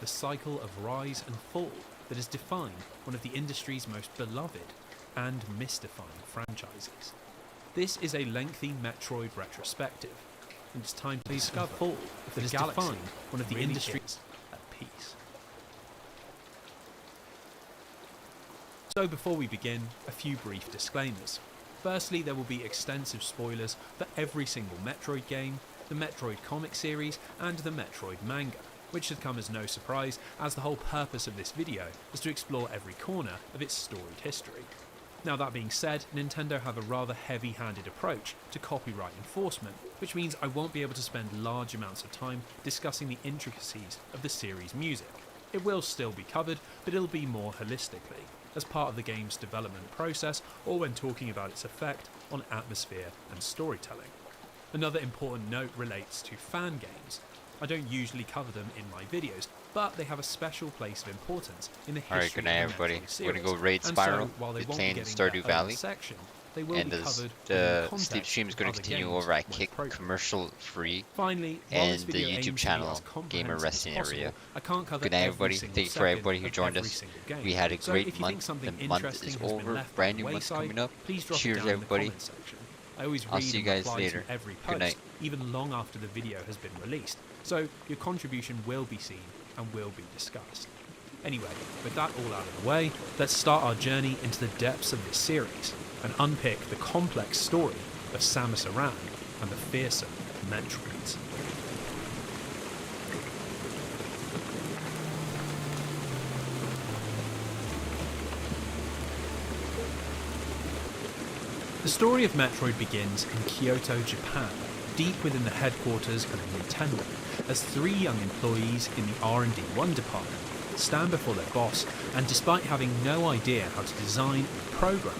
the cycle of rise and fall that has defined one of the industry's most beloved and mystifying franchises. This is a lengthy Metroid retrospective, and it's time to discover the fall that has defined one of the industries at peace. So before we begin, a few brief disclaimers. Firstly, there will be extensive spoilers for every single Metroid game, the Metroid comic series, and the Metroid manga, which should come as no surprise, as the whole purpose of this video is to explore every corner of its storied history. Now that being said, Nintendo have a rather heavy-handed approach to copyright enforcement, which means I won't be able to spend large amounts of time discussing the intricacies of the series' music. It will still be covered, but it'll be more holistically, as part of the game's development process or when talking about its effect on atmosphere and storytelling. Another important note relates to fan games. I don't usually cover them in my videos, but they have a special place of importance in the history Alright, good night of the everybody. Metroid We're gonna series. go raid And Spiral. so, while they We're won't be playing getting Stardew that Valley. section, they will And be the covered within Steep context stream is of going to other continue games over at when Kick appropriate. commercial free Finally, while and this the video aims YouTube to be channel as Gamer comprehensive as Resting possible, Area. I can't cover Good night every everybody. single Thank you for second everybody who of joined every us. single game. We had a So great if you month. think something The month interesting is has been over. left Brand by new the month wayside, coming up. please drop it Cheers down in the everybody. comment section. I always I'll read see you and guys reply later. to every Good post, night. even long after the video has been released. So your contribution will be seen and will be discussed. Anyway, with that all out of the way, let's start our journey into the depths of this series and unpick the complex story of Samus Aran and the fearsome Metroids. The story of Metroid begins in Kyoto, Japan, deep within the headquarters of Nintendo, as three young employees in the R&D1 department stand before their boss and, despite having no idea how to design a program,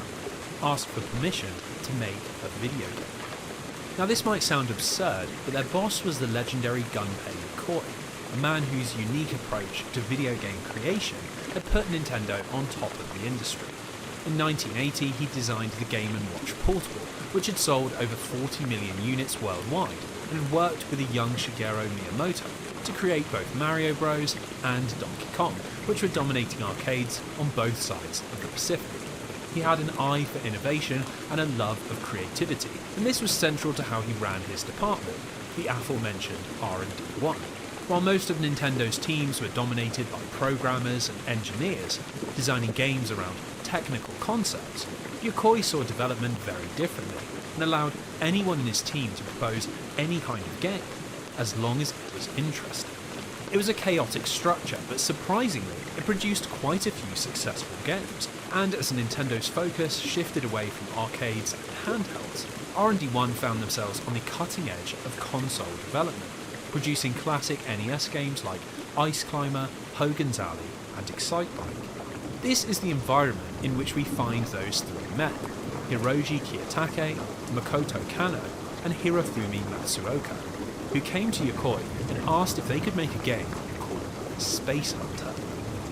ask for permission to make a video game. Now this might sound absurd, but their boss was the legendary Gunpei Yokoi, a man whose unique approach to video game creation had put Nintendo on top of the industry. In 1980, he designed the Game & Watch Portable, which had sold over 40 million units worldwide, and had worked with the young Shigeru Miyamoto to create both Mario Bros. And Donkey Kong, which were dominating arcades on both sides of the Pacific. He had an eye for innovation and a love of creativity, and this was central to how he ran his department, the aforementioned R&D1. While most of Nintendo's teams were dominated by programmers and engineers, designing games around technical concepts, Yokoi saw development very differently and allowed anyone in his team to propose any kind of game, as long as it was interesting. It was a chaotic structure, but surprisingly, it produced quite a few successful games, and as Nintendo's focus shifted away from arcades and handhelds, R&D1 found themselves on the cutting edge of console development, producing classic NES games like Ice Climber, Hogan's Alley, and Excitebike. This is the environment in which we find those three men, Hiroji Kiyotake, Makoto Kano, and Hirofumi Matsuoka, who came to Yokoi and asked if they could make a game called Space Hunter.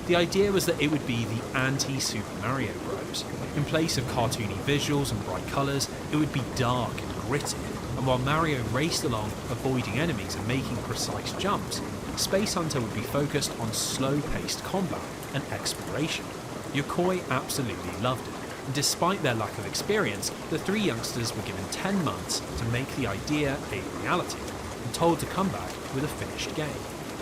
The idea was that it would be the anti-Super Mario Bros. In place of cartoony visuals and bright colours, it would be dark and gritty, and while Mario raced along avoiding enemies and making precise jumps, Space Hunter would be focused on slow-paced combat and exploration. Yokoi absolutely loved it, and despite their lack of experience, the three youngsters were given 10 months to make the idea a reality, and told to come back with a finished game.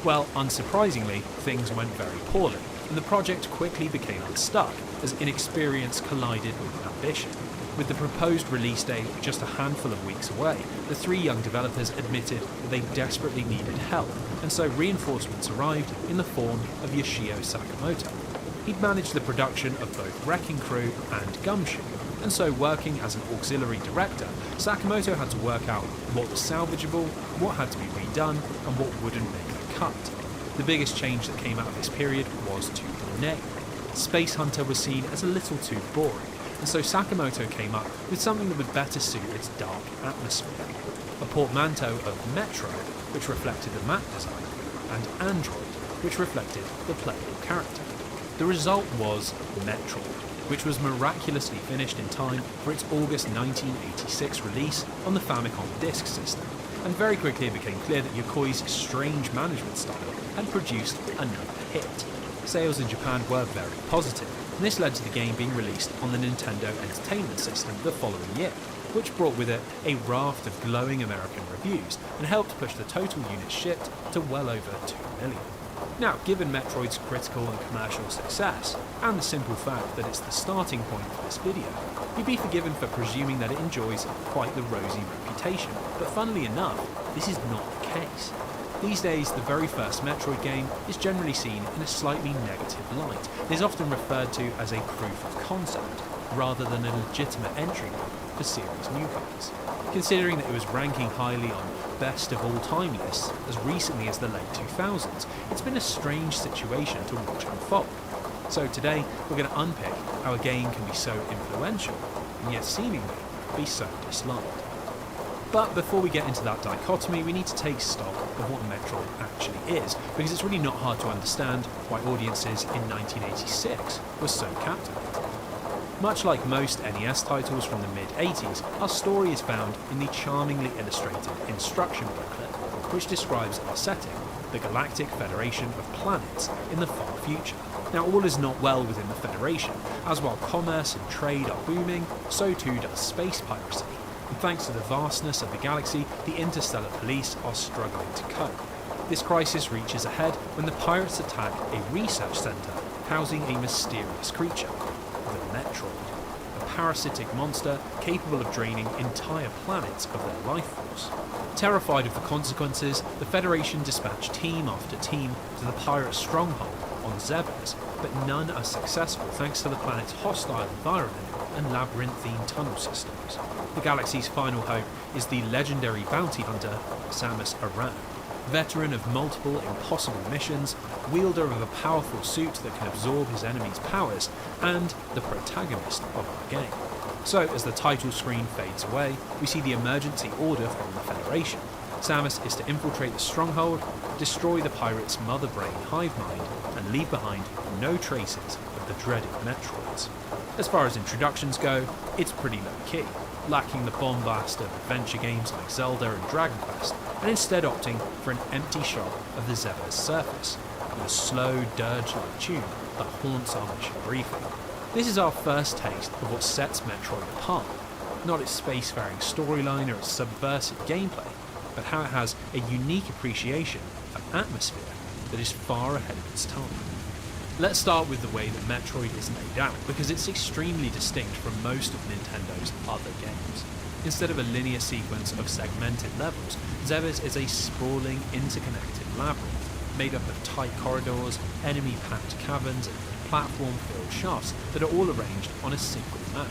Well, unsurprisingly, things went very poorly, and the project quickly became unstuck as inexperience collided with ambition. With the proposed release date just a handful of weeks away, the three young developers admitted that they desperately needed help, and so reinforcements arrived in the form of Yoshio Sakamoto. He'd managed the production of both Wrecking Crew and Gumshoe, and so working as an auxiliary director, Sakamoto had to work out what was salvageable, what had to be redone, and what wouldn't make the cut. The biggest change that came out of this period was to the name. Space Hunter was seen as a little too boring, and so Sakamoto came up with something that would better suit its dark atmosphere. A portmanteau of Metro, which reflected the map design, and Android, which reflected the playable character. The result was Metroid, which was miraculously finished in time for its August 1986 release on the Famicom Disk System, and very quickly it became clear that Yokoi's strange management style had produced another hit. Sales in Japan were very positive, and this led to the game being released on the Nintendo Entertainment System the following year, which brought with it a raft of glowing American reviews and helped push the total units shipped to well over 2 million. Now, given Metroid's critical and commercial success, and the simple fact that it's the starting point for this video, you'd be forgiven for presuming that it enjoys quite the rosy reputation, but funnily enough, this is not the case. These days, the very first Metroid game is generally seen in a slightly negative light. It is often referred to as a proof of concept, rather than a legitimate entry point for series newcomers. Considering that it was ranking highly on best of all time lists as recently as the late 2000s, it's been a strange situation to watch unfold. So today, we're going to unpick how a game can be so influential, and yet seemingly be so disliked. But before we get into that dichotomy, we need to take stock of what Metroid actually is, because it's really not hard to understand why audiences in 1986 were so captivated. Much like most NES titles from the mid-80s, our story is found in the charmingly illustrated instruction booklet, which describes our setting, the Galactic Federation of Planets in the far future. Now, all is not well within the Federation, as while commerce and trade are booming, so too does space piracy. And thanks to the vastness of the galaxy, the interstellar police are struggling to cope. This crisis reaches a head when the pirates attack a research centre housing a mysterious creature, the Metroid, a parasitic monster capable of draining entire planets of their life force. Terrified of the consequences, the Federation dispatch team after team to the pirate stronghold on Zebes, but none are successful thanks to the planet's hostile environment and labyrinthine tunnel systems. The galaxy's final hope is the legendary bounty hunter Samus Aran, veteran of multiple impossible missions, wielder of a powerful suit that can absorb his enemy's powers, and the protagonist of our game. So, as the title screen fades away, we see the emergency order from the Federation. Samus is to infiltrate the stronghold, destroy the pirates' mother brain hive mind, and leave behind no traces of the dreaded Metroids. As far as introductions go, it's pretty low-key, lacking the bombast of adventure games like Zelda and Dragon Quest, and instead opting for an empty shot of the Zebes surface, with a slow, dirge-like tune that haunts our mission briefing. This is our first taste of what sets Metroid apart, not its spacefaring storyline or its subversive gameplay, but how it has a unique appreciation of atmosphere that is far ahead of its time. Let's start with the way that Metroid is laid out, because it's extremely distinct from most of Nintendo's other games. Instead of a linear sequence of segmented levels, Zebes is a sprawling, interconnected labyrinth, made up of tight corridors, enemy-packed caverns, and platform-filled shafts that are all arranged on a single map.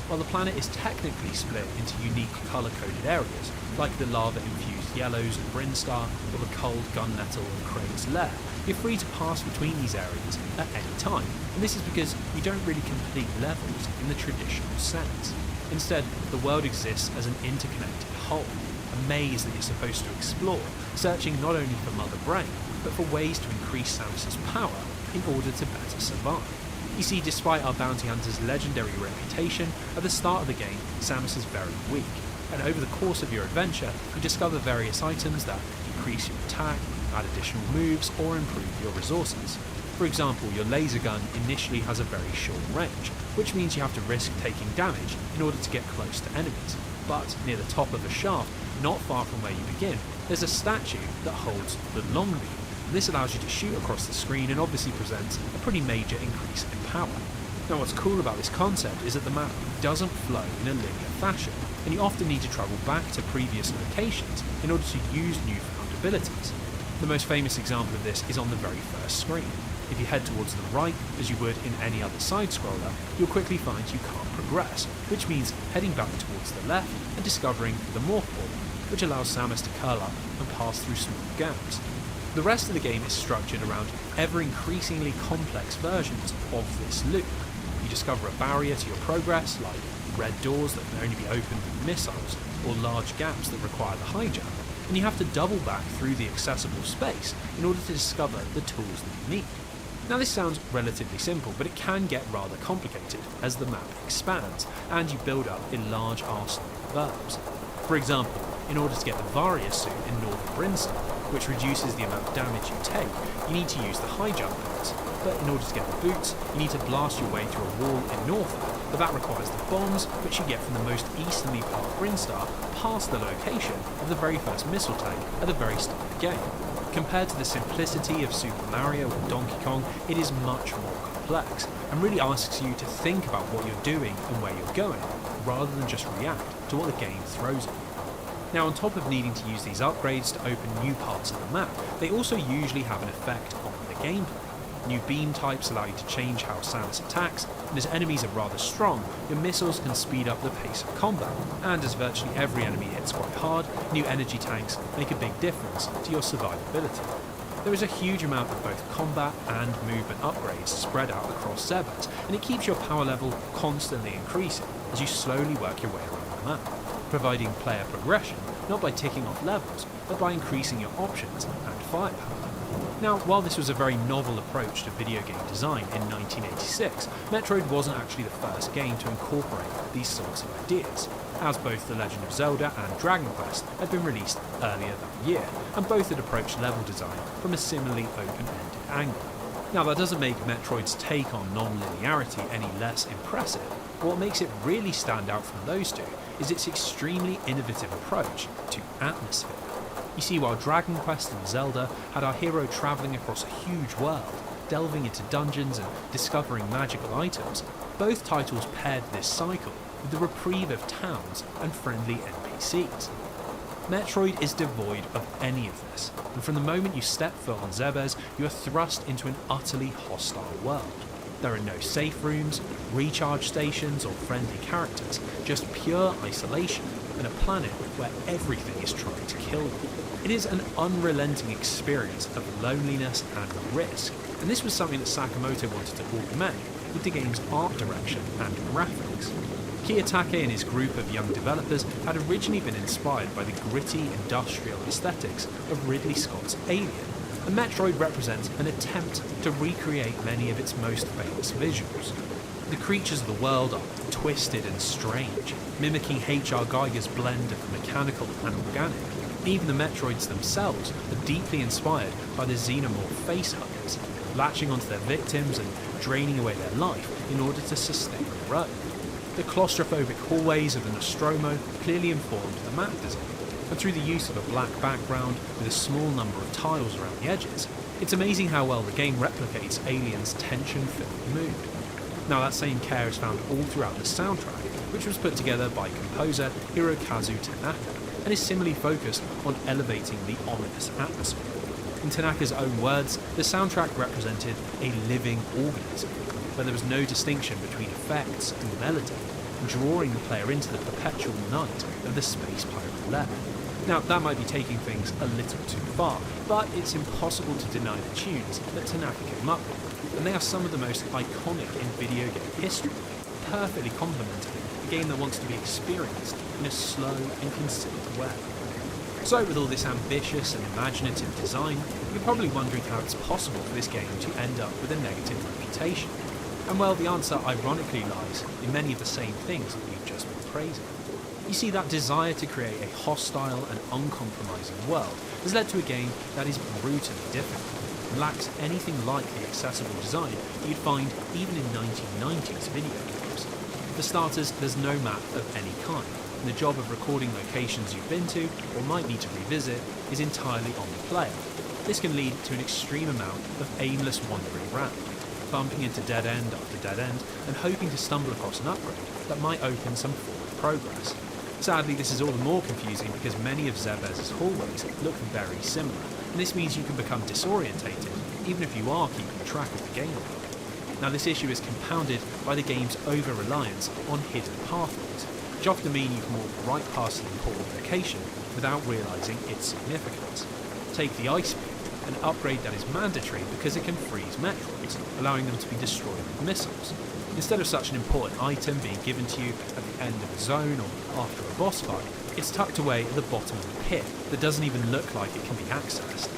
While the planet is technically split into unique colour-coded areas, like the lava-infused yellows of Brinstar or the cold gunmetal of Krane's Lair, you're free to pass between these areas at any time, and this is because you don't really complete levels in the traditional sense. Instead, the world exists as an interconnected whole, a maze that you're supposed to explore, searching not only for Mother Brain, but for ways to increase Samus's power in order to better survive. You see, despite our bounty hunter's legendary reputation, at the start of the game, Samus is very weak, and over the course of your adventure, you discover various items that increase your attack, add additional moves, or improve your resources. For example, your laser gun initially has a very short range, which means you have to risk taking damage in order to get close to enemies. But near the top of a shaft, not far from where you begin, there's a statue that holds the long beam. This allows you to shoot across the screen and obviously presents a pretty major increase in power. Now, what's cool about this concept is that the map doesn't flow in a linear fashion, and you often need to travel back to previous locations in order to use newfound abilities. The most famous example of this is on the very first screen. If you head towards the right, as you would in any other side-scroller, you'll quickly find you can't progress, which means heading back towards the left and discovering the Morph Ball, which allows Samus to curl up and pass through small gaps. The rest of the game is structured around ever-increasingly complex versions of this loop. You discover a barrier to your progress, like red doors that can only be opened with missiles, or large gaps that require the high jump, and you have to double back through the accessible space in order to discover the tools that you need. Now, this sounds relatively simple, but it can get rather complicated as the map expands and you build up a large arsenal of verbs. For example, In order to get the Varia suit in Northern Brimstone, which reduces the amount of damage you take, you need to use the high jump boots. But in order to get the boots, you need to blast your way through a wall in Northern, but that requires the bombs, which you get from the most easterly part of Brinstar, past the location of the very first missile tank at the very start of the game. Compared to the simplicity of Super Mario or Donkey Kong, it is much more complex, and really asks you to think about what you're doing and where you're going, rather than just react to what the game throws at you. Now, on top of needing to use these upgrades to open new parts of the map, they also usually have an effect on the gameplay. New beam types allow you to change how Samus attacks, and as enemies are rather strong, your missiles can speed up the pace of combat, and as virtually every enemy hits quite hard, new energy tanks make a big difference to your survivability. There is a huge amount of both combat and movement upgrades spread out across Zebes, and it keeps your power level constantly increasing as you slowly work your way around the map, providing player progression not by ticking off levels, but by increasing your options and firepower. Now, while this was a very novel approach to video game design in 1986, Metroid wasn't actually the first game to incorporate these sorts of ideas, as both The Legend of Zelda and Dragon Quest had been released earlier that year, and both had approached level design from a similarly open-ended angle. Now, that doesn't make Metroid's take on non-linearity any less impressive, but what makes it really stand out from those two is its extremely innovative approach to atmosphere. You see, while Dragon Quest and Zelda had our hero travelling across a huge world, delving into dungeons and discovering magical items, both titles paired this cycle with the reprieve of towns and friendly NPCs. Metroid is devoid of any of this, and from the moment you step foot on Zebes, you are thrust into an utterly hostile world. There are no safe rooms, recharge stations, or friendly characters, just pure isolation and a planet where everything is trying to kill you. It is an unrelenting experience of loneliness and risk, and this was something that Sakamoto wanted to augment with the game's art direction and graphics. Kiyotake and his group of young developers had originally been inspired by the gritty industrial aesthetics of Ridley Scott's Alien, and Metroid represents an attempt to recreate many of its most famous visuals. The creatures of the world are twisted and strange, mimicking H.R. Geiger's blend of mechanical and organic. Even the Metroids themselves are deeply inspired by the xenomorph facehuggers, latching onto their victims and draining away their life in order to sustain their own. The claustrophobic hallways of the Nostromo clearly informed the map design, and through the use of a black background with a small number of tiles around the edges, it's amazing how well the game replicates Alien's tension-filled mood. Now, that same care is found all throughout the soundtrack, which was put together by composer Hirokazu Tanaka, and is similarly focused on elevating the ominous atmosphere. In Tanaka's own words, the soundtrack represented a living organism, where there was no distinction between effects and melody, drawing the player into the perpetual night of the space pirate lair. Now, that might be taking things a little too far, but it's impossible to deny the tunes that Tanaka came up with, and they are some of the most iconic in video game history, perfectly complementing a game that wants to be experienced in a slow and considered way. So, with all this ambitious and imaginative design, you're probably wondering how it's possible for this game to end up with a negative reputation. And well, the answer ironically lies in many of the same things that we've just been praising. You see, that desire to create a hostile and uncompromising world has led to a game that is brutally difficult and lacks anything like the accessible design you'd find even in 1990s video games. For starters, there's no map of any kind, and the job of recording locations you've been to or might need to revisit is entirely on the player. This can lead to an extreme amount of aimless wandering around, bumping into dead end after dead end and hoping to stumble across an upgrade that might open some forward progress. Sadly, this is all the more confusing because many of Zebes' hallways look very similar, and this means you can become disorientated even if you are keeping track of the gameplay. Now, this issue is compounded by the game's over-reliance on hidden pathways, which often mean you can walk right past an important location without realising its significance. Take the Ice Beam, an upgrade that is mandatory because it can freeze Metroids, allowing them to be destroyed with missiles. Instead of such an important item being given to you at the end of a zone or after a boss fight, it's tucked away at the bottom of the pit that doesn't even look like it can be accessed.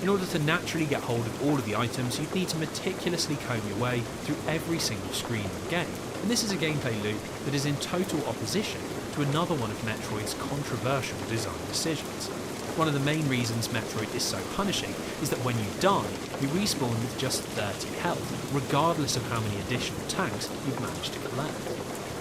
In order to naturally get hold of all of the items, you'd need to meticulously comb your way through every single screen in the game, and this is a gameplay loop that is in total opposition to another one of Metroid's controversial design decisions. One of the main reasons Metroid is so punishing is that when you die, you respawn with just 30 health, regardless of how many additional tanks you've managed to collect.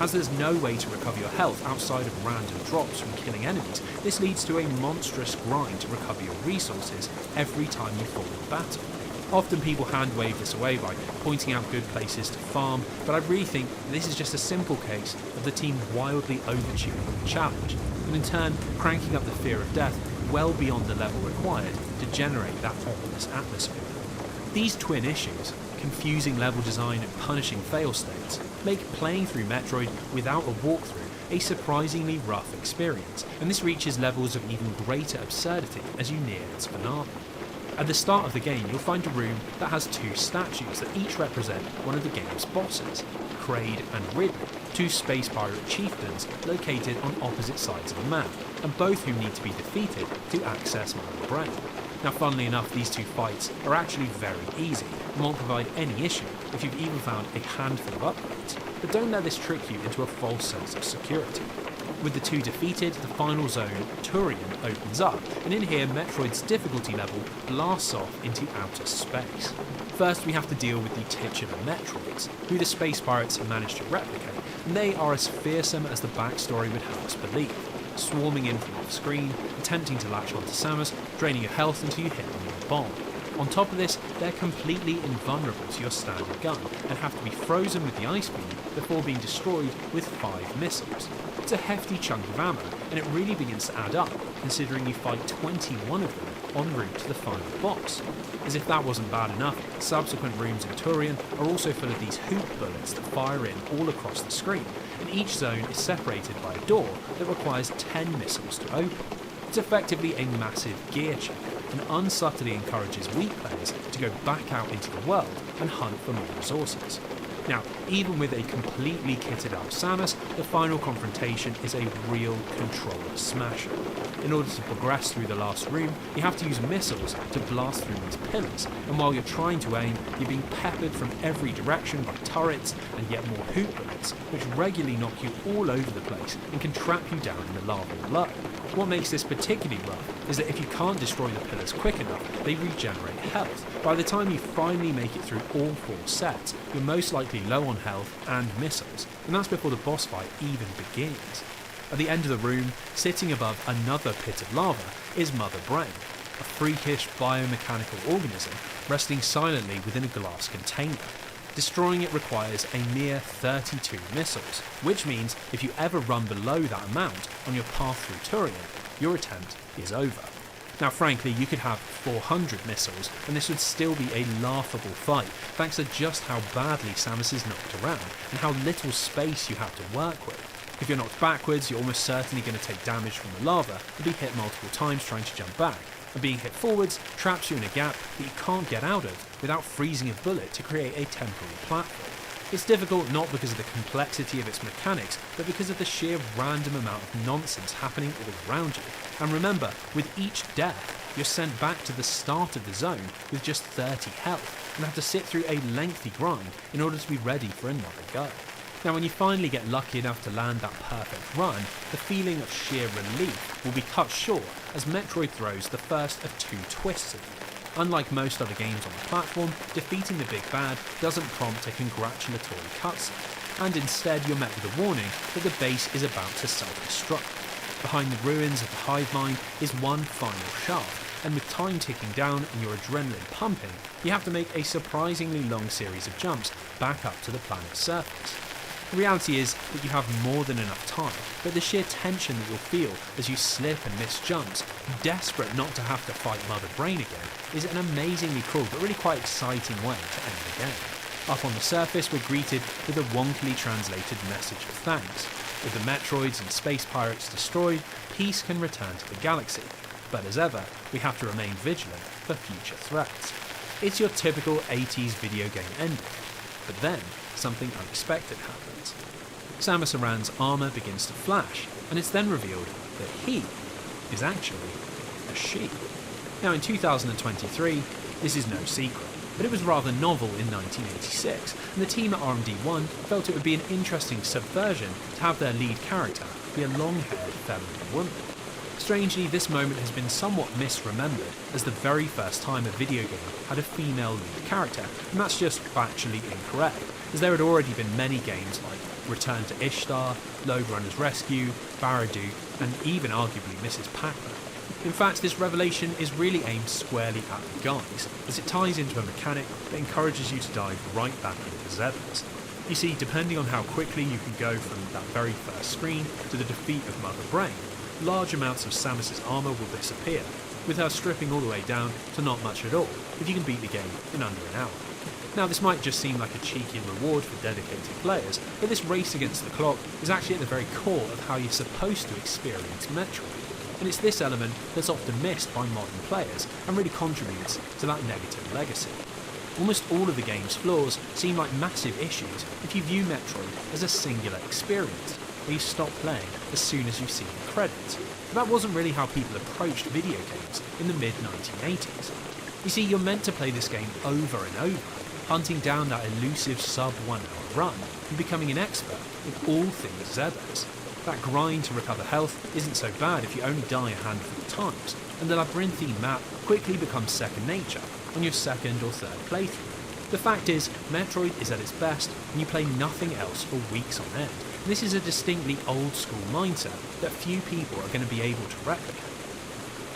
As there's no way to recover your health outside of random drops from killing enemies, this leads to a monstrous grind to recover your resources every time you fall in battle. Often people hand-wave this away by pointing out good places to farm, but I really think this is just a simple case of the team wildly overtuning the challenge, and in turn cranking up the fear of death well beyond the level required to generate that ominous atmosphere. These twin issues, confusing level design and punishing fail states, make playing through Metroid without a walkthrough a surprisingly rough experience, and this reaches levels of even greater absurdity as you near its finale. At the start of the game, you'll find a room that has two statues that each represent one of the game's bosses, Kraid and Ridley, two space pirate chieftains located on opposite sides of the map, and both who need to be defeated to access Mother Brain. Now, funnily enough, these two fights are actually very easy and won't provide any issue if you've even found a handful of upgrades, but don't let this trick you into a false sense of security. With the two defeated, the final zone, Turian, opens up, and in here Metroid's difficulty level blasts off into outer space. First we have to deal with the titular Metroids, who the space pirates have managed to replicate, and they are as fearsome as the backstory would have us believe, swarming in from off-screen, attempting to latch onto Samus, draining your health until you hit them with a bomb. On top of this, they're completely invulnerable to your standard gun, and have to be frozen with the ice beam before being destroyed with 5 missiles. It's a hefty chunk of ammo, and it really begins to add up, considering you fight 21 of them en route to the final boss. As if that wasn't bad enough, subsequent rooms in Turian are also full of these hoop bullets that fire in all across the screen, and each zone is separated by a door that requires 10 missiles to open. It's effectively a massive gear check, and unsubtly encourages weak players to go back out into the world and hunt for more resources. Now, even with a completely kitted up Samus, the final confrontation is a real controller smasher. In order to progress through the last room, you have to use missiles to blast through these pillars, and while you're trying to aim, you're being peppered from every direction by turrets and yet more hoop bullets, which regularly knock you all over the place and can trap you down in the lava below. What makes this particularly rough is that if you can't destroy the pillars quick enough, they regenerate health. By the time you finally make it through all 4 sets, you're most likely low on health and missiles, and that's before the boss fight even begins. At the end of the room, sitting above another pit of lava, is Mother Brain, a freakish biomechanical organism resting silently within a glass container. Destroying it requires a mere 32 missiles, which means if you ever run below that amount on your path through Turian, your attempt is over. Now frankly, you could have 400 missiles and this would still be a laughable fight, thanks to just how badly Samus is knocked around and how little space you have to work with. If you're knocked backwards, you're almost certainly going to take damage from the lava and be hit multiple times trying to jump back, and being hit forwards traps you in a gap that you can't get out of without freezing a bullet to create a temporary platform. It's difficult not because of the complexity of its mechanics, but because of the sheer random amount of nonsense happening all around you. And remember, with each death, you're sent back to the start of the zone with just 30 health, and have to sit through a lengthy grind in order to be ready for another go. Now when you finally get lucky enough to land that perfect run, the feeling of sheer relief will be cut short as Metroid throws the first of 2 twists at you. Unlike most other games on the platform, defeating the big bad doesn't prompt a congratulatory cutscene, and instead you're met with a warning that the base is about to self-destruct. Behind the ruins of the hive mind is one final shaft, and with time ticking down and your adrenaline pumping, you have to make a surprisingly long series of jumps back up to the planet's surface. The reality is that you have more than enough time, but the sheer tension that you'll feel as you slip and miss jumps, desperate not to have to fight Mother Brain again, is an amazingly cool but really quite exciting way to end the game. Up on the surface, we're greeted with a wonkily translated message of thanks. With the Metroids and space pirates destroyed, peace can return to the galaxy. But as ever, we have to remain vigilant for future threats. It's your typical 80s video game ending. But then, something unexpected happens. Samus Aran's armour begins to flash, and it's then revealed that he is actually a she. Now in 2023, this is no secret, but it was rather novel in 1986, and the team at R&D1 felt it would be an interesting subversion to have their lead character to be a long-haired feminine woman. Strangely, this moment has been somewhat misremembered as the very first time a video game had a female lead character, and that's just factually incorrect, as there had already been many games like Return to Ishtar, Lode Runner's Rescue, Baradu, and even arguably Mrs. Pac-Man. In fact, this revelation is really aimed squarely at the guys, as it ties into a mechanic that encourages you to dive right back into Zethers. You see, depending on how quickly you can go from that very first screen to the defeat of Mother Brain, large amounts of Samus's armour will disappear, with her stripping all the way down to not much at all if you can beat the game in under an hour. Now, this might just seem like a cheeky reward for dedicated players, but this race against the clock is actually at the very core of how you're supposed to experience Metroid, and it's this element that's often missed by modern players and really contributes to that negative legacy. Almost all of the game's flaws seem like massive issues if you view Metroid as a singular experience, where you stop playing as soon as you see the credits. But that wasn't really how people approached video games in the mid-1980s. You see, you're meant to play this game over and over, hunting down that elusive sub-1 hour run and becoming an expert in all things Zethos. That grind to recover health isn't so bad if you only die a handful of times, and the labyrinthine map quickly becomes second nature on your second or third playthrough. The fact is, Metroid is at its best when you play nothing else for weeks on end. This is a distinctly old-school mindset that few people are going to be able to replicate.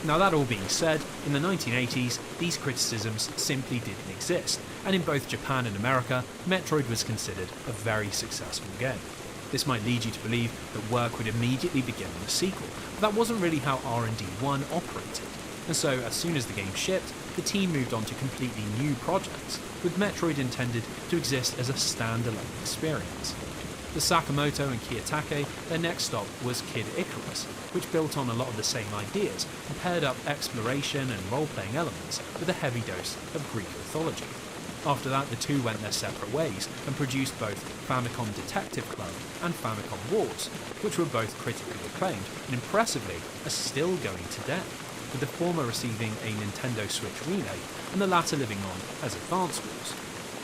Now, that all being said, in the 1980s, these criticisms simply didn't exist, and in both Japan and America, Metroid was considered a very successful game. This might lead you to believe that work would immediately begin on a sequel, but that wasn't really how R&D 1 operated. And so, as soon as the game shipped, the team moved on to completely new projects, with Metroid intended to exist as a standalone experience. For Sakamoto and Kiyotake, their next stop was Kid Icarus, which built on a lot of the same ideas and paired up exploration and role-playing elements with a heavy dose of Greek mythology. After that, the two went their separate ways and produced both Famicom Detective Club and Famicom Wars, which were both critically acclaimed and impressively are still going today, with the former receiving a Nintendo Switch remake and the latter living on as Advance Wars.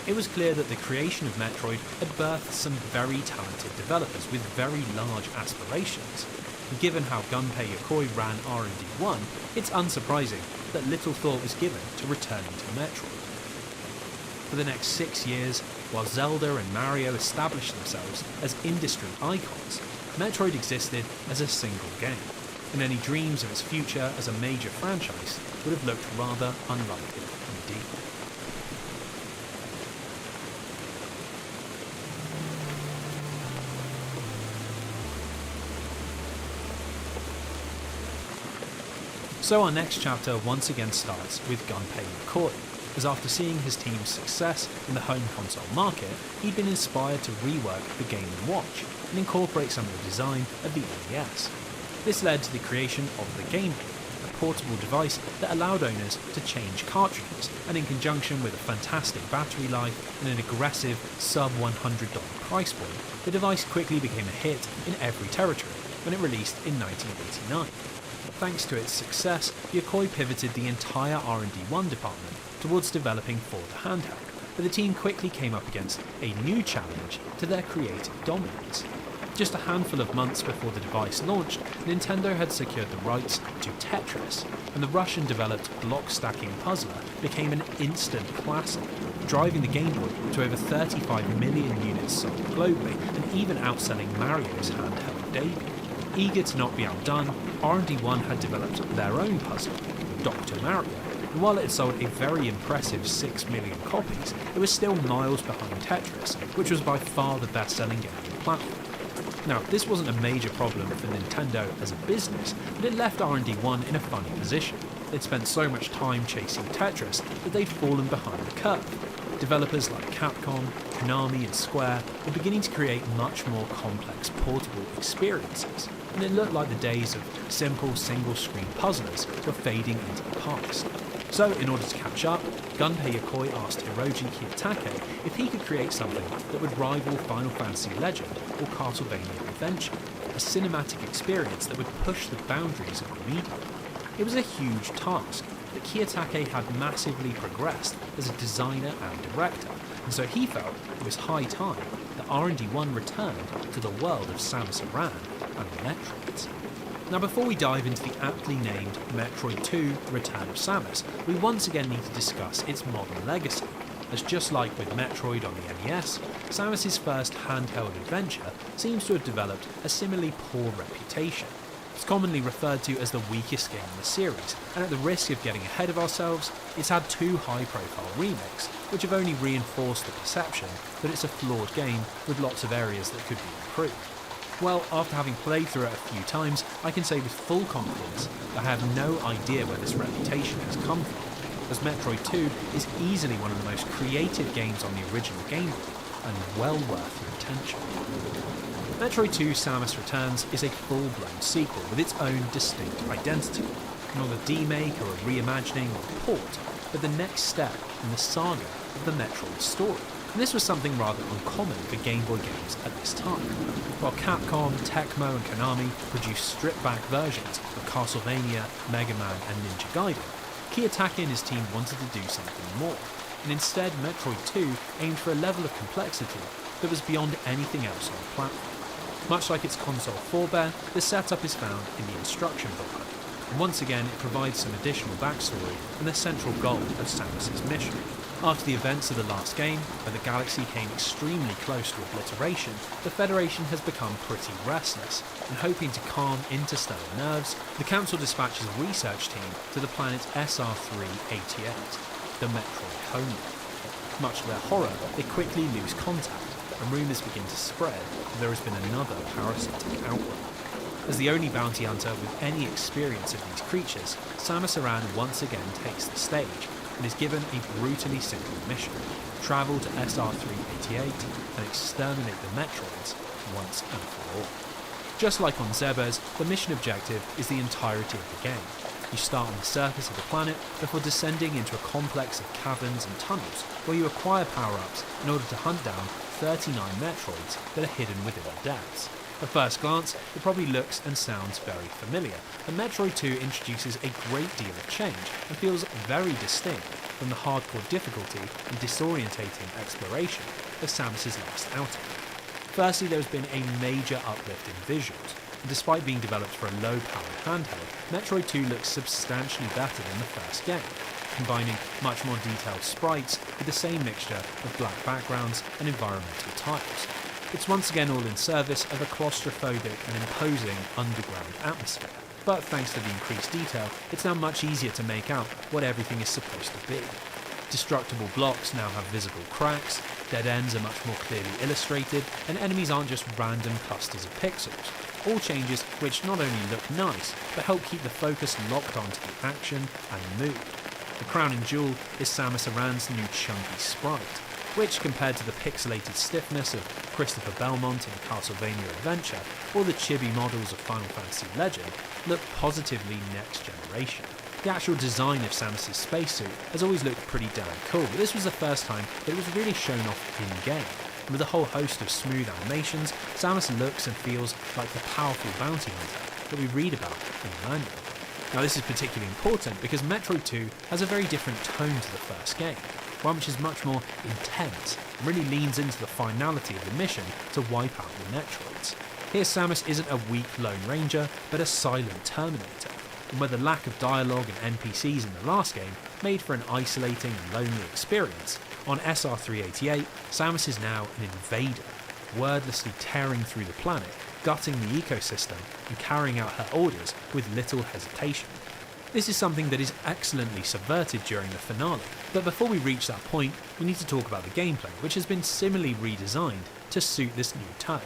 It was clear that the creation of Metroid had birthed some very talented developers with very large aspirations. And given how Gunpei Yokoi ran R&D 1, it's unsurprising that little thought was given to returning to Metroid. For the next 6 years, while Zelda and Mario established themselves as industry icons, Metroid existed as a single game, and any dreams of its future as a major franchise would have looked rather unlikely indeed. So our next chapter once again starts with Gunpei Yokoi, as after seeing his team's success in the home console market, he'd been inspired to rework the Game & Watch and incorporate some of the design of the NES. This led to the creation of the Game Boy, a portable device that allowed owners to change cartridges, and in conjunction with a fantastic battery life and an aggressive sub-$100 price point, the device quickly became a hit in every territory when it released in 1989. Thanks to its success, Yokoi pivoted the entire R&D 1 department towards developing for the handheld, but the team quickly came up against a new challenge to their creative dominance. Just a handful of months before the device launched, Nintendo had secured the rights to Tetris, and the Russian-developed block-stacking puzzler became an instant classic, driving the Game Boy to over 35 million units sold globally, and even outselling Mario's handheld debut. Eager to not be outdone, R&D 1 had developed their own puzzle, Dr. Mario, and while it sold a very impressive 6 million copies, it was still miles behind Tetris, which was by far the best-selling game on the platform. Now, this wasn't a major problem for Nintendo as a business, but it left R&D 1 in a funny position. They'd spent so much time chasing Tetris that they'd fallen behind the curve. Developers like Capcom, Konami and Square were beginning to create much more complex portable experiences, and it looked like the days of simple single-screen puzzlers were fading into the past. So, in order to catch up, Gunpei Yokoi asked Hiroji Kiyotake if he could create something that would rival Final Fantasy Legend or Castlevania Adventure, a cinematic experience that would push the boundaries of the medium. It was a huge task, but Kiyotake had massively progressed as a designer and director, and so he felt it was high time that R&D 1 returned to the world of Samus Aran and Metroids. Now before we dive into the aptly named Metroid 2 Return of Samus, we once again need to discuss its modern legacy, as just like with Metroid on the NES, Samus's first handheld adventure seems to have developed a similarly poor reputation. It's commonly referred to as the weakest game in the series, and at the risk of getting ahead of ourselves, it's had 2 high-profile remakes, which have only reinforced the perception that it's a flawed game with lots of areas that could be improved. Well, after having played through it a few times, I can say with full confidence that I have no idea where this reputation has come from, as Metroid 2 is easily one of the most creative games on the original Game Boy, and well worth your attention. Metroid 2 Samus Returns is a full-blown sequel with its own distinct identity, not a demake or a reimagining or a port, but the next step in the saga of the Metroid story. And this was something rather uncommon for Game Boy games at this time. While Capcom, Tecmo and Konami produced stripped-back versions of Castlevania, Mega Man and Ninja Gaiden, Kiyotaki and his team wanted to do something more, and instead Metroid 2 aimed for a level of complexity that was beyond anything else on the platform. Much like its console forebear, the setup is found in the instruction booklet, and once again it provides some additional backstory and the central goal of Samus's mission. After the events of the last game, where the galaxy came extremely close to obliteration, the Federation has become pretty restless, and hoping to calm interstellar nerves, the Council dispatches a research team to the planet SR388, the Metroid homeworld. Much to their horror, they quickly lose contact, and rumours begin to spread that there has been another parasitic outbreak. As the only bounty hunter with any experience of these creatures, Samus Aran once again takes the stage, and is given a brutally simple mission: travel to SR388 and exterminate the Metroids once and for all. Just like on Zebes, the mission objective is the entirety of the game. You start on the surface of the planet before descending into a complex of caverns and tunnels where you acquire power-ups in order to hunt down 39 Metroids that are hidden within the depths. At first glance, it probably looks and sounds very familiar, and Metroid 2 introduces a great deal of change and feels very distinct from the hardcore difficulty and disorientating exploration of Samus's last outing. Firstly, there has been a major uplift in visuals, and despite being developed for a low-powered handheld, Metroid 2 looks substantially better than the first game, combining much more detailed sprites with the same mixture of black backgrounds and environmental tiles. It's once again all in service of a claustrophobic and imposing underground atmosphere, but thanks to the increased detail, it's now much easier to make out what everything is supposed to be. Destructible blocks now have visible cracks, dead ends are much more clearly illustrated, and enemies aren't just random clusters of pixels. All changes which not only look nice, but help keep the focus locked onto the action and mood. The crowning jewel is Samus Aran's new chunky sprite, which, compared to the pixelated stiffness of Christopher Belmont in Castlevania Adventure, or the chibi models of Final Fantasy Legend, look positively next generation. The actual design of Samus's spacesuit has always looked pretty damn cool, but this was the first time that it was really shown off in-game. And with a whole host of smooth animations, Samus looks and feels like the powerful bounty hunter that we read about in the manual. Now this is particularly important because Metroid 2 has a very different tone to the first game, one which is much more intense and really leans into the finality of the mission to wipe out the Metroids. Here Samus isn't a weak Lone Ranger, but a silent Terminator, and where the lack of dialogue and NPCs in the last game made for an isolating and lonely experience, on SR388, Samus is now an invader, wordlessly tearing through the planet, gutting the ecosystem and carrying out her orders with little hesitation. This is something that is excellently subverted during the finale, but before we reach that point, we need to talk about the gameplay, which has been similarly redesigned to suit this new tone.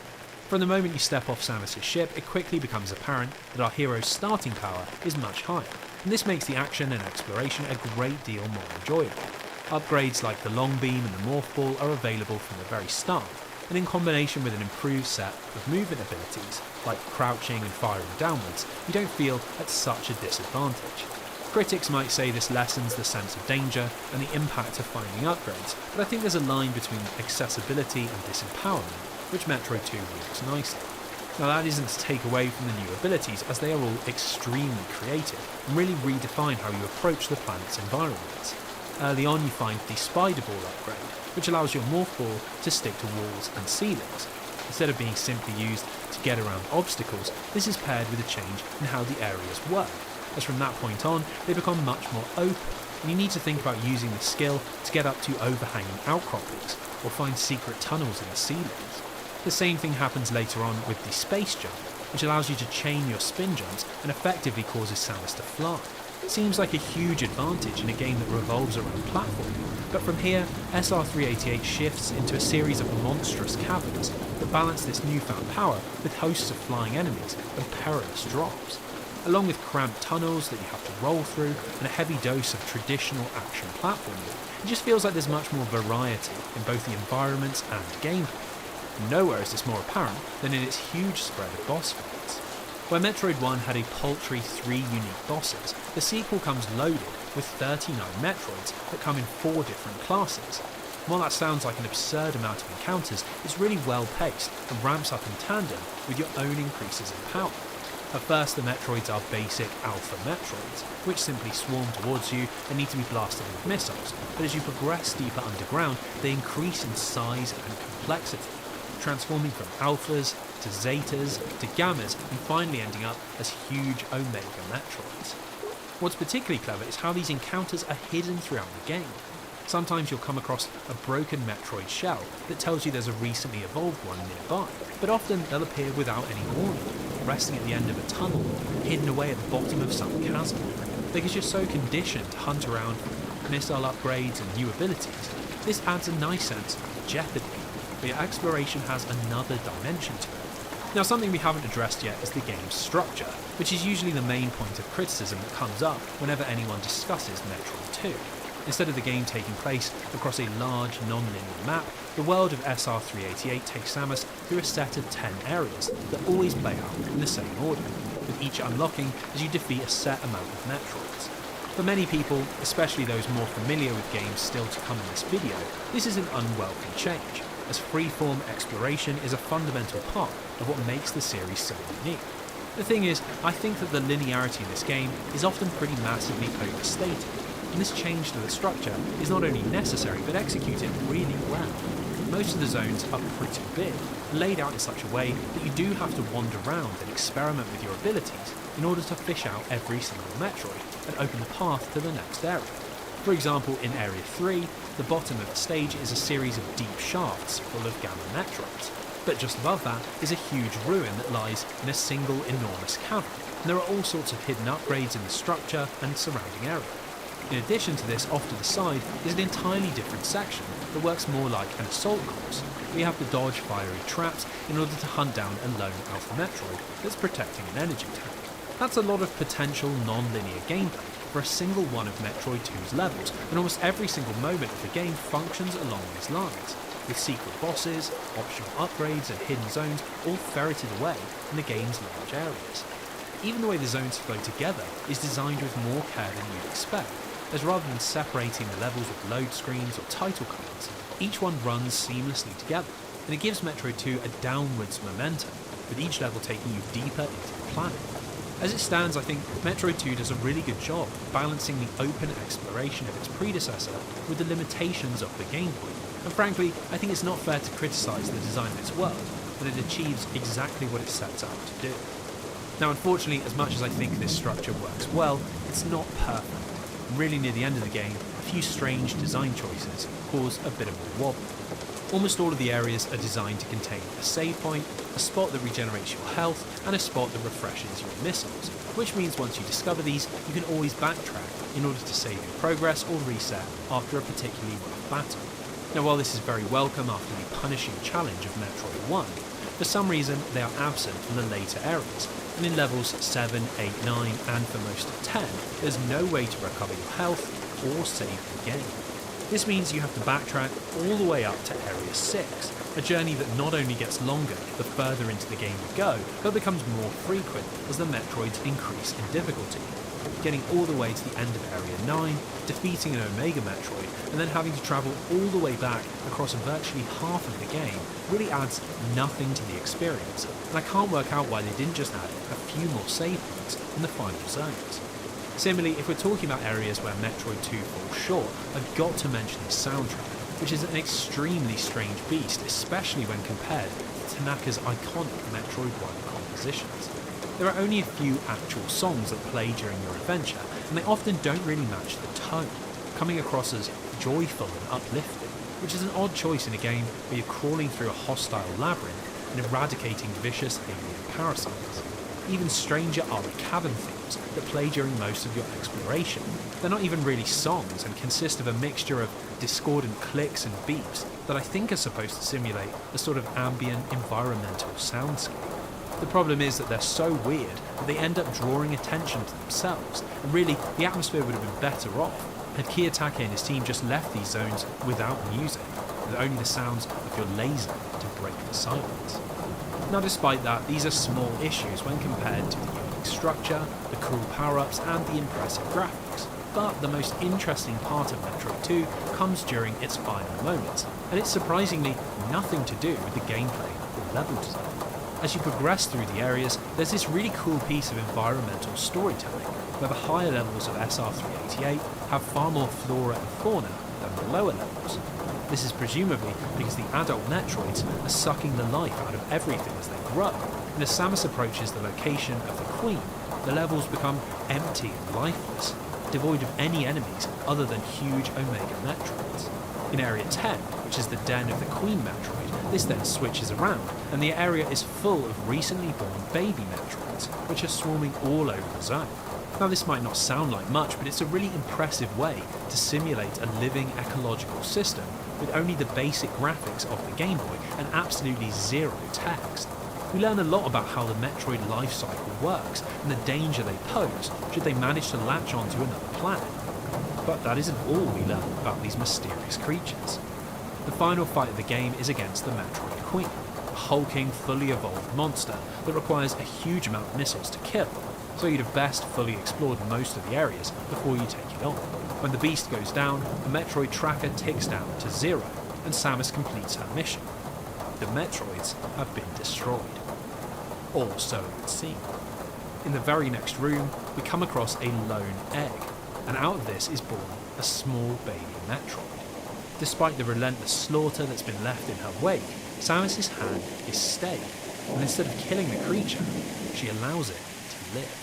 From the moment you step off Samus' ship, it quickly becomes apparent that our hero's starting power is much higher, and this makes the action and exploration a great deal more enjoyable. Upgrades like the long beam and the morph ball are available from the very start, and in combination with an improved set of movement abilities, like crouching and firing downwards, you don't feel at such a disadvantage. Critics might say this lessens the sense of danger and the impact of finding upgrades, but I think there's a line between accessibility and disempowerment, which Metroid 2 works nicely. Now that isn't to take away from the new abilities, as they are all extremely creative and really redefine how you approach the planet's environments. Early on you find the Spider Ball upgrade, which allows your Morph Ball to stick to walls and ceilings, Instead of being simply used to get around obstacles, this is paired with a change in how the areas work, as from that point on they become much more open, and you need to think about using this skill to get up to overhanging outcroppings or find secret tunnels in the ceilings. The same thing happens later on with the space jump, which allows you to chain your spin jumps and effectively causes Samus to fly. It seems like a huge advantage in a game that revolves around platforming, but from here, SR388 shifts into a series of monstrous caverns that balance this newfound power with hosts of flying enemies and perilous drops. Along with cramped tunnels that you have to roll through and a heavy dose of traditional action platforming, it just feels like there's much more variety in both the environments and gameplay. Nowhere is this more apparent than in its huge spread of boss fights. Where Metroid 1 had a paltry 3 unique bosses, the sequel comes loaded with 39 Metroids that come in 4 different classes. While that sounds like an absurd amount of encounters, it's really well paced and ramps up in tandem with your own increases in power. At first, the Metroids are basic Alpha Metroids, which simply swarm towards you and need to be blasted with missiles, but as you progress deeper underground, they increase in size and complexity, transforming from Alphas to Zetas to Gammas and finally ending up as huge Omega Metroids. What's particularly clever is how these encounters are hidden throughout the game. Sometimes you'll come across a broken Metroid shell that tells you there's a recently evolved one nearby, but often they'll appear without any warning, resting at the end of a tunnel or hidden away at the bottom of some chasm. Because you're so conditioned to hunt around for missile upgrades and new abilities, this adds a nice sense of jeopardy, but your exploration has another dimension to it. Now, something we haven't addressed yet is the game's structure, which is usually the main point of criticism that comes up whenever anyone discusses Metroid 2. Instead of the game taking place across a large, non-linear map, the world of SR388 takes Samus through a set of 10 areas that always play out in the same order, with each unlocking as you defeat a set amount of Metroids. For many people, especially those more familiar with games still to come in this video, this is an unwelcome change, as freeform exploration is a fundamental part of what makes the series so unique. The thing is, I think that the linearity in this game is often pretty massively overstated, and this change to the structure is not only necessary but executed really well. Most of the zones are pretty big, laid out in such a way that you do have to wander around and experiment with your abilities in order to fish out every single Metroid and open the path to the next area. For example, in Area 3, the bottom of the stage is a series of deep shafts full of Gamma Metroids, but just above that is a huge ruin that lies in a single enormous cavern, and there are all sorts of hidden upgrades in the structure and surrounding area. In addition to this, off to the side is an entirely different section that works more like an assault course, where you have to dodge fiery traps in order to hunt down a lone Alpha Metroid that's protecting an energy tank. That's a lot of potential non-linear gameplay for a single one of Metroid 2's levels, and almost every single moment of the game functions along these lines, with secret bosses, optional upgrades and hidden zones all ferreted away in the game's large areas. Even the way the zones flow together is designed with more care than you'd expect, as rather than separating the levels with load screens or title cards, each one runs seamlessly together, and it gives Metroid 2 a downwards momentum, with each level taking you deeper into the planet. As it stands, I think Metroid 2 does a really good job balancing the open exploration of its predecessor with the limitations of the gameplay, and frankly, I think it's not fair to criticise the design of its world, but it achieves exactly what it sets out to do. Now, unfortunately, as much as I think this structure works well, it's not perfect. Really near the end of the game, a few strange design choices cause a bit of a wobble. Almost all of the areas are designed to contain a save point, a spot that regenerates your health, and a spot that refreshes your missiles, which means once you discover these, you can always backtrack in order to save your progress or reset after a particularly rough battle. Now, while this is very welcome after the punishing challenge of Metroid 1, for some reason they are absent from the later areas, and in levels 7, 8, 9, and for most of 10, there's no way to recover your health or save the game. This means you have to backtrack all the way up to Area 6, a journey that not only gets longer the further into the game you go, but becomes more frequent as the Metroids increase in difficulty. Getting all the way to the end of Area 9, defeating an Omega Metroid, and then having to travel all the way back across virtually half of the game really adds nothing to the experience, and I can't work out why they didn't just add a few more save points in the final zones. Similarly, if we're talking about areas where Metroid 2 falls short, I've got to mention the soundtrack, which is an extremely strange beast, especially when compared Tanaka's iconic Metroid 1 compositions. There are only a few actual songs that play during your adventure, and they often don't really match the tone, coming across as joyful and uplifting, which is an odd choice in a game where you're crawling through a hostile labyrinth and eradicating vicious alien parasites. Even stranger are the cabin themes that play during most of your exploration. They're not even really songs and consist of a mixture of discordant clicks and beeps that I think are supposed to simulate a sort of ambient environmental soundscape. The problem is that they're so weird that they end up drawing attention to themselves, and really the atmosphere would have been better off had Kiyotake and his team just left these zones without music, with only the sounds of your laser to break the silence. Now despite that, these are small issues when compared to the unique structure, the cool power-ups and the impressive graphics. But the most interesting part of Metroid 2 comes during its final moments, and it's surprisingly nothing to do with the gameplay or level design. As you progress through the areas, there's this really cool piece of environmental storytelling, where the higher levels of SR388 have far more flora and fauna than the lower levels. This is presumably because the adult Metroids are sucking the life out of everything as they grow, and as Samus approaches the location of the Queen, the levels become empty and lifeless, devoid of any enemies other than huge Omega Metroids. In Area 10, which is the den of the Queen Metroid, this then switches around, and the area is full of recently born baby Metroids, which are swarming all over the zone. Now this might not sound like much, but it's a really impressive way to simulate a living ecological system with only the basic graphics of the Game Boy and absolutely zero text. We learn a lot about how the Metroid life cycle works and the danger they pose should they manage to latch onto another planet. But that isn't all we learn about these mysterious creatures. The final fight of the game is against the Metroid Queen, a hulking, fully evolved monster that requires a huge amount of missiles to kill, so you'd have best fully explored most of the areas before you take it on. When the beast goes down, the Metroid tracker ticks down to 0, and Samus completes her mission. The Metroids have been destroyed. Or so it would seem. In the very next room, we come across a lone egg, and out of this is born a small baby Metroid. Despite the relentless slaughter that's been left in her wake, Samus's hand is stayed, and instead of killing the creature, she allows it to live.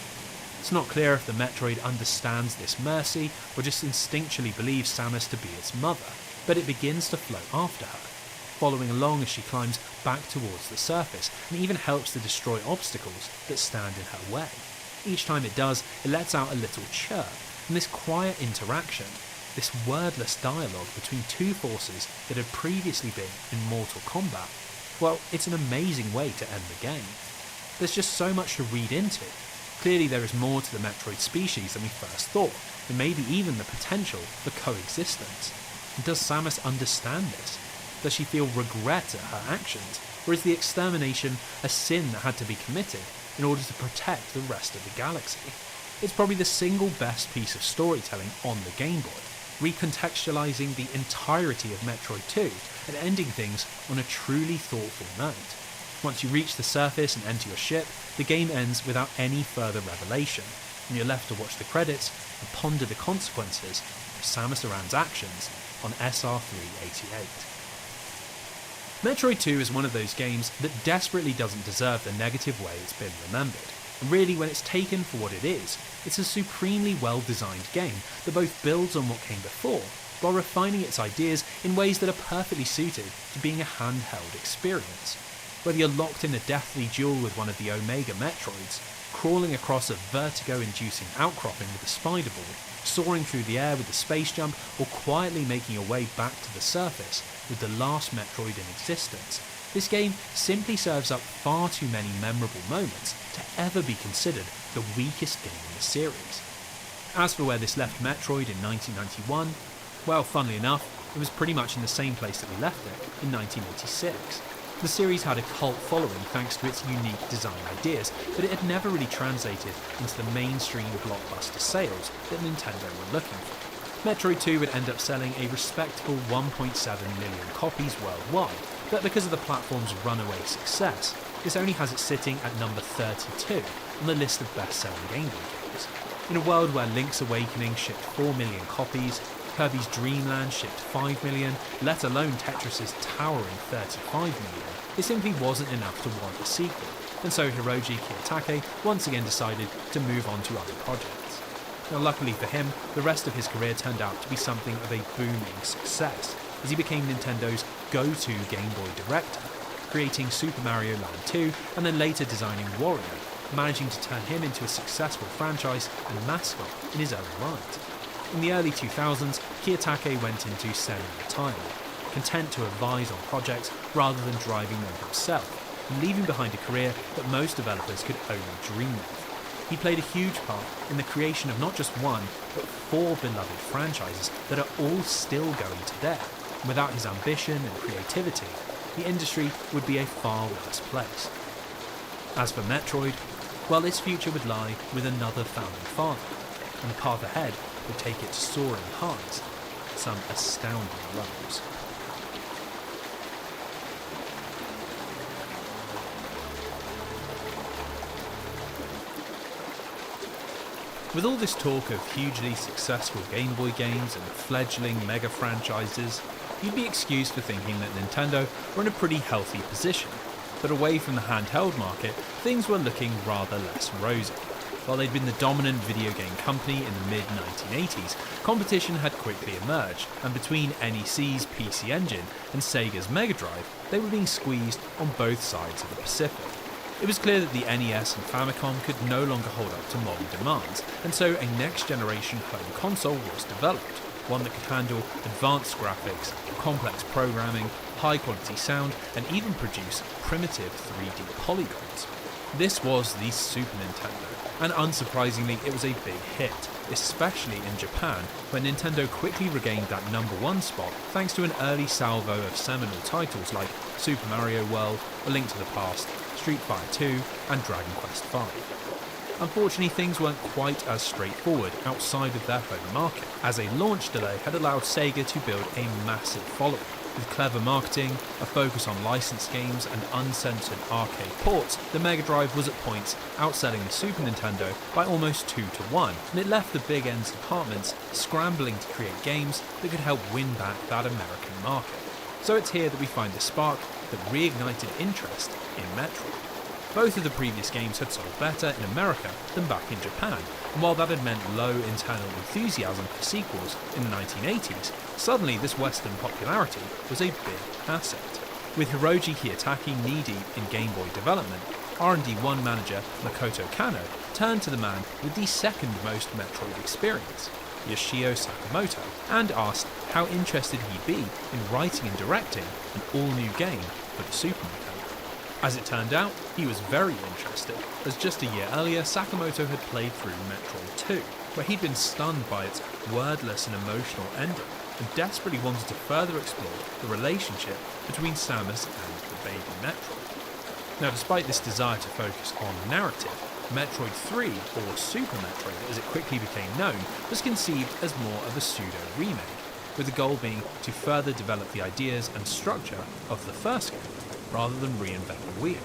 It's not clear if the Metroid understands this mercy or just instinctually believes Samus to be its mother, but it begins to float after her, following along as she climbs back towards the surface and even helps to destroy obstacles that stand in her way. Each time it does, it lets out a little chirp, and this quiet interaction, this wordless dialogue between two forces that had previously been in mortal combat, well, it's an amazing way to end the game. There's just so much to read into. Clearly there is more to the Metroid species than we first thought, and maybe even the potential for coexistence. Does Samus understand this? Does she feel regret at her actions, or is the extermination a sin that had to be committed in order to protect the rest of the galaxy? It's probably the single best piece of storytelling on the Game Boy, recontextualizing the entirety of Metroid 2 and ending things on a truly thoughtful note. Once you reach the surface and enter your ship, the game ends without any further revelation, and you're left to watch the credits and ponder the consequences of Samus Aran's actions on SR388. Metroid 2 is one of those games that desperately doesn't deserve the negative way it's been remembered, and really when it's taken for what it is, it's a supremely well-designed game that both builds on what came before, while refining its ideas in ways that are perfectly suited to being a handheld experience. Whether you're locked in a deathly duel with one of the Omega Metroids, crawling across a vertigo-inducing outcropping with a spider ball, soaring through the air with a space jump, or quietly making your way back to the surface with the last Metroid in existence, this game simply serves up far too many memorable moments to ever be considered the weakest game in the series. As for where this left Metroid in 1991, well, funnily enough, it was pretty much in the same place that we left it in 1986. The series had a cult following thanks to its unique design ideas, but it had never really translated into the mainstream blockbuster sales that Nintendo were looking for. Metroid 2 would end up selling a respectable 1.7 million copies worldwide, but because of the platform's runaway success, this only has it sitting at number 32 on the list of best-selling Game Boy games. In a world where Link's Awakening shipped 4 million copies, Kirby's Dream Land shipped 5 million, let alone Tetris's towering 35 million. It simply wasn't enough to warrant a sequel, and so Hiroji Kiyotake once again decided to move on to other projects. Now luckily for him, the rest of his career turned out to be something of a booming success, as he became Nintendo's go-to Game Boy director, creating Super Mario Land 2 and then later designing Wario, managing to turn him into a successful franchise and mascot in his own right. In the early 2000s, Kiyotake went into semi-retirement, content to advise on projects rather than driving them himself, and leaving behind a career that most developers could only dream of. He played a huge part in the creation of not just one, but 4 beloved franchises that are all still going today. And without his ambition and creativity, the industry would be a far worse place. As for Metroid, well, its future would lie with another founding father, and the path ahead would take it to soaring highs, some astounding lows. With all this talk of hugely successful Game Boy games and fledgling mega franchises, you'd be excused for thinking that Nintendo were in a pretty healthy position, but away from the handheld market, things were looking rather less rosy. While they'd been the dominant video game company in the mid-1980s, competition had quickly emerged, and between NEC's PC Engine and Sega's Mega Drive, they were being squeezed on both sides of the Pacific. It was clear that the NES and Famicom could no longer hold up to modern demands, and so a next-generation home console was developed, one that could handle advanced graphics, complex programming, high-quality sound, and even produce primitive 3D polygons. This was the Super Nintendo, and unsurprisingly it was a big hit, especially in Japan, where Nintendo quickly regained that #1 spot thanks to an early salvo of seminal titles like Super Mario World, A Link to the Past, Street Fighter 2, and Dragon Quest V. Unfortunately, things weren't quite as straightforward outside of their home market, as a launch delay had allowed Sega to build a massive following. With clever marketing, a focus on licensed games, and uncensored arcade ports, the Mega Drive was at points outselling the Super Nintendo by almost 2 to 1, and it left the big end's departments scrambling to create games that could help win back that American market. So it's here that we find the spark that reignited interest in Metroid. Both of the previous games had sold better in America than back in Japan, and while that had meant low internal enthusiasm for sequels in the 1980s, suddenly this Western popularity was a big asset. With Hiroji Kiyotake knee-deep in Game Boy development, R&D1 manager Makoto Kano turned to the man with the second most Metroid experience, Yoshio Sakamoto, and asked how interested he'd be in writing and directing an all-new game for the Super Nintendo. As it turned out, he was very interested, as just a year earlier Sakamoto had played through Metroid 2, where he'd been stunned by its wordless and emotional ending, and desperately wanted to further explore the relationship between Samus and the baby Metroid. Now, despite this desire to focus on narrative, Metroid 3, or Super Metroid as it quickly became known, was conceived as more of a pseudo-remake, with the goal being to further develop the ideas and structure of the first game, rather than reinvent the wheel.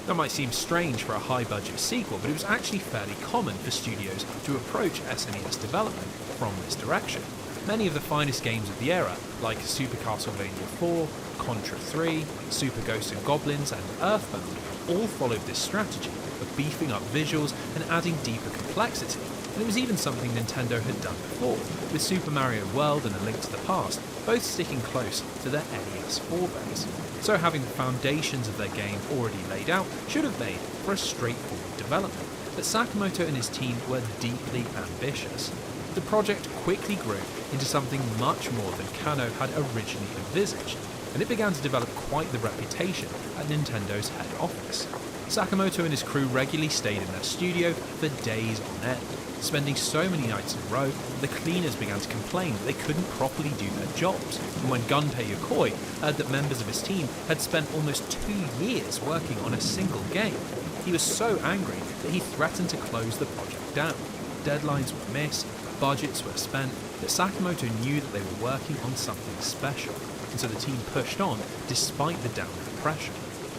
That might seem strange for a high-budget sequel, but it was actually fairly common for studios to approach SNES development from this direction. Many of the finest games of the era, like Super Castlevania 4, Contra 3, Super Ghosts and Goblins, and Earthbound, all followed this strategy of beefing up visuals and adding deeper complexity, and it was even something Nintendo had done before, with Super Mario World and A Link to the Past both sticking close to their NES 4 base. So having the foundations of their game already laid out should have made for a straightforward development, but Sakamoto and his team were deeply ambitious. The project quickly grew into something much more than Kano had originally envisaged, and it began to develop quite the reputation at Nintendo's head office. Sakamoto and his crew regularly stayed in their studio for days on end, spending so many nights in a row that the cleaners began to complain that they couldn't properly do their jobs. And when Gunpei Yokoi heard that members of his team had spent almost 2 years working on a single game, he was so angry that he threatened to close the project down. Deadlines were missed, budgets were spent, but Sakamoto knew that they were working on something special, and so the team pushed on despite the downward pressure.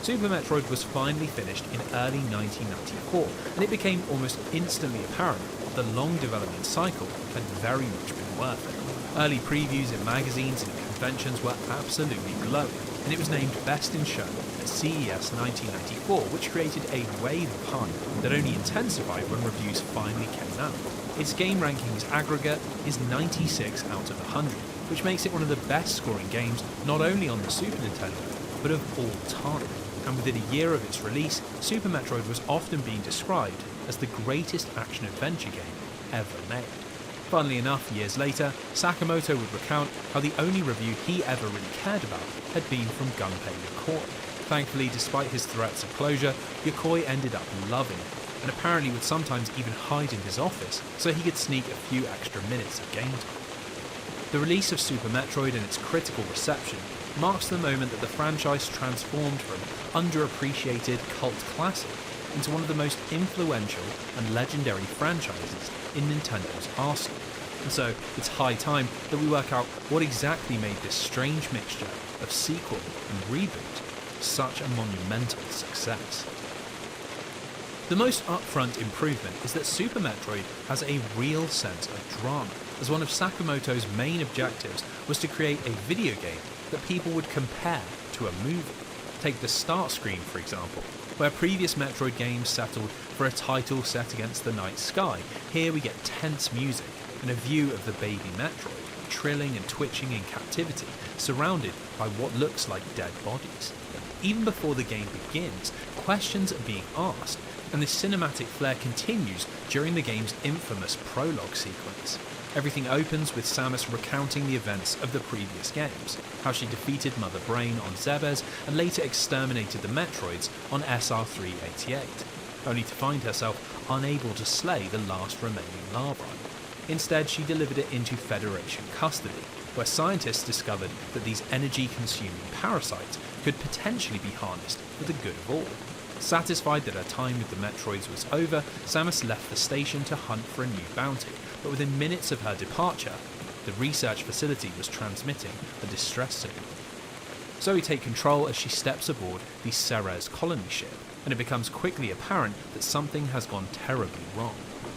Super Metroid was finally finished in early 1994, and it became almost instantly apparent that the long development cycle had very much been worth it. Early previews in magazines and conventions were absolutely glowing, and it was named Best in Show at CES 1994, which created a wave of hype that only intensified when reviews finally came out. Its game rankings aggregate is 96 out of 100, which makes it one of the best scoring games not only on the Super Nintendo, but of all time. And within a year of its release, Super Metroid was often being described as the greatest action-adventure game ever made. Funnily enough, years later, Sakamoto would recount how the only review he ever really cared about had been from Gunpei Yokoi. Thankfully, despite his threats of closure, Yokoi ended up loving it, and apparently would sometimes even hide in his office so he could sneak a few extra minutes of game time. The release of Super Metroid and its critical reception marks the moment that the franchise transformed from underappreciated cult classic into one of the most influential and legendary franchises in Nintendo's arsenal. And so it's high time that we work out what exactly made this strange mixture of sequel and reboot such a monumental success. The most upfront improvement is that Super Metroid has a real sense of drama, as one of Sakamoto's main objectives was to create a video game that people would compare to a movie. Take the start screen, for example, where previous Metroid games settled for a title set against the night sky. Here we get tense music and a view of the baby Metroid, trilling and twitching in captivity, surrounded by what looks like dead bodies. Even before the game begins, questions are being asked, and this cinematic flair continues during the game's infamous prologue sequence. Everything opens with Samus recounting the events of the previous games, how she defeated Mother Brain on Zebes and later exterminated the Metroids on SR-388, only to find herself unable to slay the last remaining Larvae. Instead, she delivered it into Federation custody, where scientists discovered that these energy-consuming parasites could potentially be harnessed for the good of all. Satisfied that her time with the Metroids was over, Samus left the station to hunt for a new bounty, but within minutes of her departure, the research facility was transmitting a distress signal. So we take control as she steps aboard the Ceres colony ship, and it becomes quickly apparent that something has gone terribly wrong.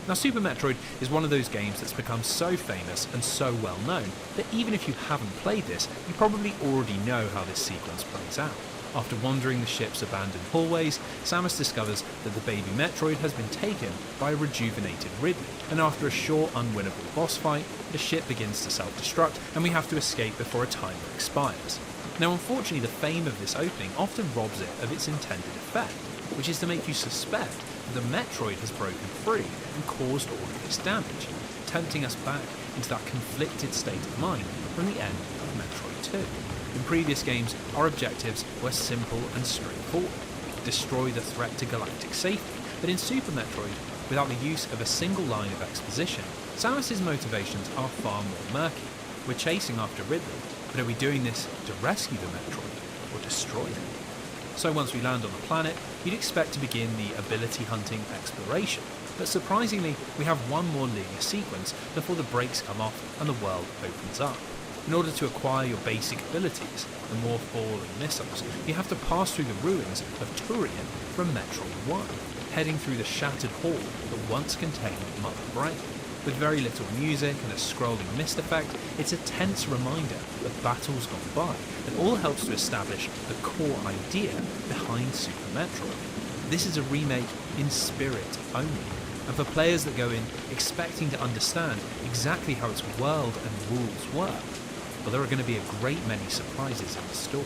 Now, Super Metroid is one of those games that's become so famous and so well known that even if you haven't played this, you probably already know how this sequence plays out. After wandering the ship's abandoned hallways, Samus discovers that the baby Metroid has been taken by a rejuvenated Ridley, and after a short, unwinnable boss fight, the ship begins to self-destruct and we have to escape before a timer expires. Now, unfortunately, the fame of this opening often robs it of its intended effect, which is to make you suspect that the Metroid has broken free and caused all of this damage, tempting us back into that conflicted state of mind from the end of Metroid 2. In previous games, our objectives were simple and straightforward: destroy the threat to galactic safety, but in Super Metroid, without the use of a single line of exposition, Samus's motivations are far more murky. We're chasing after Ridley, but are we doing this to rescue the Metroid or destroy him? So once we land on the planet, you'd expect to begin the ability hunting exploration, but surprisingly, we have one more linear sequence before the brakes come off and the world opens up. In order to acquire your basic abilities, the Morphball and missiles, you have to pass through the ruins of Turian from Metroid 1, heading through the shattered hall that once contained Mother Brain. With very little music and a scrolling mist effect, it's a tense reminder of battles gone by, and all helps to establish the core idea behind Super Metroid. This is a remake in spirit only, and for players that go in expecting to understand exactly how its world and rules work, well, there are going to be a great many surprises in store.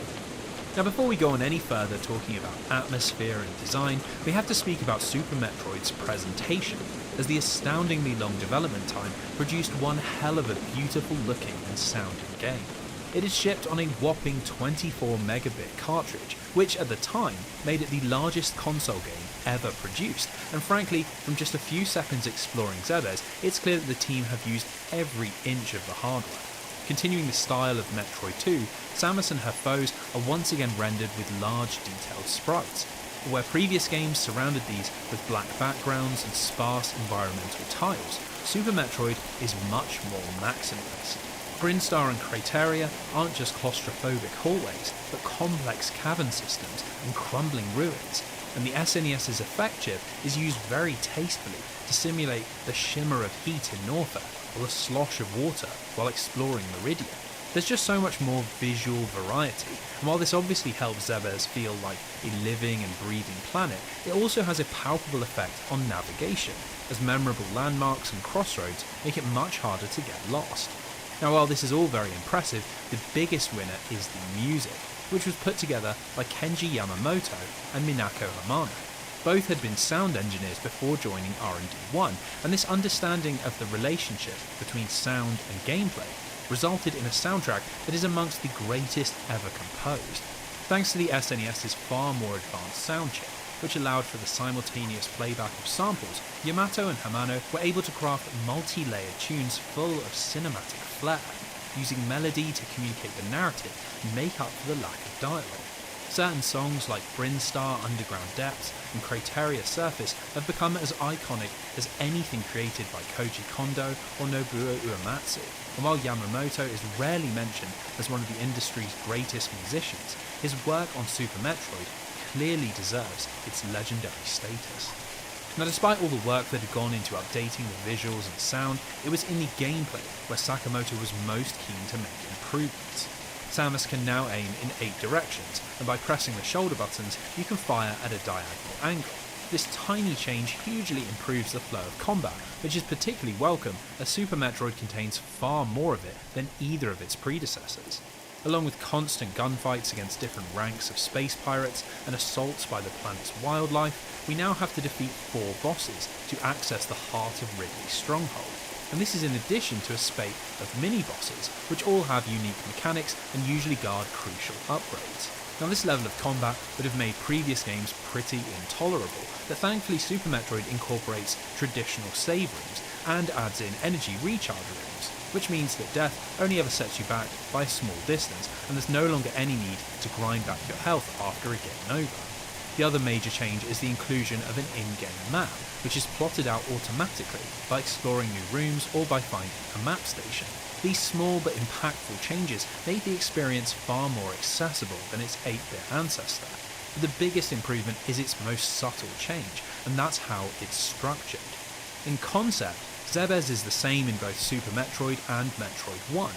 Now, before we go on any further talking about atmosphere and design, we have to speak about Super Metroid's presentation, as the astoundingly long development time produced one hell of a beautiful looking and sounding game. It is shipped on a whopping 24 megabit cartridge, which at the time made it the largest console game ever produced, and frankly, from just a few seconds exploring Zebes, it's clear that the team have used every inch of the hardware. Continuing the style of Metroid 2, Samus and her foes are once again rendered with large detailed sprites. Where previous games surrounded these with black backgrounds and sparse environmental tiles, Super Metroid is much more maximalist. Brinstar and Crateria aren't just claustrophobic hallways, but complex cavern systems and crumbling ruins, and the SNES's effect chip is used very tastefully to simulate the shimmer of heat in Northa, or a slosh of water while exploring Meridia. There's just so much more visual variety, and while this obviously helps Zebes feel like a living and breathing planet, it also has a palpable effect on navigation, as memorable landmarks and crossroads make it much harder to get lost. Now, while this is all very impressive, the biggest winner is the music, which was put together by Kenji Yamamoto and Minako Hamano. Both had been sound engineers before joining R&D 1, and this understanding of the relationship between sound and gameplay resulted in a soundtrack that is amongst the greatest ever composed. Thanks to the SNES's far more advanced sound chip, which allowed for the simultaneous playback of samples, Yamato and Hamano were able to craft multi-layered tunes full of cinematic flair, using melody to communicate the narrative and make up for the lack of dialogue. Certain songs like Brinstar Underground Depths and Crateria Surface have become as iconic as anything created by Koji Kondo or Nobuo Uematsu, and while Yamamoto is rarely mentioned as one of the industry's greatest musicians, his work on Super Metroid clearly deserves its legendary status. Now, despite all the work that had gone into updating the visuals and sound, it was in the gameplay where Sakamoto was most keen to make improvements. Samus can now aim in 8 directions, and by pressing the shoulder buttons, you can fire at a diagonal angle. This tiny change hugely improves the flow of combat, which is particularly welcome as Super Metroid contains far more of it than either of its predecessors. Along with constant gunfights against different ranks of space pirates and assaults by the planet's wildlife, we now have to defeat 4 bosses to access the heart of Ridley's stronghold. And this is in addition to a spate of mini-bosses, which all have unique mechanics and usually guard crucial upgrades. Now, this level of combat would have made previous games pretty intolerable, but thankfully Super Metroid incorporates traditional save rooms and adds in energy recharge rooms, which means that death only ever sets you back by a small distance, and there's no longer any need to grind back your health after a game over. The other major change is the inclusion of an in-game map, which is plotted out automatically by exploring new rooms or by finding a map station. These small but impactful changes make the experience far more accessible than its 8-bit ancestor. But the biggest improvement is its most subtle change, and that's how it's structured. In concept, Zebes is the same in both Super Metroid and Metroid 1.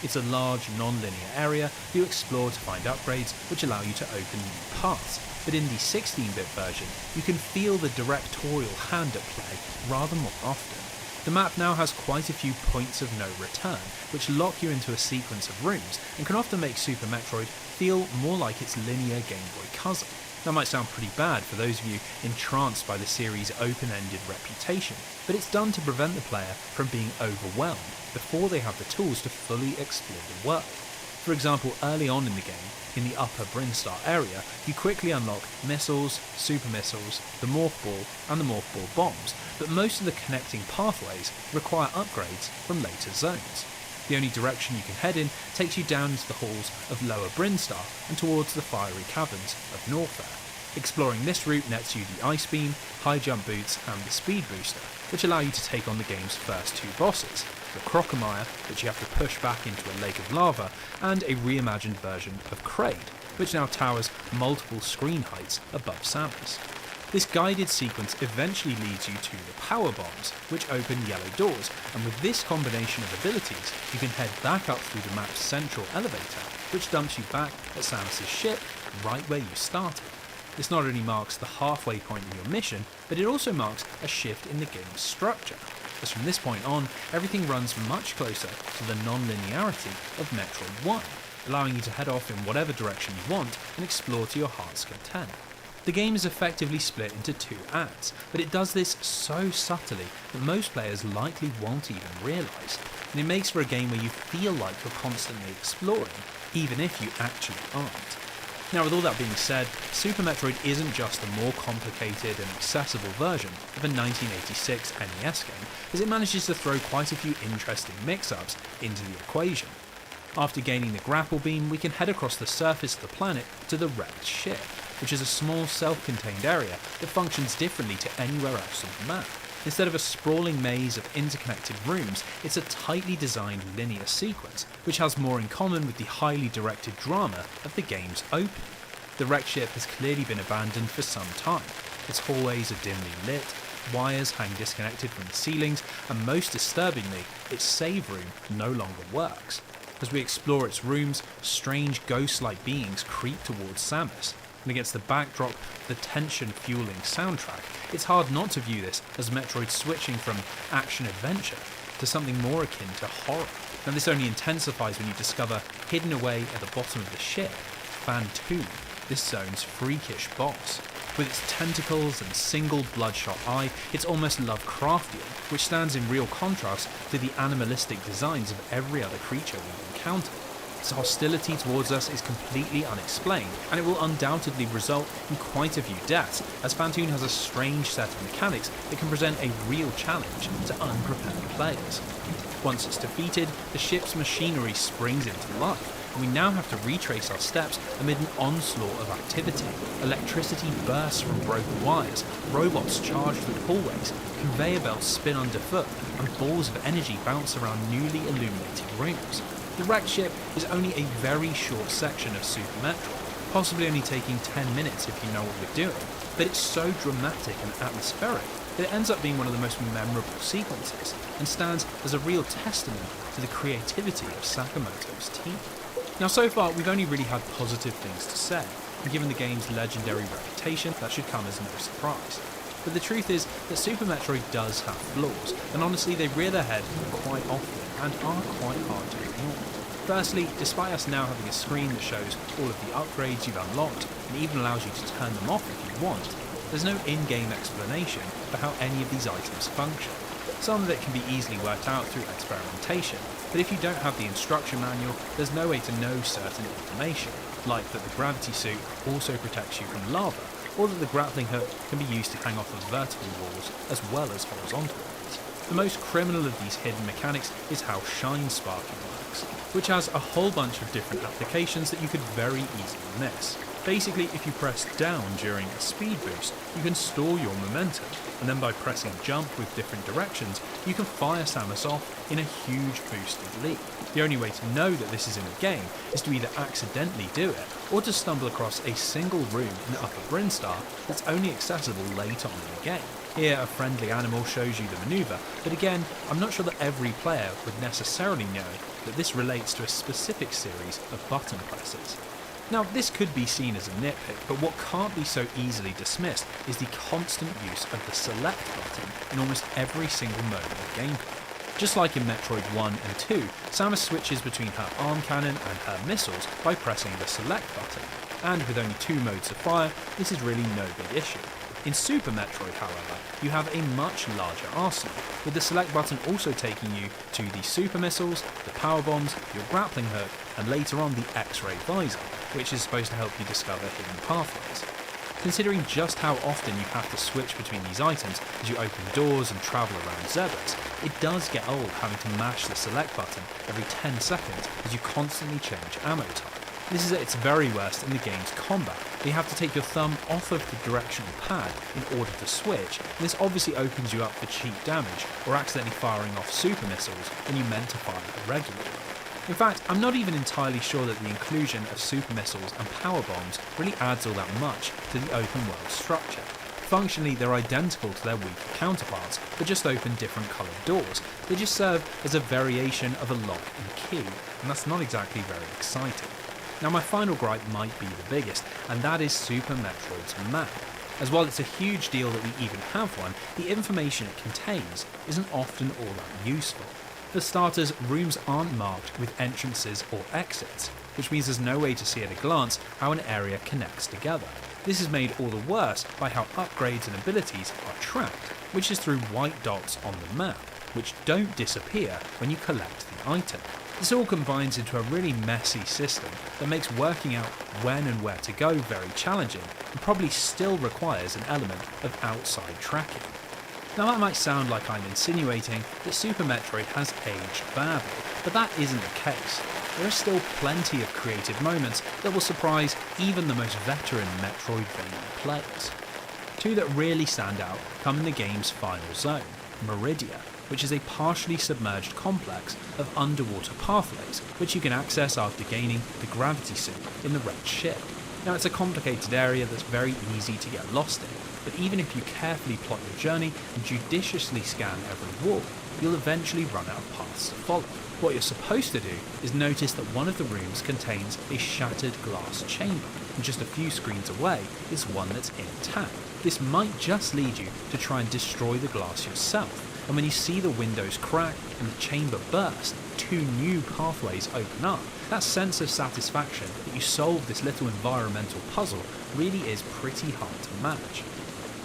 It's a large, non-linear area you explore to find upgrades which allow you to open new paths, but in the 16-bit version, you can feel the directorial hand at play rather more often. The map now has quite a few points of no return, which lock you into a sequence of rooms and can often make Super Metroid feel more like its linear Game Boy cousin. That might sound pretty bad for those of you entranced by the series' open-ended reputation, but it's done to prevent the player from being overwhelmed before they have the tools to fully explore the world. For example, early on in the game, in the upper Brinstar area, you quickly unlock missiles, super missiles, the morph ball, and the morph ball bombs, but most of the connecting pathways require upgrades from later zones. The only direction you can head in takes you down into the halls of Lower Brinstar and towards the fiery caverns of Norfair. Exploring this route nets you the Ice Beam, High Jump Boots, and the Speed Booster, which allow you to take on the game's first 2 bosses, the Crocomire, which you have to push back into a lake of lava, and a reimagined version of Kraid, which now towers multiple screen heights above Samus. This guided sequence eventually leads you to the Power Bombs, which open yellow doors, and with this combination of abilities, you can head back up through the map's central elevator, which dumps you back at Samus' ship, right where you started. This not only marks the halfway point in your mission, but it also marks a shift in the game's structure, as from this point on, everything runs much closer to the non-linearity of Metroid 1, allowing you to head off in whatever direction you want and explore to your heart's content. The game is effectively split into 2 acts, but it does this so subtly that most players likely won't even realise, and it makes for a game where you feel like you're constantly exploring, even if you actually aren't. Now, with all that being said, Super Metroid isn't just a more complicated and accessible version of a 1986 NES game, as it manages to throw quite a few interesting mix-ups into the equation. After gaining the grapple beam, we can head across the surface of the planet to the wrecked ship, which is a small self-contained area that functions differently to anywhere else on the map. Instead of a sprawling maze of interconnected rooms, it's a tightly designed linear sequence, which has more in common with the highly directed drama of the game's opening. The wrecked ship has clearly been abandoned for some time. Its hallways are dimly lit, wires hang disconnected from the ceilings, and most disturbingly, its save room no longer works. As we explore its rooms, strange ghost-like beings creep towards Samus, and against the backdrop of the tension-fueling soundtrack, it's hard not to view this as Metroid switching from action-adventure to something more akin to horror. Now this only intensifies when you discover, hidden away at the bottom of the ship, Phantoon, this zone's freakish boss. With its tentacles and single bloodshot eye, it's almost Lovecraftian, which stands in real contrast to the animalistic designs of every other creature we've encountered. Its hostility towards us is completely unexplained, and it will undoubtedly result in quite a few deaths, as Phantoon has a strange set of mechanics that can present a real challenge to unprepared players. Once it's defeated, the ship's machinery springs into life, and we now have to retrace our steps amid an onslaught of activity. Electricity bursts from broken wires, robots charge through hallways, conveyor belts spin underfoot, and balls of energy bounce around newly illuminated rooms. The wrecked ship is only a very short section of Super Metroid, possibly only taking 10 minutes if you know what you're doing, but it's so dramatic and atmospheric that it ends up being one of the most memorable sequences, and stands as a real testament to the creativity of Sakamoto's team. Now so far we've only really had positive things to say, and given the game's legendary reputation, that should come as no surprise. But the truth is that Super Metroid does have flaws, and honestly they rear their head quite often and are quite hard to ignore. Firstly, despite us now having a screen that shows all of the upgrades you've unlocked, and even allows you to turn them off if you want, there's no in-game explanation for how any of these items function. Some of it can be easily worked out through experimentation, but if you don't have the instruction manual, there's no way to know certain information, like that the gravity suit also protects you from lava, or that the grappling hook can be used to hang off of vertical walls as well as horizontal ones. The most criminal of these hidden mechanics is how shine sparking works, which has a whole bunch of different applications that you could very easily miss. Basically, if you press down during a speed boost, you can store your momentum, and then by pressing jump with different directions, you can fire Samus off in a huge boosted leap. The only way to know that this is in the game is to either accidentally do it, or to stumble across a single room in Upper Brinstar that's only accessible late on in the game. Here, a friendly animal shows you the maneuver, but again, I'm not sure that every player would necessarily know that this relates to a specific series of button presses. Now, this could be seen as a nitpick, but what can't be so easily dismissed is the constant use of the select button in almost every single mode of the gameplay. Just like in Metroid 1 and 2, Samus switches between her arm cannon and her missiles by pressing the select button, and with only 2 modes of fire, this is really no big issue. In Super Metroid, however, you have a much larger arsenal, with the select button also taking you to the super missiles, the power bombs, your grappling hook, and later on the X-ray visor, which is supposed to help you discover hidden pathways. Considering just how often you have to switch between these items as you open doors and travel around zebras, it does get old having to mash the select button every 10 seconds as you constantly change ammo type. This is at its very worst in the game's combat, where you have to take your thumb off of the directional pad in order to switch, and this obviously opens you up for cheap damage or accidentally firing off super missiles when you meant to fire regularly. In fact, I'm not even entirely sure that the inclusion of super missiles and power bombs really adds all that much to the open world structure. Functionally, they're identical to their weaker counterparts, but just open different coloured doors. They just serve as a variation of a lock and key, and that's not exactly very exciting. Now my final gripe might be the biggest, and that is Super Metroid's map. As while it's a huge deal that we even have one, the information it contains isn't often all that useful. For starters, rooms aren't marked with entrances or exits, which means there's no way to see at a glance how an area connects together. This is made all the worse by how upgrades and abilities are tracked, which is through white dots on the map, which don't disappear when you collect the item. This all combines into a really messy system that makes working out when and where to go very challenging, and probably still requires an element of outside tracking. Now that might sound like I'm insinuating that Super Metroid has aged badly, but that isn't the case. There are still plenty of creative moments that will surprise even the most veteran Metroidvania players. 2 that really stand out come in the game's final zone, Meridia, which is a partially submerged complex of underwater pathways, which you can access after gaining the gravity suit in the red ship. Now, it's a complicated area that's very easy to get lost in, but even if you carefully plot your journey and judiciously scan every wall, you'll eventually run out of paths to follow. What you're supposed to do is notice that one of the rooms contains a shattered glass chamber, and just a few screens away is one that's intact. This might just lead you to try and destroy the glass yourself, and when you see the windows crack and the chamber burst, 2 new pathways open up. That sense of satisfaction that you solved this little environmental puzzle really is pretty hard to match.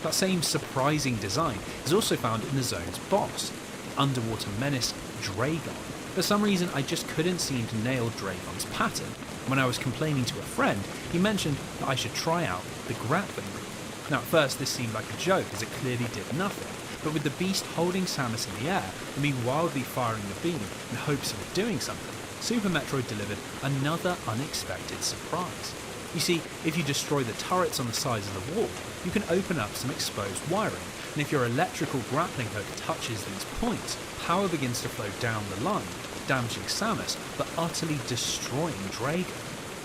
That same surprising design is also found in the zone's boss, the underwater menace Dragon. For some reason, I just couldn't seem to nail Dragon's pattern. When I was complaining to a friend, he mentioned that I should try out the grappling route. Now, at first, this seemed like a joke as it clearly did nothing, but with the beast holding Samus in the air and me wildly firing the beam in hopes of doing something, Super Metroid delivered another unexpected surprise. You see, if you destroy the turrets on the sides of the wall, you can open up some exposed wiring, and if your electrical grappling hook touches these points, power begins to flow down the line, damaging Samus, but utterly destroying Dragon.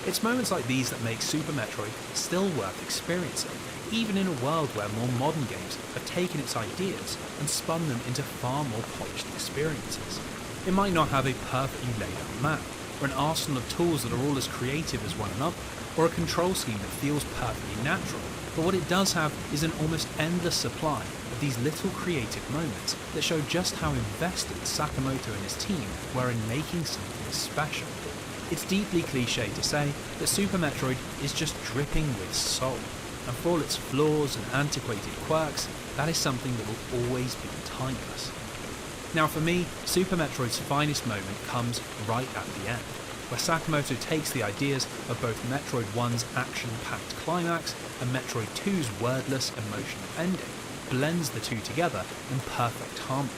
It's moments like these that make Super Metroid still worth experiencing, even in a world where more modern games have taken its ideas and spun them into far more polished experiences. It might not have a perfectly laid out map, or an arsenal of tools that are all as creative as one another, or a control scheme that feels perfectly natural, but what it does have is an almost endless supply of these little creative moments that show just how invested Sakamoto and his team were in making something special. It's deeply cliche to say that Super Metroid is just dripping with soul, and for all its flaws and antiquated quirks, that is something that will always be timeless. Now for me, Super Metroid's finest moment comes right at the end, where Sakamoto takes the ideas of both Metroid 1's action-packed climax and Metroid 2's wordless, emotional ending, blends the two together in perfect harmony.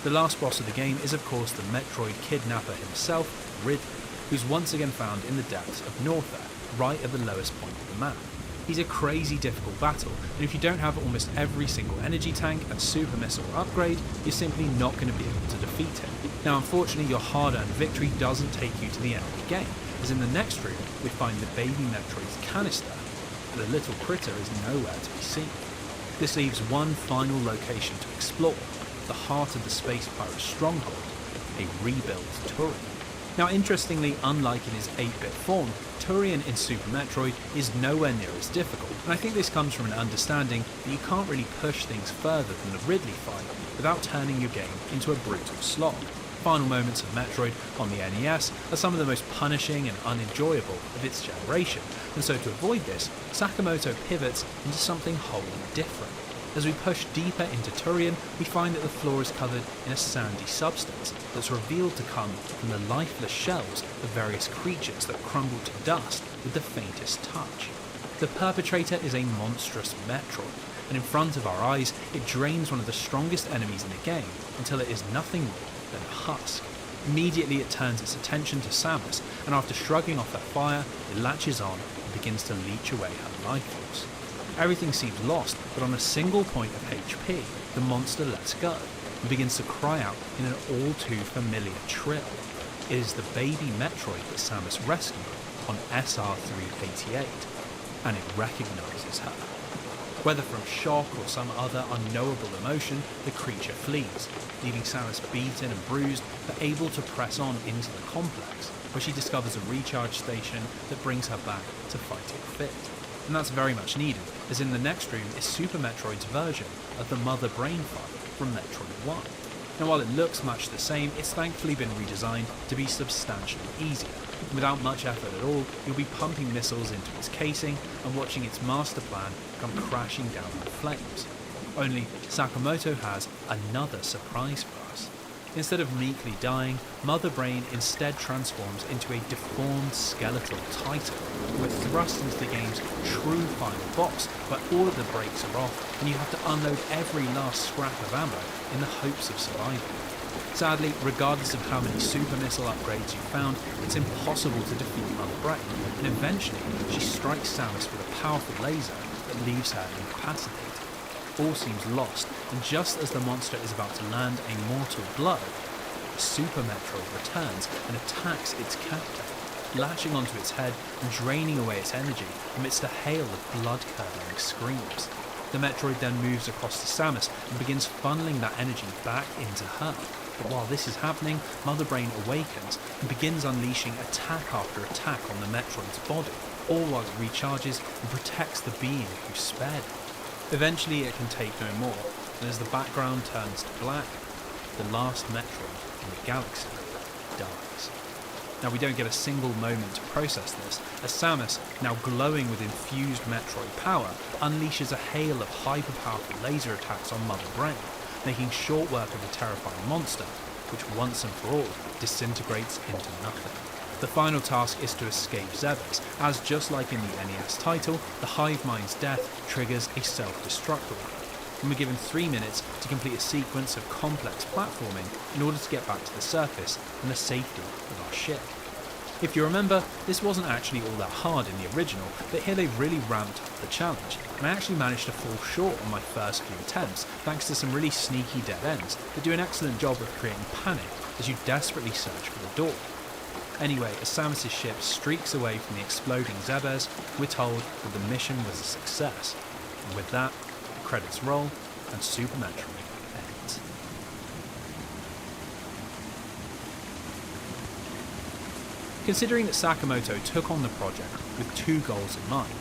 The last boss of the game is of course the Metroid kidnapper himself, Ridley, who's once again found in the depths of Northair, right at the lowest point of the map. He's a crazy difficult battle, and if you don't have almost every single energy tank and super missile upgrade, you're simply not going to be able to defeat him. Now unfortunately, your hard-earned victory doesn't take you to the end of the game, as in the next room we find the baby Metroid's canister, but the little critter is nowhere to be seen. This leaves one final location to explore, the heart of the space pirate stronghold, a rebuilt Turian. Now interestingly, unlike in his 8-bit form, Turian in Super Metroid is nowhere near as difficult, and I think this comes from an understanding that you can't really push things further than the Ridley fight without turning your game into a brutal slog. Final moments of Metroid on the NES are some of the most punishing and unenjoyable of its generation, and so to avoid this, Sakamoto pivots into something wholly different. As we push deeper into Turian, we find that the floor is covered in a sandy substance that's revealed to come from the lifeless shells of various creatures that crumble to dust with the faintest touch. The perpetrator is a monstrous Metroid, and in front of our eyes, it drains one of the strongest enemies in the game until it is nothing more than a husk. Immediately it turns its attention to Samus, and after shrugging off her fire, it latches on and begins to leech away her life force. Everything seems lost, but on a single point of HP, the monster lets go and begins to cry out in an all too familiar trill. It is the baby Metroid that Samus rescued on SR-388, and it recognises her. Whether from shock or some other unknowable emotion, the creature flees, leaving Samus beaten and bruised, but able to press on into the complex, where she discovers a recharge station that brings her back to fight it fit. And that's very much needed, as in the next room is Super Metroid's version of the Mother Brain fight from Metroid 1. Now while it looks much the same, it's thankfully been redesigned to be substantially easier. Without much effort at all, you'll be pumping missiles into its casing and watching its master plan come crashing down in flames. Only Sakamoto has another surprise for us. Instead of meekly dying, Mother Brain instead transforms into a deformed skeletal titan, who are thrust into the game's true final boss, where all of the brakes are off and you have to unload every last scrap of ammo in the hopes of surviving. Sadly, regardless of how many super missile upgrades you found, it's impossible to defeat Mother Brain, and eventually she strikes Samus with a powerful laser that leaves her incapacitated. All seems lost, and just as the monster is about to land a mortal blow, Super Metroid returns and attacks its captor, lashing onto its head and draining away its energy amidst a hail of blood-curdling screams. The Metroid then moves across to Samus and begins funneling that energy back into her. But while this is happening, Mother Brain awakens and begins unleashing attack after attack on the Metroid's body, all while it recharges and protects the being who spared it. Eventually it can take no more, and as the background turns to black, the last Metroid in the galaxy dies. Now we don't get a single moment to process this, as Samus, now glowing with infused Metroid power, unleashes a hail of hyper-powerful laser attacks on Mother Brain, making short work of a terrifying monster, which once and for all disintegrates into nothing. The final task is to escape Zebes, as just like in the NES title, the Hive Mind's death triggers a self-destruct order, and we're given 3 minutes to complete a sequence of complex platforming in order to get back to the surface and the safety of our ship. If you remember, this wasn't actually all that hard in the original, but here they've really ramped up the challenge, and I actually managed to fall short on my first few attempts thanks to some really sneaky dead ends that do an excellent job of creating panic as you desperately search for the door. Anyway, as Samus' ship streaks away from the exploding Zebes, we're told that the mission was a success, and with that, the credits roll and Super Metroid ends. Considering that Sakamoto took on the project with two goals in mind,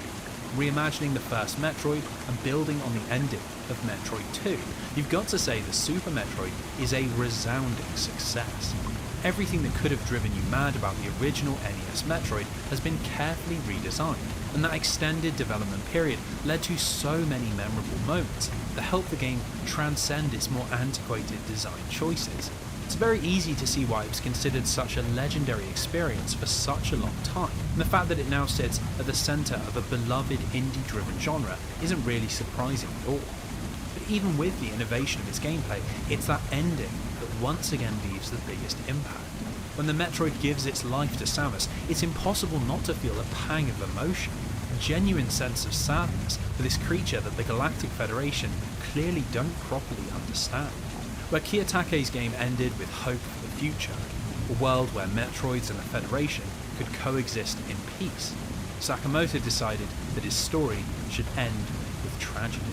reimagining the first Metroid and building on the ending of Metroid 2, you've got to say that Super Metroid is a resounding success. Everything that could have driven you mad about the original NES Metroid has been carefully redesigned, and that extended development period led to so many memorable moments that helped the game transcend its more antiquated design choices. It's very easy to see why it was considered such a legendary experience for such a long time, and the fact that it now sits at the centre of a beloved indie-driven genre isn't really surprising at all. But even with the innovation of its gameplay, it's that ending that once again leaves the biggest impact. When the Metroid gives its life to Samus, it's impossible not to feel a pang of emotion, a genuine sense of sadness for this creature that the Galactic Federation clearly don't properly understand. Where Kiyotaka's game ended with hope for the future, a world where Metroids and the Federation could coexist in peace, Sakamoto decided that his story should end with tragedy.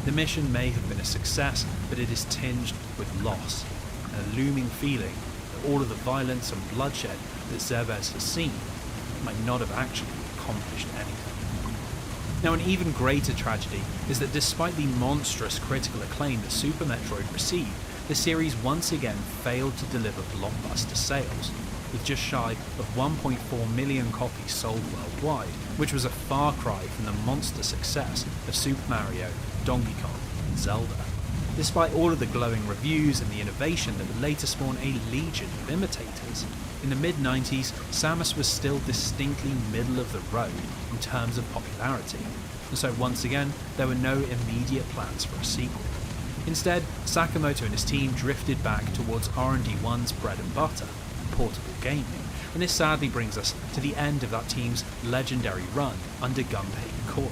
The mission may have been a success, but it is tinged with loss, and a looming feeling that all of the violence and bloodshed that Zebes has seen might not have actually accomplished anything. Now, an even greater tragedy is that despite the monstrous critical acclaim that Super Metroid received, the series once again failed to deliver blockbuster sales, with just shy of 1.4 million copies sold worldwide, which was a far cry from the monster success of Super Mario, Donkey Kong, and Zelda. Despite all of the glowing reviews and the innovation that would later spawn a legion of imitators, in the mid-90s, Samus was still distinctly middle of the road in terms of popularity, and so once again, there were no immediate plans for a sequel. Instead, Sakamoto and his team drifted back towards R&D 1's bread and butter, portable gaming, and this sadly brings us to the end of that team's legendary run under Gunpei Yokoi.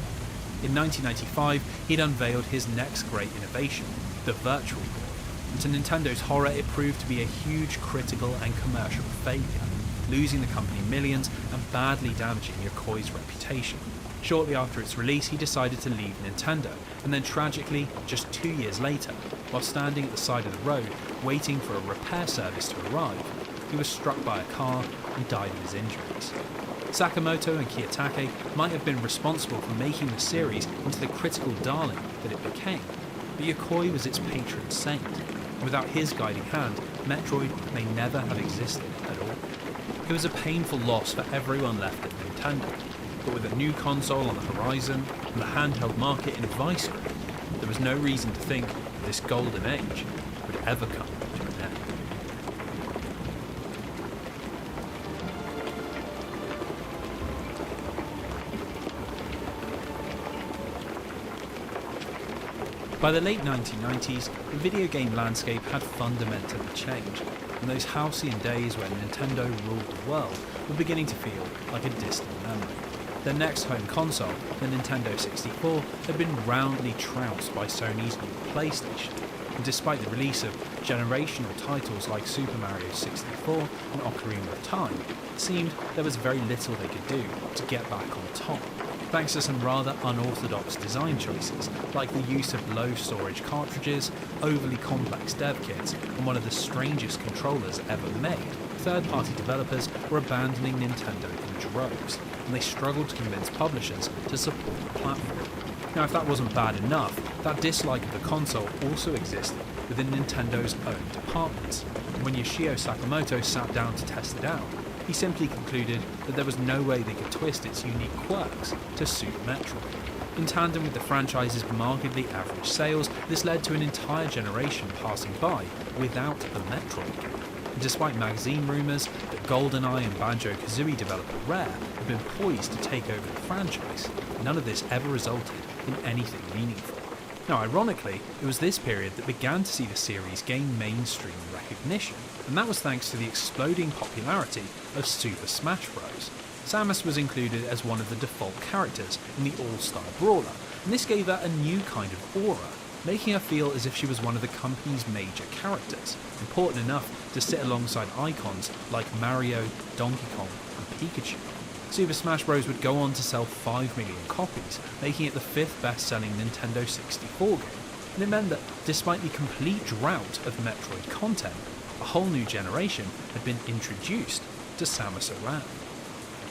In 1995, he'd unveiled his next great innovation, the Virtual Boy, and to Nintendo's horror it proved to be a huge critical and commercial failure, losing the company millions and badly damaging Yokoi's reputation. Shortly after its release, he decided to leave Nintendo, and then tragically, just 2 years later, while standing at the side of the road waiting for a repair service to arrive, he was struck by a car and died of his injuries. Sakamoto and Kiyotake might have been responsible for making the series into the critical darling that it became, but Yokoi was its patron saint. Without his guiding hand, Metroid may never have existed at all. It was a painful loss for everyone left at Nintendo, but with a new console on the horizon and the handheld market in vice grip, there was no reason to think that this golden age would ever come to an end. By the late 1990s, the video game landscape had fundamentally changed, and those halcyon days when Nintendo ruled the world were beginning to feel like a distant memory. Their next home console, the Nintendo 64, had been roundly trounced by Sony's new PlayStation, and despite the release of generational titles like Super Mario 64 and Ocarina of Time, it seemed there was very little they could do to get back on top. Thanks to some rather unorthodox design choices, like the use of low storage cartridges, overly complex dev kits, and one of the strangest controllers ever made, third-party developers were abandoning Nintendo in droves, and they struggled to convince publishers to support the platform. Now, if that wasn't bad enough, that dislike of the console also existed within Nintendo's own departments. And when Yoshio Sakamoto sat down to test it out, he simply concluded that there was no way they could twist its unique quirks to suit Metroid. In tandem with the franchise's markedly average sales, this led to an entire generation passing by without a Metroid game. And despite magazine rumours that GoldenEye and Banjo-Kazooie developer Rare had been poised to take over the franchise, none of this ever resulted in anything meaningful. Now, ironically, it was this period that began to see the series gain mainstream recognition, and that was thanks to the exploding popularity of Super Smash Bros. Samus was included as one of the default characters in the All-Star Brawler, and this gave her a new kind of aura, making her feel as if she was one of the company's major characters, important enough to sit alongside icons like Mario, Donkey Kong, and Pikachu. Super Smash Bros. Would go on to sell 5 million copies, making it the 5th best-selling Nintendo 64 game, and it meant that despite the complete drought of Metroid content, a whole new generation had been introduced to Samus Aran.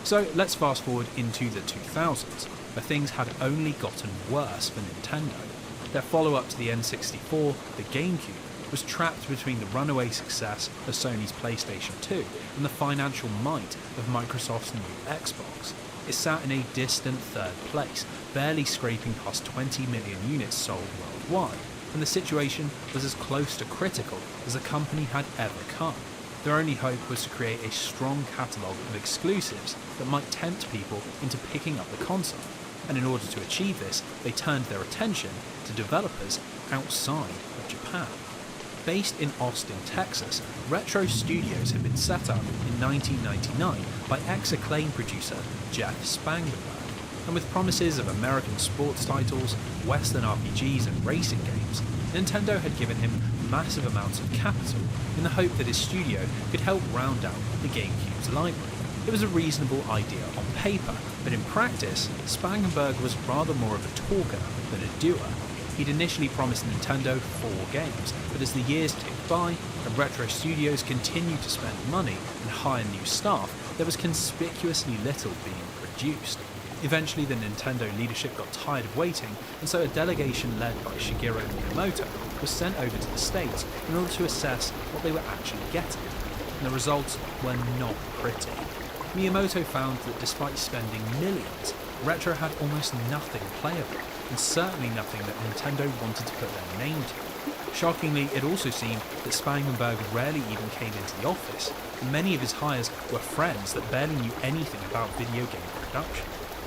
So let's fast forward into the 2000s, where things had only gotten worse for Nintendo. Their follow-up to the N64, the GameCube, was trapped between the runaway success of Sony's PlayStation 2 and the financial might of Microsoft's new Xbox. It sat in a distant third place, barely scraping past 20 million units sold worldwide, and the situation was as close to critical as the company had ever come. Their only hope was to create a strong catalogue of exclusives that might tempt people into picking up the console, and in order to achieve this, they turned their attention to developers outside of Japan. Based in Austin, Texas, Retro Studios had been set up in 1999 by ex-Acclaim producer Jeff Spangenberg, and with promises of American sports titles, Western RPGs and racing games, Nintendo had given him massive amounts of capital in the hope that his studio could help round out the GameCube's library. It was a reasonable idea on paper, but in practice, Spangenberg was rather more of a talker than a doer. He'd initially promised Nintendo 4 games, but as the years ticked by and Retro Studios continued to spend money and hire new staff, there was conspicuously little being produced. Eventually, the Nintendo leadership got tired of waiting, and so a delegation led by Shigeru Miyamoto was sent over to the States in order to assess what they were actually getting, and the results were not pretty. Miyamoto found that despite spending millions, Retro had almost nothing playable, and certainly nothing that Nintendo wanted to put their name to. Shockingly, it also seemed that Spangenberg rarely even came into the office, and many of his hires were friends that barely knew anything about video game production.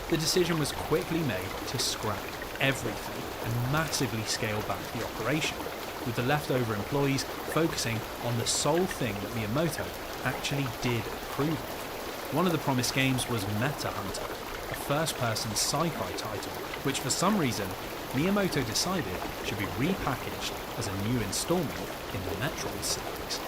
The decision was quickly made to scrap everything and massively scale back the operation, with the leftover employees focusing on the sole thing that Miyamoto actually did approve of. One of the promised games was Meta Hunter, a first-person sci-fi title, which for some reason Miyamoto decided should be repackaged as a new installment in the Metroid series.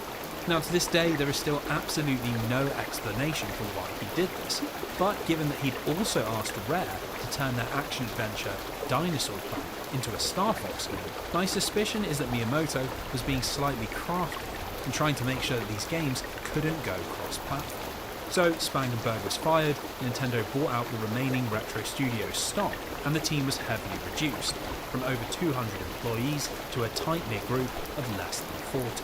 Now, to this day, there is still absolutely no explanation for why he did this, but given that he'd also asked Rare to turn their action-adventure Dinosaur Planet into a Star Fox game, my suspicion is that Miyamoto was being slightly crafty and trying to make sure that these games couldn't go cross-platform. So Spangenberg was fired, Nintendo bought out the remaining Retro Studios stock, and the team was heavily reduced, from over 200 employees to a tight-knit group of less than 40.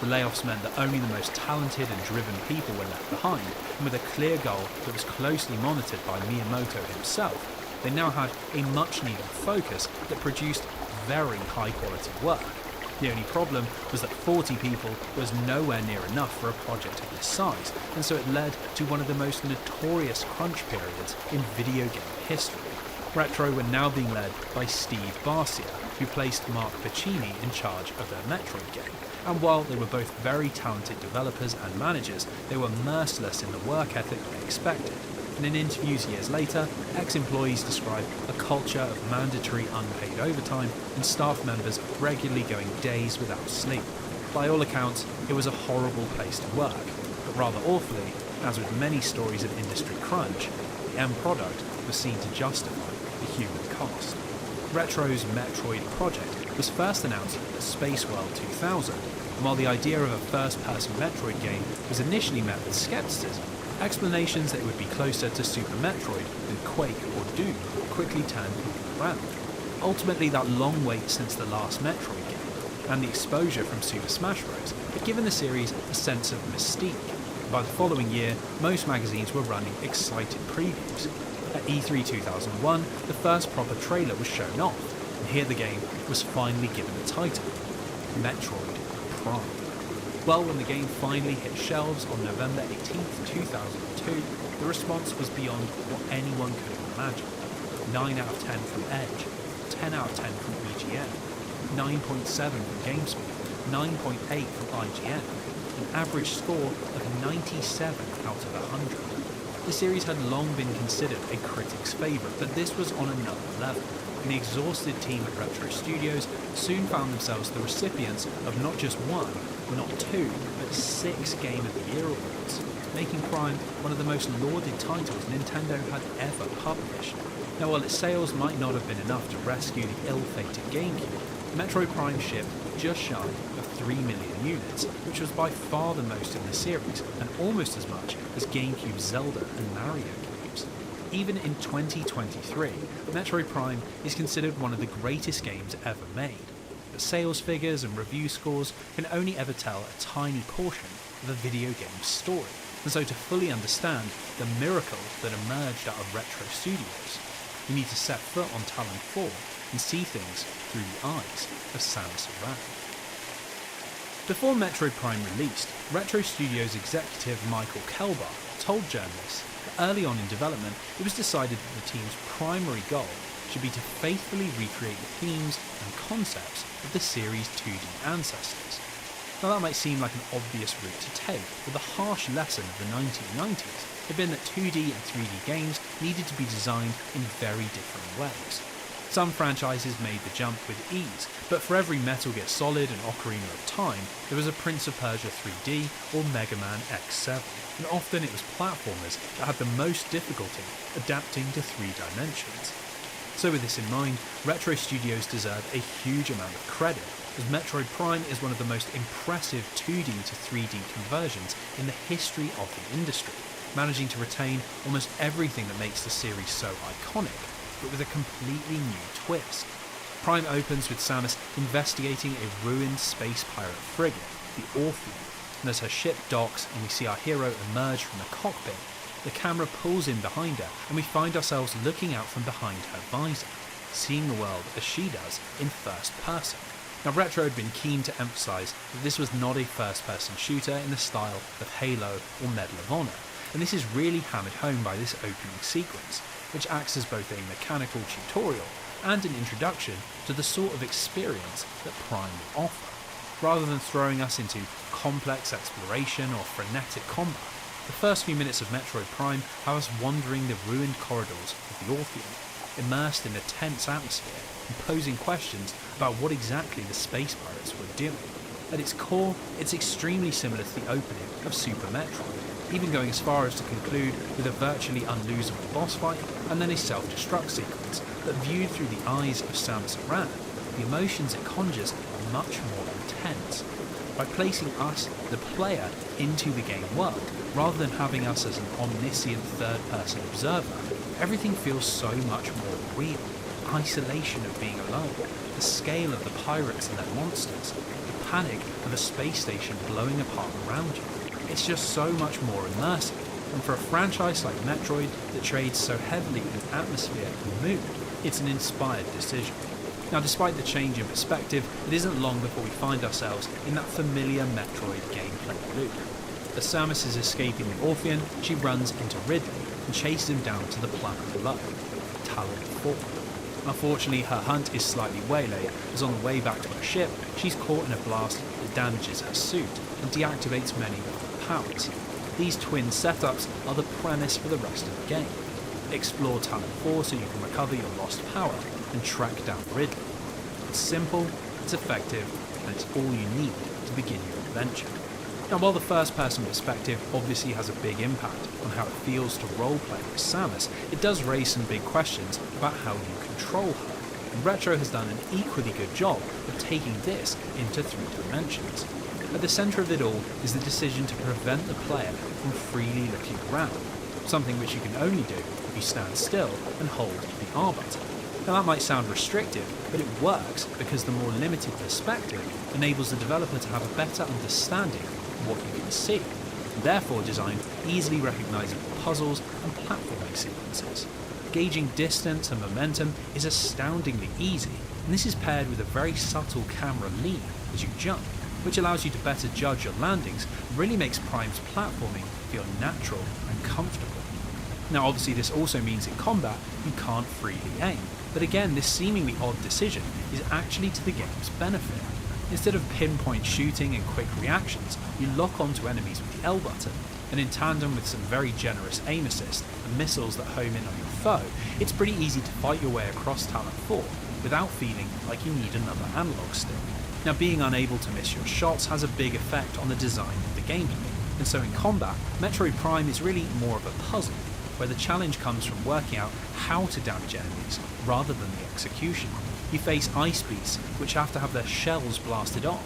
The layoffs meant that only the most talented and driven people were left behind, and with a clear goal that was closely monitored by Miyamoto himself, they now had a much-needed focus that produced very high-quality work. The only problem was that 40 people was nowhere near enough for a project of this size, and so it led to one of the most notorious crunch periods in video game history. Retro were now being led by Steve Barcia, who placed Mark Pacini in charge of their Metroid game. And while they were both very talented developers and managers, they were merciless in the work ethic they expected. and in interviews years later, ex-employees describe a culture of mandatory unpaid overtime and staff members regularly going days without sleep. By all accounts, it was a horrible place to work, but rather awfully, as with many stories of industry crunch, the end product was seen to justify the human cost. Retro's Metroid project was first announced at Space World 2000, and while the idea of a first-person Metroid game was initially met with skepticism, explanations that it would be closer to Super Metroid than Quake or Doom quickly turned people around. Ultimately, that long wait since the last Metroid game, and the exposure from Super Smash Bros. Had given the series a sense of mystique. By the following year, most magazines were running excited previews. At E3 2001, the first proper trailer was shown off, and here the game was finally given a title, Metroid Prime. Well, when the game finally hit shelves on November 18th, 2002, the response was beyond what anyone could have imagined. 9 out of 10 from Edge, 10 out of 10 from EGM, 9.7 from GameSpot, 9.8 from IGN, an average score of 97 out of 100. The series had long been considered a critic's favourite, but this was on another level, and the exhausted team at Retro Studios soon found themselves the recipients of not just one, not two, but 6 Game of the Year awards, making Prime one of the most lauded titles Nintendo had ever published. Now, while its sales might not have been enough to rescue the ill-fated GameCube, Metroid Prime shipped just shy of 3 million units, which was by far the most in the series, and almost as much as GameCube's Zelda and Mario games. Even in 2023, Metroid Prime is considered one of the greatest games ever made, but sales figures and review scores can only ever tell a tiny portion of a video game's story, and so to fully understand the miracle that emerged out of Retro Studios, you need to set foot on Talon 4 and see things through the eyes of Samus Aran. Before Metroid Prime released, Retro Studios executive Michael Kelbar told journalists that early on in development it was decided that the team's primary goal should be to faithfully recreate the themes and concepts of the series' 2D ancestors. Now that might seem like an obvious route to take, but the harsh lesson of the 1990s had been that 2D and 3D games needed to be designed in very different ways. Some franchises made the jump with ease, but for every Metal Gear Solid and Ocarina of Time, there was a Prince of Persia 3D or Mega Man X7, and often it was platformers that had the most difficulty adapting to 3 dimensions. So with this in mind, Retro Studios deserve a huge amount of credit, as Metroid Prime is one of the most impressive 2D to 3D conversions in the history of the industry, managing to retain almost everything that makes the series so iconic, but with a completely new twist. Prime opens with Samus investigating a ruined space pirate frigate, the Orpheum, and as her ship docks and we see our hero emerge from the cockpit, the camera pulls in behind her and we find ourselves looking out from behind her visor, seeing the world as she does in first person. Now, Retro had been keen to emphasise that this was not a first-person shooter in the style of Halo or Medal of Honor, and this is really hammered home by this opening sequence, which acts as both a mechanical tutorial and an introduction to the sort of experience that Prime will offer. Rather than throwing us into complex exploration or frenetic combat, the first few minutes of Metroid Prime have us wandering the ruined corridors of the Orpheum, immersed in a tense atmosphere and posing questions about what exactly the space pirates were doing. At its core, it's extremely similar to the opening of Super Metroid, even going as far as to conclude with a virtually unlosable boss fight and then a self-destruct sequence that, viewed through the eyes of Samus Aran, the emotions it conjures are much more intense. By placing us, the player, into the game world, rather than having us as an omniscient third-person observer, everything feels so much more real. Isolation of being alone, the scale of the pirates and their monsters, the panic of a space station blowing apart around you. It's just so much more immersive, and for a franchise like Metroid that trades so heavily in atmosphere and mood, it's an inspired decision. Now, despite the change in perspective, it isn't long before we find ourselves in that familiar Metroid gameplay loop. As Samus is escaping the Orpheum, she runs into Ridley and chases him down to the planet below, Talon 4. Unfortunately, her hunt is slightly waylaid, as on the way back to her ship, she's caught in a blast that damages her suit and deactivates many of her powers. these twin setups are the premise for the rest of the game. Explore Talon 4 so you can recover your lost power and track down Ridley. It's simple, it's effective, and it's all you need to begin your adventure. Now, while the first-person perspective obviously has a big impact on how it feels to roleplay with Samus, it does raise some big questions about how you control her, and Retro has done an equally good job of taking this into 3 dimensions. At the centre of it all is the decision to prevent the player from freely looking around, something which you can only do if you stand still and hold the R button. Now that might sound restrictive, but it works because the more limited perspective enables the developer to have a better understanding of what you can see, and therefore design easily recognisable puzzles and platforming sequences. Gauging distance and momentum is astoundingly easy, and this is paired with a very subtle camera lean as you jump, which allows you to better judge your landings and really makes Prime's platforming feel natural and comfortable. Now obviously this also means in combat you can't freely aim, but again this seemingly odd decision is actually to the game's benefit. Instead of pinpoint shooting and quick reactions, you lock onto enemies with the L button, and in tandem with some very generous aim assist and missiles that home in on your foe, it's pretty easy to fight your way across Talon 4 without feeling like you need another analog stick. Now being unable to miss your shots has a big effect on the design of the gameplay, and so in combat, Metroid Prime is really more of a puzzle, where the challenge comes from working out how to damage enemies rather than the execution. You face ice beasts which have to have their shells blasted off,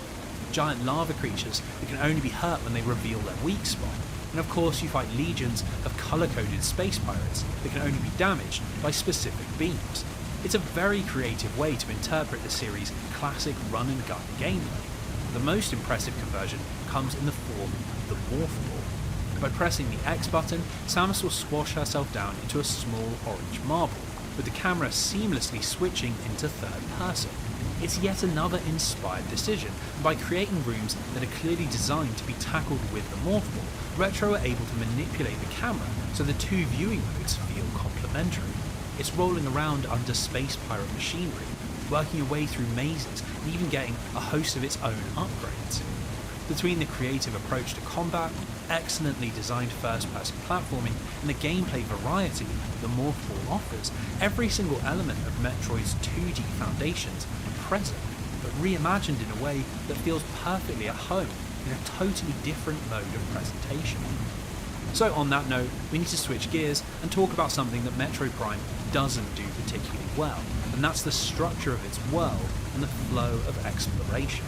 giant lava creatures that can only be hurt when they reveal their weak spot, and of course you fight legions of colour-coded space pirates that can only be damaged by specific beams. It's a very creative way to interpret the series' classic run-and-gun gameplay. The most impressive conversion comes in the form of the Morph Ball. By pressing the X button, Samus will squash herself down into a small orange marble, with the camera seamlessly switching into third person. It's yet another inspired decision, and by creating rooms that are clearly designed to be tackled with the Morph Ball, Retro are able to manipulate the camera so the 2 viewing modes feel complementary. It's rolling around under space pirate machinery, working your way through mazes, and even getting a host of its own upgrades. Between the creative approach to combat, excellently designed first-person platforming, and the gameplay variety the Morph Ball offers, every single element of Metroid's 2D foundations are present, but reimagined in a way that feels perfectly at home in a totally different mode of presentation. So on that note, we need to switch gears and talk about something that Metroid Prime doesn't do particularly well, and that's the structure of its world and the flow of exploration.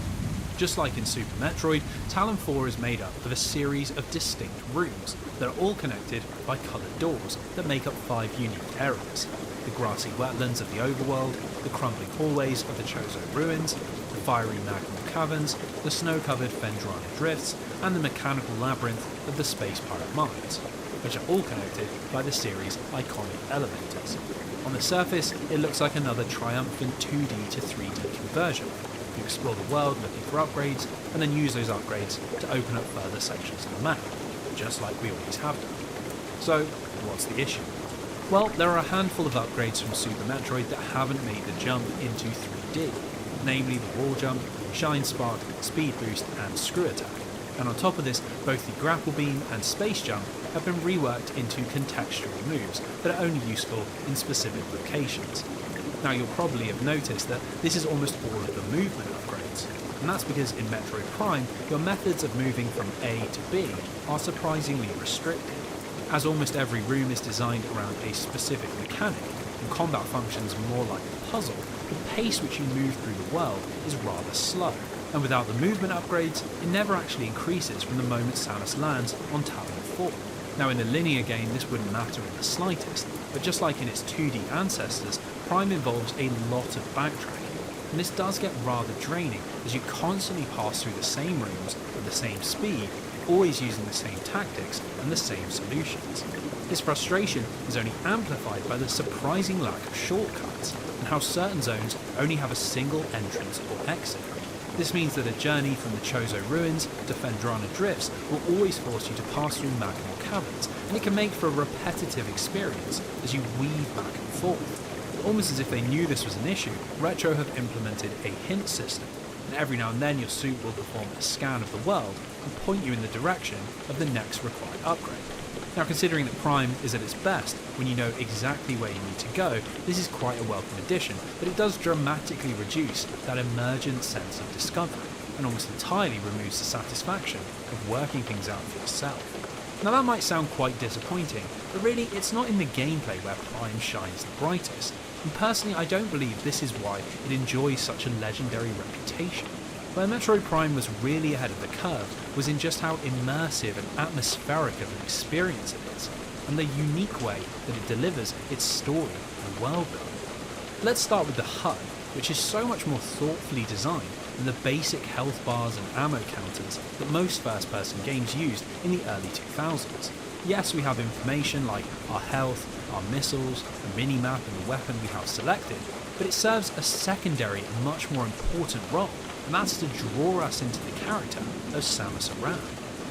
Just like in Super Metroid, Talon 4 is made up of a series of distinct rooms that are all connected by coloured doors that make up 5 unique areas. The grassy wetlands of the overworld, the crumbling hallways of the Chozo ruins, the fiery magma caverns, the snow-covered Phendrana drifts, and the mechanical labyrinth of the space pirate mines, which are all connected by the series' iconic elevators. On the surface, it looks like another triumphant 2D to 3D conversion. You explore the world looking for upgrades, and then use those upgrades to open up further sections of the map, just like we always have done. So, what's the issue? Well, there are a handful of upgrades from Super Metroid that haven't made the jump into 3D, namely the Wall Jump, Shine Spark, Speed Boost, and Screw Attack. And on top of this, both the Grapple Beam and Space Jump have been reworked into contextual moves that are only useful in specific locations. Now you'll probably have noticed that this is almost all of the movement upgrades, and that's because in Metroid Prime, your methods of moving from A to B are surprisingly restricted. As almost every room is designed around a specific mechanic, and combat functions more like a puzzle, the pace which you move through the world is rather slow, and without the movement upgrades, it never actually increases from the moment Samus lands on Talon 4. Now in a linear game this wouldn't matter in the slightest, but just like in its 2D ancestors, Prime involves a lot of backtracking, and this does get rather draining as you constantly pass through the same rooms at the same speed, always using the same tactics and the same solutions. This frustration is only amplified by the surprising lack of shortcuts, and how certain zones only have a single entrance or exit. This means that a journey from the Chozo ruins to Phendrana drifts will always force you to pass through magmal caverns, and it can make for a repetitive experience as you weave back and forth. Almost as if they knew this was an issue, Retro have implemented a hint system. and every now and then your suit will perform a scan of the world and point you in the direction of the next required upgrade. Now, considering that Prime is at its best when you know exactly where you need to go, this is quite a welcome addition, but it does dramatically reduce that emergent sense of discovery, and almost entirely removes the satisfaction of working things out for yourself. Now, that might sound quite disappointing, but really it's not in the gameplay where Prime shines the brightest, and personally I don't believe this is why it enjoys such a legendary reputation. Where Metroid Prime was really ahead of the curve was in just how immersive and atmospheric of an experience it is, and the unique way that it delivers its story and world building. Let's start with the HUD, which is so much more thoughtfully designed than the basic health bars and ammo counters that most first-person games used in the early 2000s. Yes, we have information like our health, our missiles, a mini-map and the weapon we have selected, but it serves a secondary and much more important role, and that's to draw us into the character of Samus Aran.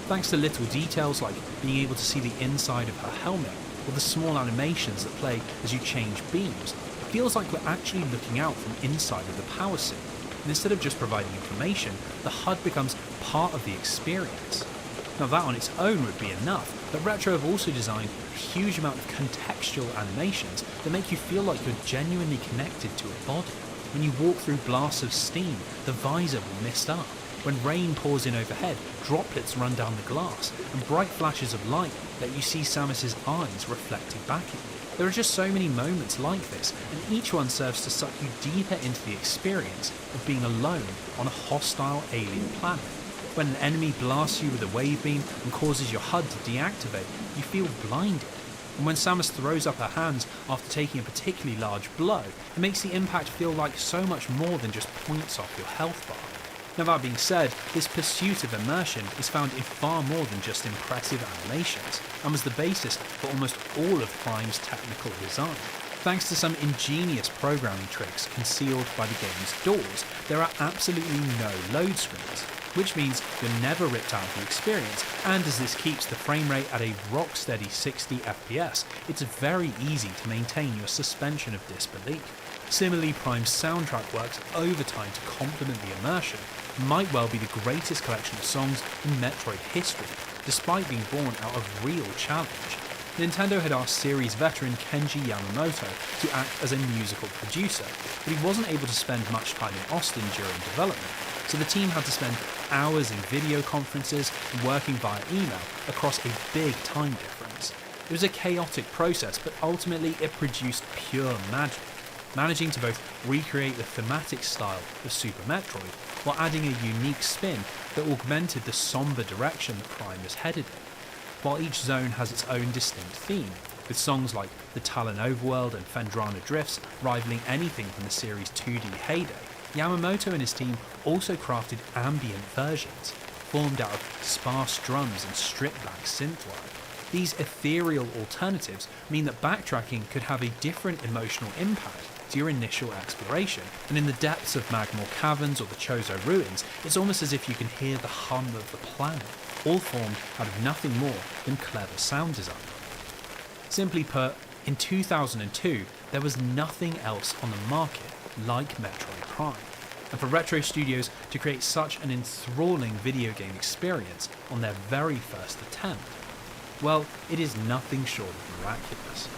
Thanks to little details like being able to see the inside of her helmet, or the small animations that play as you change beams, it feels like we're actually looking out from inside of the power suit, and instead of just providing information, the HUD becomes part of the experience. Now that on its own would be enough, but Retro have also designed a huge amount of contextual animations that make you feel like you're genuinely connected to a body. When you walk through blasts of steam, the visor will mist up. When rain pours in overhead, droplets run down the glass, and bright flashes of light let you see Samus's eyes reflected back at you. There are just so many moments like this, and each one serves to suck you deeper into the experience of being alone on a hostile alien planet. When an enemy blasts you with a wave beam and causes your HUD to deactivate, you feel blinded. And when Samus throws up her hands after taking a particularly large blow, it makes the impact feel like so much more than just points off your health bar. Now that being said, this pursuit of immersion is found in far more than just impressive animations, and was the basis for almost all of Prime's technical design. Thanks to some ingenious programming tricks concealed by the game's doors, there are absolutely no load screens, which means you're never ripped out of the experience, and as this keeps the frame rate at a rock-steady 60 FPS, it's very easy to maintain your suspension of disbelief. Similarly, Prime's soundtrack works overtime to complement the immersion, and might well be the greatest collection of songs in Metroid history, despite being born out of real challenge. Nintendo had asked series veteran Kenji Yamamoto to act as a musical producer, but he wasn't able to spend much time in Austin during development, so the team had to spend hours in video conferences and working via email across a big time difference. It was a chaotic process, but ultimately it produced pure magic, managing to both recreate the thematic style of Super Metroid while adding a unique spin that augmented the somber direction Prime was headed in. While each zone has its own distinct theme, with songs like the Talon Overworld and Fendrana Drifts rivaling anything from the series' 2D heyday, Yamamoto and his team also crafted ambient versions, formed out of sparse drums and stripped-back synthwave. These ethereal alternatives mean that backtracking could have a different emotional impact to your initial exploration, and in the depths of Magmore Caverns or the Chozo Ruins, it's almost as if you can hear the hum of the planet, all formed out of nothing more than clever sound design. Simply put, in 2002, there was nothing else on the market like Metroid Prime, and for Retro Studios to create such an enthralling video game experience on their very first attempt, well, it is nothing short of miraculous.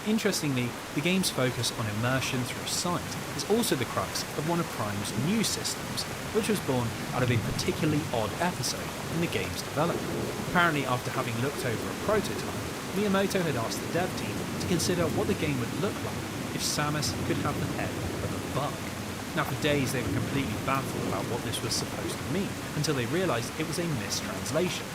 Interestingly, the game's focus on immersion through sight is also the crux of one of Prime's new systems, which was born out of a particularly odd episode in the game's development. Apparently, after having looked over a prototype, Miyamoto had asked the dev team to consider what the game would look like if Samus could have the head of a bug. Now, for days they were completely baffled about what this was supposed to mean, until they realised it was a mistranslation.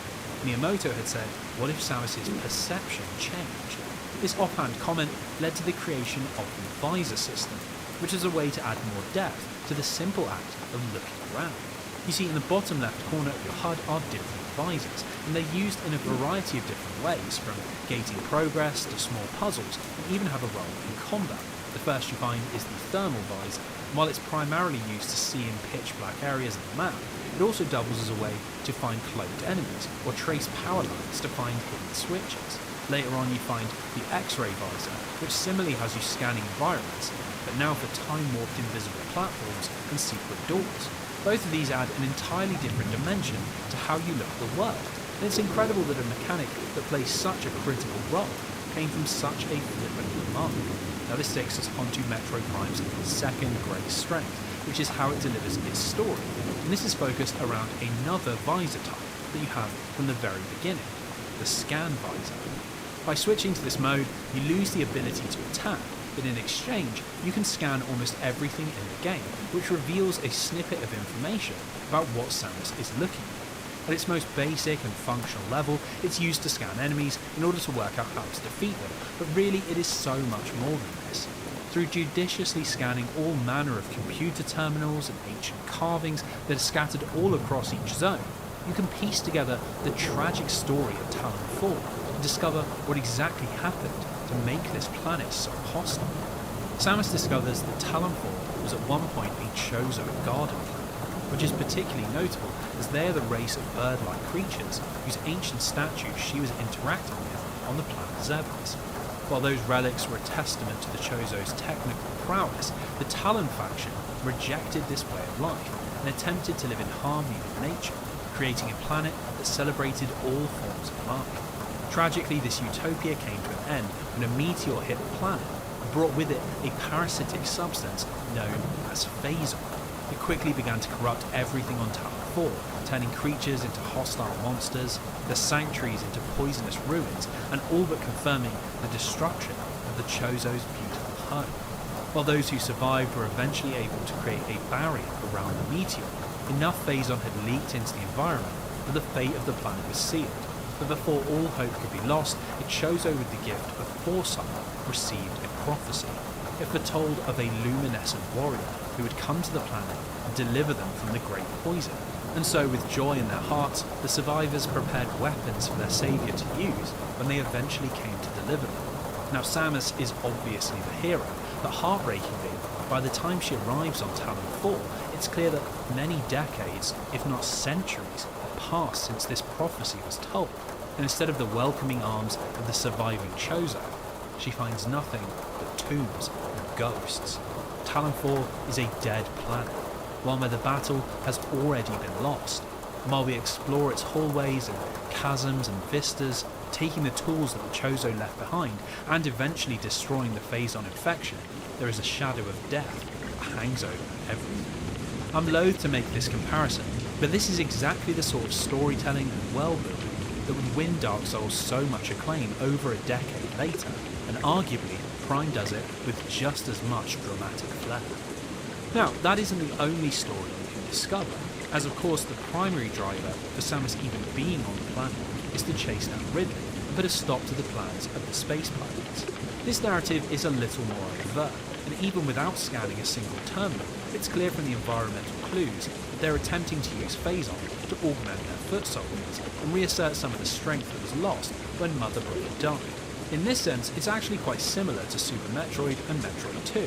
Miyamoto had said, "What if Samus's perception changed?" This offhand comment led to the creation of the visor system, which is a way to add more depth to the simple act of looking around. You see, in the bottom left corner of your HUD are different visors, and they're used in a variety of different ways, from gating progress to small puzzles, and even have a role in combat. The first you find is the thermal visor, and while it's primarily used to see in pitch black areas of the map, it also doubles as a way to find cloaked enemies, or trace power lines to find hidden switches. Later on you find the X-ray visor, which similarly has you scanning environments, but now for time-warped invisible platforms and secret doors. Both of these add an entirely different dimension to how you look at the world, and it's incredible that a mechanic that plays such a critical role came from such a flippant remark. Now this takes us onto Metroid Prime's second great strength, which is how it delivers its story, and this is focused around another visor type that you have from the very beginning, the scan visor. By switching to this mode, you lose the ability to attack, but in exchange, you can scan almost everything in the game, which reveals a snippet of information about what Samus is looking at. At its most basic and functional level, it's used to scan enemies in order to work out how to defeat them, but really it is so much more than this. Through judiciously scanning all manner of computer terminals and ancient carvings that are scattered all across each zone, you can piece together the tragic story of Talon 4 and discover what exactly happened to make this planet so hostile. Samus discovers that Talon 4 was at one point a Chozo garden planet, which is particularly notable as they are the race of bird-like creatures whose ancient statues she was interacting with on the planet Zebes. While those relics were a testament to the Chozo's technical prowess, the Talon faction rejected this way of life and attempted to live in harmony with nature, creating a planet that celebrated all forms of life. Tragically, this utopia came to an end when a meteor hit the planet and brought with it a parasitic substance known as phazon. It quickly began to corrupt everything on Talon 4, turning creatures into hostile monsters, the sanctuaries into poisonous ruins, and all but confirming the destruction of the Chozo's beautiful home. While those who survived were eventually able to create a barrier around the meteor, enough phazon had leaked into the environment that the fate of the planet was sealed. But before all hope could be lost, a Chozo with the gift of foresight received a prophecy. It foretold of a luminescent warrior who would come to the planet and deliver them from the great poison. And so, with joy in their hearts, the survivors prepared weapons for their saviour to use when they eventually came to deliver them. Now, Samus is obviously the hero, but heartbreakingly, by the time she arrives on Talon 4, it's clear that many decades, if not centuries, have passed since this prophecy was told, and instead of the welcoming arms of the surviving Chozo, she finds nothing but tombs and ghosts. Talon 4 is a dead planet, one where the battle has already been lost. And while we explore its hallways and chasms and vistas, taking the tools that the Chozo left behind and eventually destroying the phazon infection, there is a shadow of death that hangs over everything. I'm loath to make this comparison, but this is exactly the sort of storytelling and world building that would win Dark Souls so much acclaim over a decade later, and arguably Prime does it with just as much dramatic flair. Now, that isn't the only story you can discover, as of course the primary driver for Samus even being on the planet is to chase down Ridley and put a stop to the plans of the space pilots. This narrative is a little more overt, and even without scanning a single terminal, it's clear from the environmental clues that they're attempting to use phazon to augment their foot soldiers and reassert some of the strength that was lost when Mother Brother died. In this sense, it's actually quite similar to Super Metroid and Metroid 2,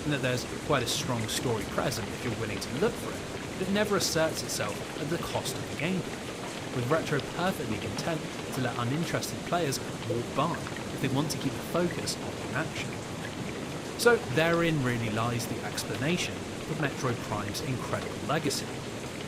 in that there's quite a strong story present if you're willing to look for it, but it never asserts itself at the cost of the gameplay, with Retro perfectly content to let uninterested players walk by if they want to keep the focus on the action. So therein really lies the explanation of Metroid Prime's incredible legacy.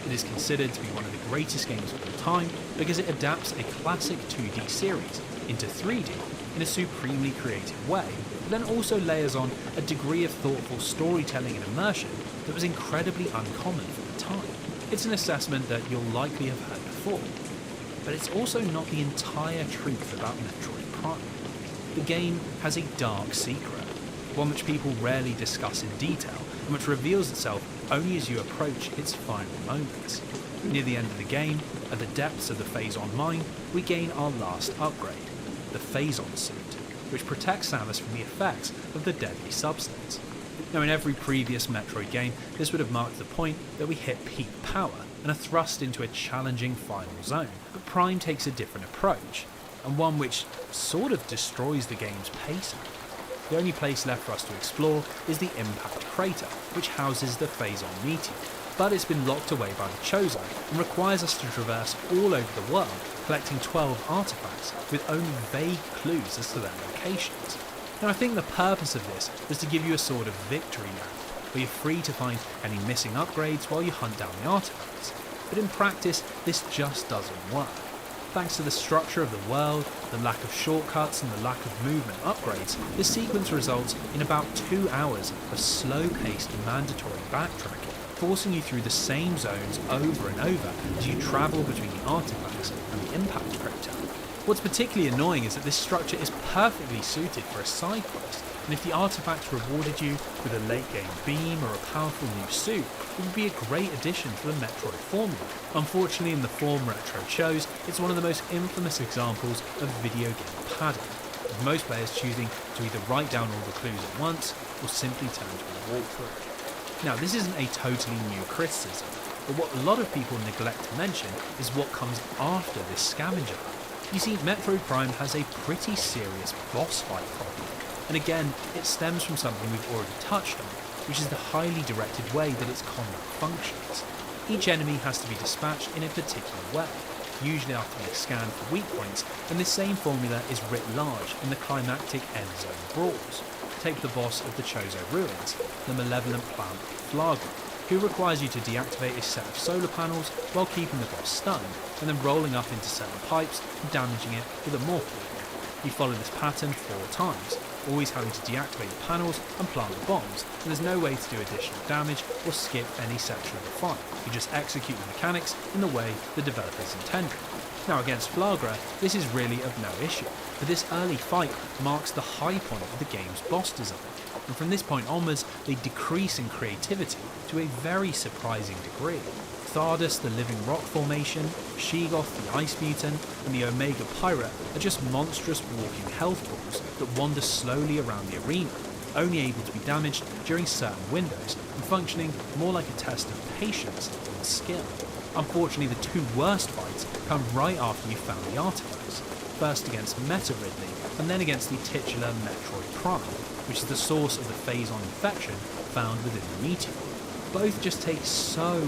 It is considered to be one of the greatest games of all time because it adapts a classic 2D series into 3D in a supremely creative way, but then also layers on a degree of thoughtful storytelling and immersion that was incredibly uncommon for the time. It's an assessment that you'll likely have heard before, but it's also not the entire truth about Metroid Prime. The game has a dark secret, one which people rarely discuss in detail, and which reveals itself only as you approach its final moments. Near the end of the game, at the depths of the Phazon mine, we gain our last upgrade, the Phazon suit, which protects Samus from the effects of the deadly substance. Now, in every previous Metroid game, this would have marked the point that we hit peak power and are thrust into a challenging final zone, but Prime takes a different approach, and one which sort of destroys the game's pacing. The only place left for us to explore is the Impact Crater, which houses the Phazon meteor, but it's been locked away by the Chozo and requires us to traverse all over the world, collecting 12 artifacts with only vague clues as to their locations. Now, I think the purpose of this was to give you a sort of victory lap, where you're free to find any missing upgrades while you hunt down the artifacts. But in practice, this just doesn't work. Thanks to the structure of the world, the lack of shortcuts and the lack of movement upgrades, this sequence results in about 2 hours of slow-paced mandatory backtracking, forcing you through the same zones over and over as you travel between the artifacts and the impact crater. What's particularly annoying is that this structure is perfectly suited for a side quest, and if the artifacts rewarded you with a late game beam or a powerful new suit, it would be a great addition to the Metroid formula. Unfortunately, in the form Retro chose, it's one of the most infamous examples of video game padding, with most players choosing to either write down all the clues at once or simply turn to a walkthrough. Now, this isn't a totally new criticism, but what a lot of people neglect to mention is what comes after this scavenger hunt. You see, Metroid Prime has a pretty serious boss fight problem, and again, it stems from something we've already touched on, which is the highly directed way that its combat functions. Each enemy has to be dispatched in a particular way, usually after being scanned for weak points, and this same formula is writ large in the climactic end zone brawls. Take the boss of the Chozo Ruins, the malevolent plant Flagra, who requires you to deactivate a set of solar panels while keeping the boss stunned, and then rolling up into certain pipes and damaging it with a morph ball. You follow this pattern 4 times, always having to deactivate the panels and plant the bombs, and there's no way to do additional damage or skip any section of the fight. You just execute the mechanics in the way the developers intended. Now against Flagra, this is really of no issue, but this early fight marks the high point of the game's boss design, and from this point onwards they decrease in creativity to a very surprising degree. Thardus, the living rock formation, Sheegoth, the ice mutant, and the Omega Pirate are just monstrous walking health balls that wander slowly around the arena, only able to be damaged during certain windows and functioning more like a test of patience than skill. Unfortunately, the 2 worst fights come right after you've found the artifacts, first against Meta Ridley and then against the titular Metroid Prime, which is the source of the phazon infection found within the meteor. Both just take so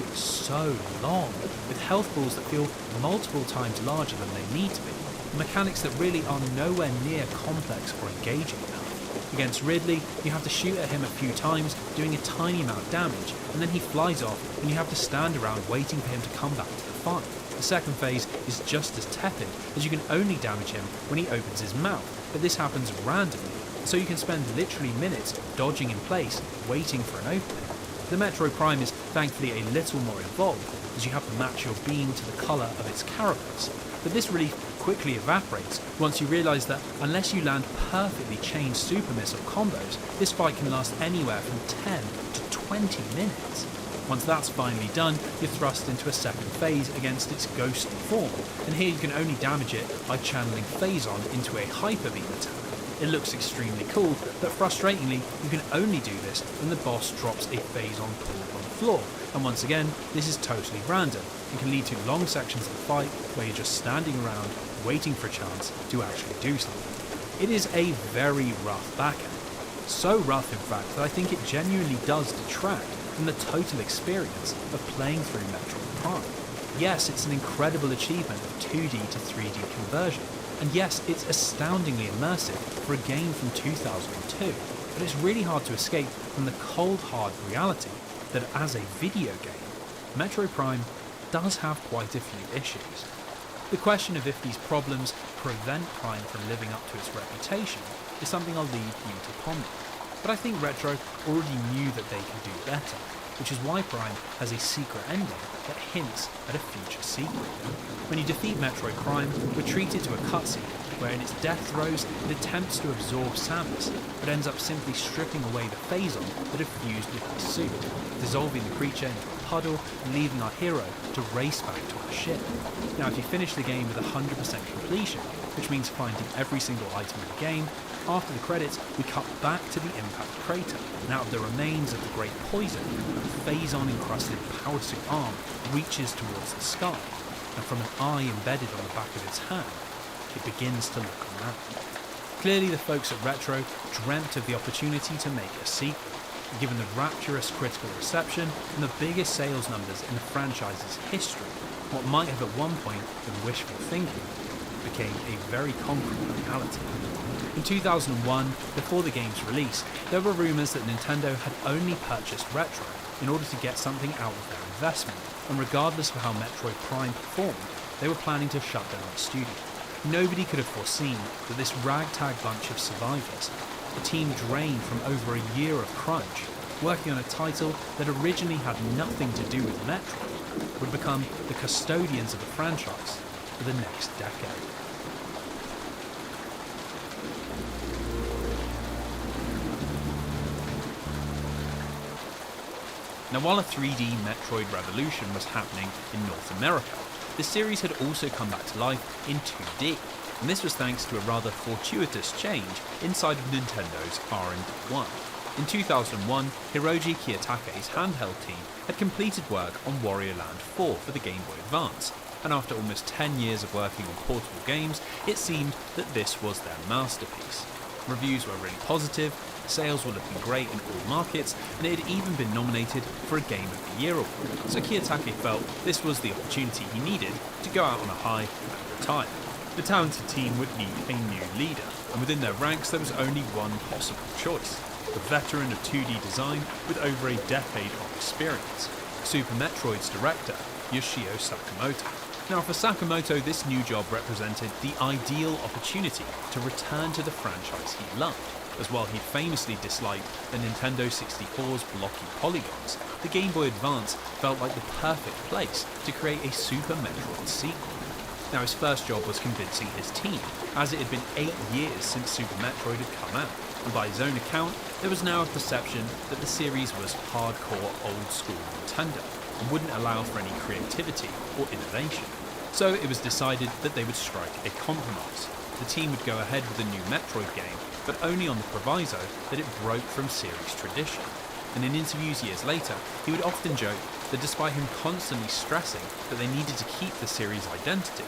long, with health balls that feel multiple times larger than they need to be, mechanics that really are nowhere near complex or engaging enough. Against Ridley, you have to shoot at him a few times, doing a tiny amount of damage, and then he flies off and you have to stand around waiting for him to come back to the fight. The second phase is just as tepid, as you can only damage him when he opens his mouth, but this happens randomly, so you can spend literally minutes dodging in place, waiting for an opening. The Metroid Prime is thankfully a little more involved, as you have to match your beam to the colour of its carapace, but this relief quickly evaporates once you realise that unless you land perfectly chained super missile combos, this fight can last anywhere from 10 to 20 minutes. Once that's finally done, you're thrust into a second phase against its ghostly form, and here you can only damage it by channeling Phazon into a hyper beam attack. It looks extremely cool, but frustratingly, you can only do this when the boss drops a Phazon pool on the floor, and once again, this is totally random and can lead to long sections of the fight where you're just standing around waiting for a chance to actually do something. It is a very rough backend. So rough, in fact, that I think it genuinely does detract from the total experience of playing through Metroid Prime. Yes, it's an incredible achievement of 2D to 3D conversion, and yes, it's astoundingly immersive for a game from 2002, but it's really hard to escape from the cold hard reality that as a video game, Metroid Prime does have quite a few issues. The question of if these problems prevent Prime from living up to its reputation is something I'll leave you to ponder. But I think Retro already knew that they could do better, which is why Prime has a secret ending that hints at a future sequel. When you defeat Metroid Prime, we're treated to a cutscene where in its death throes it attempts to absorb Samus, but ends up simply stripping away the Phazon that had fused with his suit, dissolving the creature into a puddle and leaving our hero to race back to our ship. Now if you finish the game with 100% completion, which means finding every single item in the game, after the credits, we cut back to the impact crater, and out of the remains of the Great Poison, a Phazon-encrusted power suit arm reaches towards the sky, and from an eye embedded on the back of its hand, it begins to look around. Clearly the folks at Retro dreamt of the opportunity to make a sequel, and given the rapturous critical reception and the biggest sales numbers in the franchise's history, what might have at one point been wishful thinking became a very concrete reality. In 2001, before the game's release, there were rumours that Nintendo had only purchased Retro in order to get something out of their investment, and regardless of how Metroid Prime performed, they were planning to shut down the studio. Nobody could have foreseen that this ragtag bunch of survivors, a team drained from over a year of crunch, working on a title that originally had nothing to do with Metroid, would become the custodians of the franchise for the next decade. Now, while a 3D Metroid revolution was happening in North America, the series had also come back to life in 2D, and this was thanks to a rather fortuitous change inside of Nintendo's R&D1. In 2001, Hiroji Kiyotaka's handheld team had completed work on Wario Land 4 for the Game Boy Advance, and after almost 10 years of working on portable games, it seemed that this was their masterpiece. Reviews were really positive, sales were looking great in all markets, and it had even been nominated for a Game of the Year award, so Kiyotake felt this was the opportunity he needed to go out on a high and retire. The talented team would need a new leader, and within their ranks there was only one possible choice: the veteran of 2D design with over a decade of experience, Super Metroid's director, Yoshio Sakamoto. Now, for Sakamoto, this new job represented the ideal opportunity to return to the franchise he loved, as while he'd famously disliked the Nintendo 64's blocky polygons, the Game Boy Advance felt like the perfect place to create a Super Metroid sequel. Now, his first job was convincing his team, as it had been 8 years since Super Metroid had come out, and by his own account, there was now a perception that the series was hardcore old-school Nintendo, and wouldn't allow for any creativity or innovation. So it was decided that they would strike a compromise. The team would go ahead with a new Metroid game, but only on the proviso that it broke from series tradition. And in interviews years later, he would often joke that despite him constantly stressing that they needed to keep the series' identity,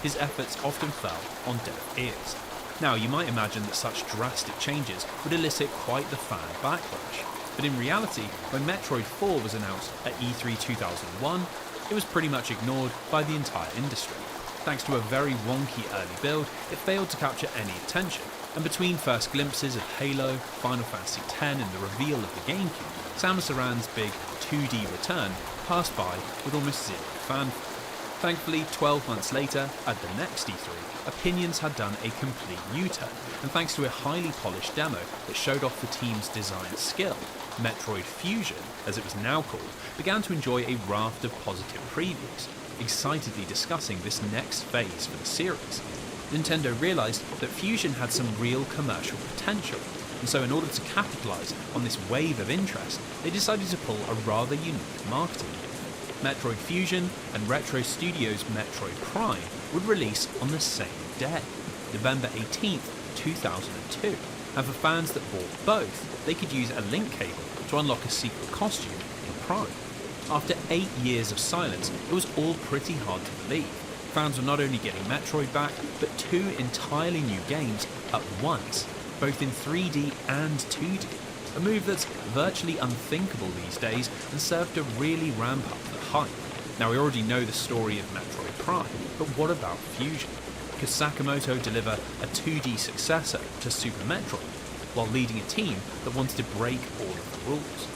his efforts often fell on deaf ears. Now, you might imagine that such drastic changes would elicit quite the fan backlash, but in reality, when Metroid 4 was announced at E3 2001, it was pretty much ignored by the entire industry. Thanks to a very wonky early build, it failed to capture any attention, and between first glimpses of Halo, Final Fantasy X and the reveal of the GameCube, Samus Aran's big 2D return passed by with almost zero fanfare. Thankfully, 12 months later, at the next E3, opinions had done a complete U-turn, and thanks to a highly polished demo that showed off the team's design skill, Metroid Fusion, as it was now called, began to enjoy a raft of positive previews, excitedly discussing this next phase for the series. Nintendo realised that Fusion had some real commercial potential, and so in order to capitalise on this wave of interest, they decided to pull a rather unique marketing gimmick. Metroid Fusion and Retro Studios' Metroid Prime would release on the same day, November 18th, 2002, and for fans that bought both, they could use a link cable to unlock a secret costume in Prime. After 8 years of silence, it was all pretty hard to believe. Fans were not only getting Metroid back, but 2 entirely new games at once, both in 3D and 2D. A move that's virtually unthinkable these days and served to really ramp up the hype. Now, we already know the story of Metroid Prime, but what about Fusion? Could Sakamoto deliver a 2D successor to Super Metroid, while leading a team that wanted to break all of the rules?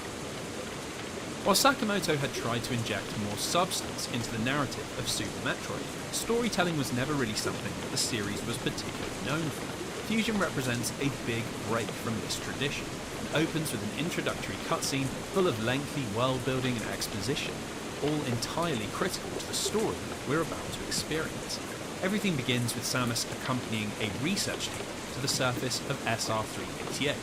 While Sakamoto had tried to inject more substance into the narrative of Super Metroid, storytelling was never really something that the series was particularly known for. Fusion represents a big break from this tradition, and opens with an introductory cutscene full of lengthy world-building and exposition, all entirely critical to the story we're about to experience. Everything begins with Samus accompanying a research team to the surface of SR-388,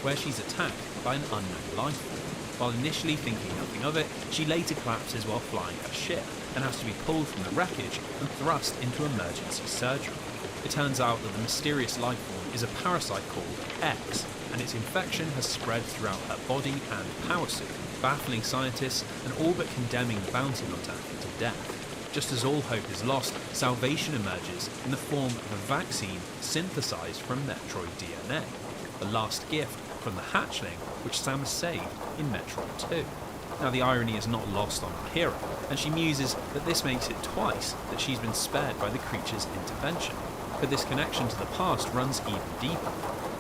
where she's attacked by an unknown life form. While initially thinking nothing of it, she later collapses while flying her ship, and has to be pulled from the wreckage and thrust into emergency surgery. It turns out that the mysterious life form is a parasite called X, and its infection has spread throughout her body and power suit, baffling scientists and all but condemning the bounty hunter to death. Just as all hope is lost, salvation emerges in the form of a vaccine synthesized from Metroid DNA, the last gift from the hatchling which Samus saved in Metroid 2. Now, the irony is not lost on our hero, and she muses that this makes it twice that she's been spared by the creature's intervention. but this connection to the past runs even deeper.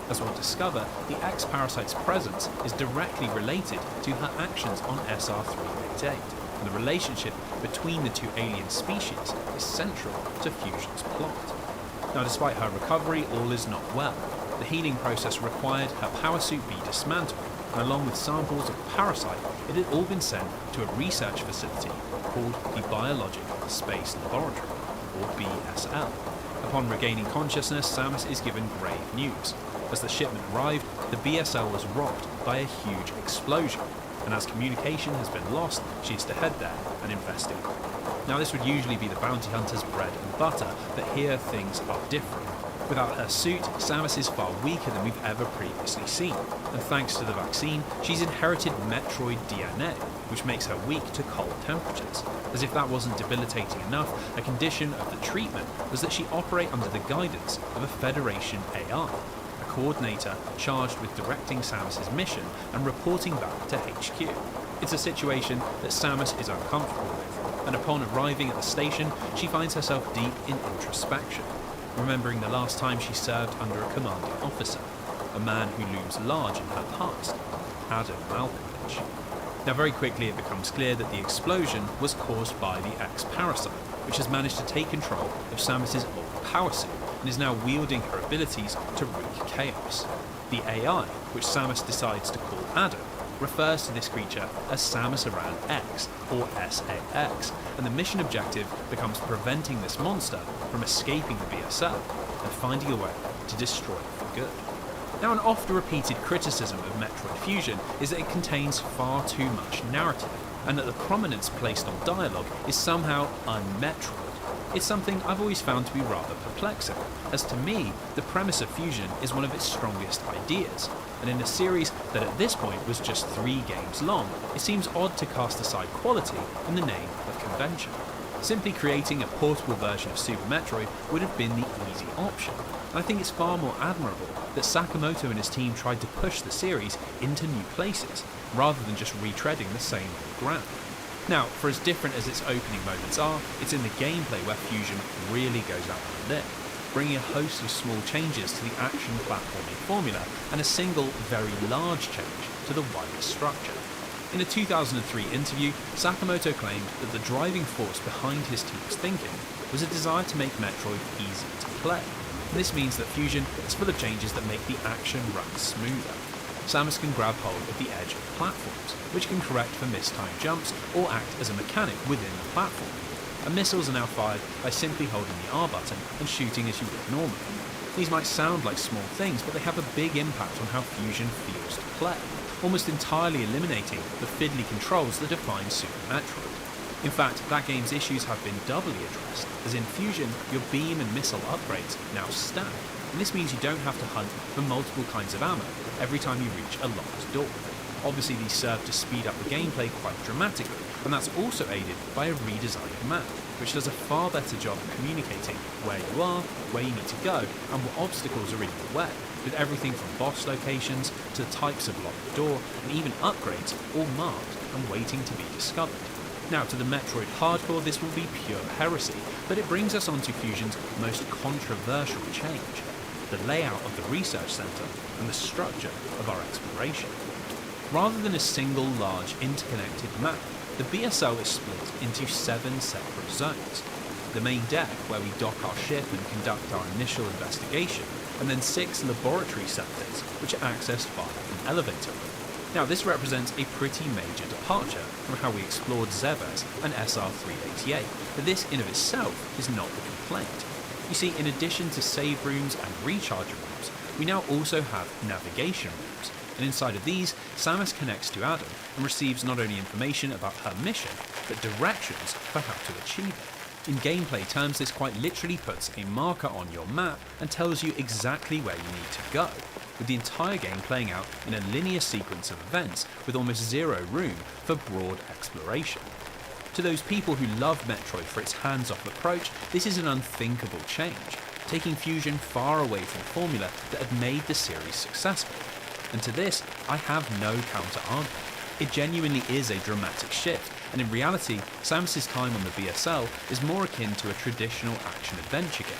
As we'll discover, the ex-parasite's presence is directly related to her actions on SR-388, and the relationship between the two alien species is central to Fusion's plot. Now, despite her recovery, all is not well. The healing process required her power suit be dismantled, and along with samples of the parasite, it had all been sent to a research facility called the Biological Space Laboratory, or BSL. Upon regaining consciousness, Samus is given grave news. As the shipment arrived, the BSL was rocked by a huge explosion, and as communication has been lost, she is to head there and investigate. Now, this would usually be the bounty hunter's bread and butter, but here things are different. Without her suit, Samus is far weaker than we've ever previously seen, and thanks to the vaccine, she's inherited Metroid DNA, which makes her weak to cold temperatures. As if that wasn't debilitating enough, a condition of the treatment was that she operate under the guidance of a Federation AI, a coordinator charged with directing Samus's mission and reporting back to HQ. It's a situation that Samus is uncomfortable with, and upon arriving at the station, she finds herself deep in introspection, remembering the last time she served under a commanding officer, a man who looms large in her past, Adam Malkovich. Now, very quickly it becomes clear that the explosion was caused by the ex-parasite, which has managed to take control of Samus's old power suit and is now wielding her abilities to wreak chaos. The AI, which Samus decides to call Adam, refers to this creature as Samus Aran X, or SAS, and the mission objective becomes preventing this monster from escaping the BSL and finding a way to destroy it for good. Now, an oft-repeated criticism of Metroid Fusion is that it contains far too much narrative, and that the prominence placed on dialogue is somehow un-Metroid. It's something I've always found to be rather perplexing, as to me, the premise of Fusion is one of its strongest ideas, and in a series that at this point was just 3 games long, it seems odd to cast aside quality in the name of convention. Simply creating a portable version of Super Metroid would have been the easy option, and I think it's far more admirable that Sakamoto and his team tried to push the series into new places, rather than just retreading the same old ground. Now, for as different as its opening moments are, it's in the gameplay where Fusion really goes out on a limb, bringing a host of small changes to the action platforming formula and a single, very large change to the wider structure. In a 2003 interview, Sakamoto claimed that the driving force behind his team's thinking was a desire to make Metroid easy to play. And this means that Fusion is full of changes that make the action run smoother. Samus can grab hold of the edge of platforms, which can correct for mistimed jumps or act as a mechanic within the platform. And missiles are now fired by simply holding the R button and shooting as you would normally. These might sound like small things, but they have a big impact on how Fusion feels to play, almost entirely eliminating the fiddly controls that define Super Metroid. In fact, that game's issues have been doubly addressed, as in Fusion, your beam and missile upgrades now stack, and this means you don't have to hunt for multiple kinds of ammo every time you reach a locked door. Obviously, these serve to speed up the gameplay quite dramatically, and that's also aided by a redesigned map, which does a far better job of communicating where you are, where you need to go, and what obstacles are in your way, with everything from boss locations to the types of locked door, and even upgrades all marked and waiting to be discovered. Now, to the Metroid hardcore, this will be pure heresy, but it brings us onto Fusion's most controversial change: the layout of the research centre and the structure of our exploration. Rather than a single large interconnected map, the BSL is split into 7 separate zones. The main deck, where we dock our ship and conduct our initial investigation, and then 6 laboratory sectors, which are accessed via an elevator room. Now, this represents a pretty major departure from how we explored Zevez and SR-388, but this in of itself is not the complaint. You see, in addition to save rooms and recharge rooms, we now also have navigation rooms, and inside of these, Samus connects to Adam and receives not only information about her mission, but directions for how to achieve it. In gameplay terms, this quite literally puts a marker on your map and tells you exactly where you need to go, with the entire game playing out in a linear sequence of events with almost zero room for broad exploration. To those people who love Metroid for its hands-off approach, this is an unthinkable change, taking Fusion far away from the formula that had made the series successful. And to this, I have no counter-argument. It genuinely is a dramatic shift, and in reality, Samus's time on the BSL is more akin to a traditional action-adventure game,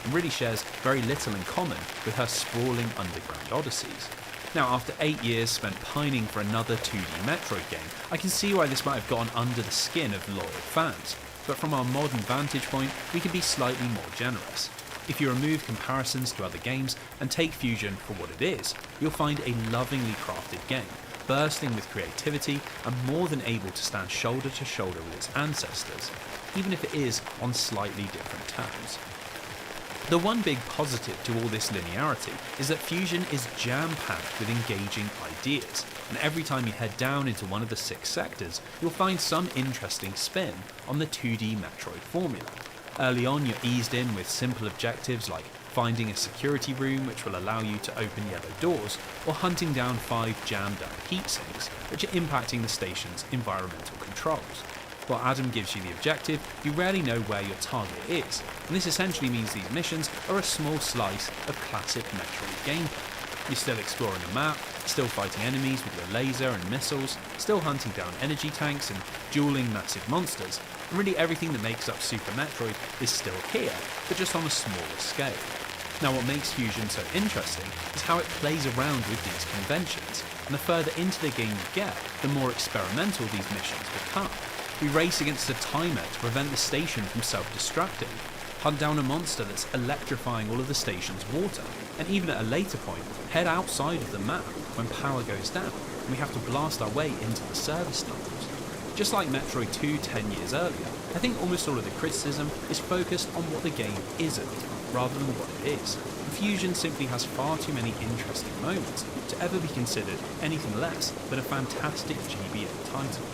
and really shares very little in common with her sprawling underground odysseys. Now, after 8 years spent pining for another 2D Metroid game, I can see why this might have gotten under the skin of loyal fans, but from our modern vantage point, we can be slightly more generous. If you remove comparisons to other games and take Fusion for what it is, you'll find a lovingly crafted game, bursting with creativity and more than able to stand shoulder to shoulder with its ancestors, even if it is on slightly different terms. The one big positive to all this linearity is that Fusion is jam-packed with engaging ideas, and every time you head down into one of the 6 sectors, you'll find some interesting spin on the 2D Metroid formula. Early on, you're eased in with simple objectives like finding a security room which will allow you to open yellow doors, or hunting down 5 jammed up heat sinks, which are impacting the station's environmental controls. While Adam gives you the objective, you rarely know where your target is, and this essentially means these missions are a small slice of classic Metroid gameplay. You're still exploring a map, still fighting enemies with your laser and missiles, still hunting down energy tanks and dueling massive monsters, and really everything that makes up Super Metroid is still here, but just on a smaller scale. Now, what makes Fusion so interesting is how it plays around with these conventions, and the further into the game you get, the more experimental these missions become. We race against a timer to prevent the station from self-destructing, hunt down a monster that's electrifying all of the station's water, and even at a later point, head outside of the map when power goes down, and we have to blast our way into the service tunnels. Just like Metroid 2 10 years earlier, I think almost all of the criticism is focused on what the game isn't, rather than what it is. Fusion simply has far too many interesting moments to ever be considered anything less than a fantastic GBA title.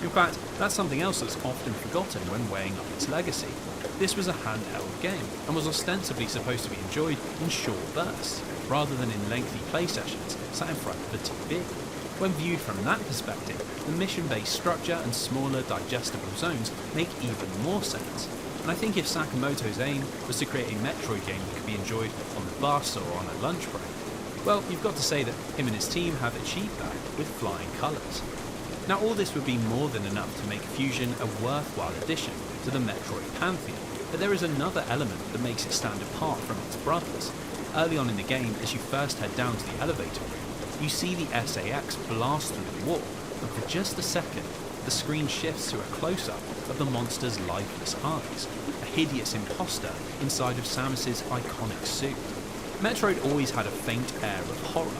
In fact, that's something else that's often forgotten when weighing up its legacy. This was a handheld game, and was ostensibly supposed to be enjoyed in short bursts, rather than in lengthy play sessions sat in front of the TV. When viewed from that perspective, the mission-based structure and smaller digestible zones make even more sense. And I think if Sakamoto's aim was to create a Metroid game that could be enjoyed on the bus or on a lunch break, well, you've got to say that him and his team have achieved that with flying colours. Now, all this would be more than enough to make Fusion a worthwhile addition to the Metroid pantheon, but there is another element that makes it stand apart from its brothers. Early on in the game, as you first head down to the elevator room, you see the SAX blast through the wall, and for just a second, the screen shifts to a close-up of the monster's lifeless eyes, a hideous imposter inside of Samus's iconic suit. Metroid always had a faint air of horror.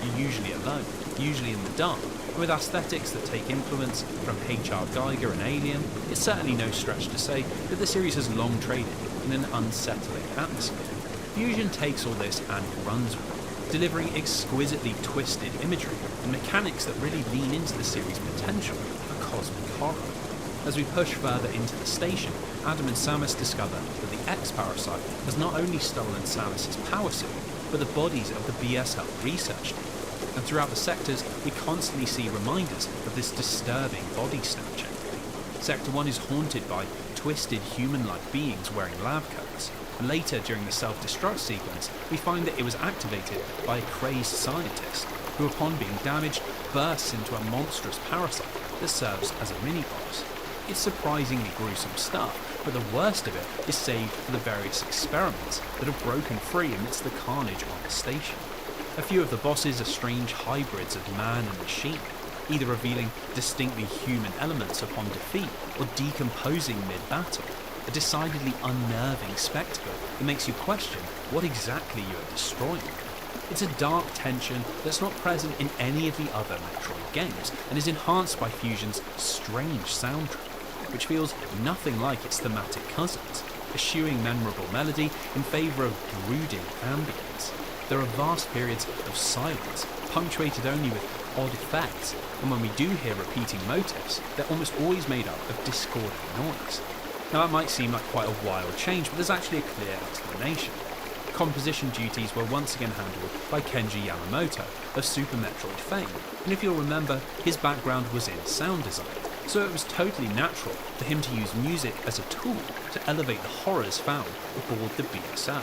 You're usually alone, usually in the dark, and with aesthetics that take influence from H.R. Geiger and Alien, it's certainly no stretch to say that the series has long traded in an unsettling atmosphere. Fusion takes all this and runs with it, delivering exquisitely twisted imagery and mechanics that really lean into the series' potential for cosmic horror. As we push further into the station, Adam and Samus discover that the X-Parasite has not only stolen Samus's power suit, but the bodies of the BSL research team. And throughout the sectors, we constantly see reminders of this disturbing body snatching. Sector 1 is haunted by twisted human-like beings wearing lab coats, and later during the self-destruct sequence, we find that it was activated by a crazed scientist, who upon being damaged, bursts into a monstrous parasite that serves as a mini-boss. It's surprisingly gruesome stuff, but the worst of it is saved for the various experiments that have broken free amidst the carnage on the station. A few of the bosses are strange hybrids of man and machine, either revealing distinctly human elements upon defeat or decomposing mid-battle, a decidedly unnerving spectacle that makes you question what exactly you are destroying. It's a dark tension that's not present in any of the other Metroid games, and is enhanced by Fusion's strange soundtrack, which feels nothing like its thematic cousins, eschewing memorable melody in favour of brooding ambience. There are vast periods of silence, punctuated only with odd effects, and when we do hear repeating motifs, they're almost always made up of discordant noise. Now, that might seem like quite a wild change, but there's actually a clear explanation. Composition duties were once again handled by Kenji Yamamoto of Super Metroid fame, and if you'll remember, his background was in sound design, so it was totally natural for him to use music as a tool to elevate the horrors found aboard the BSL.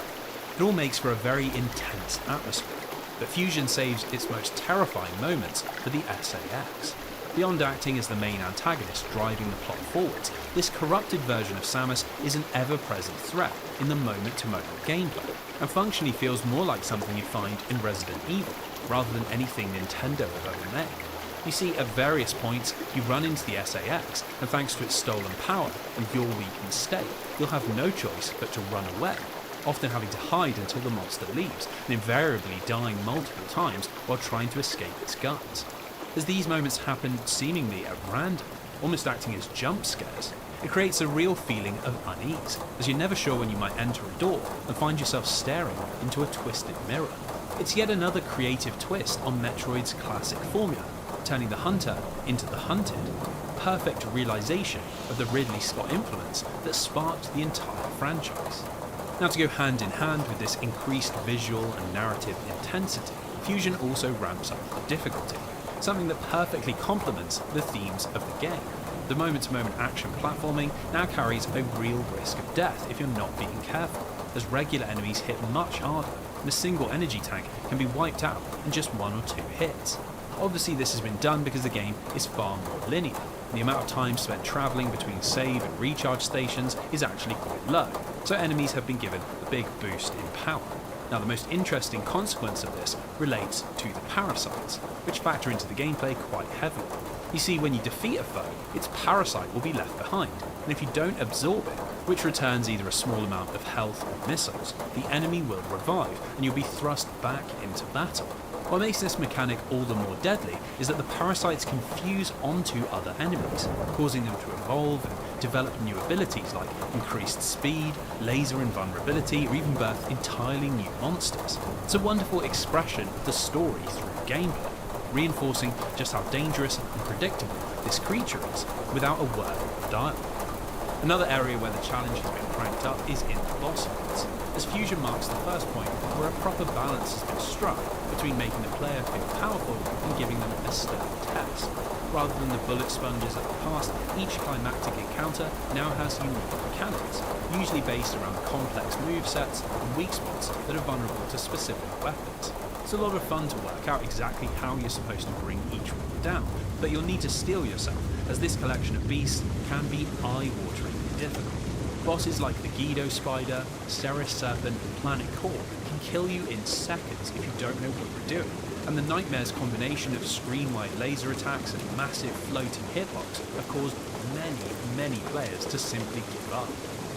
It all makes for a very intense atmosphere, but Fusion saves its most terrifying moments for the SAX. Beyond acting as the main antagonist driving the plot forwards, this corrupted version of Samus is an ever-present threat in the moment-to-moment gameplay, and functionally feels more like something you'd find in Resident Evil, rather than anything Nintendo have ever made. You see, at various points, you run into the SAX, and thanks to its stolen power and your weakened state, you'll have no choice but to run away, often having to hide until the monster leaves, and invariably dying multiple times while trying to escape its guns. As these moments happen seemingly at random, almost acting as jump scares, it creates a real feeling of unease, as you're never sure when you might enter a door and find yourself staring into a twisted mirror. It's yet another creative twist on Metroid's classic formula, turning the hunter into the hunted, perfect realization of the Ridley Scott influence that sparked the entire franchise. Now, to go hand in hand with this increased visual and narrative intensity, Fusion also ramps up the difficulty, something that perfectly complements the themes of the game. The moment-to-moment action platforming now carries a real risk of death if you're not being careful, as regular enemies hit much harder, and a single energy tank can be wiped out in just 1 or 2 hits. Obviously this has been done because the game is far more linear, and the amount of time spent travelling between save and recharge stations is actually quite low, so enemies have been given a big boost in power. Now, the most interesting consequence of this relates to the parasites, which factor into the gameplay quite heavily. You see, when you defeat a foe, its parasite will be left behind, and if you don't absorb it, which returns either a small amount of health or missiles, the enemy will revive, and you'll be thrust back into battle. What makes this mechanic all the more deadly is that the parasites can fuse onto other enemies, causing them to evolve and develop new abilities like increased speed, laser invulnerability, or even birth entirely new monsters. It's a wonderful expression of the story through gameplay, reinforcing just how dangerous and predictable this creature is without a word of dialogue. Another area where the challenge has been cranked up is in the boss fights, as Fusion marks the first point where a proper balance has been struck between making the player feel powerful and giving them a stern test. Rather than the bullet sponges of the past, each climactic encounter now has unique mechanics, usually based around complex movesets and weak spots that are vulnerable to specific weapons. It's a lot of fun to work out exactly how you're supposed to bring each one down, but you'll need to steel yourself, as this collection of beasts can be eye-wateringly difficult. Bosses like the Guido Spider, Ceres Serpent and Planet Core can kill you in seconds if you don't know what you're doing, and the Nightmare's combination of screen-wide laser attacks and massive floating hitbox have caused many players to simply give up.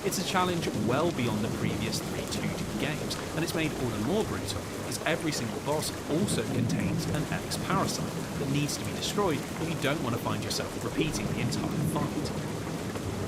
It's a challenge well beyond the previous 3 2D games, and it's made all the more brutal, as every single boss also contains an X-Parasite that needs to be destroyed if you don't want to find yourself repeating the entire fight.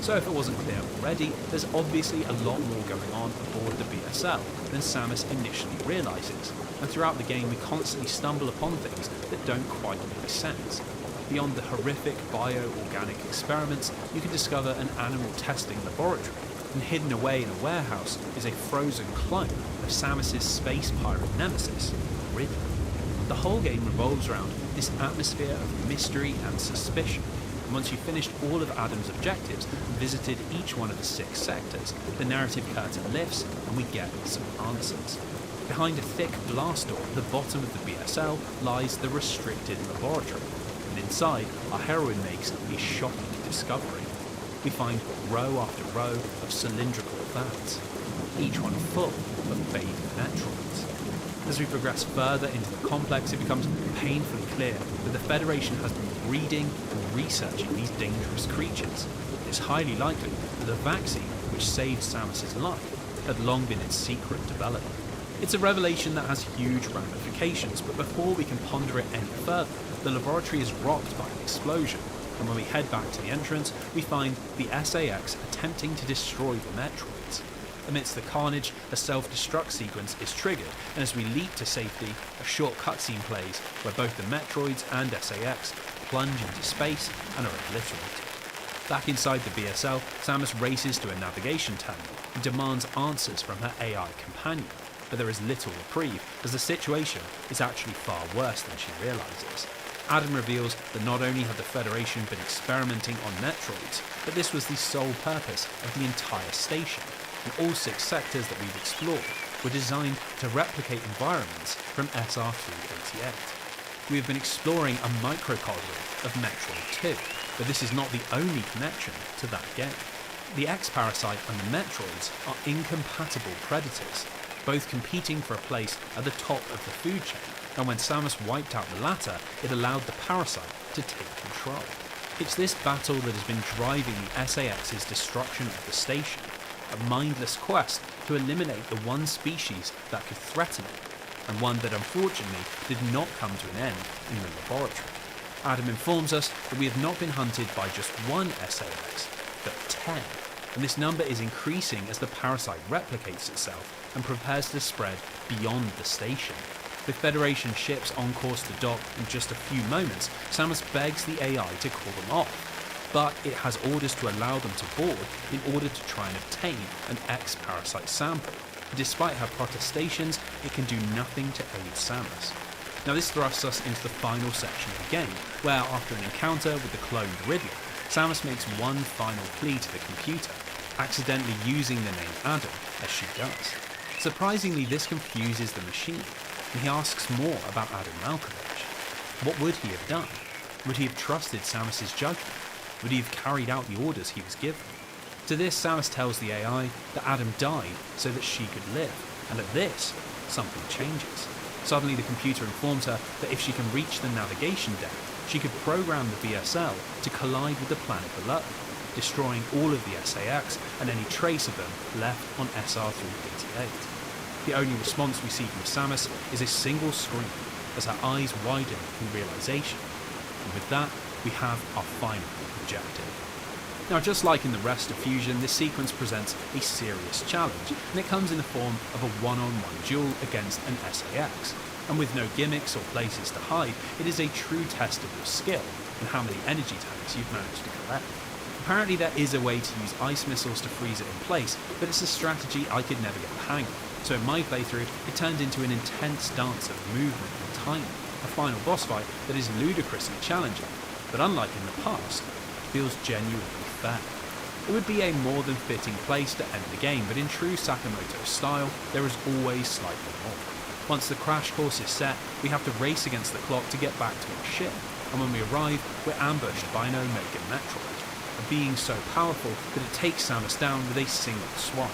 So if it wasn't clear already, there's obviously a lot more going on aboard the BSL than Samus initially realises, and throughout the game we constantly stumble upon things that don't quite make sense. Beyond the horrific bio-organic experiments, you can discover an animal testing laboratory, and hidden away in a warehouse is a frozen clone of Samus's space pirate nemesis, Ridley. The whole game revolves around this atmosphere of mystery and suspicion. And once you've finished all of Adam's objectives and visited each one of the 6 sectors, the narrative curtain lifts and we get some answers. Behind a thick glass door at the bottom of the BSL lies the restricted laboratory, and inside our heroine makes a shocking discovery. We find row after row of cylindrical vats, each one full of baby Metroids. As we progress further into the complex, it becomes painfully clear that the Federation has been breeding and researching these dangerous creatures. It's highly likely that the vaccine which saved Samus's life had long been in secret development. It's a revelation that has huge ramifications, but before we can ponder it any further, the laboratory is rocked by an explosion, and when we head back to the entrance, we find the SAX attempting to destroy the Metroids. Amidst the carnage, a self-destruct sequence is triggered, and as we leap to safety, a short cutscene plays where both the Metroids and SAX plunge into space and are obliterated. Back inside the BSL, Samus races to a navigation terminal and demands answers from her AI companion, but there is little reprieve, as the situation is actually far worse than she realises. Adam reveals that not only had the Federation been experimenting on Metroids, but this was the sole purpose of the entire station, and all 6 sectors that we've explored were designed to replicate environments from SR388. we have been exploring a microcosm of Metroid 2, but this is not the only connection to that game. The X-Parasite and the Metroids are incompatible predators, both competing for a place at the top of the food chain, and when Samus wiped out the latter, it allowed the parasite to take control. It's this battle that has been driving the SAX's destruction of the station, a mindless quest to eliminate the one species that could threaten it, and one that unfortunately did not come to an end in the laboratory. Adam informs us that we have not been hunted by just one SAX, but 10, and this number is increasing as the parasite replicates itself and prepares to spread beyond the station. With Federation ships on course to dock in just a few moments, Samus begs the AI to call them off, but it has orders to allow them to board in order to try and obtain an X-Parasite sample. Despite her protestations, it can do nothing to aid Samus. Now this thrusts us into the final section of the game, where after an encounter with the cloned Riddler, Samus makes one final plea to the computer, accidentally using the name Adam as she does. Surprisingly, this confuses the machine, and he asks more about Adam Malkovich. What would he have done? Would he have trusted Samus's judgment? Would he have carried out the orders he was given? To this, Samus tells the AI that Adam died so that she could live, and at this, something changes. Suddenly the computer informs her that if she can reach the navigation deck, she could program the VSL to collide with the planet below, destroying all of the SAX and any trace of them left on SR-388. The only response we see from Samus is a single scream as her eyes widen in realization. And with that, we have our final objective. Now, just like in the rest of Fusion, this sequence presents a serious challenge, and it comes in the form of a one-on-one duel against an SAX. And with no gimmicks or places to hide, it is a true test of your skill and how many energy tanks you've managed to collect. Apparently there is a way to use ice missiles to freeze it in place, but it's a strategy I could never get the hang of. So in my playthrough, it turned into an intense dance of movement and timing, a final boss fight that is ludicrously challenging, but unlike in the past, feels genuinely fair. It would be a more than fitting place to end the game, but in true Sakamoto style, there is always slightly more. Once the crash course is set, we have to race against the clock to get back to our ship, and when we arrive, we're ambushed by an Omega Metroid, a being so powerful that it takes Samus down with a single swipe.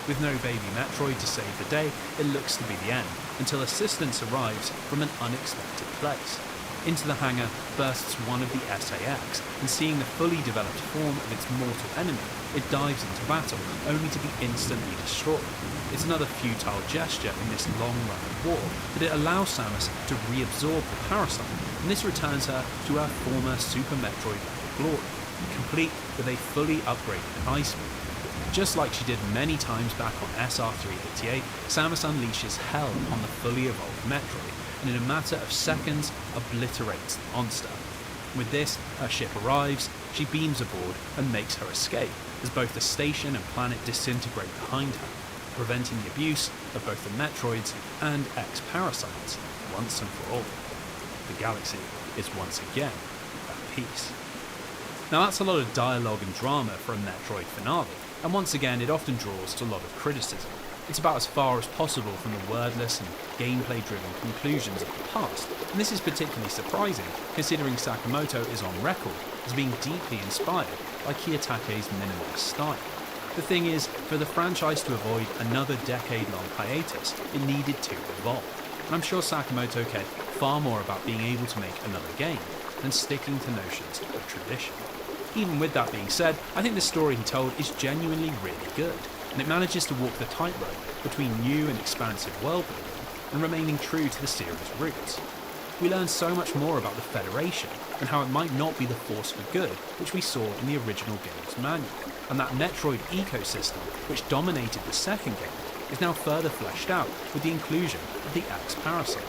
With no baby Metroid to save the day, it looks to be the end, until assistance arrives from an unexpected place. Into the hangar bursts one of the SAX, and seeing the fully developed form of its mortal enemy, it dives into battle, only to be instantly destroyed. It's another futile gesture in this long-running war, but it allows Samus to reabsorb the parasite, and this returns her to her former Super Metroid level glory, complete with a fully upgraded ice beam. Just like she did many times back on SR-388, Samus unleashes hell on the fully evolved Metroid, and in a matter of seconds obliterates the monster. With this, her ship arrives, she beams aboard and makes her escape, as both the station and planet disintegrate behind her, preventing the abuse of both the Metroids and X-Parasites once and for all. The galaxy is once again at peace. Now that's a lot of dialogue and drama for a Metroid finale, and once again it often draws to a lot of criticism. It's about as far as possible from the wordless and gameplay-driven conclusions of the past, and this is particularly surprising considering Sakamoto is on record as being deeply inspired by Kiyotake's minimalist style. The thing is, for the franchise to avoid another decade-long hiatus, it needed to evolve, and I'm sure Sakamoto cared far more about being able to make another game than sticking to notions of tradition. Even with that being said, I think the story he told is genuinely really good, and it manages to walk the tightrope between new and expansive world building and remaining true to the series' roots. We learn so much more about the Federation and how it might not be the force for good which we saw in the original game's manual, and that Metroid ecosystem which dominated the second game is now further fleshed out with the inclusion of the X-Parasite.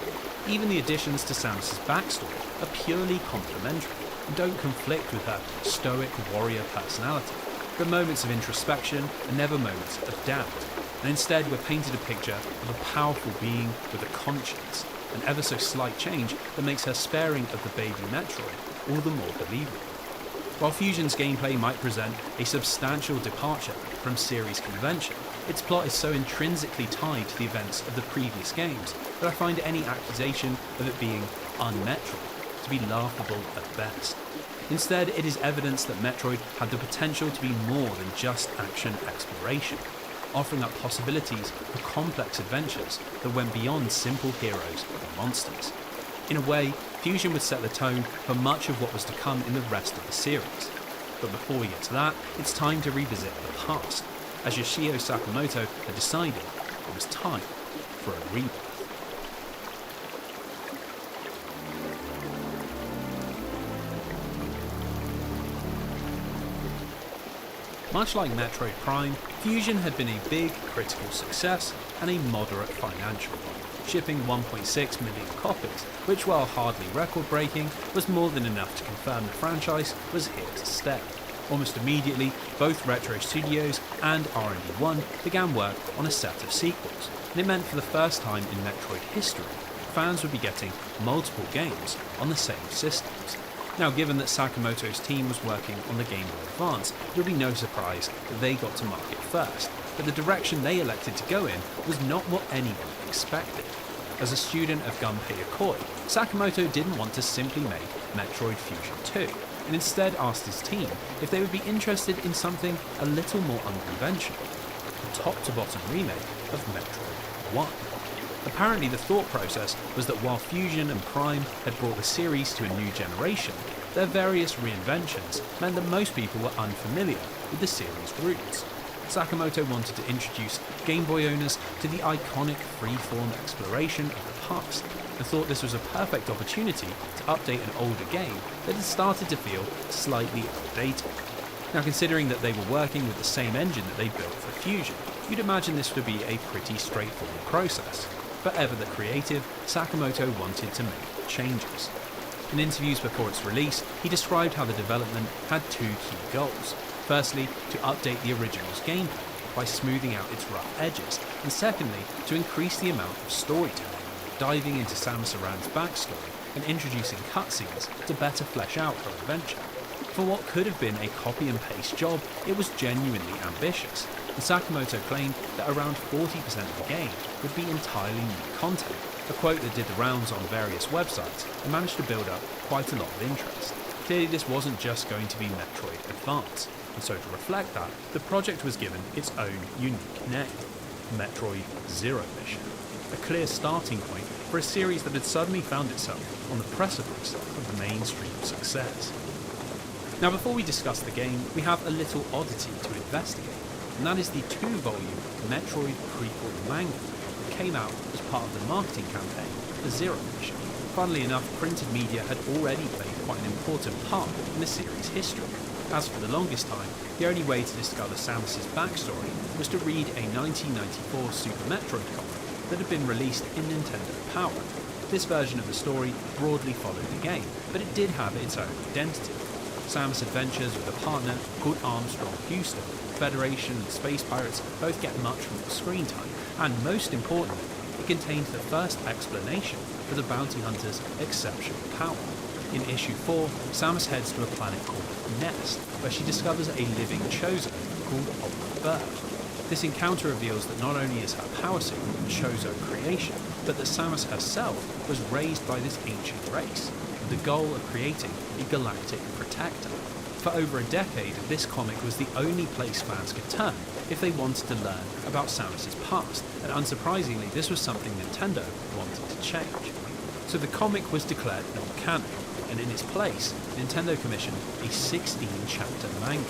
Even the additions to Samus's backstory are purely complementary and don't conflict with her stoic warrior personality, but moments of introspection are never moments of doubt, and instead we're painted a picture of a powerful being with a conscience, an ever so slight change that makes her sparing of the baby Metroid all the more believable. While Fusion's gameplay might present a substantial departure from series convention, its plot is so intrinsically tied to the events of the previous games that I find any accusation of it being un-Metroid, to be laughable at best. Instead, it is evidence that Metroid had the potential to be more than just action exploration, offering up possibilities for complex adventures that went beyond simple heroes and monsters. In a way, Fusion would set the tone for much of what was to come in the rest of the series. But before we get to that, it's time to revisit the past, as Yoshio Sakamoto had decided it was time for a rebirth. Much like Metroid Prime, Fusion had been a big critical success and a moderate financial one, shipping 1.6 million copies, which, while hardly record-breaking, was more than enough to confirm the franchise was here to stay. Almost immediately, both Retro Studios and R&D1 began work on a set of sequels, and it meant for the first time in Metroid history, fans would be getting multiple games on the same systems. Now, given that Sakamoto's team was working on the Game Boy Advance, it would be no surprise that they got to market first, but the direction they elected to go in was not what anyone expected. As a student of Gunpei Yokoi, Sakamoto didn't want to simply make Metroid Fusion 2, and instead asked his team if they would be interested in something a little more unconventional, a top-to-bottom remake of Metroid 1. Apparently the thought process was that while Fusion and Prime had brought the series to a new generation, their various reinventions meant that most people were unfamiliar with the series' roots. Sakamoto wanted to introduce Game Boy owners to the iconic free-form exploration of the past, and thought this was a perfect opportunity to update an older game that had started to feel slightly outdated. Now, considering that they were working with the same engine that they built for Fusion, you'd imagine this would be a pretty straightforward process. But ever the creative, Sakamoto wanted to make changes. In interviews before its release, he described how the development had two key goals. Firstly, to update the original's gameplay by smoothing out its rough edges, and secondly, to increase the amount of storytelling, diving into Samus Aran's backstory and introducing cutscenes to better flesh out her adventure. For what could have been a copy and paste job, it was genuinely ambitious, and Sakamoto claimed that around 40% of the game would be entirely new content, a quote that did the rounds on various websites and managed to build up quite a lot of interest. Clearly this wasn't just going to be Metroid Advance, and so to reflect that, the project was given its own unique name, Metroid Zero Mission, a clear starting point for a series that had suddenly found itself on the precipice of mainstream success. Now, before we discuss the game, we have a little oddity to investigate, and that is the 2-volume Metroid prequel manga that came out as part of the marketing campaign for Zero Mission. Funnily enough, printed media had already played quite an important part in the series' history, as for the longest time, the only way to discover Samus's backstory was to read a 1994 Super Metroid comic that had been released in Nintendo Power. This version of the story broadly followed the game, but it did have its own identity. Samus' adventures with a partner called Armstrong Houston, Federation and Space Pirates both get much more screen time, and most importantly, it contains the first explanation for the bounty hunter's exceptional power. In issue 4, Samus heads to a planet called Nest, where she discovers a living Chozo called Old Bird. This encounter reveals that not only is her power suit a Chozo creation, but that Samus herself was raised by this ancient race, with the goal of creating a galactic protector. For over a decade, this comic was the only place fans could turn if they wanted to learn about Samus's past, and unsurprisingly, this was something Nintendo wanted to change. So the comic was declared non-canon, and in its place, Nintendo commissioned a 16-chapter manga.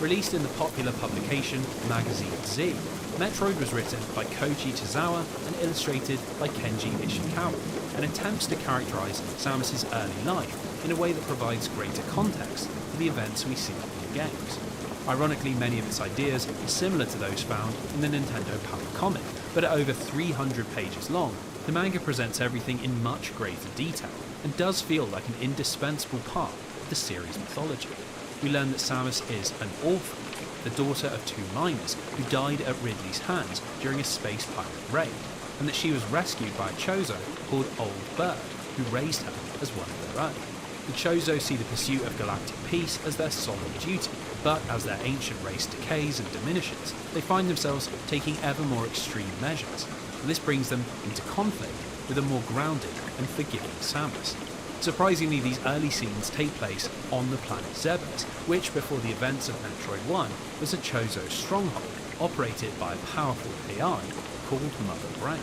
Released in the popular publication Magazine Z, Metroid was written by Koji Tozawa and illustrated by Kenji Ishikawa, and attempts to characterize Samus's early life in a way that provides greater context for the events we see in the games. Ironically, many of its ideas are similar to those found in the Nintendo Power comic, but at over 300 pages long, the manga presents everything in much greater detail, and does feel like an indispensable part of the series' mythology. We learn that Samus is an orphan, the daughter of 2 miners who died at Ridley's hands during a space pirate raid, and that she was rescued by a Chozo called Old Bird, who raised her as one of their own. The Chozo see the pursuit of galactic peace as their solemn duty, but as their ancient race decays and diminishes, they find themselves taking ever more extreme measures, and this brings them into conflict with a more grounded and forgiving Samus. Surprisingly, these early scenes take place on the planet Zebes, which before the events of Metroid 1 was a Chozo stronghold operated by a powerful AI called Mother Brain.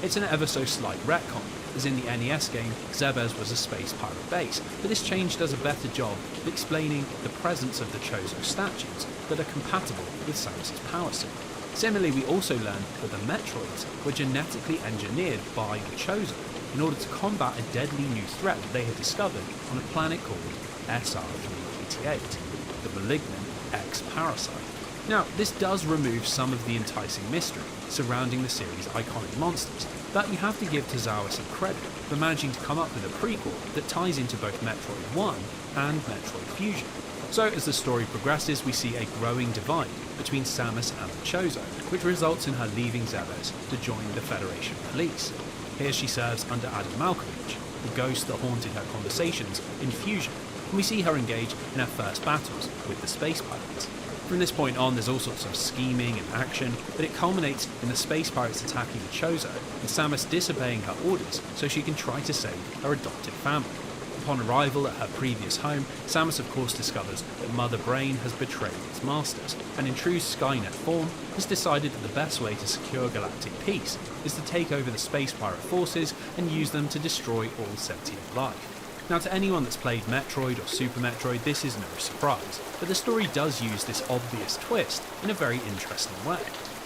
It's an ever so slight retcon, as in the NES game, Zebes was a space pirate base, but this change does a better job of explaining the presence of the Chozo statues that are compatible with Samus' power suit. Similarly, we also learn that the Metroids were genetically engineered by the Chozo in order to combat a deadly new threat that they had discovered on a planet called SR-388, the malignant X-Parasite. Now, this does remove some of the enticing mystery surrounding the series' iconic monsters, but you have to give Tozawa some credit for managing to come up with a prequel that ties into both Metroid 1 and Metroid Fusion. So as the story progresses, we see a growing divide between Samus and the Chozo, which results in her leaving Zebes to join the Federation police. Here she serves under Adam Malkovich, the ghost that haunted her conversations in Fusion, and we see her engage in her first battles with the space pirates. From this point on, there's all sorts of scheming and action, but it culminates in the space pirates attacking the Chozo and Samus disobeying her orders so she can try to save her adopted family. Upon arrival at her previous home, Samus of course discovers that Mother Brain has betrayed its masters, and in true Skynet form, has decided that the best way to secure galactic peace is to take over the space pirate forces and use them to destroy all sentient life. Now, to anyone that's played Metroid or Super Metroid, this is no surprise, but the story does use this obvious twist in a very interesting way.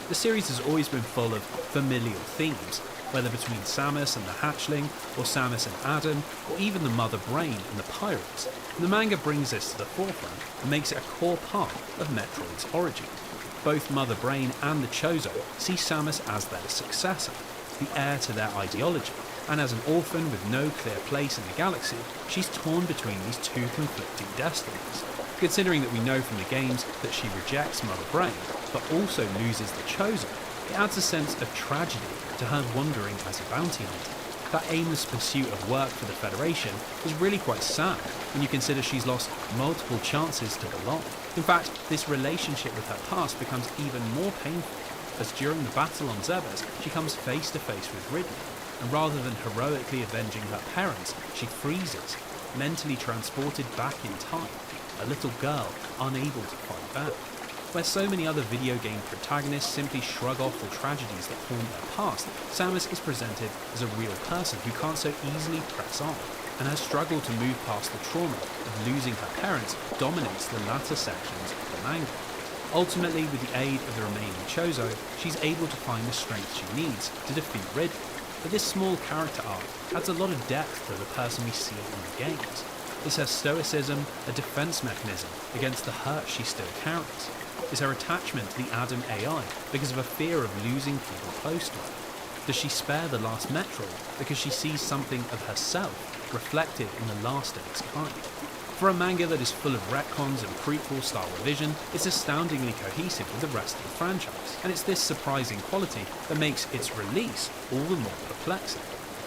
The series has always been full of familial themes, whether between Samus and the hatchling, or Samus and Adam, or even the Mother Brain and the pirates. And the manga brings this to the forefront and makes it a core part of Metroid's origin. Both Mother Brain and the Chozo see Samus as their successor, the heir to their ideology, and as an orphan with no clear place in the galaxy, she's torn between these two conflicting destinies. Considering that we know from the games that she rejects Mother Brain, but also loses the Chozo, it adds a sense of tragedy to her wandering as a bounty hunter. That aimless pursuit of work for the Federation is really quite sad when you consider she's lost multiple chances to belong. In fact, this relationship with her past becomes even more painful, as during the battle on Zebes, she comes face to face with Ridley, and rather than heroically avenging her parents, she freezes, mentally transported back in time, a little girl unable to fight back. Where so many other video game protagonists simply shrug off the tragedies that haunt their past, Samus is presented as a real person who can't so easily press on, and her struggle to move past the trauma of losing her parents dominates the latter sections of the manga. Ultimately, with the aid of the remaining Chozo, she's able to find the strength she needs to defeat Ridley. But this small character arc adds a lot of depth to the person we see in the games. Is her stoicism a defense mechanism against the hurt she still carries? Is her attachment to the Adam AI because of a fear of losing people close to her? Does she spare the last Metroid because she sees something of herself reflected in the last of its kind? For a manga that is full of retcons and prequel-style revision, it's astoundingly cohesive with the rest of the franchise, and it's this surprising quality that makes its release all the more perplexing.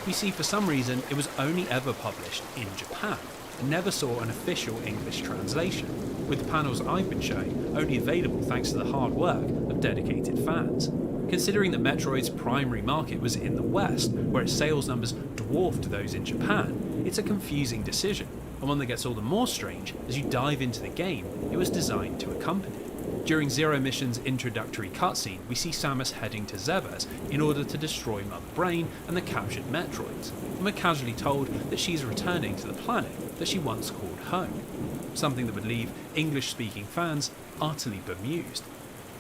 You see, for some reason, it was only ever published in Japan, and never saw an official English translation, with the panels I've been showing only available thanks to the hard work of dedicated fans. Considering that Metroid's primary market was in the West, where its sales numbers dwarfed those in Japan, it's a confusing decision, and one that gets all the more strange as you dive into the game it was designed to accompany. During Zero Mission's introductory cutscene, we see Samus heading to Zebes in order to destroy Mother Brain and the captured Metroids, and we're casually told that she's returning to the planet that she once called home, something that would leave English-speaking fans utterly bemused.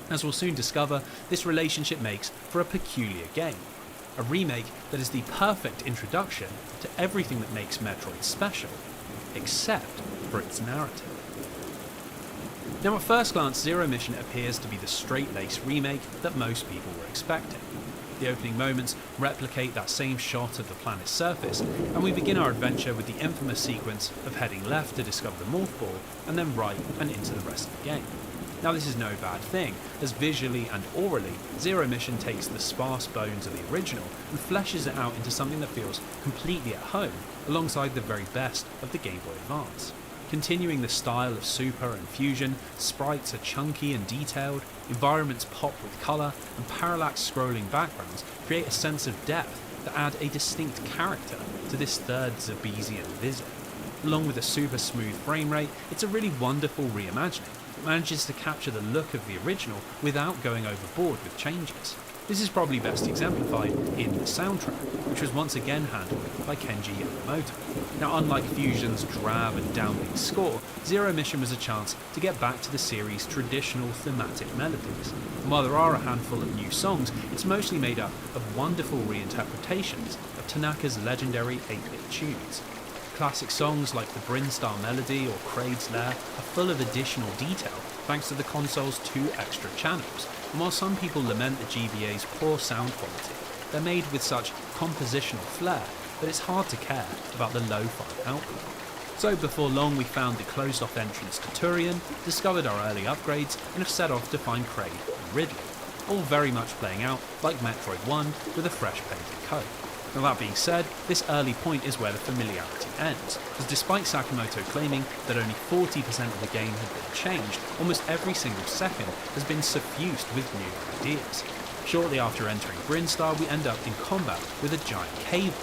As we'll soon discover, this relationship makes for a peculiar game, a remake that is the perfect introduction to everything that makes Metroid special, except for its narrative. Now, at first glance, Zero Mission appears to be the straight-laced remake that most people were expecting. The opening moments replicate that same shot of the planet's surface, and we begin our adventure with the infamous sequence of heading left to discover the Morph Ball, and then right and into the rest of the game. Now, this is no bad thing, as visually and aurally, Zero Mission takes the sparse bones of the original and fleshes it out into something that feels completely at home, alongside the very best of the Game Boy Advance. Continuing the style of Super and Fusion, sprites are chunky and detailed, environments pop with colour, and parallax scrolling backgrounds create a sense of depth that add a distinct character to this third Zebesian visit. Along with a super smooth frame rate, it's a really wonderful reimagining that manages to capture the look of the original without going overboard with changes. This is probably best exemplified in the soundtrack, which was once again handled by Kenji Yamamoto. Now, unlike Fusion's drab and downbeat score, Zero Mission was a chance to get back to the series' traditional thematic melodies. And while there are a handful of new songs, it's mostly made up of wonderful reinterpretations of Tanaka's legendary 8-bit tunes. Classic songs like the Brinstar Melody or Kraid's Lair are full of additional detail thanks to the console's 2 extra channels, and while some people lament the GBA's poor sound quality, they're made with such compositional flair that it's hard to care about the lo-fi output. So before long we found the closed-off entrance to Turian, discovered our early upgrades, and have set off to find Kraid and Ridley, all very much playing out like Metroid 1 with a fresh painted coat. Now that being said, this early point is where the familiarity ends, as despite Sakamoto claiming that only 40% of the game had been changed, almost every single second has been suffused with new ideas. Shortly after entering Brinstar, we end up in combat with a giant cave,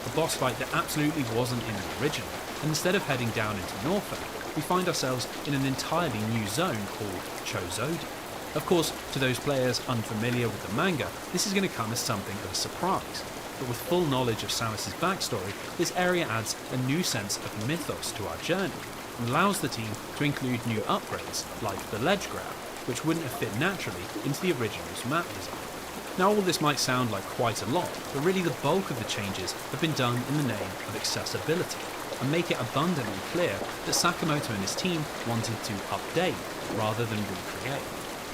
a boss fight that absolutely wasn't in the original, and instead of heading down into Norfolk, we find ourselves in an entirely new zone called Chozodi. Of course, to those players unfamiliar with the manga, this is going to come as something of a surprise. But with full knowledge of Samus's backstory, this area adds a new sense of mythos to our journey, and allows the team to include new upgrades, like the ledge grab, which wouldn't have fit naturally into the original's map design. Now all this might sound like quite a lot, but really the bulk of the changes have been done in the name of accessibility, and make it abundantly clear that Sakamoto and his team wanted to update rather than recreate.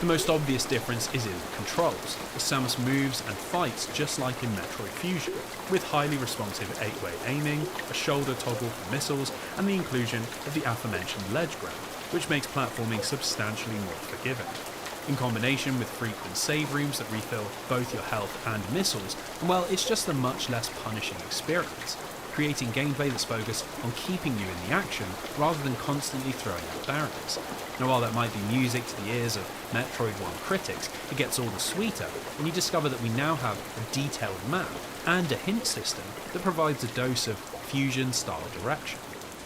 The most obvious difference is in the controls, as Samus moves and fights just like in Metroid Fusion, with highly responsive 8-way aiming, a shoulder toggle for missiles, and the inclusion of the aforementioned ledge grab, which makes platforming substantially more forgiving. In combination with frequent save rooms that refill both your health and missiles, and well, it's just a much less punishing experience, creating gameplay that's focused on keeping you in the action rather than constantly throwing out barriers. Now while that might be music to the ears of Metroid 1 critics, it gets all the sweeter when you discover that we now have a detailed map and a hint system that provides a dose of Fusion-style direction.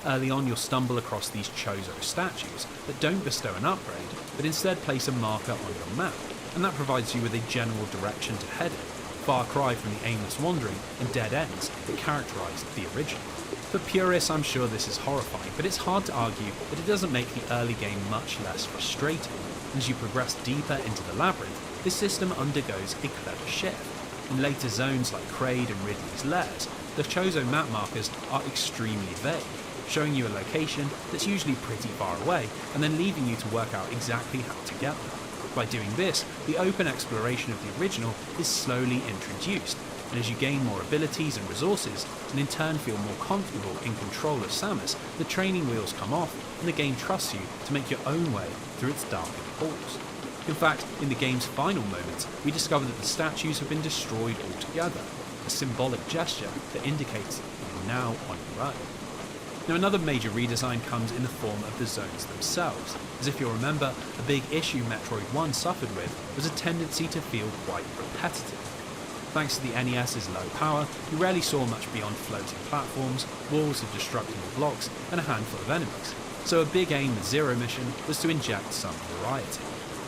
Early on you'll stumble across these Chozo statues that don't bestow an upgrade, but instead place a marker on your map, and that provides you with a general direction to head in, far cry from the aimless wandering and dead ends that characterised the original. For purists, I'm sure this is horrifying, but it's hard to argue that it doesn't make the early game much less frustrating. As you progress deeper into the labyrinth, this system undergoes a clever shift. In later zones like Kraid and Ridley's lairs, the Chozo map markers are extremely vague, showing you a location that's usually pretty far away, and then leaving you to work out exactly how to get there. By doing this, the open exploration of the original is slowly introduced, and as you gain more abilities and resources, and in turn feel more comfortable in control of Samus, the training wheels come off, and the game trusts you to make your own way through its darkened halls. In fact, in the game's final moments, we discover that the statues have been destroyed altogether, a symbolic gesture that indicates that you're now on your own. Now another major redesign comes in the form of the zones themselves, as if you'll remember, a big issue Metroid 1 suffered with was a tendency to feel quite repetitive. Thanks to the NES's low power, you rarely saw much beyond floating platforms, walls of destructible blocks, and a handful of enemies, so a big aim with Zero Mission was to inject some variety.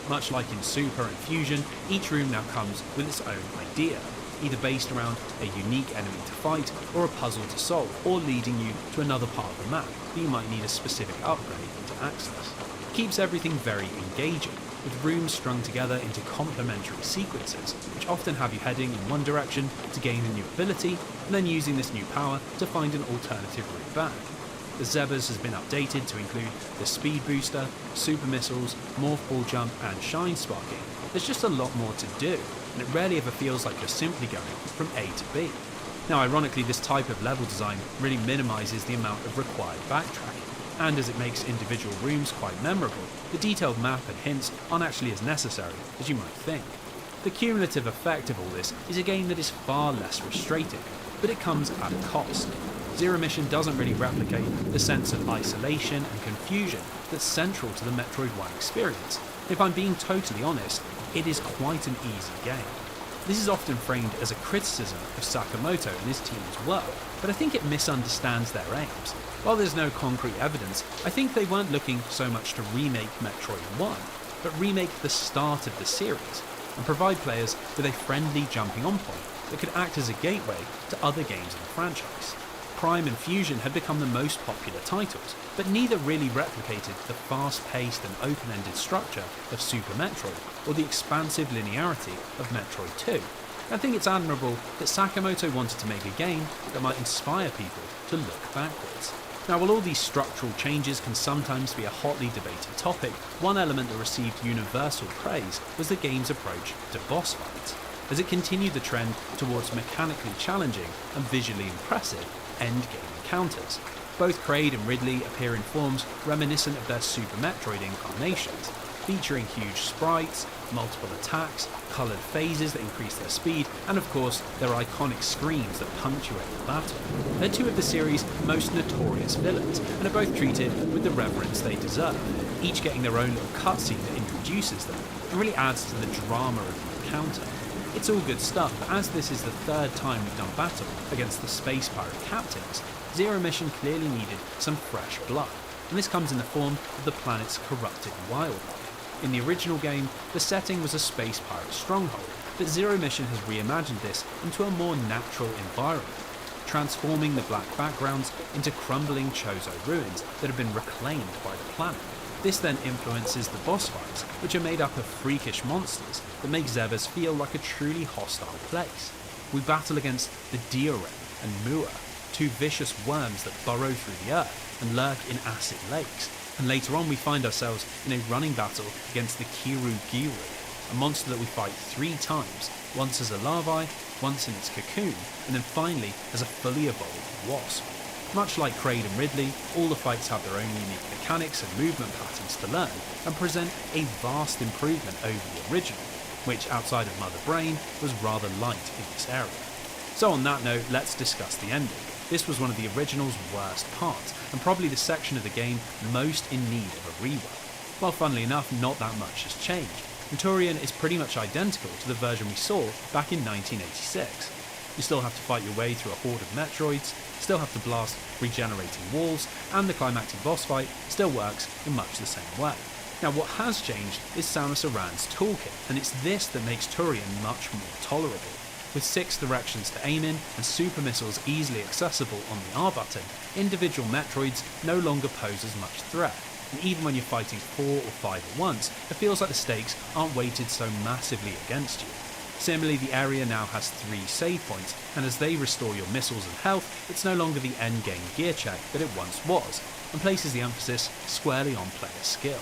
Much like in Super and Fusion, each room now comes with its own idea, either based around a unique enemy to fight, or a puzzle to solve, or leading you to another part of the map that you might need a specific upgrade to access. It keeps everything very engaging, with rooms strung together into complementary sequences, which often have you heading in one direction to gain a new ability, and then using this new power to find an alternative route back. The Zebras has been updated to include the Speed Booster, Super Missiles, Morph Ball Jump, and Shine Sparking. There's just a lot more to do, and it rarely ever feels like you're simply going from A to B. Now ironically, this type of level design really minimises the amount of required backtracking, and as it makes individual rooms quite memorable, the detailed map and hints aren't actually as necessary as you might think. The cumulative effect of all this is a game that is far less frustrating, but it comes at a cost. Zero Mission doesn't really replicate the sense of isolation and confusion that's central to the Metroid 1 experience. If I'm being totally honest, it is quite an easy game. This is often framed as a criticism of Sakamoto and his team's work, but I think it misunderstands their aims. While there's no concrete evidence, I think they weren't looking so much to remake Metroid 1, but remake the start of the series, and provide players with a friendly jumping on point that could act as a gateway to other games in the franchise. Prime and Fusion had become the most popular titles, but neither really replicated the fast-paced and open-ended structure of Super Metroid or the expansive linearity of Metroid 2. I think it's admirable that Sakamoto wanted to make a game that might inspire people to look backwards. Now, while all these structural changes can sometimes be a hotly debated topic, one element that received universal praise was the game's approach to boss fights, as it continued the trend towards mechanically challenging and visually impressive endgame encounters. Both Kraid and Ridley appear in forms reminiscent of their Super Metroid incarnations, featuring huge sprites, multiple attacks, coloured phases that increase their speed, and of course their iconic screams that punctuate the battle. They're two of the series' most notorious villains, and are both treated with the reverence they deserve, each getting their own little cutscene that introduces them, and really adds to the drama of the encounter. It's all good stuff, but as this is the third time we've done battle against the space pirate captains, Zero Mission clearly needed some fresh blood, and this comes in the form of the planet's corrupted wildlife. In the original game, the setting was a space pirate stronghold, but Zero Mission has reimagined this into a more natural environment, transforming the black backgrounds into crumbling Chozo ruins that have been reclaimed by the planet. This then influences the boss fights, which are made up of freakish monsters that make Zebes feel like a truly hostile place. We battle against the Diorem and Mua, two vicious worms that burrow through the earth and lurk in acid lakes, and later on we find ourselves in a running battle against the Kiru-Giru, a monster that we fight 3 times, once as a larvae, once in its cocoon, and then finally as a fully evolved wasp. Much like Kraid and Ridley, all the fights have their own unique mechanics and movement patterns to learn, and present a vast improvement over the original, which outside of Mother Brain was rather light in this area. So on that note, let's discuss the ending. This was one of the original's worst parts, and probably the section of the game most in need of a rework. While funnily enough, not that much has changed, and Turian is pretty much identical to the version we saw back in 1986. You still have to fight your way through a horde of Metroids, still have to blast regenerating walls, and the climactic boss fight still works in much the same way. Now what has changed is Samus Aran's toolkit, and it's this that makes Turian much more tolerable. With 6 directions to aim in and super missiles easily accessible on the R button, individual Metroids no longer pose as much threat, and even when you're fighting 4 or 5 at once, it feels like the stakes aren't weighted so massively against you. Similarly, the area now has 3 save points, and as they restore your missiles and health, it's no longer the endgame gear check that it once was, and places the emphasis squarely on player skill.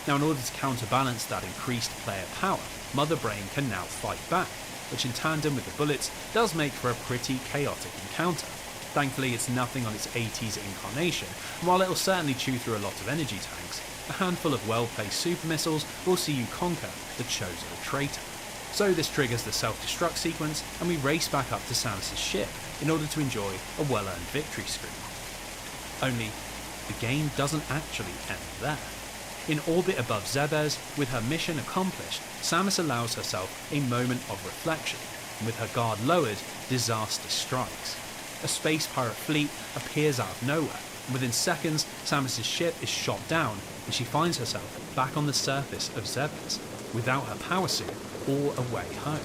Now in order to counterbalance that increased player power, Mother Brain can now fight back, which in tandem with the bullets does make for a pretty chaotic encounter. Thankfully it's nothing on its 80s incarnation, and while it'll certainly chew through a lot of energy tanks, a handful of well-placed super missiles will see you conquer the Chozo traitor. So this triggers the self-destruct sequence, and we race back up to Samus' ship in order to enjoy a well-earned victory scream. Only, the game doesn't actually end there. In orbit above Zebes, with her mission accomplished, Samus allows herself a moment of reflection, and with her guard lowered, disaster strikes. A space pirate fleet appears out of nowhere, and within seconds, Samus' ship is shot down, and she finds herself back on the surface of Zebes, without her power suit or a way home.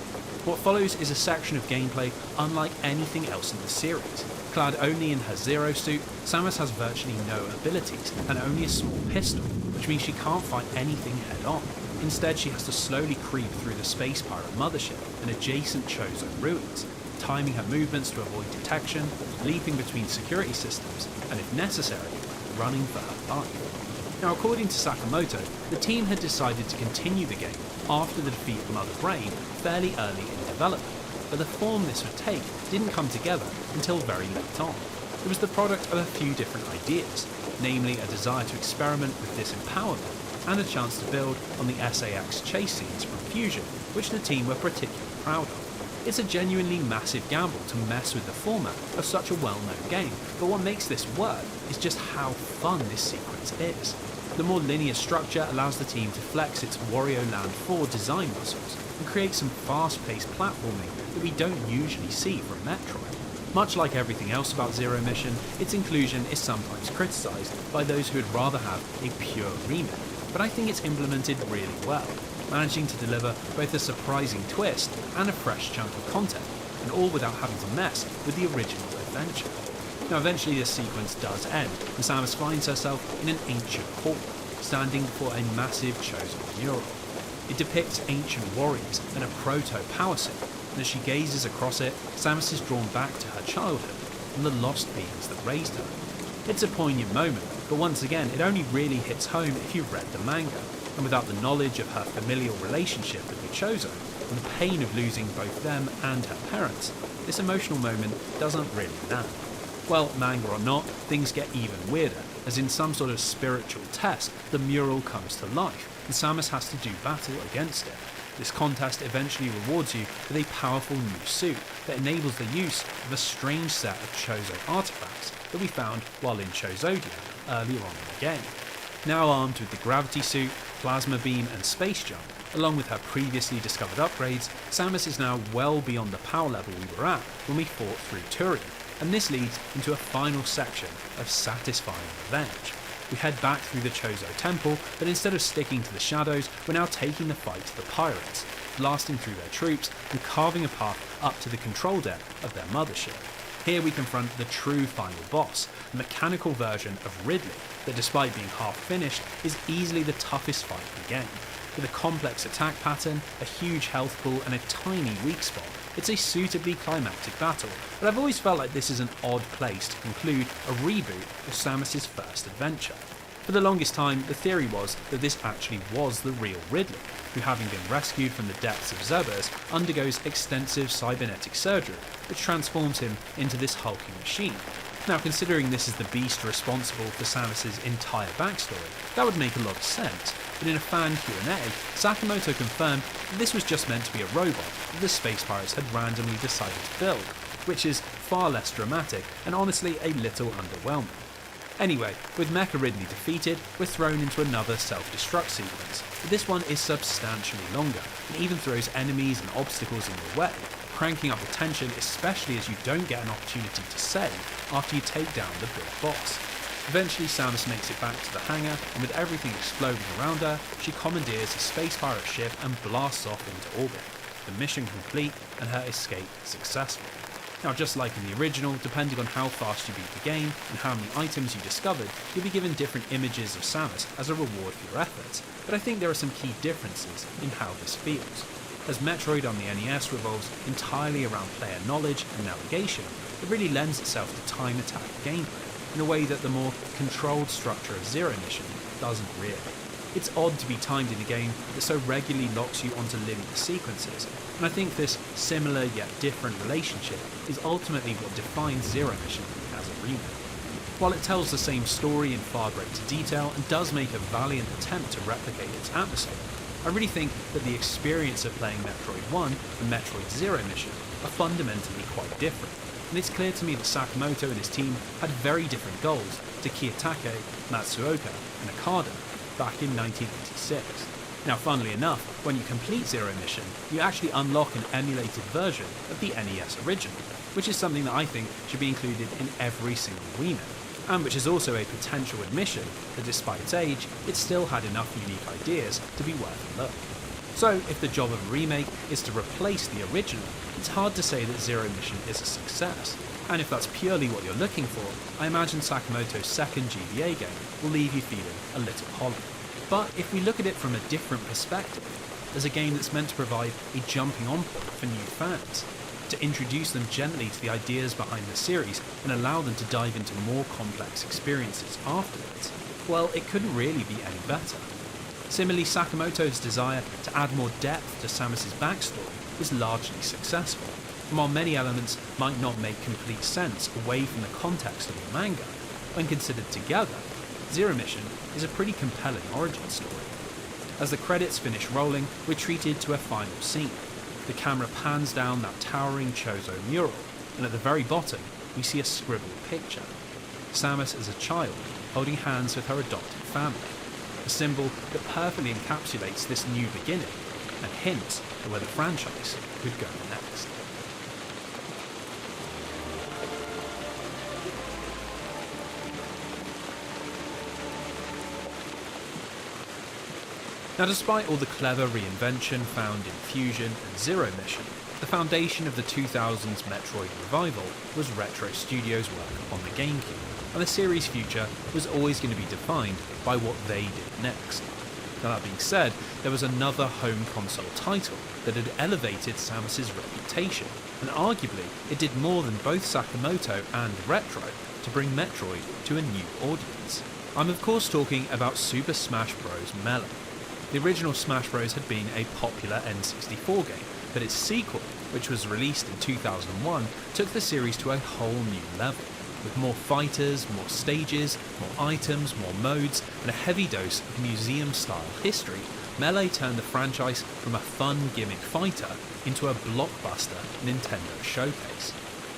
What follows is a section of gameplay unlike anything else in the series. Clad only in her Zero suit, Samus has virtually no abilities and only a small pistol, which means she can't fight anything head on. Instead, she has to slowly creep through the space pirate mothership and adjacent Chozo ruins, timing her movements to avoid detection, leaping between security systems, and if necessary, running for her life. Now, according to Sakamoto, the team had decided to continue the game after the defeat of Mother Brain fairly early in development, but the form this would take didn't come together until very late on. It was the product of a few different ideas, namely a desire to experiment with disempowerment and a chance to build on the SAX chase scenes from Fusion, which the team were particularly proud of. It's a genuinely massive gamble to mess with the format of such a well-known game, but what makes this work is just how fun this sequence is. The more linear structure allows the team to flex its Wario Land 4 design muscles and create some fast-paced platforming that we don't usually see from Metroid. Much like everything else about Zero Mission, its inclusion is sometimes criticised by those who would rather have a pure remake, but I think it's implemented really well, managing to deliver both a surprising twist and a fresh chunk of content, and all without having to mess with the original adventure. Now eventually this sequence does end, and Samus finds herself in an ancient hall, standing before a massive Chozo mural. It depicts ancient warriors and a proto-power suit, and as she gazes across it, Samus is drawn back to her childhood and the lost beings that raised her. It's a poignant moment, but once again it only really hits home if you've read the manga, and without the knowledge of her familial relationship with the Chozo, and the pain of losing both them and her parents, this emotional moment doesn't really land. Well, manga or not, things get even weirder, as in some sort of spiritual test, the mural comes to life, and Samus has to do battle against it. This contest eventually rewards you with a powerful new suit that enables the use of a strange set of Chozo artifacts that we found while in Chozodia earlier on in the game. Now armed with the gravity suit, plasma beam and space jump, along with her previously discovered upgrades, Samus is now well beyond the power level we were at when we fought through Turian, and this leads into a final section of satisfying revenge. We head back through the Chozo temple, but instead of sticking to the shadows, we're now taking the fight to the pirates, blasting through their troops and carving a path up to the control deck of their mothership. Here we confront the true final boss, a mechanical version of Ridley that, despite being half finished, is easily the toughest fight in the game. With a complex attack pattern, a huge health pool and a tiny weak spot, it's a suitably climactic battle, but I've always felt like this is an odd place to conclude a reboot of Samus's first adventure. For the longest time, the theory was that this actually was the real Ridley, who, having been rescued from the depths of Zerberus, undergoes extensive cybernetic surgery, which transforms him into this hulking machine. Now, considering this is the beast responsible for Samus's entire backstory, that would make a lot of sense, but in a fan Q&A, Sakamoto confirmed that this was just meant to be a robot that the space pirates had randomly decided to build, which is far less dramatic and honestly a little underwhelming. Anyway, with Mecha Ridley defeated, we're thrown into another self-destruct sequence, but this one is substantially longer, and even throws enemies and obstacles in your way, cranking up the tension especially as you don't get an opportunity to save after you take down the big boss. Eventually Samus makes it back to the hangar, and with everything exploding around her, she commandeers a space pirate ship and blasts off into orbit. The mission complete, and her escape successful. Now, just like in the original, depending on how fast you beat the game and how many items you discovered, you'll be given different images of Samus as a reward for your efforts, but I think there are some key differences in how this feels. As Metroid on the NES revolves entirely around player knowledge and navigation, it really lends itself to time attack gameplay, in a way that the more controlled structure of Zero Mission doesn't really. It's odd to be timed in a game that so regularly locks you onto linear sequences, and I think this similar yet different relationship is ultimately what defines Zero Mission as a remake. While it tells the same story in far greater detail and does make a valiant attempt to replicate its atmosphere, I really think that the experience of playing Metroid 1 and Metroid Zero Mission are fundamentally quite different, and it's clear to me that Sakamoto and his team had very different goals to Kiyotake, Matsuoka, and Okada back in 1986. Now, funnily enough, when you complete Zero Mission, you actually unlock an emulated version of the NES original, which is something that I think should be included in every single remake, and which is also a potential admission that despite its age, it still had enough unique ideas to be worth a look. So, if the job of a remake is to replace the original, it's hard to say that Zero Mission is a success. And if that's purely what you're looking for, I imagine Sakamoto's second GBA game will leave you feeling a little hollow. But if we look at it from a different perspective, as a game that's meant to provide a jumping on point for new fans, to introduce them gently to the ideas behind the series and allow them to dive into more complex experiences afterwards, well, it couldn't really be any better. Similarly, Sakamoto's desire to add more depth to Samus's backstory is largely successful, and while many elements might not make complete sense away from the context of the manga, when considered together, Zero Mission is a pretty compelling origin story. As the credits finish rolling, we're treated to a final scene. The camera pans down that towering Chozo mural, and at the very bottom, we see a scribbled picture. Samus as a child, holding hands with her adopted family. a symbol that perfectly encapsulates this new beginning and hints at where the franchise could go next. Now, despite all the clever reinvention found in Fusion and Zero Mission, the foundation of the 2000s Metroid revival was Retro Studios' work on the GameCube, and the series' future was always going to be defined by what they did next. Now, that being said, there was another home console title that had elevated Samus's reputation, and arguably it did more than both Sakamoto and Retro to bring Metroid to a new audience. I'm of course talking about Super Smash Bros. Melee. The original Smash Bros. Had been a popular N64 game, but its sequel, which was released in 2001, took the series to a whole new level. With more fighters, more stages, more items, more modes, and a heavy dose of museum-style history, Melee turned the franchise from a fun gimmick fighter into a blockbuster Nintendo showcase.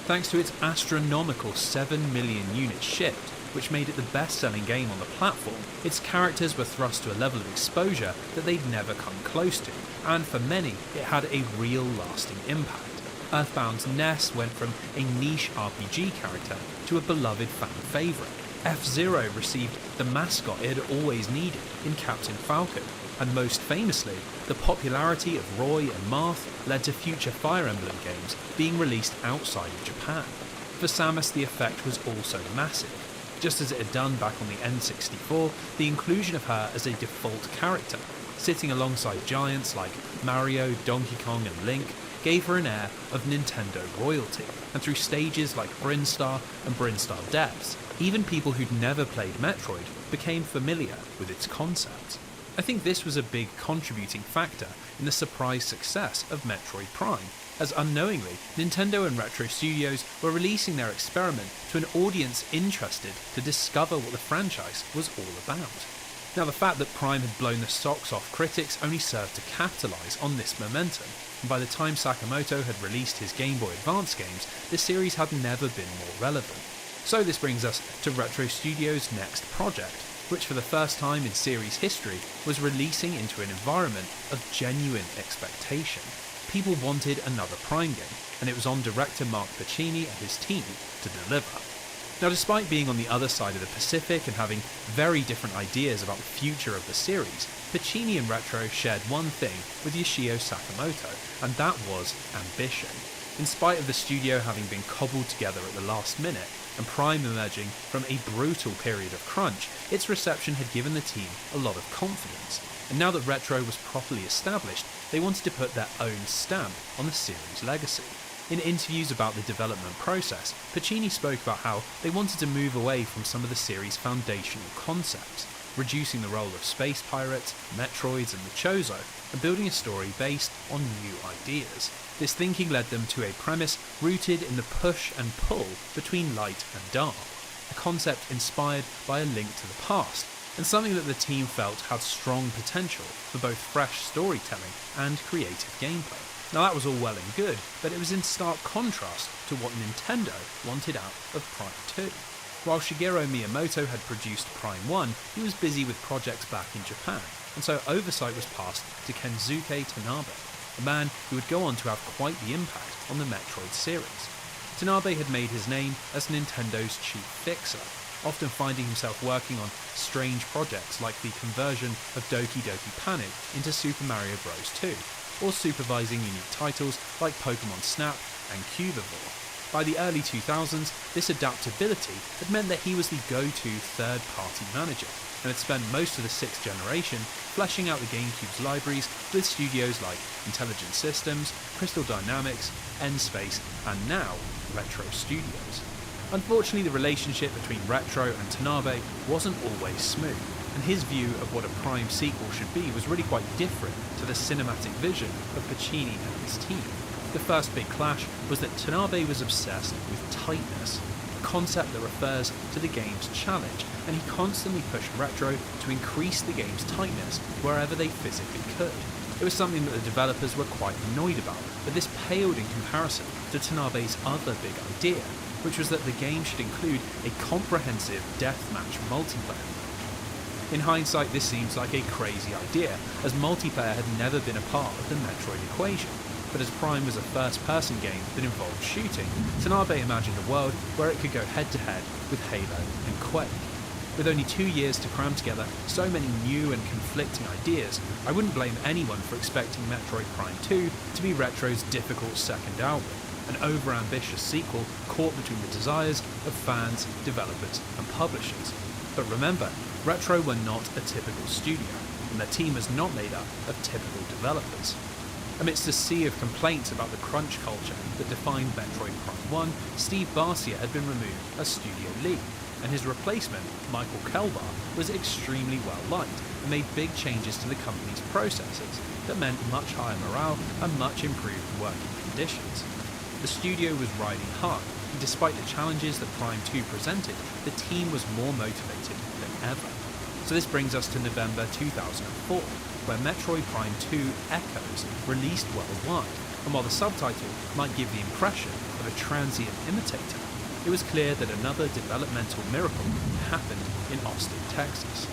Thanks to its astronomical 7 million units shipped, which made it the best-selling game on the platform, its characters were thrust to a level of exposure that they'd never come close to, and for many, it had a real lasting impact. Earthbound's Ness went from a niche RPG character to a beloved fan favourite. F-Zero received the mascot it had always needed in Captain Falcon, and most famously, the popularity of Roy and Marth led to future Fire Emblem games being released outside of Japan. For Samus, the effect was also massive. Just as it had done back on the N64, the inclusion of her as a default character, sitting alongside giants like Mario, Donkey Kong and Link, gave her an air of Nintendo royalty, and through stages like Brinstar and Brinstar Depths, even people who'd never played Metroid became familiar with its concept. I think this was a big contributing factor in the surprise success of Metroid Prime, as unknowingly, Nintendo and Retro Studios were releasing their experiment to an audience interested to discover what the franchise was all about. Now, the fact that Prime had blown the socks off critics only served to capitalise on this momentum, and by the time Sakamoto had released his Game Boy Advance games, the series had never been more relevant. So this brings us to Retro Studios' next project, which for the first time in series history was releasing into an environment of genuine expectation. People wanted another Prime game, and it was on director Mark Pacini and his team to deliver. Now, despite being on the other side of the Pacific and having very different ideas about the future of the series, Pacini and Retro shared one thing with Yoshio Sakamoto, and that was ambition. In spite of the studio having been cobbled together at the last minute, and Prime emerging from a brutal period of crunch, its reception had given the team a lot of confidence. And now that Retro was properly established, they wanted to put their own stamp on the series' legacy. In interviews about the development process, Pacini spoke about how they wanted to move away from some of the series' foundational concepts, reducing the role of space pirates, Metroids and the Chozo, and building a story based on new ideas. This thinking led them to a premise rooted in the push and pull between light and dark, a concept inspired by a link to the past, and something that the team felt had strong potential for both fresh storytelling and creative gameplay. Now, that was all well and good, but it was in stark contrast to what Nintendo wanted out of Prime 2. While Shigeru Miyamoto had produced Prime 1, he was busy with projects back in Japan, and so oversight was passed to Kensuke Tanabe, a man who would go on to have quite the impact on the Metroid series. Tanabe had made his name as Nintendo's chief fixer, often finding himself working on strange projects like the conversion of Doki Doki Panic into Super Mario Bros. 2, or supervising unique titles like Pokemon Snap and Cubivore. By the early 2000s, this adaptability had meant that he was the go-to third-party manager, and had spent most of the 6th generation fleshing out the GameCube's libraries with studios like Intelligent Systems, Crystal Dynamics, N-Space, and now Retro Studios. Unfortunately, the relationship between Retro and Tanabe wasn't always smooth, and his view of what a Prime sequel should be was really quite different to the cinematic vision of Pacini and his team. The first big clash was that Tanabe was obsessed with tightness, a concept that refers to the game's challenge, and he constantly pushed Retro to increase the game's tightness wherever they physically could. It was something that the developers were quite annoyed about, but this paled in comparison to Tanabe's other big idea, which was that the game should include a comprehensive deathmatch multiplayer. In hindsight, this seems like a crazy idea, as multiplayer had never been a part of the Metroid equation. But as Prime was a first-person game that involved shooting, Tanabe imagined a world where it could go head-to-head with Halo and Quake. With only 2 years to cram together so many new and conflicting ideas, I wouldn't blame anyone for expecting Metroid Prime 2 to be Retro's difficult second album, an over-ambitious sequel caught between the desires of fans, developers and publishers. But remember, Retro were not a typical studio, and their team is not made up of typical developers. Amidst a sea of complaints about the crunch culture that defined Metroid Prime 1, Steve Barcia had been removed as studio lead, and his replacement, Michael Kelbar, was extremely well liked and made big changes to the company's processes that meant much higher morale and much improved working conditions. The studio was riding high, and despite the challenges that Prime 2 presented, the team was more motivated than ever. So this brings us to November 2004, where Metroid Prime 2 Echoes released worldwide, and while the subtitle might give the impression of a transient imitator, it was clear that another developmental miracle happened in Austin, Texas.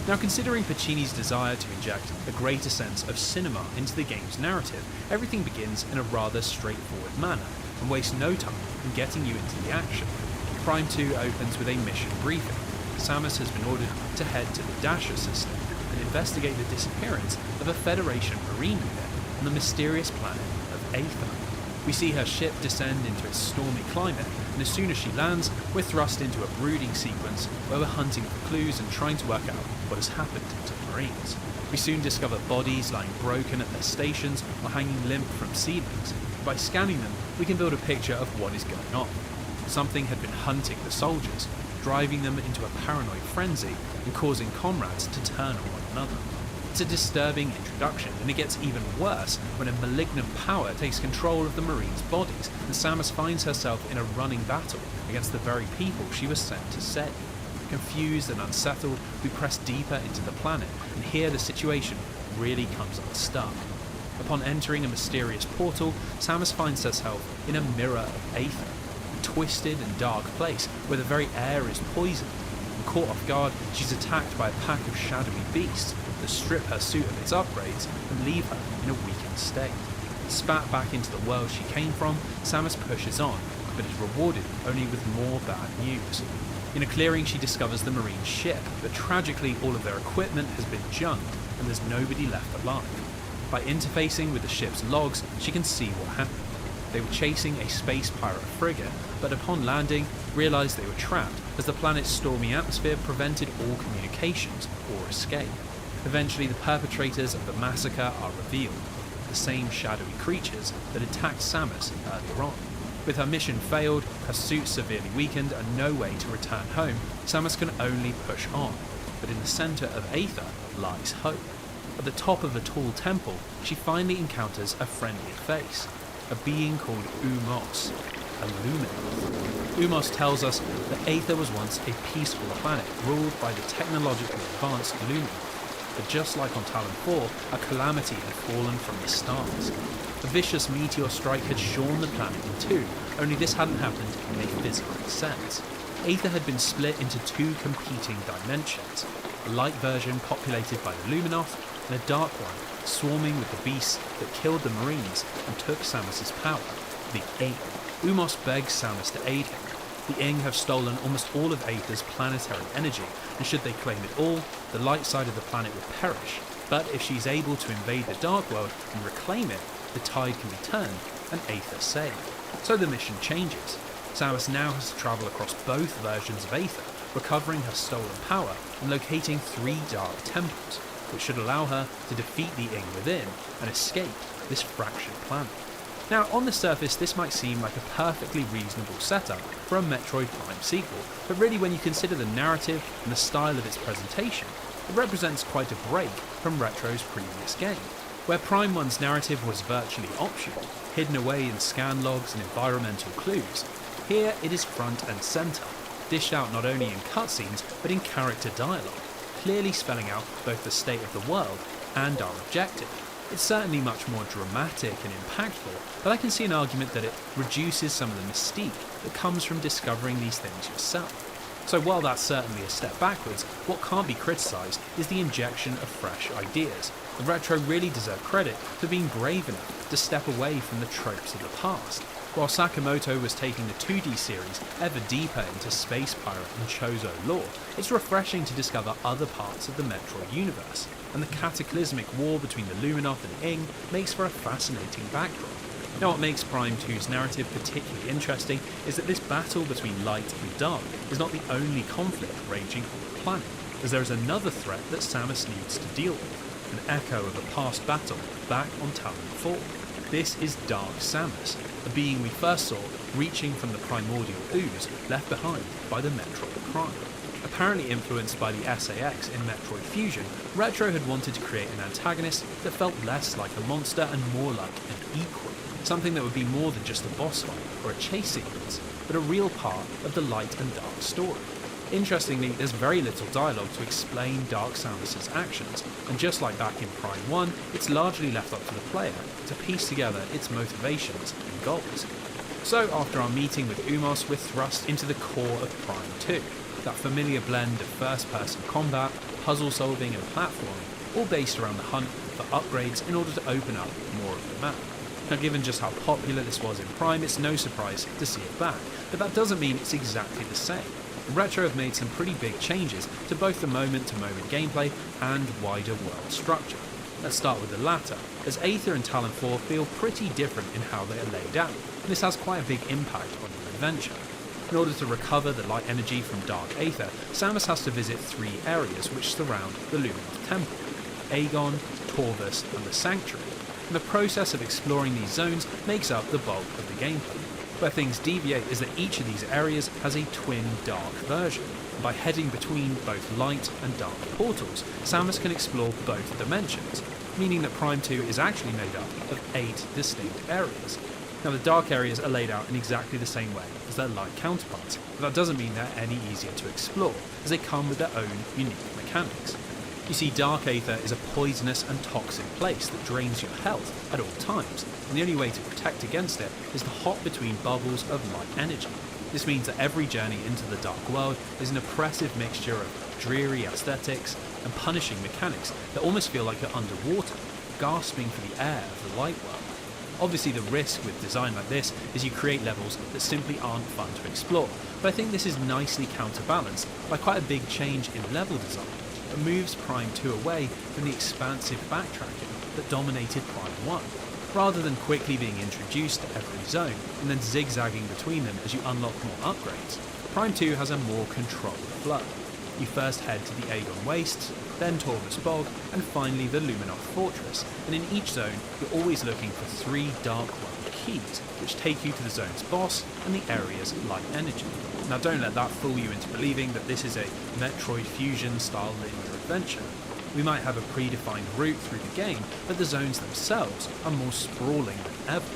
Now, considering Pacini's desire to inject a greater sense of cinema into the game's narrative, everything begins in a rather straightforward manner and wastes no time in getting you into the action. Prime 2 opens with a mission briefing. Samus has been ordered to head to the Dasher system and investigate the disappearance of a Federation Marine unit on the mysterious planet of Aether. We see her ship descend into its stormy climate, and as soon as she lands, we're thrust into a brooding sequence where we're hunting for clues and trying to work out what has happened to the Marines. We soon discover bodies lying broken at their stations or hanging limp from ceilings. By scanning them, we can build a picture of what is going on. Something had been hunting the soldiers, driving them into a paranoid frenzy and causing comrades to turn on one another. It's a disturbing introduction, and it gets even worse when a malignant power takes control of the Marines' bodies, and Samus finds herself in a running battle against the very people she was sent to save. Confused and unsettled, we press deeper into the planet, and here the situation really comes unstuck. Upon entering a mysterious portal, Samus finds herself in a mirror of Aether, a twisted and dark place where the very air is poisoned. And caught off guard, she's attacked by a pack of shadowy beasts that strip her suit of its upgrades and leave her in a weakened state. Spat back into the world she came from, Samus pushes on, but is rewarded only with more bad news. In a clearing, she discovers the Marine ship, but tragically all of their equipment has been junked and there's nobody left alive. By interfacing with the ship's logs, she can see what happened. They were chasing a space pirate frigate, but upon landing, realised they were trapped as the planet's stormy atmosphere prevented all communications or escape. Eventually, the perpetrators of the massacre are revealed, the same shadowy creatures that attacked Samus earlier on. With her mission failed, her suit severely weakened and no way to return home, Samus can only push on. But in the centre of Aether lies hope. At the top of a tall temple, she finally encounters a friendly face, a being called Umos, a Luminath. Umos tells us that Aether was once a peaceful planet ruled by the technologically advanced Luminath. But just like on Talon 4, a calamity had fallen from the stars. A vicious meteor strike had shorn the planet in two, only this hadn't happened in a physical sense. Aether had been split into two competing dimensions, a light version populated by the Luminoth, and a dark one swarming with the beasts that killed the Marines and took Samus's power, the Ing. Umos begs Samus to aid him. The Ing have stolen almost all of Aether's planetary energy, and should they claim it all, the light side of the planet will perish. But if she's able to invade the Dark World and reclaim it, the tide can be turned and Aether saved. So the mission changes. Samus now has to travel across both versions of Aether, recovering her stolen power and locating 3 dark temples, which should allow her to defeat the Ing within and escape this fractured planet. Now, on the surface, this might seem like a perfectly reasonable setup for a Metroid Prime sequel, but really when you consider the narrative and the style of its presentation, it represents quite a break from Retro's previous game, where Prime 1's narrative was virtually optional, hidden away in scan logs and environmental clues. Here it is front and centre, dished out not only in cutscenes but in character dialogue, clearly spelling out both the state of the world and our objective. It's certainly much more dramatic and impactful, but I can see an argument that it reduces some of the mystique that comes from discovering these things yourself. So while that's certainly a step backwards, what can't be criticised is the injection of fresh ideas. The Retro really deserve credit for being brave enough to step away from the tropes of the past. While Sakamoto was taking the 2D series ever deeper into space pirate and Chozo lore, it's refreshing to discover other parts of the Metroid universe, and the cataclysmic war between the Luminoth and Ing makes for a fascinating backdrop. Now, what makes Prime 2's narrative particularly interesting is that this battle between light and dark is not the only conflict raging on the planet, as there is another threat that Samus needs to deal with, an echo of a past battle back on Talon 4. This is Dark Samus, a being we first saw reaching from the primordial ooze left behind by the Metroid Prime. Apparently influenced by the SAX in Metroid Fusion, Retro had wanted to create an antagonist that felt less like a monster and more like an equal, something that would be more than just a boss fight or a chase sequence, but a real part of the light and dark story. Interestingly, there's very little dialogue to explain Dark Samus's actions, and just like back in Prime 1, it's largely left up to the player to piece together its motivations and goals. So after our meeting with Umos, we're thrust into the core of Prime 2, that familiar blend of first-person combat, puzzle solving and platforming, all based around the hunt for upgrades in order to open up more of the map. Now, given just how popular this was in Prime, it's no surprise to see it back, but that doesn't mean it's exactly the same. Retro have made some pretty big changes to both the moment-to-moment gameplay and wider world structure. Let's start with the latter, as Aether and Talon 4 feel pretty different in how they are laid out, and this has quite a big impact on your adventure. In order to recover the light energy from Dark Aether, Samus has to visit 3 areas which surround the Luminoth Temple: Aegon, Torvus, and the Sanctuary, and the process of exploring these zones makes up the bulk of the gameplay. Where things deviate is that each of these areas has a twin dark version. By heading between both light and dark portals, Samus can explore both dimensions, meaning that Prime 2 is actually made up of 8 distinct areas. Now, the dark areas are laid out in exactly the same way as their light counterparts, but that doesn't mean they're any easier to explore, as they come with their own unique mechanics. You see, Dark Aether is a poisonous and toxic place that drains your health at all times, and the only way to protect against it is to hop between bubbles of light energy. This means that every journey into the dark world is an oppressive mixture of dreary aesthetics and punishing mechanics that almost feel like you're underwater, gasping for the air of the light world. Obviously, the risk with design like this is you create levels that simply aren't fun to explore, but I think this is nicely counterbalanced by quite a big change in level design that moves Prime 2 away from the expansive backtracking that dominated Prime 1. Rather than quickly being introduced to every zone and then zigzagging between them as you unlock more upgrades, Prime 2 has a more controlled flow. You first head to the Aegon Wastes, then Torvus Bog, and finally the Luminoth Fortress, and in each zone you're always looking for 3 Dark World keys, which take you to the zone's boss and the area's light energy. Now, don't let that fool you into believing that this is a Metroid Fusion style linear adventure. We might have a predefined route through the game, but the zones themselves are more sprawling than ever.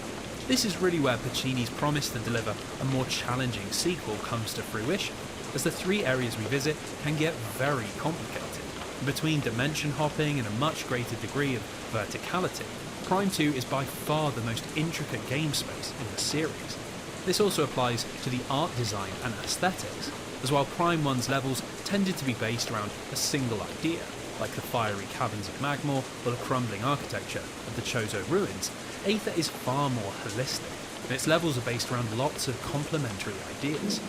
This is really where Pacini's promise to deliver a more challenging sequel comes to fruition, as the 3 areas we visit can get very complicated. Between dimension hopping and a much greater degree of verticality, Prime 2 is by far the most intricate game space in the series. This also applies to the art design and aesthetics, as while Prime 1's levels tended to be based around a single idea, like the fiery caverns of Magmor or the crumbling architecture of the Chozo ruins, Aether is far more holistic, and its levels are based around lots of complementary ideas.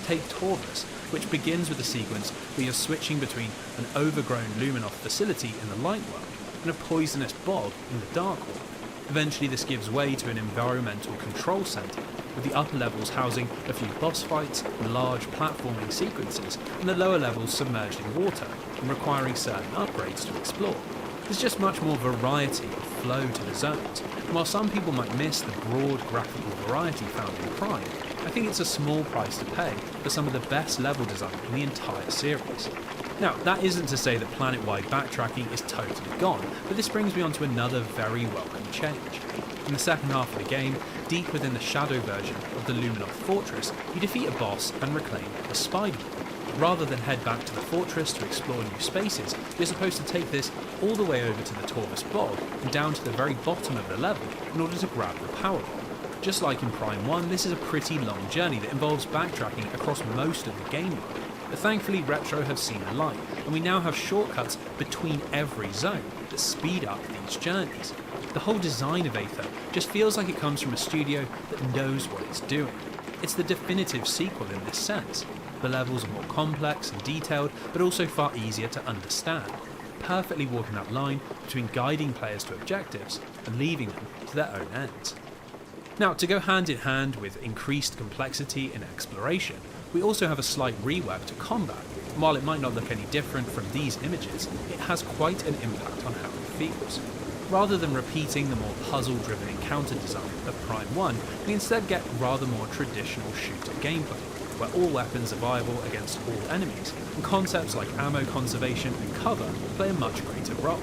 Take Torvus, which begins with a sequence where you're switching between an overgrown Luminoth facility in the light world and a poisonous bog in the dark world. Eventually this gives way to an environmental control centre, with the upper levels housing a few boss fights and large platforming sequences, and the lower levels submerged in water and requiring certain upgrades to explore. There's just much more variety of flow to the zones, and while some people might miss the broad graphical variety found in Prime, I think it's a small price to pay for some of the best level design in the entire series. Now, that isn't to say that planet-wide backtracking is totally gone, but this brings me on to another very welcome change. In the second half of the game, deep within the shadow version of the Luminoth Fortress, you defeat a boss and reclaim the Spider. Rather than head back to the fortress to explore new spaces, you're supposed to take this all the way over to the Torvus Bog and down to the very bottom of the level in order to grab the power bomb. Just like in Prime 1, this is a pretty long journey that involves backtracking across most of the game mode. but thankfully Retro have seen the light, and we now have shortcuts between every zone that speed up these journeys. The whole design of Aether just feels like it comes from a studio that knows what it's doing. It's the definitive sequel in this sense. The levels are more complex and detailed, but also far easier to understand, perfectly walking that line between guiding players to objectives and leaving them to their own ends. Now, to go hand in hand with increased complexity and exploration, we also have a slight rework to combat, and while it might not look any different from these images, it has quite an impact on how it feels. Rather than repeating the more puzzle-driven encounter design of Prime 1, we instead get rather more traditional shooter gameplay, where all weapons are viable against all enemies, and concepts like ammo conservation and cover play a much greater role.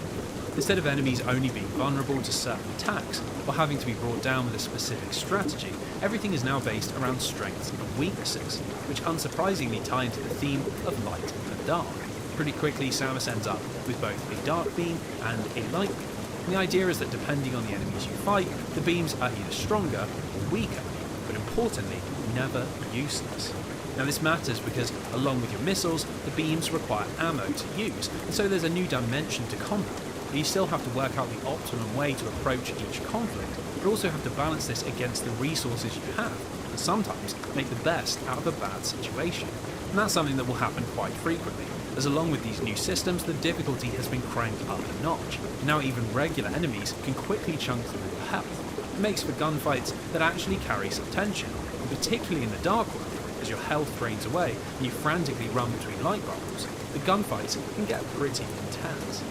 Instead of enemies only being vulnerable to certain attacks, or having to be brought down with a specific strategy, everything is now based around strengths and weaknesses, which unsurprisingly tie into the theme of light and dark. Pretty quickly, Samus ends up with both a dark beam and a light beam. And the idea is that depending on the enemies you fight, the beams are either stronger or weaker, but importantly, never useless. Now this matters because, along with your missiles, the beams require ammo to use, and so there's a new dimension to combat. You still have to work out the optimum way to approach each conflict, but also have to balance this against the resources you have, and sometimes make the best out of a bad situation. And that's something that will happen quite frequently, as along with these new systems, the difficulty has been cranked up a notch. Now even regular enemies can quickly chunk through your health. It makes for gunfights that actually carry some tension, and particularly in the Dark World, as your health drains away and you frantically run between light bubbles, the gunfights can get pretty intense.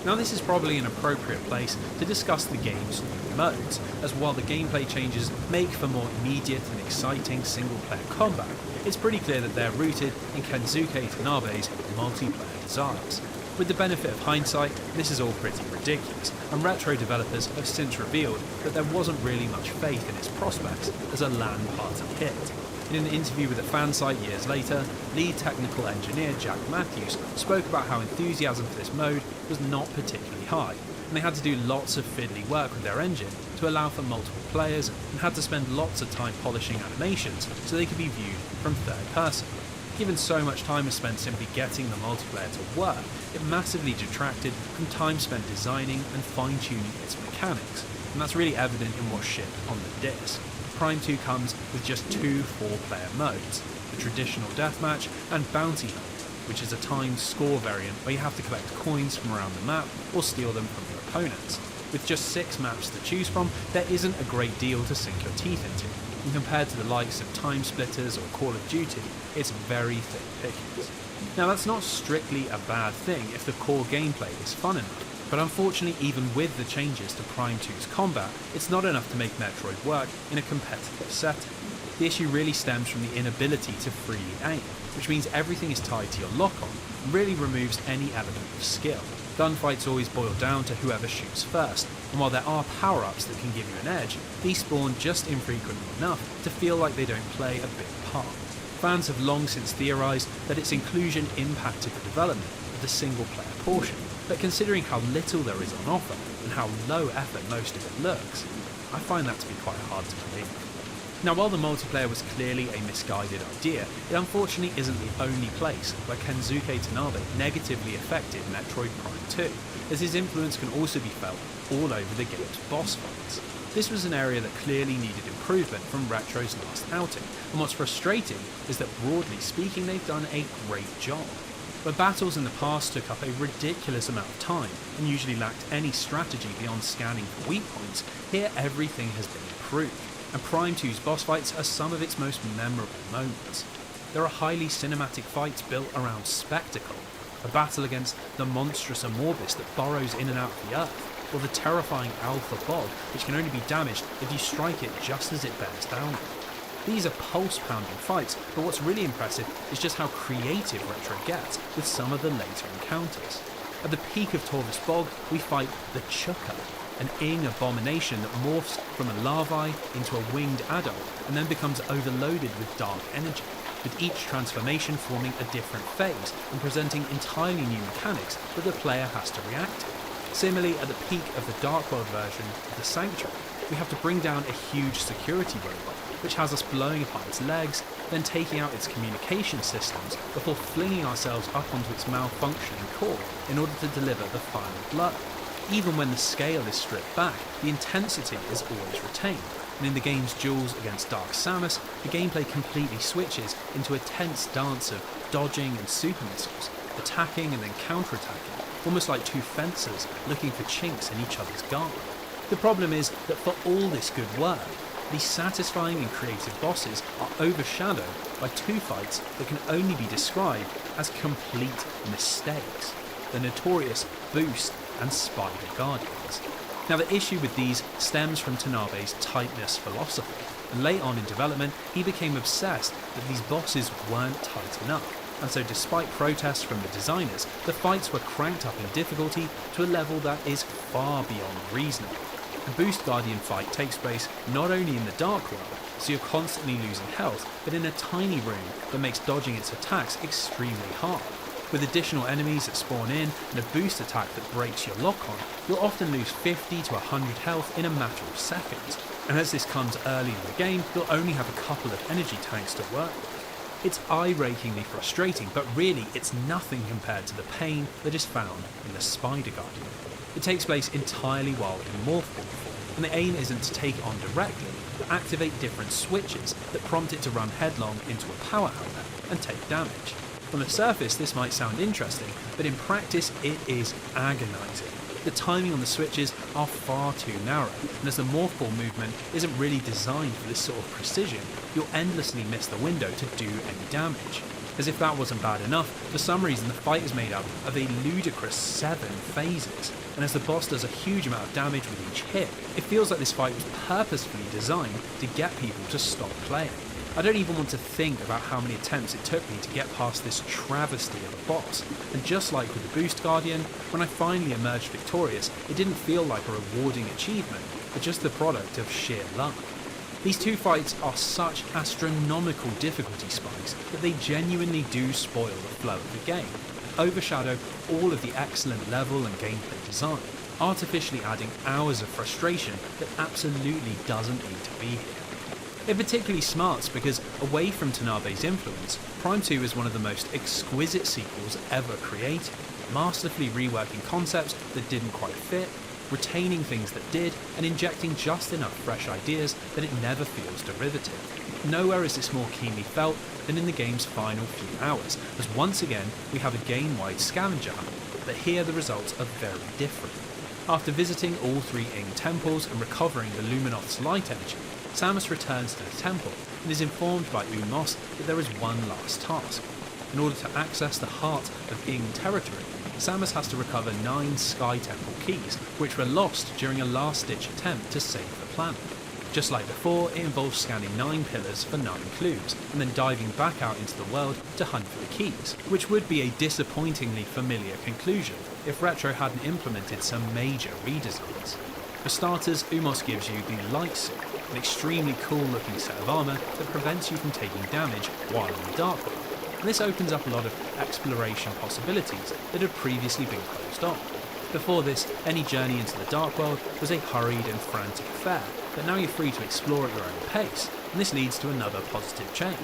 Now this is probably an appropriate place to discuss the game's new modes, as while the gameplay changes make for more immediate and exciting single-player combat, it's pretty clear that they're rooted in Kensuke Tanabe's multiplayer desires. With the benefit of hindsight, this is all pretty ridiculous, and Retro developers have since revealed that there wasn't really much faith in its prospects as a LAN party hit. In an interview with a fan site years later, lead technical engineer Jack Matthews spoke about how enthusiasm for this mode was not particularly high, and they had to do lots of fiddly work with their engine to allow for multiple players, and had to spend lots of time polishing animations so they could be viewed from third person. Given so much time was spent simply getting the multiplayer to work, it massively detracted from time spent designing and fine-tuning its mechanics, and that's really evident in what shipped on the disc. Prime 2 comes with just two 4-player modes, the traditional deathmatch and bounty hunt, which is a timed score variant where you have to collect coins from around the map or steal them from your opponents. With just 6 maps to choose from, there isn't a great deal to sink your teeth into, and compared to the likes of Time Splitters or Call of Duty, it's very thin pickings. Now that's not strictly a bad thing if the core gameplay is fun enough, but unfortunately even with the changes to Prime 2's combat, it's not enough to make Metroid work in a competitive setting. The issue really stems from the inability to freely aim, which means everything is tied to your lock-on and really removes any element of skill. Gunfights always boil down to whoever shoots first, and while there are power-ups that can give you an edge, these spawn just infrequently enough to feel like they don't play a big part. Fans have long since theorised that its inclusion impacted the development of the single-player portion, but considering how little there is on offer and how low effort most of it looks, I find that to be quite hard to believe. Now while the multiplayer was clearly a misguided idea, it unfortunately isn't the only place where Kensuke Tanabe negatively affected Metroid Prime 2, as his influence can also be felt all over the game's boss fights. This was an area that clearly needed improvement from Retro's last outing, and what's frustrating is that broadly speaking they've done a great job. Where battles in the past took up a ridiculous amount of time and usually lacked any strategy beyond scanning for weak points, here everything has been improved, and Prime 2's boss fights are some of its most memorable moments. There are highly cinematic fights built around spectacle, a battle against the monstrous Amorbis that burrows in and out of the earth, or the terrifying Alpha Bog, which can only be damaged if you strike it just as it bears down. These are pulse-pounding fights, but what's really impressive is just how creative Retro gets with some of the later encounters. At the peak of Torvus Bog, we fight the Chukka, an Ing abomination that morphs from a larvae into a winged adult and then becomes overloaded with dark energy, with each transformation forming a different phase and presenting entirely new mechanics that the player has to react to. Similarly, at the peak of the Dark World version of the Sanctuary, we have to bring down a huge security robot, which has us blowing apart its legs, then taking out its communication systems before flinging ourselves up onto its malfunctioning core in order to deliver the final blow. Even when the scale is stripped back, the intensity is always retained, and in the game's duels against Dark Samus, the gameplay completely switches into a tense dance of dodging and super missiles, attacking and then counterattacking, almost like two fencers looking for chinks in each other's garb. The problem is that for all this good work, these satisfying and creative bosses are overshadowed by two fights that can only be described as complete mistakes: the notorious Boost and Spider Guardians. Now, the issue with these stems from Tanabe's tightness philosophy, and late on in development he became obsessed that these bosses weren't tight enough, and so despite protests from the designers, the fights were cranked up in difficulty to a level that is far beyond reasonable. The Boost Guardian fight takes place not only in the Dark World, so you're constantly losing health, but in a tiny room that makes dodging its attacks extremely hard. With additional enemies that spawn in and a boost attack that breaks your lock-on, you'll often lose 50 to 100 health in a matter of seconds. And as this comes early in the game, you'll only have a couple of energy tanks to work with. It's eye-rakingly frustrating, but really it's nothing compared to the pain that is found in the Spider Guardian. It takes place entirely while in morph form, and the aim isn't to take it on directly, but activate different switches that prompt it to run headlong into a power outlet and take damage. On the surface this might sound interesting, but in practice it is agonising. The timing on the switches are far too narrow, and as the morph ball movement isn't really designed for this sort of precision, you'll endlessly miss the window to do any damage. As if that wasn't bad enough, for some reason the fight is made up of a ludicrous 7 phases, and as the boss does a huge amount of damage with each hit, it feels like this fight was purposefully designed to get people to stop playing. I don't even want to think about how many attempts it took me to get past this travesty of a boss, and just like with the Boost Guardian, when I finally emerged victorious, it didn't feel like a rewarding achievement, but just the product of sheer luck. These two fights are such astronomical difficulty spikes that they genuinely do spoil the flow of the game, and overshadow all of the excellent level and gameplay design, artificially adding hours of frustration that absolutely doesn't need to be here. It particularly smarts because, away from Tanabe's influence, Prime 2 is one of the most exquisite sequels ever created, masterfully reworking concepts that didn't quite fit, retaining things that did, and injecting just enough fresh ideas that it never feels derivative. Nowhere is this more keenly felt than in the game's final few hours, as once again we have a game-wide scavenger hunt, but here the results are very different. After visiting all 3 Ing temples and recovering the Luminoth's light energy, Samus returns to the temple and is informed by Umos that there is one last task. In order to access the heart of Ing territory, Samus has to recover 9 Sky Temple keys, which were lost during a last-ditch attempt to save the planet. Just like before, it involves scanning 9 pillars for 9 clues, and then diving back out into the world to hunt for the keys, which would be a disappointingly familiar conclusion if Retro hadn't implemented some major redesigns. For starters, Umos gives you the Light Suit, an extremely cool-looking set of armour that prevents you from taking damage while in the Dark World, and this opens up a lot of exploration possibilities that had previously been closed off. Before this, any journey into the Dark World was a hurried and frantic affair, but now you're free to explore at your own pace, and this leads to another positive change.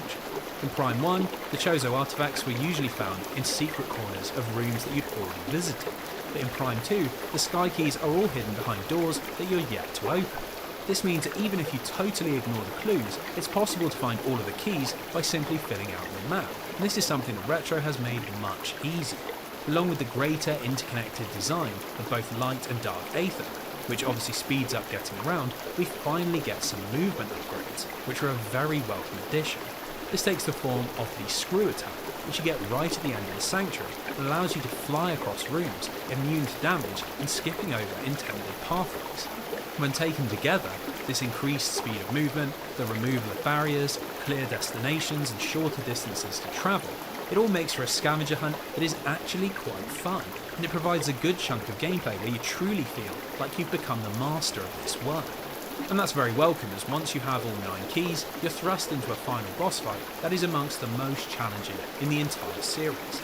In Prime 1, the Chozo artifacts were usually found in secret corners of rooms that you'd already visited, but in Prime 2, the Sky Keys are all hidden behind doors that you're yet to open. This means that even if you totally ignore the clues, it's possible to find all of the keys by simply filling out the map, and this is something that Retro has made much easier. Along with the greater interconnected design of both light and dark aether, which obviously speeds up getting around, we finally get some movement upgrades, which are a very welcome addition. This takes the form of the screw attack, which you get right at the end of the sanctuary, that allows you to fly across rooms, immune to damage and skipping over intended pathways. When taken together, this increased speed of movement, the removal of barriers, clear destinations and shorter distances to travel, it all makes for a scavenger hunt that is actually quite fun, and it provides a good chunk of gameplay where you truly feel like you've become the master of this world. And that's very welcome, as once you have all 9 keys, you're thrust into a final boss fight that is amongst the most challenging in the entire series.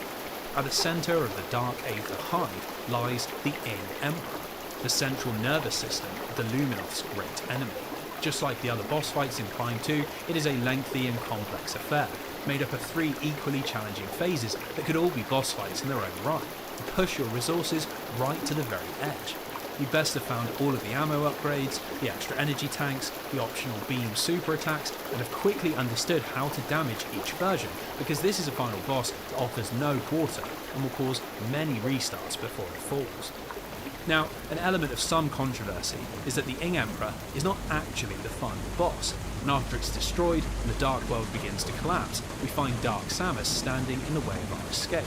At the centre of the Dark Aether Hive lies the Ing Emperor, the central nervous system of the Luminoth's great enemy. Just like the other boss fights in Prime 2, it is a lengthy and complex affair, made up of 3 equally challenging phases that could all be boss fights in their own right, and push your resources right to the very edge. You best have found all of the ammo upgrades, the extra energy tanks, the optional beam super attacks, and have quickly understood how to damage each version, because this is a final boss that offers no quarter and will cause many restarts before it falls. Now, an element of some controversy is that the Ing Emperor is not actually the final boss, and after it's destroyed and the Dark World begins to collapse, we find Dark Samus standing in the way of our escape.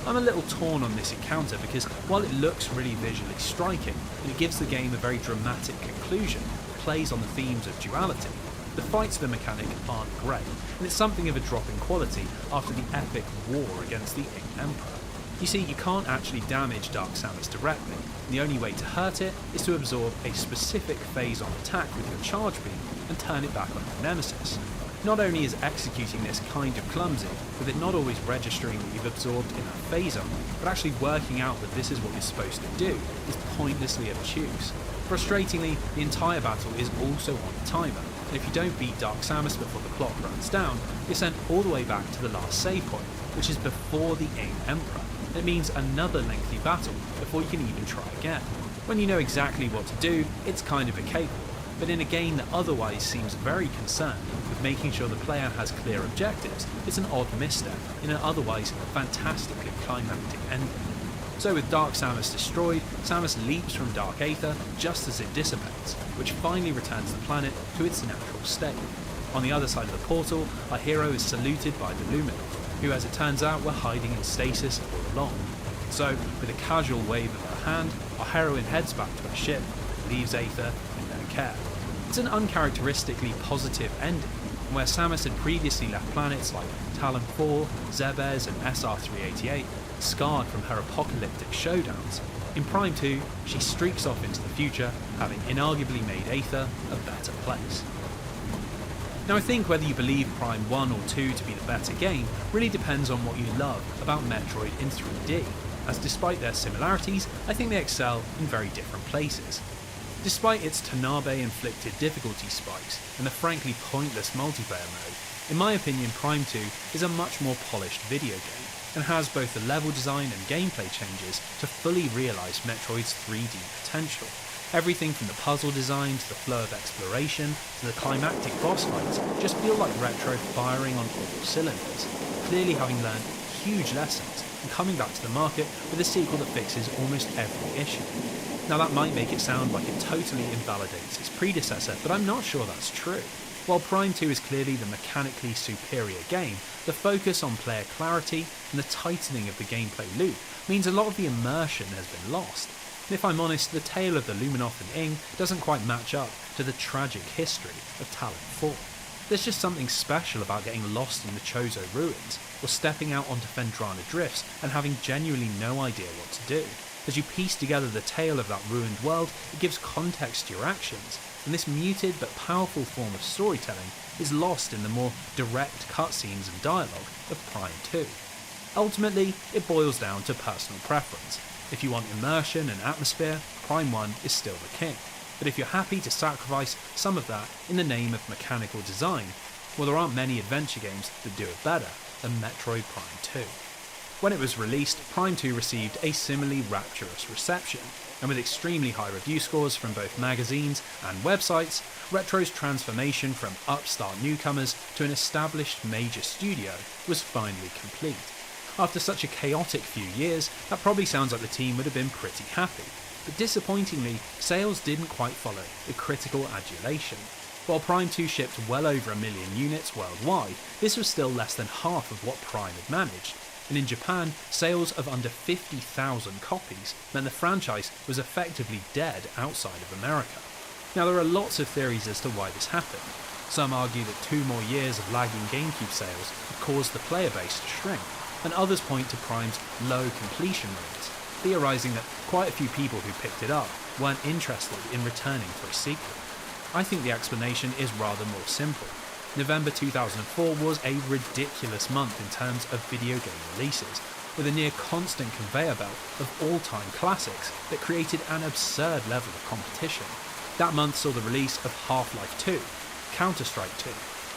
I'm a little torn on this encounter because while it looks really visually striking and it gives the game a very dramatic conclusion, it plays on the themes of duality, the fights of the mechanic aren't great, and it's something of a drop in quality after the epic war against the Ing Emperor. You see, you can't actually damage Dark Samus directly, and the only way to hurt it is to absorb a specific phase-on attack with your charge beam and turn it back on your nemesis. Not only is executing this kind of clumsy, with it not always registering that you've absorbed enough phase-on, but actually working out that this is what you're supposed to do is pointlessly obtuse. Frustratingly, the entire battle is also on a timer, and if you don't beat Dark Samus before the clock runs down, you're sent all the way back to the last save point, which is before the Ing Emperor. It means another lengthy battle before you can even try again. When you know exactly what to do, it's kind of a cakewalk, but in a game that otherwise seems very concerned with making sure the player has clear objectives, it's an odd misstep in an otherwise fantastically climactic ending. So with Dark Samus destroyed, Samus leaps from Dark Aether just as it dissipates, which finally returns the planet to its natural state. On the other side of the portal, our hero is saluted by the Luminoth, who as it turns out were hiding in stasis all along. So, with a casual wave of her hand, our heroine heads back to her ship, leaves Aether in their care. It's an uncharacteristically positive ending, where Samus had previously left planets like Talon 4, Zebes and SR-388, scarred from her apocalyptic showdowns. In Prime 2, she streaks off into the future, having inarguably made Aether a better place. Now I think whether you believe Prime 1 or 2 to be the better game really depends on what you love about Metroid in 3D, as despite their similarities, I think they excel in very different places. Despite its Tanabe-inflicted difficulty spikes and the frankly pointless multiplayer mode, in my opinion Prime 2 is a much more polished video game, and has both the level design and gameplay changes to fully realise Metroid's 3D potential. Everything from the puzzle design to the flow of exploration to the climactic boss fights just feel like Retro firing on all cylinders, clearly having learned huge lessons and coming back to the market with a sequel that fixes almost every issue. Now that might make it sound like it totally invalidates its predecessor, but I'm not sure that's true. While Prime 2 is clearly the mechanically superior game, the focus on player clarity and the tightening of the gameplay loop means a lot of the immersion has been lost. And if I'm honest, the tale of the Luminoth and Ing doesn't quite match up to the tragic history of Talon 4. There's just something special about getting lost in the Chozo ruins, or stepping out onto Phendrana drifts and having genuinely no idea what to do. As you piece together the tale of that ruined world, it gives context to your actions, and this muted but powerful form of storytelling is lost in the more direct cutscenes and dialogue of Prime 2. Ultimately, it boils down to personal preference. If you want immersion and atmosphere, Prime 1 is still the king. But if you're happy to sacrifice some of that in the name of mechanical design, well, there aren't many adventure games that do it better than Metroid Prime 2. When it was released, Prime 2 received a similarly rapturous reception, and with extremely high review scores from both magazines and websites, Retro's transformation from upstart newcomers to an established major studio was finally complete. After such a chaotic few years, that probably sounds like the team would have been pretty happy, but disappointingly, sales didn't quite follow the critical adulation. While Prime 2 shipped well over 1 million units worldwide, this was still less than half of what Prime had managed, and in Japan, sales of under 50,000 copies meant the franchise was effectively dead outside of America. Now there are lots of theories as to why this happened. Some argue that 2 more years of lagging GameCube sales had caused the player base to shrink, and others point to Prime's low completion rates, theorising that quite a few people who picked it up weren't interested in returning for a sequel. I think the explanation is rather more simple. November 2004 was a ridiculous month in terms of video game releases, with a near constant conveyor belt of all-time classics that created an absurd level of competition. That month saw the release of Half-Life 2, Counter-Strike 2,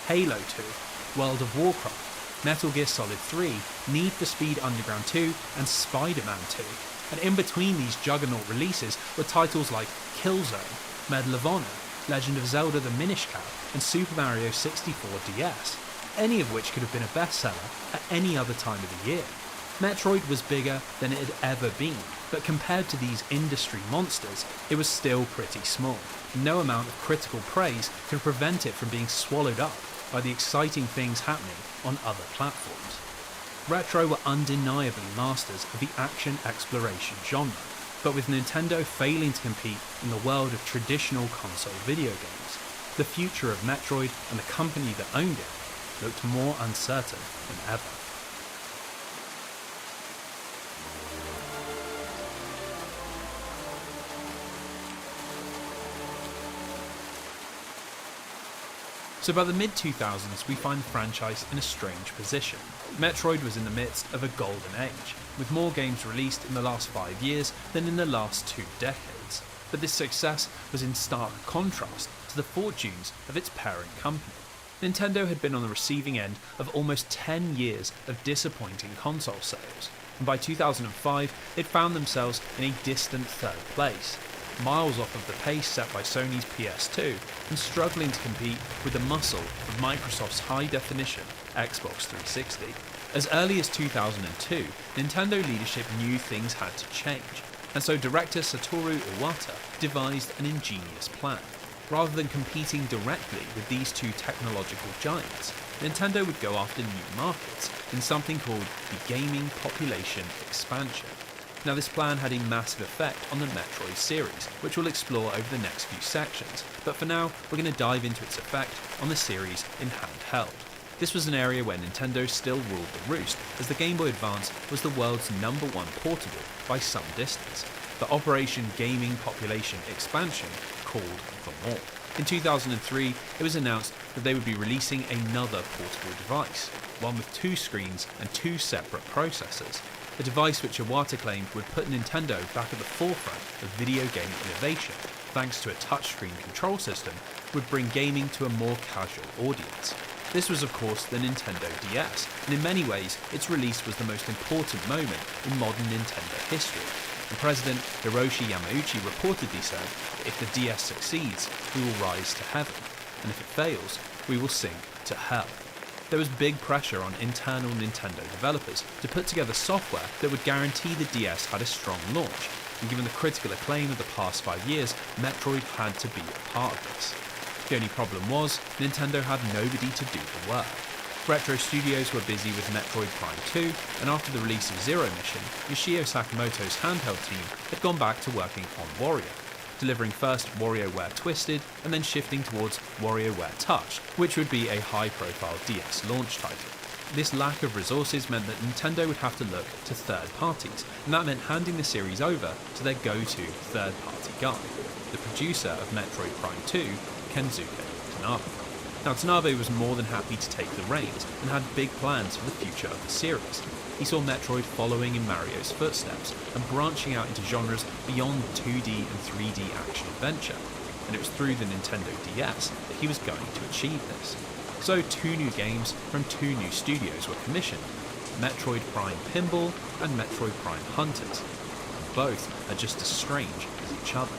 Halo 2, World of Warcraft, Metal Gear Solid 3, Need for Speed Underground 2, and Spider-Man 2. And in between these juggernaut releases were titles like Killzone, Medal of Honor, Legend of Zelda The Minish Cap, and Super Mario 64 DS, any of which could have been a bestseller at any other time of the year. Metroid was bigger than it had ever been, but compared to these industry monsters, it was still pretty small. No amount of critical praise could prevent it from being swallowed up by the exciting things happening on other platforms. Retro were undeniably masters of the action exploration genre, but with Nintendo failing to compete in the world of traditional console video games, the future of Metroid and the company that owned it looked more uncertain than ever. So by the mid-2000s, we find the franchise in a strange position. Metroid was in the midst of a golden age, with more games released in the last 5 years than in the last 2 decades. But this success was in stark contrast to the fortunes of its parent company. Nintendo had been on the receiving end of almost 10 years of disappointing console sales, and by 2005 they'd found themselves in a distant third place, miles off of the pace set by Sony's PS2 and struggling to compete with the muscle of Microsoft's high-definition Xbox 360. As early as 2002, Nintendo leadership knew things had to change, and so director Satoru Iwata devised an ingenious plan. Rather than competing directly with these two technological giants, Nintendo would go after new markets in something called the gaming population expansion. Now this plan had a massive effect on the Metroid series, which we'll explore over the next few sections, but for now we're going to dive into its effect on the series in handheld. This was an area where Nintendo still ruled the roost, as the Game Boy Advance was the world's #1 portable by some distance. The Operation Gaming Population Expansion called for more. In 2003, it was announced that they would be releasing another portable device, one with 2 screens and 2 separate processors. A device which Iwata claimed would put Nintendo back at the forefront of video game innovation, thanks to a touchscreen control system would bring gaming to a more casual audience. This was of course the Nintendo DS, and in many ways its release was the most important moment in modern Nintendo history. And President Hiroshi Yamauchi reportedly said that if the DS succeeds, we will rise to heaven, and if it fails, we will sink to hell. There was big pressure on internal Nintendo developers to put together software that would guarantee the DS had a strong launch, and given the critical acclaim of the past 5 years, Metroid had to be a part of this. The only problem was, Nintendo had nobody to do the work. Retro Studios were busy with Metroid Prime 2, and after the release of Zero Mission, Yoshio Sakamoto's handheld team had gone back to working on Wario, delivering first WarioWare Twisted and then shifting towards WarioWare Touch, which would be a high-profile DS launch title. This lack of resources meant that Nintendo would have to look to third parties, and that meant handing the series over to their go-to third-party guy, the producer of Metroid Prime 2, Kensuke Tanabe. Now Tanabe was more than happy to take the reins and had big plans for the future of the series. He saw Metroid following in Mario's footsteps and branching out into genres beyond 2D and 3D action-adventure, and it was through the Nintendo DS that he was going to achieve this. So 2 new games from 2 new studios were commissioned, Metroid Prime Pinball and Metroid Prime Hunters, and both are just as strange as each other.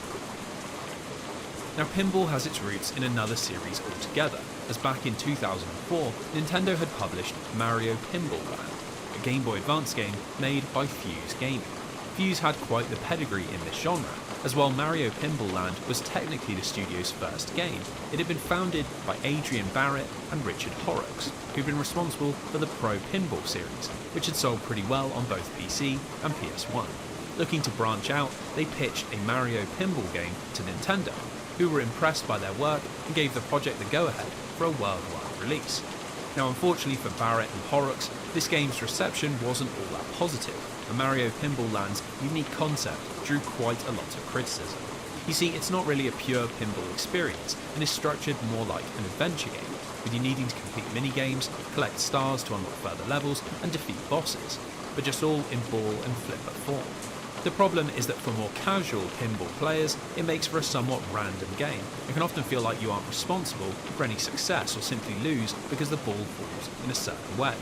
Now Pinball has its roots in another series altogether, as back in 2004, Nintendo had published Mario Pinball Land, a Game Boy Advance game made by Fuse Gaming. Fuse had quite the pedigree in this genre, as while Mario Pinball Land was technically the studio's first game, it had been founded by Adrian Barrett and Richard Horrocks, who'd been responsible for the Pro Pinball series, which had sold pretty well on both PC and PS1. Looking to branch out, they pitched a Mario Pinball game to Nintendo, who were impressed by their work and gave the project the go-ahead for a worldwide release. Now unfortunately for Barrett and Horrocks, this game's reception wasn't all that positive, and Mario Pinball Land's unique concept drew quite a lot of criticism. You see, it's not really a pure pinball experience, and is structured more like an adventure game, with you needing to complete mini-games, collect stars to unlock further levels, and defeat bosses, but just all in ball and flipper form. The problem is that for more casual pinball players, it makes for a somewhat random game. It can often feel like you aren't responsible for any success or simply lose because the ball falls in a certain way.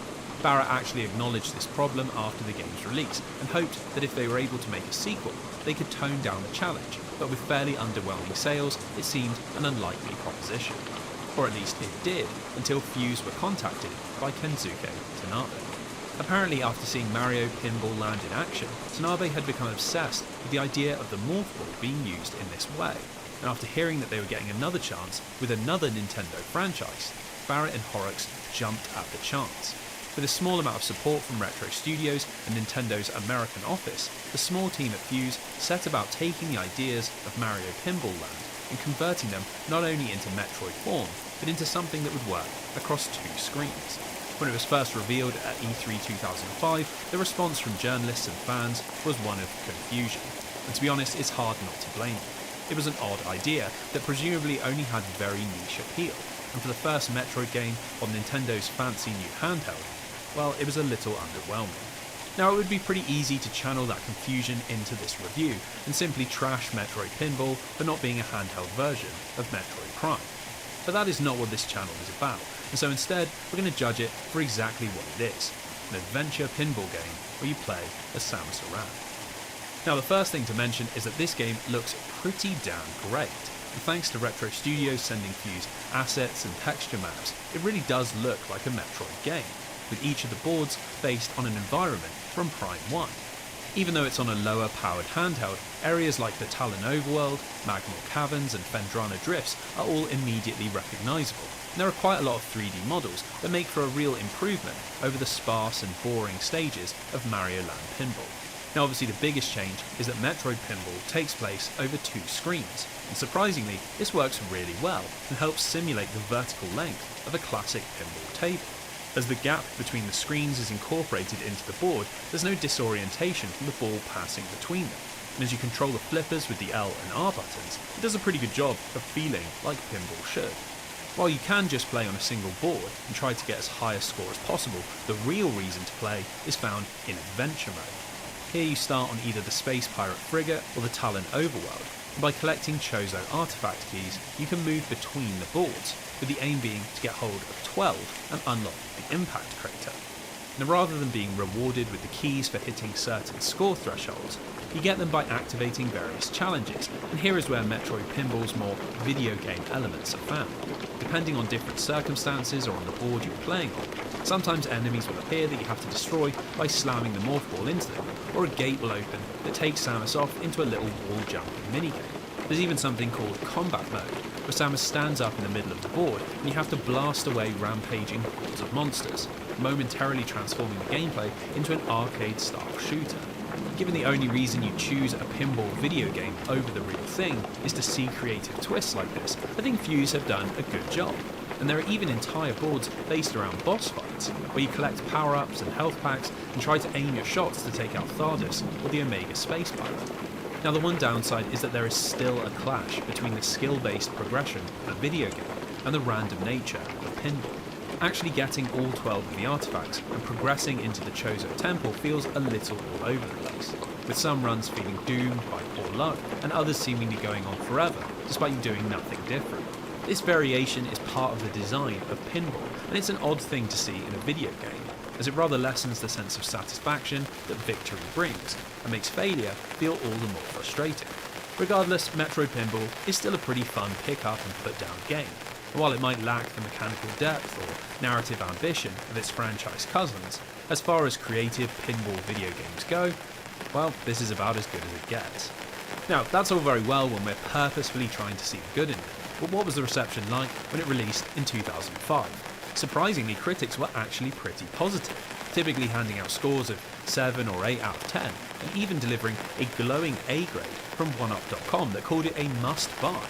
Barrett actually acknowledged this problem after the game's release and hoped that if they were able to make a sequel, they could tone down the challenge, but with fairly underwhelming sales, it seemed an unlikely proposition. Or at least it did, until Fuse were contacted by Kensuke Tanabe. Apparently, after seeing Mario Pinball Land in action, Tanabe had become obsessed with the idea of the morph ball being used in this way, and after hearing that they were getting another chance with another Nintendo franchise, Barrett and Horrocks jumped at the chance. With a small amount of support from Retro Studios and Nintendo's American office, the small team at Fuse set about taking the ideas of Mario Pinball Land and converting them not only into Metroid form, but into something that would work across two screens. When it was first revealed at E3 2005, the response from journalists and fans was one of confusion. And to be honest, it's hard not to blame them. It was an odd idea that presumably only had very niche appeal, and for the first Metroid game on Nintendo's fancy new handheld, well, it was a little underwhelming. Now, it would be pretty easy to channel that confusion into this review and simply trash Metroid Pinball for not being a handheld version of Metroid Prime. But that is not what this channel is about, and so instead we're going to judge it for exactly what it is, an adventure pinball game where you play as Samus Aran. Now, the first thing to mention is that this game looks pretty damn great, and thanks to Retro Studios sending Fuse assets and texture maps, it really does look like a Metroid game, with each of the boards based on an environment from Prime 1. Even though it's on a lower powered handheld, areas like the Talon Overworld, Magmore Caverns and Phendrana Drifts are all immediately recognisable. And there are quite a lot of 3D models that make for a real improvement over the sparse and boring stages of Mario Land Pinball. Now, obviously the biggest change is that Metroid Pinball takes place over two screens, and surprisingly this works really well and helps simulate the vertical length of a classic pinball table. As the gap between the screens is incorporated into the board, there's no disorientation from the ball passing between them, and as you control the flippers with the L and R buttons, it does a pretty good job of feeling like pinball should. While you can just play on a single board and try to get as high a score as possible, the real reason to play is found in Adventure Mode. Here you start on either the Space Pirate Frigate or the Talon Overworld, and by collecting Chozo artifact keys, you can move between the boards, with the aim being to get hold of 12 and unlock the Impact Crater. Now, rather than being rewarded with the keys for hitting certain score thresholds, you get them by activating various challenges, and here is where Metroid Pinball's more video game elements are found. Depending on different circumstances or on the board you're playing on, sometimes enemies will appear that you have to destroy by slamming the morph ball into them, or a gate will open that takes Samus off into a little wall jumping minigame. There's even something called Combat Mode, where Samus stands up in the middle of the board and you have to blast away rampaging hordes of monsters, momentarily transforming the gameplay into an arcade-style shooter. Given the only reason you choose a pinball video game over the real thing is to see creative twists like this, I think Fuse have done a good job. And there are even entire boards based around boss fights, where you collect power-ups and health packs and try to aim your shots to take out Thardus or the Omega Space Pirate. Now, the one downside is that there is still a clash between the skill-based progression of a video game and the random nature of pinball. Actually getting all 12 of the artifacts and progressing into the Chozo Temple feels a little all over the place, with some runs feeling doomed by poor luck and others seemingly going on forever, despite you doing nothing different. This variation is part of the design of pinball, and it's an odd thing to see in a video game, as it rather lessens the sense of satisfaction that victory brings, and makes failure feel all the more frustrating. Regardless, Metroid Pinball is still a pretty fun pick-up and put-down game, and while it might lack the mechanical depth or narrative ambition of its franchise cousins, as far as creative pinball video games go, well, this is about as good as it gets. Now, that's all very well when we're purposefully trying to see the good in it, but what was the reception like when it released in 2005? Surprisingly, critics were actually pretty positive, typically handing out scores of 7 or 8 out of 10, and even delivering a glowing A grade from OneUp.com that called it a must-buy.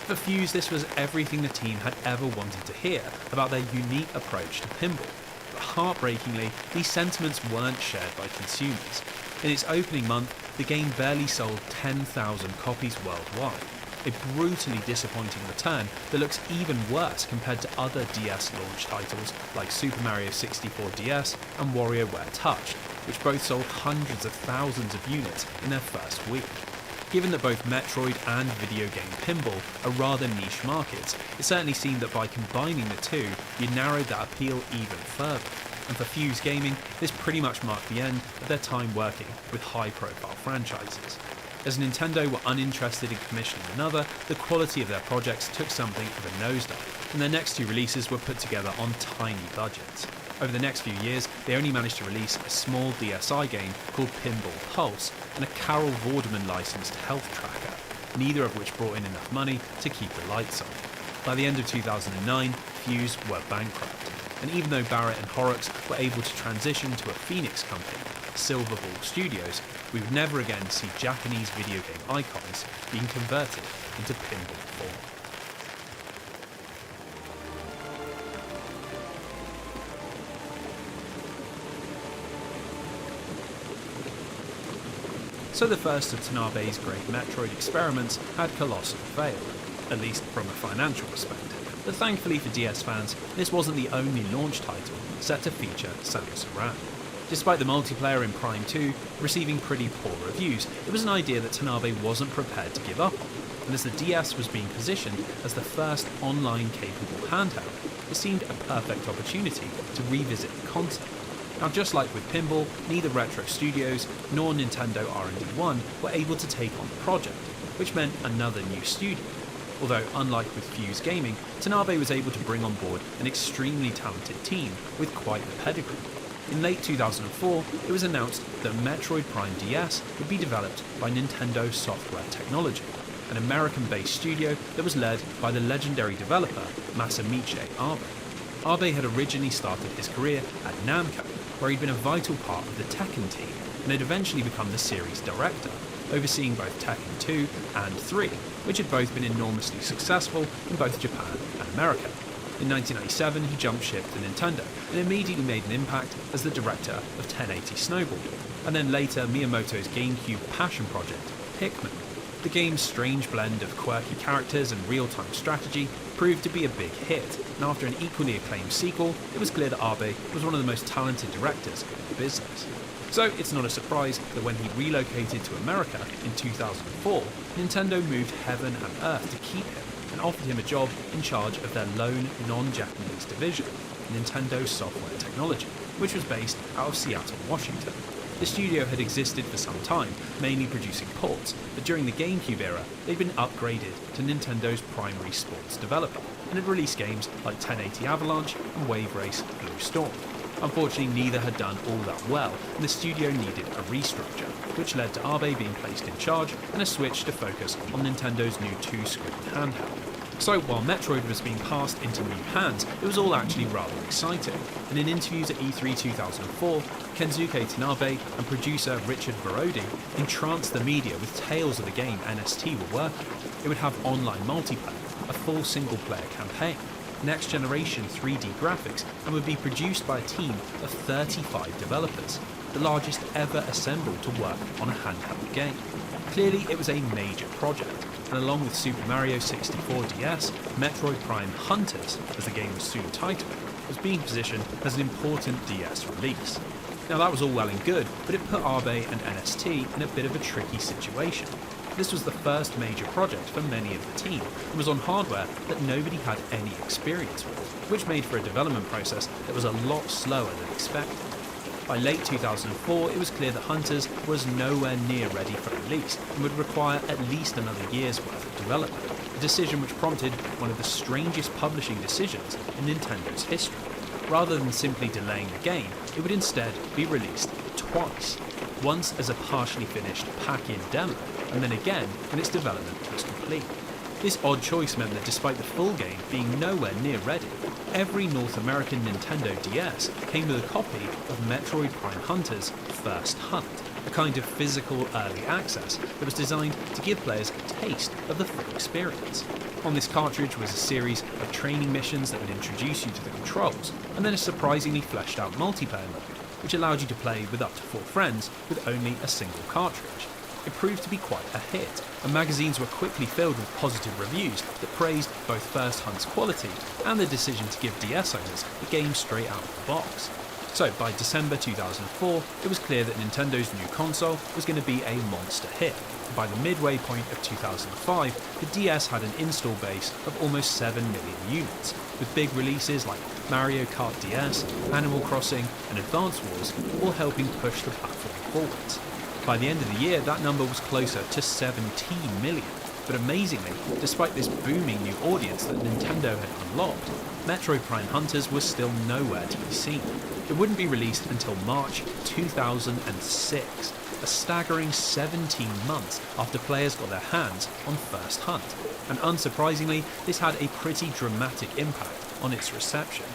For Fuse, this was everything the team had ever wanted to hear about their unique approach to pinball. But heartbreakingly, these sentiments weren't shared by consumers. In its opening month, the game barely sold 10,000 copies worldwide, a brutally disappointing return that looks even worse compared to other DS launch titles like Super Mario 64 DS and WarioWare Touch, which both sold hundreds of thousands of units in their first week. Given that both Metroid and video game pinball are rather niche markets, it certainly seemed that by combining the two, you narrowed that appeal even further. And for Fuse Gaming, this pretty much marked the end of their time working with high-profile franchises. As Nintendo were uninterested in commissioning another, the quality of their projects took something of a nosedive, and their next two releases were put together on tiny budgets. Over the next few years, they only managed to release a small DSi game called Pinball Pulse and a Carol Vorderman licensed health tracker, neither of which brought in enough money to keep the lights on. By the end of 2009, Fuse were bankrupt, and even though Barrett and Horrocks were able to transition to a Phoenix company, Silverball Studios, we would never again see Japanese video game icons being converted into pinball form. So the first of Tanabe's great Metroid experiments had colossally failed, at least from a financial perspective. But thankfully for DS fans, this wasn't the only launch title set to feature sound surround. Despite the multiplayer in Prime 2 receiving pretty poor reviews, it was an idea that Tanabe wasn't prepared to give up on, and as the DS was being positioned as the first online-capable handheld, it seemed a perfect opportunity to revisit the concept. Now, just like with pinball, neither Retro Studios nor Nintendo R&D1 were able to take on the project, which meant another new studio. Although, unlike with Fuse Gaming, Tanabe was able to bring on board an extremely talented team with quite the pedigree. In late 2004, it was announced that Metroid Prime DS would be developed by Nintendo Software Technology, an American-based studio that was led by the legendary developer Masamichi Abe. Abe had originally started his career at Namco, where he'd been a vital part of the Tekken team and had eventually become the series director, overseeing both Tekken 2 and 3, which had both been enormously successful in both Japan and America. In 1997, he jumped ship to Nintendo and immediately made an impact as the director of 1080 Snowball, and then later Miyamoto's GameCube passion project, Pikmin. The game's strange blend of quirky characters and real-time strategy proved to be a big hit, and after an equally acclaimed sequel, it was clear that Abe was one of the most talented directors in the business. So it's not a surprise that when he relocated to America in 2004, Nintendo moved heaven and earth to keep him and offered him a job in charge of their lone non-Japanese division, Nintendo Software Technology, which was based out of Seattle, Washington. The studio had existed for some time, mainly producing ports, but during the GameCube era, they'd been upgraded to Nintendo's primary sports developer, and had released games like 1080 Avalanche and Wave Race Blue Storm. Unfortunately, neither had done all that well, and the studio needed a restructure, which led to Abe being placed in charge and a switch to focus on Nintendo's new two-screen handheld. So while Metroid was being passed into new hands, it was all actually rather exciting, and in interviews at E3 2004, Kensuke Tanabe and producer Richard Verodi entranced the media with tales of the game NST were working. It would have online multiplayer, a full single-player campaign, next-generation 3D graphics, and would be produced by a team of 35 developers, the largest ever assembled to work on a handheld game. Clearly, it was a major project, and along with Super Mario 64 DS, Metroid Prime Hunters, as the game was soon titled, was being positioned as an important DS release. Now that was all well and good, but it put Abe and NST in a bit of a tricky situation. This was the first major project for many of the team, and was on hardware that nobody had any experience with, which made for a development process that was a lot slower than expected. By late 2004, it was clear that Hunters was nowhere near ready for release, and would require at least another year's worth of development, a decision which prompted one of the strangest publishing decisions in Nintendo's history. Rather than simply delaying the game, it would instead be released twice, once as a partially finished pack-in demo, and then again when its development was complete. This odd choice meant that despite the full game being nowhere near ready, every North American Nintendo DS came with a copy of Metroid Prime Hunters' First Hunt, a kind of physical early access that was designed to give players a taste of the full experience. On this cartridge was a series of training missions that would introduce you to the controls, and then a surprisingly fleshed out multiplayer mode, which allowed you to play with up to 4 friends with only a single cartridge. It proved to be quite a hit, and magazines were quickly filled with positive reviews that praised both First Hunt's quality and the decision to give DS owners the game straight out of the box. So by December 2004, it was clear that Nintendo's new console was going to be a monster hit. By the midway point of 2005, the DS had an install base of almost 7 million units, with big releases like Mario Kart DS, Animal Crossing, and Advance Wars all helping push the platform forwards. By the end of the year, that number was closer to 17 million. But amazingly, despite this booming new audience that Nintendo had unlocked, Metroid Prime Hunters was still nowhere to be seen. It wouldn't be released until March 2006, a staggering 17 months after players got their hands on First Hunt. And unsurprisingly, this had a pretty dramatic impact on its reception.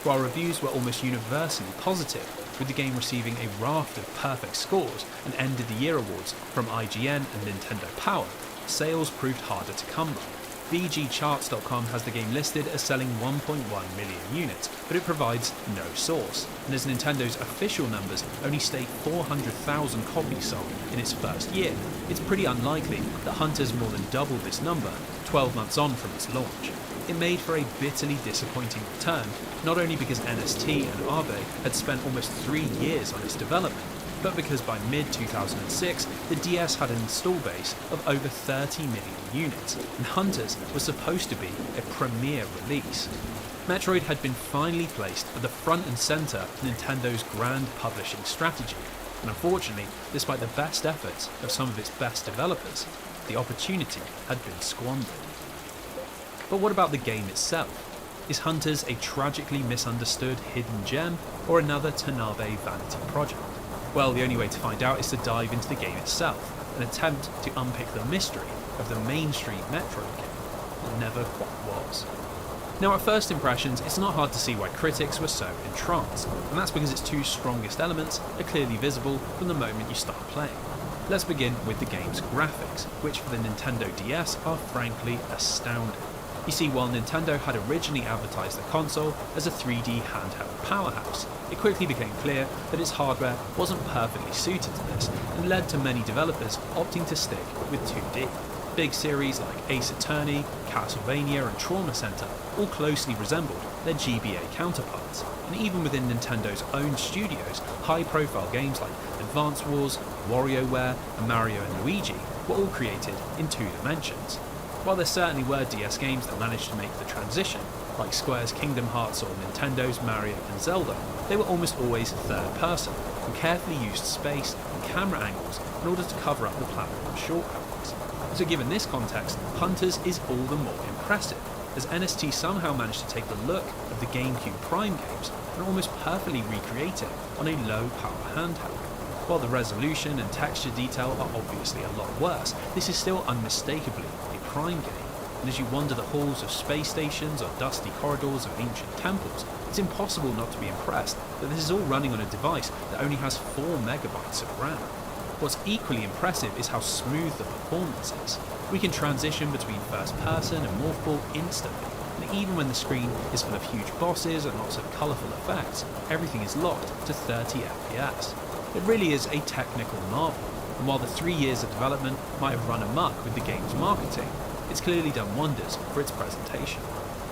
While reviews were almost universally positive, with the game receiving a raft of perfect scores and End of the Year awards from IGN and Nintendo Power, sales proved harder to come by. VGCharts.com has the game listed as selling 1.1 million units, but it provides no source, and as Nintendo's official numbers only state 400,000 copies sold in its first year, it's pretty unlikely that Hunters more than doubled this number 12 months on from its launch. It made for a bitterly disappointing return, not only because NST and Abe had spent almost 3 years on its development, but because by mid-2006, the DS had an install base of over 30 million units, and Hunters was supposed to be a premier release. Metroid had been finally placed at the front and centre of Nintendo's grand publishing strategy, and unfortunately, despite the best efforts of some of its best developers, the opportunity had been squandered. But what about the game itself? Is Hunters a tragically misunderstood hidden gem, or another Tanabe vanity project? Well, the only way to find out is to dive into the game itself, and attempt to unpick the mystery of the mainstream Metroid game that never quite was. Now, at first impressions, it's not hard to see why critics were so entranced, and that's because its two strongest elements are clearly visible from the moment you start playing. Let's begin with the game's graphics, which for the Nintendo DS are frankly astounding. You see, while Nintendo had originally advertised the console as a 3D handheld powerhouse, it quickly became clear that its hardware wasn't perfectly suited to this, and led to many developers opting to stick with 2D. Big series like Ace Attorney, Castlevania and Trauma Center all closely resembled their GBA counterparts, and even within Nintendo's own studios, high-profile games like Advance Wars, WarioWare and Mario and Luigi were all created in 2 dimensions. While there certainly were DS games that managed to make the transition, like Square's Kingdom Hearts or Nintendo's Mario and Zelda, they were almost always third person, and carefully used space and camera angles in order to cover up the platform shortcomings. So given this context, Hunters is all the more impressive, as NST somehow managed to take the look of the GameCube Prime games and almost perfectly recreate it on a low-power handheld. While the resolution and texture detail are obviously a lot worse, this is still unmistakably a Prime game, and as you wander the halls of space stations or dusty corridors of ancient temples, it's impossible not to be impressed that this is all running on a device that only has 4 megabytes of RAM. What's equally impressive is how smooth the performance is. We can transition between first person and morphball instantly, and even when the screen is full of huge bosses and lots of colourful effects, everything is locked to 30 FPS. It really is a technical marvel, and while the 3 years of development might have run amok with the game's marketing, it's clearly done wonders for its presentation.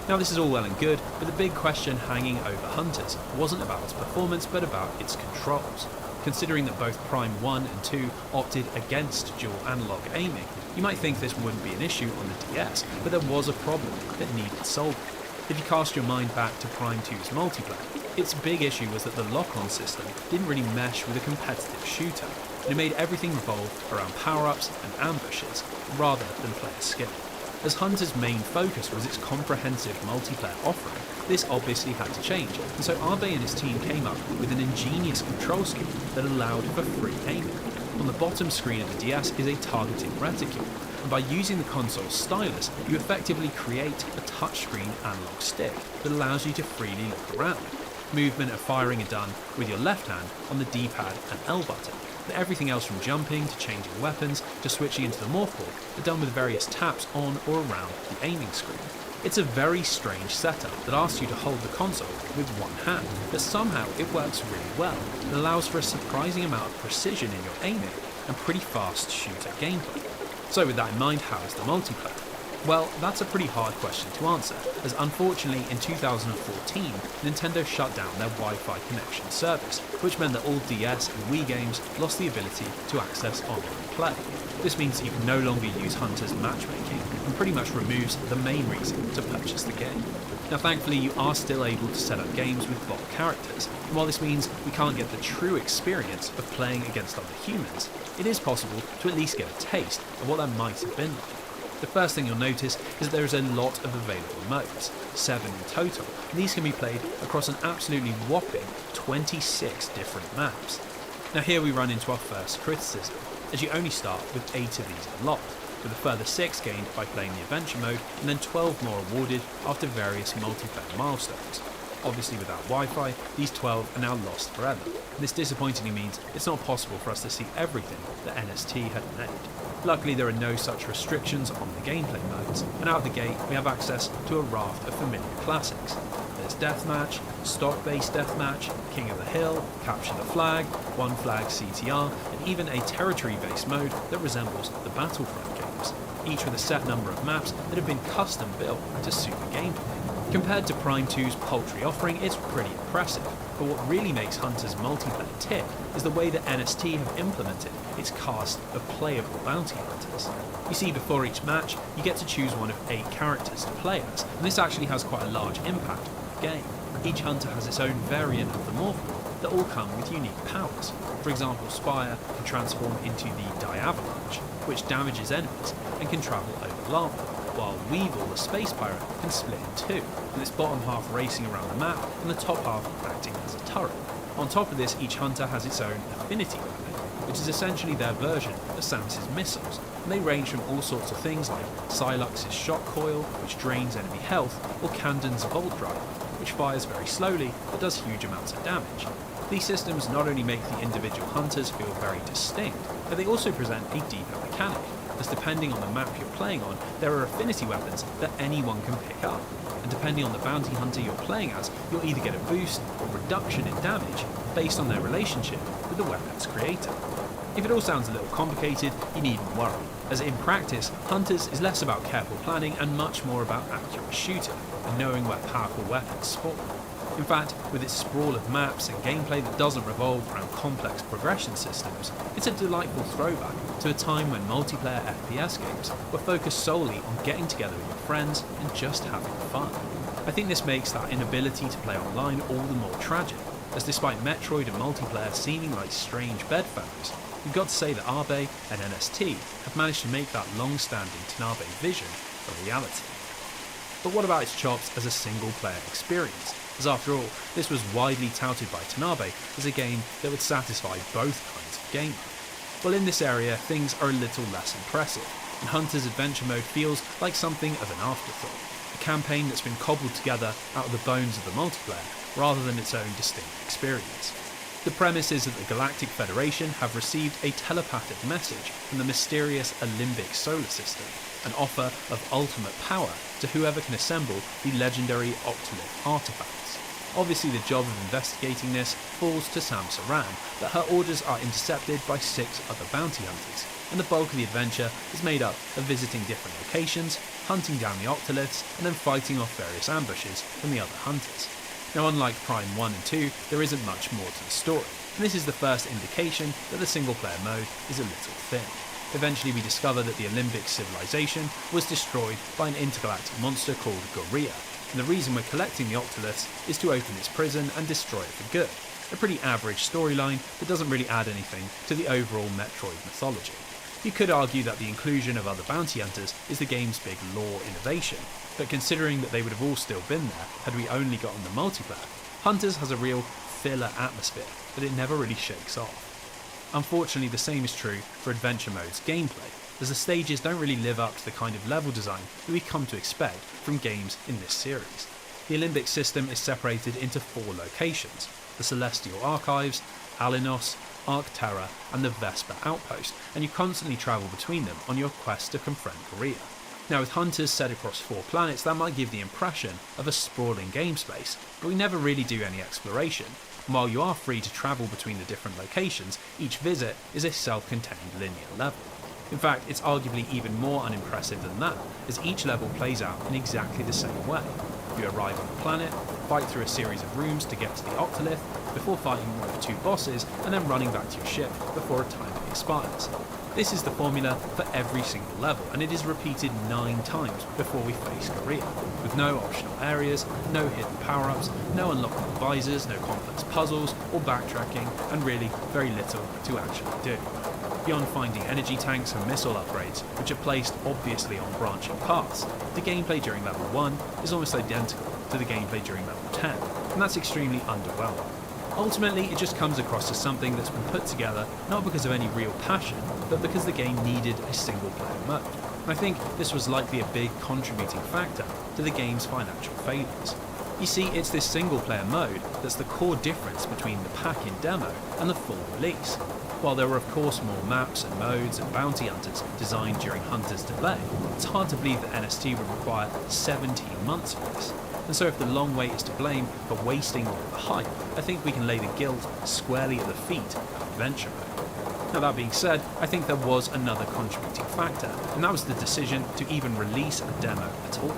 Now, this is all well and good, but the big question hanging over Hunters wasn't about its performance but about its controls. Considering that both Prime 1 and 2 opted against dual analog aiming, you might think this wouldn't be an issue on the DS, but there was a problem that needed solving. If you cast your mind back to Prime 2's multiplayer, its big issue was that the lock-on system didn't really mesh with a competitive shooter, and it made everything revolve around power-ups and ambushes, rather than player skill. As Hunter's main focus was its comprehensive multiplayer offering, this obviously had to change, and so Abe and his team came up with an ingenious control scheme that allowed for free aiming. On the bottom screen of the DS is a targeting reticule, and by using the console's stylus, you effectively create a touchscreen analog stick that allows you to freely look around. Movement and firing are done with your left hand on the D-pad and L button, but everything else from jumping to changing weapons to switching into the morph ball are done with various taps on or around the aiming screen. It's a very strange setup that asks you to hold the console with one hand, but somehow it works really well and allows for a surprising amount of precision in your aiming and pretty fast shooter gameplay. So with that in mind, how is the multiplayer? Well, that's a pretty hard question to answer, as unfortunately in 2014, Nintendo shut down their Wi-Fi connection service, which meant that all DS and Wii games lost the ability to access online play. This means that you can no longer use Hunter's matchmaking, and pretty much removes the main reason to purchase the game. Now thankfully you are still able to set up games with bot characters, and while this means we can't get the true experience of playing against other humans, it is possible to at least get a taste of what that might have been like. The first thing you'll notice is that there is a lot of available modes, 7 in total, and these can be played across an absolutely whopping 26 different maps. Now here we run into our first criticism, as you only start with 8 of these unlocked, with a further 6 gained by playing the adventure mode and then 12 more awarded after various multiplayer milestones. Obviously without Wi-Fi, these 12 are now lost forever, and this disappointingly means it's not possible for us to see everything that NST had made. Luckily there are no such restrictions on the gameplay modes, and out of the gate we have access to a raft of familiar classics. There's Deathmatch, Stock-Based Deathmatch, King of the Hill, Capture the Flag, One Flag CTR, and even a territory-based mode that resembles the Battlefront games, each with a set number of maps that have been custom built to suit the gameplay. Compared to Prime 2's paltry offering, it's pretty impressive, but what really makes Hunter's multiplayer tick is the way that NST have implemented its cast of playable bounty hunters. You see, before each match, you get to choose one of 8 characters to play as, and this actually has quite a large impact on the game. Each hunter has its own variant of the morph that all come with unique powers. For example, Spire can transform into the Diavalanche, which damages enemies and can travel over lava, while Weevil, the space pirate, can split in two, with its bottom half racing around the map and the top half acting as a turret. On top of this, each hunter has its own affinity weapon, which is essentially their version of Samus's missiles, and they range from all sorts of things like Sylux's shock coil, which drains enemy health, or Candon's Volt Drive, which fires very slowly but does huge amounts of damage. These systems not only make the individual hunters feel very distinct, but they also present a deeper mechanic, as depending on the map you're playing on, there are affinity weapons that anyone can pick up, and depending on the bounty hunter you're playing as, you'll either get a boost or reduction in damage based on their relationship with the weapon's creator. If it all sounds a little complicated, you needn't worry, as in practice, Hunters is less about careful planning and much more about accurate shooting, and knowing where powerful weapons spawn. In fact, with its sprawl of maps and gameplay that doesn't revolve around complex progression systems, it's a delightful throwback to a time when multiplayer FPS games were focused solely on getting together with your friends and just having fun. I think this makes that inability to play online all the more tragic, as despite Metroid and multiplayer seeming like strange bedfellows, we've got to say that Abe and NST have managed to make that long-standing Tanabe vision a reality. But what about its chops as a single-player experience? As after all, this was widely touted by Tanabe as a game that would satisfy both kinds of gamer. Well, in this area, things are a little less impressive, and Hunter's Adventure Mode feels like something of an afterthought, a campaign that's been cobbled together out of the bones of the multiplayer, rather than its own distinct experience. The premise is that the Galactic Federation have received a telepathic message from the mysterious Alimbic solar system, an offer of ultimate power to whoever can assemble the legendary Octolith artifacts. Obviously the job of investigating this falls to Sam Saran, but her orders are intercepted by 6 other bounty hunters, and the bulk of the adventure is made up of visiting different locations, hunting down the Octoliths, and then fighting off various ambushes from the other hunters. Now, unlike Prime 1 and 2, there isn't much more to the story, and this is the first indication that the single-player mode is a little thin. Eventually we discover that the Alimbic civilization was destroyed by an intergalactic monster called Gorilla, and the reason we're collecting the Octoliths is to open its prison and destroy it for good. A pretty average storyline that doesn't really add anything to the overall Metroid mythology. You could argue that the inclusion of other bounty hunters is the game's big lore innovation, but considering that they would have all still been there had we only gotten the multiplayer, Hunters has a real filler atmosphere that it never really shakes off. Unfortunately, the same is true for Adventure Mode's gameplay, as the stages don't really live up to the kind of level design that we've come to expect from games in this series. The Alimbic system is separated into 4 locations: the Celestial Archives, Alinos, Arc Terra, and the Vesper Outpost, and you constantly travel between them on your quest to confront Gorilla. Now, with Hunters set across 4 planets, that might give the impression of a sprawling game space, but we never really do any exploration. And while you are free to travel between the different locations, each visit is a self-contained linear level. In fact, it's arguably even more unimpressive than that, as each level plays out in exactly the same way. You arrive on a planet, fight through a series of rooms to get to the Octolith, before fighting one of 2 bosses and then running back to your ship before a timer expires. This is the formula for every single level, and it is repeated 9 times before we face Korea, with no optional areas, no hidden power-ups, no unlockable visors, no complex puzzles or backtracking, and really very little to actually do. Beyond finding energy tanks and missile upgrades, which are placed obviously on branching paths, the gameplay during level 1 is almost identical to the gameplay during level 10, and that's extremely underwhelming. Ultimately, it just comes across as something that's been put together not because of any real passion, but because the game needed a single-player mode. And I think this was likely a big contributing factor to the game's financial failures. You see, it's this single-player mode that's the core difference between the pack-in demo and the full release. While there were of course more maps and modes and bounty hunters designed during Hunter's delay, it's hard to believe that NST would require 17 months for this. And so if the long wait is to blame for wasting all of the hype, I think we can lay the guilt squarely at the feet of Adventure Mode. Now that being said, I think there was another contributing factor, and that was the decision to even release a demo at all,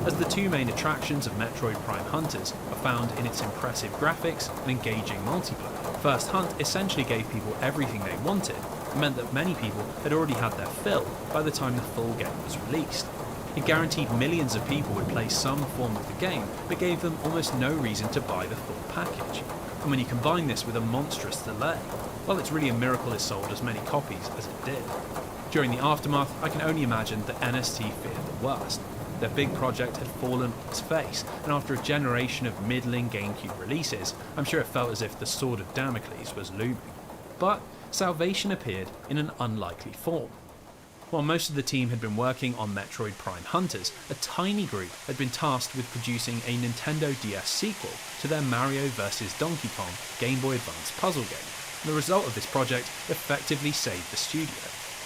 as the 2 main attractions of Metroid Prime Hunters are found in its impressive graphics and engaging multiplayer. First Hunt essentially gave people everything they wanted, and meant that many people had already had their fill by the time the full game was released. It guaranteed millions of people would play some form of the game, but gave them almost no reason to buy the full package. And when you combine this with a monstrous delay, well, it's really a miracle it sold as many copies as it did. During the aftermath, I can only imagine that NST feared the worst. Their big project had fallen on its face, and after a generation of middling GameCube releases, I'm sure it felt as if the sword of Damocles was looming. But salvation appeared in an unlikely form. While most of the team had been working on Metroid Prime Hunters, a tiny group had been tasked with producing a Nintendo DS sequel to their Mario vs. Donkey Kong Game Boy Advance puzzle game. And the result of this project effectively saved the studio.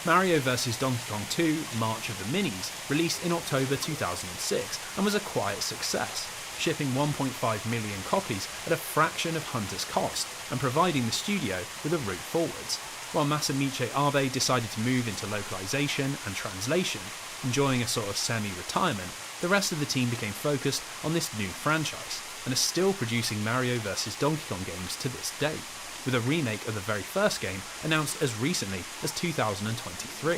Mario vs. Donkey Kong 2 March of the Minis released in October 2006 and was a quiet success, shipping 1.5 million copies at a fraction of Hunter's cost and providing the studio with a route forwards. While Masamichi Abe decided to move into localization and translation, enjoying a sort of semi-retirement, the rest of the team became focused on this new franchise and are still producing Mario vs. Donkey Kong games to this date, with a remake of the very first game announced as recently as 2023.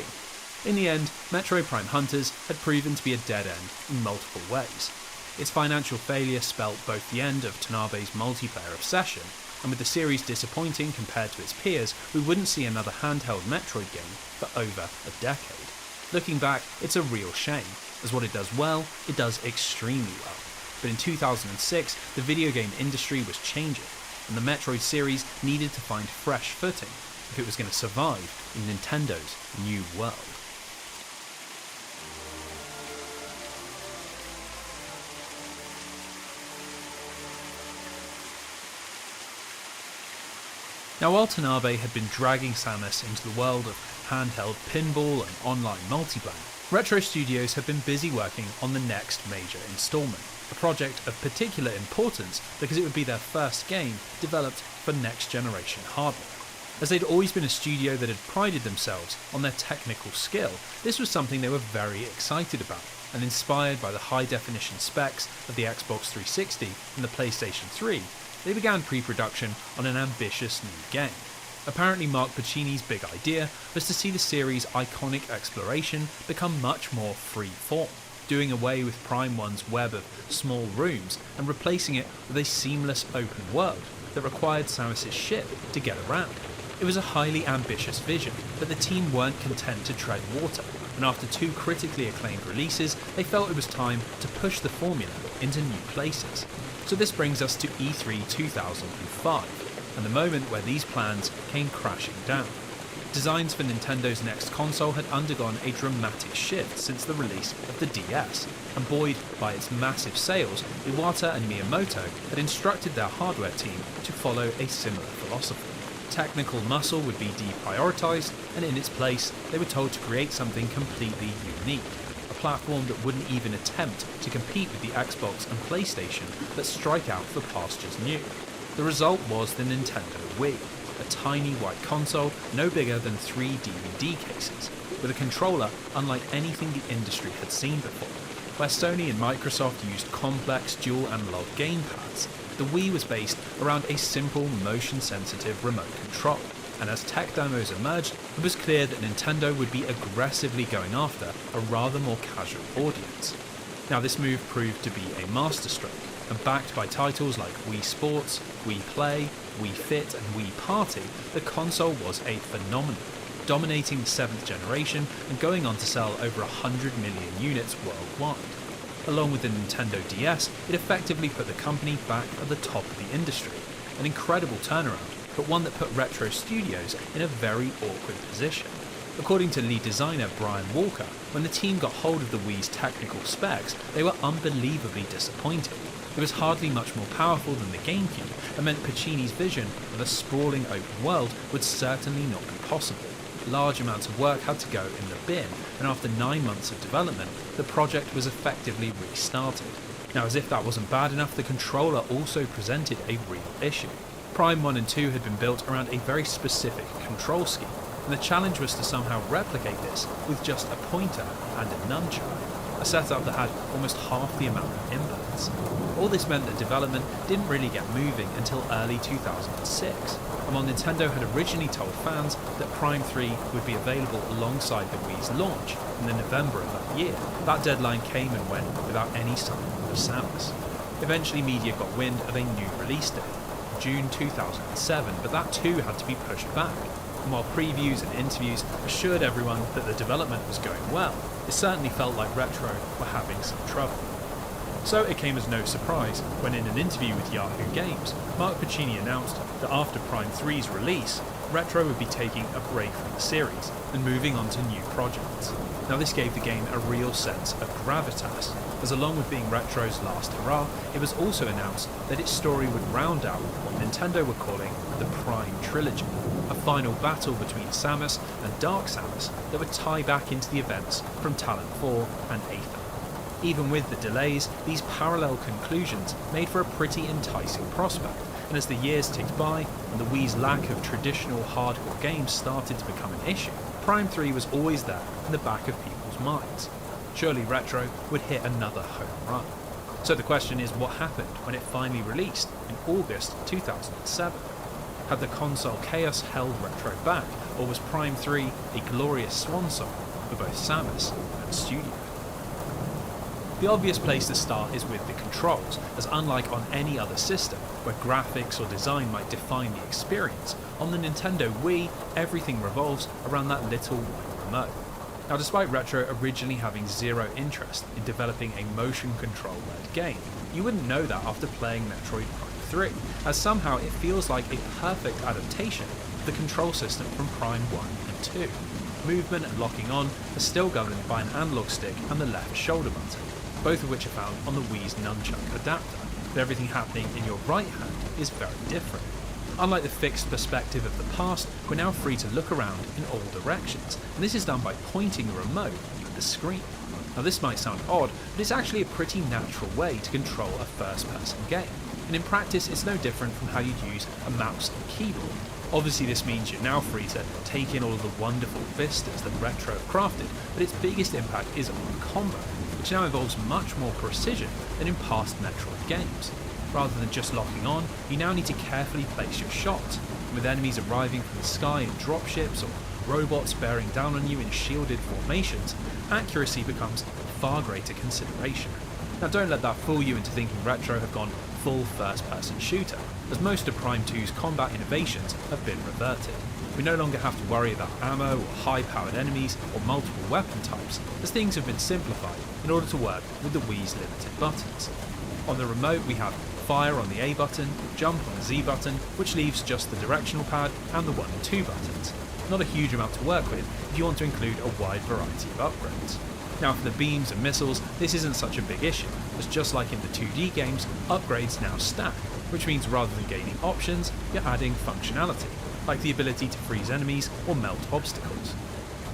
In the end, Metroid Prime Hunters had proven to be a dead end in multiple ways. Its financial failure spelt both the end of Tanabe's multiplayer obsession, and with the series disappointing compared to its peers, we wouldn't see another handheld Metroid game for over a decade. Looking back, it's a real shame, as what it does well, it does extremely well. But in 2006, the video game industry was changing, and the Metroid series needed to find fresh footing if it was going to survive in Nintendo's new world. Now, while Tanabe had been dragging Samus into the world of handheld pinball and online multiplayer, Retro Studios had been busy working on the next major installment, a project of particular importance because it would be their first game developed for next-generation hardware. As they'd always been a studio that had prided themselves on their technical skill, this was something they were very excited about, and inspired by the high-definition specs of the Xbox 360 and the PlayStation 3, they began pre-production on an ambitious new game. Apparently Mark Pacini's big idea was to see the series' iconic exploration become much more free-form, doing away with Prime 1's web of small rooms and replacing it with a seamless open world that required Samus' ship to get around. It was a highly ambitious vision, but the team weren't content to tread water, and after 2 critically acclaimed releases, they felt it was time to push the formula into new places. So this brings us to E3 2005, and the moment where these plans came crashing down. Designs for Nintendo's next console had undergone a dramatic shift since the release of the DS, and buoyed by its massive sales, Iwata and Miyamoto had instructed their hardware team to follow a similar philosophy. Technical muscle would be deprioritized, and in its place, they were told to create something completely unique. A platform that wouldn't even attempt to compete with the Xbox and PlayStation but strike out for pastures new. The result was the Nintendo Wii, a tiny white console no bigger than 3 DVD cases. with a controller unlike anything the industry had seen before. Where Sony and Microsoft used complex dual analog gamepads, the Wii was based around a simple motion-sensitive remote control. And as tech demos emerged, it was clear that Nintendo would be aggressively going after a rather more casual audience. Now this move proved to be a masterstroke, and backed by titles like Wii Sports, Wii Play, Wii Fit and Wii Party, the console was a phenomenon, dominating the 7th generation and going on to sell over 100 million units worldwide. Along with the Nintendo DS, it effectively put the company back at the top of the industry, an incredible turnaround, but one that put Retro Studios in a very awkward position. According to lead designer Brian Walker, when the team got hold of the Wii's technical specs, they were unbelievably disappointed. It was hardly much more powerful than the GameCube, and meant Pacini's vision of a sprawling open world would certainly not be possible. Large amounts of work had to go in the bin, and after 9 months of development, the project was effectively restarted. Now, as if that wasn't bad enough, the controller also presented a real issue. Prime 1 and 2 had been built around a very specific control scheme, and the challenge was to somehow replicate this with just a pointer and a nunchuck, a setup that had almost half the amount of inputs. All this meant that development didn't really get moving until early 2006, and while Nintendo had originally told fans that Prime 3 would be available alongside the Wii's launch in the November of that year, that deadline came and went without any sign of Samus. Eventually media got wind of a new release date, June 2007, but that too had to be pushed back. And while previews and interviews assured everyone that the development was going well, it certainly felt like Retro were having some trouble. So it came as no surprise when in an interview with Yahoo Games, Mark Pacini announced that after Prime 3's release, Retro would be taking a break from the series and moving on to new projects. Now this gave the game a real sense of gravitas, as along with being Retro's last hurrah, it was also announced that its story would round out what Nintendo were calling the Prime Trilogy, a final battle between Samus and Dark Samus that would tie back into the events from Talon 4 and Aether. Even with the delays, these parallel conclusions made for a pretty enticing prospect, and as the years ticked by and the Wii's lack of traditional hardcore games started to become an issue, Prime 3 was always there in the back of people's minds. Surely Retro would hit another home run. So the question is, what happened when it finally released in August 2007? Had the console chaos held Retro back, or was Prime 3 a glorious swan song for both Samus and Studio? The obvious place to start is with the controls, as unlike on any other system, where graphics or design might define the experience, on the Nintendo Wii, everything revolves around that little white remote. Now despite Retro originally having zero interest in developing a motion control-led game, you wouldn't know that after playing Metroid Prime 3, as somehow it feels like a perfect adaptation of the control system from Prime 1 and 2. Movement and locking on are still governed by an analog stick and the left shoulder button, both of which are found on the Wii's nunchuck adapter, but everything happening in your right hand is very different. Unlike the fixed perspective of the past, we're now free to look around in all directions, and this is done by pointing the remote at the screen. Now this might sound odd, but it's actually a pretty natural way to control a first-person game, and in practice it's no different from how you'd use a mouse and keyboard. Obviously this means you're now free to take in all of the wonderful vistas that Retro have crafted, but its biggest impact is on combo, which now involves much more precision than in past Metroid games. Rather than just locking on, you now need to carefully place your shots, and with enemies arriving from the sky in dropships or robots bearing down on you in shielded formations, accuracy becomes a far greater consideration. Now don't let that fool you into thinking Retro have gone full first-person shooter, as most of Prime 2's combat innovations have been reverted. We no longer have to worry about ammo or high-powered enemies or multiple weapon types, as things have been simplified in order to work with the Wii's limited buttons. On the remote we have fire on the A button, jump on the Z button, which leaves just the directional pad and the 1 and 2 buttons. Not a huge amount to work with if you want to include a wide variety of upgrades. Now for the beams and missiles, this isn't such a big issue, as just like in the 2D games, upgrades now stack, which means rather than gaining options, you're adding functionality, like the ability to freeze enemies or melt obstacles.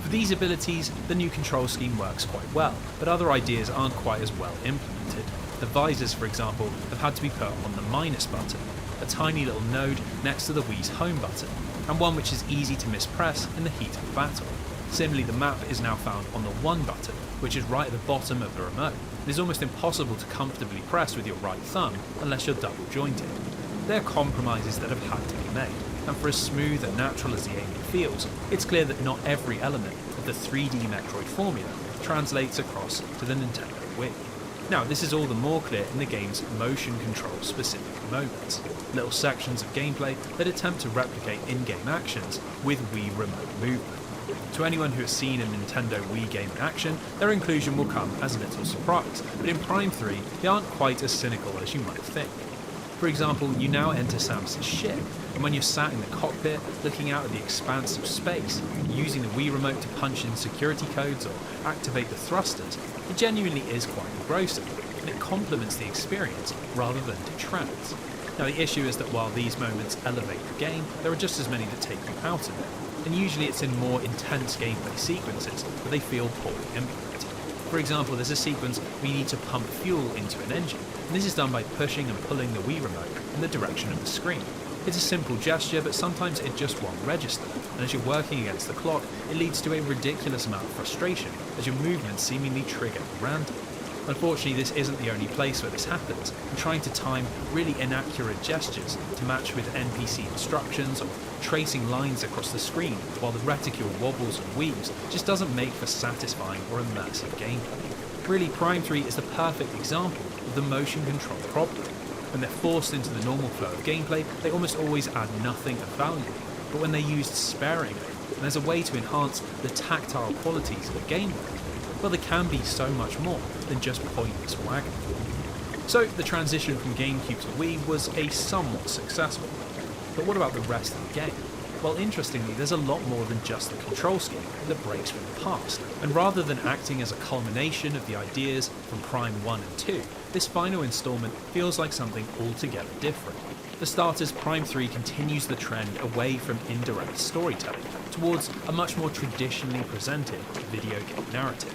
For these abilities, the new control scheme works quite well, but other ideas aren't quite as well implemented. The visors, for example, have had to be put on the minus button, a tiny little node next to the Wii's home button, and one which is easy to mispress in the heat of battle. Similarly, the map is now found on the 1 button, which is right at the bottom of the remote. It is almost impossible to comfortably press with your right thumb unless you're double jointed. There are compromises that have had to be made, and for as smooth and natural as the ambient feels, it's clear that not every element of the 3D Metroid formula translates across to the Nintendo Wii. Now, this is all the more clear in the game's motion control specific moments, little sections of gameplay that attempt to replicate in-game actions with Wii remote movement. To anyone who has seen a Nintendo Wii game in action, their inclusion will come as a little surprise, but in Prime 3, they aren't quite as cynical as you might think. For example, you now enter Samus's ship, and when you're sat in the cockpit, looking out at the expanse of space, using the Wii remote to punch in security codes or activate the thrusters, it genuinely is quite engrossing, and it complements the experience rather than detracts. Now, the issue is that while these moments elevate the game, there are just as many that take you out of it, and usually it's in more intense gameplay sequences that they feel poorly implemented. For example, there's a sequence where you need to pump fuel into an engine, and this is done by pushing and pulling the Wii remote in the direction of the screen. It's a simple gesture, but sometimes it just won't register, and as you're working against the clock, it leads to a ridiculous amount of frustration as your movements seemingly trigger at random. Unfortunately, this isn't the only place where this happens, and trying to time really inaccurate gestures to match with NPC instructions or tracing lines across the screen while the reticule wobbles and weaves just doesn't make for satisfying or immersive gameplay. Really, Prime 3 is the perfect example of the motion control problem. When they're forced into the normal flow of gameplay, they almost always add nothing of value, but when they're used sparingly, and as a way to enhance the tactile qualities of the gameplay, well, there can be so much more than just pointless wagging. So the transition from GameCube to Wii was a somewhat successful one. But what about the rest of the game? Well, interestingly, there's a lot more than just the control scheme that breaks from the past, and rather than acting as a culmination of the ideas from Prime 1 and 2, this final installment feels like something altogether different. For starters, Prime 3 continues the trend away from indirect storytelling towards a much more traditionally presented video game narrative.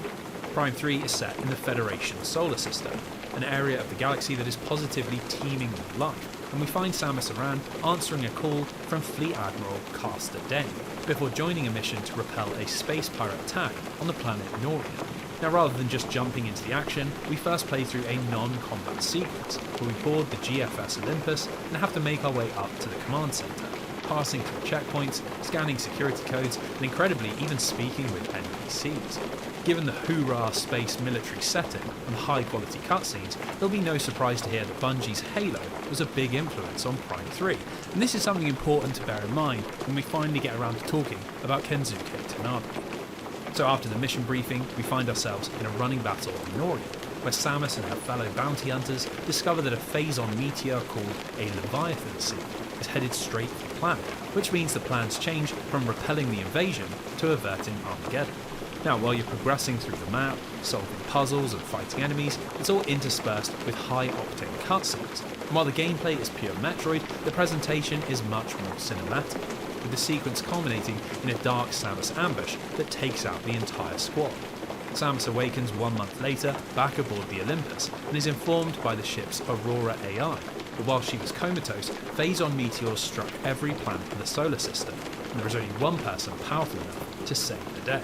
Prime 3 is set in the Federation solar system, an area of the galaxy that is positively teeming with life, and we find Samus Aran answering a call from Fleet Admiral Castor Dane before joining a mission to repel a space pirate attack on the planet Noria. Now, rather than just jumping into the action, we first play through a non-combat sequence where we board the GFS Olympus and have to make our way up to the command center, passing through checkpoints, scanning security codes, and incredibly even speaking with NPCs. Given the hoorah space military setting and high-quality cutscenes, there'll be no surprise to hear that Bungie's Halo was a big influence on Prime 3, and this is something important to bear in mind when we finally get around to talking about Kensuke Tanabe. So after the mission briefing, we find ourselves in a running battle on Noria, where Samus and her fellow bounty hunters discover that a phase-on meteor called a Leviathan Seed is headed straight for the planet, which means the plans change from repelling the invasion to averting Armageddon. Now, while you're progressing through the map, solving puzzles and fighting enemies, it's all interspersed with high-octane cutscenes. And while the gameplay is pure Metroid, the presentation is much more cinematic, with the sequence culminating in a dark Samus ambush that takes out the entire squad. Samus awakens 1 month later back aboard the Olympus and is informed by the ship's Aurora AI that while she was comatose, phase-on meteors struck every planet in the solar system, and there was only one person powerful enough to save the day.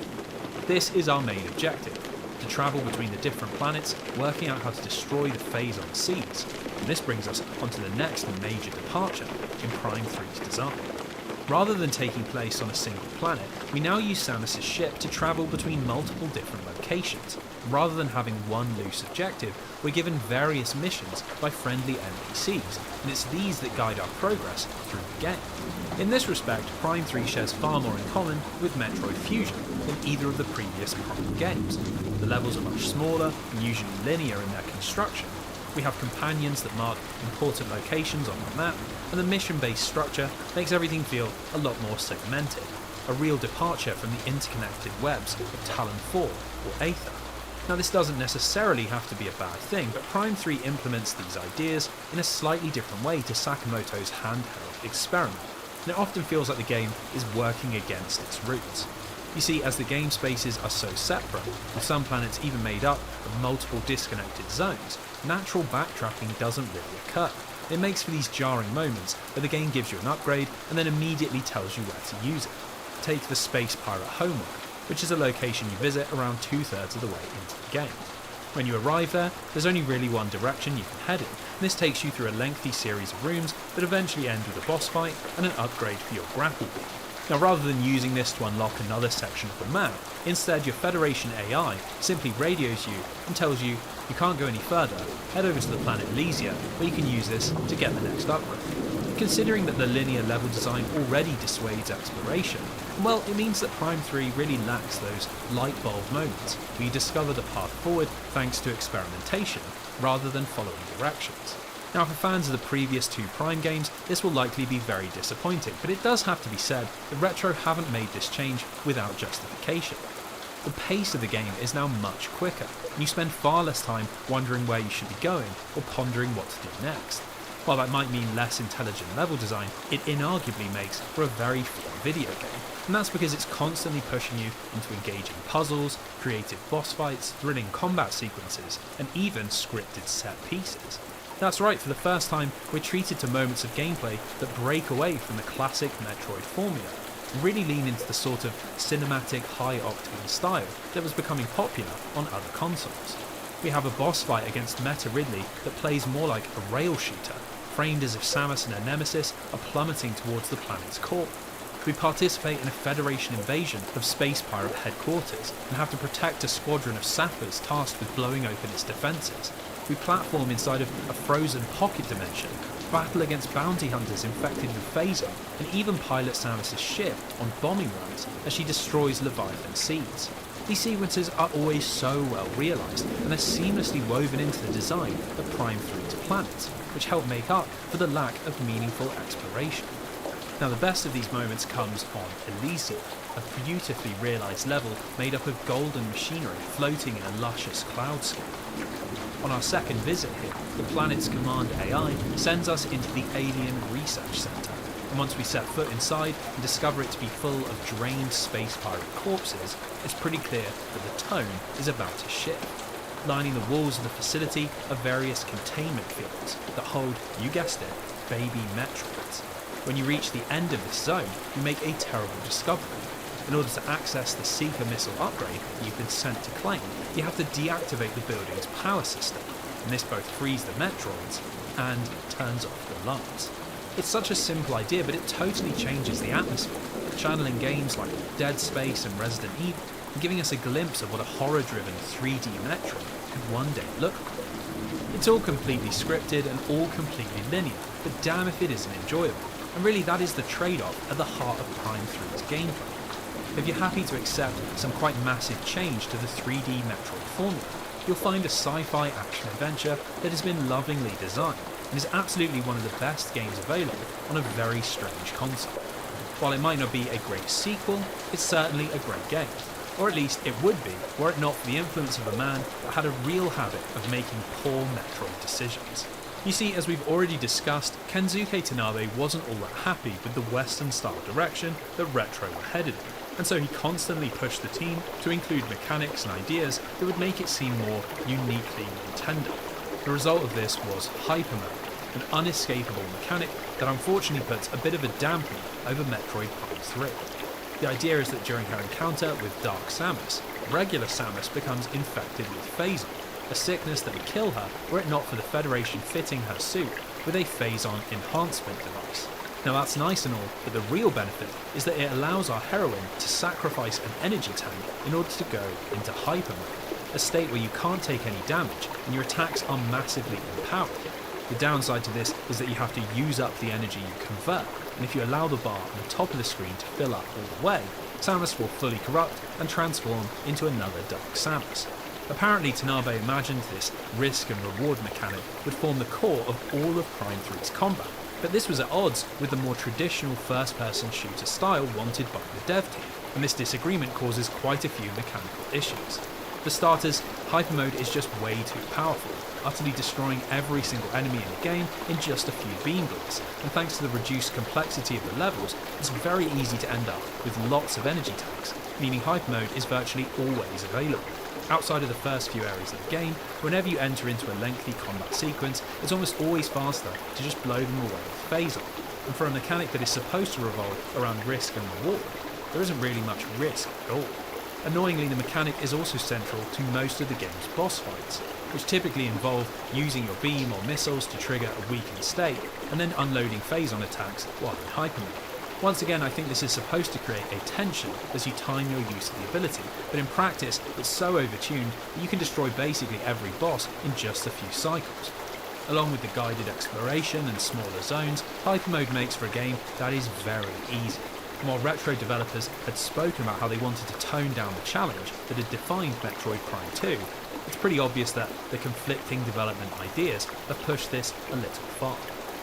This is our main objective, to travel between the different planets, working out how to destroy the phase-on seeds, and this brings us onto the next major departure in Prime 3's design. Rather than taking place on a single planet, we now use Samus' ship to travel between multiple different locations. Rather than having one loose objective, we're given various missions by friendly NPCs, and it's these that guide our progress through the game. In this respect, Prime 3 shares far more in common with Metroid Fusion than either of the previous Prime games. The levels are much smaller and usually linear in their construction. We have companions that mark important locations on the map, and the mission-based structure makes everything feel a lot more segmented, a real departure from the interconnected webs of Talon 4 or Aether. Now, this doesn't necessarily have to be a bad thing, but Prime 3 implements these ideas in a slightly different way to Sakamoto's handheld experiment, and it often feels like the game is working against its roots. You see, as the game spaces are so separate, with some planets even made up of multiple disconnected zones, natural backtracking doesn't really occur. It makes for these jarring moments where the game gives you an upgrade and then immediately tells you where to use it. Take the Space Pirate homeworld. which is a location you visit around 2/3 of the way into the game. When you arrive there, there's only really one direction you can head in, and this takes you through a lengthy series of rooms that eventually end with a boss fight and an upgrade for your grapple beam. Now, rather than using this to unlock another section of the map, instead your Federation AI simply radios you and tells you you can't go any further, head over to the planet Elysia, where you can use this to get the next upgrade. Considering that the linear level design already dissuades exploration, well, it means that Prime 3 really lacks those light bulb moments where you discover the path forward thanks to experimentation, rather than following directions. Now, for fans of the previous two Prime games, this will likely be very disappointing, but it does have to be said that Retro haven't made this change without justification. The pace of the game is now much quicker, and you spend far less time wondering where you should be going or pondering what to do next. While that might mean less intelligent level design, it inarguably makes for a very fun video game, and that's because it's constantly pushing you into engaging puzzles, creative boss fights, thrilling combat sequences, and even scripted set pieces. That's right, for the first time, we're treated to moments of gameplay that break away from the classic Metroid formula, and really lean into the sort of cinematic, high-octane style that was becoming popular on other consoles. We have a boss fight against Meta Ridley that plays more like a rail shooter, framed as if Samus and her nemesis are plummeting towards the planet's core. We participate in a Federation invasion of Space Pirate headquarters and have to protect a squadron of sappers tasked with blowing open its defences. We platform inside of a frozen pocket dimension, battle against bounty hunters infected with Phaser, and even pilot Samus' ship on bombing runs as she destroys Leviathan seeds. These sequences are always so well realised, and they're seamlessly woven into the design of Prime 3's planets, which help make up for the lack of meaningful exploration. Now, the best of these moments comes on Elysia, a beautifully realised level made up of golden machinery floating in a luscious cloudscape. On our second visit here, the planet's command AI sends us into the Alien Research Centre, and once we set foot inside and discover it to be full of drained space pirate corpses, it's pretty clear that the tone is about to shift. Lining the walls of the facility are various containment fields that hold, you guessed it, baby Metroids. When you reach the end of this zone, you make a terrible discovery. In order to access the Seeker missile upgrade you've been sent to claim, you have to deactivate the building's power system, and this both frees the Metroids and turns off the lights. It's such a simple idea, but it totally changes the atmosphere, channeling games like Dead Space and Resident Evil, and giving us a glimpse of what a horror-driven 3D Metroid could one day look like. It's all completely scripted and all completely linear, but damn if it isn't enjoyable. And really, that is the trade-off at the heart of Prime 3's gameplay. If you're happy to accept some quite massive change to the 3D Metroid formula, you'll find a sci-fi action-adventure that has been lovingly designed and is absolutely one of the best games available on a very strange console. While it might not be a great sequel, it's certainly a great game. Or at least it would be, were it not for the influence of a man that had a real habit of making poor Metroid decisions. You see, as we've already discussed, Kensuke Tanabe wasn't all that happy with the Western-style direction that Retro were headed in, and so he constantly pushed the team to include mechanics and ideas that would make it seem more uniquely Nintendo. The result of this was Hyper Mode, an unescapable mechanic that unfortunately puts a bit of a dampener over Metroid Prime 3. The idea is that during her encounter with Dark Samus, regular Samus becomes infected with Phazon, a sickness that would kill her were it not for the Federation fitting her suit with a Phazon enhancement device. Now that's nice and all, but the real benefit is that it allows our heroine to sacrifice an energy tank in order to go into Hyper Mode, a state where you can't take any damage and your attacks are massively empowered. The downside to this is that you have to use up the energy you convert, and if you allow the bar on the top of the screen to fill up all the way, Samus will fully corrupt and transform into another Dark Samus. Apparently Tanabe imagined this risk and reward mechanic would form the core of all of Prime 3's combat, but this was at odds with the more traditional first-person shooter style wanted by the dev team, and this disagreement causes quite a few mechanical issues. For starters, Hyper Mode is just way too powerful, utterly destroying every single enemy in the game in just a few beam blasts, and thanks to the reduced complexity of the levels, it's very easy to end up with lots of energy tanks, meaning Hyper Mode is virtually always available. Outside of the first few areas of the game, whenever you enter into a lengthy combat sequence, it's almost always faster to just blow them away with Phazon. And for a mechanic that is supposed to revolve around risk and reward, there isn't really much risk at all. Annoyingly, the mechanic is also central to most of the game's boss fights, which typically involve using your beam or missiles to trigger a weakened state, and then unloading phase-on attacks while in hyper mode. Once again, I think this is supposed to create a tension as you time your use of the ability, but in practice it's so overtuned that you can destroy basically every boss in just a few cycles. Along with the guided exploration and smaller zones, hyper mode makes for a game that is very easy. While Retro developers had spoken about how they wanted to tone down the challenge that had defined Metroid Prime 2, it's pretty obvious that the conflicting development ideas have pushed this a little far.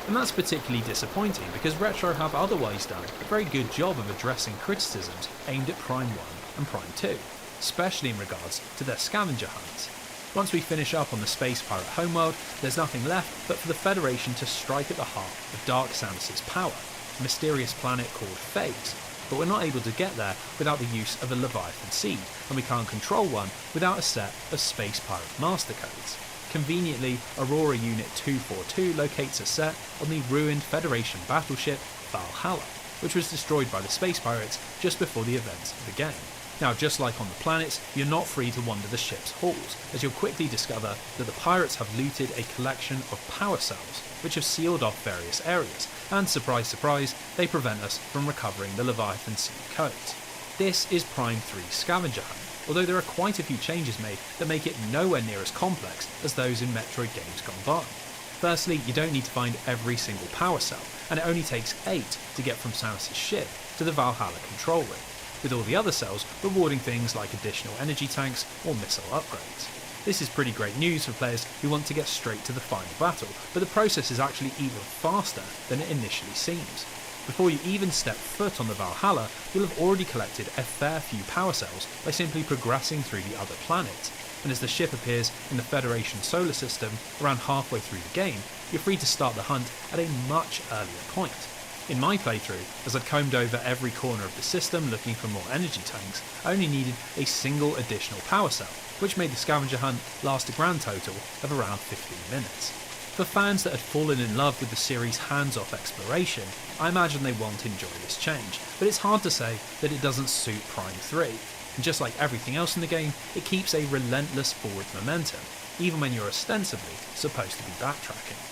And that's particularly disappointing because Retro have otherwise done a very good job of addressing criticisms aimed at Prime 1 and Prime 2, especially in regards to their scavenger hunts. Once we finish up on the Space Pirate homeworld, there's nothing left but for the Federation to strike at the heart of Dark Samus's power, a mysterious planet called Phase, but we're not able to get there without the use of a Leviathan seed, and we can't control one without a set of Space Pirate master codes. Conveniently, Aurora Unit 242 locates a set on the ruined Federation battleship Valhalla, which was destroyed by the Space Pirates just before the events of the game. Now, just like on the planets, you're not free to wander the ship's halls, as you'll quickly discover that the pirates have looted a collection of power cells, which have sealed off various areas, and surprise surprise, they prevent us from recovering the Leviathan seed codes. This is Prime 3's scavenger hunt, although there are quite a few changes made that make it nowhere near as complex as those in Metroid games gone by. Firstly, you don't need to find every single power cell, and it only takes 8 to get from Samus's ship to the Valhalla control room, with all the other cells rewarding things like additional energy tanks or missile upgrades. This is pretty great news for players who want to get straight to the final battle, but the process is actually even faster than it initially seems. Before you even step foot on the Valhalla, you'll have already collected a fair few power cells by simply progressing through the other planets, and as the ship appears in the Federation solar system around halfway through the game, you're free to start the hunt at a much earlier point. In my playthrough, as I'd combed over every corner of the system looking for more energy tanks, I only needed a single additional power cell, which made the scavenger hunt last a grand total of around 15 minutes. For fans that had fallen in love with the series' hands-off exploration, I imagine they won't enjoy this change, but it's hard to say that it doesn't suit Prime 3, and just like everything else in the game, it keeps a relentless forward momentum, even when you're ostensibly supposed to be backtracking.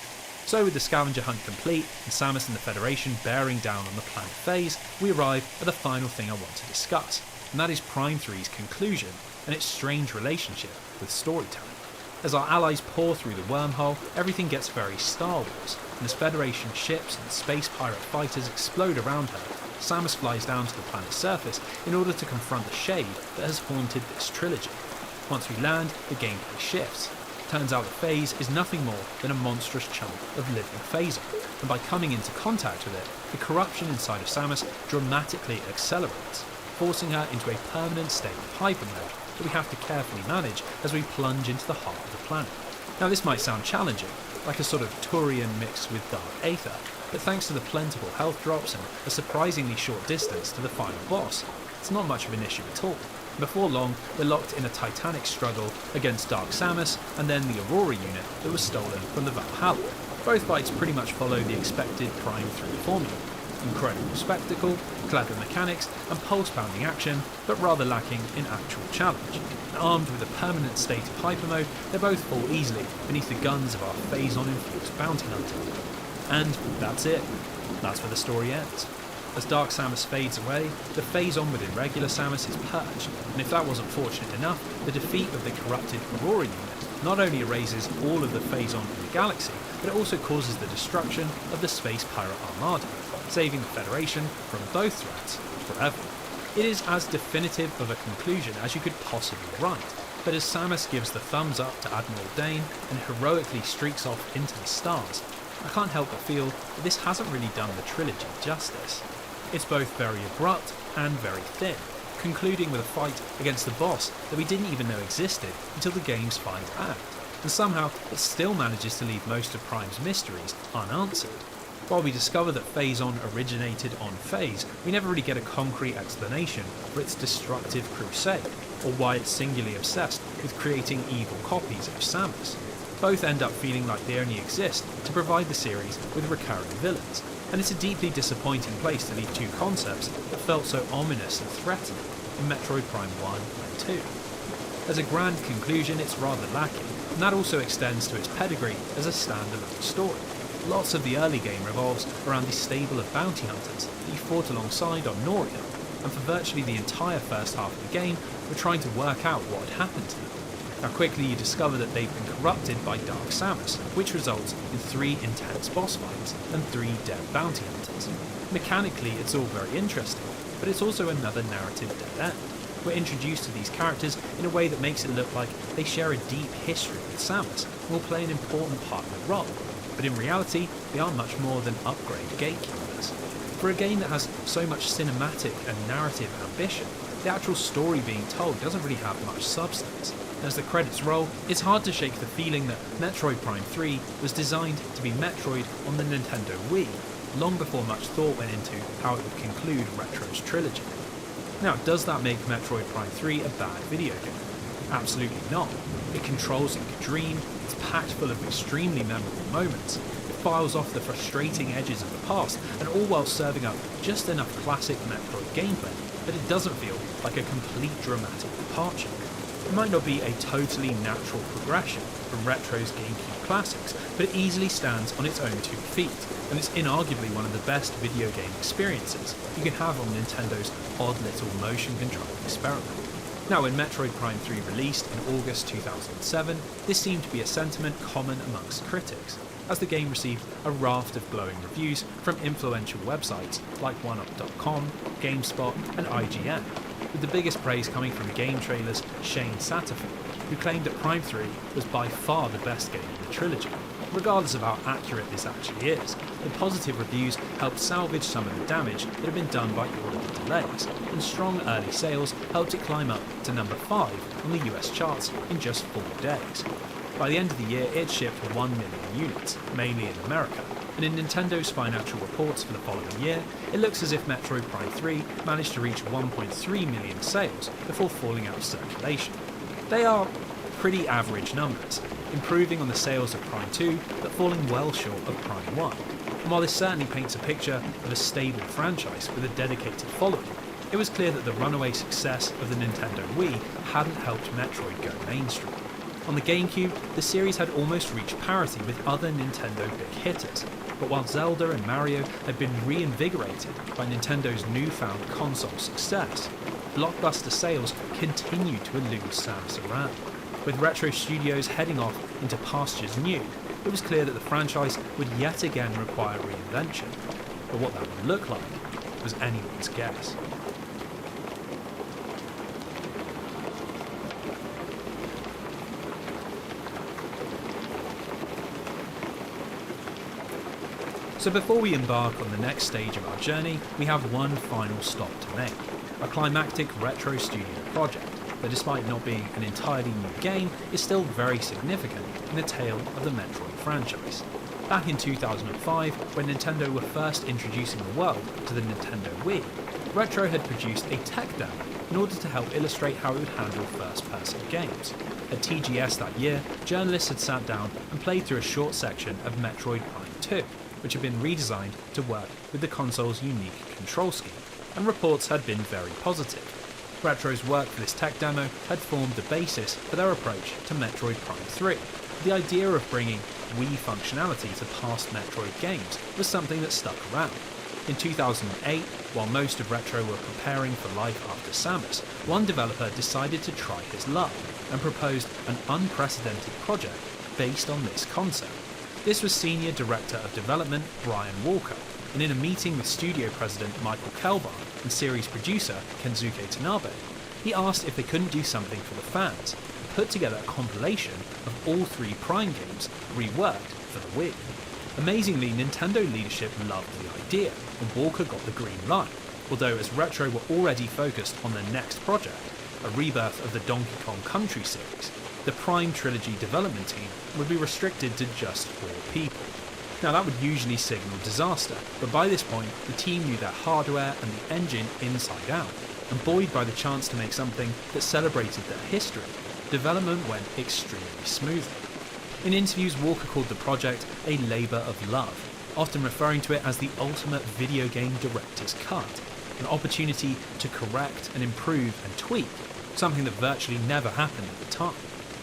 So with the scavenger hunt complete, and Samus and the Federation bearing down on the planet Phase, we arrive at the final thing I want to discuss, and that is Prime 3's conclusion and its strange relationship with storytelling. As our allies pour through the wormhole, everything gets very Star Wars, and as Federation ships and space pirate fighters explode around her, Samus flies down to the planet's surface in order to confront the shade that has haunted this trilogy. Once we land, the gameplay shifts. Turns out that Phase is nothing more than a monstrous chunk of living Phasor, and by coming into contact with it, the corruption inside of Samus dramatically accelerates, forcing her into a permanent state of hyper mode that we have to carefully manage as we plunge into the heart of the planet. Now this might sound challenging, like a sort of Turian mixed with Dark Aether, but thanks to the plentiful health drops and a surprisingly short distance to the final boss, it's not much of an issue at all. Before long, we're locked in a titanic struggle against Dark Samus and then the Aurora unit that was stolen from the Valhalla. Both fights pretty much follow the expected Prime 3 formula. Incredible spectacle, clever mechanics and pulse-pounding action, but rather lacking in actual challenge. Armed with a permanent state of hyper mode, they both fall easily beneath the guns of our phase-on-infused bounty hunter. And that's it. That's where the story ends. As Dark Samus fades away, the phase-on within regular Samus is purged, and if that wasn't fortunate enough, the defeat of the corrupted Aurora unit not only erases all of the phase-on in the galaxy, but it also causes the destruction of the Space Pirate Armada, saving the Federation from both threats forever. It is as definitive of a conclusion as you could possibly write, but as Samus gives the thumbs up to Admiral Dane and heroically streaks off into the stars, I can't help but feel that this hasn't really done the trilogy justice. It's both very abrupt and very thin, concluding with a fight against the boss that we didn't even know existed until the game's final act, and somehow it still manages to leave most of Prime's mysteries unanswered. While we discover that Phase-On originated on Phase, we never really get a concrete explanation for its destructive crusade, or why it's singularly obsessed with creating evil copies of Samus. Both end up feeling like they only exist to provide the series with recurring villains, and it's a deeply disappointing place to leave two concepts that felt so ominous and threatening. in Metroid Prime 1 and 2. As a grand conclusion, it's rather lacking, and that also extends to its pedigree as a standalone story. Lots of the early game revolves around the stable of bounty hunters that you fought alongside on Noria, and for virtually the entire first half of the game, we're trying to work out what had happened to them. Now quickly you discover that they've been corrupted by Dark Samus, which results in 3 intense boss fights and 3 dead bounty hunters. Mechanically it's all very interesting, but it's also another narrative dead end. We're introduced to these characters in a way that makes it look like they share a deep history with Samus and will play an important part in the role, but in reality they are much more than upgrade gatekeepers. For a game that has so much cinematic and narrative ambition, the actual story being told doesn't really have much substance. As the credits roll, it's hard to shake the feeling that Metroid Prime 3 was designed to be Metroid on the Nintendo Wii, long before much thought went into how it would conclude Retro's trilogy. Now, does that make Metroid Prime 3 a bad video game? Absolutely not. It controls like a dream, it's packed full of extremely memorable moments, it files off the frustrating edges of the past, and all while serving up just enough classic Metroid gameplay that it doesn't feel like a complete dramatic departure. It might not be a totally natural progression from Retro's GameCube classics, but it easily stands on its own 2 feet, and it's inarguably one of the best video game experiences you can have on Nintendo's odd little motion control experiment. Now, when Metroid Prime 3 released in August 2007, this seemed to be a sentiment common amongst critics, as the game received a raft of glowing reviews from influential websites like OneUp.com, GameSpot and IGN, with the biggest praise coming from game trailers Shane Satterfield, who claimed that Prime 3 was by far the best game in the trilogy. Regardless of how accurate this actually is, the positive reviews helped salvage some of the damage that had been done by all of the delays, and strong early sales helped it climb up to number 5 on the US charts in just 4 days. By the end of the year, it shipped 1 million units, mainly in America, and in Nintendo's financial reports for the following year, it looks as if Metroid Prime 3 managed to reach 1.3 million sales before falling out of circulation. They are pretty average numbers, improving on the sales of Prime 2 but falling well short of Prime 1. And while this certainly paints a picture of a stable franchise with a dedicated following, it was clear that the runaway success of the Nintendo Wii hadn't helped Metroid go mainstream. On the GameCube, the series had almost reached parity with other Nintendo big hitters, but while Zelda and Mario had been reinvigorated by Nintendo's newfound console success, blockbuster sales continued to elude Samus Aran. With Retro Studios heading off into pastures new, it was clear that the franchise would yet again require reinvention, but what that would look like was anyone's guess. So before we embark on the next stage of our journey, we have one final stop to make, a climactic Retro Studio project that, despite not being an entirely new game, is still very significant in the tale of the Metroid franchise. Back in 2005, when Nintendo were first introducing the world to the Nintendo Wii, Retro had produced a tech demo in order to help illustrate how it would handle first-person games. At TGS that year, journalists had sat down and played through a short section of Metroid Prime 2, which had been redesigned to work with the console's unique control scheme, and reports had been very positive. Retro's work for this tech demo had formed the basis for their approach to Metroid Prime 3. The idea of bringing Wii functionality to past Metroid games was something that stuck around. In 2008, while most of Retro were preparing for life after Samus, one developer decided to try his luck and proposed an unprecedented project based on this concept. This was Senior Director of Development Brian Walker, and in a meeting with studio president Michael Kelbar and series producer Kensuke Tanabe, he asked if they couldn't do something for the fans and put together a compilation of all 3 Prime games reworked for the Wii. Amazingly, Nintendo leadership loved the idea, and Walker got the green light, although as Retro were already focused on their next project, a rebirth of the Donkey Kong Country series, the Prime Trilogy development team would be restricted to just 4 people. Now that would usually signal disaster, but by this point the team knew their hardware and the engine inside out, and buoyed by the chance to make something that celebrated their history, development went extremely smoothly. In interviews, Walker called the project a labour of love, often referring to it as the ultimate video game director's cut. an opportunity to correct and improve and tweak, something that virtually never happened at the time.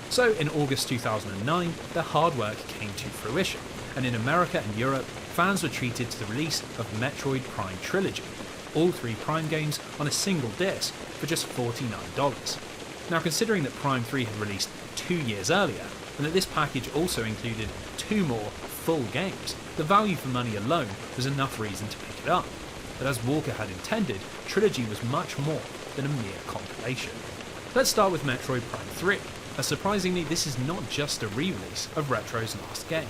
So in August 2009, their hard work came to fruition, and in America and Europe, fans were treated to the release of Metroid Prime Trilogy, all 3 Prime games on a single disc for just $49. Now, considering that Prime 3 had released 2 years earlier, and that this package also included 2 more full games, the value for money alone was enough reason to pick it up. But as Walker had intended, Trilogy was much more than a mere compilation. Let's start with Metroid Prime 3, as surprisingly this is not just a re-release of Retro's last game.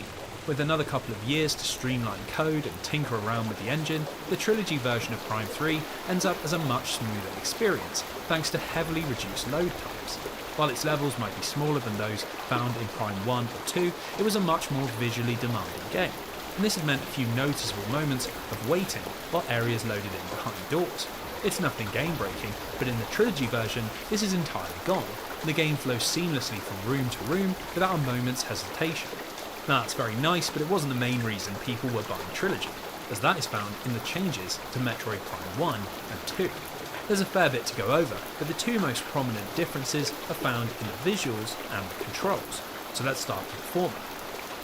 With another couple of years to streamline code and tinker around with the engine, the Trilogy version of Prime 3 ends up as a much smoother experience, thanks to heavily reduced load times. While its levels might be smaller than those found in Prime 1 or 2, it was a much more visually demanding game, and this has meant a few noticeable moments of waiting while areas loaded in behind doors. It's nothing game-breaking, but in the Trilogy version, this is entirely gone, and the game flows seamlessly from room to room without a moment's hesitation. Now, that's very nice, but it wasn't the main reason people were buying Trilogy, as that is found in the changes to Metroid Prime 1 and 2. There's a fair bit to go over, but the 2 most prominent differences are found in the visuals and the controls. So let's start with the former.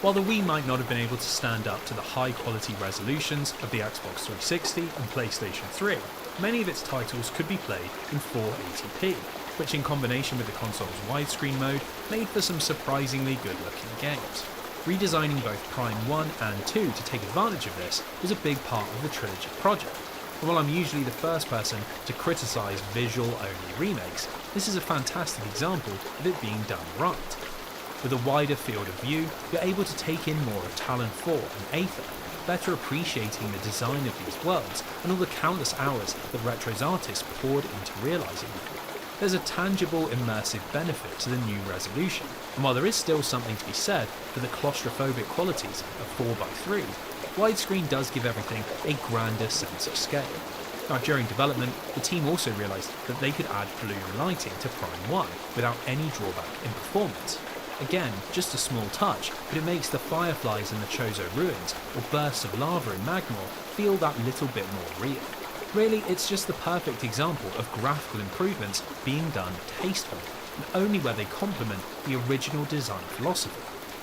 While the Wii might not have been able to stand up to the high quality resolutions of the Xbox 360 and PlayStation 3, many of its titles could be played in 480p, which in combination with the console's widescreen mode made for some surprisingly good looking games. Redesigning both Prime 1 and 2 to take advantage of this was a big part of the Trilogy project. And while I'm usually the first person to criticise visual-only remakes, this is a fantastic example of it being done right. With a wider field of view, you're able to take in more of Talon 4 and Aether, better appreciating the design of these worlds and all the countless hours that Retro's artists poured into realising them. There's a tangible immersive benefit to the new resolution, and while there is still something to be said for the claustrophobic qualities of 4x3, widescreen does give everything a grander sense of scale. Now, during development, the team also realised that they could add bloom lighting to Prime 1 without any drawback in performance. Again, just a small touch, but it makes the fireflies in the Chozo ruins or bursts of lava in Magmor feel that little bit more real. Really, it's just the perfect example of graphical improvements being done tastefully, and only where they complement the original design philosophy,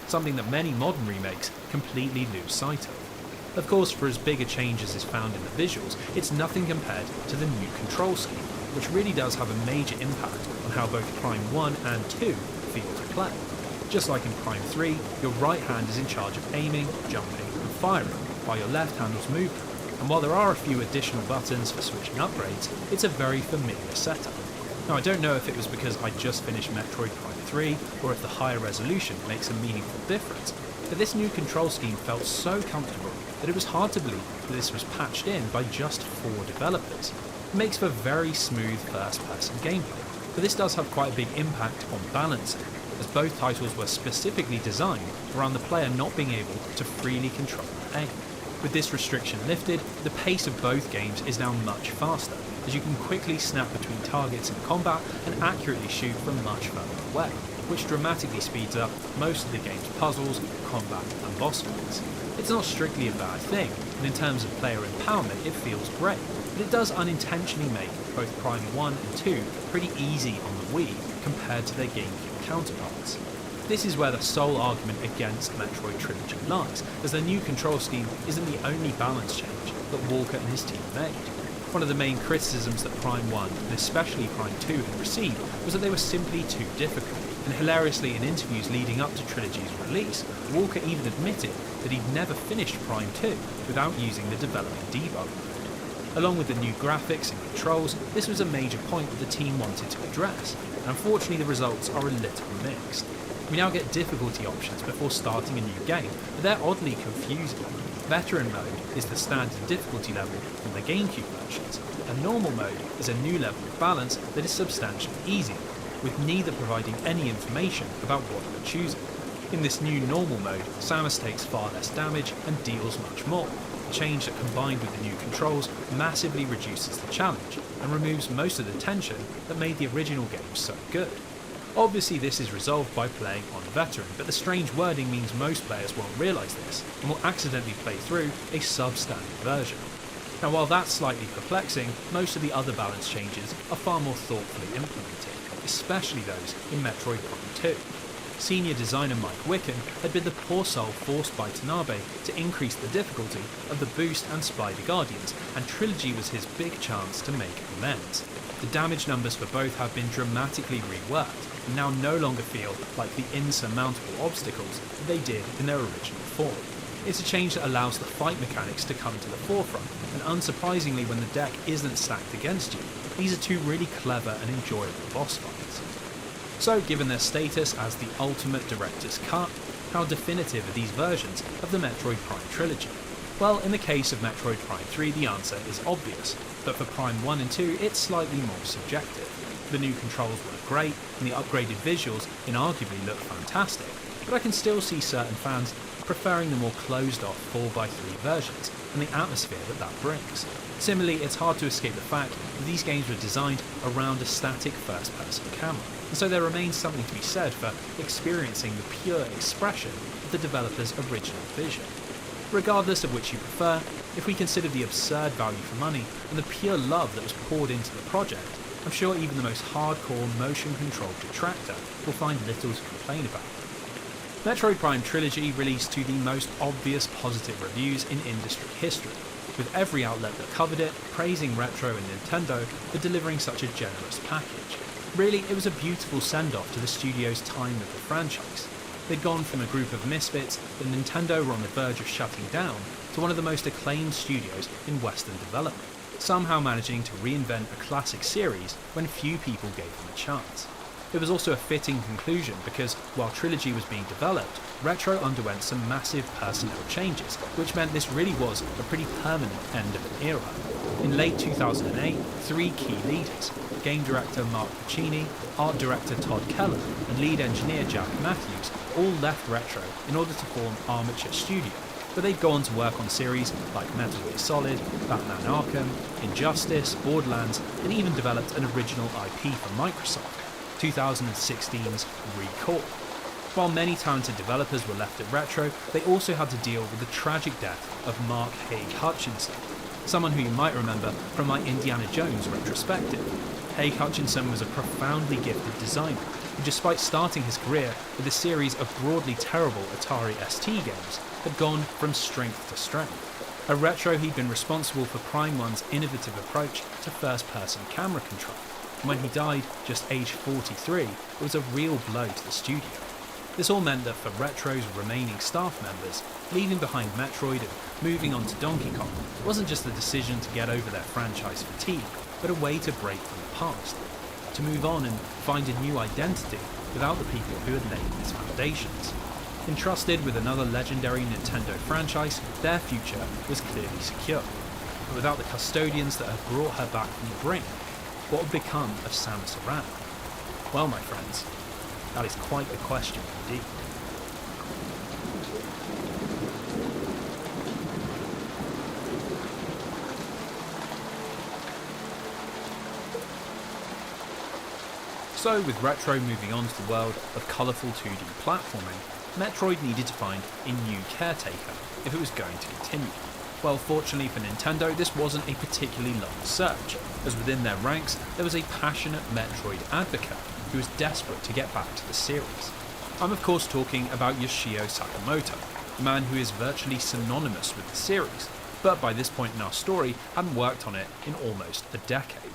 something that many modern remakes completely lose sight of. Of course, for as big a change as is found in the visuals, it's nothing compared to the new control scheme, which really does have a major impact on how both Prime 1 and 2 feel to play. Just like in Prime 3, your right hand is in charge of aiming, jumping and firing, while your left handles movement. And while there are a few additional buttons for switching upgrades, it's a very familiar setup. Now, I don't know if it was because I just finished Metroid Prime 3 or if the higher resolution makes a meaningful difference, but this new control scheme felt so comfortable that it was hard to believe that this was patched in by just 4 developers. It makes for very smooth first-person gameplay, but this does have quite a big impact on balancing, as both titles were specifically designed around the player not being able to freely control their aim. With this restriction lifted, the pace of both games is now much faster, as you can quickly snap between targets in combat and accurately shoot from much further away, which dramatically speeds up most of the game's puzzles, combat and boss fights. It's not strictly a bad thing, and in terms of player empowerment it feels great, but it does unintentionally make both Prime 1 and 2 pretty easy on the Wii compared to their GameCube counterparts. This is where the sole argument against Metroid Trilogy lies, as the new control scheme isn't the only balance change that Walker and his team made. One of the main criticisms that Prime 1, and especially Prime 2, had received was that they were simply too difficult, and hilariously in interviews leading up to Trilogy's release, Walker even admitted that he'd never finished Prime 2 without using the development debug mode. Along with the new graphics and controls, this was a major point that the team wanted to address, and unfortunately the results are a little mixed. We now get difficulty options before starting a new game, but they're oddly confusing. Veteran mode is the standard difficulty level from the GameCube versions, and normal mode is a new level of balance that is substantially easier, with neither providing any information about what you're choosing. In this new normal mode, Samus takes far less damage and deals much more, a change that combined with the new controls massively reduces the challenge and removes most of the tension that made the original game so good. Obviously this is resolved by playing on Veteran, but the strange wording means most players won't realise this and will accidentally play through a substandard version. Now while that's slightly perplexing, most of the other balance changes are far more thoughtfully implemented, especially those in Metroid Prime 2. Senior designer Mike Wicken had been the poor soul forced by Tanabe to increase the difficulty of the Boost and Spider Guardians, and Trilogy was his big chance to make amends. The damage numbers for both have been dramatically reworked, and now no longer feel like the insurmountable obstacles that they did in their original form. It's a change that allows the fight mechanics to come to the forefront, and unsurprisingly when the deck isn't stacked against you, these are two really clever and enjoyable boss fights. So, given their status as the ultimate director's cut, how definitive are these versions of the Metroid Prime trilogy? Well, in the case of Metroid Prime 3, the answer is obvious, but for Prime 1 and 2, it's slightly more subjective. The new controls work great, and the upgraded visuals inarguably look fantastic, but I can still see certain fans preferring the more closed-off 4x3 versions, and the atmosphere that brings. Similarly, it's hard to escape the fact that these games were designed around a static first-person camera, and so there remains something to be said for experiencing the pure expression of the developer's original vision. Regardless of which you prefer, if we consider the absurd value for money and the pure love that was poured into the project, I'm sure even the most hardcore motion-controlled detractor will find little to complain about. Metroid Prime Trilogy released to the most obvious positive reviews in industry history, with every outlet that covered it praising Retro and Nintendo for delivering such a generous package. Really, it was a beautiful send-off to the studio's time of the franchise. They'd gone from a group of misfits that Nintendo were on the verge of shutting down to one of the most acclaimed studios in Western development, somehow managing to reinvent a classic series when few people gave them a chance. It was also a fitting conclusion because, while Trilogy was being developed, Retro underwent some massive personnel changes, which meant this really was a pretty permanent end of an era. In late 2008, three key leaders, game director Mark Pacini, art director Todd Keller, and lead engineer Jack Matthews, all left Retro in order to form Armature Studio, but they'd go on to work on series like Metal Gear Solid, Batman Arkham, Injustice, Borderlands, and even developed an original IP for Microsoft, 2016's Recall. While many talented developers were left at Retro, they also had to deal with the tragic death of Mark Haig Hutchinson, someone who you might remember from my Indiana Jones retrospective. Haig Hutchinson was a profoundly gifted designer who, despite starting his career with a series of broadly terrible Atari ST games, had gone from strength to strength. At Retro, he'd been responsible for Prime 1's innovative approach to first-person camera control, and when he died, just aged 43, it was a real blow to the studio. This all meant that for Retro's remaining staff members, leaving behind Metroid and moving on to Donkey Kong wasn't just a decision to get over their franchise fatigue, but a way to break from the past, to move on and find a new identity without the people who had laid its foundations. Entrusted with another legendary Nintendo franchise, their future was clearly secure. But without the custodians that had brought her back from the brink, what would become of Samus Aran? Well, my friends, that is quite a question indeed. So, with Retro moving on to the world of colourful 2D platforming, Metroid needed to find a new caretaker if it was going to continue. Well, fortunately for Nintendo, this wasn't a particularly long search, as within their ranks there was a passionate Metroid advocate who was desperate to get back to the series. I'm of course talking about Yoshio Sakamoto, a man who is virtually synonymous with the series, but by this point in our story hadn't worked on it in almost a decade.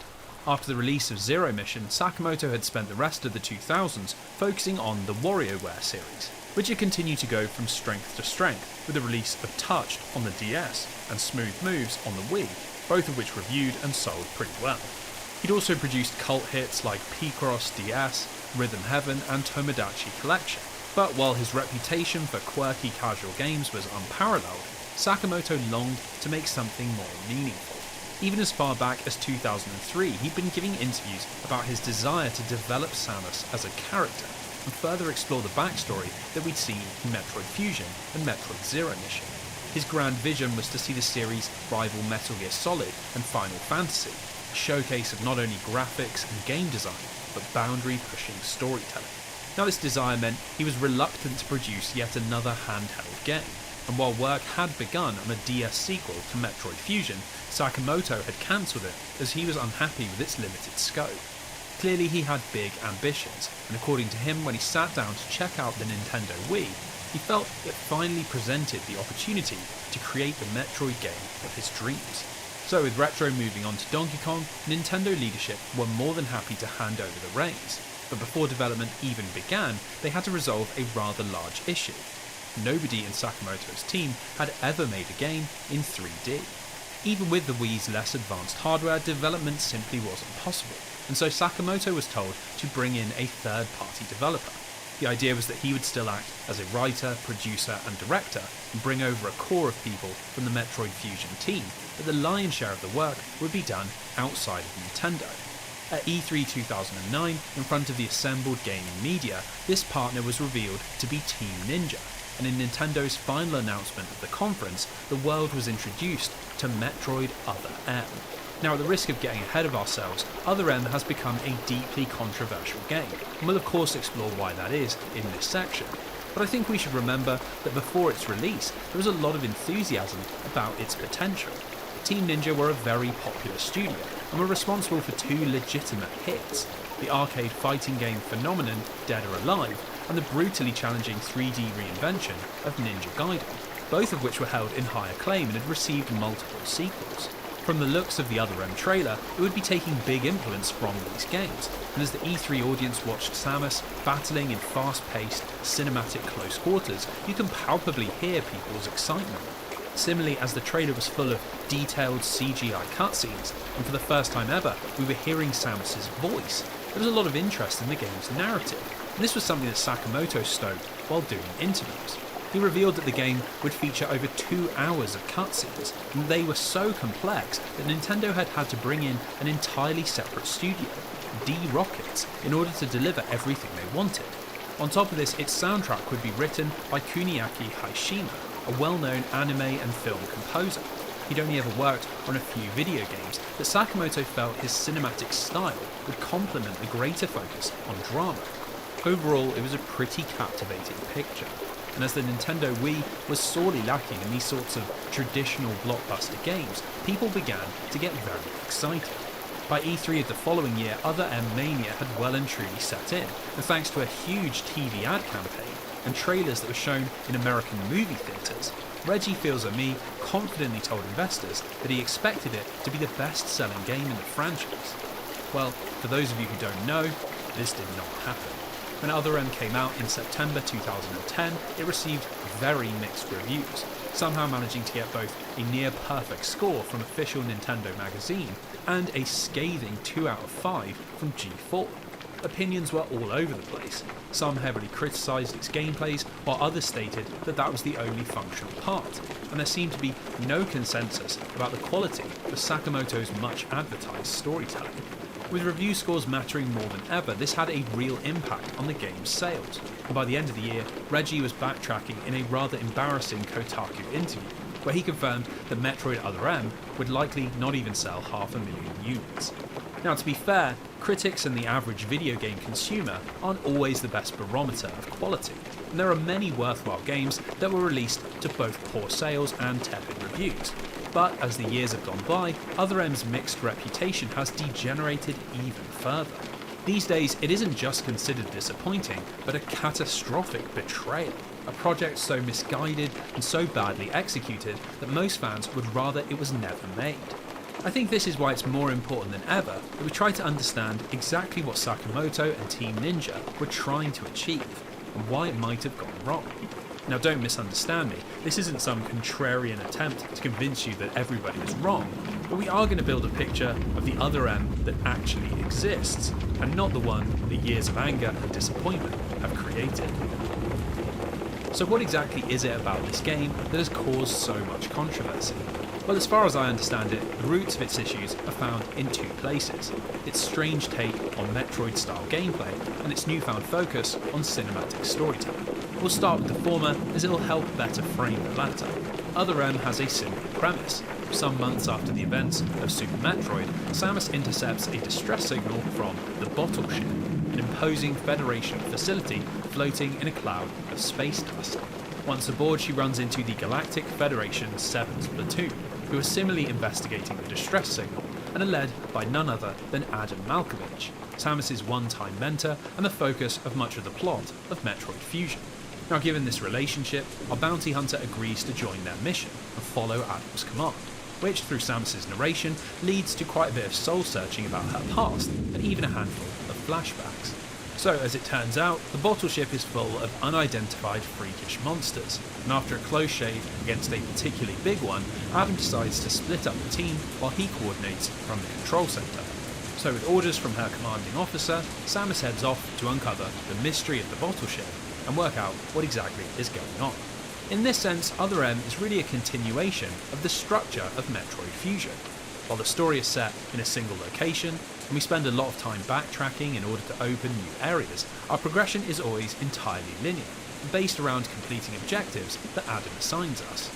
After the release of Zero Mission, Sakamoto had spent the rest of the 2000s focusing on the WarioWare series, which had continued to go from strength to strength with the release of Touched on the DS and Smooth Moves on the Wii, both of which reviewed and sold pretty well. He'd also produced cult hits like P-Cross DS, Rhythm Heaven and Tomodachi Collection, but while his reputation for quirky casual games was unparalleled, Sakamoto longed to make something more meaningful. Even as far back as 2003, he'd been giving interviews about his desire to develop Samus as a character and further explore the backstory that we'd seen in Metroid Fusion and Metroid Zero Mission. His grand vision was to see the series rival Metal Gear Solid and Final Fantasy, a showcase of not only graphics and game design, but boundary-pushing storytelling. Now this desire meant he was reluctant to produce yet another handheld game, and while work had begun on a DS sequel to Metroid Fusion, Sakamoto had cancelled it as he was unhappy with its limited scope. Clearly he had big ambitions, and according to him, when he sat down to check out the Nintendo Wii, he felt it finally presented the opportunity to create the Metroid game of his dreams. So with Retro moving on to Donkey Kong, Nintendo leadership were more than happy to hand over the reins. But before development even began, they had to resolve a rather large issue. Nobody in Sakamoto's team had ever made a game in 3D. Even with the Wii's less advanced hardware, development simply wasn't possible, and so Sakamoto was told to bring in a third-party developer. The idea was that he would still act as a writer, producer and director, and bring over a core of people from the Metroid Fusion team, but the lion's share of the work would be done outside of Nintendo. At E3 2009, in front of the assembled gaming media, this partner was revealed to be Team Ninja, and in Nintendo's final announcement of the conference, the world was introduced to Metroid Other M. Now, at the risk of getting ahead of ourselves, Other M has become a deeply controversial game, and we'll of course explore why that is in this section. But I think we should remember that before its release, there was a lot of enthusiasm about its potential. Team Ninja were a very popular studio, and were responsible for two legitimate hits: the arcade fighting game phenomenon Dead or Alive, and the brutally challenging 3D reinvention of Ninja Gaiden, both of which were held in high acclaim and had received multiple sequels. From the looks of the Other M trailer, it would be taking big influence from these games, and as the E3 audience watched Samus battling in fast-paced, cinematic close quarters, you can palpably hear people's excitement. Similarly, as the trailer was full of detailed CGI cutscenes, and for the first time ever, we were hearing Samus's voice, there was a lot of interest in the game's narrative, and this was something that Sakamoto stoked while doing interviews. He revealed that the game would feature over 2 hours of cutscenes, and they were so complex that Nintendo had had to bring in an entirely separate studio, D-Rockets, in order to deliver everything they wanted. On top of this, its soundtrack would be written by Kuniaki Haishima, a well-known anime and film composer. He'd only ever worked on a few video games, but Sakamoto felt his cinematic style would complement the greater focus on drama. Overall, it was a pretty captivating picture, and as the Nintendo Wii was sorely lacking in these sorts of traditional blockbuster games, people began to get very excited. By E3 of the following year, Other M mania had well and truly set in, and thanks to a huge TV ad campaign and trailers that were shown in American movie theatres, Reggie Fils-Aimé confidently told investors that he expected it to be the best-selling game in the franchise. Well, for those of you who don't know, this did not happen. When Other M came out in September 2010, it received very mixed reviews, somehow managing to get both a near-perfect score from official Nintendo magazine and a scathing 2 out of 5 from G4. Opinions were all over the place. Some heavily criticised its gameplays, while others stated that that was the only functional part, and there seemed to be no consensus about the quality of Sakamoto's much advertised storytelling. With review scores mattering more than ever, this had a real impact on the game's sales, and by the end of the year, Reggie was backtracking in a rather embarrassing Kotaku interview, where he confirmed that Metroid Other M would likely not even sell 500,000 units. Now, to be fair, critics and the average video game consumer aren't always the best barometer of quality, and there are many worthwhile games that were released to both poor sales and tepid reviews. But as the years have gone by, Other M's mixed reputation has degenerated even further. These days, it isn't just considered disappointing, but a catastrophic betrayal. A project so misguided and so badly executed that most fans would rather it was never made. I think this is why it's more important than ever that we try to understand exactly what Sakamoto and Team Ninja were trying to achieve, and why it might have gone wrong. Now, don't misunderstand me, this isn't some contrarian attempt to convince you that everybody is wrong, but we are going to build a picture of the Other M that actually exists, and not the one that years of anger and disappointment have created. So what exactly is it about this game that has caused so much controversy? Well, as far as I understand it, the roots of its issues are found in 2 places: its strange take on Metroid-style gameplay and its newfound focus on cinematic storytelling. We'll start with the former, as it'll help better frame the latter. Other M has a simple premise. Some months after the events of Super Metroid, Samus intercepts a distress signal from the Bottle Ship, an imposing Federation facility floating in a cloud of space dust. Once aboard, she runs into the Galactic Federation 7's platoon, who are similarly investigating the distress signal and are led by none other than Adam Malkovich, Samus's one-time mentor and the focus of much of the plot of Metroid Fusion. Now, given this relationship, our bounty hunter agrees to join their mission and follow Adam's command, which, through Samus's narration, leads to quite a bit of soul-searching about her past and even a handful of flashbacks. So, as it turns out, the bottle ship is full of unidentified freakish monsters, and after a close shave against a particularly big one, Adam decides to split up the team while he coordinates from the control centre. So, with orders from her commanding officer, Samus heads off to uncover the mystery of the bottle ship and work out what exactly is going on. In this sense, Other M is really a continuation of the structure of Metroid Fusion. While the story is set in a single location, and we spend a lot of time backtracking in order to open new areas, our progression is always entirely linear, based around completing objectives that Adam assigns us.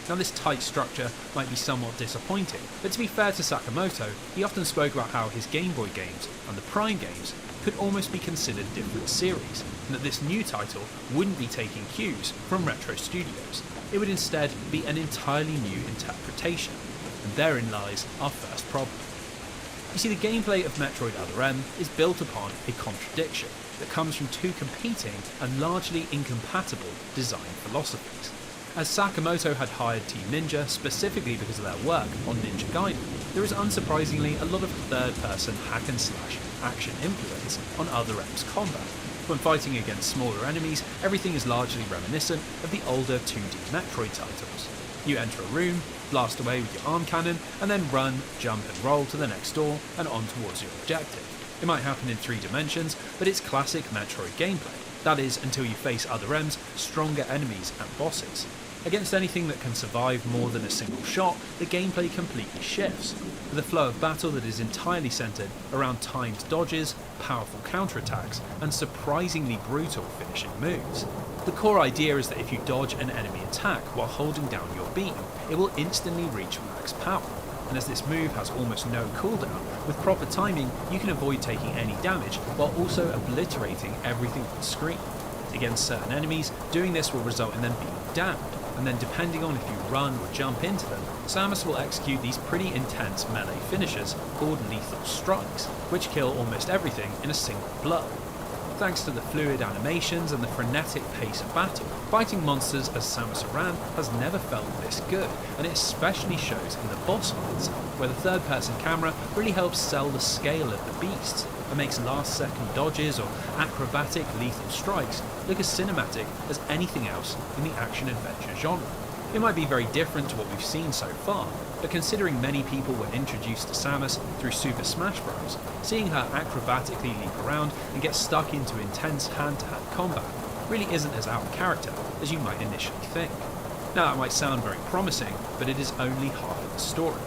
Now, this tight structure might be somewhat disappointing, but to be fair to Sakamoto, he often spoke about how his Game Boy games and the Prime games could almost be considered different series, and that this new title wouldn't be taking cues from Retro Studios. It would instead be an entirely new interpretation, and therein lies our first problem. You see, the gameplay of Metroid Other M is built upon a contradiction that comes from two competing and largely incompatible design philosophies. As Sakamoto had hired Team Ninja specifically because of their work on Ninja Gaiden, there is unsurprisingly a lot of third-person hack-and-slash action influence on Other M's combat. When fighting against smaller enemies, everything is largely reminiscent of the older 2D Metroid titles. You enter a room, blast away with your arm cannon, and then run, jump and roll to the next door and on towards your objective. It might happen in 3 dimensions, but it's classic Metroid gameplay. That is, until you face Other M's stronger enemies and bosses. Against anything that can survive more than a single shot, the gameplay completely shifts, with a flow of battle that is entirely centred around timed dodges, powerful counterattacks, and surprisingly brutal finishing moves. The core idea is that if you dodge an enemy attack while holding down your beam, it will instantly reach max power, and as this move has almost no cooldown, with proper timing you can avoid taking any damage while also obliterating everything on screen. Against certain enemies, doing this will result in them being damned, and then depending on if you run or jump into them, Samus will execute these pretty intense melee finishers called lethal strikes, which kill almost everything in a single blow. Thanks to the fluid animations and the frenetic pace of battle, fighting monsters as Samus Aran has never felt this good, and it especially shows in the boss fights, where the third-person camera really helps sell the scale of the beasts, and makes last-second dodges or acrobatic lethal strikes look as cinematic as anything else in the action-adventure genre. It might be very different to what we've seen so far, but considering many people were introduced to Samus through Super Smash Bros., seeing her acrobatically leap around and get stuck into intense hand-to-hand combat really isn't as out of character as you might initially think. Now, that might sound very promising, but it is only half of the story.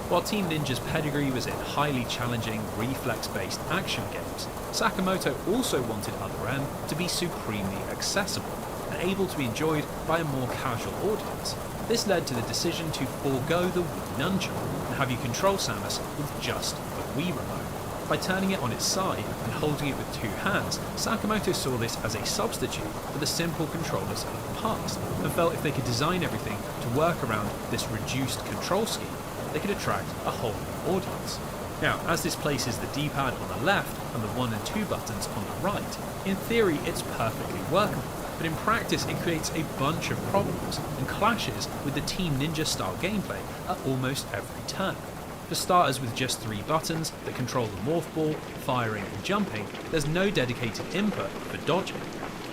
While Team Ninja's pedigree was in highly challenging, reflex-based action games, Sakamoto also wanted Other M to be supremely accessible and able to be enjoyed by a more casual audience. This led to the decision to forego the Wii Nunchuk and have you control Samus with just the Wii remote. By turning it on its side and holding it with 2 hands, Sakamoto saw this as a substitute for the simple controllers of the past, and felt if they could design everything to work around this reduced control scheme, they could attract a whole new audience. Now, as this places the D-pad on the left and the 1 and 2 buttons on the right, in theory it's perfectly workable, but in practice it creates a bunch of problems and clashes with the Team Ninja style gameplay at almost every turn. For starters, with just 3 buttons that control the morph ball, firing and jumping, there's no dedicated input for dodging.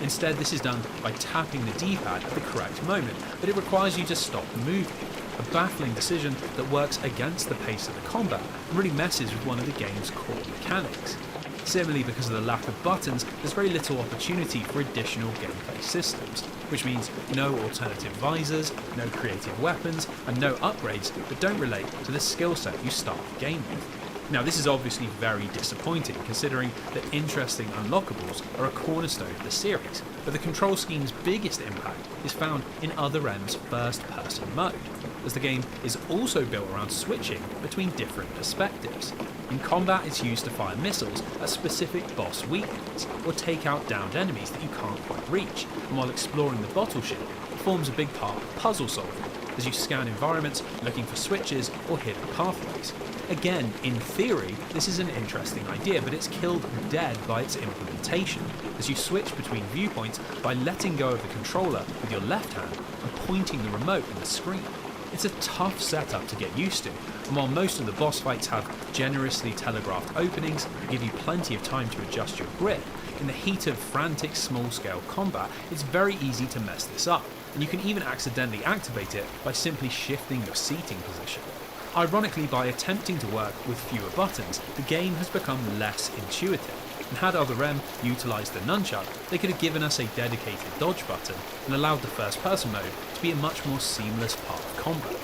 Instead, this is done by tapping the D-pad at the correct moment, but it requires you to stop moving. A baffling decision that works against the pace of the combat and really messes with one of the game's core mechanics. Similarly, because of the lack of buttons, there's very little opportunity for additional gameplay systems, which means no alternative visors, no creative weapons, and no upgrades that don't relate to the skill set you start the game with. Now, this is obviously very disappointing, considering that interesting unlockables are a cornerstone of the series, but the control scheme's biggest impact is found in Other M's first-person mode, as the game is also built around switching between different perspectives. In combat, it's used to fire missiles at specific boss weak points, or take out downed enemies that you can't quite reach, and while exploring the bottle ship, forms a big part of puzzle solving, as you scan environments looking for switches or hidden pathways. Again, in theory, this is an interesting idea, but it's killed dead by its implementation, as you switch between viewpoints by letting go of the controller with your left hand and pointing the remote in the screen. It's a tough setup to get used to, and while most of the boss fights have generously telegraphed openings that give you plenty of time to adjust your grip, in the heat of frantic small-scale combat, it's very easy to mess this up, and you can even accidentally activate it by simply shifting your seating position. Ironically, by attempting to work with fewer buttons, the game has become less intuitive, and had Other M utilised the nunchuck, they could have given us a dedicated dodge button and allowed the first-person mode to be a much more seamless part of combat.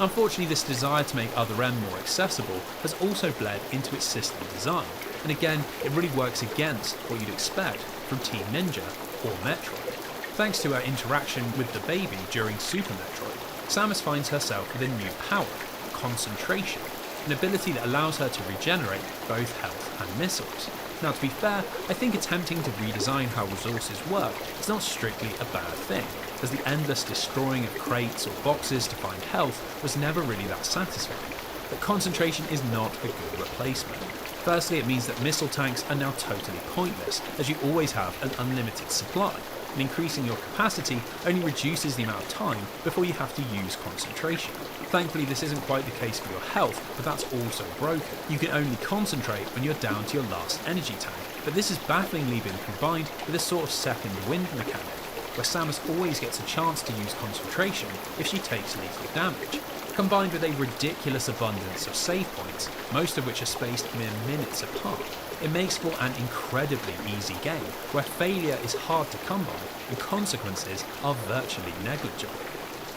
Unfortunately, this desire to make Other M more accessible has also bled into its system design, and again, it really works against what you'd expect from Team Ninja or Metroid. Thanks to her interaction with the baby during Super Metroid, Samus finds herself with a new power, concentration, an ability that allows her to regenerate both health and missiles. Now, to be fair, I think attempting to redesign how resources work is not strictly a bad thing, as the endless destroying of crates or boxes to find health was never really that satisfying. But concentration is not a good replacement. Firstly, it means that missile tanks are now totally pointless, as you always have an unlimited supply, and increasing your capacity only reduces the amount of time before you have to use concentration. Thankfully, this isn't quite the case for your health, but that's also broken. You can only concentrate when you're down to your last energy tank, but this has bafflingly been combined with a sort of second wind mechanic, where Samus always gets a chance to use concentration if she takes lethal damage, combined with a ridiculous abundance of save points, most of which are spaced mere minutes apart. It makes for an incredibly easy game, where failure is hard to come by and consequences are virtually negligible.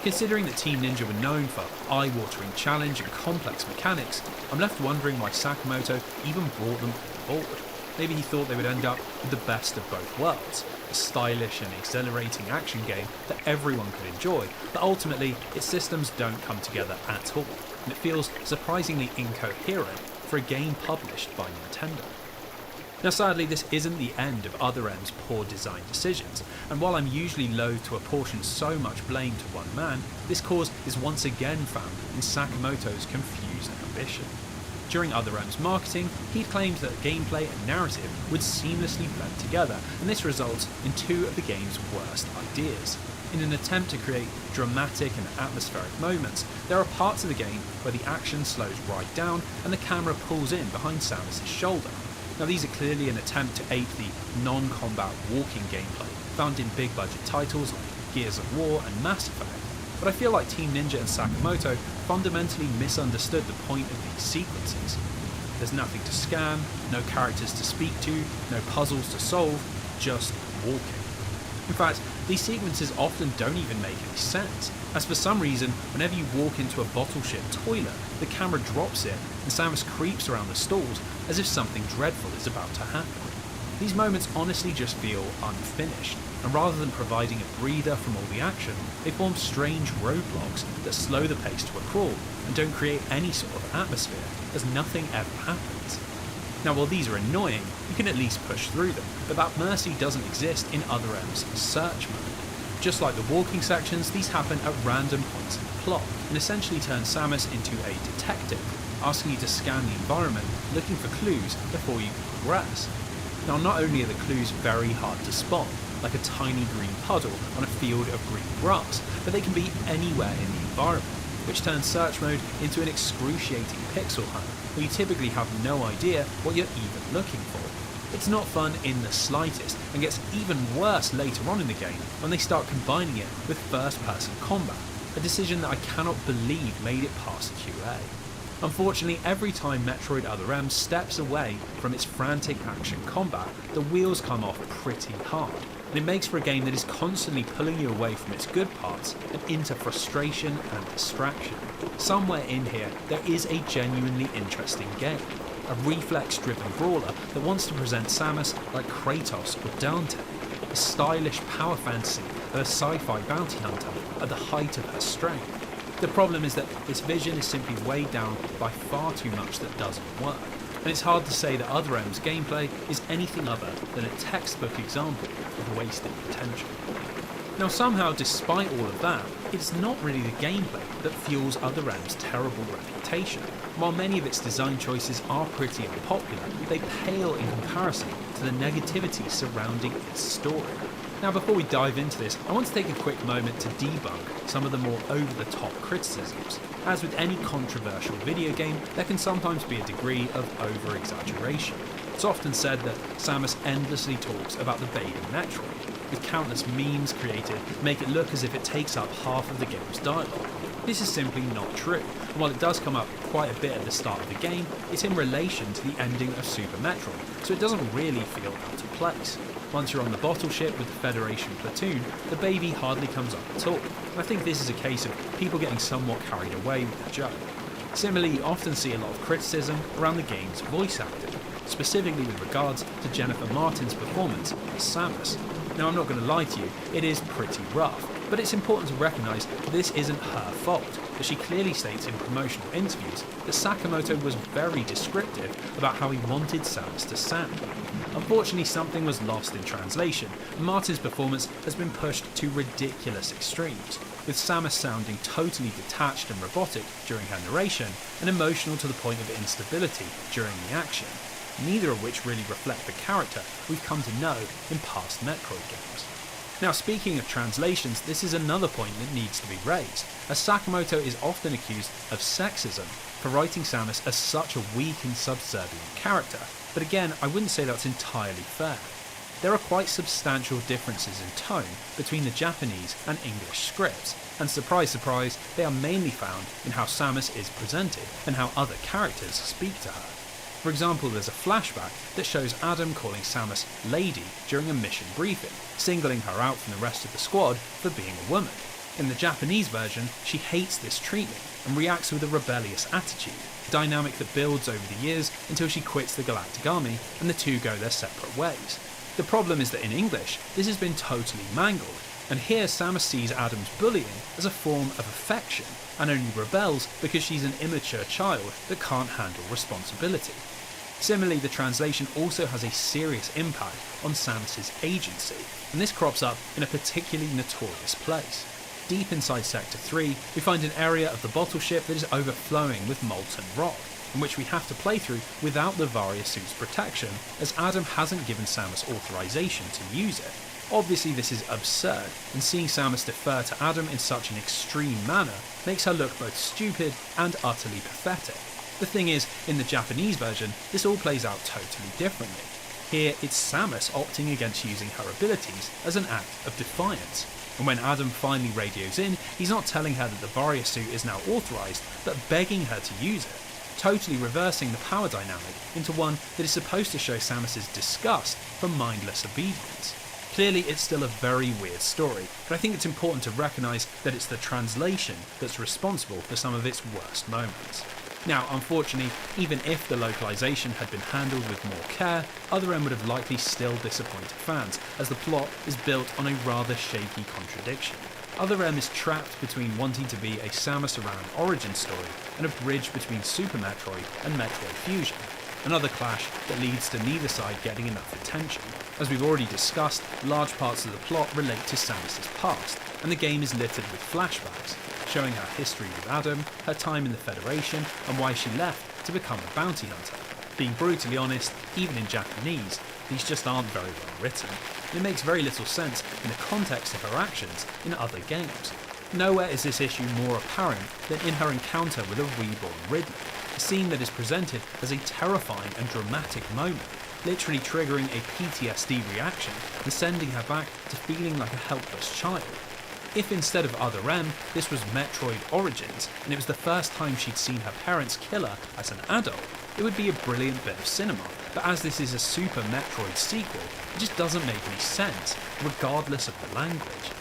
Considering that Team Ninja were known for eye-watering challenge and complex mechanics, I'm left wondering why Sakamoto even brought them forward. Maybe he thought they would end up with the best of both worlds, a stylish and exhilarating action game that everyone could enjoy, but ultimately its systems don't come together at all, and it feels surprisingly incoherent for a game published by Nintendo. Now sadly, this isn't the end of Other M's poor design decisions, and while I'm usually loath to apportion so much blame to one man, this cause is once again found in Sakamoto's confused ambition. During Other M's marketing, he'd claimed that gameplay and narrative would seamlessly blend together, and this results in two of the game's worst ideas. In an attempt to create dramatic and atmospheric moments, there are parts of the game where the action slows right down and the camera pulls in behind Samus' shoulder. Now, these are clearly an attempt to ape the non-combat walking gameplay found in big-budget titles like Gears of War and Mass Effect, but I feel like Team Ninja and Sakamoto fundamentally misunderstood the point of these sequences. There's nothing to scan, no characters to speak to, no puzzles to solve, just walking. In fact, these sequences often don't even make any sense, as for some reason, whenever you walk into a bottle ship toilet, the camera drops it and Samus creeps around the stalls as if something dreadful is about to happen. These moments honestly just feel unfinished, and rather than providing a breather from all the action, they form strange roadblocks that slow the pace to a crawl and don't create any sort of atmosphere, as nothing ever happens. Now, while these are annoying, you can at least push through them, but that mercy doesn't exist in Other M's search mode. Just like the walking sections, these happen at random points in the plot, and essentially turn Samus into a detective, asking you to scan the environment, looking for clues before you progress. Now, not only are the clues very hard to spot, like a tiny green puddle on a field of green grass, but they can be anywhere in the environment, which turns search mode into an excruciating pixel hunt, where you typically have no idea what you're even looking for. It's not fun in the slightest, and gets even worse later on in the game when they start combining it with first-person combat, a decision that I cannot believe made it past QA. Unfortunately, every time Metroid Other M steps away from its frantic action combat, the wheels come off pretty hard, and it makes for a game that is constantly pulling you away from its good parts and into frustration and distraction. Somewhere in here, there is a genuinely interesting game, a reflex-driven brawler that wants to present Samus like Kratos or Dante, a stylish power fantasy of a sci-fi bounty hunter at the height of her strength. The problem is that this vision is simply weighed down by far too much that doesn't work, and it's hard to say that Other M's gameplay is anything other than a textbook example of wasted potential. Now somehow, despite all of that, it's not really the gameplay that fuels Other M's terrible reputation. While many of its design choices are pretty unpopular, they pale in comparison to the negativity surrounding its story. Now before we dive into this, I want to take a quick moment to debunk some of the more over-the-top criticisms. As with any controversial video game, there can sometimes be a degree of over-exaggeration. It's often said that Samus endlessly talks about the baby Metroid, with countless memes created to make it look as if it takes up half of the game's dialogue. This is simply not true, and while it does come up quite a bit at the start of the game, it's in relation to the ending of Super Metroid, so it doesn't really feel out of place. Once you're on the bottle ship with the Federation platoon, the baby hardly comes up at all, and I think this is a case of people getting somewhat carried away with the joke. Similarly, you often see a lot of criticism around the game's voice acting, specifically with regards to Jennifer Martin's performance as Samus. Now I'm not going to lie to you, it is pretty rough, but it's important to recognise that this isn't her fault, as she clearly states in promotional interviews that Sakamoto was very descriptive about how he wanted Samus to sound. Unfortunately, something was lost in translation, and Martin's performance has been pushed to ridiculous extremes, with Samus sounding totally detached and robotic during her narration, and emotional to the point of instability during the action, neither of which really reflect the character we've come to know in past Metroid games. Now speaking of translations, this is another point that needs to be raised, as Sakamoto is often accused of sexism for writing Samus as such a weak and subservient character, but again I wouldn't say that's entirely fair. There are quite substantial differences in tone between the Japanese and English scripts, and surprise surprise, they are mainly found in how Samus is presented and how other characters speak to her. For example, there's a flashback that shows Adam calling Samus Lady during a mission briefing, singling her out from the rest of the squad for being a woman. In the Japanese version, she hates this treatment and reacts with a rebellious attitude, a dynamic that builds over the years until she quits the Galactic Army and the two go their separate ways. The problem is that in English, this has been totally mangled, and here Samus sees Adam's bullying as a form of affection and only rebels because she's an immature child that can't handle responsibility. Similarly, the translation also has a serious impact on Samus's agency, and this crops up in a particularly notorious place. Deep inside Sector 3, we find an area of the bottle ship that is overflowing with molten rock, in which we have to play through without the Varia suit's protection, as Adam hasn't given Samus authorization to use it. Obviously this is absurd, and seeing Samus defer to Adam in such an extreme manner makes her look both stupid and utterly pathetic. The thing is, in the Japanese version, this all plays out totally differently. Here, it's Samus opting against using her abilities as an act of defiance. And when Adam finally radios in, he's not telling her that the Varia suit is now authorized, but begging her to use it, totally reversing the power dynamic into one that is supposed to show Samus's disgust for mindless obedience. Clearly, it's still a very weird story, but I think it's important to recognise that it's the translation that's responsible for some of its worst moments. Now, unfortunately, even if the localisation had been handled with more care, Other M would have likely still disappointed fans, as the plot is built on a rather shaky contradiction. Other M is trapped between wanting to be a Samus Aran origin story and a bridge between Super Metroid and Metroid Fusion, another clash that leads to neither side getting enough attention. As we've already discussed, large parts of the plot relate to Samus's past, and the game is littered with flashbacks, showing her history with Adam, her time in the Federation, and why she left to become a bounty hunter. Being brutally honest, even in Japanese, these just aren't very well written. It makes very little sense in the context of her actions in other games. Nowhere is this issue more apparent than in her encounter with a reborn Ridley, a scene that is presented as a terrifying and dramatic moment, literally triggering a PTSD reaction and sending her back to feeling like a helpless child. If instead of Other M, this was Metroid Origins, and it was the first time she'd seen her parents kill her as an adult, it would be a brilliant bit of cinema, but as this is a Super Metroid sequel, it just doesn't make any sense, regardless of the language.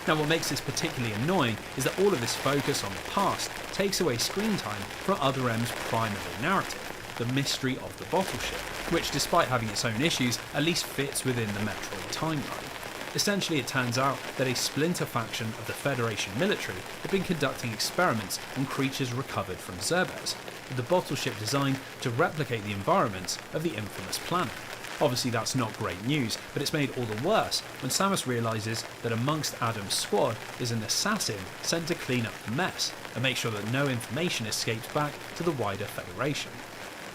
Now what makes this particularly annoying is that all of this focus on the past takes away screen time from Other M's primary narrative, the mystery of the bottle ship, which despite having its own issues, at least fits within the Metroid timeline. Essentially, it turns out that a splinter faction of the Federation military had been conducting experiments on creatures recovered from Zerbes, with the bottle ship designed to replicate the environments of the infamous planet. Obviously that's not great news, but it's made all the worse when Samus realises that amongst Adam's squad is an assassin sent to clean up the mess and make sure that no information escapes back to the wider Federation.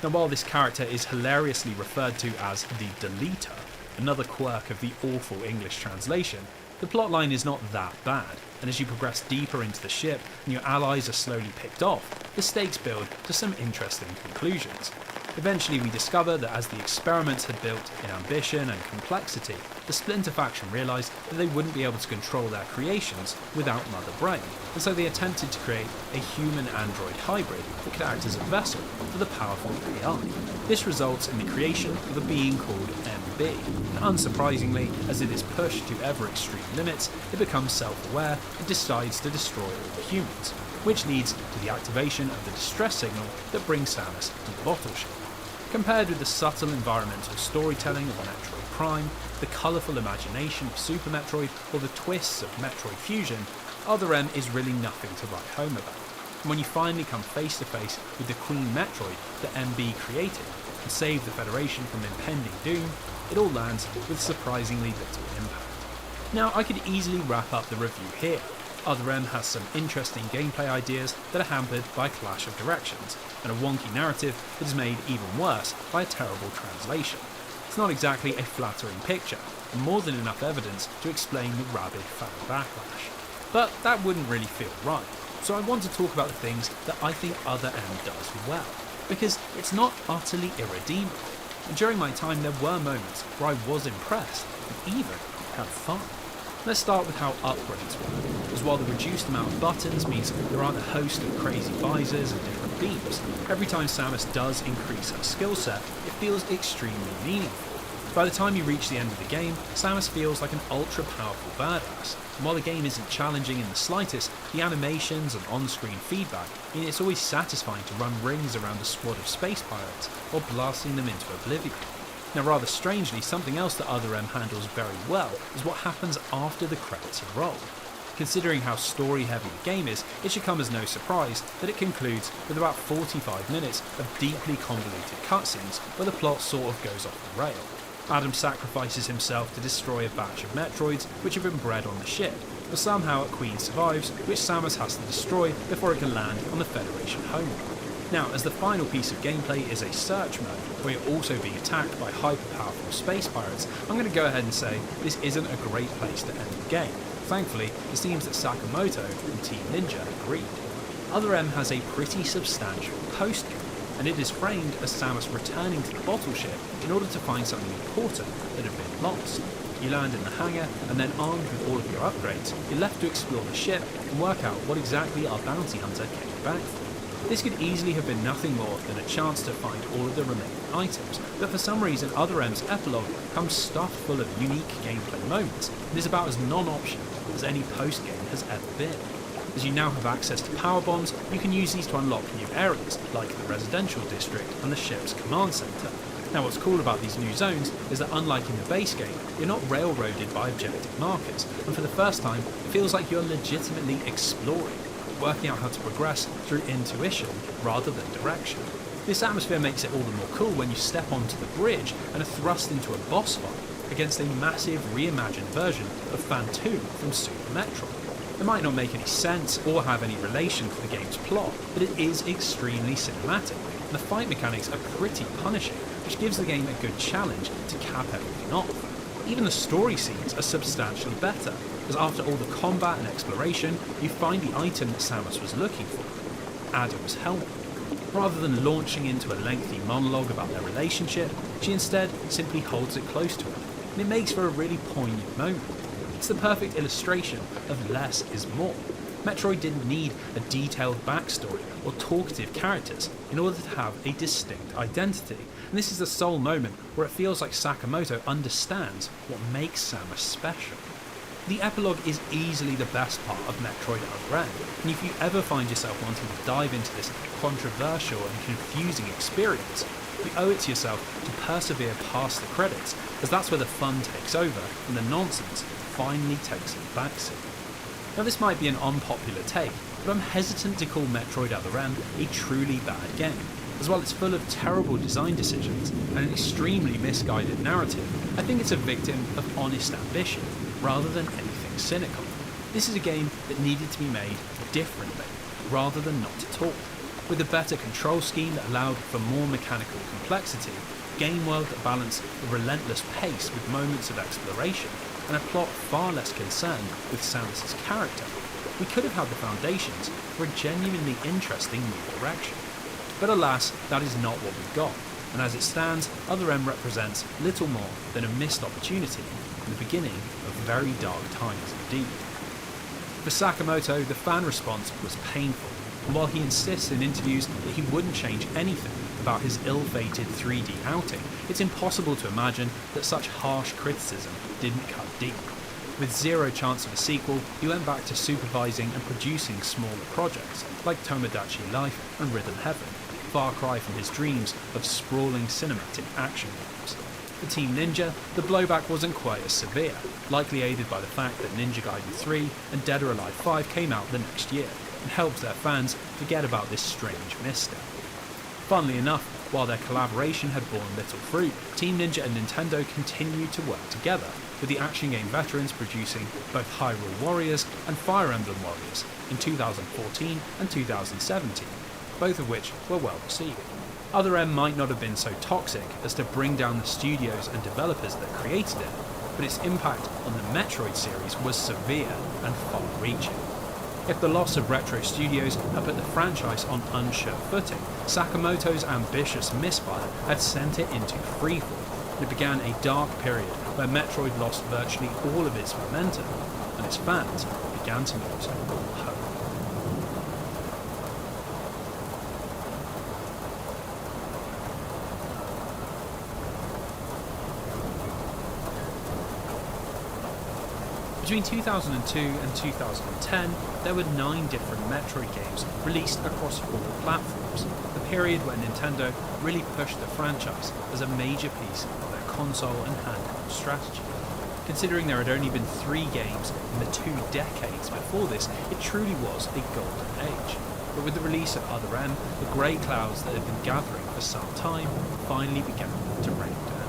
Now while this character is hilariously referred to as the Deleter, another quirk of the awful English translation, the plotline is not that bad, and as you progress deeper into the ship and your allies are slowly picked off, the stakes build to some interesting conclusions. Eventually we discover that as the experiments had built in ambition and complexity, the Splinter faction realised that they wouldn't be able to control their creations without Mother Brain, and so they attempted to create a human-android hybrid that could act as a vessel for the powerful AI. This results in the creation of a being called MB, and unsurprisingly, as it is pushed to ever extreme limits, it becomes self-aware and decides to destroy all the humans, which leads to the activation of the distress signal that brings Samus to the bottle ship. Compared with the subtle environmental storytelling of Metroid Prime, the colourful imagination of Super Metroid, or the twists of Metroid Fusion, Other M is really nothing to write home about. And when you finally come face to face with the Queen Metroid that MB created and save the Federation from impending doom, it all lands with surprisingly little impact. Now I could easily wrap up the review here. Other M has some interesting gameplay ideas that are hampered by a clash of directions, and a wonky narrative that is made even worse by a terrible translation. It's not exactly a flattering picture, and more than enough evidence to explain the rabid fan backlash. But that wouldn't really feel right, so I want to talk about the things that I think Other M does well, because it's not utterly irredeemable, and during my time there were moments where I was impressed, and even had fun. Let's start with how upgrades work, as while the reduced amount of buttons means there aren't a host of crazy visors and different beams, every time Samus does increase her skill set, it feels extremely meaningful. By the time you reach the end of the game, Samus feels like an ultra powerful badass, and while the game isn't challenging in the slightest, the animations and on-screen feedback mean it's always satisfying to run rings around a squad of space pirates while blasting them into oblivion. Now rather strangely, something else that Other M handles very well is what happens after the credits have rolled. Considering how story heavy the game is, it should come as no surprise that it concludes with about 45 minutes of deeply convoluted cutscenes where the plot sort of goes off the rail. Adam sacrifices himself to destroy a batch of Metroids which have been bred on the ship, but somehow a Queen survives, which Samus has to destroy before it can land on the Federation homeworld. Now, as the final piece of gameplay is a search mode, where you're also being attacked by hyper-powerful space pirates, I'm going to go ahead and say this isn't a great place to end the game. Thankfully, it seems that Sakamoto and Team Ninja agreed. Other M has a pretty substantial post-game, and it is framed as Samus returning to the bottle ship in order to find something important that had been lost. You land in the hangar, and then armed with all of your upgrades, you're left to explore the ship and work out what exactly our bounty hunter came back for. This could easily have been nothing more than a chance to find all of the remaining items, but for some reason Other M's epilogue comes stuffed full of unique gameplay moments and is about as non-optional as any post-game has ever been. As you now have access to power bombs, you can use these to unlock new areas, like the residential district and the ship's command centre. Now what's cool about these new zones is that unlike in the base game, you're not railroaded by objective markers, and for the first time, it feels like you're legitimately exploring, working out how to progress through intuition rather than direction. This atmosphere makes it all the more cool when you step onto the bridge and are thrust into a boss fight against a massive reimagined version of Phantom from Super Metroid. It might not make any sense or have any relation to the game's plot, but it is extremely cinematic, and the fight mechanics are pretty punishing, which gives the game a good challenge to cap everything off. Even the story scenes are substantially better, as after all the combat and exploration, you find the item that Samus was looking for, Adam's helmet. Rather than launching into a lengthy monologue about their relationship, she instead simply holds it close to her, and it makes for a really poignant moment. It's the perfect illustration of less is more. Metroid didn't need a detailed backstory or talkative characters in order to have a distinct identity, and this is the sole moment where it feels like Sakamoto understands what makes Samus special. The epilogue is easily the best part of Metroid Other M, and if you ever find yourself wanting to dive into this controversial and confusing experience, you owe it to yourself to persevere past the credits, as that's where the fun takes over and the nonsense finally takes a backseat. Now this might be an unpopular take, but I'm hesitant to call Metroid Other M a truly bad game. As well, it's full of terrible design decisions and an extremely misguided narrative. I think it's a victim of honest ambition rather than anything cynical. This is a game that needed to be made differently rather than not at all. With a better control scheme that allowed for more mechanical complexity, a game world that balanced a relentless pace with moments of exploration, and a plot far less concerned with Samus's character, we could have had the foundations for a genuinely interesting new direction. But alas, that is not what we got, and as it stands, Other M represents little more than a missed opportunity and the beginning of very dark times indeed. For Sakamoto, the fan response was painful, and while he insists in interviews that he wouldn't change anything about his ill-fated 3D outing, it's impossible to imagine that such harsh criticism didn't cut deep. With zero chance of a sequel, he went back to supervising and producing smaller projects like Tomodachi Life and Rhythm Heaven, far cry from his dreams of sprawling cinematic action games. For Team Ninja, the blowback wasn't quite as severe, likely aided by the fact that Ninja Gaiden 3 and Dead or Alive 5 came out the next year, and helped their fans forget about this strange misstep. Funnily enough, while their collaboration had borne little fruit, Team Ninja and Nintendo continued to work together, with the action game veterans producing both Hyrule Warriors and Fire Emblem Warriors in 2014 and 2017, both of which were well received. Other M might not have been so toxic as to bring down the studios and developers that created it, but its impact on the Metroid series was severe and far-reaching. If the loss of Retro Studios had put the franchise on unsure footing, Sakamoto's ambitious misfire had sent it into freefall, and it began a dark period where Metroid lost virtually all of its momentum, and its fans began to lose all hope. Between 2002 and 2010, there were 9 different Metroid games released across 4 platforms, the period when Nintendo really pushed the franchise as a major piece of their console and handheld strategy. Considering there had only been 3 games in the 2 decades before this, it truly was a golden age. But with the release of Other M, the grey clouds that had been gathering for some time finally began to rain down.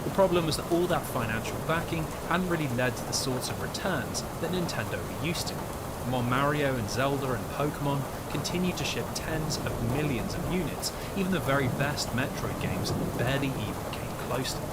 The problem was that all that financial backing hadn't really led to the sorts of returns that Nintendo were used to. And while Mario and Zelda and Pokemon continued to ship tens of millions of units, even the very best Metroid games barely even came close to them.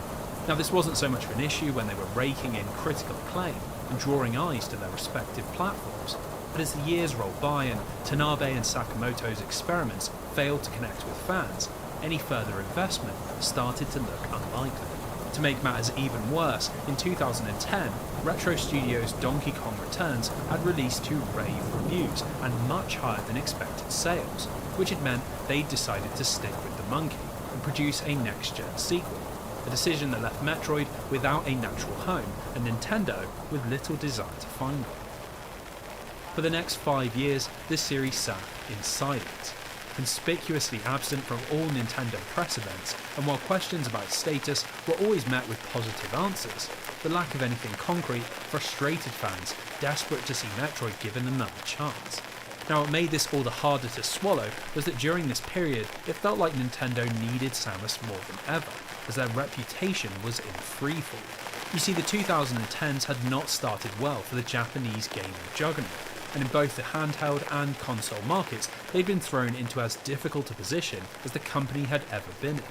Now, this wasn't so much of an issue when they were raking in critical acclaim and drawing eyes to their respective platforms, but as the years rolled by and Tanabe and Sakamoto's experiments failed to connect with fans, any further investment started to look unlikely. To make matters even worse, in 2010, Retro Studios' Donkey Kong Returns had released to rave reviews and much higher than expected sales, which had meant they'd decided to stick with the monkey and produce a next-gen sequel, a decision that left Metroid without a natural home and Nintendo with little desire to find one. For the next 5 years, this series sat in silence, conspicuously absent from all Nintendo press events, and while questions about its status were always met with positive answers, the lack of anything concrete frustrated fans desperate to see Metroid given another chance. Now, what made this all the harder to swallow was that during this period, it felt like Nintendo needed Samus more than ever, as their reputation was in freefall. You see, the 2010s had not started well for the Japanese gaming juggernaut, and in both the handheld and console markets, they'd been thrown into as difficult a position as the company had ever been in.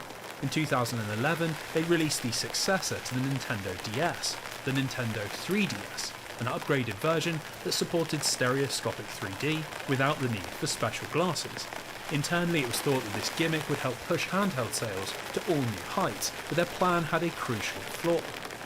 In 2011, they released the successor to the Nintendo DS, the Nintendo 3DS, an upgraded version that supported stereoscopic 3D without the need for special glasses. Internally, it was thought that this gimmick would help push handheld sales to all new heights, but their plan had a crucial flaw.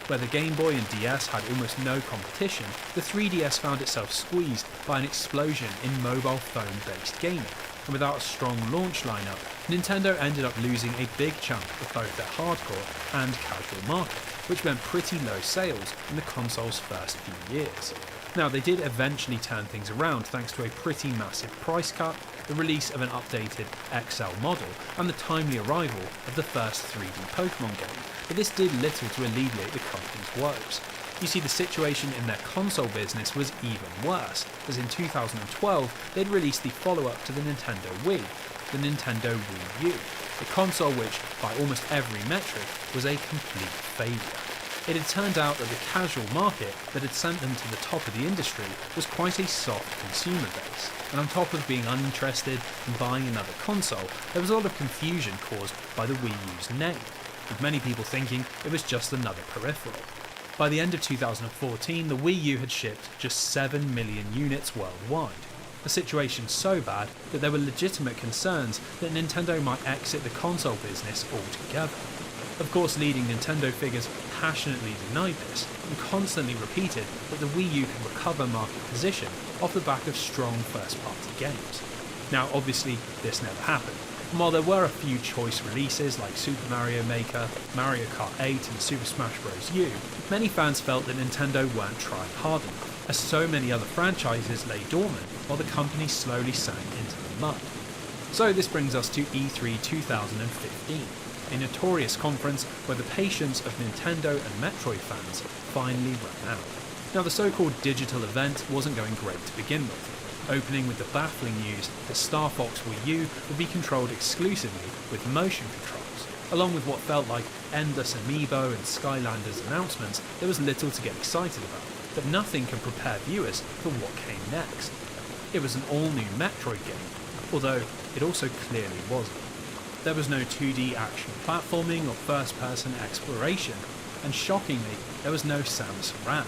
Where the Game Boy and DS had almost no competition, the 3DS found itself squeezed by an explosion in mobile phone-based gaming, and without a strong launch lineup, Nintendo ended up losing a big chunk of both their hardcore and casual market, which meant pretty low sales in the console's first few years. Now, they did eventually turn things around thanks to a pretty massive price cut, the release of an updated XL model, and the timely arrival of the first 3D Pokemon game, but this did little to alleviate the company's woes. You see, the situation in their console business was even worse, as in 2012 they'd released the follow-up to the Nintendo Wii, the Nintendo Wii U, a console which, by almost every metric, was a complete failure. It had turned out that the casual market that had sent them to the top of the industry was quite a soft consumer base, and on top of being uninterested in buying another console, there was a lot of confusion caused by the Wii U's name, with many people thinking it was just another peripheral. By the end of 2014, the Wii U had shipped just 7 million units worldwide, a situation so bad that there were legitimate concerns that Nintendo might exit the console business altogether. Of course, leading Nintendo figures passionately denied this and constantly repeated that the Wii U can recover market position off the back of strong first-party games. Now, obviously, this never happened, and while there were a few choice releases like Super Mario Maker, Mario Kart 8 and Super Smash Bros. U, many fans felt that Nintendo weren't trying hard enough, as so many other franchises lay dormant while the company slowly sank into the mud. So this brings us to E3 2015. A notorious conference where the patience of Nintendo and Metroid fans finally ran out. Now, the so-called digital event wasn't going great to begin with, opening with the baffling news that Star Fox Wii U would be controlled exclusively with motion controls. Along with what felt like endless Amiibo and Skylanders announcements, there was little to get excited about, but nothing could prepare viewers for what came next. It was an all-new Metroid game, although it also clearly wasn't. There was no 2D action platforming or first-person exploration, and shockingly, there was no Samus Aran.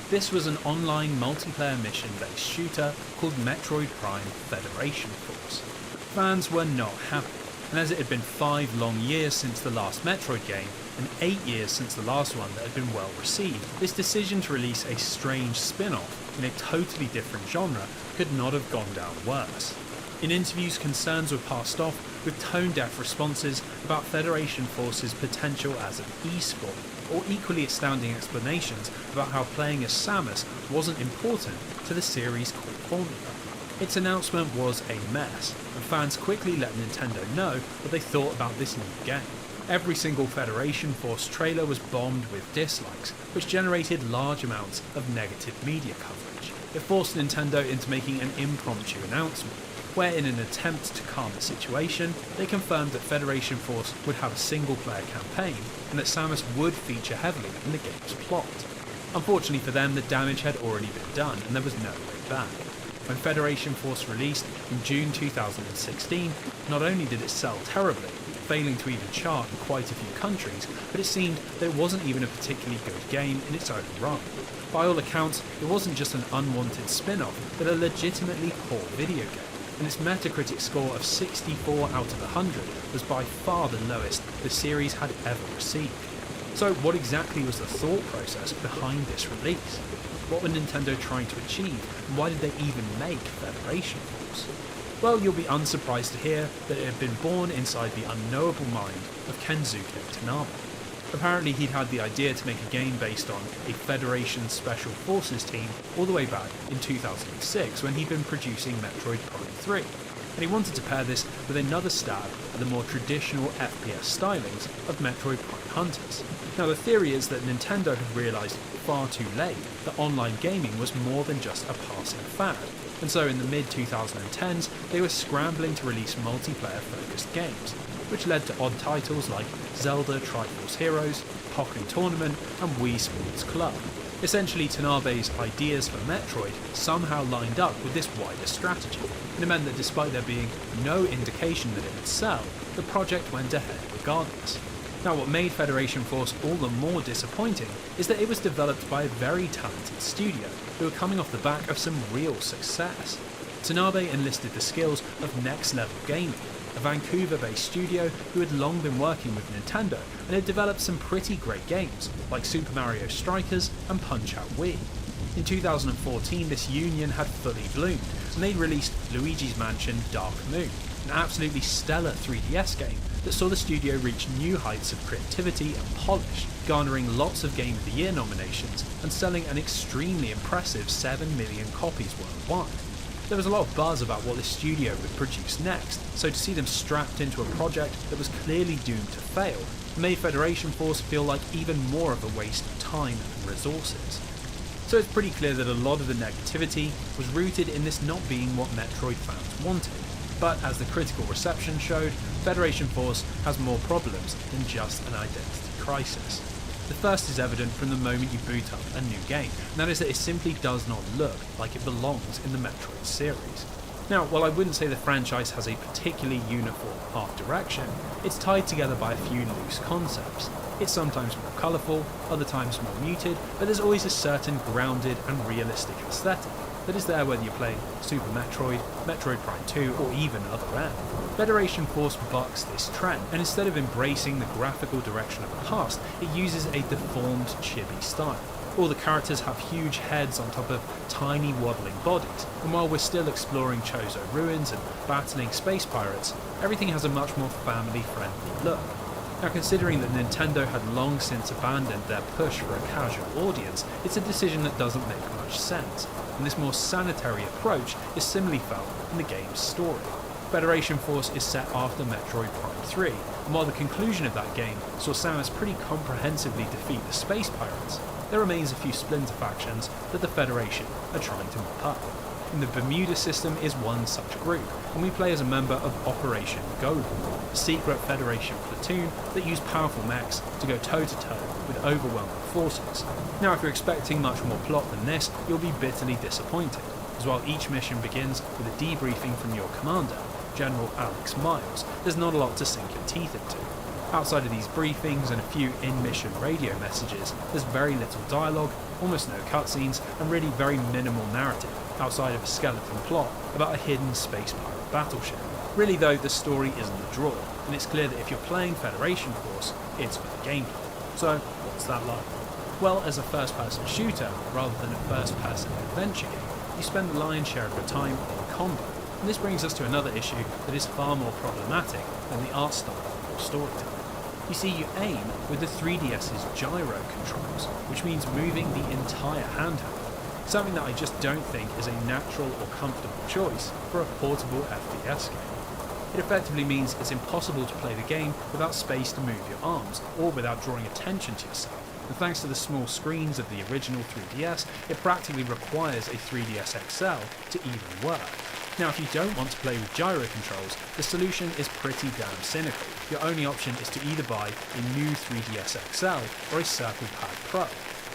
This was an online multiplayer mission-based shooter called Metroid Prime Federation Force. Fans were not happy, and as it had been 5 long years since the last Metroid game, and 8 years since the last one that had been well received, this decision to release a strange spin-off in a totally different genre could not have gone down worse. In interviews, concerns were passed off with tone-deaf responses about Federation Force's potential as an e-sport, or equally astounding explanations about how playing as Samus wasn't important to the series' core formula. Its announcement was a mess, and fans quickly let Nintendo know what they thought about this new game. Every single Federation Force trailer was bombed with dislikes, which generated large amounts of negative media coverage. It forced Nintendo into making an impromptu announcement, where in an attempt to calm the situation, they confirmed that Federation Force would have a single-player campaign and that Samus would feature heavily in the game's plot. Unfortunately for them, the damage had already been done and there was no way back. When Federation Force released in June 2016, not only did it sell terribly, failing to even chart in quite a few countries, but it seemed that it wasn't even a particularly good game in its own right. By all accounts, it wasn't just an unwanted spin-off, but a legitimately poor video game, and its Metacritic score of 64 out of 100 was by far the lowest the series had ever received. So what exactly was the thought process behind this release? What were Nintendo trying to achieve, and why did they even make Federation Force? Well, you'll be unsurprised to hear that it had been born inside the unknowable mind of Kensuke Tanabe. Apparently he'd had the idea to make a game based on a Federation Special Forces team all the way back in 2006 when he'd been producing Metroid Prime 3, and he wanted to pair this with another stab at the more traditional FPS stylings of Metroid Prime Hunters. Now the theory is that Nintendo had realised far too late that online gaming was more than just a passing fad, and so in the mid-2010s they were scrambling to release multiplayer-focused games, which led to odd titles like Zelda Triforce Heroes, Pokken Tournament, and Wii Sports Club. Essentially, Tanabe's ideas for Metroid somehow lined up with this wider strategy, and it meant that despite there being no indication that it would sell, the project went ahead regardless. Now, what made Federation Force all the more disappointing is that it was developed by a very talented studio who were coming off the back of some real success. Tanabe enlisted the skills of Next Level Gaming, a Vancouver-based studio who had long been working with Nintendo and had developed some pretty great games, like Super Mario Strikers and Punch-Out Wii. In 2014, this union had fully bloomed, and they released Luigi's Mansion Dark Moon, an absolutely stellar 3DS game that saw the studio reach new heights of creativity and polish, garnering lots of Game of the Year nominations and selling an extremely impressive 7 million copies worldwide. There was a lot of buzz about what this studio would produce next, so to see them strapped into a project that was clearly doomed to fail made Federation Force feel like even more of a waste of time and resources. So it's pretty clear that a lot of the negativity was rooted in this not being what Metroid fans wanted. But as the critical reception showed, Federation Force has more problems than just an identity crisis. The first is evident from the moment you boot up a new game, and that is that it simply does not look like it belongs in the Metroid series. Now, while I wouldn't say the franchise has a particularly uniform art direction, it's tied together by a few loose concepts. It's sometimes more colourful, other times more muted, but there's always a certain grounded and realistic aesthetic that is there whether you're playing Super Metroid, Metroid Prime 2, or even Other M. Federation Force bucks this trend, and instead of embracing the graphical direction of the past, it uses a deformed chibi style. All the characters have huge heads on top of tiny waddling bodies, and while we're still exploring Chozo ruins and battling space pirates, everything has a much more family-friendly look. Now, considering that Nintendo had long since abandoned their push for a casual audience, it's a decision that doesn't make much sense, and this more sanitary approach is similarly felt in the game's story. Federation Force is set after Metroid Prime 3, and while the conclusion of that game saw Samus pretty comprehensively defeat the space pirates, there remains a few splinter factions that the Federation are trying to mop up. And the Bermuda system is one such group, and we play as a member of Operation Golem, a secret Federation platoon that use powerful mechs to go toe-to-toe with overwhelming forces. Now, if you're expecting much more plot than this, you'll be bitterly disappointed, as while each mission begins with a debriefing from your commander, General Alex Miles, there's not a lot to sink your teeth into. Outside of these briefings and a few in-mission radio messages, there's very little dialogue, almost no cutscenes, and really very minimal narrative, outside of a skeleton plot about a hidden space pirate battleship. Really though, the story isn't a draw, and it's clear that if you're playing Federation Force, it's for the gameplay. So, what's that like? Well, as a first-person shooter, rather than a first-person adventure game, you spend the lion's share of your time in combat. And this brings us to another issue that is far more problematic than the art style or storytelling. You see, you aim with the 3DS's gyro controls, which means moving the entire handheld, something that I just don't think is a natural or comfortable choice for a portable FPS game. It effectively means it's impossible to play the game without space to move your arms, or without drawing attention to yourself. And thanks to the small screens of the original 3DS, it practically requires a 3DS XL to even work. Now, if you don't want to play with gyro controls, the solution is pretty damn cynical. Your only option is to either buy a new 3DS XL or a Circle Pad Pro,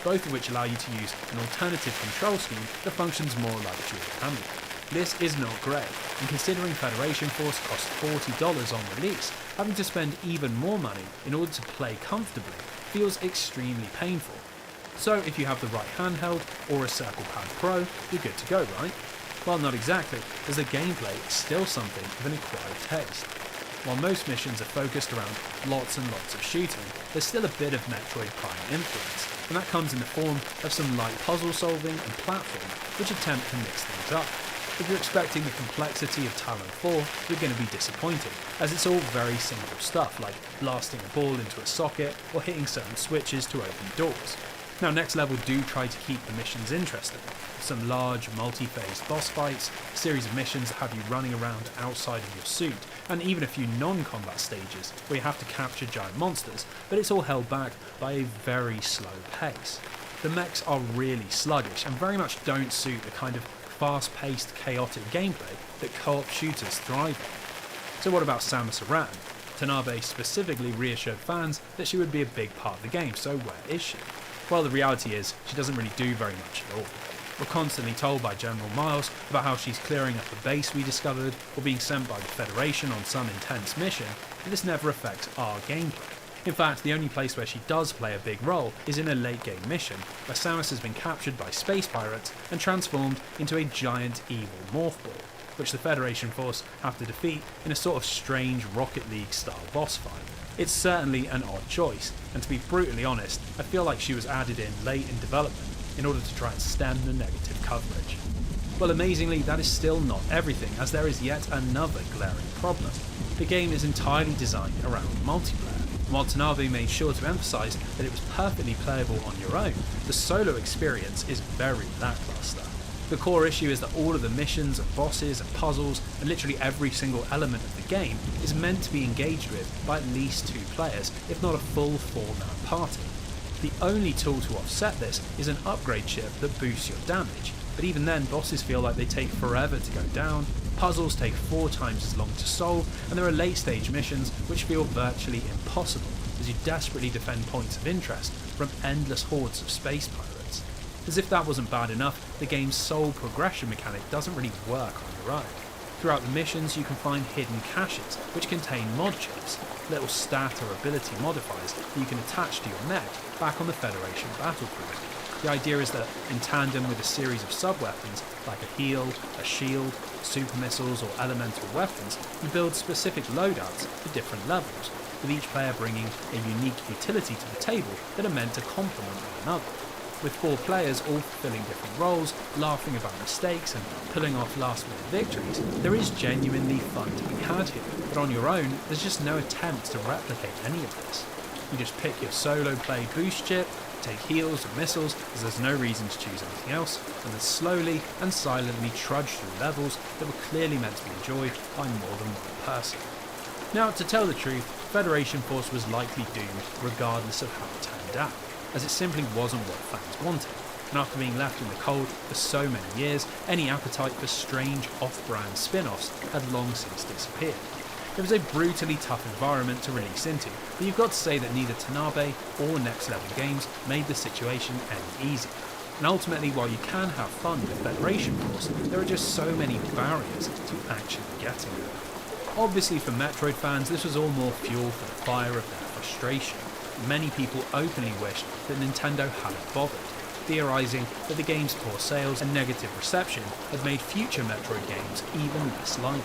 both of which allow you to use an alternative control scheme that functions more like dual handling. This is not great, and considering Federation Force costs $40 on release, having to spend even more money in order to play comfortably feels extremely painful. So if you have the right handheld or a Circle Pad Pro, you're good to go, right? Well, not exactly, as the gameplay is still something of an acquired taste. While most missions are focused around lots and lots of shooting, there's still a bit of Metroid Prime influence, and that comes in the form of some light puzzle solving and platform which attempt to mix things up. If you're expecting the complexity of Talon 4, you're going to be disappointed, as it's all very simple stuff like blasting a ball into a socket or hitting certain switches to open doors. Now, next level do try to keep the missions interesting. Some large, multi-phased boss fights, a series of missions that have you running around outside of your suit, and even a few non-combat stages where you have to capture giant monsters, but it's all held back by a very slow pace. The mechs are really sluggish and very much don't suit the kind of fast-paced, chaotic gameplay that co-op shooters thrive on. So what about Samus Aran? Tanabe specifically reassured fans that she would be a big part of the game, so where is she? Well, the reality is, she doesn't really do very much at all. We're constantly told by General Miles about how she's clearing up a base we discovered, or being sent by the Federation on some intense mission, but this never affects our gameplay. In fact, the only place where she does play a big role is in a late game mission, where Samus has been captured by space pirates and transformed into a giant evil morph ball, which the Federation Force have to defeat in a sort of strange Rocket League style boss fight. It's certainly an odd choice, and to be brutally honest, I feel like she was added in late in development in order to try and stem the negative coverage. Well, amazingly, that is still not everything, as there is yet another glaring problem. The game is entirely designed around multiplayer, and while Tanabe made sure to emphasise that it was perfectly playable on your own, the solo experience is very lackluster. The core issue is that all of the missions, bosses and puzzles, and literally every single element of the game is meant to be engaged with by at least 2 players, if not a full 4-man party. The only tool to offset this is an upgrade chip that boosts your damage, but even then bosses feel like they take forever to go down, Puzzles take 4 times as long to solve, and there are late-stage missions which feel virtually impossible as you desperately defend points of interest from endless hordes of space pirates. As if that wasn't bad enough, the game's sole progression mechanic doesn't really work on your own. Throughout the missions, you can find hidden caches, which contain mod chips, little stat or ability modifiers that you can attach to your mech back on the Federation battlefield. The idea is that, in tandem with a series of sub-weapons, like a heal, a shield, super missiles or elemental weapons, you build specific loadouts for different levels, with each player bringing a unique utility to the table that are meant to complement one another. With 4 players all fulfilling different roles, laughing about mistakes and pulling off last-minute victories, there is genuinely fun to be had here, but on your own, there's just no attempt to replicate any of this. You just pick your solo play boost chip, take heals and missiles, as there's no reason to choose anything else, and then slowly and silently trudge through levels that were clearly meant to be enjoyed by more than one person. Now, to tell the truth, Federation Force was likely doomed regardless of how it turned out, as it simply wasn't what fans wanted, and after being left in the cold for so many years, any appetite for strange off-brand spin-offs had long since disappeared. It was a brutally tough environment to release into, but you've got to say that neither Tanabe or Next Level Games made the situation any easier. And ultimately, while you can have fun with Federation Force, there are just so many barriers to actually getting there. Obviously for Metroid fans, this was all more fuel for the fire of their frustration. Many people openly wished that Nintendo hadn't bothered, theorising that the game's poor sales and negative reception had made future Metroid games even less likely.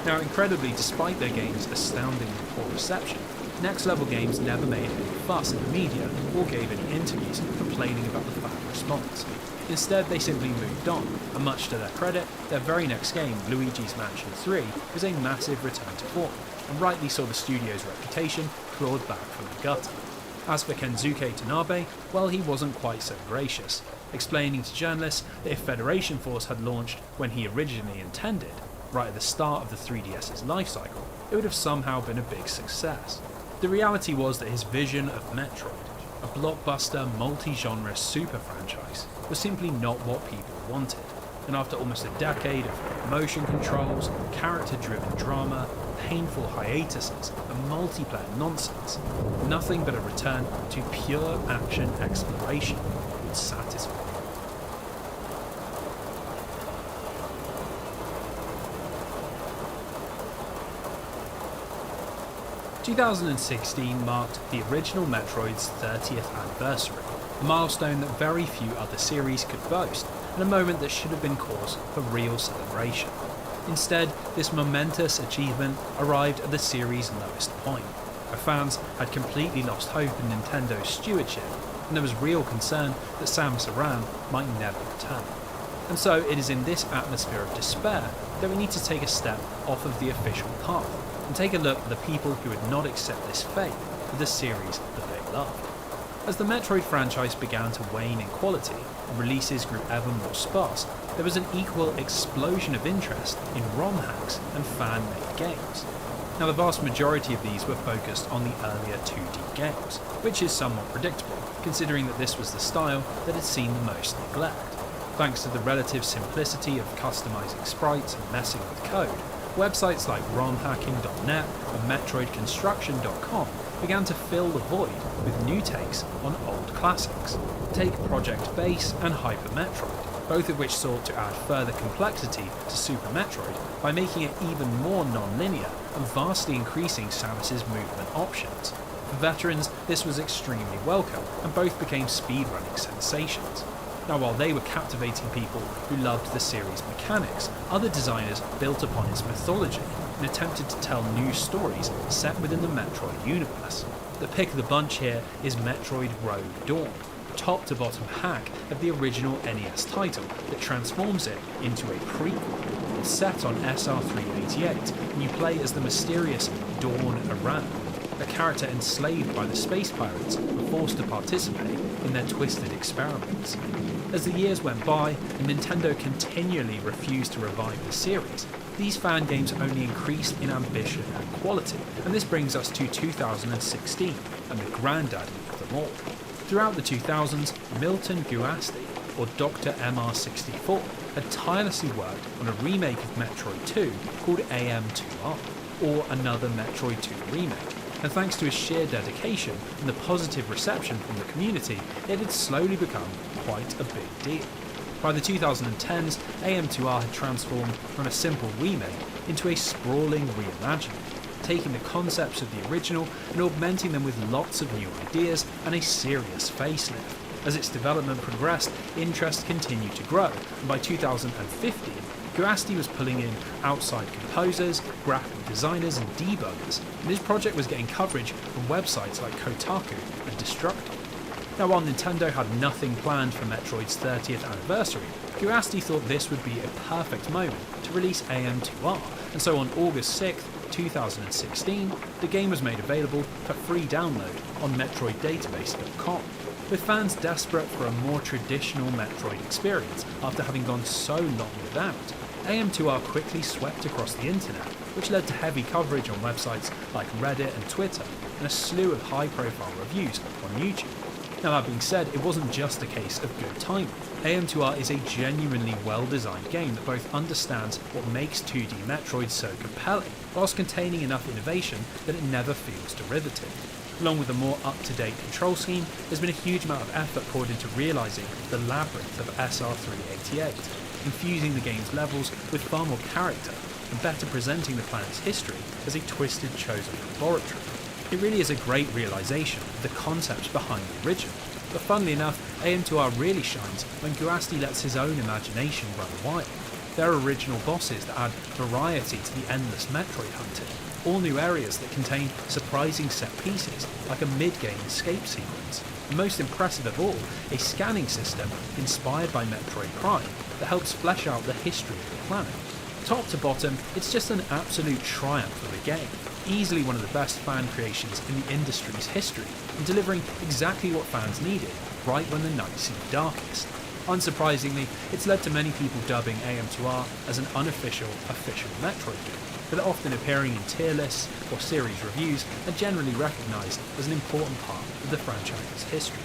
Now, incredibly, despite their game's astoundingly poor reception, Next Level Games never made any fuss in the media or gave any interviews complaining about the fan response. Instead, they simply moved on, and much to their credit, their very next game, Luigi's Mansion 3, was a massive return to form, and rightly saw the studio's reputation clawed back from the gutter. As for Kensuke Tanabe, well, he wasn't quite so gracious, explaining to journalists that if Federation Force had launched when he originally intended, right at the start of the 3DS's life cycle, it would have somehow been a big success. The reality was that his vision of Metroid, a blockbuster multi-genre super franchise, was simply not what people wanted, and after almost a decade of motion controls, character-driven drama, painful hiatuses, and multiplayer nonsense, nothing but a return to pure action exploration would satisfy. 2016 marked the original Metroid's 30th anniversary, a milestone that very few other series could boast, and a moment that should have been cause for real celebration. Instead, this momentous achievement arrived at the series' lowest point, where fans had completely lost hope in Nintendo's stewardship, and there was real concern that Samus Aran might never return. And so it is in this atmosphere of despair that we need to take a step off of the official path, and take a look at the people who would not accept this fate for the series that they loved. As the Metroid franchise began to wane in quality and releases grew ever more sparse, there was an equal explosion of interest in ROM hacks and fan-made games. Now, the vast majority of these were focused on the earlier 2D games, which is somewhat predictable, considering that this was the style that had seen the most neglect. Thanks to the relative simplicity of customizing sprites and messing with code, websites like romhacking.net and metroidconstruction.com began to fill the void with new takes on old classics. Take Project Base and Hyper Metroid, both of which sought to add further complexity to Super Metroid by making it even more non-linear and vastly increasing Samus's movement options. For veterans, this was extremely welcome, and both became speedrunning sensations. Now, while they were captivating people who loved the series' mechanics, other designers built upon its mythology and attempted to tell new stories set within the Metroid universe. The pick of the bunch here is Metroid Rogue Dawn, a top-to-bottom hack of the original NES title that transforms it into a prequel. It's set on SR-388, and you play as the mysterious Dawn Aran, a character enslaved by the space pirates who were forced to participate in their twisted experiments. As the years went by and Nintendo continually refused to revive the series, these fan games only increased in ambition and quality, and this brings us to 2016 and the granddaddy of them all. Throughout the 2000s, Milton Guasti, or Dr. MR64, had tirelessly worked on a remake of Metroid 2 called AM2R, or Another Metroid 2 Remake, and thanks to his sheer dedication and the positive reception from the community, it had slowly become quite a big deal. By the 2010s, AM2R had transformed from a simple remake into a sprawling reimagining, taking the concepts of the original and augmenting them with lots of new ideas and a serious facelift. As its development progressed, interest continued to grow, and by 2015, Guasti was pulling in outside composers, graphic designers and debuggers, and his project was getting coverage from websites like Kotaku and Destructoid. Now, while Nintendo had nothing planned for Metroid's 30th anniversary, Guasti thought this would be a perfect moment to release AM2R, and so on August 6, 2016, the game was made available for free download on MetroidDatabase.com. With fans desperate for a more traditional Metroid experience after having gone so long without, AM2R quickly swept across the internet, which led to heavy coverage on websites like Reddit and Twitter, and a slew of high-profile reviews on YouTube. Now, that being said, it wasn't just a case of good timing. AM2R is a genuinely well-designed game that both understands what makes 2D Metroid so compelling, whilst containing enough innovation that it never feels derivative. Along with a more up-to-date control scheme, there's been a huge amount of effort poured into realising the labyrinth of SR388, infusing the game's levels with far more character and better presenting the planet's history as a twisted chosen laboratory. It really is a great realisation of the concepts behind the original, but funnily enough, AM2R really shines when Guasti lets his own imagination run wild. There are original bosses that add variety to the endless Metroid hunting, all new areas that contain surprising set pieces like a mid-game escape sequence, and most impressive of all, a scanning system inspired by Metroid Prime that helps flesh out the history of the planet. Top to bottom, it's just an absolute triumph of a game, easily one of the best fan creations in the industry's history, and delivering exactly what fans needed right when the night seemed darkest. Unsurprisingly, it's led to many people dubbing AM2R as an unofficial, official Metroid game, with it often appearing in tier lists or series reviews and generally recognised as an important part of the franchise's history.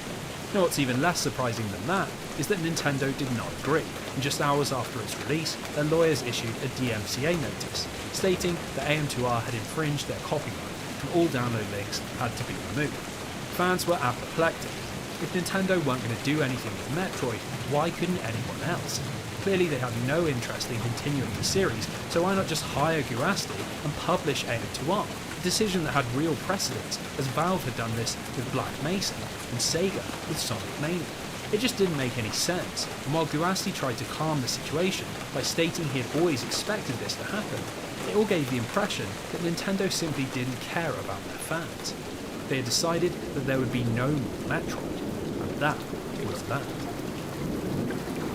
Now, what's even less surprising than that is that Nintendo did not agree, and just hours after its release, their lawyers issued a DMCA notice, stating that AM2R had infringed their copyright and all download links had to be removed. Fans were apoplectic. If Nintendo weren't going to do anything with Metroid, why couldn't anyone else? Clearly they had no interest in continuing the series, so why not just hire Guasti and publish AM2R? A decision that had real precedence, as Valve had done this with Black Mesa and Sega with Sonic Mania. It just didn't make any sense, and while Guasti tried to calm the situation by stating he had always expected this to happen, it all gave the impression that Nintendo simply didn't care about their fans. They had decided that there would be no more Metroid, and that was that.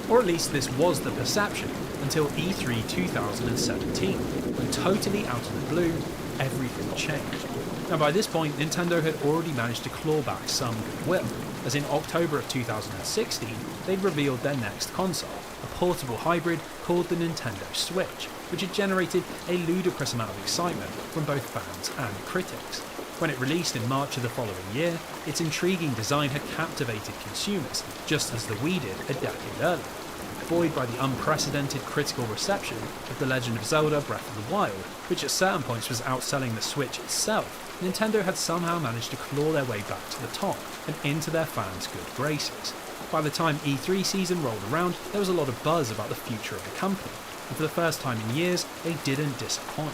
Or at least this was the perception until E3 2017, when totally out of the blue, everything changed. Now, by this point, Nintendo had already managed to claw back some goodwill, as in October of 2016, they'd revealed their next console, a portable hybrid called the Nintendo Switch, which had generated a ludicrous amount of excitement from both fans and critics. When it released in March of the following year, its intriguing design had captivated consumers, just as the Wii did a decade earlier. Buoyed by the unprecedented critical reception of The Legend of Zelda Breath of the Wild, which at certain points was outselling the Switch itself, Nintendo had somehow managed to claw their way back to the top and into their fans' good graces. By the time E3 season rolled around, there was a lot of buzz about the future of the company, and for the first time in years, they didn't disappoint.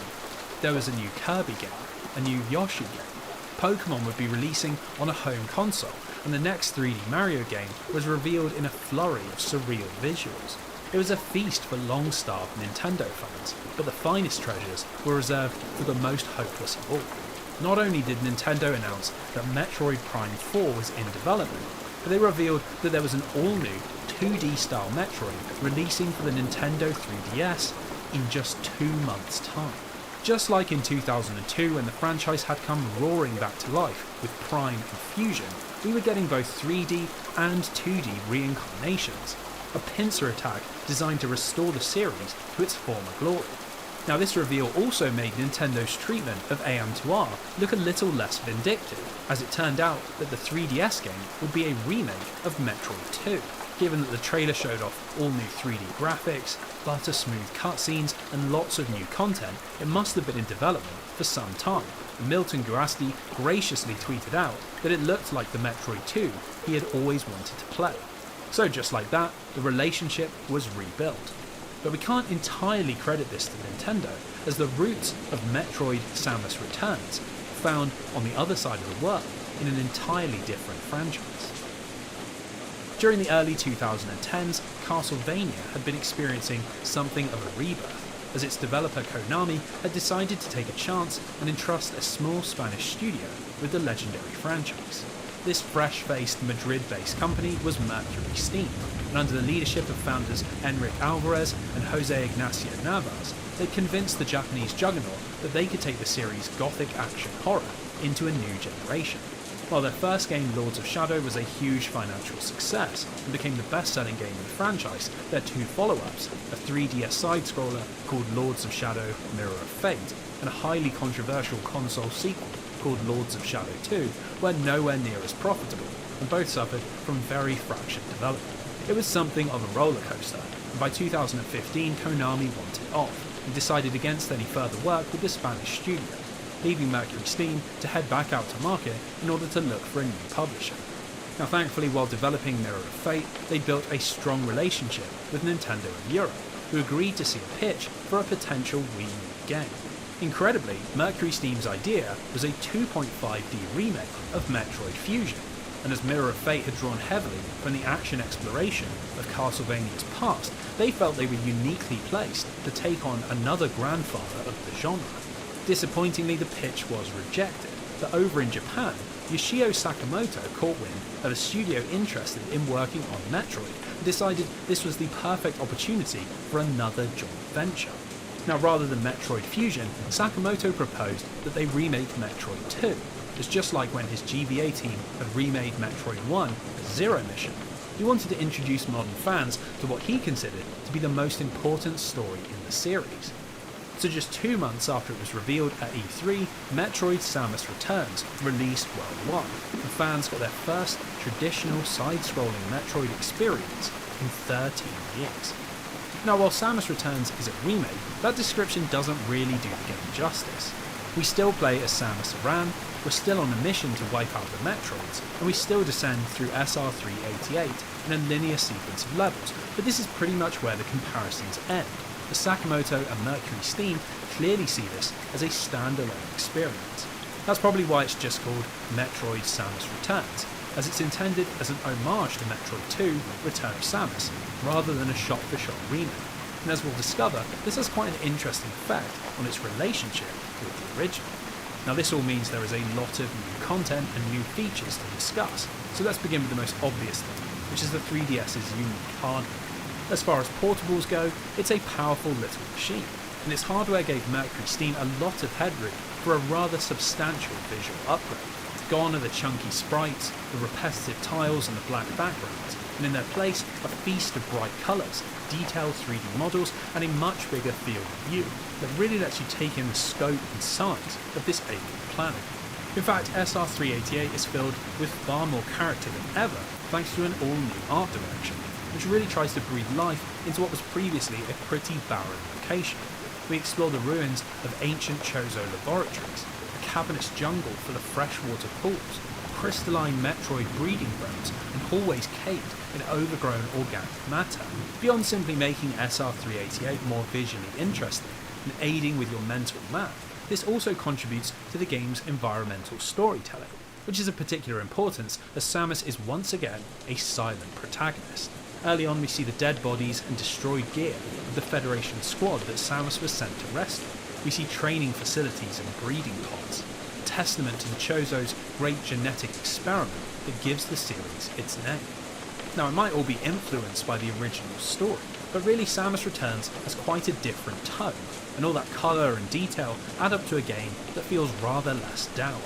There was a new Kirby game, a new Yoshi game, Pokemon would be releasing on a home console, and the next 3D Mario game was revealed in a flurry of surreal visuals. It was a feast for long-starved Nintendo fans, but the finest treasures were reserved for the most hopeless of all. Not only did Nintendo announce that Metroid Prime 4 was in development, but they revealed that there was an all-new 2D-style Metroid releasing for the Nintendo 3DS in just 2 months' time. Just like in 2002 when the franchise had come roaring back to life with Prime and Fusion, we were getting both 3D and 2D reincarnations, a pincer attack designed to restore the series to its former glory. Now this reveal also made Nintendo's treatment of AM2R look a little less vindictive, as it turned out that the 3DS game would be a remake of Metroid 2. Given that the trailer showed off all new 3D graphics, butter-smooth cutscenes, and lots of new content, it must have been in development for some time. Milton Gurasti graciously tweeted out that it looked like the Metroid 2 he had always wanted to play. So just like that, the relationship was rebuilt. But we can't entirely credit this to Nintendo, as the roots of Metroid Samus Returns found on the other side of the world in an entirely different franchise. During the early 2010s, Castlevania had been experiencing something of a rebirth, as its developer Konami had decided to take a chance and entrust a small Spanish studio with the legendary franchise. This fresh-faced Madrid-based company was Mercury Steam, and under the leadership of founders Enrique Alvarez and Jose Ignacio Navas, they convinced the Japanese juggernaut that they could take the series' gothic action horror into a new generation. While their first game, Lords of Shadow, was a huge financial success and became the best-selling game in the franchise, their two follow-ups, a 3DS side-scroller called Lords of Shadow Mirror of Fate, and a highly controversial console sequel called Lords of Shadow 2, were nowhere near as profitable, and both suffered from very fractured development. It was something of a roller coaster, and by 2015 Konami wanted off, and decided against any further work with the Spanish studio, leaving Mercury Steam to head back out to market in order to look for a new publisher. Now thankfully, while developing Mirror of Fate, they built a strong relationship with Nintendo of Europe, who agreed to see a pitch for a potential Wii U game. Incredibly, Mercury Steam's idea was a 2.5D remake of Metroid Fusion, and as Mirror of Fate had drawn heavily from the action exploration of Castlevania's past, they felt they were uniquely placed to take on another grandfather of the genre. Disappointingly, the pitch was rejected, but over in Japan, Yoshio Sakamoto caught wind of a studio interested in working on Metroid and decided this was the perfect opportunity for another joint venture. Now, rather than Metroid Fusion, Sakamoto proposed that they remake Metroid 2, as just like when his GBA team had remade Metroid 1 as Zero Mission, he wanted to introduce modern fans to what he considered to be the most important story in the series. So just 2 months after it was revealed at E3, Metroid Samus Returns released worldwide, and fans got their first traditional side-scrolling Metroid experience in 13 years. Now, while Samus Returns is a remake, that description doesn't really do the game justice. We still play as Samus Aran, we're still on a mission to wipe out the Metroids, and we still descend through SR388 in a linear sequence of levels, but this is pretty much where the comparisons end. The Sakamoto and Mercury Steam clearly see this as a standalone experience. That's probably why it's just called Metroid Samus Returns, as it's intended as an homage to Metroid 2 Return of Samus, rather than a shot-for-shot remake. And as we'll discover, this has quite an interesting effect on its relationship with the original. Now this all means there is a lot of new content and new features to discuss, so let's begin with the most obvious thing, which is the 3DS's unique hardware. As far as portables go, it's a powerful little machine, and its hardware gave Mercury Steam a lot of headroom for a rather substantial visual upgrade. Gone are the chunky sprites, the repetitive tiles and the black backgrounds, and in their place a feast of bright colours, detailed 3D models, and a much bigger field of view that really lets you take in the scope and size of this alien planet. In fact, SR388 is filled with far more character than ever thanks to an all-new art direction, which really tries to breathe life into what was previously a pretty barren location. We explore the ruins of ancient Chozo laboratories, a cavernous jungle full of freshwater pools, crystalline Metroid breeding grounds, and hallways caked in overgrown organic matter. Beyond simply making SR388 more visually interesting and aiding with your mental map, this also contributes to the game's environmental storytelling, which is of particular importance as Samus is once again a silent protagonist. Early on, we see the dead bodies and destroyed gear of the Federation squad that Samus was sent to rescue. We see training facilities and breeding pods, a testament to the Chozo's great genetic experiment that gives the series its name. Now, it might all be influenced by the original story, but really Samus Returns has quite a different tone, and all that colour and detail add up to a game that feels rather less dour.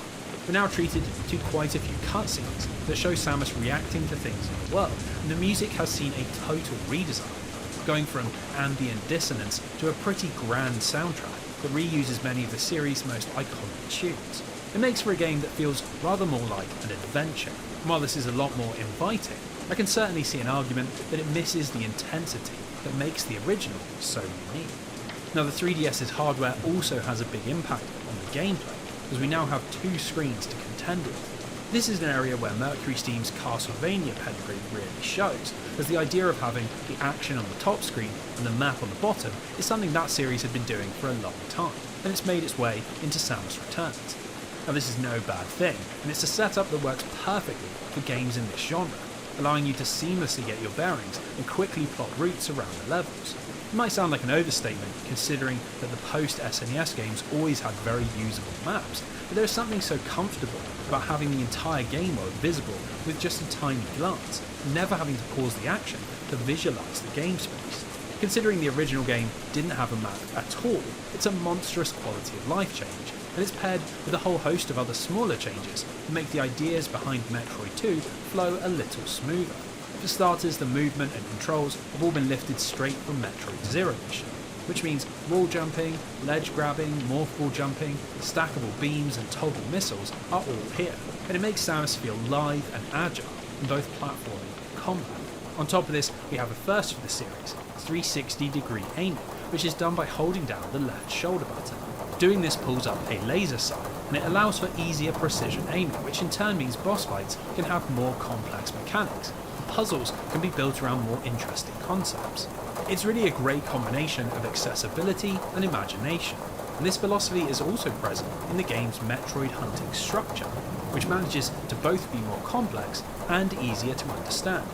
We're now treated to quite a few cutscenes that show Samus reacting to things in the world, and the music has seen a total redesign. going from ambient dissonance to a pretty grand soundtrack that reuses many of the series' most iconic tunes. It makes for a game that feels rather more like an adventure. And while this is a lot more inviting, I can certainly see an argument that it misses the intensity that makes the original so unique. Now, the 3DS's hardware also has a big impact on the gameplay, as we now have 2 screens to contend with. This is an area where Mercury Steam's Castlevania pedigree really shows, as the idea of having the action on the top screen and the map on the bottom is something that series had been doing for a long time, and it's made its way into Samus Returns. Now, this is no bad thing, and it's a setup that works perfectly for games in this genre, allowing you to seamlessly get your bearings and quickly plot routes around the levels. It might sound like an overstatement, considering that the post-SNES games always had very usable maps, but there is something so comfortable about having the entire game world visible with just a tiny glance, never having to pause the action to visualise the game space. Considering the original game didn't have a map at all, it's a monstrous quality of life change, and it's paired with a whole host of other smaller changes that make the ideas behind Metroid 2 flow a little smoother. For starters, the movement and controls have all been lifted straight from Metroid Zero Mission, which means wall jumping, ledge grabbing, morph ball jumping, stackable beams and toggle missiles are all here, and it makes Samus feel live and agile in both platforming and combat. On top of this, we have a first for the series, 360-degree aiming, which is done by holding down the left shoulder button. Doing this pulls up a laser sight, and it allows for easier precision aiming, which in turn means boss fights can have more complex mechanics. Puzzles can be built around more interesting concepts. It's really a great combination of accessibility and imagination, and this philosophy is also present in the game's Metroid hunting structure, which manages to both be more complex and easier to understand.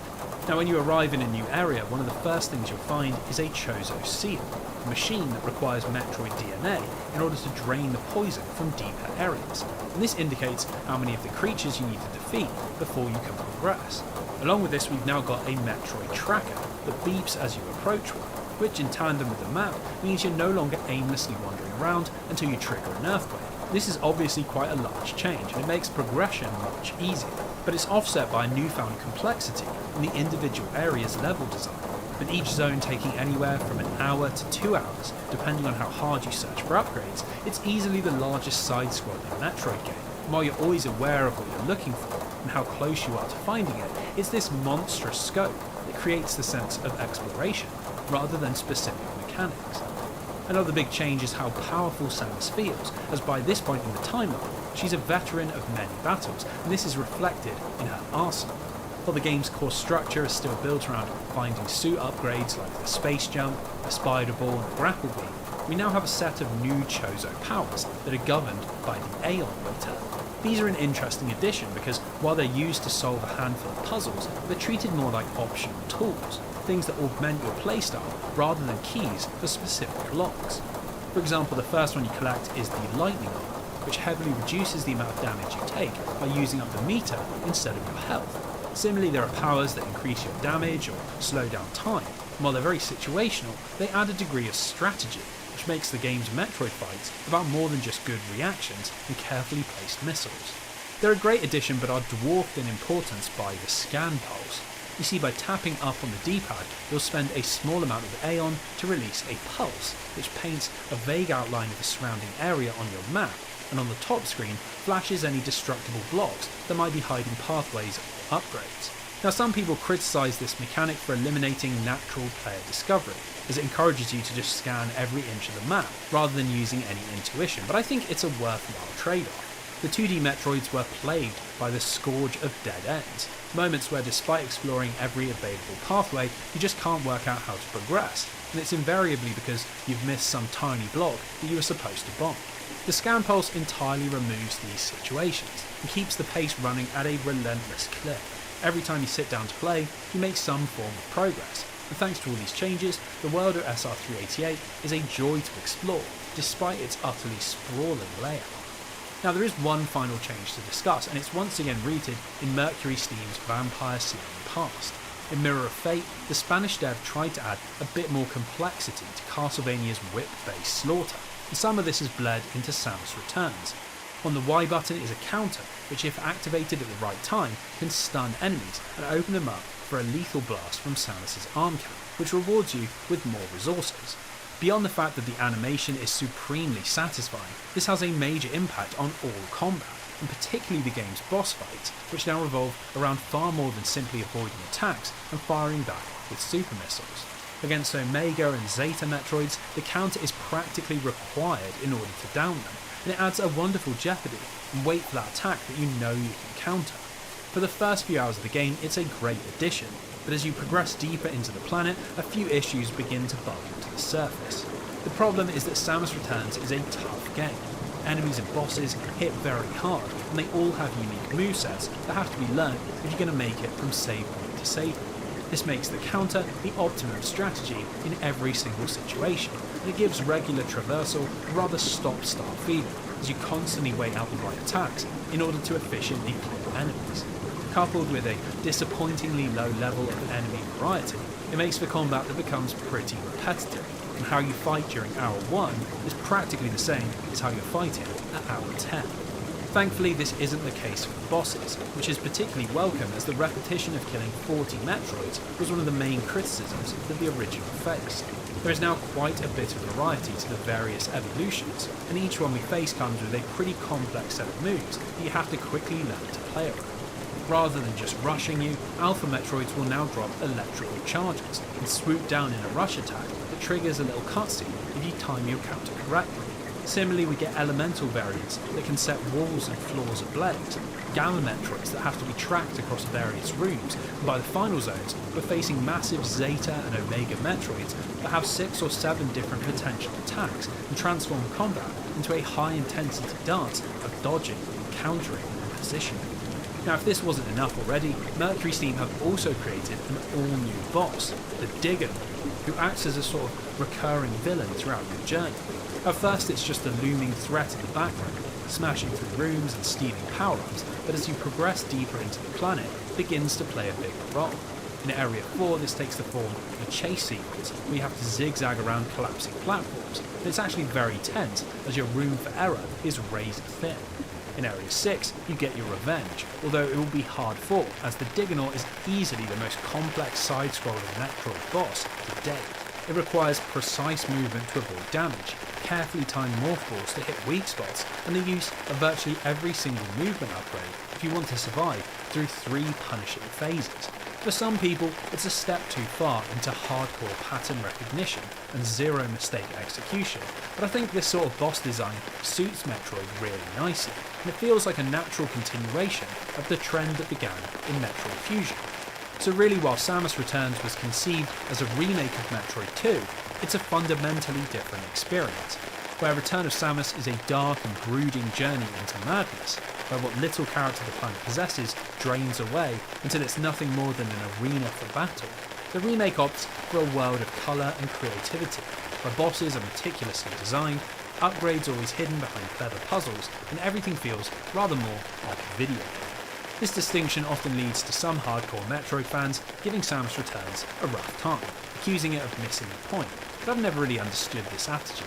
Now, when you arrive in a new area, one of the first things you'll find is a Chozo seal, a machine that requires Metroid DNA in order to drain the poison from deeper areas, and this indicates how many of the creatures you need to defeat before you can progress. Along with this, we've now got a Metroid tracker that beeps as you approach one, which in tandem with the map means you're no longer aimlessly wandering around until you trigger an earthquake. This is obviously quite a large change, and it makes progression much easier, but it's offset by a newfound complexity in the individual area's level design, with each zone taking anywhere from an hour to 2 hours, depending on how hard you search for upgrades. It's easily the largest side-scrolling Metroid game, and while you're always aware of what you're looking for and how close you are to finding it, it's this monstrous scope that creates the sense of exploration, rather than specific mechanics. Another big change is how powerful Samus feels, as by this point in the timeline, she's a veteran of many battles, and this is reflected in her arsenal. While the game's core structure is still built around finding suit upgrades like the space jump, the spider ball and the grapple beam, we now have a set of new Chozo powers that are governed by the Aeon meter. These are an interesting addition because while they're used to solve a handful of puzzles, they're treated more like optional tools, things that augment your playstyle rather than keys for specific locks. For example, the first one you collect is the Lightning Armor, which heavily reduces the amount of damage you take by using up the meter instead of your health. Similarly, there are powers that increase your damage or slow down time, and while they're very situational, they add a degree of strategy, which makes the game's Metroid fights about more than just good reactions and carefully placed missiles. They're a great addition but are dwarfed in importance by the scan pulse. You see, by tapping up on the D-pad, you'll spend a small amount of Aeon to release a pulse, which paints a vague outline of the surrounding area on your map, and on the top screen flashes any destructible blocks that might be hiding pathways or upgrades. Now, some people criticise this mechanic for eliminating natural player discovery, as it encourages you to just scan every inch of the map, rather than using any intuition, but I think it's a worthwhile trade-off. The 2D Metroids were plagued by the scourge of dead ends, moments where despite exploring every available pathway, you just can't work out how to progress, and it's invariably because you've missed some tiny block that you were supposed to bomb. The Scan Pulse entirely removes these situations, and keeps the pace running at a relentless clip. Every time you sit down to play, you make some form of progress, and thanks to all these changes, the world of SR388 is a joy to explore, despite its utterly sprawling layout. Now, there is one final change to discuss, and it's once again rooted in Mercury Steam's vampire-searing past. In Mirror of Fate, the Spanish dev tried to add a bit more complexity to Castlevania's whip-based slaughter, and some of this has bled into Samus Returns. On the Y button is a counter, which if activated at the right time, can stun enemies and open them up for a lethal blast from Samus's arm cannon, which rewards you with more resources. Beyond the fact that the animation is supremely satisfying, this has a major impact on all combat, and particularly the game's boss fights, which now revolve around far more than simply avoiding attacks and firing back with super missiles. Against Omega and Zeta Metroids, the counter is practically required in order to down them, and it adds a wonderful jeopardy and wait for that attack that you know you can counter. For the first few hours of the game, it's a great addition, but as you progress deeper into the planet, a few issues begin to bubble to the surface. The problem is that Samus Returns is a tough game. Enemies and bosses hit very hard, and they all have unique movesets that have to be learned if you're going to make it from save point to save point. This makes the counter the optimum strategy in every single situation, and it gives regular traversal a rather stop-start feeling, as you constantly wait out the right attacks in order to efficiently clear enemies. Coupled with a disappointingly low level of enemy variety, it makes for combat that becomes pretty repetitive, and how you fight during hour 1 is practically the same as how you're fighting at hour 10. Thankfully, this isn't the case for the bosses, which is particularly welcome as the repetition of killing 40 Metroids was one of the main criticisms that the original faced. There is now quite a bit of variety to the various evolutions, and each one we face comes with a pretty complex set of moves that you have to quickly learn to play around. Rather than just rushing you, Alpha Metroids will now drop electrical charges and swoop down in a rush attack that triggers a little cutscene if you time your counter correctly. Similarly, we get elemental variants that can set walls and floors ablaze, Gamma Metroids that have to be tracked across various rooms, and by the final zones, we're facing massive Zeta and Omega Metroids that have 6 or 7 different potential attacks and transform combat into a high-intensity dance of dodging, countering, and positioning. Now, if this wasn't enough already, Mercury Steam have also created an all-new boss, the Digger, who acts as a sort of recurring villain throughout your journey. At first it's just a looming threat in the background, smashing through rooms and stealing power-ups, but as you progress deeper into the planet, it begins to play a bigger role. In Area 4 this takes the form of a chase sequence, where you have to zigzag around collapsing platforms, and it's actually very tense as your room for error is razor thin. In Area 6, you get your revenge, although it will be hard fought, as the Diggernaut is easily the most complex side-scrolling Metroid boss to date. It requires precise movement to avoid damage, carefully timed morph balls to hit weak spots, and the use of virtually every single movement upgrade if you want to survive through 3 punishing phases. For some people, it's a step too far into hardcore pattern recognition and zero mistake execution, but I think this sort of boss design suits Metroid really nicely, and it feels like a natural continuation of the trend that began in Metroid Fusion. So really, while Samus Returns was conceived as a remake of Metroid 2, it's a fundamentally different experience, where Return of Samus is a dark and brooding journey into madness, where what little character the planet possesses drains away until it's nothing more than an arena for battle. The remake opts for a world of colour and creativity, where bosses are meticulously designed, upgrades always hidden behind clever puzzles, and everything feels rather more like a video game. This distinction often leads to some hardcore Metroid fans giving Samus Returns a rough time, accusing it of missing the point, but I've never really understood this attitude.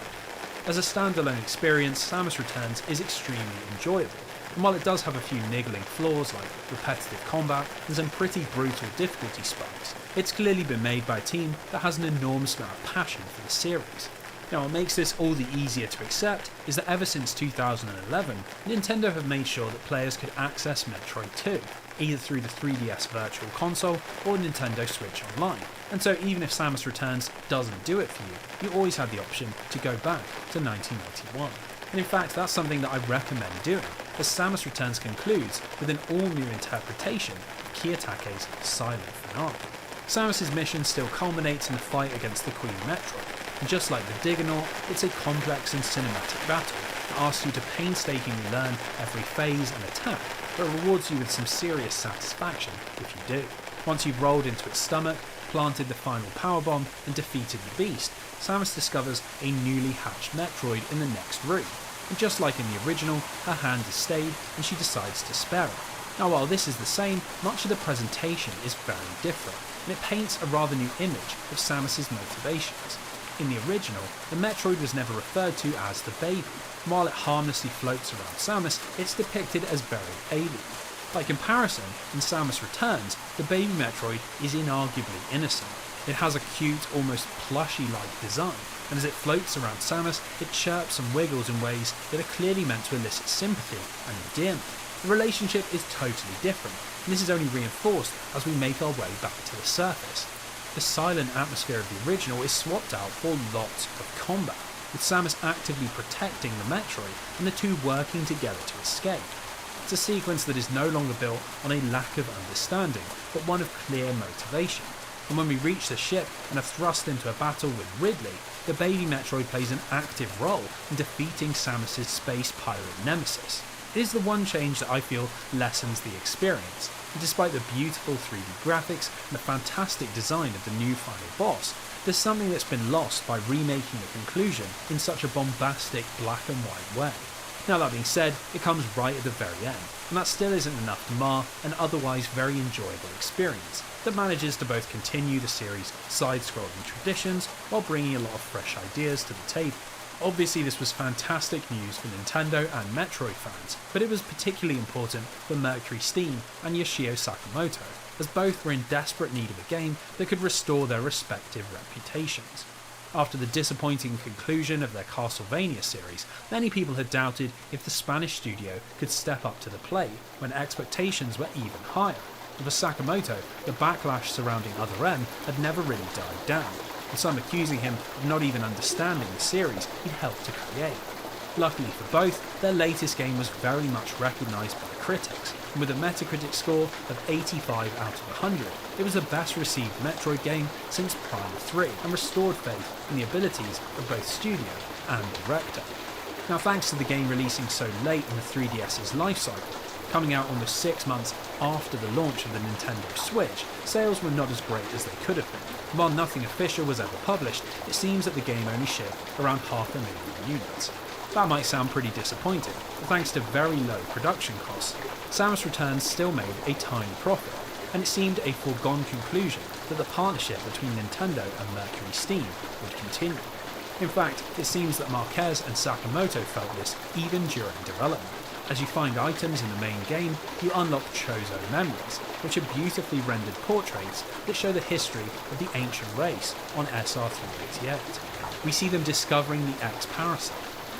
As a standalone experience, Samus Returns is extremely enjoyable, and while it does have a few niggling flaws like repetitive combat and some pretty brutal difficulty spikes, it's clearly been made by a team that has an enormous amount of passion for the series. Now, what makes this all the easier to accept is that ever since 2011, Nintendo have made sure that players could access Metroid 2, either through the 3DS Virtual Console or Nintendo Switch Online. And so even if Samus Returns doesn't do it for you, you always have the option to go back to 1981. And in fact, that's something that I recommend doing, as Samus Returns concludes with an all-new interpretation of Kiyotaka's silent finale. Samus's mission still culminates in the fight against the Queen Metroid, and just like the Diggernaut, it's a complex and cinematic battle that asks you to painstakingly learn every phase and attack, but rewards you with some serious satisfaction if you do. Once you've rolled into its stomach, planted the final powerbomb, and defeated the beast, Samus discovers a newly hatched Metroid in the next room, and just like in the original, her hand is stayed and she decides to spare it. Now, while this is the same, much of the presentation is very different, and it paints a rather new image of Samus's motivations. In the original, the Metroid was never referred to as the baby, and while it harmlessly floats around Samus, it's depicted as very alien. By comparison, in Samus Returns, the baby Metroid is inarguably innocent. It has a cute, almost plushy-like design, and as it floats around Samus, it chirps and wiggles in ways that are clearly meant to elicit sympathy and endearment. The relationship is totally different, and this is only reinforced as we make our way back to the surface. The silent atmosphere of the original is swapped out for lots of combat, with Samus actively protecting the Metroid and the two working together to escape. It's a sequence that is no longer built on a lack of understanding, but one of clear motivation. And when we reach the ship and are thrust into a battle with Ridley, the baby Metroid plays an active role in defeating Samus's space pirate nemesis. It is the one change that I feel lessens the experience, and despite the beautiful 3D graphics and the fantastic design of the new final boss, there's something that's been lost by remaking the conclusion in such a bombastic black and white way. Now that being said, it comes right at the very end, and that still isn't enough to mar an otherwise very enjoyable experience that manages to both continue the series' side-scrolling traditions while bringing a lot of fresh ideas to the table. Obviously this was fantastic news for Nintendo and Metroid fans, but it was particularly important for Mercury Steam and Yoshio Sakamoto, as both were in desperate need of a game that could restore their respective reputations. After the disappointing conclusion of their Castlevania series, many people had doubted if the Spanish studio could step up to the plate when expectations were even higher. And for Sakamoto, the backlash surrounding Other M had never really died down, with some accusing him of not even understanding the series he'd helped to create. Luckily for both, their latest game was very much recognised by critics, and with a Metacritic score of 85 out of 100, it was the best received Metroid game since Prime 3, and restored faith in the abilities of both studio and director. Now thanks to the game releasing so late in the 3DS's life cycle, coming out almost 6 months after the launch of the Nintendo Switch, sales were not as great as they could have been. While nothing official was ever published, it seems that the game only shipped around 500,000 units. That might sound pretty disappointing, but thanks to very low production costs, Samus Returns still made a tiny profit, and it seemed a foregone conclusion that the partnership between Nintendo and Mercury Steam would continue. In fact, it seems that Marquez and Sakamoto felt this even during development. As you find items in the main game, you unlock Chozo memories, which are beautifully rendered portraits that show the history of the ancient race on SR-388. We see them discovering the X-Parasite,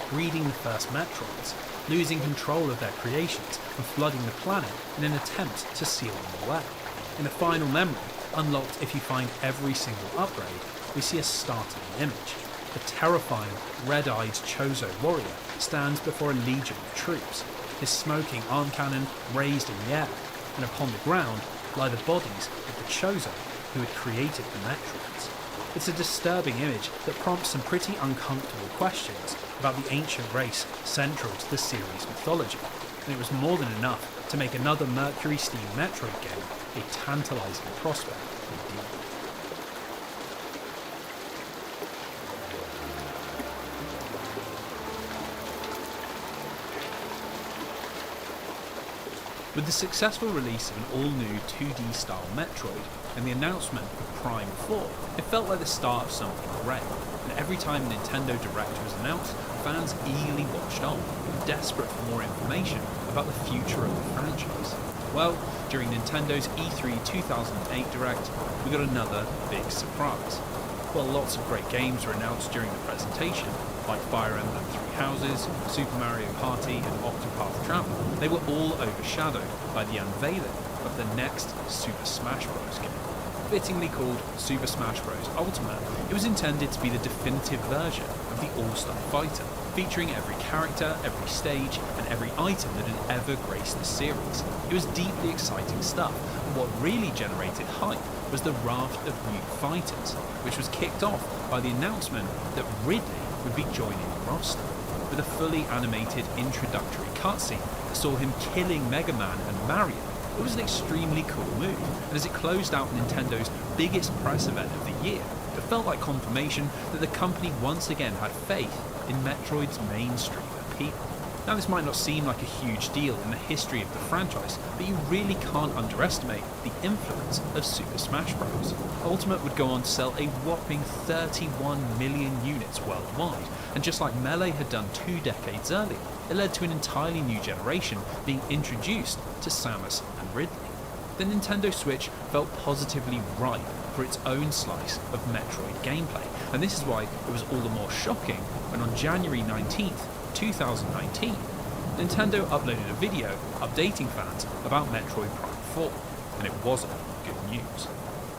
breeding the first Metroids, losing control of their creations and flooding the planet in an attempt to seal them away. In the final memory, unlocked if you find every single upgrade, we see a startling image. The terrifying, red-eyed Chozo warrior stands before a legion of troops, his smoking arm cannon raised in the air, and upon the ground lie the bodies of the Chozo who had created the Metroids. It's a disturbing image that prompts some pretty uncomfortable questions about the ancient race central to the series' mythology, and it was more than enough to make another Mercury Steam Metroid game a tantalising prospect indeed. With the successful release of an all-new 2D style Metroid and the announcement of Prime 4, it felt like the start of something great, and every time a Nintendo Direct was announced, fans eagerly watched on, desperate for more information about the future of the franchise. Well, during Nintendo's E3 2008 Direct, we got another big surprise. While lots of great games were announced during the presentation, like Fire Emblem Three Houses, Super Mario Party and Octopath Traveler, they were all overshadowed by the unveiling of the next Super Smash Bros. Game. Fittingly called Super Smash Bros. Ultimate, it was intended to be the definitive version of the All-Star Fighter, featuring every character, every stage, and every item that had ever graced the series. It was deeply exciting stuff, and what really generated hype was the raft of new fighters, which was kicked off by the announcement that Ridley would be joining the roster, with a fully animated introductory cutscene that saw him killing Mega Man and Mario. It was an extremely cool move, and as it closed out Nintendo's biggest press event of the year, it felt like confirmation that the company once again had faith in Metroid's mainstream appeal. Now, this might not seem like a huge deal in the history of the franchise, but you really can't underestimate the influence of Super Smash Bros. Ultimate would go on to sell a whopping 31 million units worldwide, and just like Melee had done 2 decades earlier, it led to an entirely new generation being introduced to Samus and Ridley. The Nintendo Switch felt positively ripe for its own slice of Metroid gameplay, and this is why it was all the more shocking when on January 19th, 2019, Nintendo uploaded a video updating fans about Metroid Prime 4, and it wasn't good news.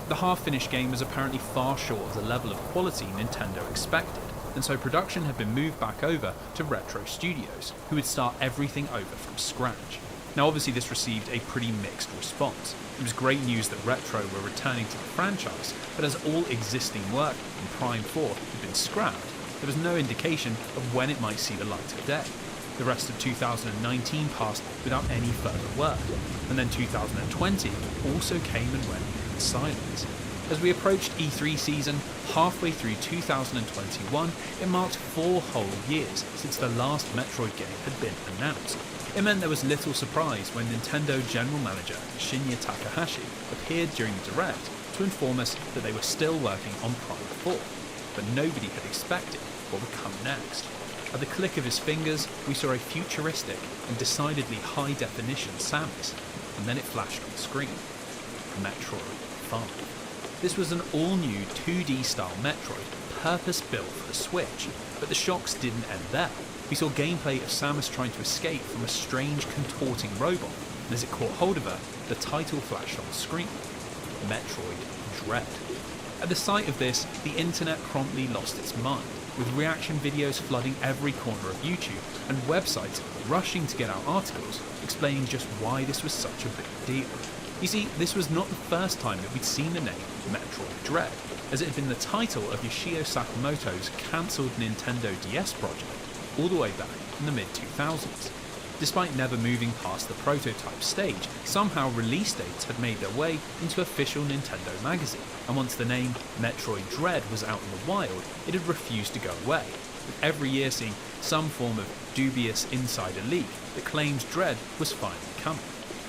The half-finished game was apparently far short of the level of quality Nintendo expected, and so production had been moved back over to Retro Studios, who would start everything over from scratch. Now obviously this received a pretty mixed response. It was great news that Retro were returning to the franchise, but as all existing work in Prime 4 had been scrapped, there was no indication of when it might see the light of day. The rest of 2019 passed without any further work, and then 2020 also came and went in silence. As we approached E3 season, halfway through 2021, it marked 4 whole years since the last Metroid game had been announced. It meant there was little surprise when Nintendo General Manager Shinya Takahashi appeared during the Direct to inform us that they were still working on Prime 4, but nobody had expected what would come next. At the click of his fingers, we saw a futuristic and decidedly high-definition Samus, and then it flashed on screen. Metroid 5. This was an all-new 2D-style Metroid, purpose-built for the Switch, but the shocks didn't end there. We saw gameplay of Samus trying to escape from a strange contorting robot, and as it caught hold of her, the title flashed on screen. Metroid Dread. At the sight of this, the internet promptly lost its mind, with reaction videos flooding every corner of YouTube and websites rushing to get out articles explaining just why this was such a big deal. You see, this was not the first time that we'd seen the name Metroid Dread, as it had been the title of Yoshio Sakamoto's cancelled Nintendo DS project all the way back in the mid-2000s. Despite never moving past the prototype stage, somehow release dates had made their way into official Nintendo magazine, and once the name Metroid Dread was out in the wild, it had refused to go away, with every year seeing some form of dubious insider leak that claimed Dread was finally coming.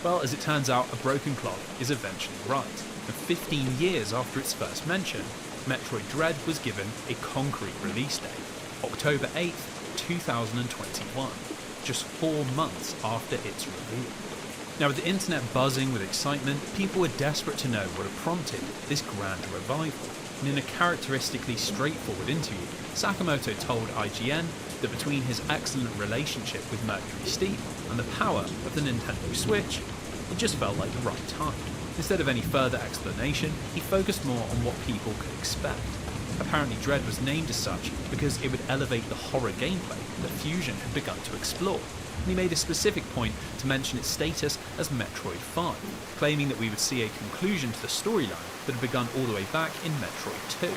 Well, as it turns out, a broken clock is eventually right, and 15 years after its first mention, Metroid Dread was given a concrete release date, October 8th, 2021. Just 4 months after its reveal. Now, with the internet buzzing with excitement, people were desperate to know what had prompted this grand revival. And in a characteristically straightforward interview, Sakamoto told IGN that between his excellent relationship with Mercury Steam and the power of the Nintendo Switch, it just felt like the right time. Instead of any further explanation, he focused more on what people could expect. Apparently Dread was named as such because it would elevate the horror gameplay that Fusion had begun to explore, and he made a specific point to mention its status as Metroid 5, claiming that we would see a conclusion to the storyline that had begun all the way back in Metroid 2.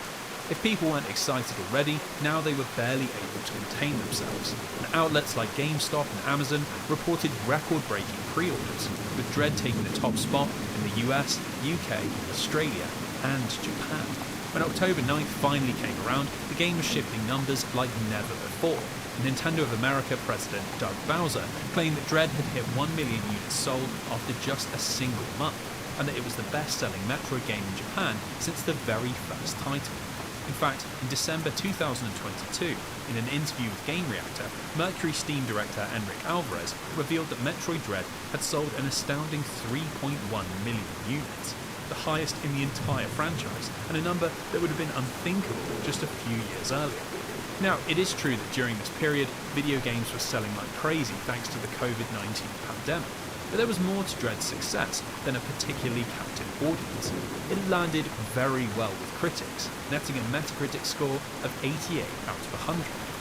If people weren't excited already, now they were barely able to contain themselves, and outlets like GameStop and Amazon reported record-breaking pre-orders, with Dread taking the top spot in the US, UK, Australia, and Japan. When October 9th finally came around, the game was shifting numbers like never before. Nintendo of America president Doug Bowser claimed that Dread had hit 1 million units sold after just a single month, and that it was the best-selling Metroid game in Japan since the very first title. In fact, in December 2022, in an interview with Game Reactor, Mercury Steam director Enric Alvarez revealed that Metroid Dread had sold an astounding 3.1 million units, the highest in the entire franchise, and a number that would have been unthinkable just a few years earlier. Now, it is true that during this period, video games were selling like crazy thanks to the COVID-19 pandemic, but there was more to Dread's success than a particularly captive audience. It landed very well with critics, netting a Metacritic score of 88 out of 100,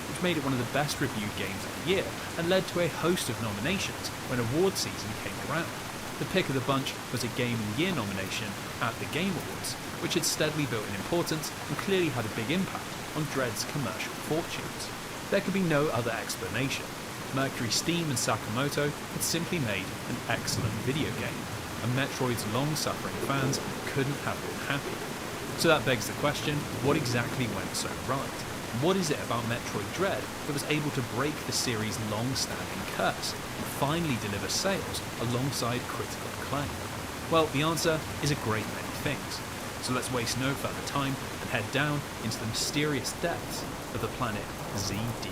which made it one of the best reviewed games of the year, and led to a host of nominations when award season came around. The pick of the bunch was a Game of the Year nomination at the Game Awards, which had steadily built in importance and clearly had a big impact on Dread's commercial fortunes. There could be no other explanation. Mercury Steam and Sakamoto had simply made an excellent video game, and Metroid's long-suffering fans couldn't have been happier. So that begs the question, what exactly went so right? What is it about Metroid Dread that was able to break the series' long-standing curse and finally deliver sales alongside critical acclaim? Well, the answer is a great many things. So let's waste no further time and head down into the mysterious depths of the planet ZDR.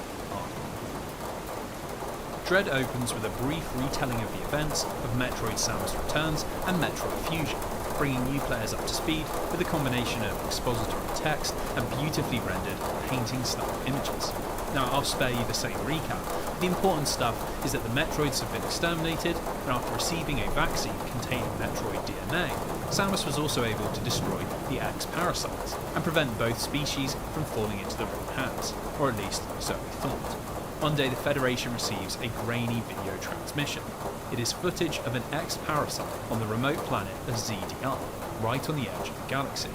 Dread opens with a brief retelling of the events of Metroid Samus Returns and Metroid Fusion, bringing new players up to speed with a combination of expository text and beautifully rendered painting-style images. Now, I'll spare you the same recap. The important stuff is that the Metroids have been exterminated, and after receiving a vaccine containing Metroid DNA, Samus was also able to destroy the X parasites and prevent both species from falling into the wrong hands, or at least so we thought. One day the Federation receives a grainy video transmission. It is footage of an X-parasite on the remote planet of ZDR, right on the edge of the galaxy.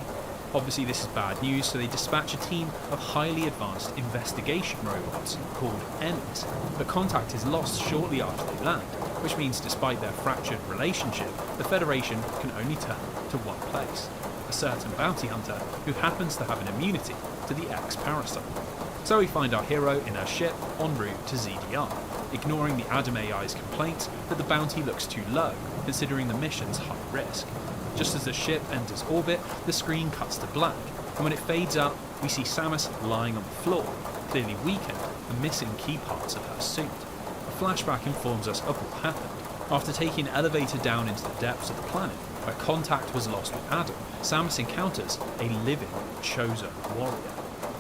Obviously this is bad news, so they dispatch a team of highly advanced investigation robots called Emmys, but contact is lost shortly after they land, which means despite their fractured relationship, the Federation can only turn to one place: a certain bounty hunter who happens to have an immunity to the X-parasite. So we find our hero in her ship en route to ZDR, ignoring the Adam AI's complaints that the bounty looks too low, considering the mission's high risk. Just as the ship enters orbit, the screen cuts to black, and when it fades up, we see Samus lying on the floor, clearly weakened and missing key parts of her suit. A flashback informs us of what happened. After taking an elevator down into the depths of the planet, where contact was lost with Adam, Samus encounters a living Chozo warrior.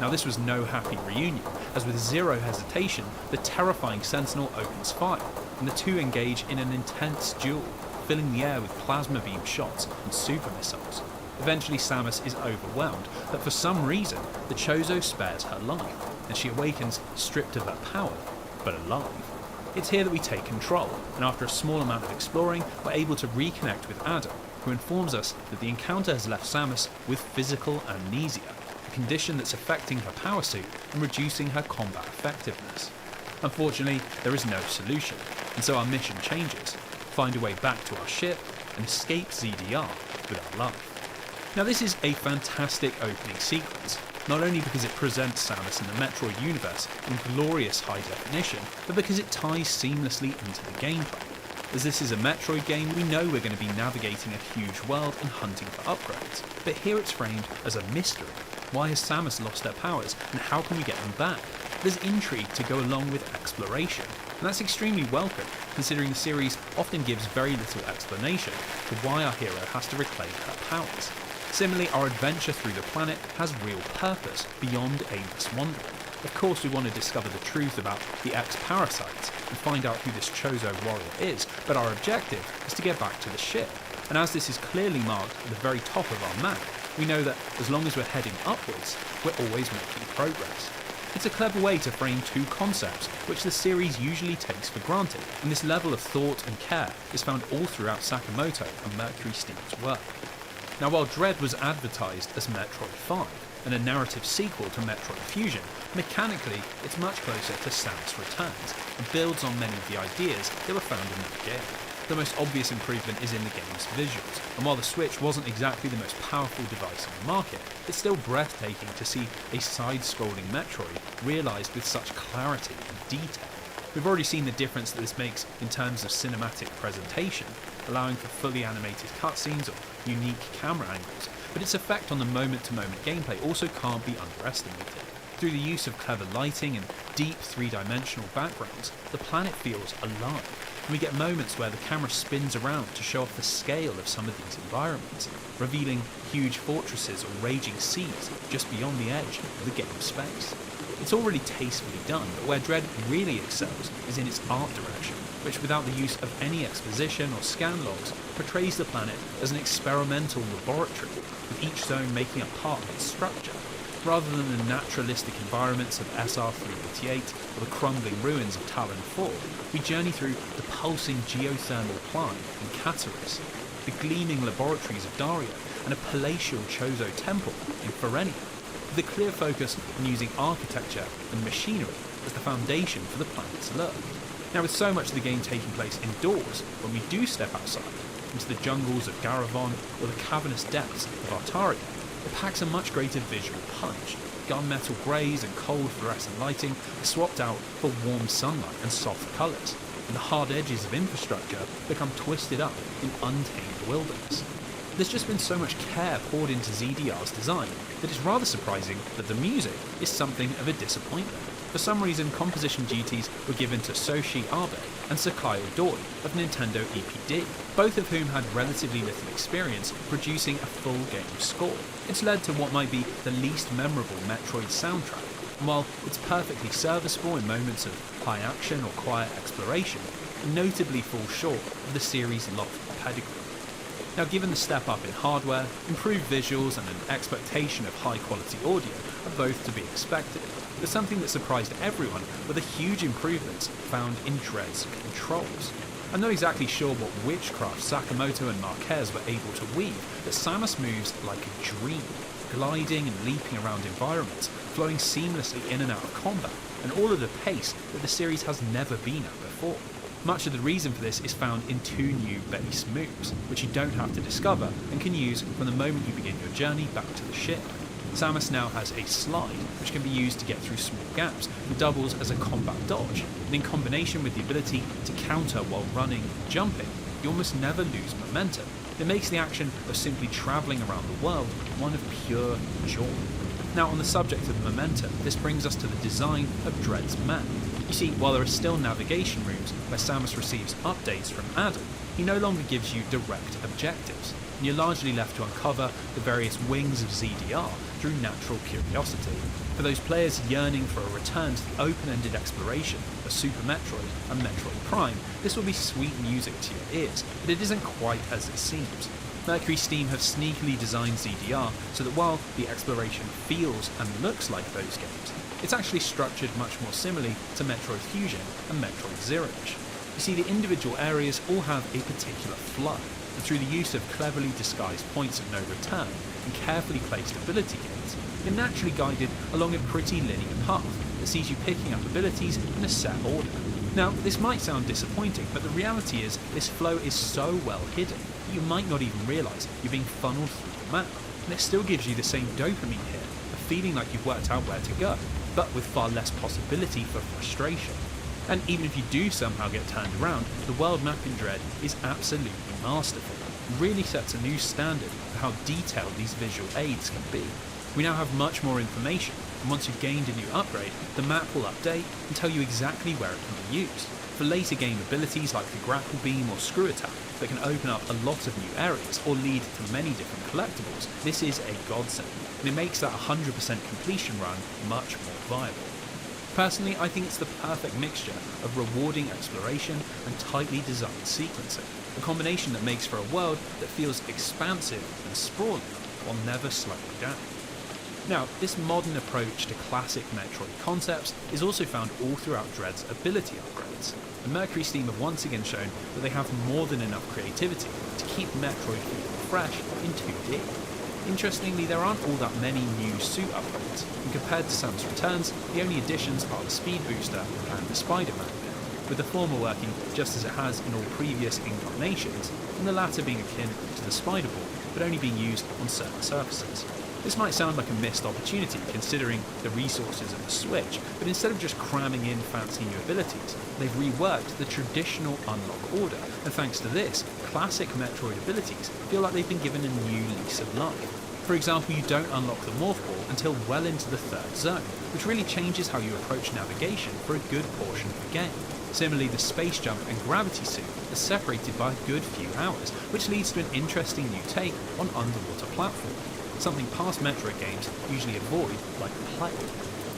Now this was no happy reunion, as with zero hesitation, the terrifying Sentinel opens fire, and the two engage in an intense duel, filling the air with plasma beam shots and super missiles. Eventually Samus is overwhelmed, but for some reason the Chozo spares her life, and she awakens stripped of her power, but alive. It's here that we take control, and after a small amount of exploring, we're able to reconnect with Adam, who informs us that the encounter has left Samus with physical amnesia, a condition that's affecting her power suit and reducing her combat effectiveness. Unfortunately, there is no solution, and so our mission changes: find a way back to our ship and escape ZDR with our life. Now this is a fantastic opening sequence, not only because it presents Samus in the Metroid universe in glorious high definition, but because it ties seamlessly into the gameplay. As this is a Metroid game, we know we're going to be navigating a huge world and hunting for upgrades, but here it's framed as a mystery. Why has Samus lost her powers, and how can we get them back? There's intrigue to go along with exploration, and that's extremely welcome, considering the series often gives very little explanation for why our hero has to reclaim her powers. Similarly, our adventure through the planet has real purpose beyond aimless wandering. Of course, we want to discover the truth about the X-parasites and find out who this Chozo warrior is, but our objective is to get back to the ship. And as this is clearly marked at the very top of our map, we know that as long as we're heading upwards, we're always making progress. It's a clever way to frame two concepts which the series usually takes for granted, and this level of thought and care is found all throughout Sakamoto and Mercury Steam's work. Now, while Dread was advertised as Metroid 5 and a narrative sequel to Metroid Fusion, mechanically it's much closer to Samus Returns and builds on many of the ideas that were found in that game. The most obvious improvement is in the game's visuals, and while the Switch wasn't exactly the most powerful device on the market, it's still breathtaking to see a side-scrolling Metroid realised with such clarity and detail. We've already seen the difference that this makes in terms of cinematic presentation, allowing for fully animated cutscenes or unique camera angles, but its effect on the moment-to-moment gameplay also can't be underestimated. Through the use of clever lighting and deep three-dimensional backgrounds, the planet feels alive, and we get moments where the camera spins around to show off the scale of some of these environments, revealing huge fortresses or raging seas just beyond the edge of the game's space. It's all really tastefully done, but where Dread really excels is in its art direction, which without the use of any exposition or scan logs portrays the planet as an experimental laboratory, with each zone making up part of its structure. Rather than the naturalistic environments of SR388 or the crumbling ruins of Talon 4, we journey through the pulsing geothermal plant in Cataris, the gleaming laboratories of Dario, and a palatial Chozo temple in Ferenia, with a clear focus on using architecture and machinery as the foundation for the planet's look. Now, with so much of the game taking place indoors, when we do step outside, into the jungles of Garavon or the cavernous depths of Artaria, it packs a much greater visual punch. gunmetal greys and cold fluorescent lighting are swapped out for warm sunlight and soft colours, and the hard edges of infrastructure become twisted up in untamed wilderness. There's just been so much care poured into ZDR's design that it's rather surprising that the music is something of a disappointment. For some reason, composition duties were given to Soshi Abe and Sakai Odoi of Nintendo EPD, both of whom had relatively little experience producing a full game score. It's led to what might be the least memorable Metroid soundtrack, and while it's perfectly serviceable in moments of high action or quiet exploration, it notably falls short of the series' lofty pedigree. Now, given the step up in hardware, improved visuals and an expectation of high quality audio are both to be expected, but something that surprised everyone were the huge improvements found in Dread's controls. I'm not exactly sure what witchcraft Sakamoto and Marquez were able to weave, but Samus moves like a dream, gliding and leaping around environments, flowing seamlessly in and out of combat, and all at a pace that the series has never been at before. Much of the reason for this is found in two new base moves, which you don't have to discover and can use from the moment you begin your journey back to the ship. Samus now has a slide, which can be used to get through small gaps and doubles as a combat dodge, and in combination with the ability to counter while running and jumping, you almost never lose momentum. It makes the action of simply travelling around the world one of pure joy. Now, on the subject of momentum, this brings us to the design of Dread's map. You see, while there are still navigation rooms where Samus receives updates from Adam, he no longer gives you direct objectives, and you're largely left to uncover the various wings of ZDR through natural curiosity. For those players yearning for a return to the open-ended exploration of Super Metroid and Metroid Prime, this will be sweet music to your ears, but it isn't quite as it seems. Mercury Steam have sneakily designed ZDR so that while the exploration feels and looks like those games, it's actually structured much more similarly to Metroid Fusion and Metroid Zero Mission. You see, the individual areas all have a particular flow, and through the use of cleverly disguised points of no return and carefully placed ability gates, you're naturally guided along a pretty linear path that sees you picking up abilities in a set order. Now, this might sound disappointing, but the reality is this flow is so well hidden that you might not even realise you're being funneled through the map, and it still gives you the same dopamine hit of feeling like you've worked out where to go, but with far less possibility for frustration. And even if you do somehow get turned around, the world map in Dread is absolutely masterful. It really sets a new standard for how detailed these visual aids can be. We now have much more information, and once you've gained a new upgrade, the map will update and tell you exactly where it can be used. For later game abilities like the grapple beam or screw attack that can open up a lot of new areas or lead to many different collectibles, this is a godsend, and it makes that 100% completion run much more viable. Personally, I think it's the perfect mixture of rewarding exploration and tightly designed sequencing, a combination that makes for a world that feels expansive and sprawling while never slowing down. Now, this modern approach to classic Metroid concepts is also found all throughout Dread's ability upgrades, and Mercury Steam have once again shown that they have more than enough creativity to keep Metroid feeling fresh in 2D. Interestingly, there aren't all that many new suit upgrades, and compared to Samus Returns, the only additions are the speed booster and the Spider-Man bit, with the former working just as it has in all previous incarnations, and the latter being akin to the Spider Ball, but only being used on certain surfaces. This might sound like a missed opportunity considering the resources of the Switch, but instead of just cramming in fancy new abilities, they've reworked the traditional unlock order, and thanks to this, classic Metroid abilities feel like they've been given a new lease of life. For example, you don't unlock the Morph Ball until well into the third zone, which really changes how you approach navigation for a good portion of the game. Similarly, the Space Jump and Gravity Suit are separated by a good few hours, which leads to an interesting new take on underwater platforming, something past Metroid games usually avoid like the plague.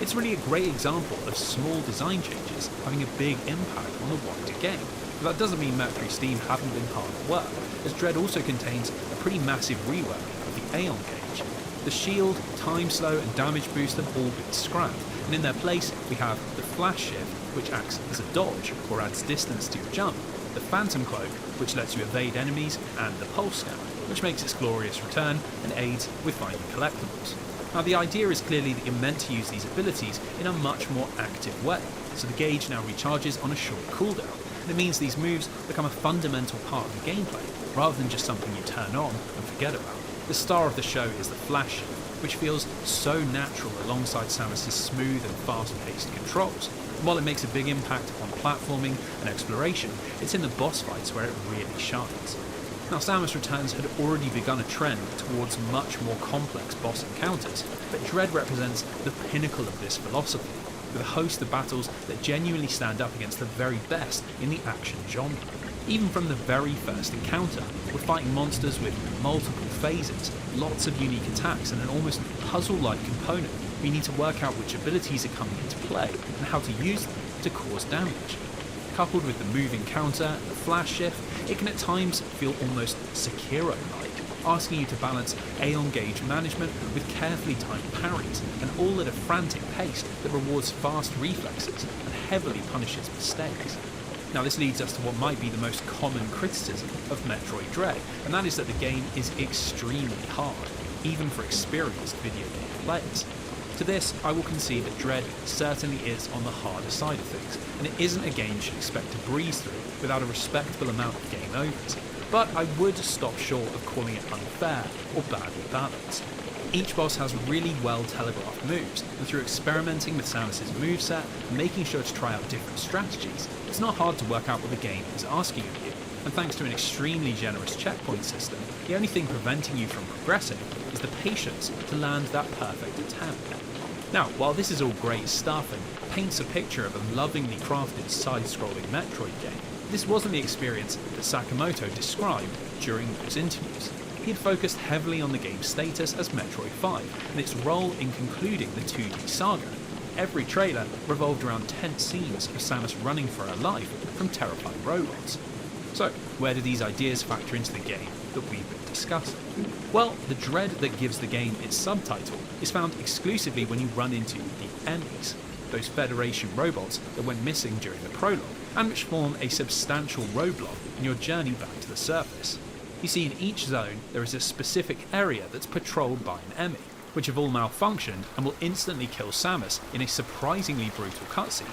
It's really a great example of small design changes having a big impact on the wider game. But that doesn't mean Mercury Steam haven't been hard at work, as Dread also contains a pretty massive rework of the Aeon gauge. The shield, time slow and damage boost have all been scrapped, and in their place we have the Flash Shift, which acts as a dodge or adds distance to your jump, the Phantom Cloak, which lets you evade enemies, and the Pulse Scan, which makes its glorious return and aids with finding collectibles. Now, the idea is clearly that you're meant to use these abilities in a much more active way, so the gauge now recharges on a short cooldown, and it means these moves become a fundamental part of the gameplay, rather than just something you turn on and forget about. The star of the show is the Flash Shift, which feels so natural alongside Samus's smooth and fast-paced controls. And while it makes a big impact on platforming and exploration, it's in the boss fights where it really shines. Now, Samus Returns had already begun a trend towards much more complex boss encounters, but Dread represents the pinnacle of this philosophy, with a host of battles that genuinely stand up against the very best in the action genre. Even from the very first encounter, we're fighting monsters with multiple phases, lots of unique attacks, and an almost puzzle-like component where you need to work out which abilities are coming into play and how to use them to cause damage. Coupled with the moving counter and the flash shift, it can at times feel almost Sekiro-like, asking you to balance Aeon gauge management with carefully timed parries, and all at a frantic pace that rewards fast reflexes and heavily punishes mistakes. Now, this leads us to what might be the most common criticism of Metroid Dread, and that is that the game is extremely hard, even for experienced video game players. To this, I will concede that Dread certainly is on the harder side of things, and it isn't a game you should expect to breeze through without a respectable amount of game overs, but I would stop short of calling it unfair or badly balanced. Each boss has really well telegraphed moves, and through experimenting with Samus's moveset and making sure to try out different strategies, it's not hard to work out what the game is asking of you. And thanks to an extremely generous checkpoint system, the only thing preventing you from progressing is the patience to land that perfect attempt. Now, while this is all great stuff and paints a picture of a lovingly crafted side-scrolling Metroid game, this wasn't the experience that Sakamoto described during those interviews. He had focused heavily on the game's status as Metroid 5 and its role in concluding the 2D saga. Every trailer revolved around tense scenes of Samus running for her life from terrifying robots. So, where do these ideas factor into the game that we've been discussing? Well, the dread that gives the game its subtitle is found exclusively when you run into the Emmys, those Federation robots that went missing during the prologue, and which form a substantial roadblock in your journey back to the surface. You see, in each zone, there is a specific area that's patrolled by an Emmy, which have all malfunctioned and will instantly kill Samus in a surprisingly brutal cutscene,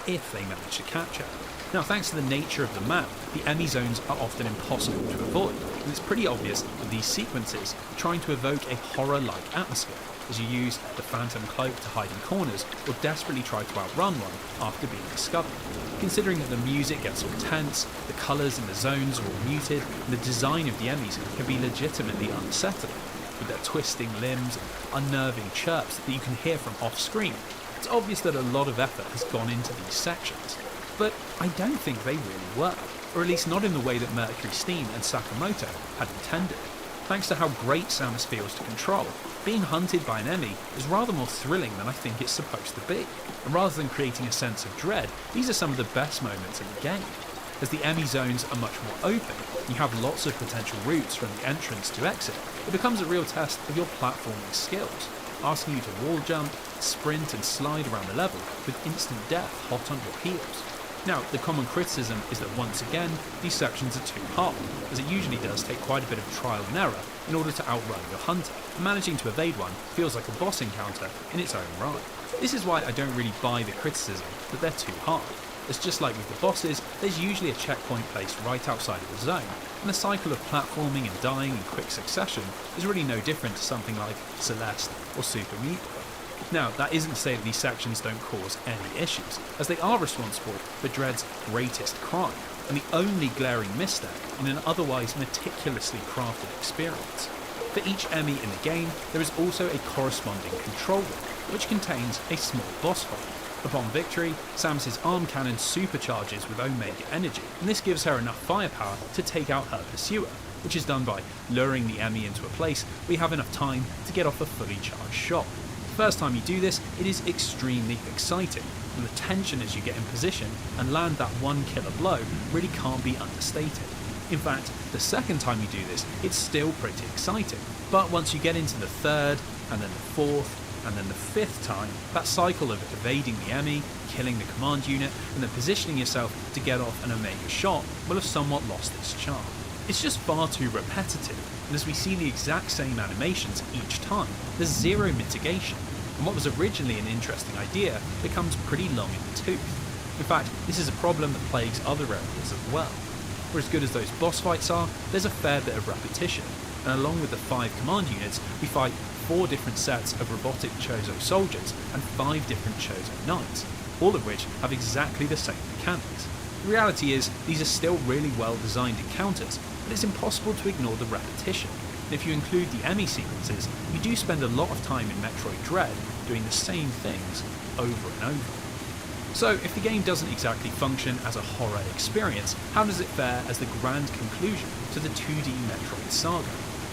if they manage to catch her. Now, thanks to the nature of the map, the Emmy zones are often impossible to avoid, and it's pretty obvious that these sequences are trying to evoke a horror-like atmosphere, as you use the Phantom Cloak to hide in corners or desperately try to outrun one after being discovered. Considering that the music gets all tense, the colours in the zones are all muted, and the design of the Emmys can be legitimately unsettling, with their twisting limbs and unnerving chirps that you can hear from off-screen, it's obvious that a lot of effort has gone into these sections. But I don't think they really work, or at least not in the way that Mercury Steam and Sakamoto had intended. Thanks to how great Samus feels to control, being hunted by an Emmy is rather more thrilling than I think it's supposed to be. And rather than creating a sense of dread, these are some of the best moments in the game. As the Emmy zones are much more open, and you have lots of potential routes from the entrance to exit, it becomes a real test of your platforming skills, asking you to wall jump, sprint and slide around the level with instant death hot on your heels. Now, the common criticism is that once again, these sections are too hard, as it usually does take quite a bit of trial and error in order to outrun your hunter, and managing to evade one feels like a boss encounter in its own right. This is why I don't really buy the criticism that they're too hard, as just like with the bosses, there's usually a checkpoint placed right outside of the zone, and the cycle of platforming and dying in quick succession is really no different to something like Celeste or Super Meat Boy. Now, that isn't to say that these sections don't cause any issues, as they are responsible for Dread's greatest crime, and the only glaring misstep in an otherwise meticulously crafted experience. For each Emmy in the game, there is also a corresponding control room, which contains a small boss fight. Upon victory, Samus's arm cannon supercharges with Omega energy, and this gives her enough firepower to take out her pursuer, which is done by luring the Emmy into a place where you have enough time to get off a fully charged shot. The first time you do this, it is extremely exciting, and the tension as you get in position and land that one killer blow really can't be understated. In fact, the second time you do this, it's still pretty exciting, but once you get into the third, and then the fourth, and then the fifth time, that cycle of evading the Emmy, killing the command unit, and then positioning yourself to get off an Omega shot will have somewhat lost its charm. It's just far too repetitive, and as we see the exact same animations each time, there's zero mitigation, and what was originally an interesting idea becomes pretty long in the tooth. In fact, this is a problem that plagues other areas as well. For as good as those boss fights are, there's a fair bit of repetition, and along with the 5 command units, we fight 4 different sets of robotic Chozo soldiers and 5 different Chozo knights, all of which have exactly the same mechanics. The reality is, these are still really well designed encounters, but it's impossible to ignore the repetition. And if you include the Emmy sequences, you do spend a lot of time in Metroid Dread doing the same things over and over. So, if the game doesn't exactly function as a horror experience, how does it fare as the grand conclusion to the 2D Metroid saga?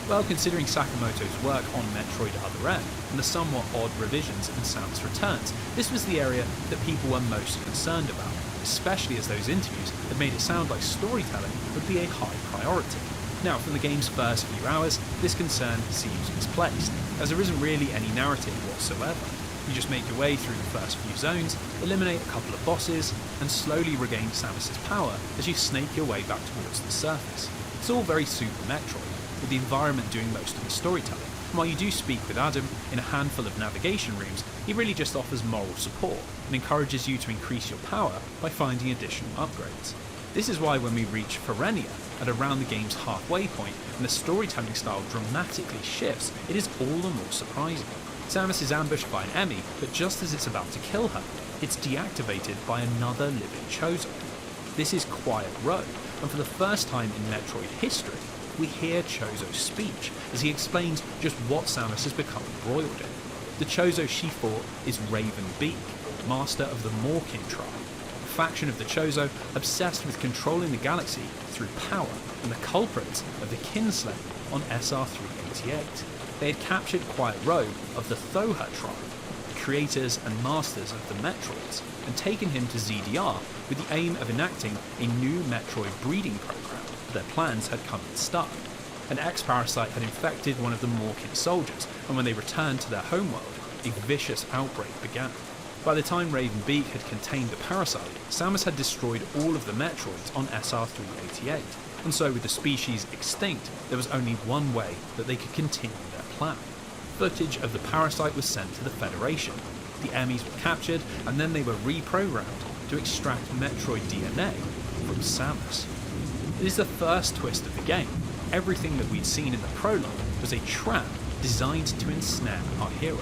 Well, considering Sakamoto's work on Metroid Other M and the somewhat odd revisions and Samus Returns, this was the area that people were most concerned about, especially as those interviews had made it sound like storytelling would be a high priority. Now, from the game's first few hours, this concern seems misplaced, as there isn't really any narrative whatsoever. You just make your way through the first few zones, eliminate a couple of bosses, and slowly regain Samus's power as you snake your way back towards the surface. It's all very Super Metroid, with the environment doing most of the storytelling, and while you do speak with Adam in a handful of navigation rooms, he really just offers moral support and encourages you to increase your power by finding additional upgrades. This is why when we reach Ferenia, at around the game's halfway point, and the storytelling style dramatically shifts, it is all the more surprising. Samus is ambushed by an Emmy, but just as it's about to kill her, it's deactivated by another living Chozo. This is Quiet Road, and for the first time in Metroid history, we hear Chozo's speech as he explains just what Samus has become embroiled in. The Chozo she fought is Raven Beak, master of the Morkin tribe, a faction of the Chozo obsessed with controlling the galaxy through power, and the culprits of the Kinslaying on SR-388. They had captured Quiet Road of the Thoha tribe, the creators and masters of the Metroids, and taken him to ZDR with the aim of enacting a new Metroid breeding program. Their plans had come unstuck. An X-parasite had infected one of the Morkin soldiers, and when they returned to their homeworld, a vicious outbreak began. By the time Raven Beak had contained the parasite, Samus had destroyed all of the Metroids on SR-388, and so with the species extinct, there was only one way that they could continue their plan. Footage of the parasite was sent to the Federation. The Emmys were captured, and then they were reprogrammed to extract Metroid DNA from Samus. It is the first twist of the game. Everything that we'd seen in the prologue was a trap designed to ensnare our hero.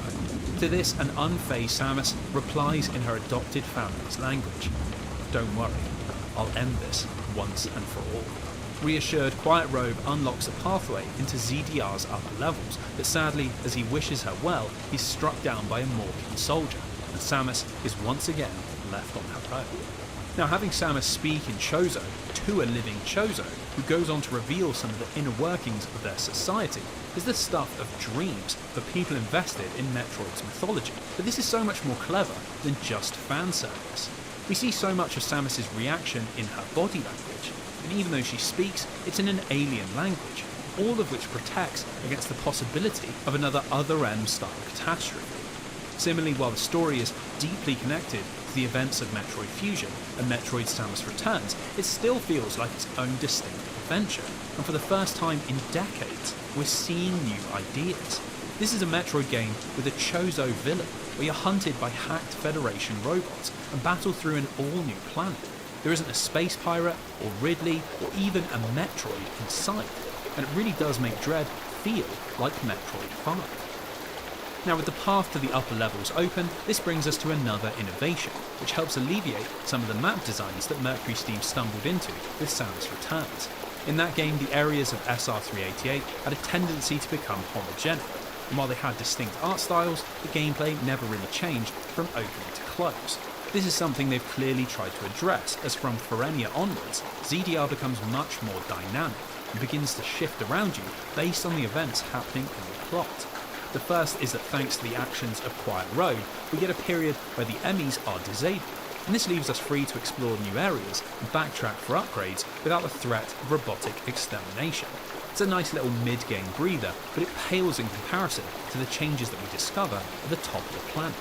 To this, an unfazed Samus replies in her adopted family's language. "Don't worry, I'll end this once and for all." Reassured, Quiet Robe unlocks a pathway into ZDR's upper levels, but sadly, as he wishes her well, he's struck down by a Morkin soldier, and Samus is once again left on her own. Now, having Samus speak in Chozo to a living Chozo, who goes on to reveal some of the inner workings of their society, is the stuff of dreams for people invested in Metroid's mythology. But this is so much more clever than just fan service. We see so much of Samus's reaction in her body language, and even though she speaks, it's in an alien language, all of which protects against the possibility of another Other M-style catastrophe. Similarly, while the story is deeply connected to the events of Metroid Fusion and Metroid Samus Returns, it still feels like its own distinct adventure, and for the first time in decades, we're seeing new ideas. This is a Metroid game with a Chozo villain, where you're hunted by hacked Federation robots and battle through an all-new planet. There isn't a space pirate, or Ridley, or even a Metroid in sight, and it really does make Dread feel like Metroid 5. Now, with the path to the upper levels open, this brings us to another innovation, which helps alleviate some of the map designs that Mercury Steam stumbled into with Samus Returns. In that game, the areas of SR-388 had a tendency to become homogenic, and while they had distinct art styles, the gameplay never really changed from open to close. This is something they've clearly tried to address, as from Ferenia onwards, ZDR becomes much more dynamic and begins to shift around you based on the events happening in the plot. The first is that thanks to the actions of Quiet Road, we get a period where the Emmys are disabled, and this leaves us free to explore new areas and backtrack for upgrades without the threat of robotic extermination. It's a nice little mid-game breather, but it pales in comparison to the changes that we discover at the top of the planet.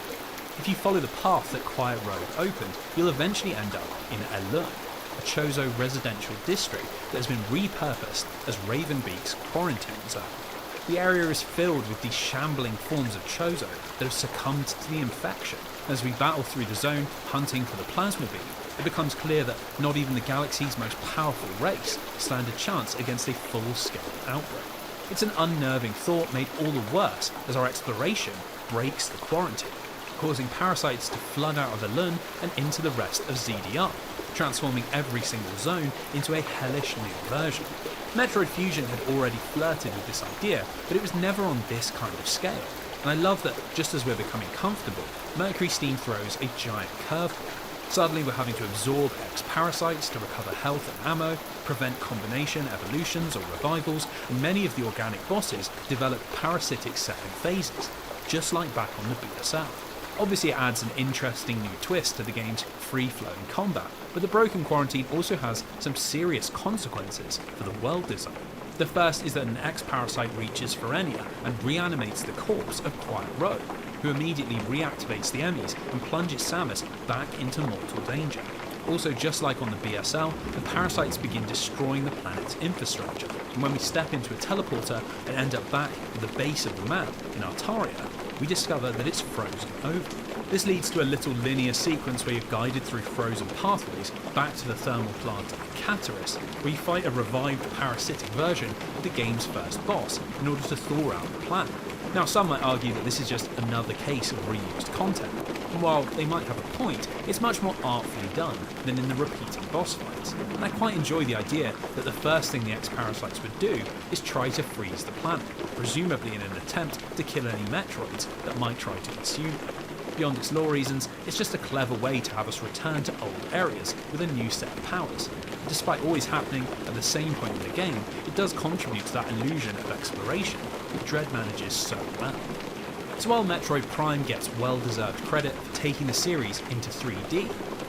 If you follow the path that Quiet Road opened, you'll eventually end up in Elun, a Chozo residential district that has been repurposed as Raven Beak's quarantine zone. The area is filled with these shambling forms of Chozo that have succumbed to the infection. As we battle through the zone, hunting for the plasma beam, it becomes clear that not even the galaxy's most powerful race stand a chance against a full-scale outbreak. It's an unnerving thought made all the worse as our exploration breaks the quarantine, causing parasites to flood out of the Lun and into the rest of ZDR, transforming every single zone into a hellish new version. Metroid Fusion had already flirted with this idea, but it was never on this kind of scale. And I love that just as we're becoming comfortable, Mercury Steam throws a giant curveball. Suddenly we're having to absorb X-parasites to recover health and ammo, prevent combination evolutions or revivals, and many of the organic bosses develop parasitic second phases, just like back on the BSL. Obviously it adds an interesting new twist to the game's free-flowing combat, but the broken quarantine also has some serious consequences for the world design. The first is that an X-parasite reaches Ferenia and reanimates the corpse of Quiet Row, who immediately reactivates the Emmys and plunges Samus back into mortal danger. Also, just like on the BSL, the parasites begin destroying the planet's infrastructure, and when we step into a teleporter and end up back at the base of the map in Altaria, we discover that it's frozen over. This leads to a little linear sequence where you're guided through frozen pathways back to the thermal plant of Cataris, where you fight a revived parasitic version of the game's first boss in order to thaw out the planet. Now, some might argue that this is just another case of reused content, and while they might have a point, it's much more artfully done than in the repeating boss fights, and I quite enjoy the idea that the first thing the X-parasites would do is try to freeze the planet, presumably in an attempt to kill any Metroids that might try to consume them. Beyond its lore reasons, it's just a clever way to have us return to old areas with a new set of powers. Despite always happening at the same point in the game, it does contribute to that illusion of exploration that Dread manages so well. So while Metroid Prime gets well-deserved credit for taking the series into 3D,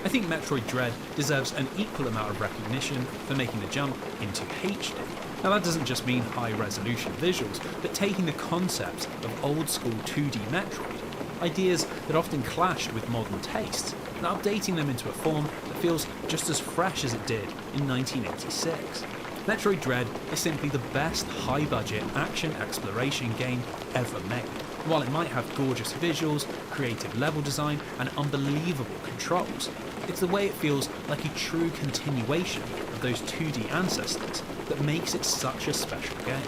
I think Metroid Dread deserves an equal amount of recognition for making the jump into HD. Now that doesn't just mean high-resolution visuals, but taking the concepts of old-school 2D Metroid, ideas that often clashed with modern tastes, and updating them into a form that feels just as fresh as it did in 1986. Metroid Dread is simply the best high-budget action exploration game ever made. While it might have gorgeous visuals, creative level design, and unbelievable controls, it's the way it feels like a true continuation of those 2D ancestors that makes it such a special game.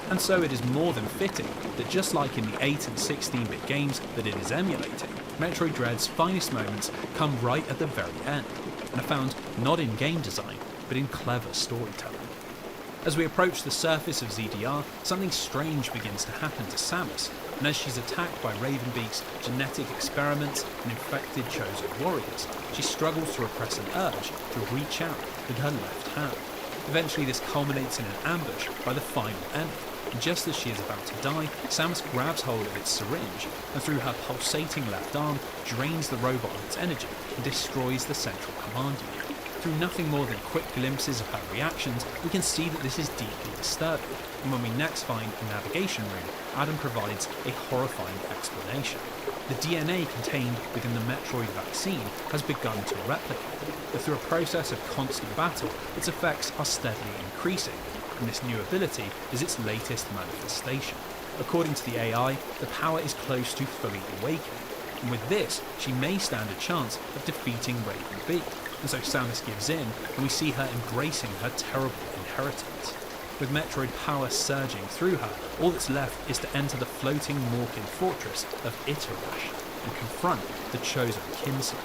And so it is more than fitting that just like in the 8 and 16-bit games that it is emulating, Metroid Dread's finest moments come right at the very end, and are found not in game design, but in clever storytelling. As we approach the surface of ZDR, something strange begins to happen to Samus, and as she's attacked by Ravenbeak's genetic experiments and infected chosen warriors, she struggles to repress an urge to reach out with her left hand. Eventually this culminates in an ambush by the final enemy, and just as she is about to die, Samus grabs hold of its syringe and through her pulsating left arm drains the robot of its energy and destroys the central command unit. Through nothing more than quick glimpses of her reactions, we can see that this is deeply disturbing, and when we next find a navigation room, Adam provides a horrifying explanation. The DNA contained within the Metroid vaccine has begun to replicate, but through a process of constant battle, its effects are steadily increasing, and this new ability is its latest manifestation. According to the AI, the power is close to fully awakening, and with this, she may stand a chance of defeating Ravenbeak. And so Samus gives in, and we see her embracing her terrible inheritance. With Metroid power surging through her, all that's left is to enter the floating Morkin fortress of Iterash and confront the chosen Kinsey.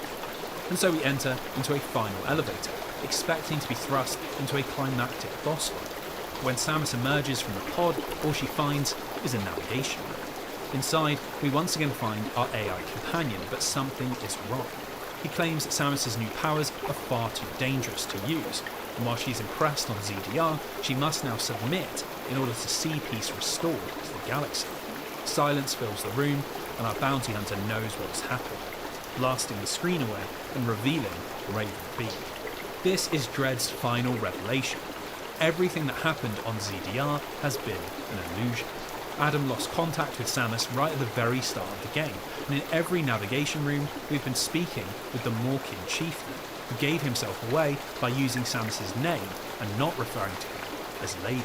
And so we enter into a final elevator, expecting to be thrust into a climactic boss fight. When Samus emerges from the pod, all she finds is a navigation room. Inside, we once again find our AI companion, but something is wrong. He claims that Samus's new powers are far too dangerous to use, and while she's impressed on ZDR, she must now submit in order to see peace restored to the galaxy. Silence fills the room, and our bounty hunter knows what has happened, blasting the screen away and revealing Ravenbeak. This is Dread's final revelation. Everything that happened on ZDR has been an illusion. Adam lost contact with Samus right at the very start of the game, and in every navigation room we've been speaking with the Morkin chieftain, who gave himself away by using Samus's name and not referring to her as Lady.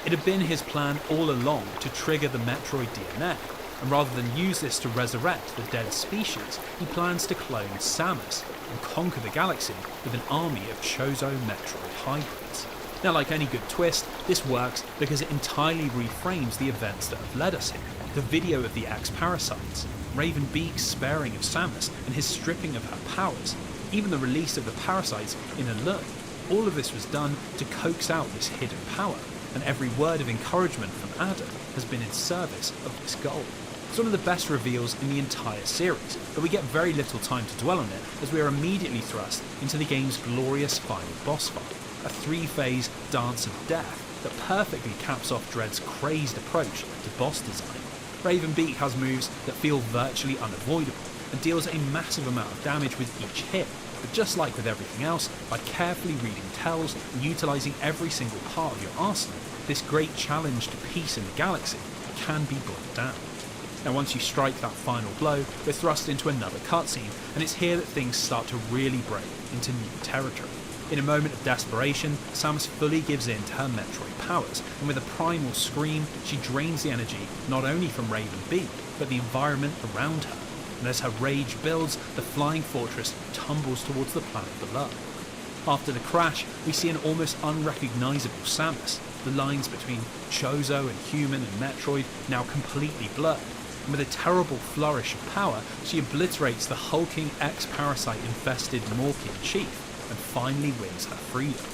It had been his plan all along to trigger the Metroid DNA, and rather than use this to resurrect the dead species, he plans to clone Samus, and conquer the galaxy with an army of Chozo Metroid hybrids. Now, like any good twist, this works because it entirely reframes the events that have led us here. The video of the X-Parasites, Raven Beak's sparing of Samus and his stripping of her powers, even the release of the parasites in Alert, all of this was done to coax out this hidden power, and every word of encouragement from Adam has been in service of this goal. It's one of the best reveals in the entire series, but we get very little time to dwell on it as we are immediately thrust into the game's glorious final boss fight, a 3-phase dance of death that perfectly caps off Dread's crazed approach to boss design. Raven Beak has moves that feel virtually unavoidable and deals a massive amount of damage with each hit, but just like with everything else, by carefully reading tells and utilising every single part of your arsenal, this great challenge to peace in the galaxy can be brought down. Now, once you strike that final blow, we're thrust into another cutscene, and it's here that things start to really break into new territory. In a moment of desperation, Samus fully gives in to her Metroid powers, and with a primal scream, she drains the energy not only from Raven Beak, but the environment around her. And as her rage builds, the flying fortress tumbles towards the planet below. After the crash, we see an almost unrecognisable Samus, the lines between Chozo and human and Metroid now completely blurred, and with a terrible flourish of power, she obliterates the hulking X-Parasite-infested Morkian chief, and finally wins her freedom.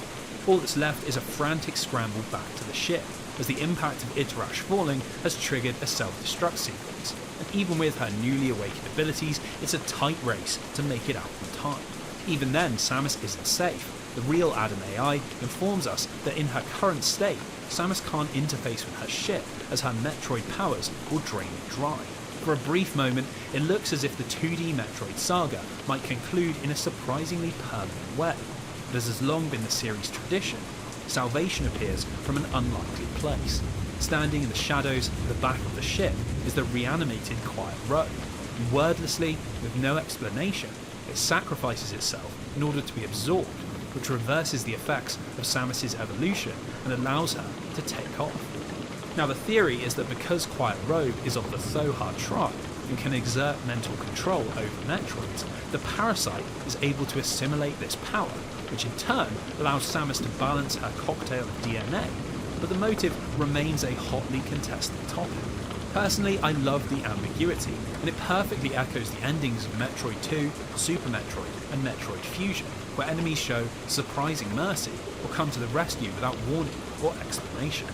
All that's left is a frantic scramble back to the ship, as the impact of Itarash falling has triggered a self-destruct sequence, and even with her newly awakened abilities, it's a tight race to make it out in time. Even then, Samus isn't safe. The real Adam AI informs us that in her current state, Samus can't interface with her ship, as her Metroid powers will drain it dry. For a brief moment, it looks as if the 2D Metroid saga might conclude in a surprisingly permanent way, but as has long been the series' tradition, salvation appears from an unlikely place. Standing in the shadows at the back of the ship is the reanimated Quiet Road, and wordlessly, with no explanation, it sacrifices itself in order to be absorbed, which reverses the effects of Samus's evolution and allows her to take off. Now, the theory is that because Quiet Robe is of the Thoha tribe and can exert mental control over Metroids, the parasite is able to assimilate this power, which in turn allows Samus to balance her cocktail of DNA, but the motive remains a hotly contested topic. Personally, I love the ambiguity, and it perfectly echoes the endings of Metroid 2, Super Metroid, and Metroid Fusion, where enemies show surprising mercy or come to the rescue without warning or explanation.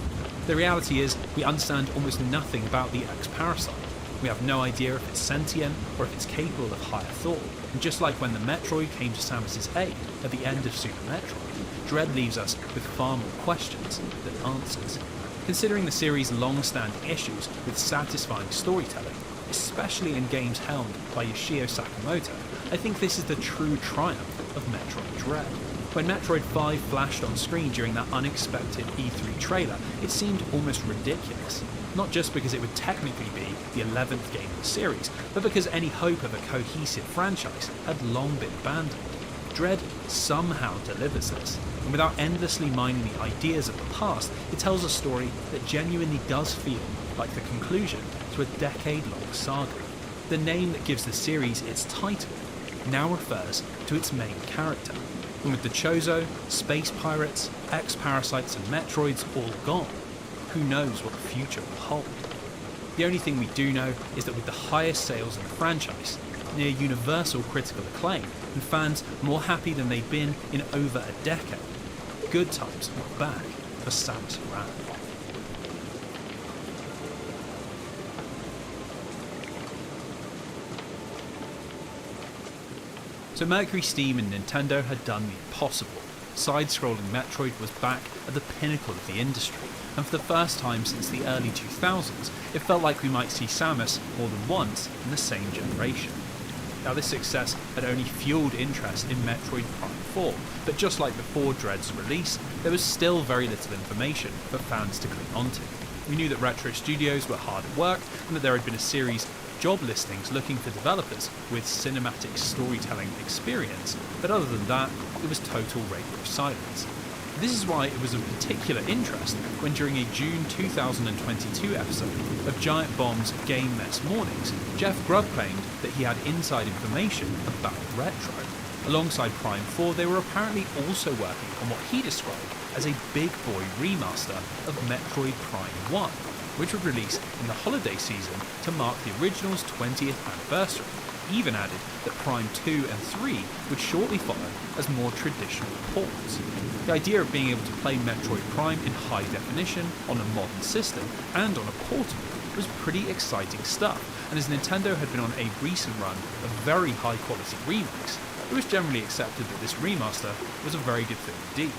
The reality is, we understand almost nothing about the X-Parasite. We have no idea if it's sentient or if it's capable of higher thought, and just like when the Metroid came to Samus's aid at the end of Super Metroid, Dread leaves us with far more questions than answers. Considering the series' long-standing issues with satisfying storytelling, especially in games helmed by Yoshio Sakamoto, I think this is the true triumph of Metroid Dread. When Metroid 5 flashed on screen during that unexpected E3 trailer, it seemed almost ridiculous. Not just because it would technically be the 11th game in the series, but because any hope of a cohesive franchise had long been abandoned. Dread somehow delivers this, and without endlessly mining the ideas of the past, it tells a story that genuinely does feel like the conclusion to a decade-long saga. The name that gives the series its title now refers to its main character, and with the Chozo, space pirates, X-Parasites and Metroids all gone, who knows what the future will hold. The only thing we do know is that with the highest sales in the franchise, near universal critical acclaim, and fans more happy than they've been in over a decade, good times are back for Samus Aran. So Mercury Steam and Nintendo had done the impossible. Side-scrolling Metroid was back at the pinnacle of the industry, and for the first time since the early 2000s, it felt like we might see Samus more than once in the same generation. Now, this success had only fueled interest in Metroid Prime 4, but just like before Dread's release, there was still very little information for fans to cling onto. We knew that Retro Studios were hard at work, and that there had been a series of job listings looking for developers with cinematic storytelling experience, but other than that, it was total radio silence. This is why it was of particular interest when during a June 2022 episode of Giant Bomb's Game Mess Mornings, Jeff Grubb claimed that he had inside information about Retro. Alongside Prime 4, they were apparently also working on what he described as a big boy remaster of Metroid Prime 1, which would release in the holiday season to mark the original's 20th anniversary. He even added that Prime 2 and 3 would shortly follow as more traditional ports. The idea of being able to play Metroid Prime in high definition on a modern system and on a portable was pretty exciting stuff, and as Nintendo had been on a recent run of very high quality remakes, it was generally accepted that this remaster was a very good thing indeed.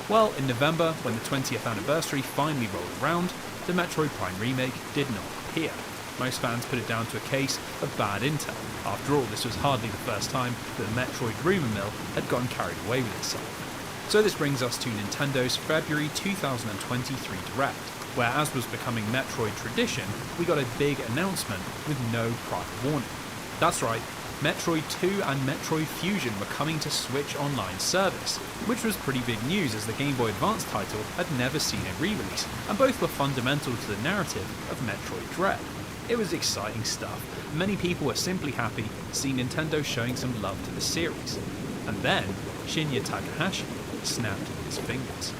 Well, in November, when the 20th anniversary finally rolled around, the Metroid Prime remake did not appear. Most fans put it down to a case of bad intel. After all, this was hardly the first time that the Metroid rumour mill had gone carried away with itself. So this brings us to Nintendo's February 2023 Direct, where, as was becoming Metroid tradition, we got a big announcement with no prior warning. That's right, Metroid 2 and Metroid Fusion were coming to Switch Online service, which was pretty big news as the Game Boy Advance title had never seen a re-release, and both were fundamental to the narrative of Metroid Dread. It was exciting stuff. Many people were simply happy to see Nintendo showing some love to the series. And then, Shinya Takahashi snapped his fingers.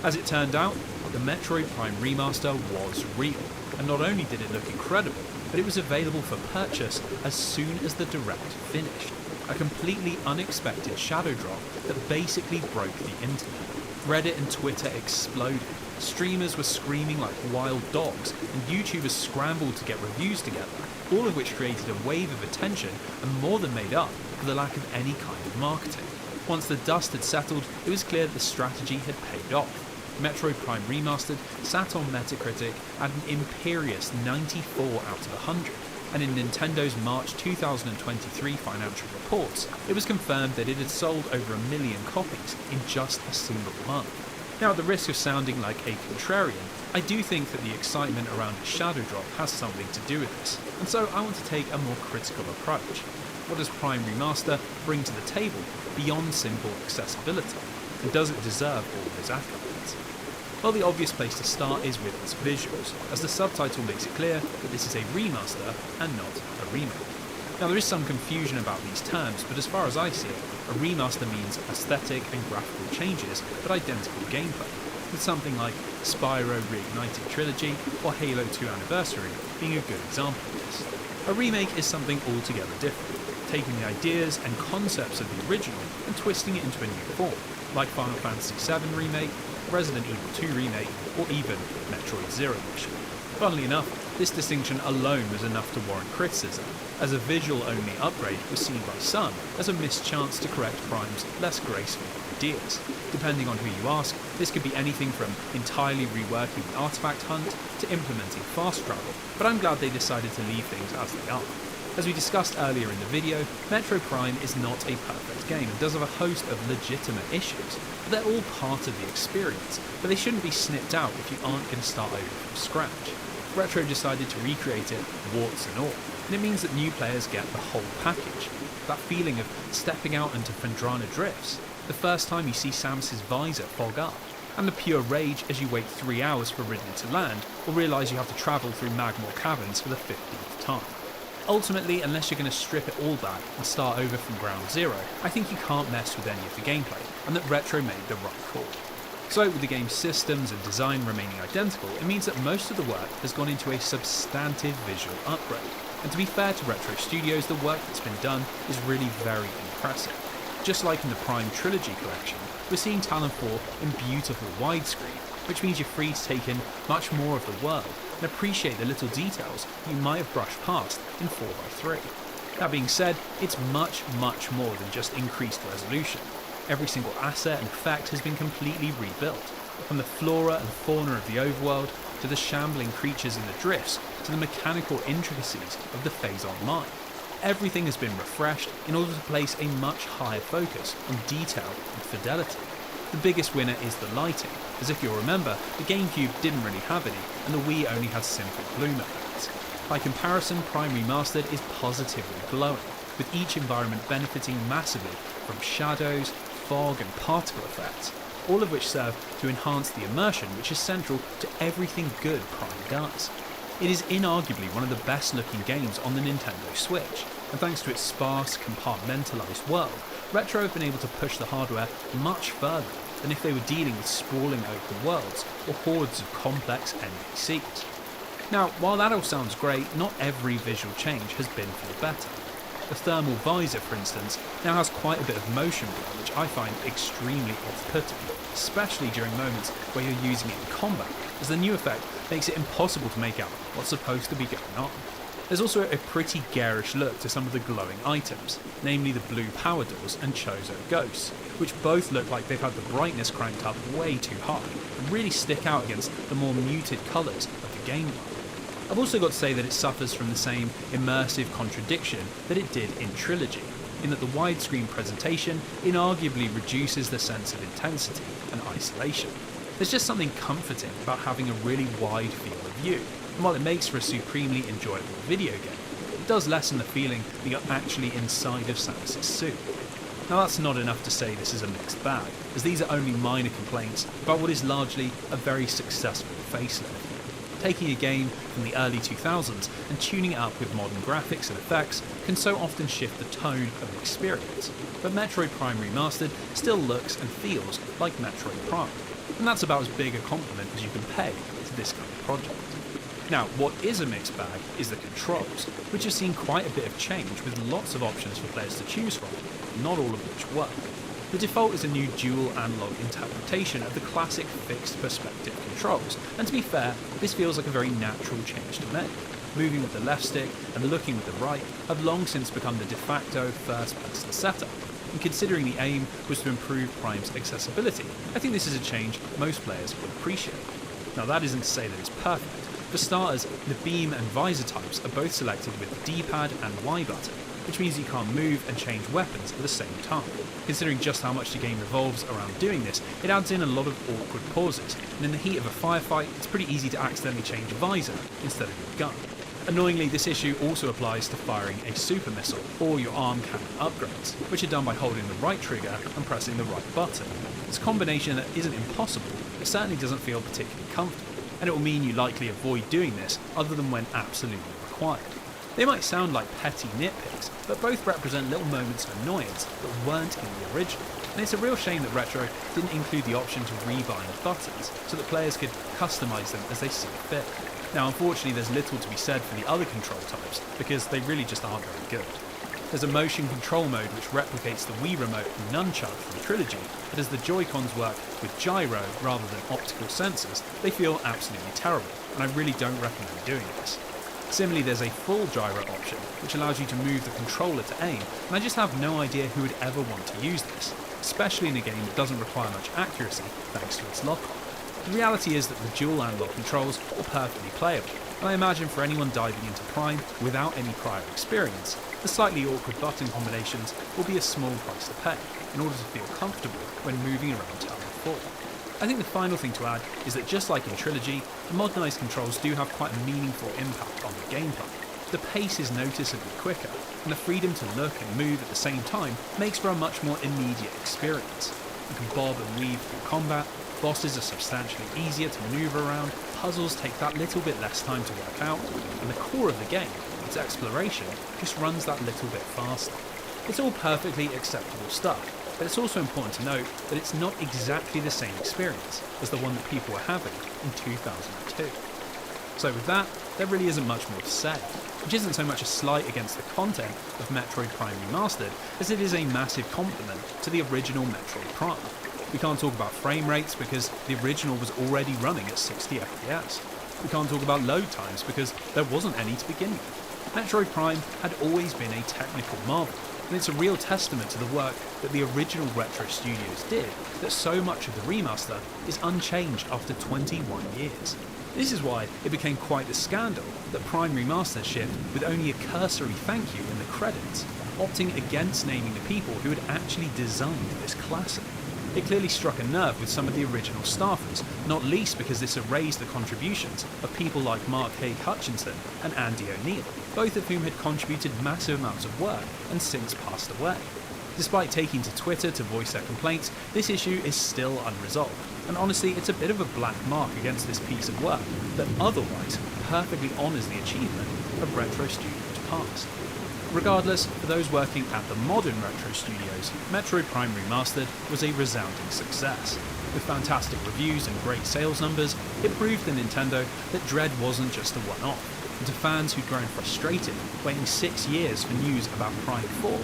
As it turned out, the Metroid Prime remaster was real, and not only did it look incredible, but it was available for purchase as soon as the Direct finished. A completely unexpected shadow drop that basically broke the internet. Reddit and Twitter exploded. Streamers were screaming like wild dogs, and YouTubers scrambled to get reviews together, all of which created a wave of attention and more than made up for the lack of any kind of marketing. Once the dust had settled, it was clear that the strategy had paid off. Metroid Prime Remastered sat on Metacritic at an imperious 94 out of 100, and in Nintendo's March 2023 financial reports, it was confirmed that it had sold over 1 million copies in just a single month. Now, at the risk of sounding like a contrarian, I do think that the excitement around a shadow drop has something to do with this, and so I want to take a more critical approach. What does Prime Remaster bring to the table beyond simple accessibility, and does it deserve all those accolades? Well, the obvious place to start is with its visuals, as the subtitle makes it clear that this is a remaster and not a remake. Now, there is some confusion about these terms, but as far as I see it, a remaster means aesthetic and graphical changes, but identical gameplay, with something like Spyro Reignited Trilogy or Halo 2 Anniversary being a good example of this. A remake is something altogether different, taking the ideas and concepts of the original and twisting it into a new form, like Final Fantasy VII Remake, Resident Evil 2 Remake, or even Metroid Zero Mission. Funnily enough, this distinction alone was enough to warrant criticism, as a visual-only upgrade was seen by some as a missed chance to correct Prime's less graceful ideas. Depending on who you ask, this could be anything from entirely reworking the artifact hunt to implementing fast travel, but I'm glad they decided to leave things as they are. As we discussed earlier in the video, Metroid Prime is not a perfect game and does have a host of legitimate issues, but they're all part of the experience, but they shouldn't be snipped out if you aren't going to start over from scratch. Retro decided to recreate it, warts and all, and it means that new players get the whole package. That feeling of stepping out into Phendrana drifts, the first time you see Samus's visor fog up, and the pure rage as you wait 3 hours for Ridley to land, or realise you have to travel through Magmore Caverns for the 50th time. Ultimately, unless you're going to strip it all back and start over from ground zero, I think you can't mess with any of the gameplay, and that Retro made the right call. So, with the game's systems and design remaining identical, it means that most of the work has gone into a substantive visual upgrade. And to be fair to Retro Studios, the work that's been done is really very impressive. Just like in the Prime Trilogy collection, we're seeing Talon 4 in beautiful widescreen, which means you're free to take in much more of the world and appreciate the little details you might have brushed past in 4x3. That being said, it's much more than just increased resolution. Every single asset and effect has been completely rebuilt, from the flora and fauna of the overworld, to the shambling creatures in the drifts, to the mechanical intricacies of the Phase Online. Everything has been refreshed in order to place a much higher focus on detail and fidelity. The biggest winner is the lighting, as if you'll remember, the GameCube didn't really have any, and the Wii only had simple bloom effects. By comparison, Prime Remastered is positively glowing, with each environment benefiting massively from shadows, fog and particle effects, all of which serve to enhance the immersion which is central to everything good Prime does. It is inarguably one of the best looking games on the Nintendo Switch, and thanks to its sparse, compartmentalised world, Retro have been able to push the hardware much further than if they were dealing with sprawling open worlds or hordes of complex NPCs. Now, while that all sounds great, not every visual change has been for the better. The thermal visor, for instance, now has quite a bit of motion blur, which I find extremely off-putting, especially during moments where you're using it in combat, as the new effect makes it impossible to make out what's supposed to be going on. There's also a pretty garish look to some of the glowing items, namely the blue power doors and Chozo ghosts, which both look like they've had the brightness cranked up way too high and really stick out against the more muted colours of the game world. I've also got to say that it suffers from the same immersive contradiction that it did in Trilogy, in that the widescreen presentation inarguably reduces the sense of intensity and isolation. There's just something comforting about having a really wide field of view, and while it makes for a supremely enjoyable video game, it does lessen the feeling that you're actually inside of Samus's suit. Now that's not enough to say this is a mixed bag, as these are only minor complaints about what is largely a very successful facelift. Taking a game from the early 2000s and tuning it up with modern graphics and effects can so often shift the tone of an experience, but Metroid Prime Remastered still looks and feels like Metroid Prime, and that's about as big a compliment as you can pay to this kind of project. Now, what is a mixed bag is the controls, which have seen quite a bit of change with lots of options for players to choose from, not all of which work. The default is a new dual analog interpretation of the classic fixed perspective controls, and to be fair, this feels like a very natural change to make. Moving with the left stick and looking with the right have long since become the de facto first-person setup, and considering the aim was to improve Prime's accessibility, I think this is a change most players will appreciate. Now that isn't to say that it's perfect. For starters, the beam and visor types are both selected with the D-pad and Y button, which means you can't move and change weapons at the same time. Considering just how much the game revolves around doing this, it adds in a lot of awkward pauses, and in the heat of a firefight, it's pretty easy to accidentally change a visor instead of your gun. Annoyingly, this issue also applies to firing a super missile or your arm cannon upgrades, which are done by holding the right trigger and pressing the right button. It's a combination that isn't impossible, but certainly doesn't feel particularly comfortable, and it will mean you likely avoid doing this other than when absolutely required. They might sound like petty nitpicks, but both represent little moments of annoyance that weren't in the original, and it's a real shame that Retro didn't include the option to rebind buttons so that players could customise them as they see fit. Now unfortunately there's little to be said for the other control types, because they really just aren't very good. There's a motion control mode which replicates the Wii Remote and Nunchuck from Trilogy, but as the Joy-Cons work with gyro rather than optical sensors, they feel absolutely terrible, and I really don't recommend doing this. Similarly, there's a full gyro option, which allows you to move the controller to aim, and I just have no idea who would ever want to use this, especially in a game that doesn't require much accuracy thanks to its lock-on. The reality is that the dual analog controls are perfectly playable, and I imagine for anyone diving into Prime without any prior experience, the slightly awkward button combinations will be a small price to pay in order to feel comfortable when moving around Tower 4. I think the final thing to add is that just like in Trilogy, the modernised controls do have quite a meaningful impact on the gameplay. The pace is noticeably quicker, and the freedom to look and move at the same time makes for a much more immediate experience. You can bob and weave through combat, bosses are substantially easier to manoeuvre around, puzzles take that little bit less time to work out, and the core of the game, its exploration, just runs that little bit faster. It's all perfectly acceptable stuff, but it's also important to note that it's not exactly the same experience as the one that people were having in 2002. So with that, there really isn't much more to say, which isn't so much a slight against the content of Metroid Prime Remastered as it is a massive compliment to the original Metroid Prime. We can't talk about frame rates because the original was already running at 60 FPS. We can't talk about load times because there wasn't any to begin with. Metroid Prime had always been a technical marvel, and it's a real testament to the work that the original Retro Studios did that so much of the remaster is unchanged after 21 years. This is why it became quite a scandal that Prime Remastered shipped with only a cursory thank you in the credits, opting against naming the people who had actually designed this classic. It clearly struck a nerve with some of the original staffers, not least because this erased the contributions of people like Mark Haig Hutchinson and Andy O'Neill, both of whom had contributed massive amounts of work and since passed away. Despite taking to Twitter to voice their complaints, this issue is still unresolved, and honestly it's a bit of a black mark against this piece of work that otherwise perfectly honours the achievement of Retro Studios' past. Regardless, for those working at the modern retro studios, Metroid Prime Remastered was a resounding success. With fantastic reviews and great sales numbers, it proved to Nintendo that Dread wasn't just a one-off, and to fans who'd grown frustrated waiting 6 years for news about Prime 4,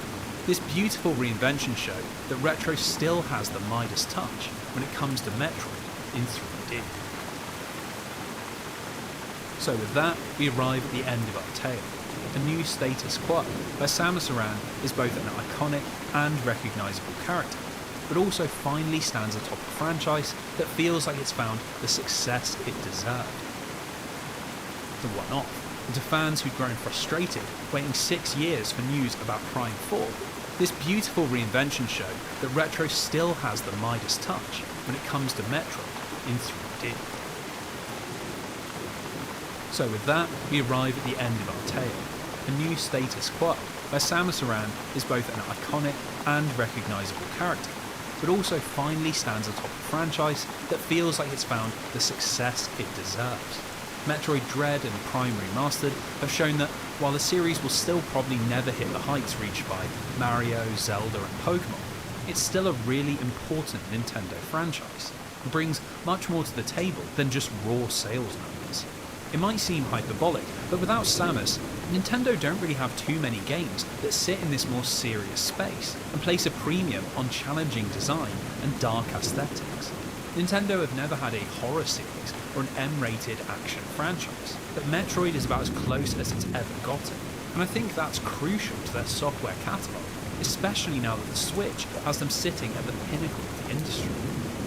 this beautiful reinvention showed that Retro still has the Midas touch when it comes to Metroid in 3D. So with that, we arrive at the end of our tale. A new status quo, where Samus Aran is both an iconic and recognisable character, but also finally stands atop a franchise that feels like it's found the success it deserved. The one-off, and to fans who'd grown frustrated waiting 6 years for news about Prime 4, this beautiful reinvention showed that Retro still has the Midas touch when it comes to Metroid in 3D. So with that, we arrive at the end of our tale. A new status quo, where Samus Aran is both an iconic and recognisable character, but also finally stands atop a franchise that feels like it's found the success it deserves. Metroid Dread and Prime Remastered have shown that while the series will still probably never hit the heights reached by Mario, Zelda and Pokemon, it's still a really important Nintendo franchise, and brings much more to the table than just raw sales numbers. It might seem hyperbolic, but without Samus, Nintendo don't really have too many games that sit in this more serious space and place a premium on challenging design and dark aesthetics. Nintendo have never had a horror series or an M-rated action franchise, but Metroid is about as close as it's ever gotten, and I think that's crucial to their software catalogue, especially now that the Switch has them sitting at the pinnacle of the industry.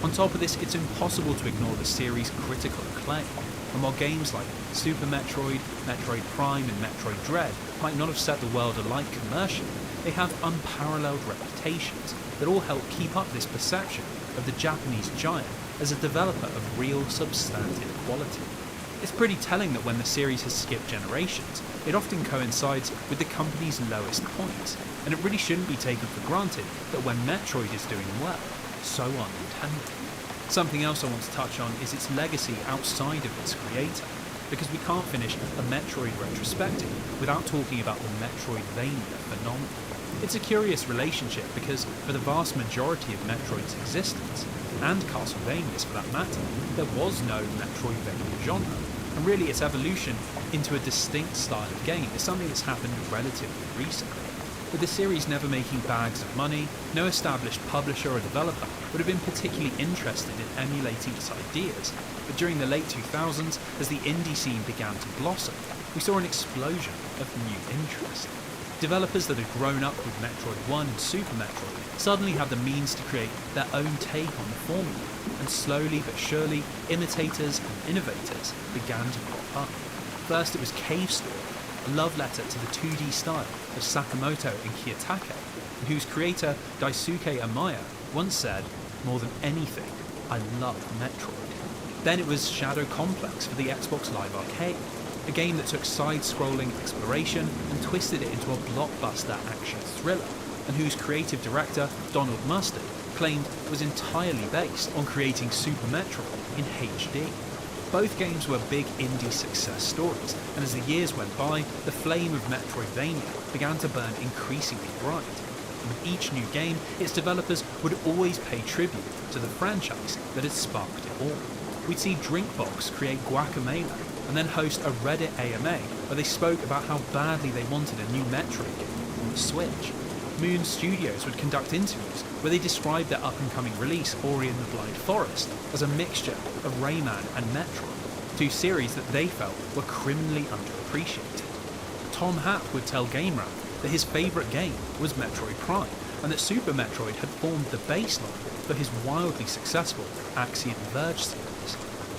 On top of this, it's impossible to ignore the series' critical acclaim. And while games like Super Metroid, Metroid Prime and Metroid Dread might not have set the world alight commercially, they have unparalleled reputations that all help keep up this perception of the Japanese giant as a developer of real substantive quality. It's pretty telling that when the series has skipped generations, it often coincides with the company's lowest points, and it really shouldn't be taken for granted that when Metroid is doing well, so are Nintendo. Something else I want to touch on is its legacy outside of its creator, because we can't finish a Metroid retrospective without talking about the Metroidvania phenomenon. It's a curious relationship because for the vast majority of Metroid's existence, and Castlevania's for that matter, there was no Metroidvania genre, and really its evolution into a distinct style of game is something that's happened relatively recently. With the series never making bags of money, no established publisher or developer would have been particularly interested in emulating its ideas, but during the late 2000s, as the indie scene began to blossom, we saw an explosion of new interest. Developers that had grown up with Metroid 1 and Super Metroid suddenly had the means to create their own take on the formula, and slowly but surely, imitators and innovators began to pop up. First it was Cave Story, a love letter to the 2D style of Sakamoto and Kiyotake, and whose creator Daisuke Amaya once said, "More than anything, I love Metroid." Then it was Shadow Complex for the Xbox Live Arcade, a game that took side-scrolling exploration and twisted it into a blockbuster action thriller, and whose creative director, Donald Mustard, claimed it was entirely based on creating Super Metroid in HD. Both games were big indie success stories, and as the years went by, the flame of Metroidvania began to burn increasingly bright. And with each new game, its developers would always pay tribute to the franchise that had sparked it all. We'd see Drinkbox create Guacamelee, and then host a Reddit AMA where they spoke about how badly they wanted a new Metroid game on the Switch. Moon Studios would conduct interviews where they described their up-and-coming release, Ori and the Blind Forest, as a mixture of Rayman and Metroid, two series that they felt were criminally underappreciated. Tom Happ would tell GameRap that his favourite game was Metroid Prime, and that Super Metroid had formed the baseline for his wildly successful Axiom Verge series.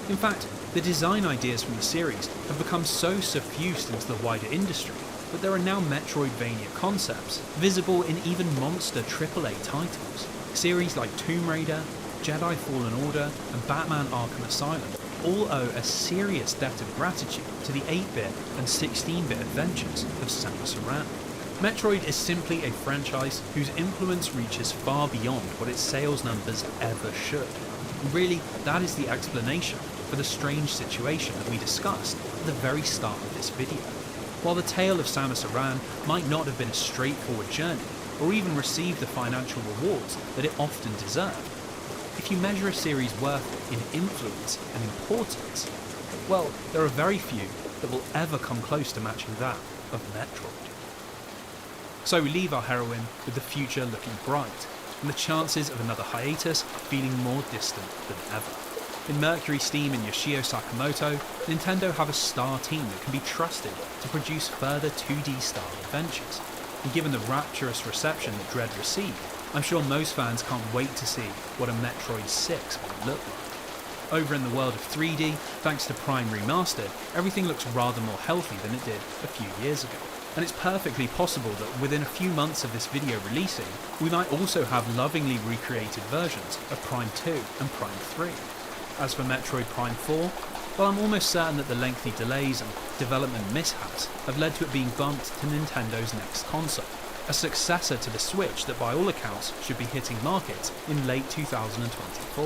In fact, the design ideas from the series have become so suffused into the wider industry that there are now Metroidvania concepts visible in even monster AAA titles. Series like Tomb Raider, Jedi Fallen Order, and Batman Arkham Asylum all owe a serious debt of gratitude to the 8-bit and 16-bit adventures of Samus Aran. Metroid is simply a franchise whose influence reaches far beyond what its sales numbers ever should. And really, that is the explanation for the strange situation that we discussed at the very start of this video. While the tale of Samus Aran might not have been a straightforward journey, or even receive the financial rewards that it often deserved, if you measure a series' worth in influence and importance, well, there are very few that will ever come close to matching that of Metroid. So we leave our heroine with the future looking bright, and the chances of another hiatus feeling more distant than ever. In Mercury Steam and Yoshio Sakamoto, Nintendo have a star team that can be trusted to produce further 2D-style adventures. And given the rapturous reception that Dread received, I'm sure most fans can't wait to see what a Metroid 6 might look like. Over in the world of 3D, thanks to Prime Remastered, everything looks rather more healthy than it did a few years ago. And it's perfectly possible that within a few months of this video releasing, we might also have lovingly recreated versions of Prime 2 and Prime 3. As for Metroid Prime 4, well, I'm almost certain that the lengthy delays and development mishaps have led to it being bumped to Nintendo's next console, a successor to the Switch that by all accounts should be hitting markets in late 2024.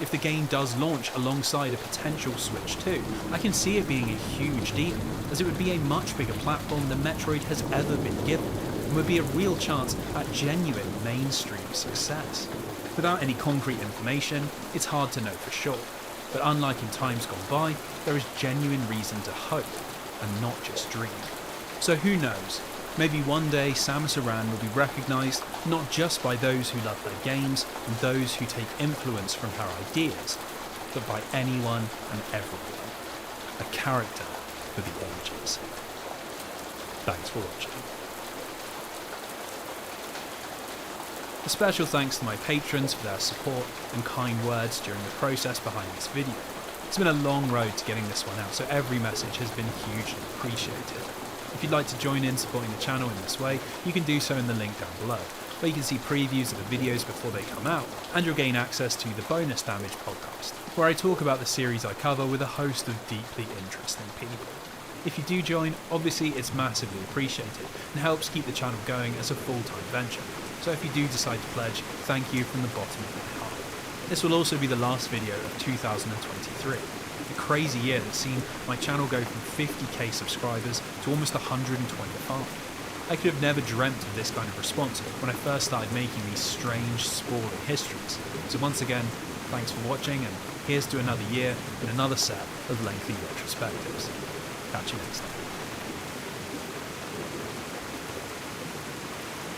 If the game does launch alongside a potential Switch 2, I can see it being a huge deal, as it would be a much bigger platform than Metroid has ever been given, and would be a real chance at genuine mainstream success. Without any concrete information, it's hard to know for sure, but unlike in times gone by, there is genuine reason to hope, and not just dream. So who knows, maybe one day Samus Aran will be recognised not just by those who love her games and those who take influence from her ideas, but by anyone and everyone. A character for the ages. Thanks for watching. A special thanks to my patrons for their support and kind words during the process behind this video. It's been a long road to getting this one out, so every message has been hugely appreciated. If you'd like to join in supporting the channel in this way, you can do so in the link down below, where you can see previews of the videos before they come out, and you'll gain access to the Bonus Damage podcast, where I talk about the series I cover with a host of deeply interesting people. If you do join, obviously it's massively appreciated and helps keep the channel going as a full-time venture. So if you do decide to pledge, thank you from the bottom of my heart. This will also be the last video of 2023, a crazy year that's seen my channel go from 50k subscribers to almost 125. I could have never dreamt of this kind of response when I first started making these strange, sprawling histories. So once again, thanks for watching, and here's to another year and another set of lengthy retrospectives. Catch you next time.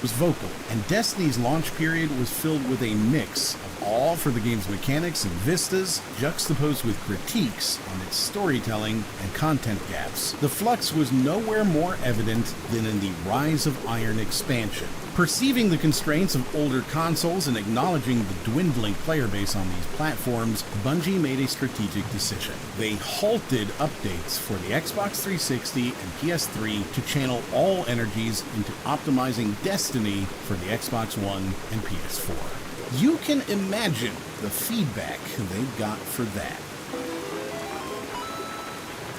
Was vocal, and Destiny's launch period was filled with a mix of awe for the game's mechanics and vistas, juxtaposed with critiques on its storytelling and content gaps. The flux was nowhere more evident than in the Rise of Iron expansion. Perceiving the constraints of older consoles and acknowledging the dwindling player base on these platforms, Bungie made a strategic decision. They halted updates for the Xbox 360 and PS3 to channel all energies into optimizing Destiny for the Xbox One and PS4. You can imagine the feedback they got for that.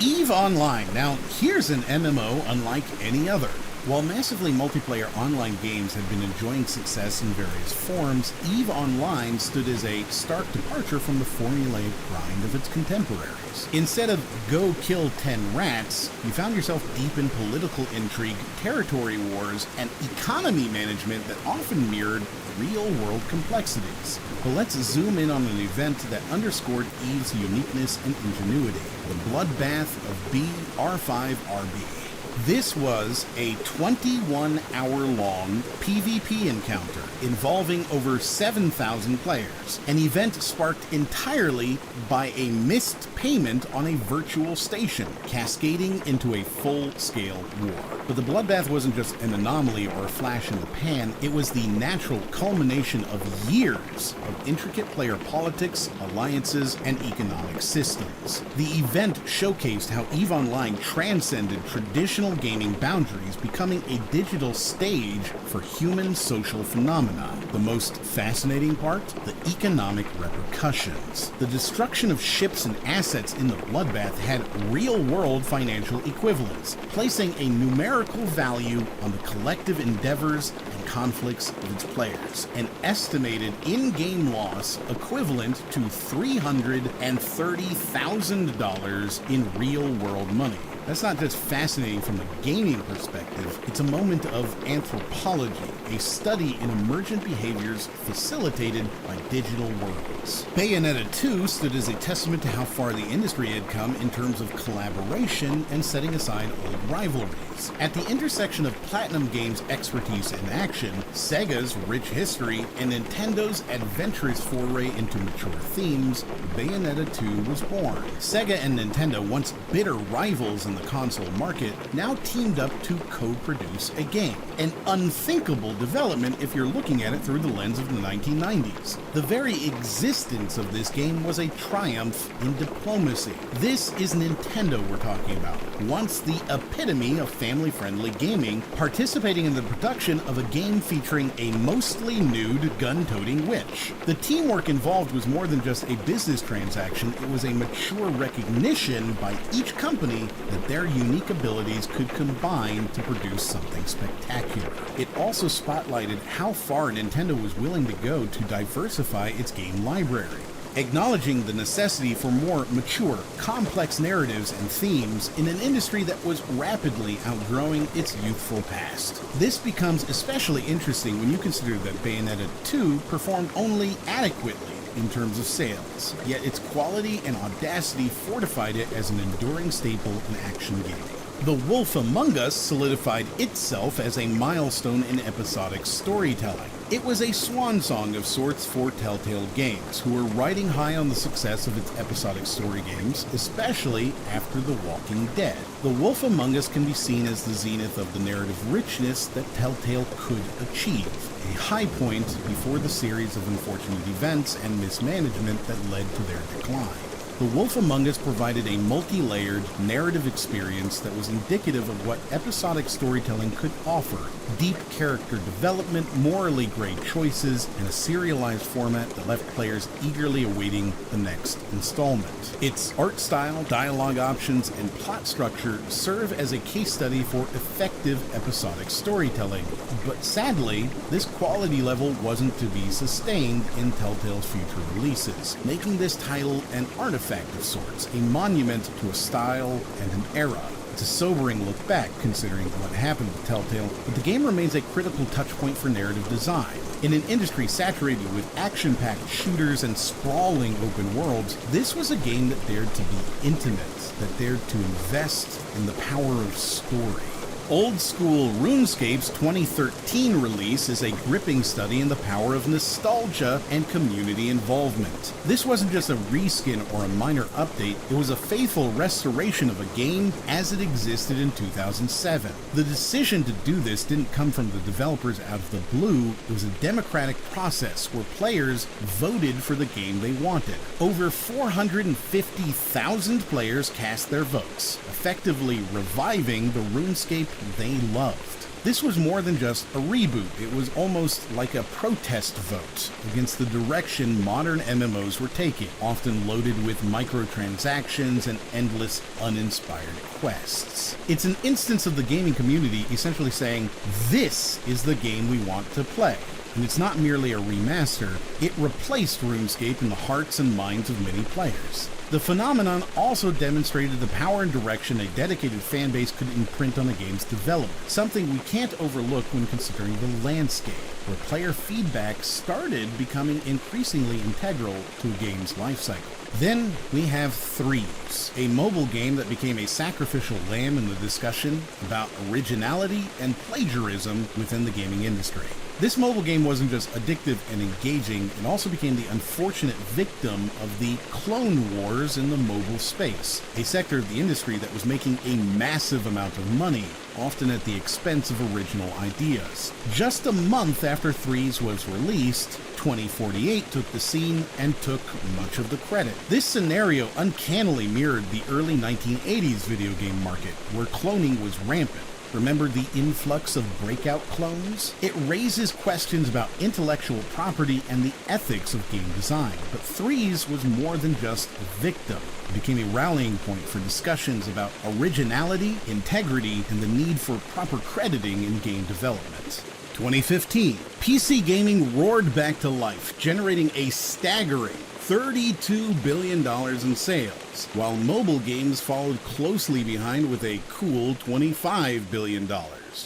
EVE Online. Now, here's an MMO unlike any other. While massively multiplayer online games have been enjoying success in various forms, EVE Online stood as a stark departure from the formulaic grind of its contemporaries. Instead of go kill 10 rats, you found yourself deep in political intrigue, territory wars, and economy management that often mirrored real-world complexities. But let's zoom in on an event that underscored EVE's uniqueness and ingenuity: the bloodbath of BR5RB. This was a 21-hour-long PvP encounter involving over 7,000 players, an event sparked entirely by a missed payment on a virtual station, cascading into a full-scale war. But the bloodbath wasn't just an anomaly or a flash in the pan, it was the natural culmination of years of intricate player politics, alliances, and economic systems. The event showcased how EVE Online transcended traditional gaming boundaries, becoming a digital stage for human social phenomena. The most fascinating part? The economic repercussions. The destruction of ships and assets in the bloodbath had real-world financial equivalents, placing a numerical value on the collective endeavors and conflicts of its players, an estimated in-game loss equivalent to $330,000 in real-world money. That's not just fascinating from a gaming perspective, it's a moment of anthropology, a study in emergent behaviors facilitated by digital worlds. Bayonetta 2 stood as a testament to how far the industry had come in terms of collaboration and setting aside old rivalries. At the intersection of Platinum Games' expertise in action, Sega's rich history, and Nintendo's adventurous foray into mature themes, Bayonetta 2 was born. Sega and Nintendo, once bitter rivals in the console market, now teamed up to co-produce a game. An unthinkable development if you're looking at it through the lens of the 1990s. The very existence of this game was a triumph in diplomacy. This is Nintendo we're talking about. Once the epitome of family-friendly gaming, participating in the production of a game featuring a mostly nude gun-toting witch. The teamwork involved was more than just a business transaction, it was a mature recognition by each company that their unique abilities could combine to produce something spectacular. It also spotlighted how far Nintendo was willing to go to diversify its game library, acknowledging the necessity for more mature, complex narratives and themes in an industry that was rapidly outgrowing its youthful past. This becomes especially interesting when you consider that Bayonetta 2 performed only adequately in terms of sales, yet its quality and audacity fortified it as an enduring staple in action gaming. The Wolf Among Us solidified itself as a milestone in episodic storytelling. It was a swan song of sorts for Telltale Games, who were riding high on the success of its episodic story games, especially after The Walking Dead. The Wolf Among Us can be seen as the zenith of the narrative richness that Telltale could achieve, a high point before the series of unfortunate events and mismanagement that led to their decline. The Wolf Among Us provided a multi-layered narrative experience that was indicative of what episodic storytelling could offer: deep character development, morally great choices, and a serialized format that left players eagerly awaiting the next installment. Its art style, dialogue options, and plot structure serve as a case study for effective episodic storytelling, but sadly, this quality level wasn't to be sustained in Telltale's future releases, making this title an artifact of sorts, a monument to a style and an era. It's a sobering look back, considering what happened with Telltale, but the game remains a critical touchpoint for narrative design. In an industry saturated with action-packed shooters and sprawling open worlds, this was a game that dared to be intimate, that dared to invest in the power of story. Old School RuneScape's 2013 release is a gripping study in the power of nostalgia and community involvement. This wasn't just a reskin or a minor update, it was a faithful restoration of a game as it existed in 2007. The decision to do this didn't come from the developers out of the blue, it was a democratic process where players voted for the game they wanted. Over 450,000 players cast their votes, effectively reviving the RuneScape they loved. This was more than just a reboot, it was almost like a protest vote against the direction modern MMOs were taking, often loaded with microtransactions and endless uninspired quests. It's an instance of the gaming community essentially saying, this is the game we want to play. And it's not merely a remaster, it replaced RuneScape in the hearts and minds of many players. The phenomenon also demonstrated the power and direction a dedicated fanbase could imprint on a game's development, something we can't overlook when considering the landscape, where player feedback started becoming increasingly integral to a game's lifecycle. Then we have Threes, a mobile game that became a sacrificial lamb in the discussion about originality and plagiarism within the gaming industry. This mobile game wasn't just addictive and engaging, it also became the unfortunate victim of the clone wars in the mobile space, a sector of the industry that was making a massive amount of money, often at the expense of original ideas. Just a month after Threes was released, 2048 took the scene and took much of the credit. This scenario uncannily mirrored the early 1980s video game market, where cloning was rampant. Remember the influx of breakout clones? It raises questions about intellectual property and the ethics of game design. But Threes was more than just a victim. It became a rallying point for discussions about originality, integrity, and the need for proper crediting in game development. 2015, PC gaming roared back to life, generating a staggering $32 billion in sales, while mobile games followed closely behind with a cool $25 billion.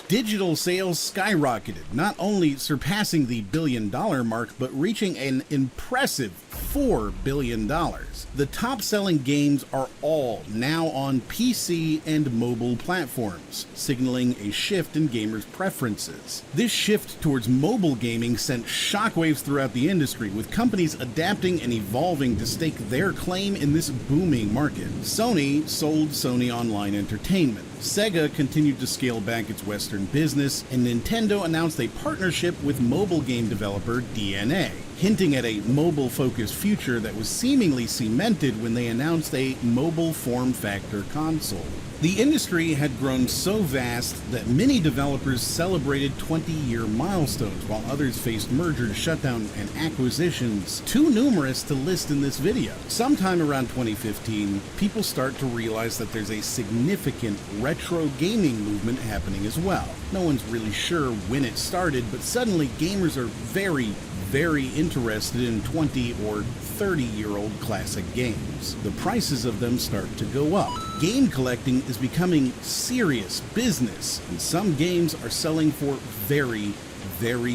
Digital sales skyrocketed, not only surpassing the billion-dollar mark, but reaching an impressive $4 billion. The top-selling games are all now on PC and mobile platforms, signaling a shift in gamers' preferences. This shift towards mobile gaming sent shockwaves throughout the industry, with companies adapting and evolving to stake their claim in this booming market. Sony sold Sony Online Entertainment. Sega continued to scale back its Western business, and Nintendo announced a partnership with mobile game developer DNA, hinting at a mobile-focused future that was seemingly cemented when they announced a mobile form factor console. The industry had grown so vast that many developers celebrated 20-year milestones, while others faced mergers, shutdown, and acquisitions too numerous to list in this video. Sometime around 2015, people start to realize that there's a significant retro gaming movement happening as well. No one's really sure when it started, but suddenly gamers are very interested in 20 or 30-year-old classic games. The prices of them start to go up. Game collecting is becoming serious business, and some games are selling for very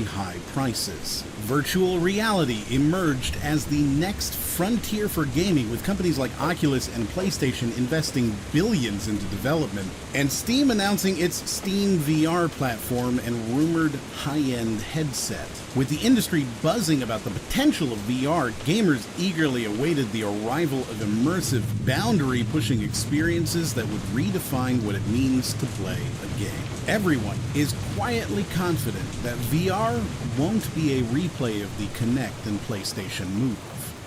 high prices. Virtual reality emerged as the next frontier for gaming, with companies like Oculus and PlayStation investing billions into development, and Steam announcing its Steam VR platform and rumored high-end headset. With the industry buzzing about the potential of VR, gamers eagerly awaited the arrival of immersive, boundary-pushing experiences that would redefine what it means to play a game. Everyone is quietly confident that VR won't be a replay of the Kinect and PlayStation Move.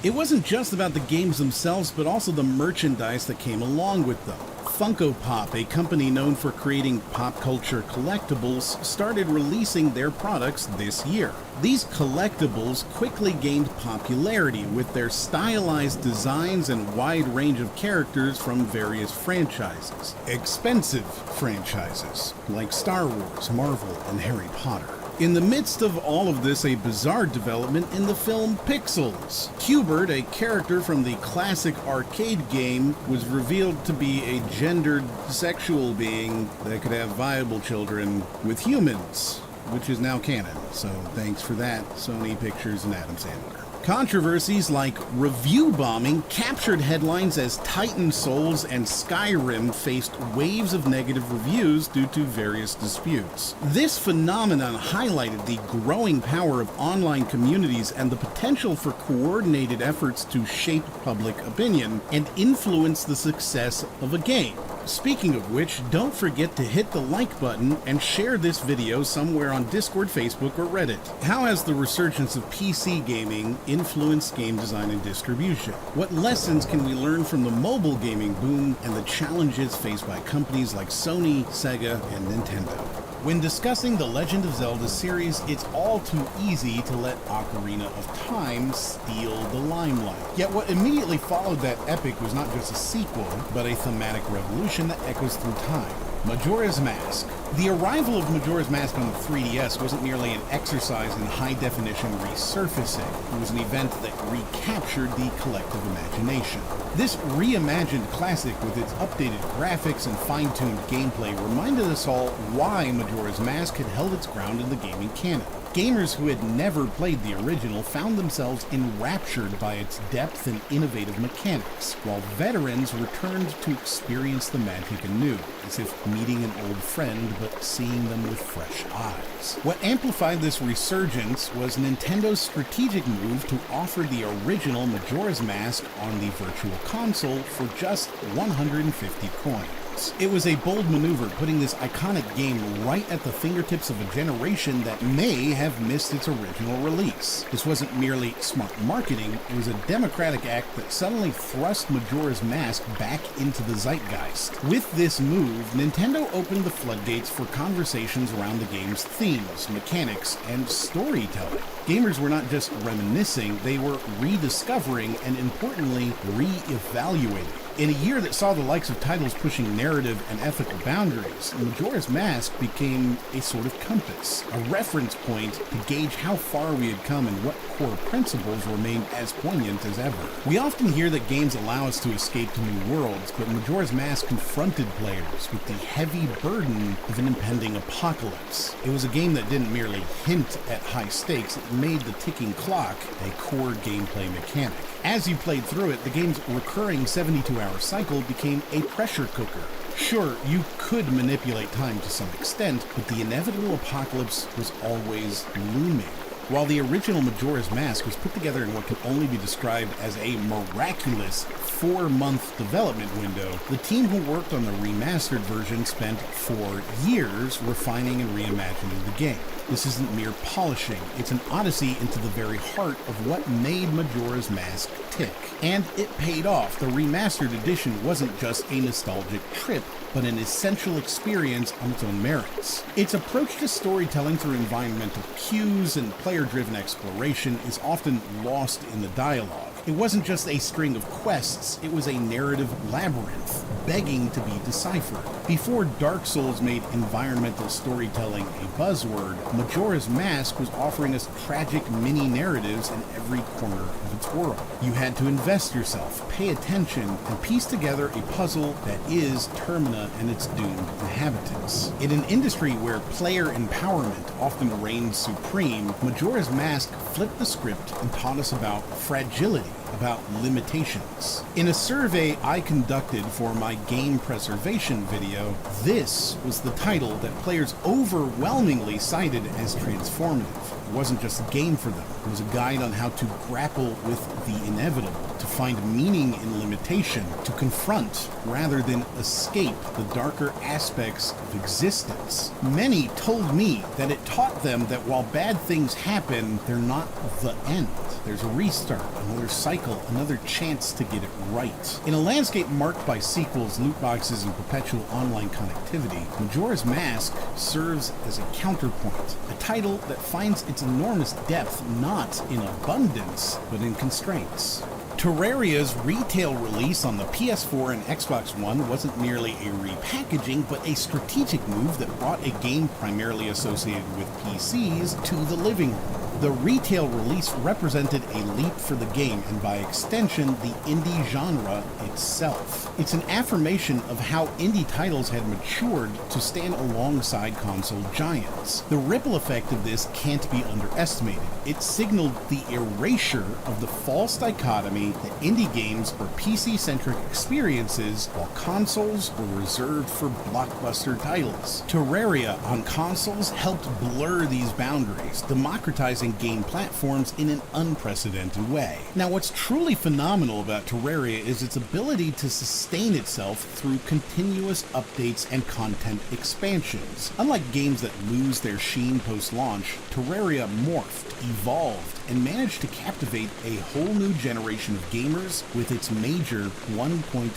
It wasn't just about the games themselves, but also the merchandise that came along with them. Funko Pop, a company known for creating pop culture collectibles, started releasing their products this year. These collectibles quickly gained popularity with their stylized designs and wide range of characters from various franchises. Expensive franchises like Star Wars, Marvel, and Harry Potter. In the midst of all of this, a bizarre development in the film Pixels. Hubert, a character from the classic arcade game, was revealed to be a gendered sexual being that could have viable children with humans, which is now canon. So thanks for that, Sony Pictures and Adam Sandler. Controversies like review bombing captured headlines as Titan Souls and Skyrim faced waves of negative reviews due to various disputes. This phenomenon highlighted the growing power of online communities and the potential for coordinated efforts to shape public opinion and influence the success of a game. Speaking of which, don't forget to hit the like button and share this video somewhere on Discord, Facebook, or Reddit. How has the resurgence of PC gaming influenced game design and distribution? What lessons can we learn from the mobile gaming boom and the challenges faced by companies like Sony, Sega, and Nintendo? When discussing the Legend of Zelda series, it's all too easy to let Ocarina of Time steal the limelight. Yet what immediately followed that epic was not just a sequel, but a thematic revolution that echoes through time. Majora's Mask. The arrival of Majora's Mask on the 3DS wasn't merely an exercise in high-definition resurfacing. It was an event that recaptured the collective imagination. This reimagined classic with its updated graphics and fine-tuned gameplay reminded us all why Majora's Mask had held its ground in the gaming canon. Gamers who had never played the original found themselves enraptured by its depth and innovative mechanics, while veterans returned to experience the magic anew, as if meeting an old friend but seeing them with fresh eyes. What amplified this resurgence was Nintendo's strategic move to offer the original Majora's Mask on the Virtual Console for just 150 coins. It was a bold maneuver, putting this iconic game right at the fingertips of a generation that may have missed its original release. This wasn't merely smart marketing, it was a democratic act that suddenly thrust Majora's Mask back into the zeitgeist. With this move, Nintendo opened the floodgates for conversations around the game's themes, mechanics, and storytelling. Gamers were not just reminiscing, they were rediscovering and, importantly, re-evaluating. In a year that saw the likes of titles pushing narrative and ethical boundaries, Majora's Mask became a sort of compass, a reference point to gauge how far we had come and what core principles remained as poignant as ever. We often hear that games allow us to escape to new worlds, but Majora's Mask confronted players with the heavy burden of an impending apocalypse. It was a game that didn't merely hint at high stakes, it made the ticking clock a core gameplay mechanic. As you played through it, the game's recurring 72-hour cycle became a pressure cooker. Sure, you could manipulate time to some extent, but the inevitable apocalypse was always looming. While the original Majora's Mask was put together in what can only be described as a miraculous 4-month development window, the team who worked on the remastered version spent 4 years refining and reimagining the game. This isn't mere polishing, it's an odyssey into the very heart of what made Majora's Mask tick. And it paid off. The remastered edition wasn't just a nostalgic trip, but an essential experience on its own merits. Its approach to storytelling through environmental cues and player-driven exploration is often lost in the dialogue. It wasn't just a string of quests, it was a narrative labyrinth, begging to be deciphered. Before Dark Souls made environmental storytelling a buzzword, Majora's Mask was offering us tragic mini-narratives in every corner of its world. You had to invest yourself, pay attention, and piece together a puzzle that is Termina and its doomed inhabitants. In an industry where player empowerment often reigns supreme, Majora's Mask flipped the script and taught us about fragility, about limitations. In a survey I conducted for my game preservation video, this was the title that players overwhelmingly cited as transformative. It wasn't just a game for them, it was a guide on how to grapple with the inevitable, to find meaning in limitation, to confront rather than escape the darker aspects of existence. Many told me that it taught them that while bad things happen, they're not the end. There's a restart, another cycle, another chance to get it right. In a landscape marked by sequels, loot boxes, and perpetual online connectivity, Majora's Mask serves as a counterpoint, a title that finds its enormous depth not in abundance, but in constraints. Terraria's retail release on the PS4 and Xbox One wasn't merely a repackaging, but a strategic move that brought a game primarily associated with PCs to the living room. The retail release represented a leap for the game and by extension the indie genre itself. It's an affirmation of how indie titles had matured to stand alongside console giants. The ripple effect of this can't be underestimated. It signaled the erasure of the false dichotomy that indie games were PC-centric experiences while consoles were reserved for blockbuster titles. Terraria on consoles helped blur these boundaries, democratizing game platforms in an unprecedented way. Now, what's truly phenomenal about Terraria is its ability to sustain itself through continuous updates and content expansions. Unlike games that lose their sheen post-launch, Terraria morphed, evolved, and managed to captivate a whole new generation of gamers with its major 1.3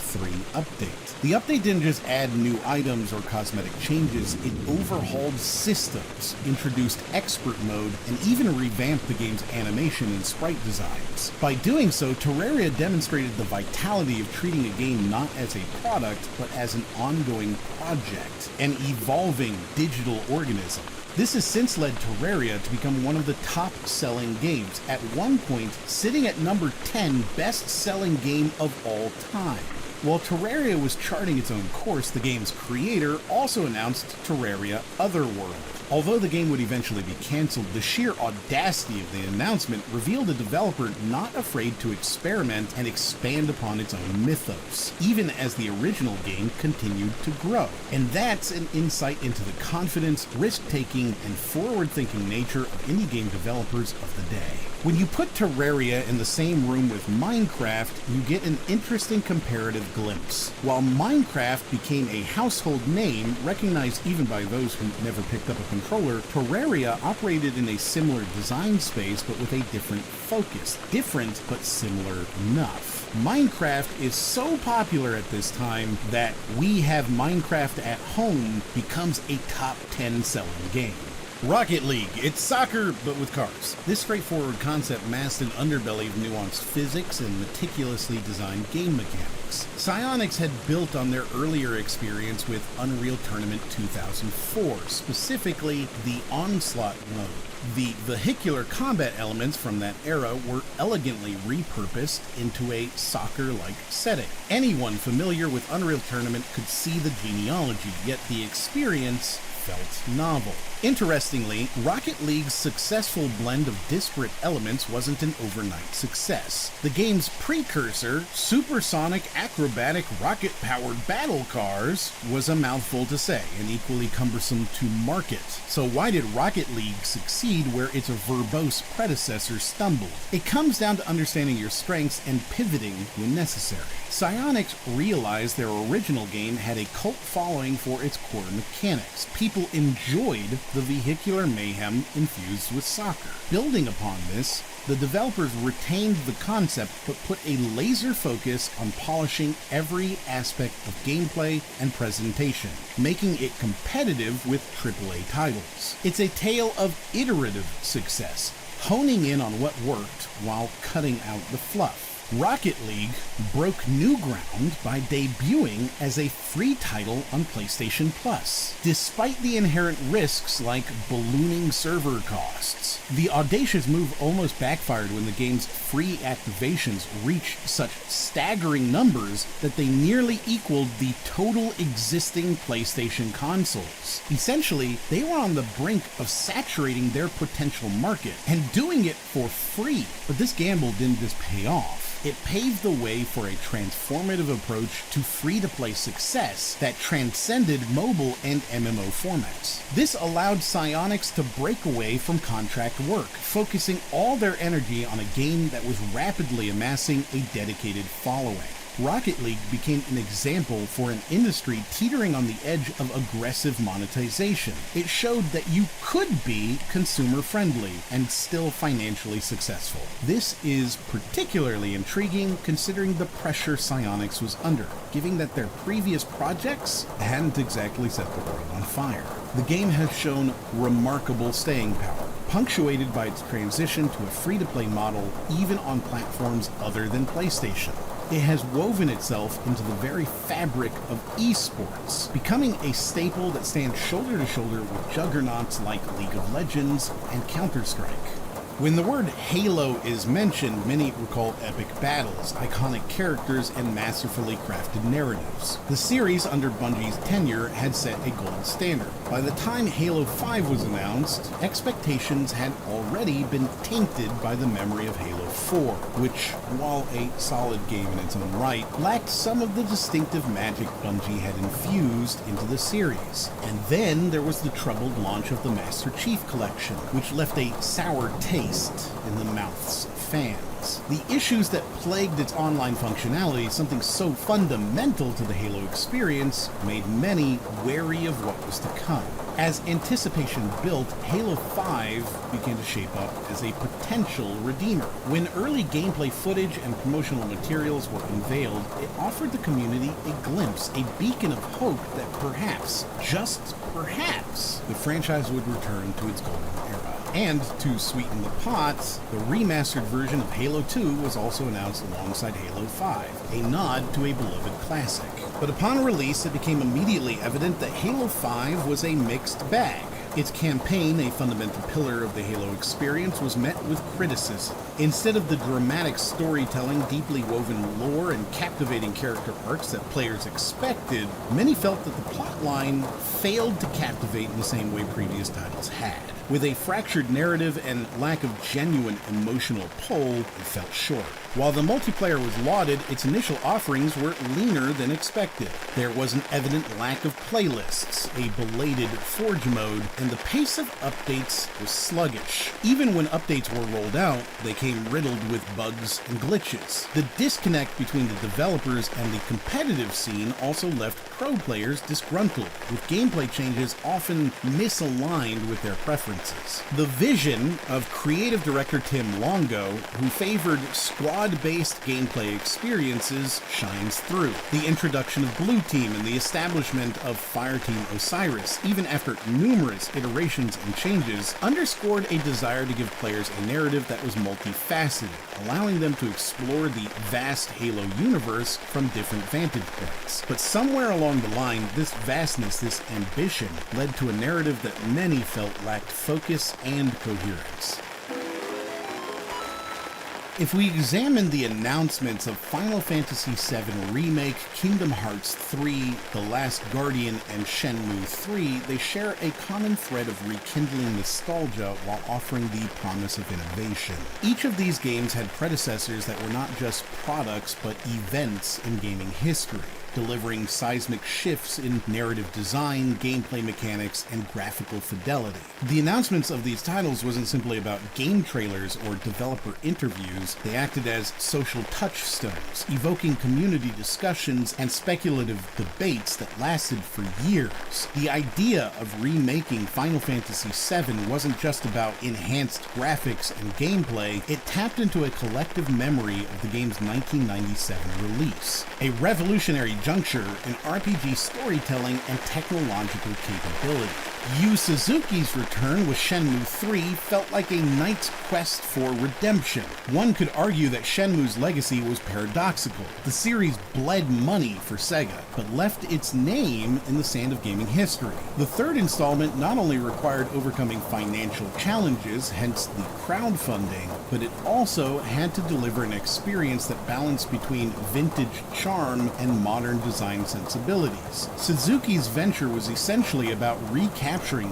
update. The update didn't just add new items or cosmetic changes, it overhauled systems, introduced expert mode, and even revamped the game's animation and sprite designs. By doing so, Terraria demonstrated the vitality of treating a game not as a product, but as an ongoing project, an evolving digital organism. This has since led Terraria to become one of the top-selling games, at one point sitting at number 10 best-selling game of all time. While Terraria was charting its own course, the game's creator also announced Terraria Otherworld. Although the game would eventually be cancelled, the sheer audacity of the announcement revealed a developer not afraid to experiment and expand upon its own mythos, even as the original game continued to grow. And that's an insight into the confidence, risk-taking, and forward-thinking nature of indie game developers of the day. When you put Terraria in the same room with Minecraft, you get an interesting comparative glimpse. While Minecraft became a household name, recognized even by those who never picked up a controller, Terraria operated in a similar design space but with a different focus. Different, but similar enough. Minecraft is so popular at this time that We Have Minecraft at Home becomes a top 10 selling game. Rocket League. It's soccer, but with cars. This straightforward concept masked an underbelly of nuanced physics and meticulously designed game mechanics. Physics. Psyonix had built on their earlier experience with Unreal Tournament 2004, specifically the Onslaught mode. The vehicular combat elements from that era were elegantly repurposed into a soccer-like setting. Anyone familiar with Unreal Tournament could see the genealogy, yet the experience felt novel. Interestingly, Rocket League's successful blend of disparate elements wasn't an overnight success. The game's precursor, supersonic, acrobatic, rocket-powered battle cars, was a mouthful to say and equally cumbersome to market. So why did Rocket League succeed where its verbose predecessor stumbled? It comes down to understanding your strengths and pivoting when necessary. Psyonix realized their original game had a cult following for its core mechanics. People enjoyed the vehicular mayhem infused with soccer. Building upon this, the developers retained the concept but put a laser focus on polishing every aspect of gameplay and presentation, making it competitive with AAA titles. It's a tale of iterative success, honing in on what worked while cutting out the fluff. Rocket League broke new ground by debuting as a free title on PlayStation Plus. Despite the inherent risks like ballooning server costs, the audacious move almost backfired when the game's free activations reached such staggering numbers that they nearly equaled the total existing PlayStation consoles. Essentially, they were on the brink of saturating their potential market and doing it for free. But this gamble didn't just pay off. It paved the way for a transformative approach to free-to-play success that transcended mobile and MMO formats. This allowed Psyonix to break away from contract work, focusing all their energy on a game that was rapidly amassing a dedicated following. Rocket League became an example for an industry teetering on the edge of aggressive monetization. It showed that you could be consumer-friendly and still financially successful. This is particularly intriguing considering the pressure Psyonix was under, given that their previous projects hadn't exactly set the world on fire. The game has shown remarkable staying power, punctuated by its transition to a free-to-play model even on platforms other than PlayStation. It has woven itself into the very fabric of esports, becoming a staple that stands shoulder to shoulder with juggernauts like League of Legends and Counter-Strike. When the word Halo is mentioned, many recall epic battles, iconic characters, and masterfully crafted narratives. The series, under Bungie's tenure, had set a gold standard. By the time Halo 5 was announced, expectations had already been tainted by the memory of Halo 4, which, while a solid game in its own right, lacked some of the distinctive magic Bungie had infused into the series. And then there was the troubled launch of the Master Chief Collection, which left a sour taste in the mouths of fans. The issues that plagued its online functionality, something so fundamental to the Halo experience, made many wary of what was to come. As anticipation built, Halo 5 began to shape up as a potential redeemer. When early gameplay footage and promotional materials were unveiled, it offered the community a glimpse, a beacon of hope that perhaps, just perhaps, the franchise would return to its golden era. And to sweeten the pot, the remastered version of Halo 2 was also announced alongside Halo 5, a nod to a beloved classic. But upon release, it became immediately evident that Halo 5 was a mixed bag. Its campaign, a fundamental pillar of the Halo experience, was met with criticism. Instead of the dramatic storytelling, deeply woven lore, and captivating character arcs that players expected, many felt that the plotline failed to captivate in the same way previous titles had. With a fractured narrative and lack of genuine emotional pull, it fell short. While the multiplayer was lauded, its initial offerings were leaner than expected. There was an evident lack of playlists, a belated Forge mode, and the pace of updates was sluggish. Even when updates were rolled out, they came riddled with bugs and glitches. The disconnect between the developers and the competitive scene also left pro players disgruntled, with gameplay changes often misaligned with their preferences. The vision of creative director Tim Longo, who favored squad-based gameplay experiences, shines through. The introduction of Blue Team and the establishment of Fireteam Osiris, even after numerous iterations and changes, underscored a desire to give players a narrative that was multifaceted, allowing them to explore the vast Halo universe from different vantage points. But somewhere along the line, this vastness, this ambition, led to a narrative that many felt lacked focus and coherence. If we examine the announcements of Final Fantasy VII Remake, Kingdom Hearts 3, The Last Guardian, and Shenmue 3, they share a common thread of rekindling nostalgia while offering the promise of innovation. Each of these games had predecessors that were not just products, but events in gaming history, delivering seismic shifts in narrative design, gameplay mechanics, and graphical fidelity. The announcements of these titles wasn't simply about game trailers or developer interviews, they acted as social touchstones, evoking community discussions and speculative debates that lasted for years. The idea of remaking Final Fantasy VII wasn't just about enhanced graphics and gameplay, it tapped into a collective memory of the game's 1997 release. A revolutionary juncture in RPG storytelling and technological capability. Yu Suzuki's return with Shenmue 3 felt like a knight's quest for redemption. One could argue that Shenmue's legacy was paradoxical. The series bled money for Sega, but left its name in the sand of gaming history. The third installment not only required overcoming financial challenges, hence the crowdfunding, but it also had to deliver an experience that balanced between vintage charm and modern design sensibilities. Suzuki's venture was essentially about recapturing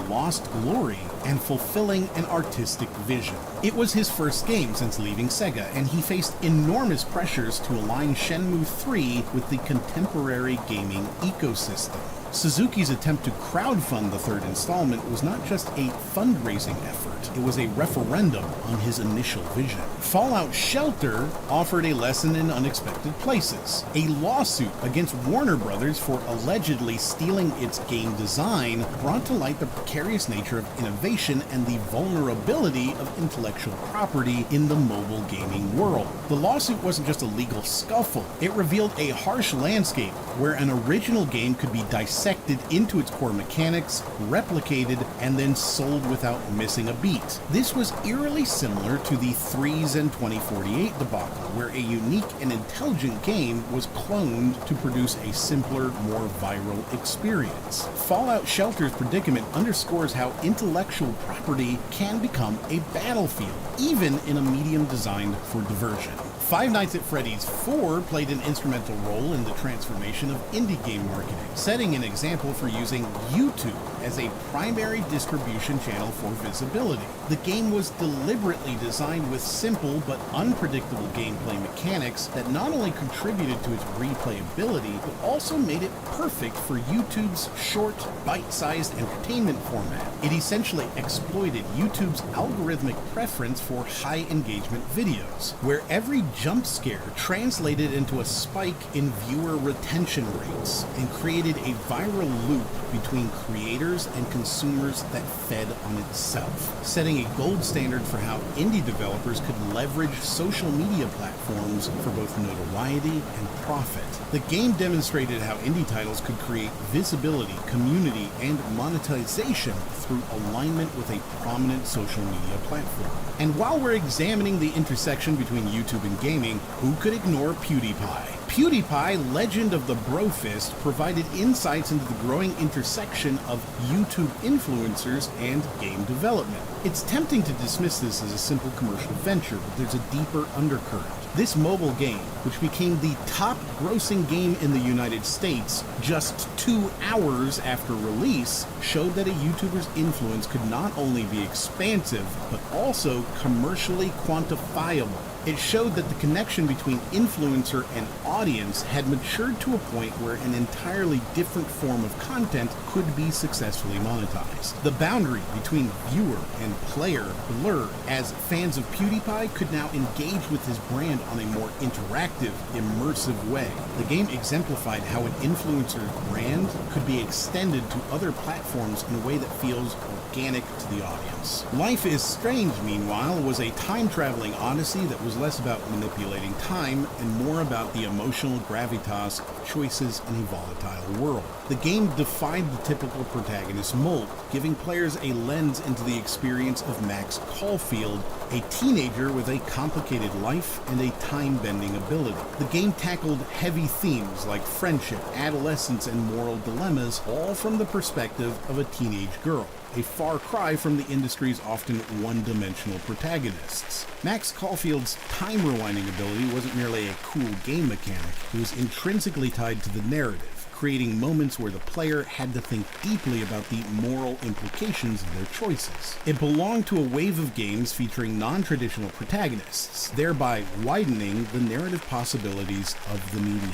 lost glory and fulfilling an artistic vision. It was his first game since leaving Sega, and he faced enormous pressures to align Shenmue 3 with the contemporary gaming ecosystem. Suzuki's attempt to crowdfund the third installment was not just a fundraising effort, it was a referendum on his initial vision. Fallout Shelter offered a lesson in unexpected places. A lawsuit against Warner Brothers for allegedly stealing its game design brought to light the precarious nature of innovation and the vulnerability of intellectual property in the mobile gaming world. The lawsuit wasn't just a legal scuffle, it revealed a harsh landscape where an original game could be dissected into its core mechanics, replicated, and then sold without missing a beat. This was eerily similar to the Threes and 2048 debacle, where a unique and intelligent game was cloned to produce a simpler, more viral experience. Fallout Shelter's predicament underscores how intellectual property can become a battlefield, even in a medium designed for diversion. Five Nights at Freddy's 4 played an instrumental role in the transformation of indie game marketing, setting an example for using YouTube as a primary distribution channel for visibility. The game was deliberately designed with simple but unpredictable gameplay mechanics that not only contributed to its replayability, but also made it perfect for YouTube's short, bite-sized entertainment format. It essentially exploited YouTube's algorithmic preference for high engagement videos, where every jump scare translated into a spike in viewer retention rates and created a viral loop between creators and consumers that fed on itself, setting a gold standard for how indie developers could leverage social media platforms for both notoriety and profit. The game demonstrated how indie titles could create visibility, community, and monetization through alignment with a prominent social media platform. And while we're examining the intersection between YouTube and gaming, who could ignore PewDiePie? PewDiePie, legend of the Brofist, provided insights into the growing intersection of YouTube influencers and game development. It's tempting to dismiss this as a simple commercial venture, but there's a deeper undercurrent. This mobile game, which became the top grossing game in the United States just 2 hours after release, showed that a YouTuber's influence could not only be expansive, but also commercially quantifiable. It showed that the connection between influencer and audience had matured to a point where an entirely different form of content could be successfully monetized. The boundary between viewer and player blurred, as fans of PewDiePie could now engage with his brand on a more interactive, immersive way. The game exemplified how an influencer's brand could be extended to other platforms in a way that feels organic to the audience. Life is Strange, meanwhile, was a time-traveling odyssey that was less about manipulating time and more about the emotional gravitas of choices in a volatile world. The game defied the typical protagonist mold, giving players a lens into the experience of Max Caulfield, a teenager with a complicated life and a time-bending ability. The game tackled heavy themes like friendship, adolescence, and moral dilemmas, all from the perspective of a teenage girl, a far cry from the industry's often one-dimensional protagonists. Max Caulfield's time rewinding ability wasn't merely a cool game mechanic, it was intrinsically tied to the narrative, creating moments where the player had to think deeply about the moral implications of their choices. It belonged to a wave of games featuring non-traditional protagonists, thereby widening the narrative possibilities of the medium.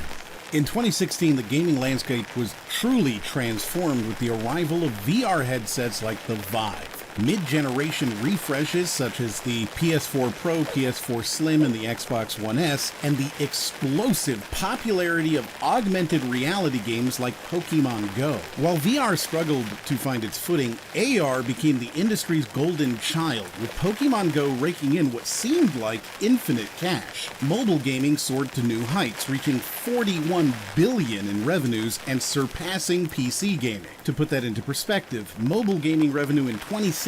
In 2016, the gaming landscape was truly transformed with the arrival of VR headsets like the Vive. Mid-generation refreshes such as the PS4 Pro, PS4 Slim, and the Xbox One S, and the explosive popularity of augmented reality games like Pokemon Go. While VR struggled to find its footing, AR became the industry's golden child, with Pokemon Go raking in what seemed like infinite cash. Mobile gaming soared to new heights, reaching $41 billion in revenues and surpassing PC gaming. To put that into perspective, mobile gaming revenue in 2016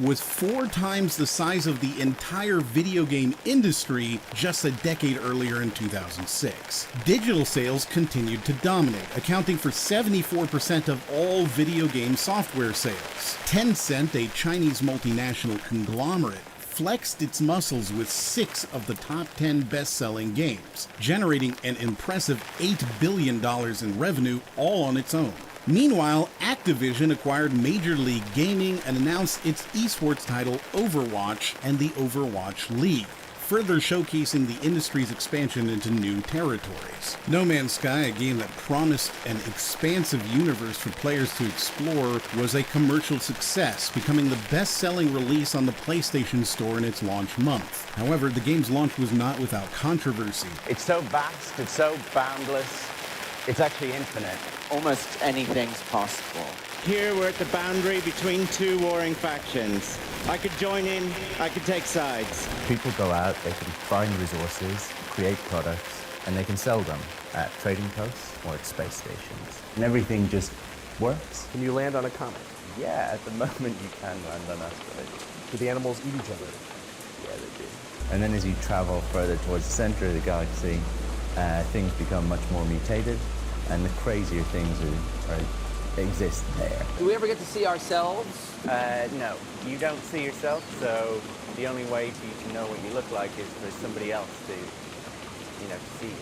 was 4 times the size of the entire video game industry just a decade earlier in 2006. Digital sales continued to dominate, accounting for 74% of all video game software sales. Tencent, a Chinese multinational conglomerate, flexed its muscles with 6 of the top 10 best-selling games, generating an impressive $8 billion in revenue all on its own. Meanwhile, Activision acquired Major League Gaming and announced its esports title Overwatch and the Overwatch League, further showcasing the industry's expansion into new territories. No Man's Sky, a game that promised an expansive universe for players to explore, was a commercial success, becoming the best-selling release on the PlayStation Store in its launch month. However, the game's launch was not without controversy. It's so vast, it's so boundless, it's actually infinite. Almost anything's possible. Here we're at the boundary between 2 warring factions. I could join in, I could take sides. People go out, they can find resources, create products, and they can sell them at trading posts or at space stations. And everything just works. Can you land on a comet? Yeah, at the moment you can land on asteroids. Do the animals eat each other? Yeah, they do. And then as you travel further towards the center of the galaxy, things become much more mutated, and the crazier things exist there. Do we ever get to see ourselves? No, you don't see yourself, so the only way for you to know what you look like is for somebody else to, see you.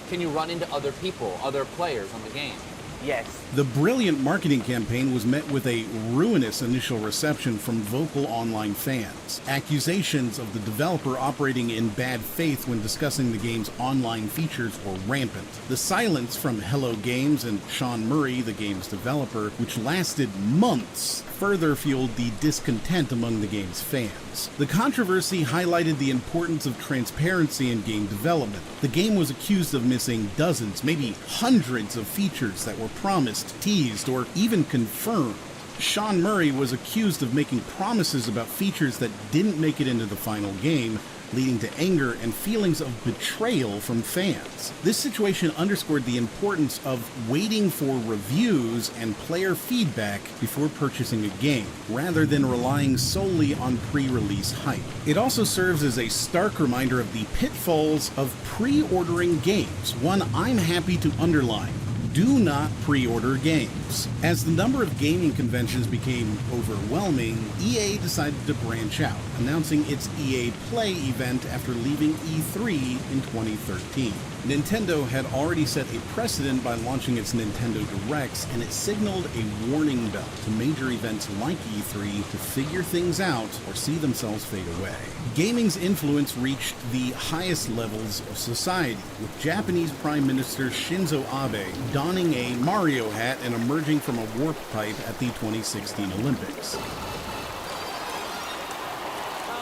Can you run into other people, other players on the game? Yes. The brilliant marketing campaign was met with a ruinous initial reception from vocal online fans. Accusations of the developer operating in bad faith when discussing the game's online features were rampant. The silence from Hello Games and Sean Murray, the game's developer, which lasted months, further fueled the discontent among the game's fans. The controversy highlighted the importance of transparency in game development. The game was accused of missing dozens, maybe hundreds of features that were promised, teased, or even confirmed. Sean Murray was accused of making promises about features that didn't make it into the final game, leading to anger and feelings of betrayal from fans. This situation underscored the importance of waiting for reviews and player feedback before purchasing a game, rather than relying solely on pre-release hype. It also serves as a stark reminder of the pitfalls of pre-ordering games, one I'm happy to underline. Do not pre-order games. As the number of gaming conventions became overwhelming, EA decided to branch out, announcing its EA Play event after leaving E3 in 2013. Nintendo had already set a precedent by launching its Nintendo Directs, and it signaled a warning bell to major events like E3 to figure things out or see themselves fade away. Gaming's influence reached the highest levels of society, with Japanese Prime Minister Shinzo Abe donning a Mario hat and emerging from a warp pipe at the 2016 Olympics. Oh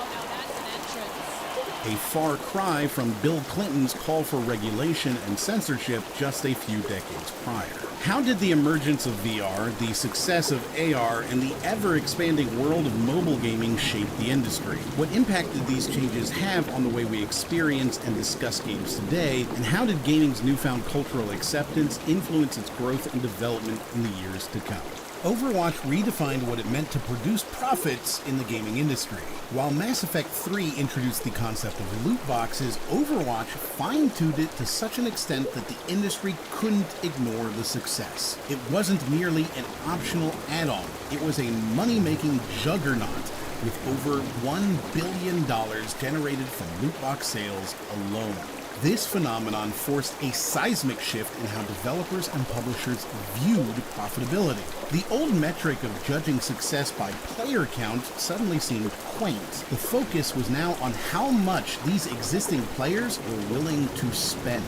no, that's an entrance. a far cry from Bill Clinton's call for regulation and censorship just a few decades prior. How did the emergence of VR, the success of AR, and the ever-expanding world of mobile gaming shape the industry? What impact did these changes have on the way we experience and discuss games today, and how did gaming's newfound cultural acceptance influence its growth and development in the years to come? Overwatch redefined what it meant to produce profits in the gaming industry. While Mass Effect 3 introduced the concept of loot boxes, Overwatch fine-tuned it to such an extent that the industry couldn't ignore the success. It wasn't merely an optional add-on, it was a money-making juggernaut with over $1 billion generated from loot box sales alone. This phenomenon forced a seismic shift in how developers and publishers viewed profitability. The old metric of judging success by player count suddenly seemed quaint. The focus was now on how much these existing players were willing to spend.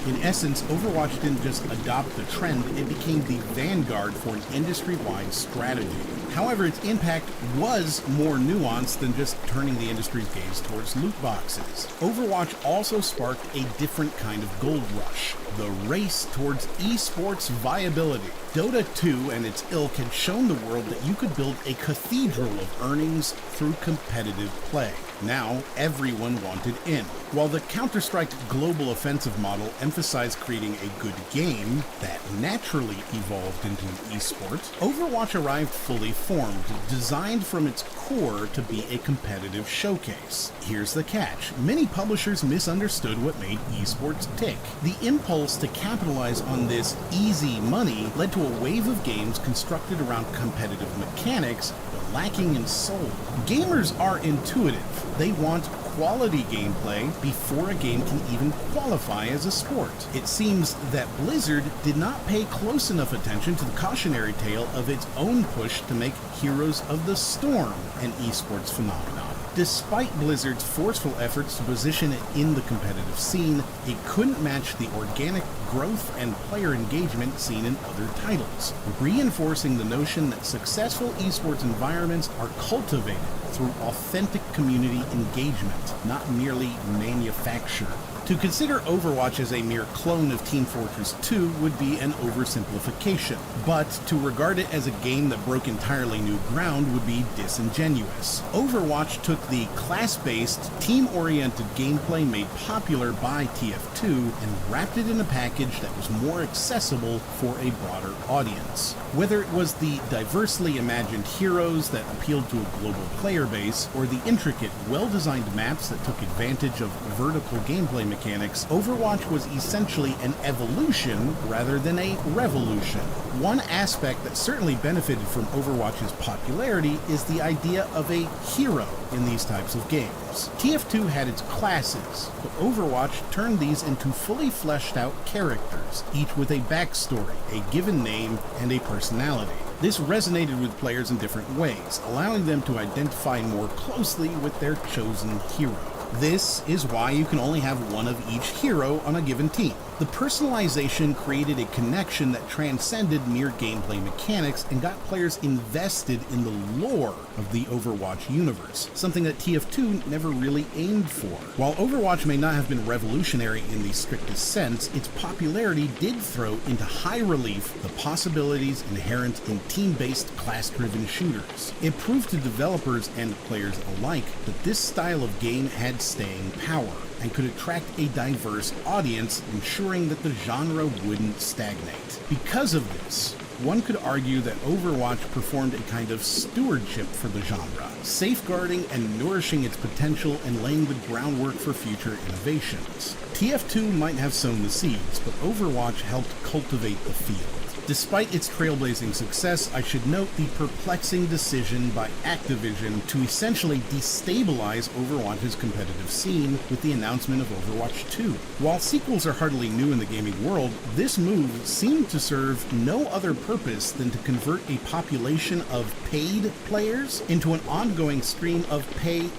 In essence, Overwatch didn't just adopt the trend, it became the vanguard for an industry-wide strategy. However, its impact was more nuanced than just turning the industry's gaze towards loot boxes. Overwatch also sparked a different kind of gold rush, the race towards esports viability. Dota 2 and its ilk had shown the world that you could build a cathedral of earnings through competitive play. Now, everyone wanted in. While the Counter-Strike Global Offensive model emphasized creating a good game that naturally evolved into an esport, Overwatch arrived fully formed, designed from its core to be a competitive showcase. Here's the catch. Many publishers misunderstood what made esports tick. The impulse to capitalize on this easy money led to a wave of games constructed around competitive mechanics, but lacking in soul. Gamers are intuitive. They want quality gameplay before a game can even qualify as a sport. It seems that Blizzard did not pay close enough attention to the cautionary tale of its own push to make Heroes of the Storm an esports phenomenon. Despite Blizzard's forceful efforts to position it in the competitive scene, it couldn't match the organic growth and player engagement seen in other titles, reinforcing the notion that successful esports environments are cultivated through authentic community engagement, not merely manufactured. To consider Overwatch as a mere clone of Team Fortress 2 would be an oversimplification, but to regard it as a game that broke entirely new ground would be disingenuous. Overwatch took the class-based, team-oriented gameplay made popular by TF2 and wrapped it in a package that was more accessible for a broader audience. Whether it was the diversely imagined heroes that appealed to a global player base, or the intricate, well-designed maps that took advantage of vertical gameplay mechanics, Overwatch was essentially an evolution rather than a revolution. One aspect that certainly benefited from Overwatch's popularity is the idea of a hero in these types of games. TF2 had its classes, but Overwatch turned these into fully fleshed out characters, each with a backstory, a given name, and a personality. This resonated with players in different ways, allowing them to identify more closely with their chosen hero. This is why you can only have one of each hero on a given team. The personalization created a connection that transcended mere gameplay mechanics and got players invested in the lore of the Overwatch universe, something that TF2 never really aimed for. While Overwatch may not have been revolutionary in the strictest sense, its popularity did throw into high relief the possibilities inherent in team-based class-driven shooters. It proved to developers and players alike that this style of game had staying power and could attract a diverse audience, ensuring that the genre wouldn't stagnate. Because of this, one could argue that Overwatch performed a kind of stewardship for the genre, safeguarding and nourishing its potential and laying the groundwork for future innovations. TF2 might have sown the seeds, but Overwatch helped cultivate the field. Despite its trailblazing success, I should note the perplexing decision by Activision to essentially destabilize Overwatch's competitive scene with the announcement of Overwatch 2. While sequels are hardly new in the gaming world, this move seemed to serve no other purpose than to convert a population of paid players into an ongoing stream of paying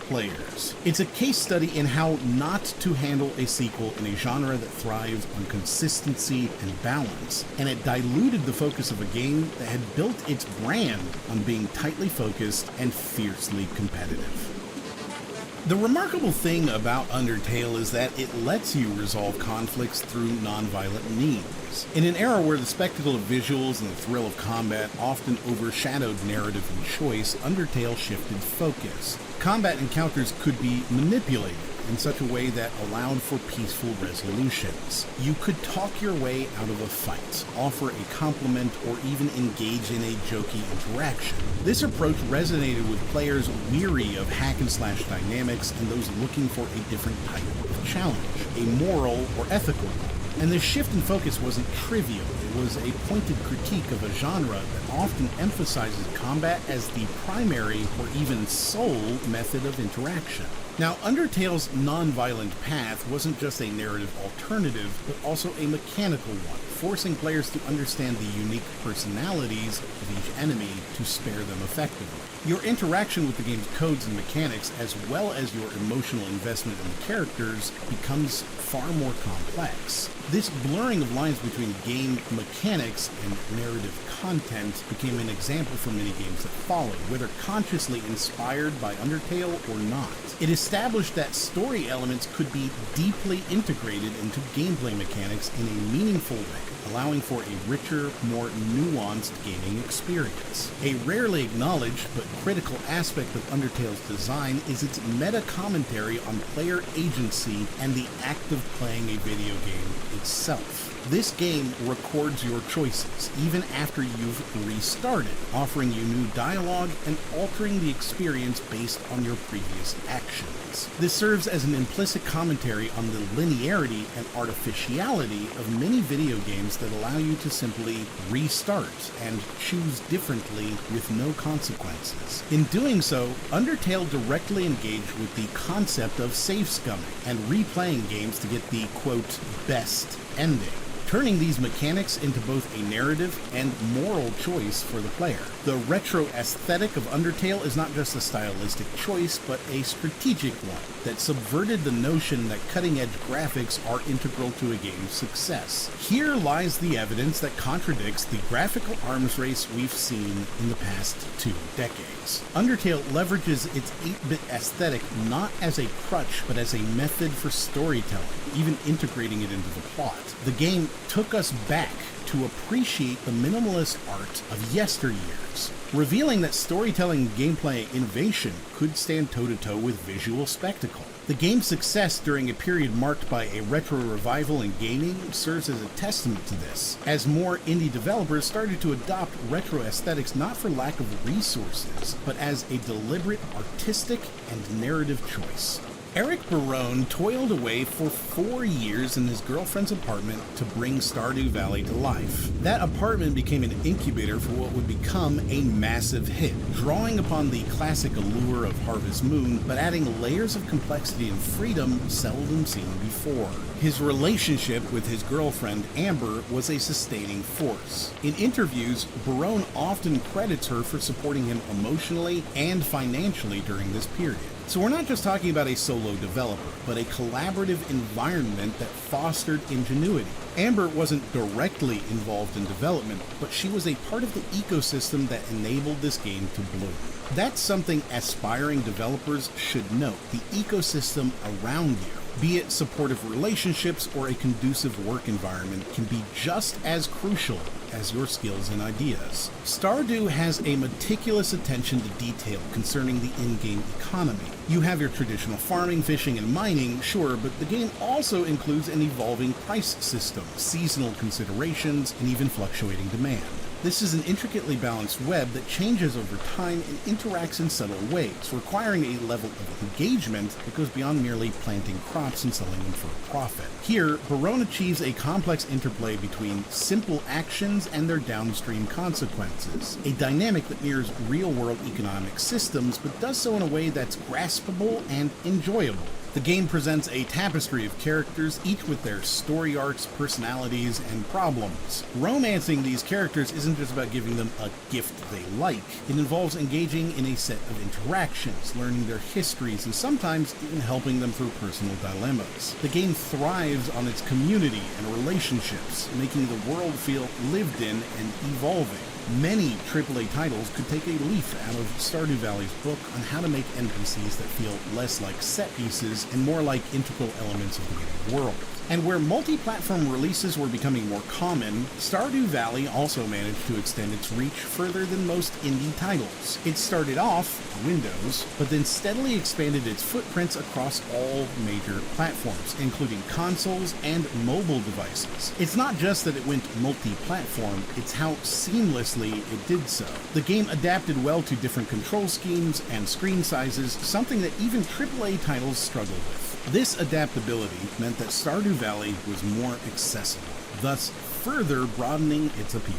players. It's a case study in how not to handle a sequel in a genre that thrives on consistency and balance, and it diluted the focus of a game that had built its brand on being tightly focused and fiercely competitive. The remarkable thing about Undertale is that it lets you resolve conflicts through non-violent means. In an era where the spectacle of visuals and the thrill of combat often overshadowed narrative and choice, Undertale shifted focus. Combat encounters could be manipulated in such a way that allowed for peaceful resolutions. You could talk your way out of a fight, offer a compliment, or even engage in a jokey interaction. This approach resonated with players weary of hack-and-slash dynamics and those looking for a different type of challenge, a moral or ethical one. And the shift in focus wasn't trivial. It was a pointed critique of a genre that often emphasizes combat as the primary or even sole method of interaction. Now, Undertale's non-violent path wasn't just a narrative alternative, but also a mechanical one, forcing players to understand the unique personalities of each enemy to spare them effectively. Your interaction with the game's codes and mechanics, as well as your emotional investment in the characters, becomes far more complex. This blurring of lines between game mechanics and narrative content became an example for many games that followed, whether consciously inspired by Undertale or not. It established that story elements could be deeply integrated into gameplay mechanics in a meaningful way, allowing for a richer, more nuanced gaming experience. A rarely acknowledged but critical aspect of Undertale's design is its meta-commentary on player agency and the act of playing a video game itself. This game records your choices, even after you've restarted, offering you new dialogue and altering the experience based on your previous actions. This serves as an implicit commentary on the linearity and artificiality of many video games that allow you to simply restart and choose differently with no consequences. In doing so, Undertale directly engaged with the concept of save scumming and replaying games to get the, quote, best ending, turning these mechanics into both a narrative and moral choice for the player. The retro aesthetic of Undertale is not just a stylistic choice, but a strategic one that subverted the notion that cutting-edge graphics are integral to a game's success. Here lies the evidence that contradicts the graphical arms race we've seen in the past 2 decades. Undertale leverages its 8-bit aesthetic not as a crutch, but as a method for storytelling, even integrating it into the plot. The game took us back to appreciate the minimalist art of yesteryears, revealing that storytelling and gameplay innovation could stand toe-to-toe with visual spectacle. The game's success during a period marked by a retro revival in gaming serves as a testament to this, as more indie developers started to adopt retro aesthetics not for lack of resources, but as a deliberate artistic and narrative choice. Eric Barone toiled away for 4 years in his girlfriend's apartment to bring Stardew Valley to life. That apartment became an incubator for what would become a massive hit, drawing upon the classic allure of Harvest Moon, but adding layers of complexity and freedom seldom seen before. His relationship with his girlfriend, Amber, was a sustaining force. In interviews, Barone often credits her for supporting him emotionally and financially during this period. So we're not just talking about a solo developer, but a collaborative environment that fostered ingenuity. Amber wasn't directly involved in development, but she was a part of the ecosystem that enabled this game to bloom. That's something aspiring developers should note, the ecosystem around you. Be it supportive relationships or a conducive work environment can be just as crucial as your skills and ideas. Stardew has a meticulous attention to detail concerning the in-game economy. You have your traditional farming, fishing, and mining, sure, but the game also includes an evolving price system, seasonal considerations, and even fluctuating demand. This is an intricately balanced web that changes over time and interacts in subtle ways, requiring a level of engagement that goes beyond merely planting crops and selling them for a profit. Here, Barone achieves a complex interplay between simple actions and their downstream consequences, a dynamic that mirrors real-world economic systems, but does so in a way that's graspable and enjoyable. The game presents a tapestry of characters, each with their story arcs, personalities, and problems. Romancing these characters isn't just about giving them a gift they like. It involves engaging in a set of interactions, learning their histories, and sometimes even helping them through personal dilemmas. The game thrives on its community and relationships, making the world feel lived in and evolving. Many AAA titles could take a leaf out of Stardew Valley's book on how to make NPCs that feel less like set pieces and more like integral elements of the game world. And where multi-platform releases were becoming more common, Stardew Valley also managed to extend its reach further than most indie titles. It started off Windows, but then steadily expanded its footprints across all major platforms, including consoles and mobile devices. It's not just that it went multi-platform, it's how seamlessly it did so. The game adapted well to different control schemes and screen sizes, something that even AAA titles struggle with. This adaptability meant that Stardew Valley was more accessible, thus further broadening its appeal.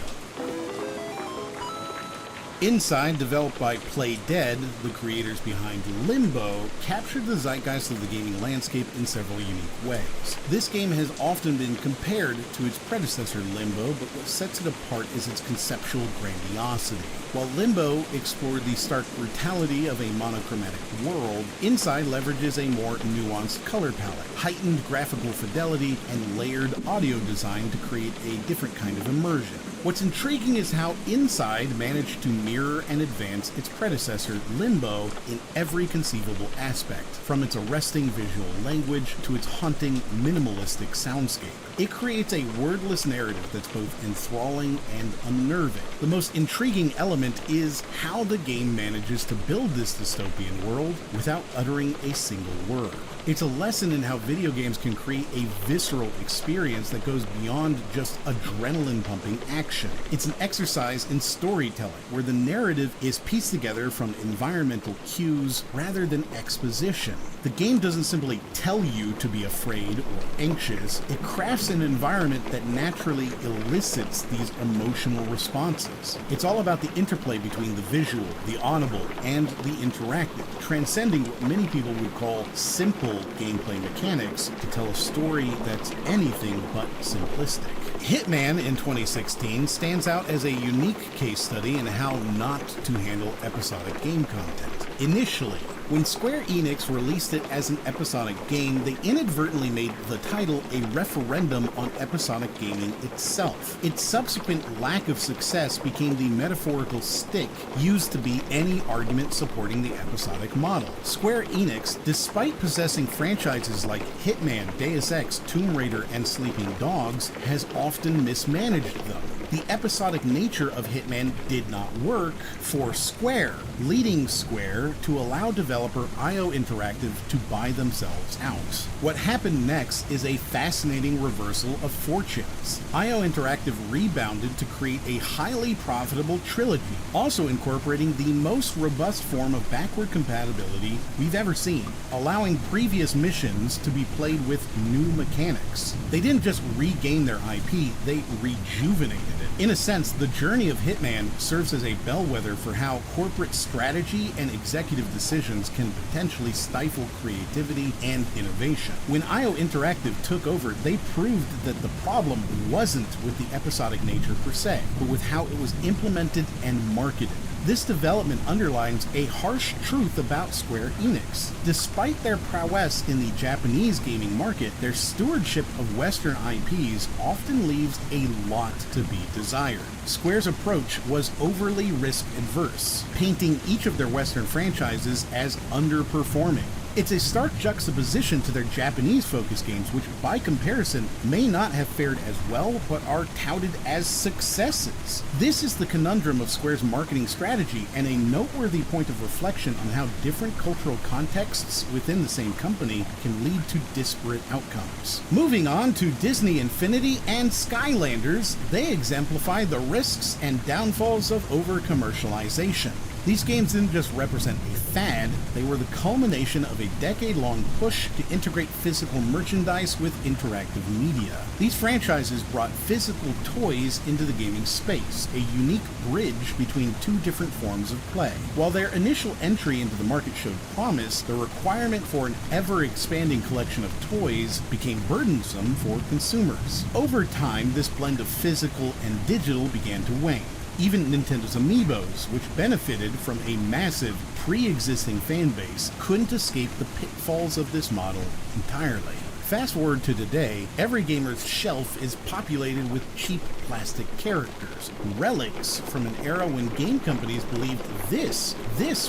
Inside, developed by Play Dead, the creators behind Limbo, captured the zeitgeist of the gaming landscape in several unique ways. This game has often been compared to its predecessor Limbo, but what sets it apart is its conceptual grandiosity. While Limbo explored the stark brutality of a monochromatic world, Inside leverages a more nuanced color palette, heightened graphical fidelity, and layered audio design to create a different kind of immersion. What's intriguing is how Inside managed to mirror and advance its predecessor, Limbo, in every conceivable aspect, from its arresting visual language to its haunting, minimalistic soundscape. It creates a wordless narrative that's both enthralling and unnerving. The most intriguing element is how the game manages to build this dystopian world without uttering a single word. It's a lesson in how video games can create a visceral experience that goes beyond just adrenaline-pumping action. It's an exercise in storytelling, where the narrative is pieced together from environmental cues rather than exposition. The game doesn't simply tell you to be afraid or anxious, it crafts an environment that naturally elicits these emotional responses. It's all about the interplay between the visual, the audible, and the interactive, transcending what many people would call simple gameplay mechanics to tell a story that's anything but simplistic. Hitman in 2016 stands out as a unique case study in how not to handle episodic game content. Initially, when Square Enix released it as an episodic game, they inadvertently made the title a referendum on episodic gaming itself. Its subsequent lack of success became the metaphorical stick used to beat any argument supporting the episodic model. Square Enix, despite possessing franchises like Hitman, Deus Ex, Tomb Raider, and Sleeping Dogs, has often mismanaged them. The episodic nature of Hitman did not work for Square, leading Square to allow developer IO Interactive to buy themselves out. What happened next is a fascinating reversal of fortunes. IO Interactive rebounded to create a highly profitable trilogy, also incorporating the most robust form of backward compatibility we've ever seen, allowing previous missions to be played with new mechanics. They didn't just regain their IP, they rejuvenated it. In a sense, the journey of Hitman serves as a bellwether for how corporate strategy and executive decisions can potentially stifle creativity and innovation. When IO Interactive took over, they proved that the problem wasn't with the episodic nature per se, but with how it was implemented and marketed. This development underlines a harsh truth about Square Enix. Despite their prowess in the Japanese gaming market, their stewardship of Western IPs often leaves a lot to be desired. Square's approach was overly risk-averse, painting each of their Western franchises as underperforming. It's a stark juxtaposition to their Japanese-focused games, which by comparison may not have fared as well, but are touted as successes. This is the conundrum of Square's marketing strategy, and a noteworthy point of reflection on how different cultural contexts within the same company can lead to disparate outcomes. Moving on to Disney Infinity and Skylanders, they exemplify the risks and downfalls of over-commercialization. These games didn't just represent a fad, they were the culmination of a decade-long push to integrate physical merchandise with interactive media. These franchises brought physical toys into the gaming space, a unique bridge between two different forms of play. While their initial entry into the market showed promise, the requirement for an ever-expanding collection of toys became burdensome for consumers. Over time, this blend of physical and digital began to wane. Even Nintendo's Amiibos, which benefited from a massive pre-existing fan base, couldn't escape the pitfalls of this model entirely. Fast forward to today, every gamer's shelf is populated with cheap plastic characters, relics from an era when game companies believed this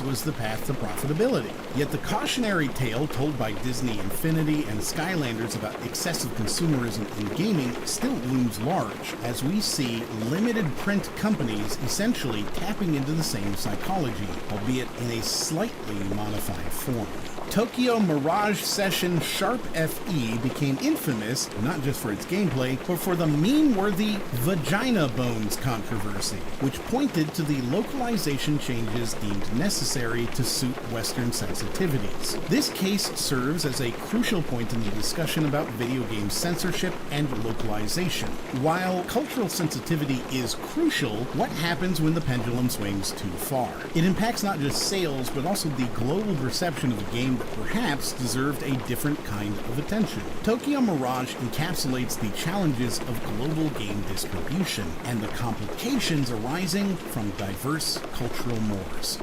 was the path to profitability. Yet the cautionary tale told by Disney Infinity and Skylanders about excessive consumerism in gaming still looms large, as we see limited print companies essentially tapping into the same psychology, albeit in a slightly modified form. Tokyo Mirage Session Sharp FE became infamous not just for its gameplay, but for the meme-worthy vagina bones controversy, which pointed to the localization changes deemed necessary to suit Western sensitivities. This case serves as a crucial point in the discussion about video game censorship and localization. While cultural sensitivity is crucial, what happens when the pendulum swings too far? It impacts not just sales, but also the global perception of the game that perhaps deserved a different kind of attention. Tokyo Mirage encapsulates the challenges of global game distribution and the complications arising from diverse cultural mores.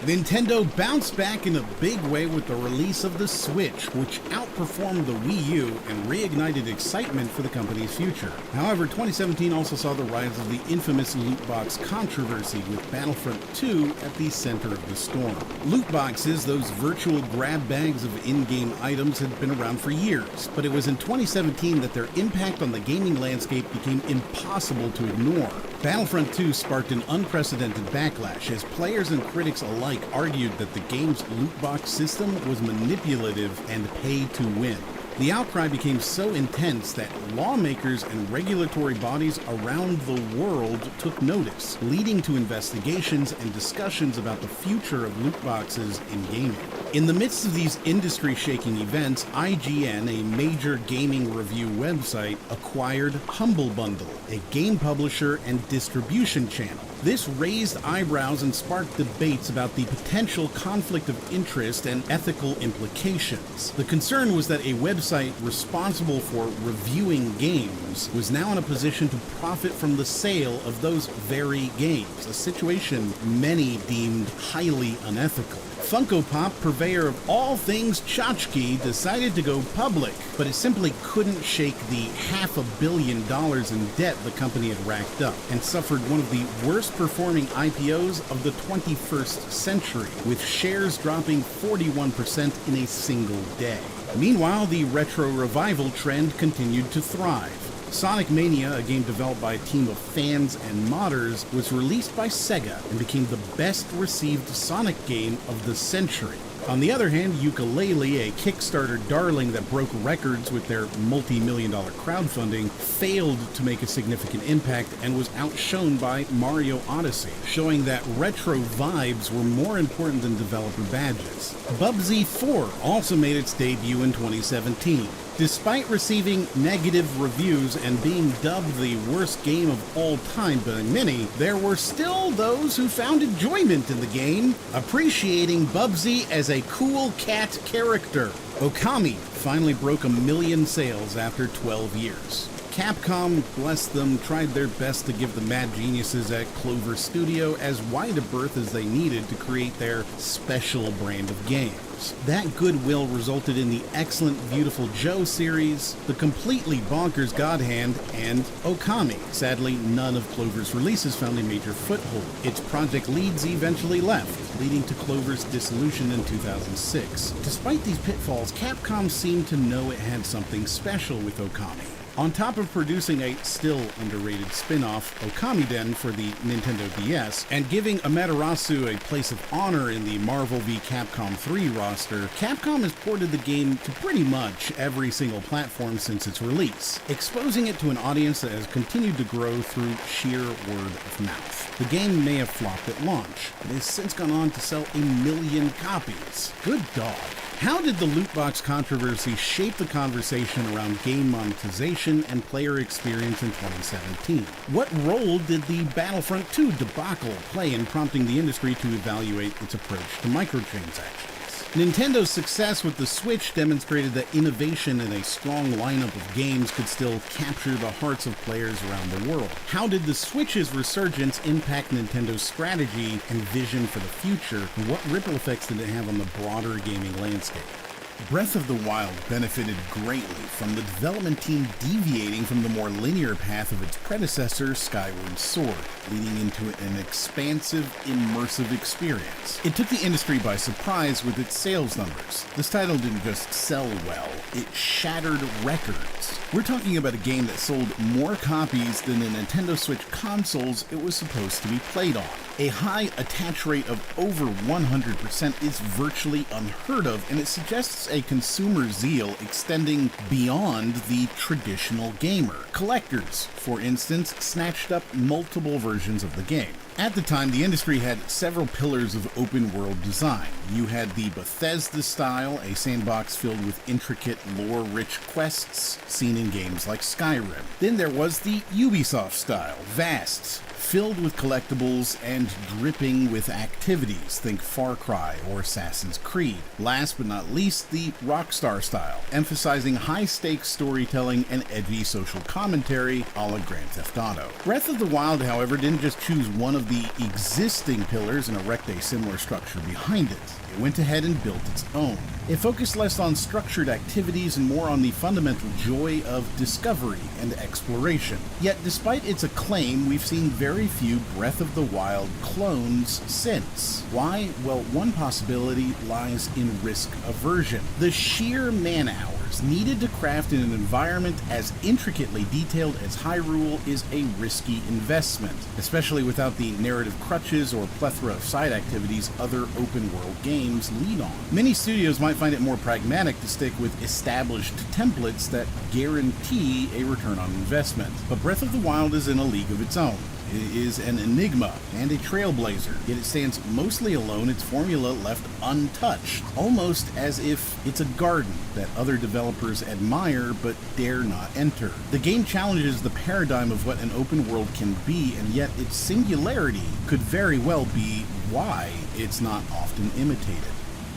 Nintendo bounced back in a big way with the release of the Switch, which outperformed the Wii U and reignited excitement for the company's future. However, 2017 also saw the rise of the infamous loot box controversy, with Battlefront 2 at the center of the storm. Loot boxes, those virtual grab bags of in-game items, had been around for years, but it was in 2017 that their impact on the gaming landscape became impossible to ignore. Battlefront 2 sparked an unprecedented backlash as players and critics alike argued that the game's loot box system was manipulative and pay to win. The outcry became so intense that lawmakers and regulatory bodies around the world took notice, leading to investigations and discussions about the future of loot boxes in gaming. In the midst of these industry-shaking events, IGN, a major gaming review website, acquired Humble Bundle, a game publisher and distribution channel. This raised eyebrows and sparked debates about the potential conflict of interest and ethical implications. The concern was that a website responsible for reviewing games was now in a position to profit from the sale of those very games, a situation many deemed highly unethical. Funko Pop, purveyor of all things tchotchke, decided to go public, but it simply couldn't shake the $500 million in debt the company had racked up, and suffered one of the worst performing IPOs of the 21st century, with shares dropping 41% in a single day. Meanwhile, the retro revival trend continued to thrive. Sonic Mania, a game developed by a team of fans and modders, was released by Sega and became the best-received Sonic game of the century. On the other hand, Yooka-Laylee, a Kickstarter darling that broke records with their multi-million-dollar crowdfunding, failed to make a significant impact and was outshone by Mario Odyssey, showing that retro vibes were more important than developer badges. Bubsy 4 also made its debut in 2017. Despite receiving negative reviews and being dubbed the worst game of all time by many, there were still those who found enjoyment in the game, appreciating Bubsy as a cool cat character. Okami finally broke 1 million sales after 12 years. Capcom, bless them, tried their best to give the mad geniuses at Clover Studio as wide a berth as they needed to create their special brand of games. That goodwill resulted in the excellent Beautiful Joe series, the completely bonkers God Hand, and Okami. Sadly, none of Clover's releases found a major foothold. Its project leads eventually left, leading to Clover's dissolution in 2006. Despite these pitfalls, Capcom seemed to know it had something special with Okami. On top of producing a still underrated spin-off, Okamiden, for the Nintendo DS, and giving Amaterasu a place of honor in the Marvel v. Capcom 3 roster, Capcom has ported the game to pretty much every single platform since its release, exposing it to an audience that has continued to grow through sheer word of mouth. The game may have flopped at launch, but has since gone on to sell 1 million copies. Good dog. How did the loot box controversy shape the conversation around game monetization and player experience in 2017? What role did the Battlefront 2 debacle play in prompting the industry to evaluate its approach to microtransactions? Nintendo's success with the Switch demonstrated that innovation and a strong lineup of games could still capture the hearts of players around the world. How did the Switch's resurgence impact Nintendo's strategy and vision for the future, and what ripple effects did it have on the broader gaming landscape? Breath of the Wild benefited greatly from the development team deviating from the more linear path of its predecessor, Skyward Sword, leading into an expansive, immersive experience. It took the industry by surprise with its sales numbers. This title didn't just sell well, it shattered records. We're talking about a game that sold more copies than the Nintendo Switch consoles it was supposed to be played on. A high attach rate of over 100% is virtually unheard of, and it suggests a consumer zeal extending beyond the traditional gamer. Collectors, for instance, snatched up multiple versions of the game. At the time, the industry had several pillars of open-world design. You had the Bethesda style, a sandbox filled with intricate, lore-rich quests seen in games like Skyrim. Then there was the Ubisoft style, vast, filled with collectibles and dripping with activities, think Far Cry or Assassin's Creed. Last but not least, the Rockstar style, emphasizing high-stakes storytelling and edgy social commentary a la Grand Theft Auto. Breath of the Wild, however, didn't just choose one of the existing pillars and erect a similar structure behind it. It went ahead and built its own. It focused less on structured activities and more on the fundamental joy of discovery and exploration. Yet, despite its acclaim, we've seen very few Breath of the Wild clones since. Why? Well, one possibility lies in risk aversion. The sheer man-hours needed to craft in an environment as intricately detailed as Hyrule is a risky investment, especially without the narrative crutches or plethora of side activities other open-world games lead on. Many studios might find it more pragmatic to stick with established templates that guarantee a return on investment. But Breath of the Wild is in a league of its own. It is an enigma and a trailblazer, yet it stands mostly alone, its formula left untouched, almost as if it's a garden that other developers admire but dare not enter. The game challenges the paradigm of what an open world can be, and yet its singularity could very well be why it's not often imitated.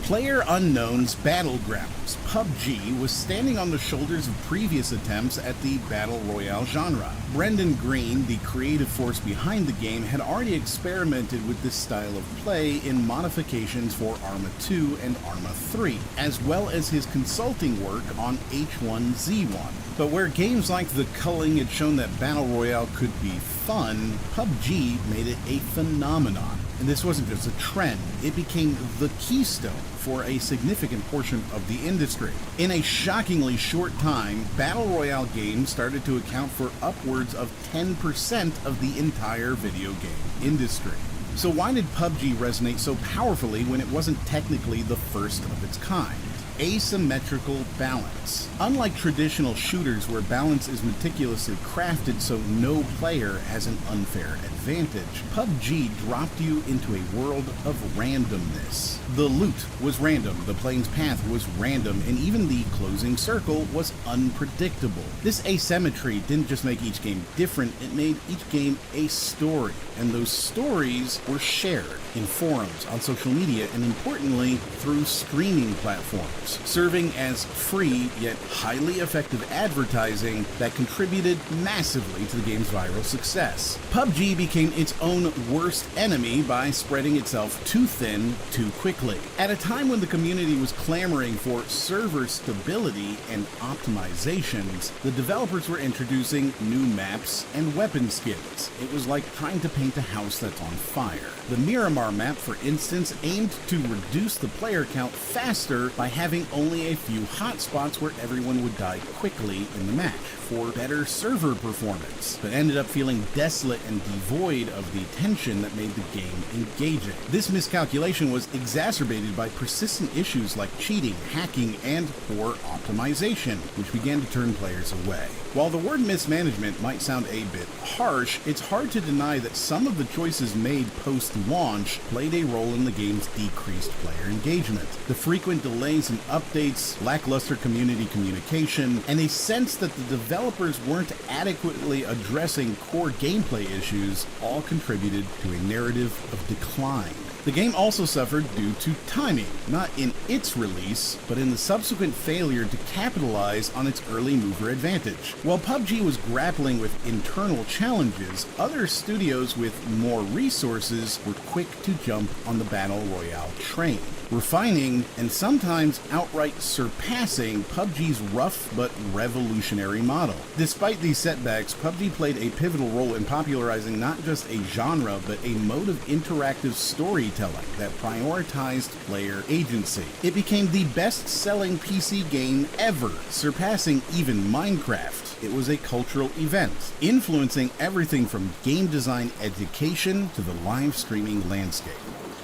PlayerUnknown's Battlegrounds, PUBG, was standing on the shoulders of previous attempts at the Battle Royale genre. Brendan Green, the creative force behind the game, had already experimented with this style of play in modifications for Arma 2 and Arma 3, as well as his consulting work on H1Z1. But where games like The Culling had shown that Battle Royale could be fun, PUBG made it a phenomenon. And this wasn't just a trend, it became the keystone for a significant portion of the industry. In a shockingly short time, Battle Royale games started to account for upwards of 10% of the entire video game industry. So why did PUBG resonate so powerfully when it wasn't technically the first of its kind? Asymmetrical balance. Unlike traditional shooters where balance is meticulously crafted so no player has an unfair advantage, PUBG dropped you into a world of randomness. The loot was random, the playing's path was random, and even the closing circle was unpredictable. This asymmetry didn't just make each game different, it made each game a story, and those stories were shared in forums, on social media, and importantly, through streaming platforms, serving as free yet highly effective advertising that contributed massively to the game's viral success. PUBG became its own worst enemy by spreading itself too thin too quickly. At a time when the community was clamoring for server stability and optimizations, the developers were introducing new maps and weapon skins. It was like trying to paint a house that's on fire. The Miramar map, for instance, aimed to reduce the player count faster by having only a few hotspots where everyone would die quickly in the match for better server performance, but ended up feeling desolate and devoid of the tension that made the game engaging. This miscalculation was exacerbated by persistent issues like cheating, hacking, and poor optimization, which began to turn players away. While the word mismanagement might sound a bit harsh, it's hard to deny that some of the choices made post-launch played a role in the game's decreased player engagement. The frequent delays in updates, lackluster community communication, and a sense that the developers weren't adequately addressing core gameplay issues all contributed to a narrative of decline. The game also suffered due to timing, not in its release, but in the subsequent failure to capitalize on its early mover advantage. While PUBG was grappling with internal challenges, other studios with more resources were quick to jump on the Battle Royale train, refining and sometimes outright surpassing PUBG's rough but revolutionary model. Despite these setbacks, PUBG played a pivotal role in popularizing not just a genre, but a mode of interactive storytelling that prioritized player agency. It became the best-selling PC game ever, surpassing even Minecraft. It was a cultural event, influencing everything from game design education to the live streaming landscape.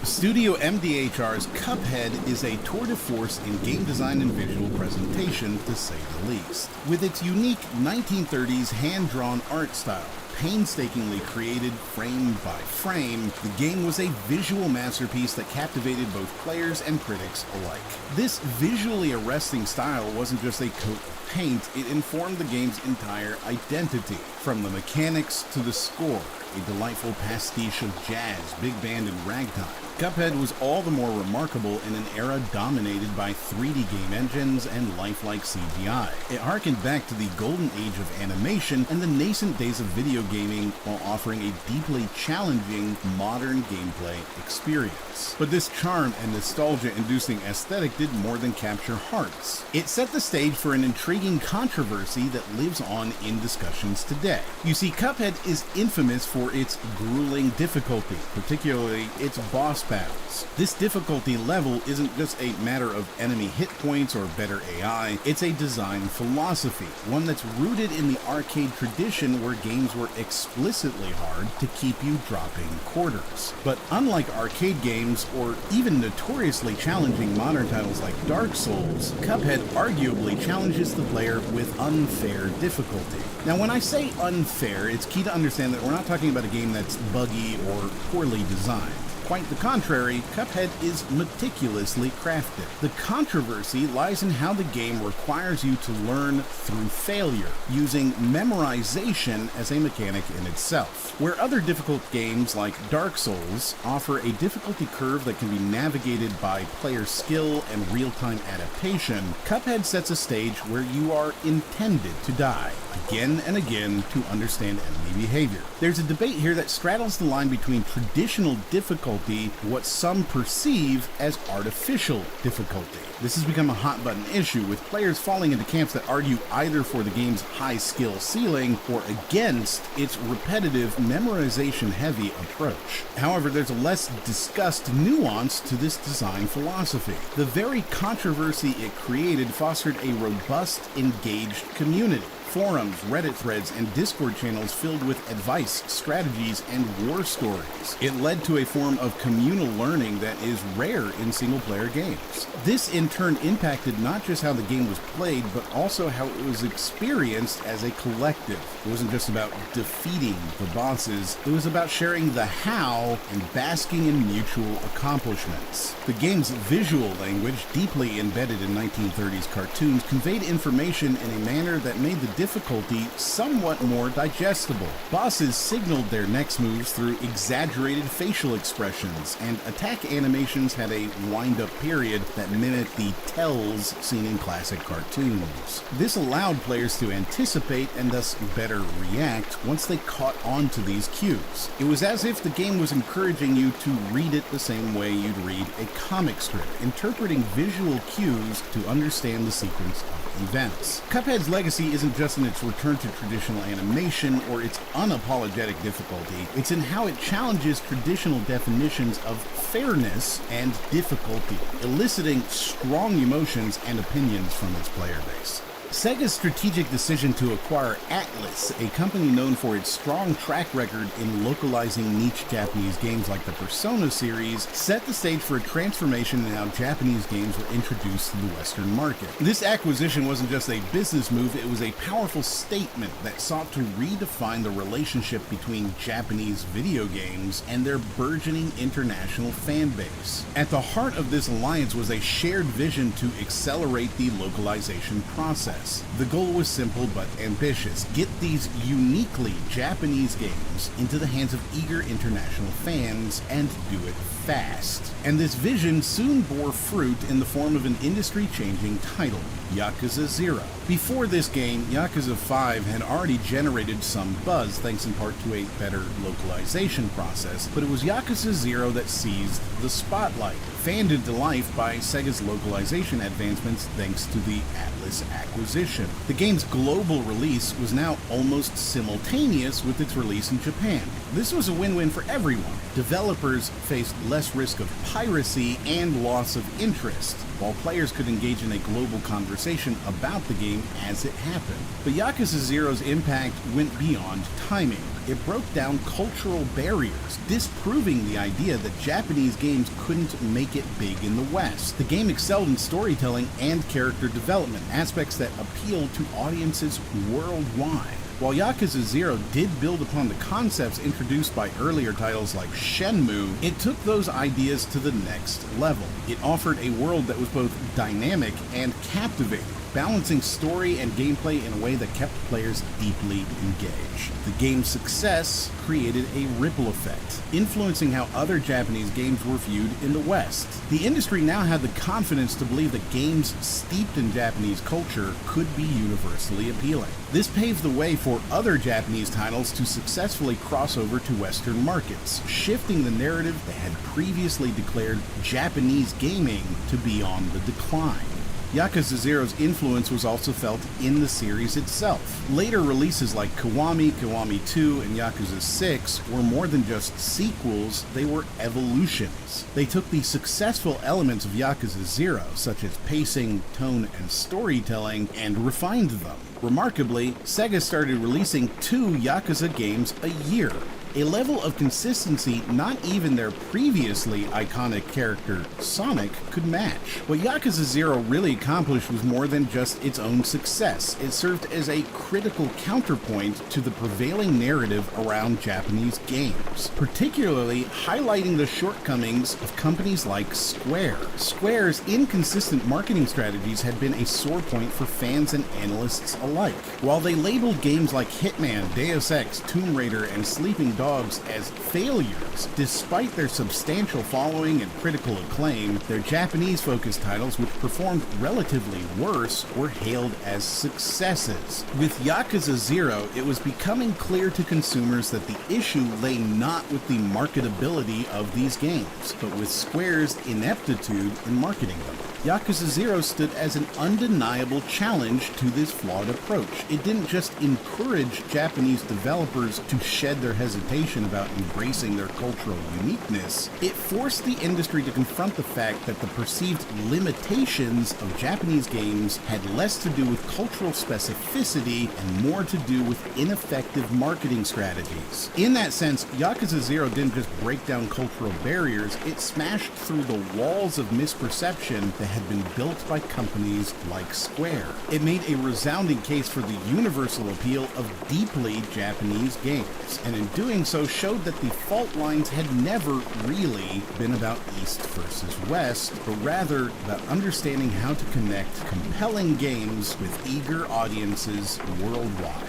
Studio MDHR's Cuphead is a tour de force in game design and visual presentation, to say the least. With its unique 1930s hand-drawn art style, painstakingly created frame by frame, the game was a visual masterpiece that captivated both players and critics alike. This visually arresting style wasn't just a coat of paint, it informed the game's entire identity, from the mechanics to the score, a delightful pastiche of jazz, big band, and ragtime. Cuphead was all the more remarkable in an era dominated by 3D game engines and lifelike CGI. It harkened back to the golden age of animation and the nascent days of video gaming while offering a deeply challenging modern gameplay experience. But this charm and nostalgia-inducing aesthetic did more than capture hearts. It set the stage for an intriguing controversy that lives on in discussions today. You see, Cuphead is infamous for its grueling difficulty, particularly its boss battles. This difficulty level isn't just a matter of enemy hit points or better AI, it's a design philosophy, one that's rooted in the arcade tradition where games were explicitly hard to keep you dropping quarters. But unlike arcade games, or even notoriously challenging modern titles like Dark Souls, Cuphead arguably challenges the player with unfair difficulty. Now, when I say unfair, it's key to understand that we're not talking about a game that's buggy or poorly designed. Quite the contrary, Cuphead is meticulously crafted. The controversy lies in how the game requires you to learn through failure, using memorization as a mechanic in itself. Where other difficult games like Dark Souls offer a difficulty curve that can be navigated by player skill and real-time adaptation, Cuphead sets a stage where you are intended to die, again and again, to understand enemy behavior. There's a debate here that straddles the line between traditional difficulty, what some perceive as artificial difficulty. This has become a hot-button issue, with players falling into camps that argue either for the game's high skill ceiling or against its repetitive, memorization-heavy approach. However, there's a less discussed nuance to this design philosophy. The very controversy it created fostered a robust, engaged community. Forums, Reddit threads, and Discord channels filled with advice, strategies, and war stories. It led to a form of communal learning that is rare in single-player games. This in turn impacted not just how the game was played, but also how it was experienced as a collective. It wasn't just about defeating the bosses, it was about sharing the how and basking in mutual accomplishments. The game's visual language, deeply embedded in 1930s cartoons, conveyed information in a manner that made the difficulty somewhat more digestible. Bosses signaled their next moves through exaggerated facial expressions, and attack animations had a wind-up period that mimicked the tells seen in classic cartoons. This allowed players to anticipate and thus better react once they caught on to these cues. It was as if the game was encouraging you to read it the same way you'd read a comic strip, interpreting visual cues to understand the sequence of events. Cuphead's legacy isn't just in its return to traditional animation or its unapologetic difficulty, it's in how it challenges traditional definitions of fairness and difficulty, eliciting strong emotions and opinions from its player base. Sega's strategic decision to acquire Atlus, a company known for its strong track record in localizing niche Japanese games like the Persona series, set the stage for a transformation in how Japanese games were introduced to the Western market. This acquisition wasn't just a business move, it was a powerful statement that sought to redefine the relationship between Japanese video games and their burgeoning international fan base. At the heart of this alliance was a shared vision to accelerate the localization process. process. The goal was simple but ambitious: get these uniquely Japanese games into the hands of eager international fans and do it fast. And this vision soon bore fruit in the form of an industry-changing title, Yakuza 0. Before this game, Yakuza 5 had already generated some buzz thanks in part to a better localization process, but it was Yakuza 0 that seized the spotlight, fanned into life by Sega's localization advancements thanks to the Atlas acquisition. The game's global release was now almost simultaneous with its release in Japan. This was a win-win for everyone. Developers faced less risk of piracy and loss of interest, while players could engage in a global conversation about the game as it happened. But Yakuza 0's impact went beyond timing. It broke down cultural barriers, disproving the idea that Japanese games couldn't make it big in the West. The game excelled in storytelling and character development, aspects that appealed to audiences worldwide. While Yakuza 0 did build upon the concepts introduced by earlier titles like Shenmue, it took those ideas to the next level. It offered a world that was both dynamic and captivating, balancing story and gameplay in a way that kept players deeply engaged. The game's success created a ripple effect, influencing how other Japanese games were viewed in the West. The industry now had the confidence to believe that games steeped in Japanese culture could be universally appealing. This paved the way for other Japanese titles to successfully cross over to Western markets, shifting the narrative that had previously declared Japanese gaming to be on the decline. Yakuza 0's influence was also felt in the series itself. Later releases like Kiwami, Kiwami 2, and Yakuza 6 were more than just sequels, they were evolutions. They took the successful elements of Yakuza 0, such as pacing, tone, and storytelling, and refined them. Remarkably, Sega started releasing 2 Yakuza games a year, a level of consistency not even their previously iconic character, Sonic, could match. What Yakuza 0 really accomplished was more than just its own success. It served as a critical counterpoint to the prevailing narrative around Japanese games, particularly highlighting the shortcomings of companies like Square. Square's inconsistent marketing strategies had been a sore point for fans and analysts alike. While they labeled games like Hitman, Deus Ex, Tomb Raider, and Sleeping Dogs as failures, despite their substantial following and critical acclaim, their Japanese-focused titles, which performed relatively worse, were hailed as successes. With Yakuza 0, it was becoming clear to consumers that the issue lay not with the marketability of these games, but with Square's ineptitude in marketing them. Yakuza 0 stood as an undeniable challenge to this flawed approach. It didn't just encourage Japanese developers to shed their hesitation about embracing their cultural uniqueness, it forced the industry to confront the fact that the perceived limitations of Japanese games had less to do with cultural specificity and more to do with ineffective marketing strategies. In that sense, Yakuza 0 didn't just break down cultural barriers, it smashed through the walls of misperception that had been built by companies like Square. It made a resounding case for the universal appeal of deeply Japanese games, and in doing so showed that the fault lines had never really been about East versus West, but rather about understanding how to connect compelling games with eager audiences worldwide.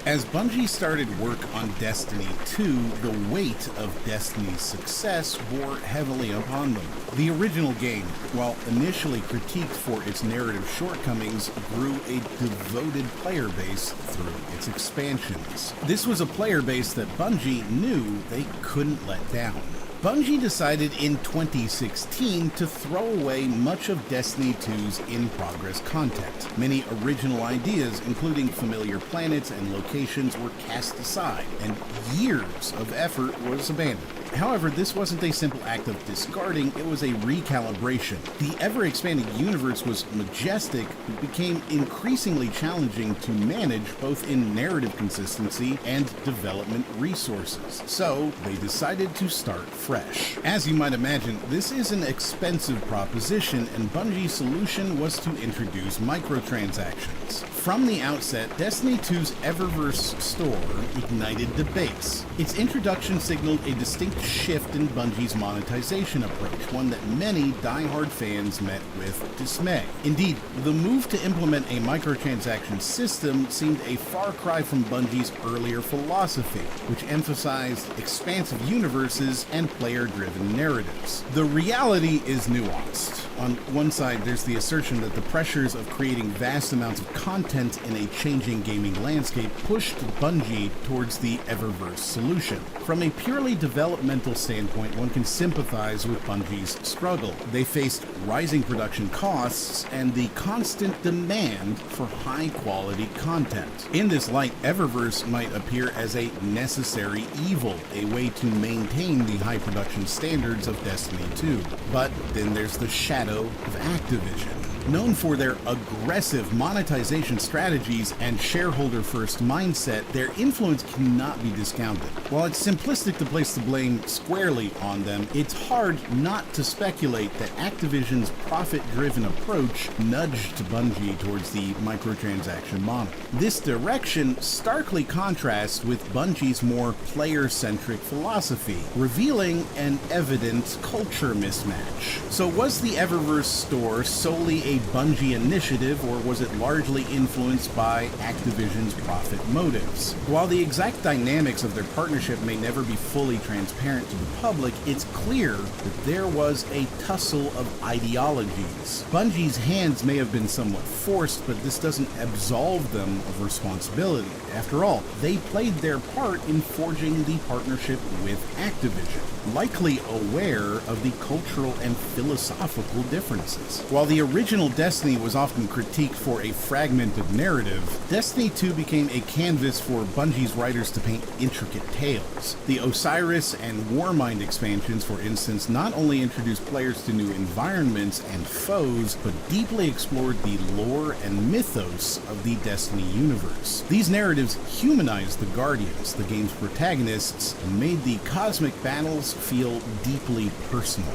As Bungie started work on Destiny 2, the weight of Destiny's success bore heavily upon them. The original game, while initially critiqued for its narrative shortcomings, grew a devoted player base through its expansions. This was a player base that Bungie knew they couldn't let down. Bungie decided in 2016 to throw away much of Destiny 2's in-progress content. Many original ideas, including familiar planets and locations, were cast aside, and years of effort was abandoned. However, this wasn't a simple act of discarding, it was a recalibration. The ever-expanding universe was majestic, but became increasingly challenging to manage both in narrative consistency and development resources. So, they decided to start fresh. As you might imagine, this is an expensive proposition, and Bungie's solution was to introduce microtransactions. From the outset, Destiny 2's Eververse store ignited debates. Its introduction signaled a distinct shift in Bungie's monetization approach, one that many die-hard fans met with dismay. Indeed, the move to implement a microtransaction system seemed a far cry from Bungie's earlier philosophy, which emphasized expansive universes and player-driven narratives. The reality is nuanced. On one side, there's the assertion that the pressures of creating vast amounts of content in a changing gaming landscape pushed Bungie towards the Eververse solution. From a purely developmental standpoint, one can sympathize with Bungie's struggle. They faced rising production costs and the constant demand for high-quality content. In this light, Eververse might appear as a necessary evil, a way to maintain the high production standards of Destiny 2. But then there's the shadow of Activision. Known for their aggressive monetization strategies and shareholder-first mindset, their influence cannot be discounted. While it's simplistic to place the blame squarely on them, it's hard not to speculate that Activision's profit-driven approach nudged Bungie towards the microtransaction model. This direction starkly contrasts with Bungie's more player-centric philosophy, revealing an evident culture mismatch. So was the Eververse store solely a Bungie initiative, or was it largely influenced by Activision's profit motives? While the exact dynamics of their partnership may never be fully transparent to the public, it's clear that there was a tussle of ideologies. Bungie's hands may have been somewhat forced, but this doesn't absolve them of responsibility. After all, they played their part in forging the partnership with Activision, likely aware of the cultural and philosophical differences. While the original Destiny was often critiqued for a fragmented narrative, Destiny 2 became a canvas for Bungie's writers to paint intricate tales. The Osiris and Warmind expansions, for instance, not only introduced players to new environments and foes, but deeply explored the lore and mythos of the Destiny universe. These narratives humanized the Guardians, the game's protagonists, and made the cosmic battles feel deeply personal.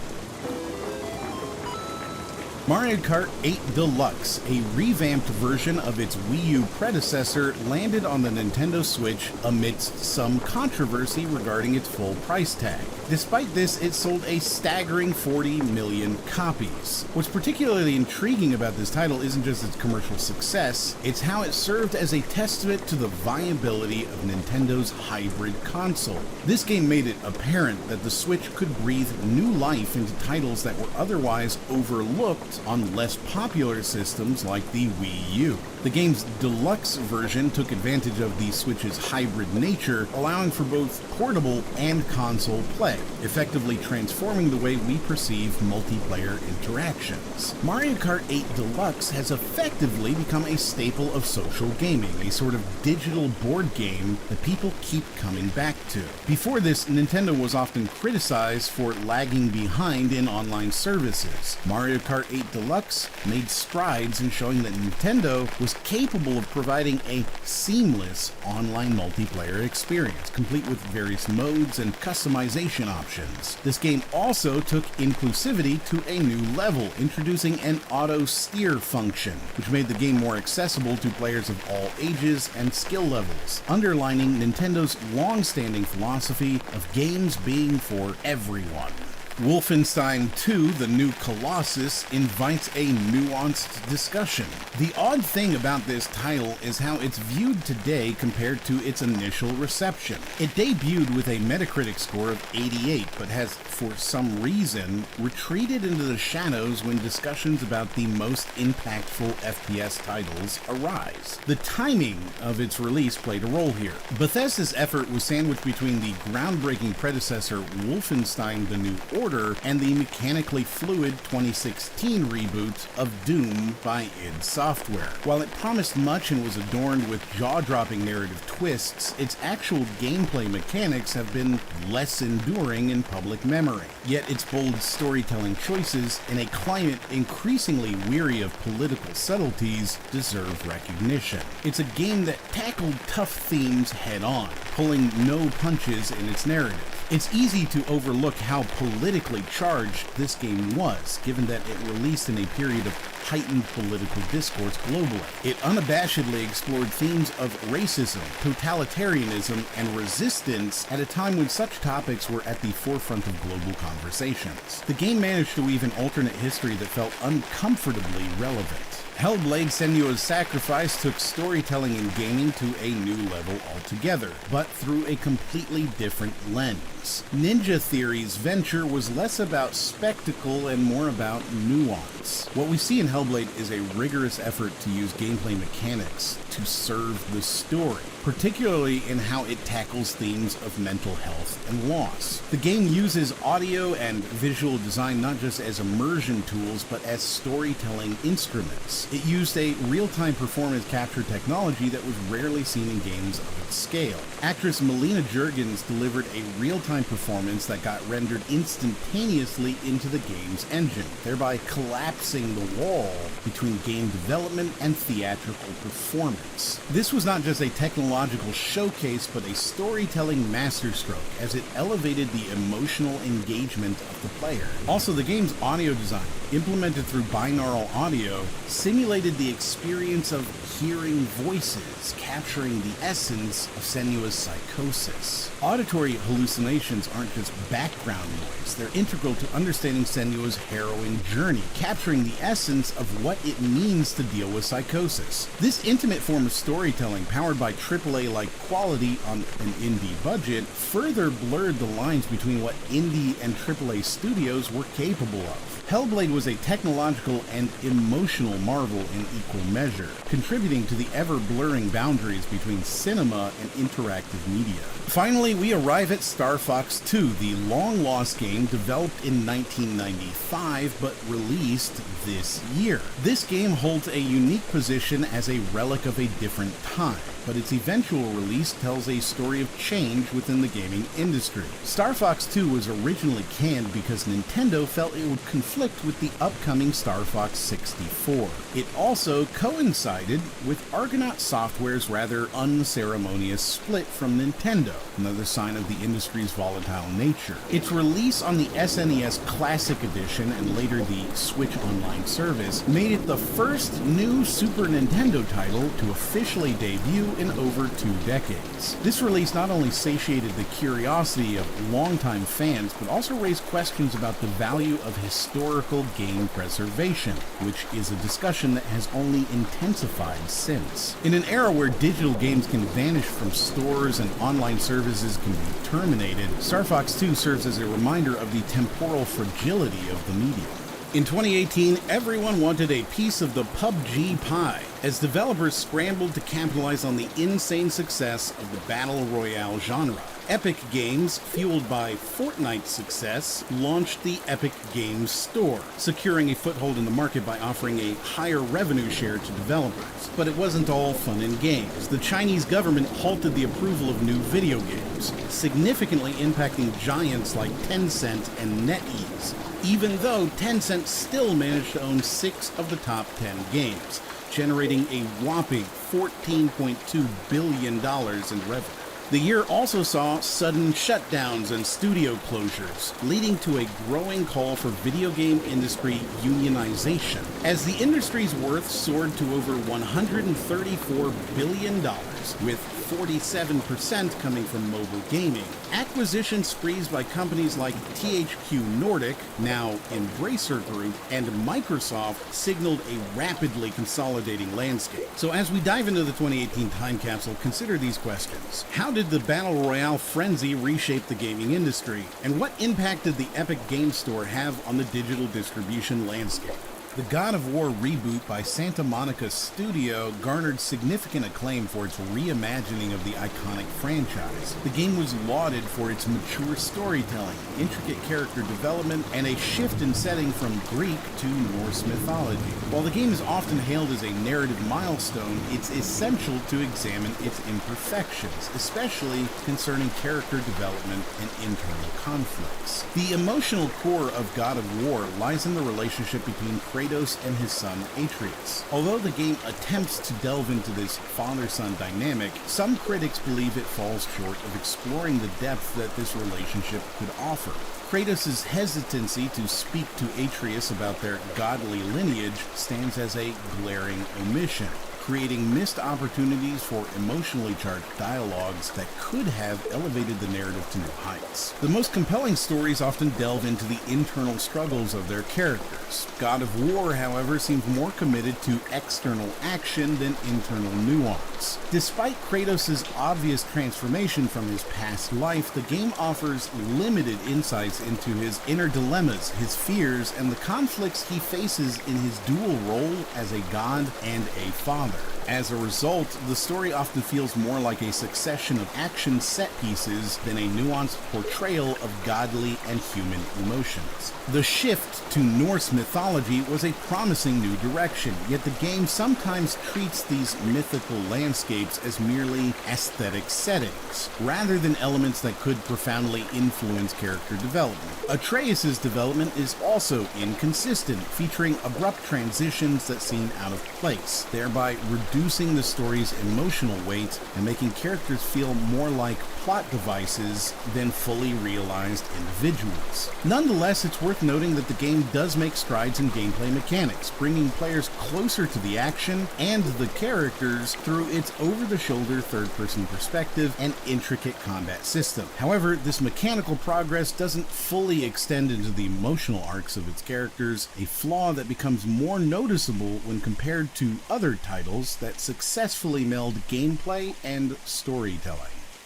Mario Kart 8 Deluxe, a revamped version of its Wii U predecessor, landed on the Nintendo Switch amidst some controversy regarding its full price tag. Despite this, it sold a staggering 40 million copies. What's particularly intriguing about this title isn't just its commercial success, it's how it served as a testament to the viability of Nintendo's hybrid console. This game made it apparent that the Switch could breathe new life into titles that were otherwise overlooked on less popular systems like the Wii U. The game's deluxe version took advantage of the Switch's hybrid nature, allowing for both portable and console play, effectively transforming the way we perceive multiplayer interactions. Mario Kart 8 Deluxe has effectively become a staple of social gaming, a sort of digital board game that people keep coming back to. Before this, Nintendo was often criticized for lagging behind in online services. Mario Kart 8 Deluxe made strides in showing that Nintendo was capable of providing a seamless online multiplayer experience, complete with various modes and customization options. This game also took inclusivity to a new level, introducing an auto steer function, which made the game more accessible to players of all ages and skill levels, underlining Nintendo's long-standing philosophy of games being for everyone. Wolfenstein 2, The New Colossus, invites a nuanced discussion. The odd thing about this title is how it's viewed today compared to its initial reception. It debuted with a Metacritic score of 88, but has, for some reason, retreated into the shadows when discussions about the most impactful FPS titles arise. The timing of its release played a role here. Bethesda's effort was sandwiched between the groundbreaking predecessor Wolfenstein: The New Order and the mechanically fluid 2016 reboot of Doom by id Software. While it promised much and was adorned with jaw-dropping narrative twists, its actual gameplay mechanics have been less enduring in public memory. Yet its bold storytelling choices, in a climate increasingly weary of political subtleties, deserve recognition. It's a game that tackled tough themes head-on, pulling no punches in its narrative. It's easy to overlook how political politically charged this game was, given that it released in a period of heightened political discourse globally. It unabashedly explored themes of racism, totalitarianism, and resistance at a time when such topics were at the forefront of global conversations. The game managed to weave an alternate history that felt uncomfortably relevant. Hellblade: Senua's Sacrifice took storytelling in gaming to a new level altogether, but through a completely different lens. Ninja Theory's venture was less about spectacle and more about nuance. What we see in Hellblade is a rigorous effort to use gameplay mechanics to serve the story, particularly in how it tackles themes of mental health and loss. The game uses audio and visual design not just as immersion tools, but as storytelling instruments. It used a real-time performance capture technology that was rarely seen in games of its scale. Actress Melina Juergens delivered a real-time performance that got rendered instantaneously into the game's engine, thereby collapsing the wall between game development and theatrical performance. This was not just a technological showcase, but a storytelling masterstroke as it elevated the emotional engagement of the player. Also, the game's audio design, implemented through binaural audio, simulated the experience of hearing voices, capturing the essence of Senua's psychosis. Auditory hallucinations aren't just background noise, they're integral to understanding Senua's harrowing journey, capturing the essence of what it means to deal with psychosis. This intimate form of storytelling, powered by AAA-like quality on an indie budget, further blurred the lines between what indie and AAA studios were capable of. Hellblade was a technological and emotional marvel in equal measure, contributing to the ever-blurring boundaries between cinema and interactive media. Finally, we arrive at Star Fox 2, the long-lost game developed in 1995 but released this year. This game holds a unique position as a relic of a different time, but its eventual release tells a story of change within the gaming industry. Star Fox 2 was originally canned because Nintendo felt it would conflict with the upcoming Star Fox 64. It also coincided with Argonaut Software's rather unceremonious split from Nintendo, another sign of the industry's volatile nature. Its release on the SNES Classic Edition and later the Switch Online service made it the first new Super Nintendo title to officially debut in over 2 decades. This release not only satiated the curiosity of longtime fans, but also raised questions about the value of historical game preservation, which is a discussion that has only intensified since. In an era where digital games can vanish from stores and online services can be terminated, Star Fox 2 serves as a reminder of the temporal fragility of the medium. In 2018, everyone wanted a piece of the PUBG pie, as developers scrambled to capitalize on the insane success of the Battle Royale genre. Epic Games, fueled by Fortnite's success, launched the Epic Games Store, securing a foothold in the market by offering a higher revenue share to developers. But it wasn't all fun and games. The Chinese government halted the approval of new video games, significantly impacting giants like Tencent and NetEase, even though Tencent still managed to own 6 of the top 10 games, generating a whopping $14.2 billion in revenue. The year also saw sudden shutdowns and studio closures, leading to a growing call for video game industry unionization, as the industry's worth soared to over $134 billion, with 47% coming from mobile gaming. Acquisition sprees by companies like THQ Nordic, now Embracer Group, and Microsoft signaled a rapidly consolidating landscape. So as we dive into the 2018 time capsule, consider these questions. How did the Battle Royale frenzy reshape the gaming industry? And what impact did the Epic Games Store have on the digital distribution landscape? The God of War reboot by Santa Monica Studio garnered significant acclaim for its reimagining of the iconic franchise. The game was lauded for its mature storytelling, intricate character development, and a shift in setting from Greek to Norse mythology. While the game is often hailed as a narrative milestone, it's essential to examine its imperfections, especially concerning character development and internal conflicts. The emotional core of God of War lies in the relationship between Kratos Kratos and his son Atreus. Although the game attempts to delve into this father-son dynamic, some critics believe it falls short of exploring the depth that this relationship could offer. Kratos' hesitancy to speak to Atreus about their godly lineage stands as a glaring omission, creating missed opportunities for emotionally charged dialogues that could have elevated the narrative to new heights. The most compelling stories often delve into the internal struggles of their characters. God of War, however, seems more committed to external action than internal nuance. Despite Kratos' obvious transformation from his past life, the game offers limited insights into his inner dilemmas, his fears, and the conflicts he faces in his dual role as a god and a father. As a result, the story often feels more like a succession of action set pieces than a nuanced portrayal of godly and human emotions. The shift to Norse mythology was a promising new direction, yet the game sometimes treats these mythical landscapes as merely aesthetic settings, rather than elements that could profoundly influence character development. Atreus' development is also inconsistent, featuring abrupt transitions that seem out of place, thereby reducing the story's emotional weight and making characters feel more like plot devices than fully realized individuals. Nonetheless, it's worth noting that the game does make strides in gameplay mechanics, bringing players closer to the action and the characters through its over-the-shoulder third-person perspective and intricate combat system. However, this mechanical progress doesn't fully extend into the emotional arcs of its characters, a flaw that becomes more noticeable when compared to other titles that successfully meld gameplay and storytelling.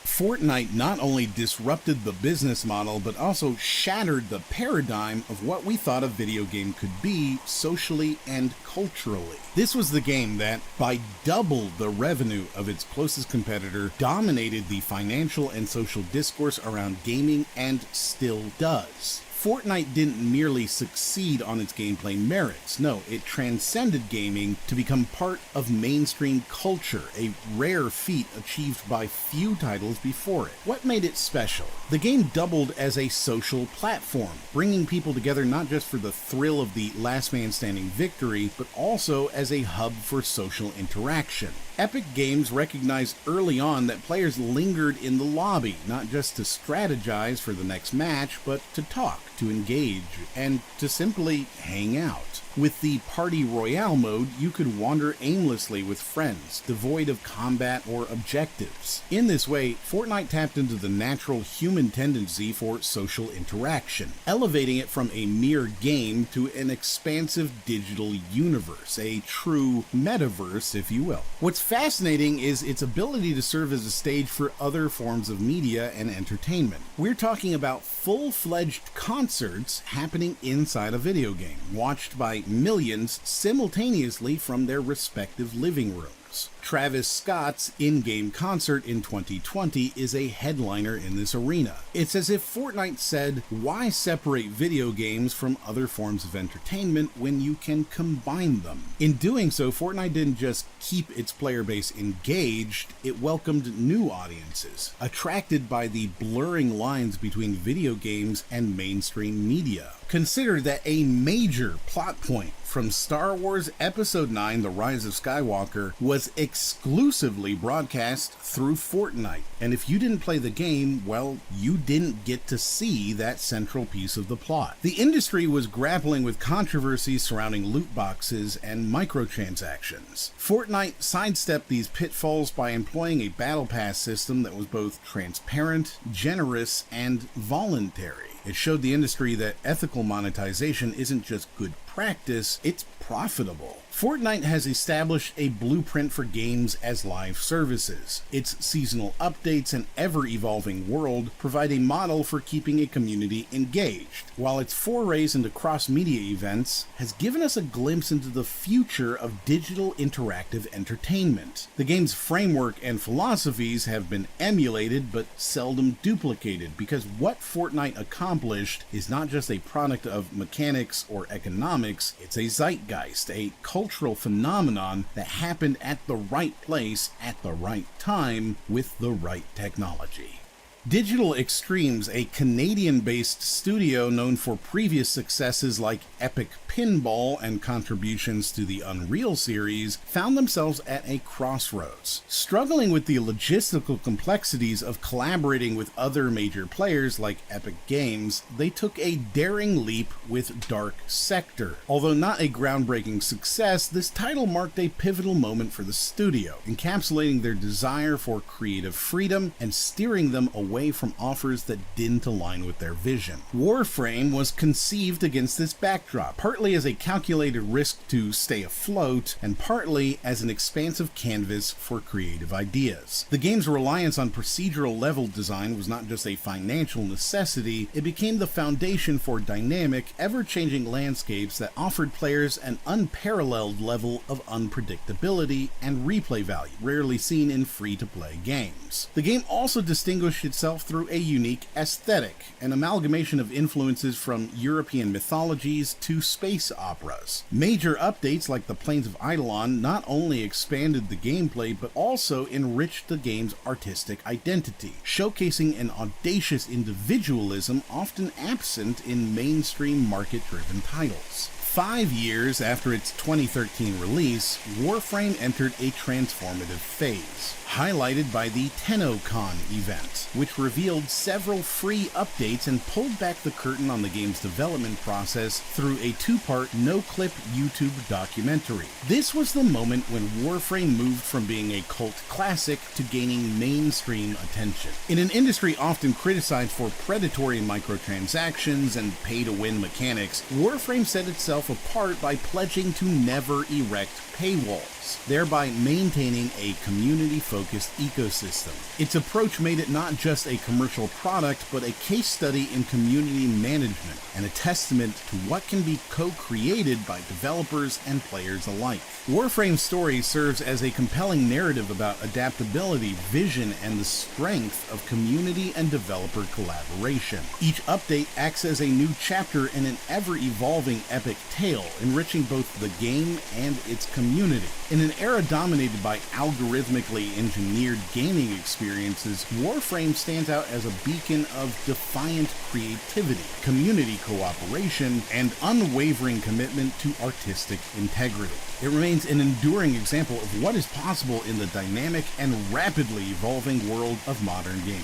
Fortnite not only disrupted the business model, but also shattered the paradigm of what we thought a video game could be socially and culturally. This was the game that, by double the revenue of its closest competitor, dominated the financial and social discourse around gaming and still does. Fortnite didn't merely succeed on its gameplay merits. No, it transcended gaming to become part of mainstream culture, a rare feat achieved by few titles before it. What made it special? The game doubled as a social platform, bringing people together not just for the thrill of the last man standing victory, but also as a hub for social interaction. Epic Games recognized early on that players lingered in the lobby, not just to strategize for the next match, but to talk, to engage, and to simply hang out. With the Party Royale mode, you could wander aimlessly with friends, devoid of combat or objectives. In this way, Fortnite tapped into the natural human tendency for social interaction, elevating it from a mere game to an expansive digital universe, a true metaverse, if you will. What's fascinating is its ability to serve as a stage for other forms of media and entertainment. We're talking about full-fledged concerts happening inside a video game, watched by millions simultaneously from their respective living rooms. Travis Scott's in-game concert in 2020 is a headliner in this arena. It's as if Fortnite said, why separate video games from other forms of entertainment when you can combine them? In doing so, Fortnite didn't just keep its player base engaged, it welcomed new audiences, attracted by the blurring lines between video games and mainstream media. Consider that a major plot point from Star Wars Episode 9: The Rise of Skywalker was exclusively broadcast through Fortnite. And if you didn't play the game, well, you didn't get to see that central piece of the plot. The industry was grappling with controversies surrounding loot boxes and microtransactions. Fortnite sidestepped these pitfalls by employing a battle pass system that was both transparent, generous, and voluntary. It showed the industry that ethical monetization isn't just good practice, it's profitable. Fortnite has established a blueprint for games as live services. Its seasonal updates and ever-evolving world provide a model for keeping a community engaged, while its forays into cross-media events has given us a glimpse into the future of digital interactive entertainment. The game's framework and philosophies have been emulated but seldom duplicated, because what Fortnite accomplished is not just a product of mechanics or economics, it's a zeitgeist, a cultural phenomenon that happened at the right place at the right time with the right technology. Digital Extremes, a Canadian-based studio known for previous successes like Epic Pinball and contributions to the Unreal series, found themselves at a crossroads. Struggling with the logistical complexities of collaborating with other major players like Epic Games, they took a daring leap with Dark Sector. Although not a groundbreaking success, this title marked a pivotal moment for the studio, encapsulating their desire for creative freedom and steering them away from offers that didn't align with their vision. Warframe was conceived against this backdrop, partly as a calculated risk to stay afloat, and partly as an expansive canvas for creative ideas. The game's reliance on procedural level design was not just a financial necessity, it became the foundation for dynamic, ever-changing landscapes that offered players an unparalleled level of unpredictability and replay value, rarely seen in free-to-play games. The game also distinguished itself through a unique aesthetic, an amalgamation of influences from European mythologies to space operas. Major updates like the Plains of Eidolon not only expanded the gameplay but also enriched the game's artistic identity, showcasing an audacious individualism often absent in mainstream market-driven titles. 5 years after its 2013 release, Warframe entered a transformative phase, highlighted by the TennoCon event, which revealed several free updates and pulled back the curtain on the game's development process through a 2-part no-clip YouTube documentary. This was the moment when Warframe moved from being a cult classic to gaining mainstream attention. In an industry often criticized for predatory microtransactions and pay-to-win mechanics, Warframe set itself apart by pledging to never erect paywalls, thereby maintaining a community-focused ecosystem. Its approach made it not just a commercial product, but a case study in community management, and a testament to what can be co-created by developers and players alike. Warframe's story serves as a compelling narrative about adaptability, vision, and the strength of community and developer collaboration. Each update acts as a new chapter in an ever-evolving epic tale, enriching both the game and its community. In an era dominated by algorithmically engineered gaming experiences, Warframe stands out as a beacon of defiant creativity, community cooperation, and unwavering commitment to artistic integrity. It remains an enduring example of what is possible in the dynamic and rapidly evolving world of modern gaming.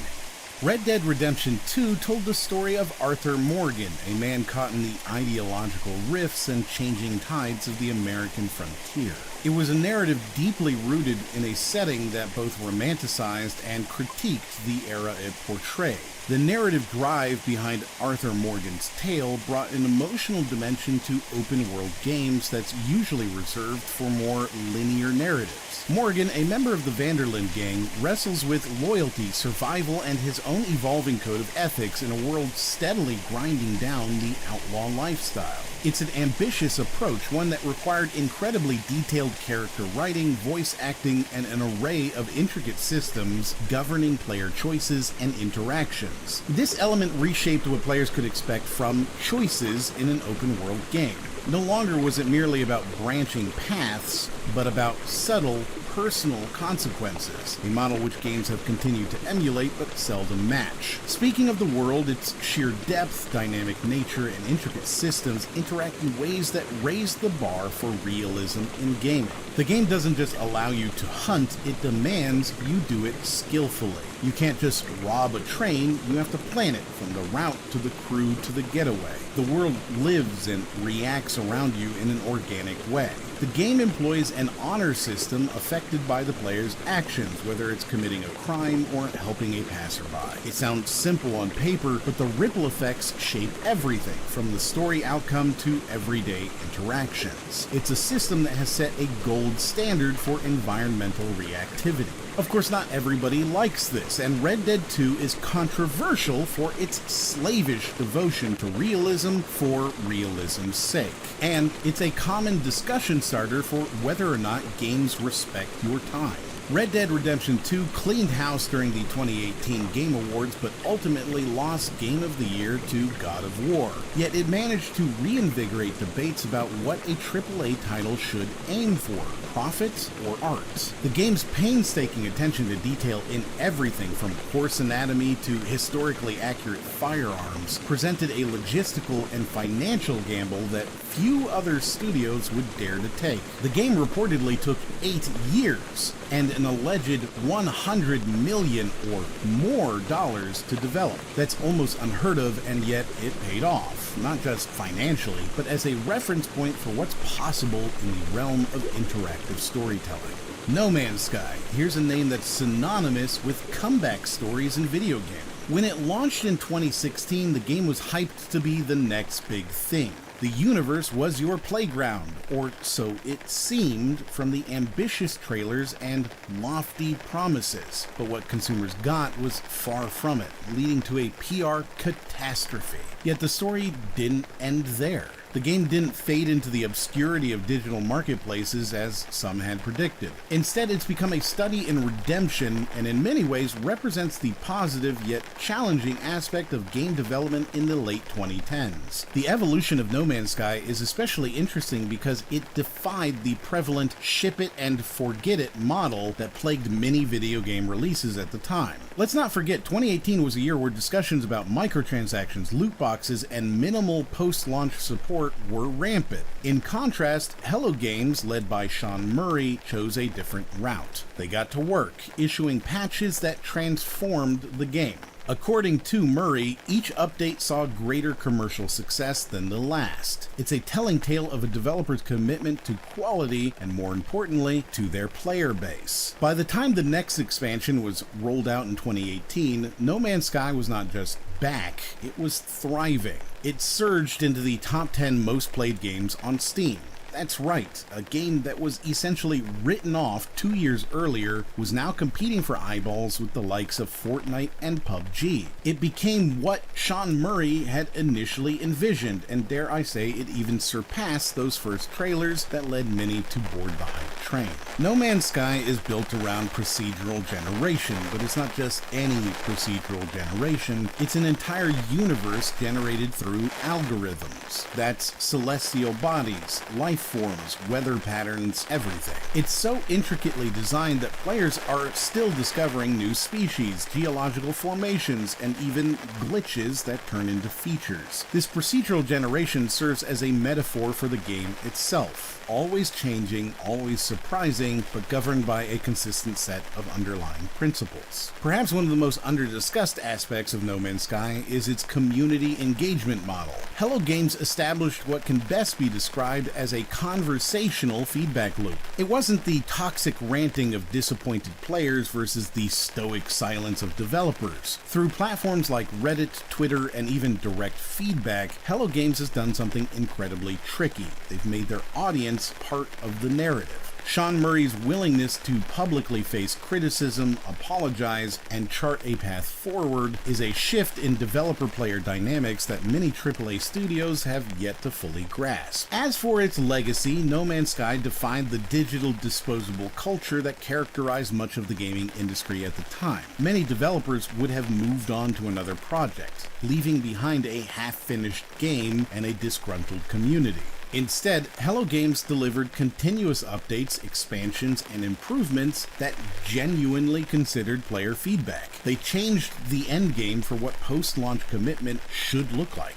Red Dead Redemption 2 told the story of Arthur Morgan, a man caught in the ideological rifts and changing tides of the American frontier. It was a narrative deeply rooted in a setting that both romanticized and critiqued the era it portrayed. The narrative drive behind Arthur Morgan's tale brought an emotional dimension to open-world games that's usually reserved for more linear narratives. Morgan, a member of the Vanderlyn gang, wrestles with loyalty, survival, and his own evolving code of ethics in a world steadily grinding down the outlaw lifestyle. It's an ambitious approach, one that required incredibly detailed character writing, voice acting, and an array of intricate systems governing player choices and interactions. This element reshaped what players could expect from choices in an open-world game. No longer was it merely about branching paths, but about subtle, personal consequences, a model which games have continued to emulate but seldom match. Speaking of the world, its sheer depth, dynamic nature, and intricate systems interact in ways that raise the bar for realism in gaming. The game doesn't just allow you to hunt, it demands you do it skillfully. You can't just rob a train, you have to plan it, from the route to the crew to the getaway. The world lives and reacts around you in an organic way. The game employs an honor system affected by the player's actions, whether it's committing a crime or helping a passerby. It sounds simple on paper, but the ripple effects shape everything, from the story outcome to everyday interactions. It's a system that has set a gold standard for environmental reactivity. Of course, not everybody likes this, and Red Dead 2 is controversial for its slavish devotion to realism for realism's sake. And it's a common discussion starter for whether or not games respect your time. Red Dead Redemption 2 cleaned house during the 2018 Game Awards, but ultimately lost Game of the Year to God of War. Yet it managed to reinvigorate debates about what a AAA title should aim for, profit or art. The game's painstaking attention to detail in everything from horse anatomy to historically accurate firearms presented a logistical and financial gamble that few other studios would dare to take. The game reportedly took 8 years and an alleged $100 million or more to develop. That's almost unheard of, and yet it paid off, not just financially, but as a reference point for what's possible in the realm of interactive storytelling. No Man's Sky, here's a name that's synonymous with comeback stories in video gaming. When it launched in 2016, the game was hyped to be the next big thing. The universe was your playground, or so it seemed from the ambitious trailers and lofty promises. But what consumers got was far from it, leading to a PR catastrophe. Yet the story didn't end there. The game didn't fade into the obscurity of digital marketplaces as some had predicted. Instead, it's become a study in redemption and in many ways represents the positive yet challenging aspect of game development in the late 2010s. The evolution of No Man's Sky is especially interesting because it defied the prevalent ship it and forget it model that plagued many video game releases at the time. Let's not forget, 2018 was a year where discussions about microtransactions, loot boxes, and minimal post-launch support were rampant. In contrast, Hello Games, led by Sean Murray, chose a different route. They got to work, issuing patches that transformed the game. According to Murray, each update saw greater commercial success than the last. It's a telling tale of a developer's commitment to quality and, more importantly, to their player base. By the time the next expansion was rolled out in 2018, No Man's Sky was not just back, it was thriving. It surged into the top 10 most played games on Steam. That's right, a game that was essentially written off 2 years earlier was now competing for eyeballs with the likes of Fortnite and PUBG. It became what Sean Murray had initially envisioned, and dare I say, it even surpassed those first trailers that led many to board the hype train. No Man's Sky is built around procedural generation, but it's not just any procedural generation, it's an entire universe generated through algorithms. That's celestial bodies, life forms, weather patterns, everything. It's so intricately designed that players are still discovering new species, geological formations, and even glitches that turn into features. This procedural generation serves as a metaphor for the game itself. Always changing, always surprising, but governed by a consistent set of underlying principles. Perhaps one of the most under-discussed aspects of No Man's Sky is its community engagement model. Hello Games established what can best be described as a conversational feedback loop. It wasn't the toxic ranting of disappointed players versus the stoic silence of developers. Through platforms like Reddit, Twitter, and even direct feedback, Hello Games has done something incredibly tricky. They've made their audience part of the narrative. Sean Murray's willingness to publicly face criticism, apologize, and chart a path forward is a shift in developer-player dynamics that many AAA studios have yet to fully grasp. As for its legacy, No Man's Sky defined the digital disposable culture that characterized much of the gaming industry at the time. Many developers would have moved on to another project, leaving behind a half-finished game and a disgruntled community. Instead, Hello Games delivered continuous updates, expansions, and improvements that genuinely considered player feedback. They changed the endgame for what post-launch commitment should look like.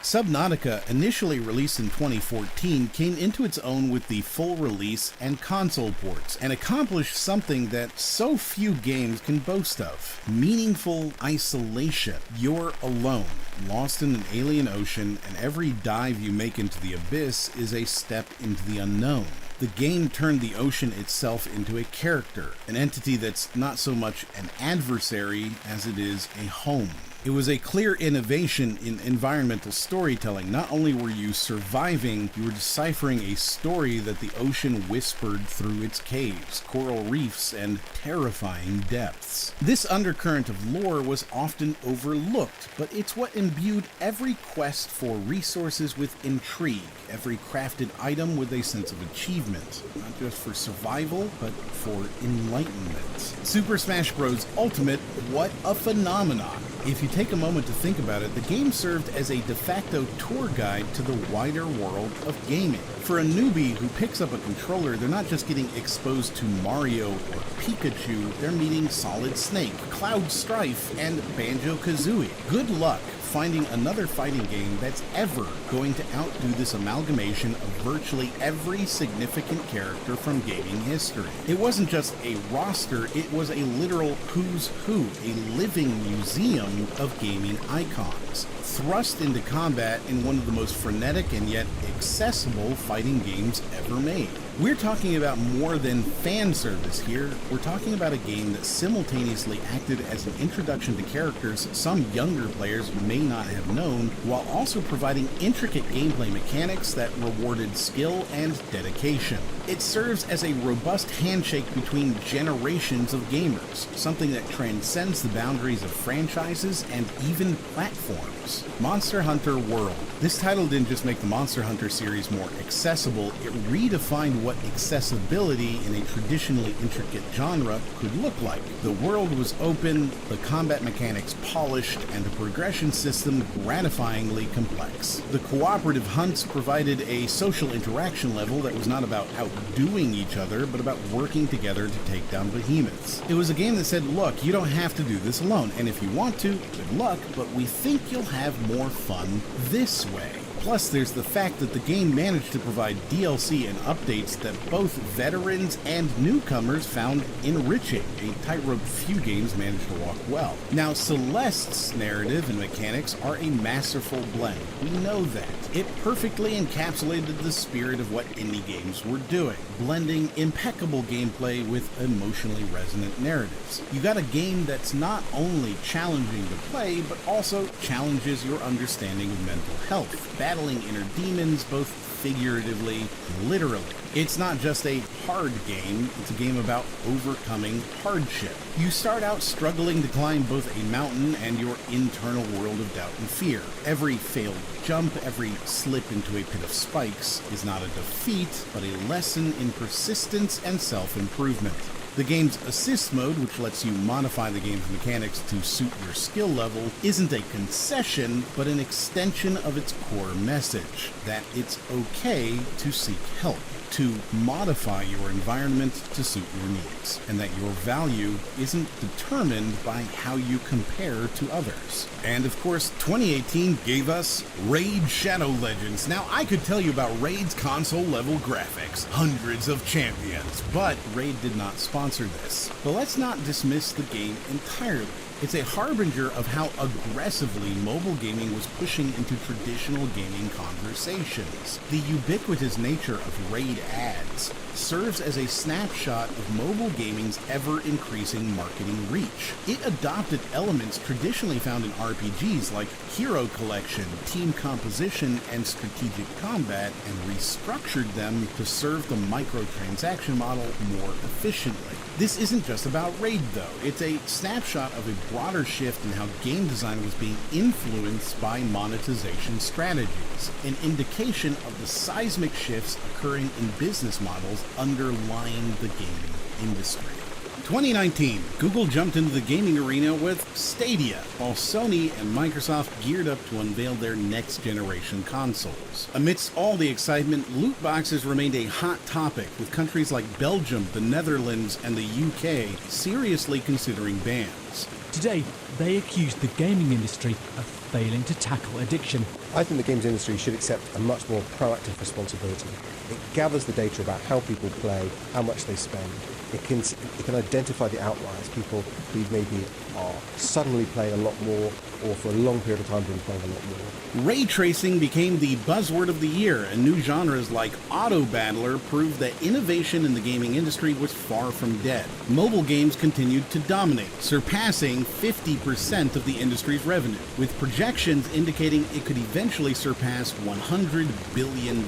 Subnautica, initially released in 2014, came into its own with the full release and console ports, and accomplished something that so few games can boast of: meaningful isolation. You're alone, lost in an alien ocean, and every dive you make into the abyss is a step into the unknown. The game turned the ocean itself into a character, an entity that's not so much an adversary as it is a home. It was a clear innovation in environmental storytelling. Not only were you surviving, you were deciphering a story that the ocean whispered through its caves, coral reefs, and terrifying depths. This undercurrent of lore was often overlooked, but it's what imbued every quest for resources with intrigue, every crafted item with a sense of achievement, not just for survival, but for enlightenment. Super Smash Bros. Ultimate, what a phenomenon! If you take a moment to think about it, the game served as a de facto tour guide to the wider world of gaming. For a newbie who picks up a controller, they're not just getting exposed to Mario or Pikachu, they're meeting Solid Snake, Cloud Strife, and Banjo-Kazooie. Good luck finding another fighting game that's ever going to outdo this amalgamation of virtually every significant character from gaming history. It wasn't just a roster, it was a literal who's who, a living museum of gaming icons, thrust into combat in one of the most frenetic and yet accessible fighting games ever made. We're talking about more than fan service here. We're talking about a game that simultaneously acted as an introduction to characters some younger players may not have known, while also providing intricate gameplay mechanics that rewarded skill and dedication. It serves as a robust handshake between generations of gamers, something that transcends the boundaries of franchises and even platforms. Monster Hunter World. This title didn't just make the Monster Hunter series more accessible, it redefined what accessibility in a traditionally intricate genre could look like. The world was open, the combat mechanics polished, and the progression system gratifyingly complex. The cooperative hunts provided a social interaction level that was not about outdoing each other, but about working together to take down behemoths. It was a game that said, look, you don't have to do this alone, and if you want to, good luck, but we think you'll have more fun this way. Plus, there's the fact that the game managed to provide DLC and updates that both veterans and newcomers found enriching, a tightrope few games managed to walk well. Now, Celeste's narrative and mechanics are a masterful blend. We know that. It perfectly encapsulated the spirit of what indie games were doing, blending impeccable gameplay with emotionally resonant narratives. You got a game that's not only challenging to play, but also challenges your understanding of mental health, battling inner demons both figuratively and literally. It's not just a hard game, it's a game about overcoming hardship. You start out struggling to climb both a mountain and your internal world of doubt and fear. Every failed jump, every slip into a pit of spikes is not a defeat, but a lesson in persistence and self-improvement. The game's assist mode, which lets you modify the game's mechanics to suit your skill level, isn't a concession, but an extension of its core message, that it's okay to seek help, to modify your environment to suit your needs, and that your value isn't determined by how you compare to others. And of course, 2018 gave us Raid Shadow Legends. Now, I could tell you about Raid's console-level graphics, hundreds of champions, but Raid did not sponsor this. But let's not dismiss the game entirely. It's a harbinger of how aggressively mobile gaming was pushing into traditional gaming conversations. The ubiquitous nature of raid ads serves as a snapshot of mobile gaming's ever-increasing marketing reach. It adopted elements traditionally found in RPGs like hero collection, team composition, and strategic combat, and restructured them to serve the microtransaction model more efficiently. This isn't just about Raid, though. It's a snapshot of a broader shift in how game design was being influenced by monetization strategies, an indication of the seismic shifts occurring in business models underlying the gaming industry. 2019, Google jumped into the gaming arena with Stadia, while Sony and Microsoft geared up to unveil their next-generation consoles. Amidst all the excitement, loot boxes remained a hot topic, with countries like Belgium, the Netherlands, and the UK seriously considering bans. Today, they accused the gaming industry of failing to tackle addiction. I think the games industry should accept a much more proactive responsibility. It gathers the data about how people play, how much they spend, It can identify the outliers, people who maybe are suddenly playing a lot more, or for a long period of time been playing a lot more. Ray tracing became the buzzword of the year, and new genres like Auto Battler proved that innovation in the gaming industry was far from dead. Mobile games continued to dominate, surpassing 50% of the industry's revenue, with projections indicating it could eventually surpass $100 billion.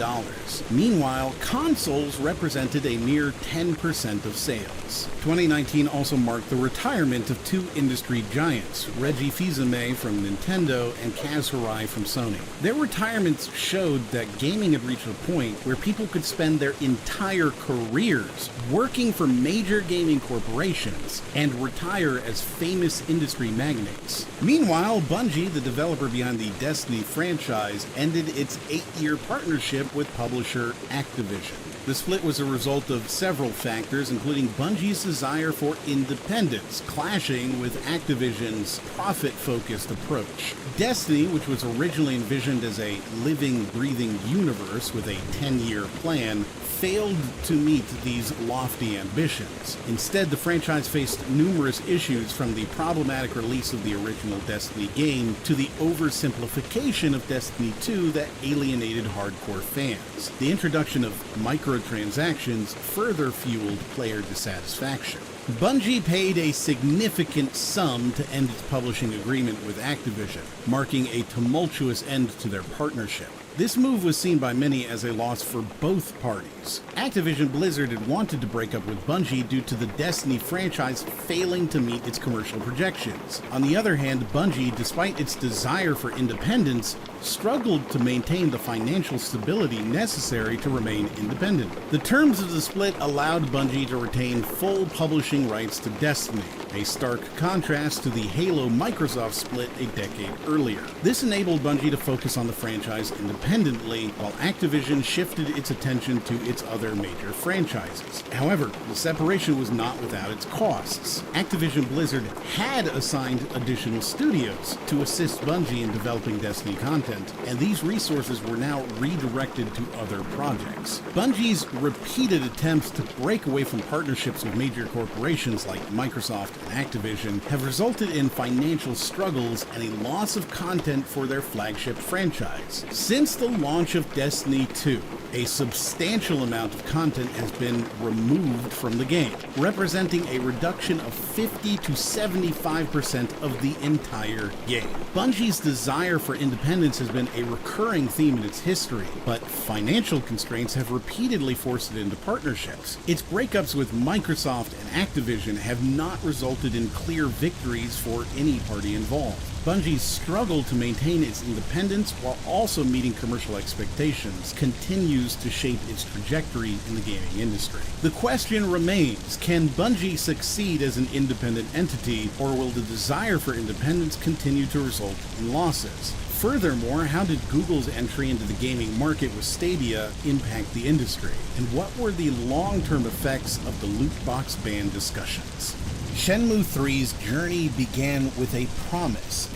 Meanwhile, consoles represented a mere 10% of sales. 2019 also marked the retirement of two industry giants, Reggie Fils-Aimé from Nintendo and Kaz Hirai from Sony. Their retirements showed that gaming had reached a point where people could spend their entire careers working for major gaming corporations and retire as famous industry magnates. Meanwhile, Bungie, the developer behind the Destiny franchise, ended its 8-year partnership with publisher Activision. The split was a result of several factors, including Bungie's desire for independence, clashing with Activision's profit-focused approach. Destiny, which was originally envisioned as a living, breathing universe with a 10-year plan, failed to meet these lofty ambitions. Instead, the franchise faced numerous issues, from the problematic release of the original Destiny game to the oversimplification of Destiny 2 that alienated hardcore fans. The introduction of microtransactions further fueled player dissatisfaction. Bungie paid a significant sum to end its publishing agreement with Activision, marking a tumultuous end to their partnership. This move was seen by many as a loss for both parties. Activision Blizzard had wanted to break up with Bungie due to the Destiny franchise failing to meet its commercial projections. On the other hand, Bungie, despite its desire for independence, struggled to maintain the financial stability necessary to remain independent. The terms of the split allowed Bungie to retain full publishing rights to Destiny, a stark contrast to the Halo-Microsoft split a decade earlier. This enabled Bungie to focus on the franchise independently, while Activision shifted its attention to its other major franchises. However, the separation was not without its costs. Activision Blizzard had assigned additional studios to assist Bungie in developing Destiny content, and these resources were now redirected to other projects. Bungie's repeated attempts to break away from partnerships with major corporations like Microsoft and Activision have resulted in financial struggles and a loss of content for their flagship franchise. Since the launch of Destiny 2, a substantial amount of content has been removed from the game, representing a reduction of 50 to 75% of the entire game. Bungie's desire for independence has been a recurring theme in its history, but financial constraints have repeatedly forced it into partnerships. Its breakups with Microsoft and Activision have not resulted in clear victories for any party involved. Bungie's struggle to maintain its independence while also meeting commercial expectations continues to shape its trajectory in the gaming industry. The question remains, can Bungie succeed as an independent entity, or will the desire for independence continue to result in losses? Furthermore, how did Google's entry into the gaming market with Stadia impact the industry? And what were the long-term effects of the loot box ban discussions? Shenmue 3's journey began with a promise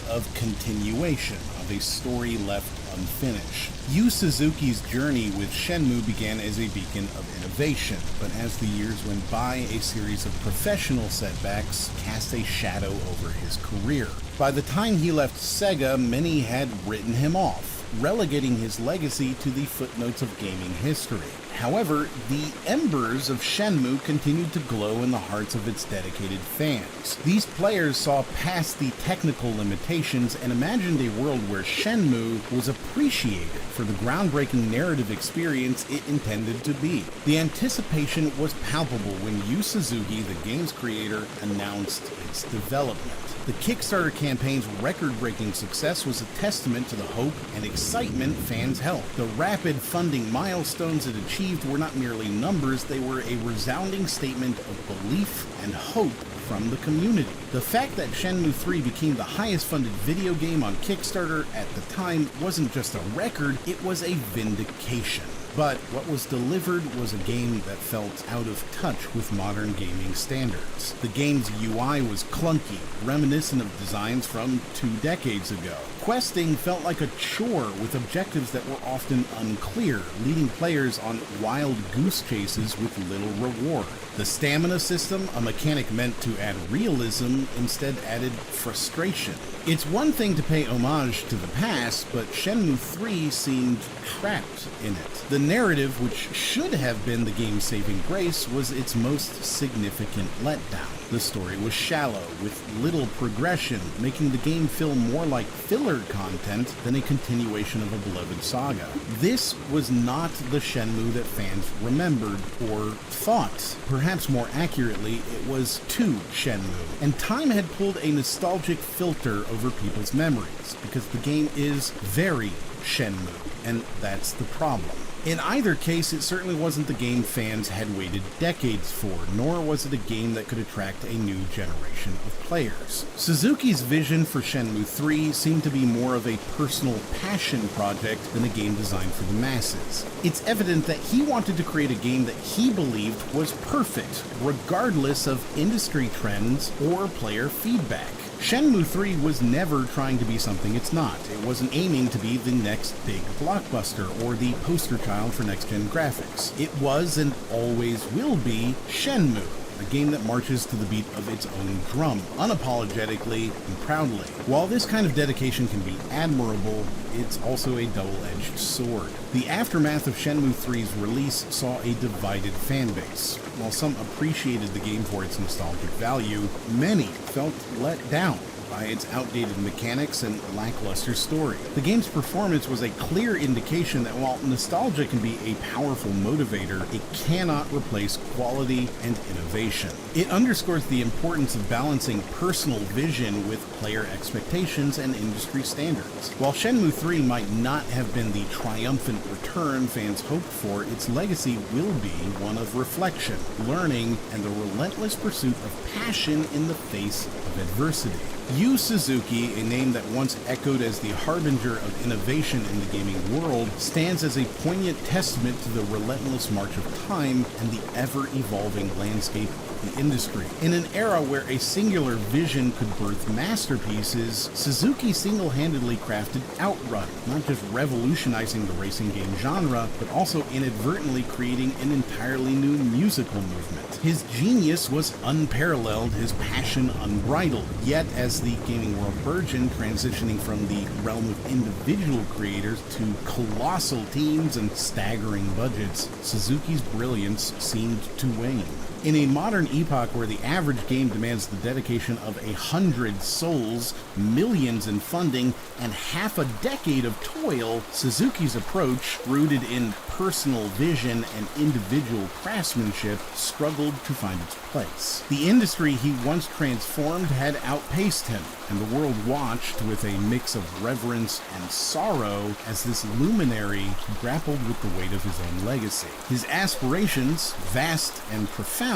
of continuation of a story left unfinished. Yu Suzuki's journey with Shenmue began as a beacon of innovation, but as the years went by, a series of professional setbacks cast a shadow over his career. By the time he left Sega, many had written him off, relegating his legacy to the footnotes of gaming history. However, the embers of Shenmue continued to glow in the hearts of its dedicated fans. These players saw past the technical limitations and imagined a world where Shenmue was appreciated for the groundbreaking narrative experience it intended to be. The anticipation was palpable when Yu Suzuki, the game's creator, announced its development. The Kickstarter campaign's record-breaking success was a testament to the hope and excitement fans held. The rapid funding milestones it achieved were not merely numbers, they were a resounding statement of belief and hope from the community. The fact that Shenmue 3 became the highest-funded video game on Kickstarter at the time wasn't just a record, it was a vindication. but what was delivered was a game that felt out of touch with modern gaming standards. The game's UI was clunky, reminiscent of designs from 2 decades ago. Questing felt like a chore with objectives that were often unclear, leading players on wild goose chases with little reward. The stamina system, a mechanic meant to add realism, instead added frustration. It's one thing to pay homage to the past, but Shenmue 3 seemed trapped in it. The narrative, which should have been the game's saving grace, was its most significant letdown. The story was shallow, with little progression, making the game feel more like filler content than a continuation of a beloved saga. This was not the Shenmue that fans remembered or thought. Perhaps more accurately, it was too Shenmue, and time had pulled a nostalgic filter over people's memories, because the game is very Shenmue, and that's the problem. In either case, it certainly wasn't the game fans had waited decades for, nor was it a game that could attract a new generation of players. Suzuki's vision for Shenmue 3 seemed to be more of a personal passion project than a game designed for the masses. It's evident that he wanted to create a game that he believed was perfect, regardless of industry trends or player feedback. Shenmue 3 was never trying to be something it's not. It wasn't aiming to be the next big blockbuster or the poster child for next-gen graphics. It was and always will be Shenmue, a game that marches to the beat of its own drum, unapologetically and proudly. While this kind of dedication can be admirable, it's also a double-edged sword. The aftermath of Shenmue 3's release saw a divided fanbase. While some appreciated the game for its nostalgic value, many felt let down by its outdated mechanics and lackluster story. The game's performance was a clear indication that while nostalgia can be a powerful motivator, it cannot replace quality and innovation. It underscores the importance of balancing personal vision with player expectations and industry standards. While Shenmue 3 might not have been the triumphant return fans hoped for, its legacy will be one of reflection, learning, and the relentless pursuit of passion in the face of adversity. Yu Suzuki, a name that once echoed as the harbinger of innovation in the gaming world, stands as a poignant testament to the relentless march of time and the ever-evolving landscape of the industry. In an era where a singular vision could birth masterpieces, Suzuki single-handedly crafted Outrun, not just revolutionizing the racing game genre, but also inadvertently creating an entirely new musical movement. His genius was unparalleled, his passion unbridled, yet as the gaming world burgeoned, transitioning from the realm of individual creators to colossal teams and staggering budgets, Suzuki's brilliance seemed to wane. In a modern epoch where the average game demands the dedication of 100 souls, millions in funding, and half a decade of toil, Suzuki's approach, rooted in personal vision and individual craftsmanship, struggled to find its place. The industry he once transformed had outpaced him, and the world watched with a mix of reverence and sorrow as this luminary grappled with the weight of his own legacy. His aspirations, vast and profound,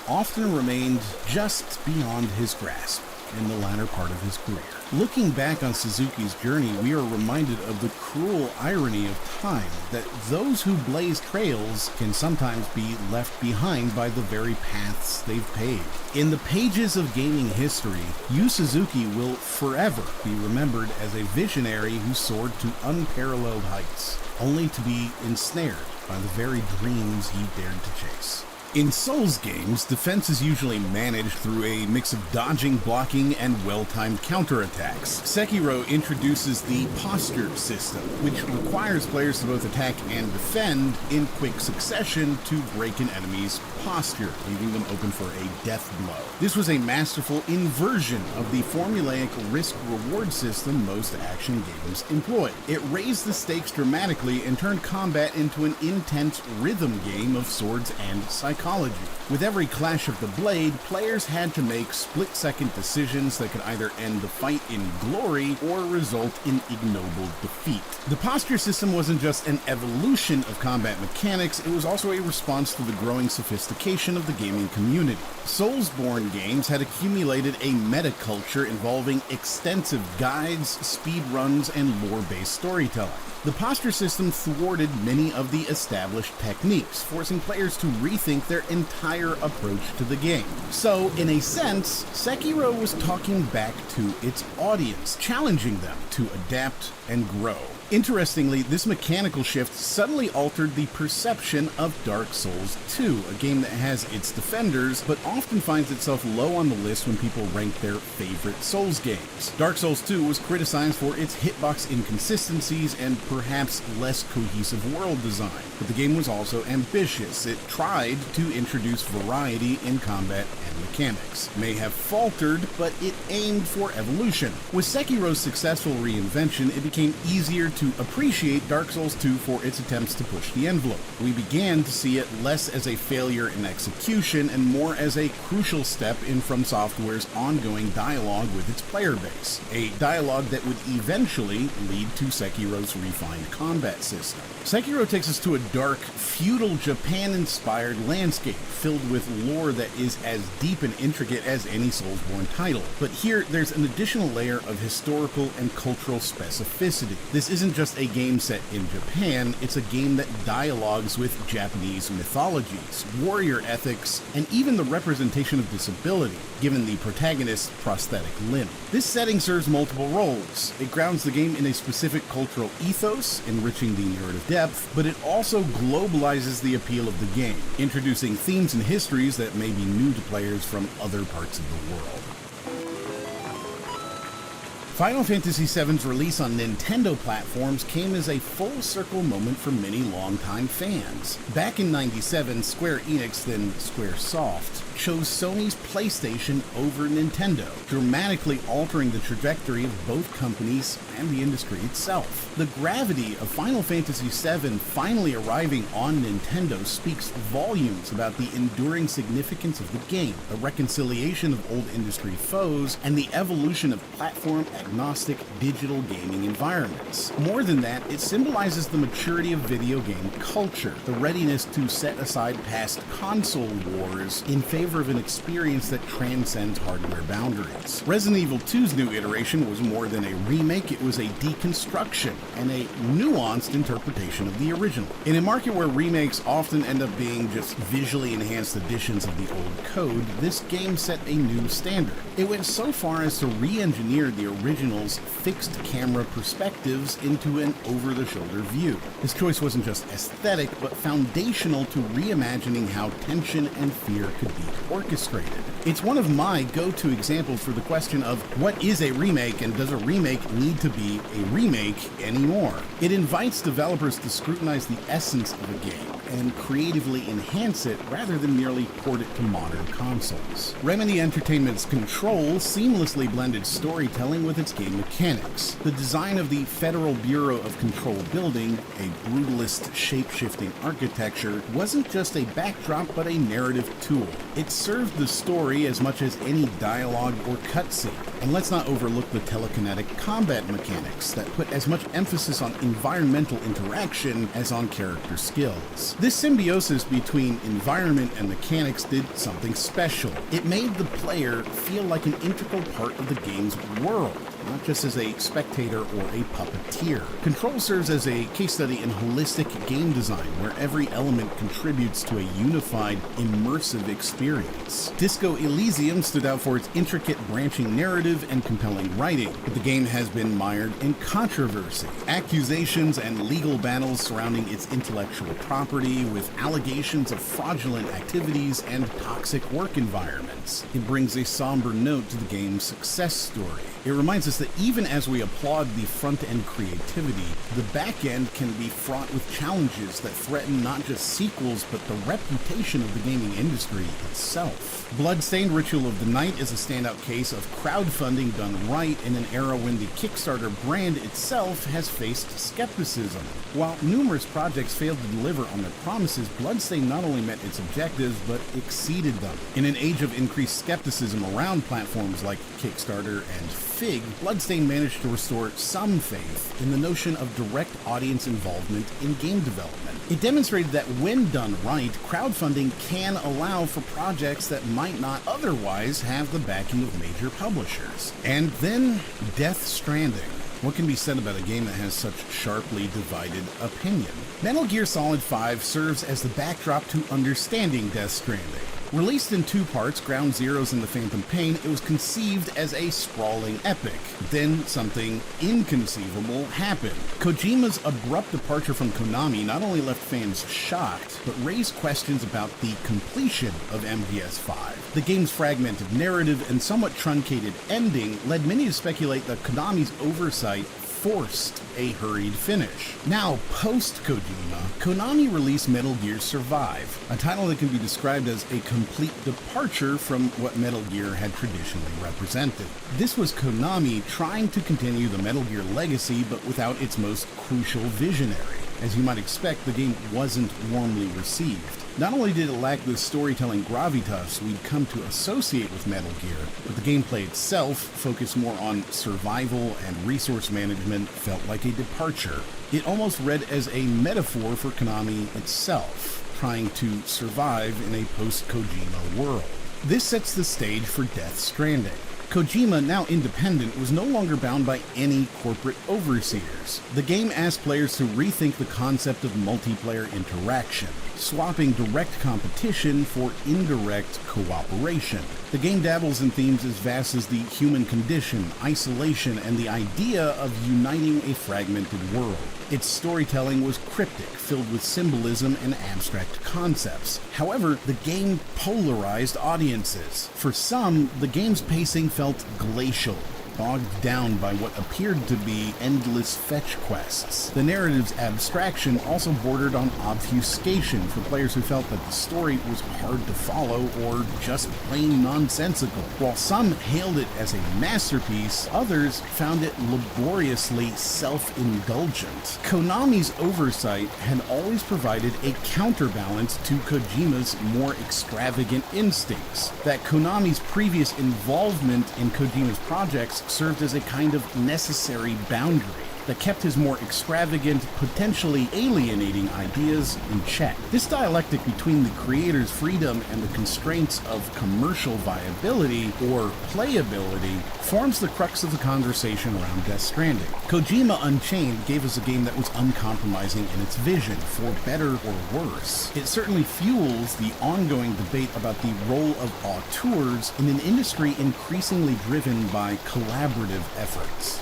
often remained just beyond his grasp in the latter part of his career. Looking back on Suzuki's journey, we are reminded of the cruel irony of time, that those who blaze trails can sometimes be left behind by the very paths they've paved. In the pages of gaming history, Yu Suzuki will forever be remembered as a visionary who soared to unparalleled heights, only to be ensnared by the very dreams he dared to chase. In Souls games, defense is usually managed through a mix of dodging, blocking, and well-timed counterattacks. Sekiro introduces the posture system, which requires players to both attack and defend in quick succession to break an enemy's posture, leaving them open for a death blow. This was a masterful inversion of the formulaic risk-reward system most action games employ. It raised the stakes dramatically and turned combat into an intense rhythm game of swords and psychology. mythology. With every clash of the blade, players had to make split-second decisions that could either end the fight in glory or result in ignoble defeat. The posture system wasn't just an evolution of combat mechanics, it was also a response to the growing sophistication of the gaming community. Soulsborne games had accumulated a meta-culture involving extensive guides, speedruns, and lore-based storytelling. The posture system thwarted many of the established techniques, forcing players to rethink their entire approach to the game. So, in a sense, Sekiro was talking back to its audience, challenging them to adapt and grow. Interestingly, this mechanical shift suddenly altered the perception of Dark Souls 2, a game that has its defenders, but often finds itself low on the list when people rank their favorite Souls games. Dark Souls 2 was criticized for its hitbox inconsistencies and perhaps less cohesive world design, but the game was also ambitious. It tried to introduce variety in combat and mechanics. May have faltered, but it aimed for evolution. With Sekiro's successful reinvention, it became easier to appreciate Dark Souls 2 for its attempts to push the envelope. We began to see it less as a failure in execution and more as a crucial step in From Software's ongoing dialogue with its player base, a dialogue that would eventually lead to Sekiro's refined combat system. Sekiro takes us to a dark, feudal Japan-inspired landscape filled with lore that is as deep and intricate as any Soulsborne title. But here, there's an additional layer of historical and cultural specificity. This isn't just a game set in Japan, it's a game that dialogues with Japanese mythologies, warrior ethics, and even the representation of disability, given the protagonist's prosthetic limb. This setting serves multiple roles. It grounds the game in a specific cultural ethos, enriching the narrative depth, but it also globalizes the appeal of the game, introducing themes and histories that may be new to players from other parts of the world. Final Fantasy VII's release on Nintendo platforms came as a full-circle moment for many longtime fans. Back in '97, Square Enix, then Squaresoft, chose Sony's PlayStation over Nintendo, dramatically altering the trajectory of both companies and the industry itself. The gravity of Final Fantasy VII finally arriving on Nintendo speaks volumes about the enduring significance of the game, the reconciliation of old industry foes, and the evolution of platform-agnostic digital gaming environments. More than that, it symbolizes the maturity of video game culture, the readiness to set aside past console wars in favor of an experience that transcends hardware boundaries. Resident Evil 2's new iteration was more than a remake, it was a deconstruction and a nuanced interpretation of the original. In a market where remakes often end up being just visually enhanced editions of the old code, this game set a new standard. It went so far as to re-engineer the original's fixed camera perspectives into an over-the-shoulder view. This choice wasn't just aesthetic, but foundational to reimagining how tension and fear could be orchestrated. It's one of my go-to examples for the question of what is a remake and does a remake need to be a remake anymore? It invites developers to scrutinize the essence of a game and creatively enhance it rather than merely port it to modern consoles. Remedy Entertainment's Control seamlessly blended storytelling with its game mechanics. The design of the Federal Bureau of Control building, a brutalist shape-shifting architecture, wasn't just a backdrop but a narrative tool. It served the story as much as any dialogue or cutscene. And let's not overlook the telekinetic combat mechanics that put as much emphasis on environmental interaction as on character skills. This symbiosis between environment and mechanics did something special. It made the player feel like an integral part of the game's world, not just as a spectator or a puppeteer. Control serves as a case study in holistic game design, where every element contributes to a unified, immersive experience. Disco Elysium stood out for its intricate branching narrative and compelling writing, but the game has been mired in controversy. Accusations and legal battles surrounding its intellectual property, with allegations of fraudulent activities and toxic work environments. It brings a somber note to the game's success story. It reminds us that even as we applaud the front-end creativity, the back-end can be fraught with challenges that threaten not just sequels, but the reputation of the gaming industry itself. Bloodstained Ritual of the Night is a standout case of crowdfunding done right in an era when the Kickstarter brand itself has faced skepticism. While numerous projects failed to deliver on their promises, Bloodstained not only met its objectives, but exceeded them. In an age of increased skepticism around platforms like Kickstarter and Fig, Bloodstained managed to restore some faith in the notion of direct audience involvement in game development. It demonstrated that when done right, crowdfunding can allow for projects that might not otherwise have the backing of major publishers. And then, Death Stranding. What can be said about a game that has such sharply divided opinion? Metal Gear Solid 5 serves as the backdrop to understanding Death Stranding. Released in 2 parts, Ground Zeroes and The Phantom Pain, it was conceived as a sprawling epic. Then something inconceivable happened. Kojima's abrupt departure from Konami not only left fans shocked, but raised questions about the completion of MGS5. The game's fragmented narrative and somewhat truncated ending led many to speculate that Konami's oversight forced a hurried finish. Now, post-Kojima, Konami released Metal Gear Survive, a title that can be described as a complete departure from what Metal Gear had traditionally represented. This was Konami trying to continue the Metal Gear legacy, but without its most crucial visionary. As you might expect, the game wasn't warmly received. Not only did it lack the storytelling gravitas we'd come to associate with Metal Gear, but the gameplay itself, focused more on survival and resource management, felt like a departure. It almost read as a metaphor for Konami itself, trying to survive in a post-Kojima world. This sets the stage for Death Stranding. Kojima, now independent, was no longer bound by any corporate overseers. The game asked players to rethink the concept of multiplayer interaction, swapping direct competition for indirect cooperation. The game dabbles in themes as vast as the human condition, isolation, and the idea of uniting a fragmented world. Its storytelling was cryptic, filled with symbolism and abstract concepts. However, the game polarized audiences. For some, the game's pacing felt glacial, bogged down by what appeared to be endless fetch quests. The narrative's abstraction also bordered on obfuscation for players who felt that the story was hard to follow or just plain nonsensical. While some hailed it as a masterpiece, others found it laboriously self-indulgent. Konami's oversight had always provided a counterbalance to Kojima's more extravagant instincts. That Konami's previous involvement in Kojima's projects served as a kind of necessary boundary that kept his more extravagant, potentially alienating ideas in check. This dialectic between the creator's freedom and the constraints of commercial viability or playability forms the crux of the conversation around Death Stranding. Kojima Unchained gave us a game that was uncompromising in its vision, for better or worse. It certainly fuels the ongoing debate about the role of auteurs in an industry increasingly driven by collaborative efforts.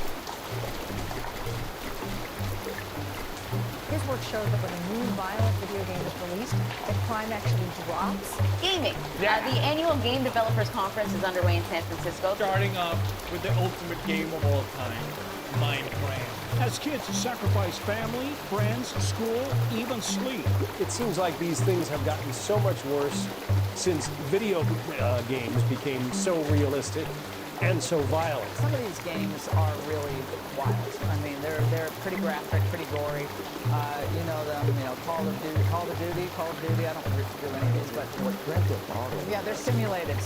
His work shows that when a new violent video game is released, that crime actually drops. Gaming. The annual Game Developers Conference is underway in San Francisco. Starting off with the ultimate game of all time, Minecraft. As kids sacrifice family, friends, school, even sleep. It seems like these things have gotten so much worse since video games became so realistic and so violent. Some of these games are really wild. I mean, they're pretty graphic, pretty gory. You know them, Call of Duty. I don't do any of these, but Grand Theft Auto. Yeah, they're simulated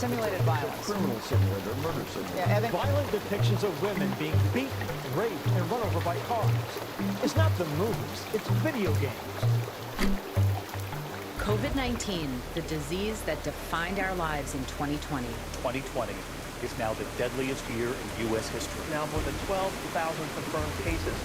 violence. Criminal simulator, murder simulator. Yeah, violent depictions of women being beaten, raped, and run over by cars. It's not the movies, it's video games. COVID-19, the disease that defined our lives in 2020. 2020 is now the deadliest year in U.S. history. Now more than 12,000 confirmed cases,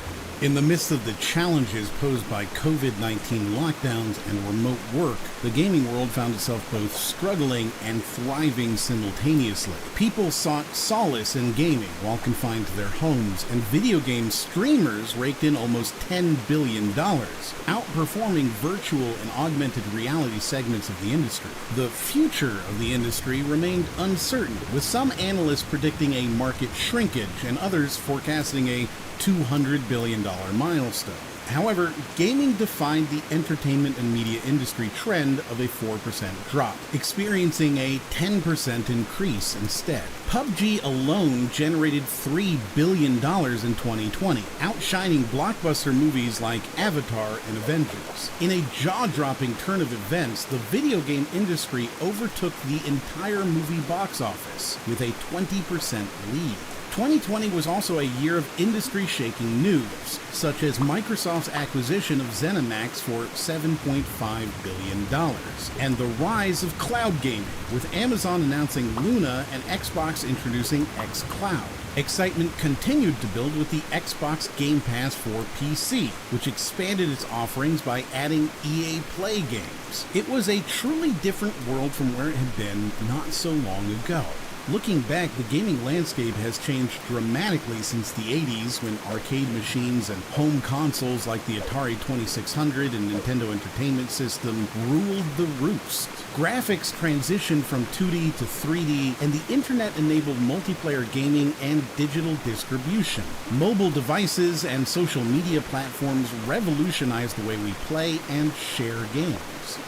In the midst of the challenges posed by COVID-19 lockdowns and remote work, the gaming world found itself both struggling and thriving simultaneously. People sought solace in gaming while confined to their homes, and video game streamers raked in almost $10 billion, outperforming virtual and augmented reality segments of the industry. The future of the industry remained uncertain, with some analysts predicting a market shrinkage and others forecasting a $200 billion milestone. However, gaming defined the entertainment and media industry trend of a 4% drop, experiencing a 10% increase instead. PUBG alone generated $3 billion in 2020, outshining blockbuster movies like Avatar and Avengers. In a jaw-dropping turn of events, the video game industry overtook the entire movie box office with a 20% lead. 2020 was also a year of industry-shaking news, such as Microsoft's acquisition of ZeniMax for $7.5 billion, and the rise of cloud gaming, with Amazon announcing Luna and Xbox introducing xCloud. Excitement continued to build with the Xbox Game Pass for PC, which expanded its offerings by adding EA Play games. It was a truly different world from where it had been not so long ago. Looking back, the gaming landscape has changed dramatically since the 80s, when arcade machines and home consoles like the Atari 2600 and Nintendo Entertainment System ruled the roost. Graphics transitioned from 2D to 3D, and the internet enabled multiplayer gaming and digital distribution. Mobile devices and social media platforms revolutionized the way we play and share games.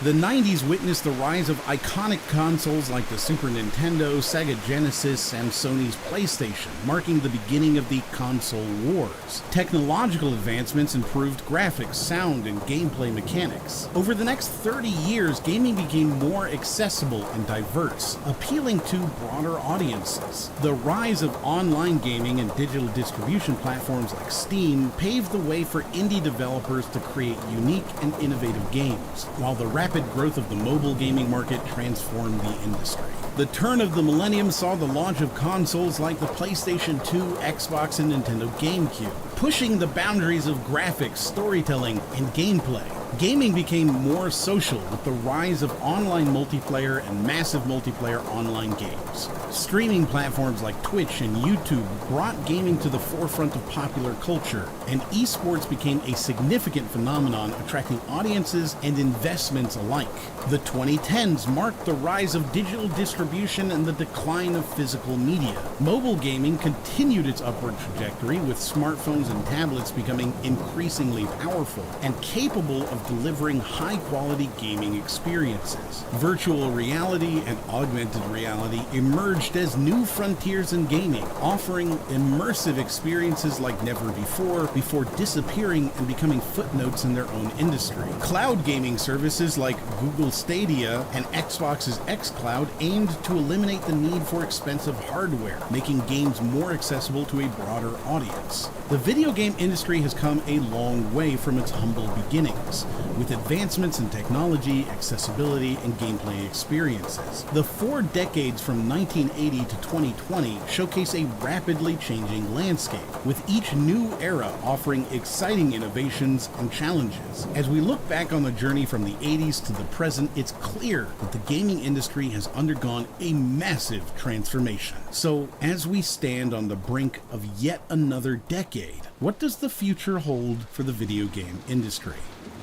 The 90s witnessed the rise of iconic consoles like the Super Nintendo, Sega Genesis, and Sony's PlayStation, marking the beginning of the console wars. Technological advancements improved graphics, sound, and gameplay mechanics. Over the next 30 years, gaming became more accessible and diverse, appealing to broader audiences. The rise of online gaming and digital distribution platforms like Steam paved the way for indie developers to create unique and innovative games, while the rapid growth of the mobile gaming market transformed the industry. The turn of the millennium saw the launch of consoles like the PlayStation 2, Xbox, and Nintendo GameCube, pushing the boundaries of graphics, storytelling, and gameplay. Gaming became more social with the rise of online multiplayer and massive multiplayer online games. Streaming platforms like Twitch and YouTube brought gaming to the forefront of popular culture, and esports became a significant phenomenon, attracting audiences and investments alike. The 2010s marked the rise of digital distribution and the decline of physical media. Mobile gaming continued its upward trajectory, with smartphones and tablets becoming increasingly powerful and capable of delivering high-quality gaming experiences. Virtual reality and augmented reality emerged as new frontiers in gaming, offering immersive experiences like never before disappearing and becoming footnotes in their own industry. Cloud gaming services like Google Stadia and Xbox's xCloud aimed to eliminate the need for expensive hardware, making games more accessible to a broader audience. The video game industry has come a long way from its humble beginnings, with advancements in technology, accessibility, and gameplay experiences. The 4 decades from 1980 to 2020 showcase a rapidly changing landscape, with each new era offering exciting innovations and challenges. As we look back on the journey from the 80s to the present, it's clear that the gaming industry has undergone a massive transformation. So, as we stand on the brink of yet another decade, what does the future hold for the video game industry?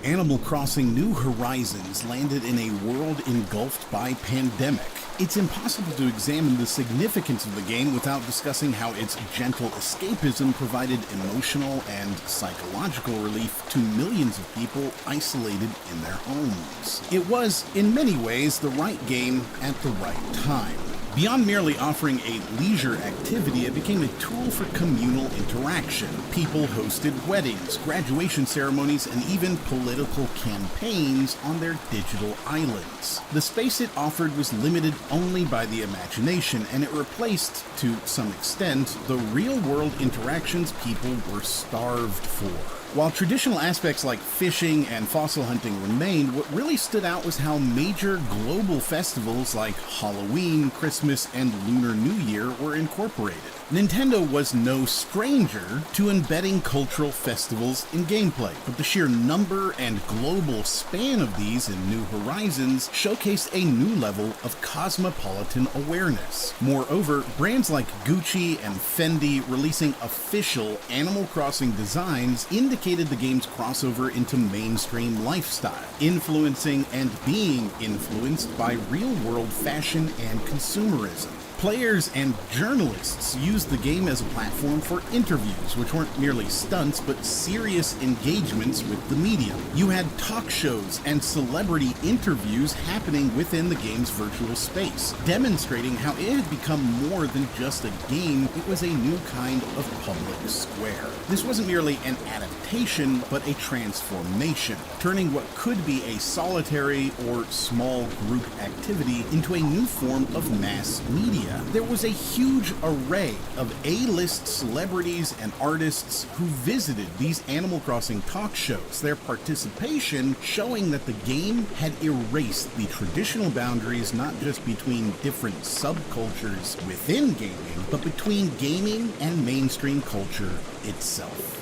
Animal Crossing New Horizons landed in a world engulfed by pandemic. It's impossible to examine the significance of the game without discussing how its gentle escapism provided emotional and psychological relief to millions of people isolated in their homes. It was, in many ways, the right game at the right time. Beyond merely offering a leisure activity, it became a tool for communal interaction. People hosted weddings, graduation ceremonies, and even political campaigns on their digital islands. The space it offered was limited only by the imagination, and it replaced, to some extent, the real-world interactions people were starved for. While traditional aspects like fishing and fossil hunting remained, what really stood out was how major global festivals like Halloween, Christmas, and Lunar New Year were incorporated. Nintendo was no stranger to embedding cultural festivals in gameplay, but the sheer number and global span of these in New Horizons showcased a new level of cosmopolitan awareness. Moreover, brands like Gucci and Fendi releasing official Animal Crossing designs indicated the game's crossover into mainstream lifestyle, influencing and being influenced by real-world fashion and consumerism. Players and journalists used the game as a platform for interviews, which weren't merely stunts, but serious engagements with the media. You had talk shows and celebrity interviews happening within the game's virtual space, demonstrating how it had become more than just a game, it was a new kind of public square. This wasn't merely an adaptation, but a transformation, turning what could be a solitary or small group activity into a new form of mass media. There was a huge array of A-list celebrities and artists who visited these Animal Crossing talk shows, their participation showing that the game had erased the traditional boundaries not just between different subcultures within gaming, but between gaming and mainstream culture itself.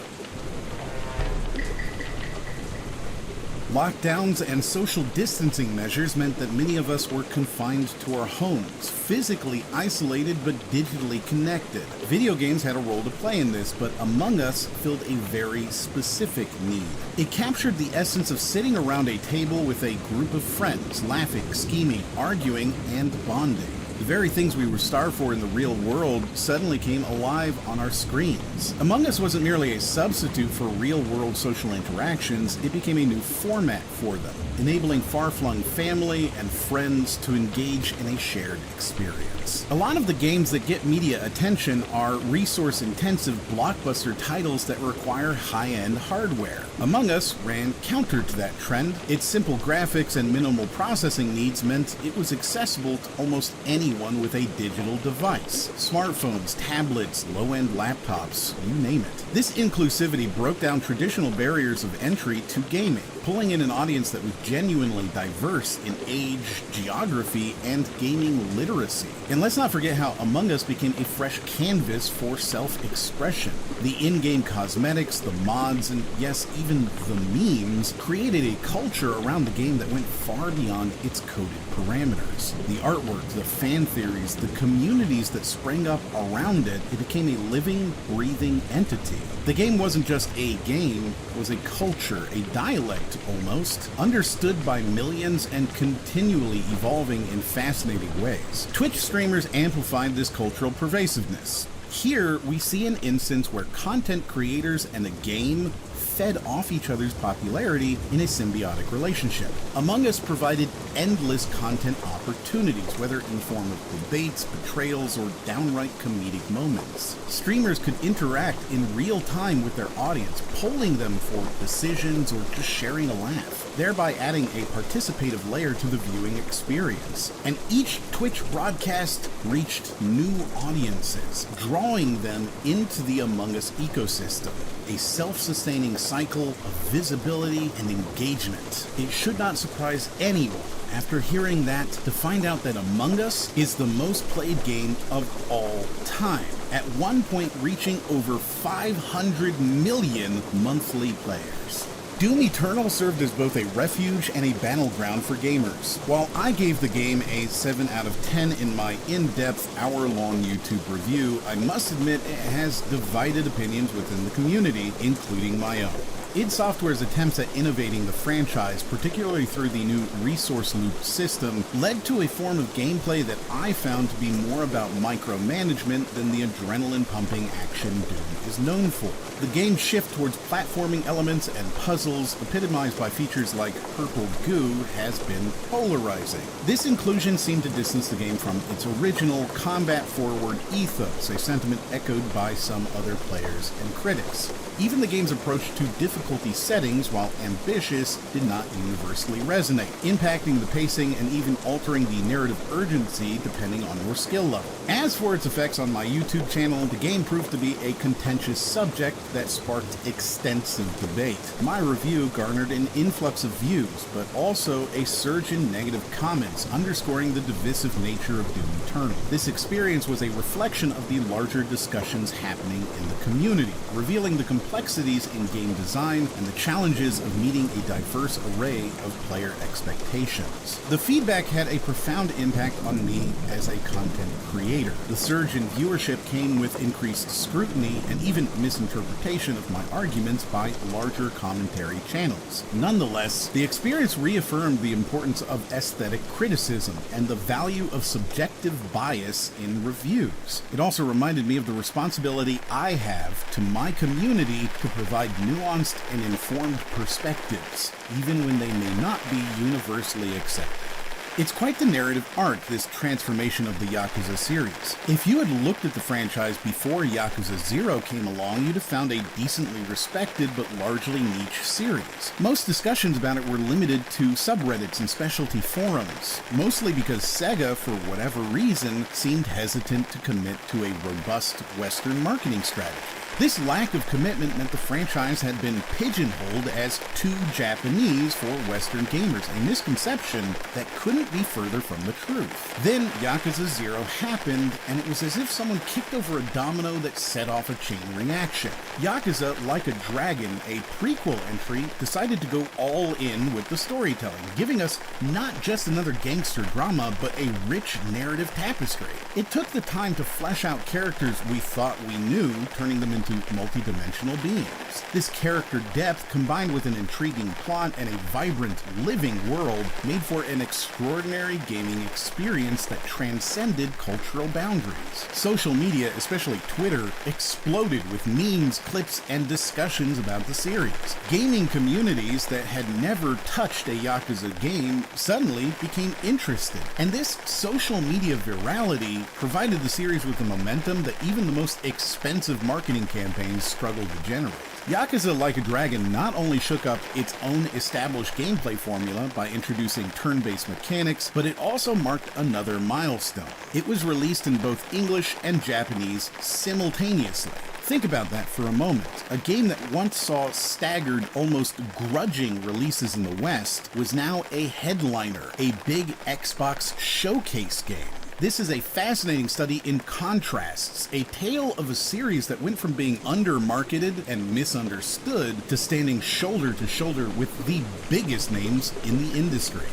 Lockdowns and social distancing measures meant that many of us were confined to our homes, physically isolated but digitally connected. Video games had a role to play in this, but Among Us filled a very specific need. It captured the essence of sitting around a table with a group of friends, laughing, scheming, arguing, and bonding. The very things we were starved for in the real world suddenly came alive on our screens. Among Us wasn't merely a substitute for real-world social interactions, it became a new format for them, enabling far-flung family and friends to engage in a shared experience. A lot of the games that get media attention are resource-intensive blockbuster titles that require high-end hardware. Among Us ran counter to that trend. Its simple graphics and minimal processing needs meant it was accessible to almost anyone with a digital device. Smartphones, tablets, low-end laptops, you name it. This inclusivity broke down traditional barriers of entry to gaming, pulling in an audience that was genuinely diverse in age, geography, and gaming literacy. And let's not forget how Among Us became a fresh canvas for self-expression. The in-game cosmetics, the mods, and yes, even the memes created a culture around the game that went far beyond its coded parameters. The artwork, the fan theories, the communities that sprang up around it, it became a living, breathing entity. The game wasn't just a game, it was a culture, a dialect almost, understood by millions and continually evolving in fascinating ways. Twitch streamers amplified this cultural pervasiveness. Here, we see an instance where content creators and a game fed off each other's popularity in a symbiotic relationship. Among Us provided endless content opportunities, whether in the form of debates, betrayals, or downright comedic moments. Streamers could interact in real time with their audience, polling them for decisions or just sharing a laugh, thereby adding a participative layer to the viewing experience. And each Twitch broadcast reached new audiences, drawing them into the Among Us ecosystem, a self-sustaining cycle of visibility and engagement. It should not surprise anyone after hearing that to find out that Among Us is the most played game of all time, at one point reaching over 500 million monthly players. Doom Eternal served as both a refuge and a battleground for gamers. While I gave the game a 7 out of 10 in my in-depth hour-long YouTube review, I must admit it has divided opinions within the community, including my own. id Software's attempts at innovating the franchise, particularly through the new resource loop system, led to a form of gameplay that I found to be more about micromanagement than the adrenaline-pumping action Doom is known for. The game's shift towards platforming elements and puzzles, epitomized by features like purple goo, has been polarizing. This inclusion seemed to distance the game from its original combat-forward ethos, a sentiment echoed by some other players and critics. Even the game's approach to difficulty settings, while ambitious, did not universally resonate, impacting the pacing and even altering the narrative urgency depending on your skill level. As for its effects on my YouTube channel, the game proved to be a contentious subject that sparked extensive debate. My review garnered an influx of views, but also a surge in negative comments, underscoring the divisive nature of Doom Eternal. This experience was a reflection of the larger discussions happening in the community, revealing the complexities in game design and the challenges of meeting a diverse array of player expectations. The feedback had a profound impact on me as a content creator. The surge in viewership came with increased scrutiny and even misinterpretation of my arguments by larger commentary channels. Nonetheless, the experience reaffirmed the importance of aesthetic criticism and the value of subjective bias in reviews. It also reminded me of the responsibility I have to my community to provide nuanced and informed perspectives, even when they may not be universally accepted. It's quite the narrative arc, this transformation of the Yakuza series. If you had looked at the franchise before Yakuza 0 came along, you'd have found a decently respected but largely niche series. Most discussions about it were limited to subreddits and specialty forums, mostly because Sega, for whatever reason, seemed hesitant to commit to a robust Western marketing strategy. This lack of commitment meant the franchise had been pigeonholed as too Japanese for Western gamers, a misconception that couldn't be further from the truth. Then Yakuza 0 happened, and it was as if someone kicked over a domino that set off a chain reaction. Yakuza, like a Dragon, a prequel entry, decided to go all in with the storytelling, giving us not just another gangster drama, but a rich narrative tapestry. It took the time to flesh out characters we thought we knew, turning them into multi-dimensional beings. This character depth, combined with an intriguing plot and a vibrant, living world, made for an extraordinary gaming experience that transcended cultural boundaries. Social media, especially Twitter, exploded with memes, clips, and discussions about the series. Gaming communities that had never touched a Yakuza game suddenly became interested, and this social media virality provided the series with the momentum that even the most expensive marketing campaigns struggled to generate. Yakuza Like a Dragon not only shook up its own established gameplay formula by introducing turn-based mechanics, but it also marked another milestone. It was released in both English and Japanese simultaneously. Think about that for a moment. A game that once saw staggered, almost grudging releases in the West was now a headliner, a big Xbox showcase game. This is a fascinating study in contrasts, a tale of a series that went from being under-marketed and misunderstood to standing shoulder to shoulder with the biggest names in the industry.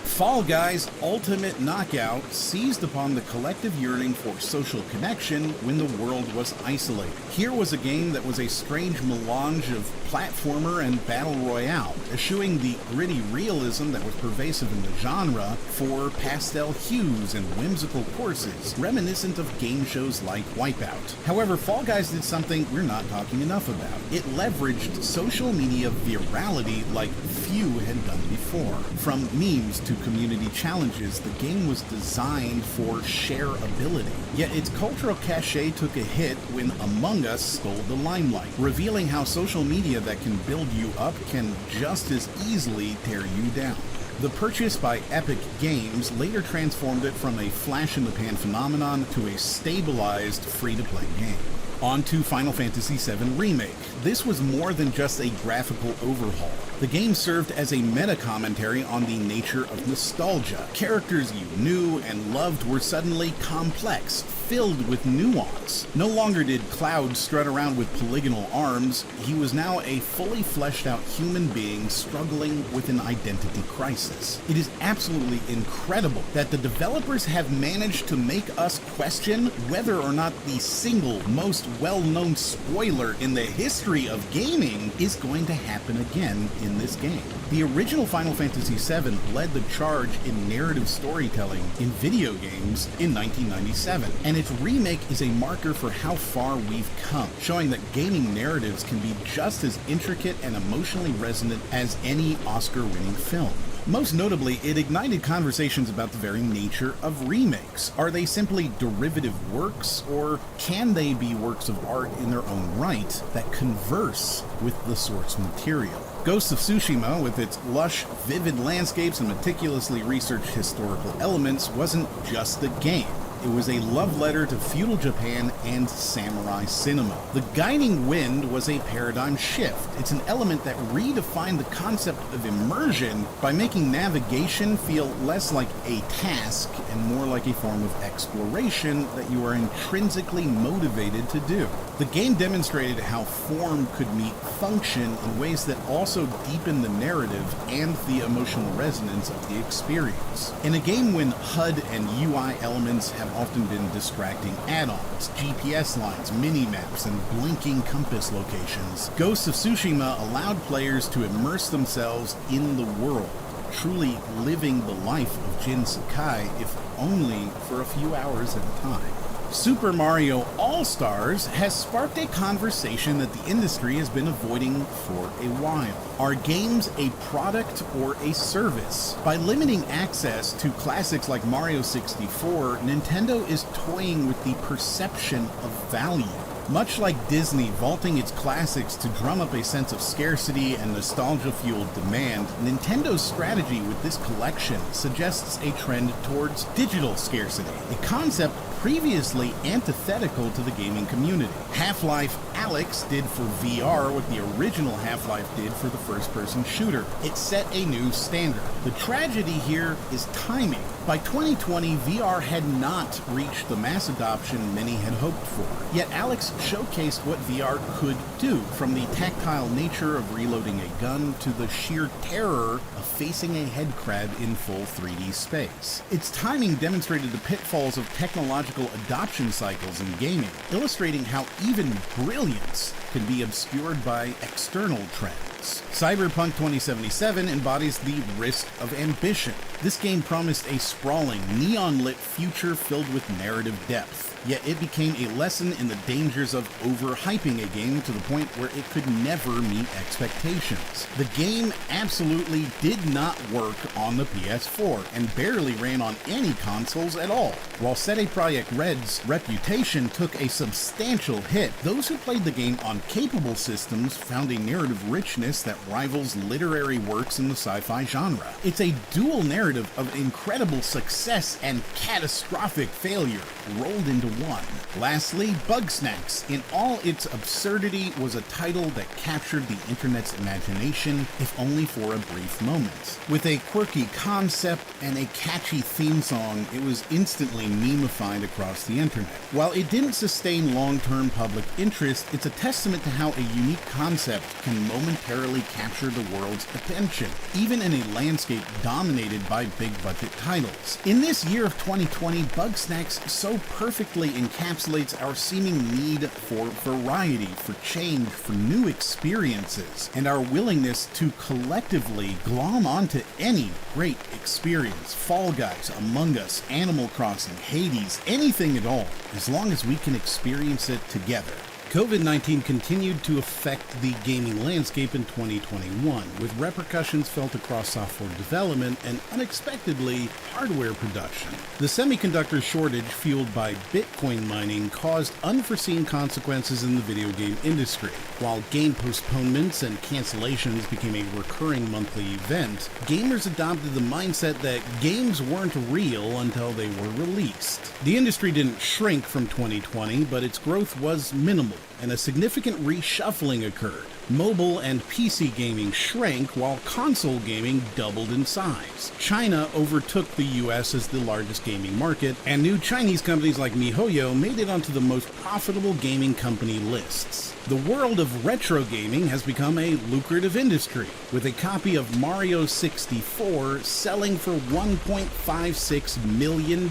Fall Guys Ultimate Knockout seized upon the collective yearning for social connection when the world was isolated. Here was a game that was a strange melange of platformer and battle royale, eschewing the gritty realism that was pervasive in the genre for pastel hues and whimsical courses, reminiscent of game shows like Wipeout. However, Fall Guys did something we're not talking enough about. It leveraged social media virality like few had done before. From memes to community challenges, the game was designed for shareability. Yet its cultural cachet took a hit when Among Us stole the limelight, revealing how social media that can build you up can just as easily tear you down. The purchase by Epic Games later transformed it from a flash-in-the-pan phenomenon to a stabilized free-to-play game. On to Final Fantasy VII Remake. This was more than just a graphical overhaul. The game served as a meta-commentary on the nature of nostalgia. Characters you knew and loved were suddenly complex, filled with nuance. No longer did Cloud strut around with polygonal arms, he was now a fully fleshed out human being struggling with an identity crisis. It is absolutely incredible that the developers have managed to make us question whether or not the single most well-known spoiler in the history of gaming is going to happen again in this game. The original Final Fantasy VII led the charge in narrative storytelling in video games in 1997, and its remake is a marker for how far we've come, showing that gaming narratives can be just as intricate and emotionally resonant as any Oscar-winning film. Most notably, it ignited conversations about the very nature of remakes. Are they simply derivative works, or can they be works of art in their own right that converse with the source material? Ghost of Tsushima, with its lush, vivid landscapes and meticulously researched historical elements, wasn't just a game. It was a love letter to feudal Japan and samurai cinema. The Guiding Wind was a paradigm shift. It's an element that redefined the concept of immersion by making navigation feel less like a task and more like a form of exploration that you are intrinsically motivated to do. The game demonstrated how form could meet function in ways that also deepen the narrative and the emotional resonance of the experience. In a game when HUD and UI elements have often been distracting add-ons, GPS lines, mini-maps, and blinking compass locations, Ghost of Tsushima allowed players to immerse themselves in the world, truly living the life of Jin Sakai, if only for a few hours at a time. Super Mario All-Stars has sparked a conversation that the industry has been avoiding for a while. Are games a product or a service? By limiting access to classics like Mario 64, Nintendo is toying with the perception of value. Much like Disney vaulting its classics to drum up a sense of scarcity and nostalgia-fueled demand, Nintendo's strategy with this collection suggests a trend towards digital scarcity, a concept previously antithetical to the gaming community. Half-Life Alyx did for VR what the original Half-Life did for the first-person shooter. It set a new standard. The tragedy here is timing. By 2020, VR had not reached the mass adoption many had hoped for. Yet Alyx showcased what VR could do, from the tactile nature of reloading a gun to the sheer terror of facing a headcrab in full 3D space. Its timing demonstrated the pitfalls of technological adoption cycles in gaming, illustrating how even brilliance can be obscured by external trends. Cyberpunk 2077 embodies the risk of ambition. This game promised a sprawling, neon-lit future filled with narrative depth. Yet it became a lesson in the dangers of overhyping a game to the point where it could never meet expectations. The game absolutely did not work on the PS4 and barely ran on any consoles at all. While CD Projekt Red's reputation took a substantial hit, those who played the game on capable systems found a narrative richness that rivals literary works in the sci-fi genre. It's a dual narrative of incredible success and catastrophic failure rolled into one. Lastly, Bugsnax, in all its absurdity, was a title that captured the internet's imagination, if only for a brief moment. With a quirky concept and a catchy theme song, it was instantly memified across the internet. While it didn't sustain long-term public interest, it's a testament to how a unique concept can momentarily capture the world's attention, even in a landscape dominated by big-budget titles. In this year of 2020, Bugsnax so perfectly encapsulates our seeming need for variety, for change, for new experiences, and our willingness to collectively glom onto any great experience. Fall Guys, Among Us, Animal Crossing, Hades, anything at all, as long as we can experience it together. COVID-19 continued to affect the gaming landscape in 2021, with repercussions felt across software development and, unexpectedly, hardware production. The semiconductor shortage fueled by Bitcoin mining caused unforeseen consequences in the video game industry. While game postponements and cancellations became a recurring monthly event, gamers adopted the mindset that games weren't real until they were released. The industry didn't shrink from 2020, but its growth was minimal, and a significant reshuffling occurred. Mobile and PC gaming shrank while console gaming doubled in size. China overtook the US as the largest gaming market, and new Chinese companies like MiHoYo made it onto the most profitable gaming company lists. The world of retro gaming has become a lucrative industry, with a copy of Mario 64 selling for $1.56 million,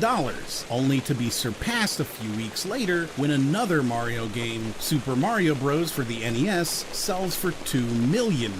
only to be surpassed a few weeks later when another Mario game, Super Mario Bros. For the NES, sells for $2 million.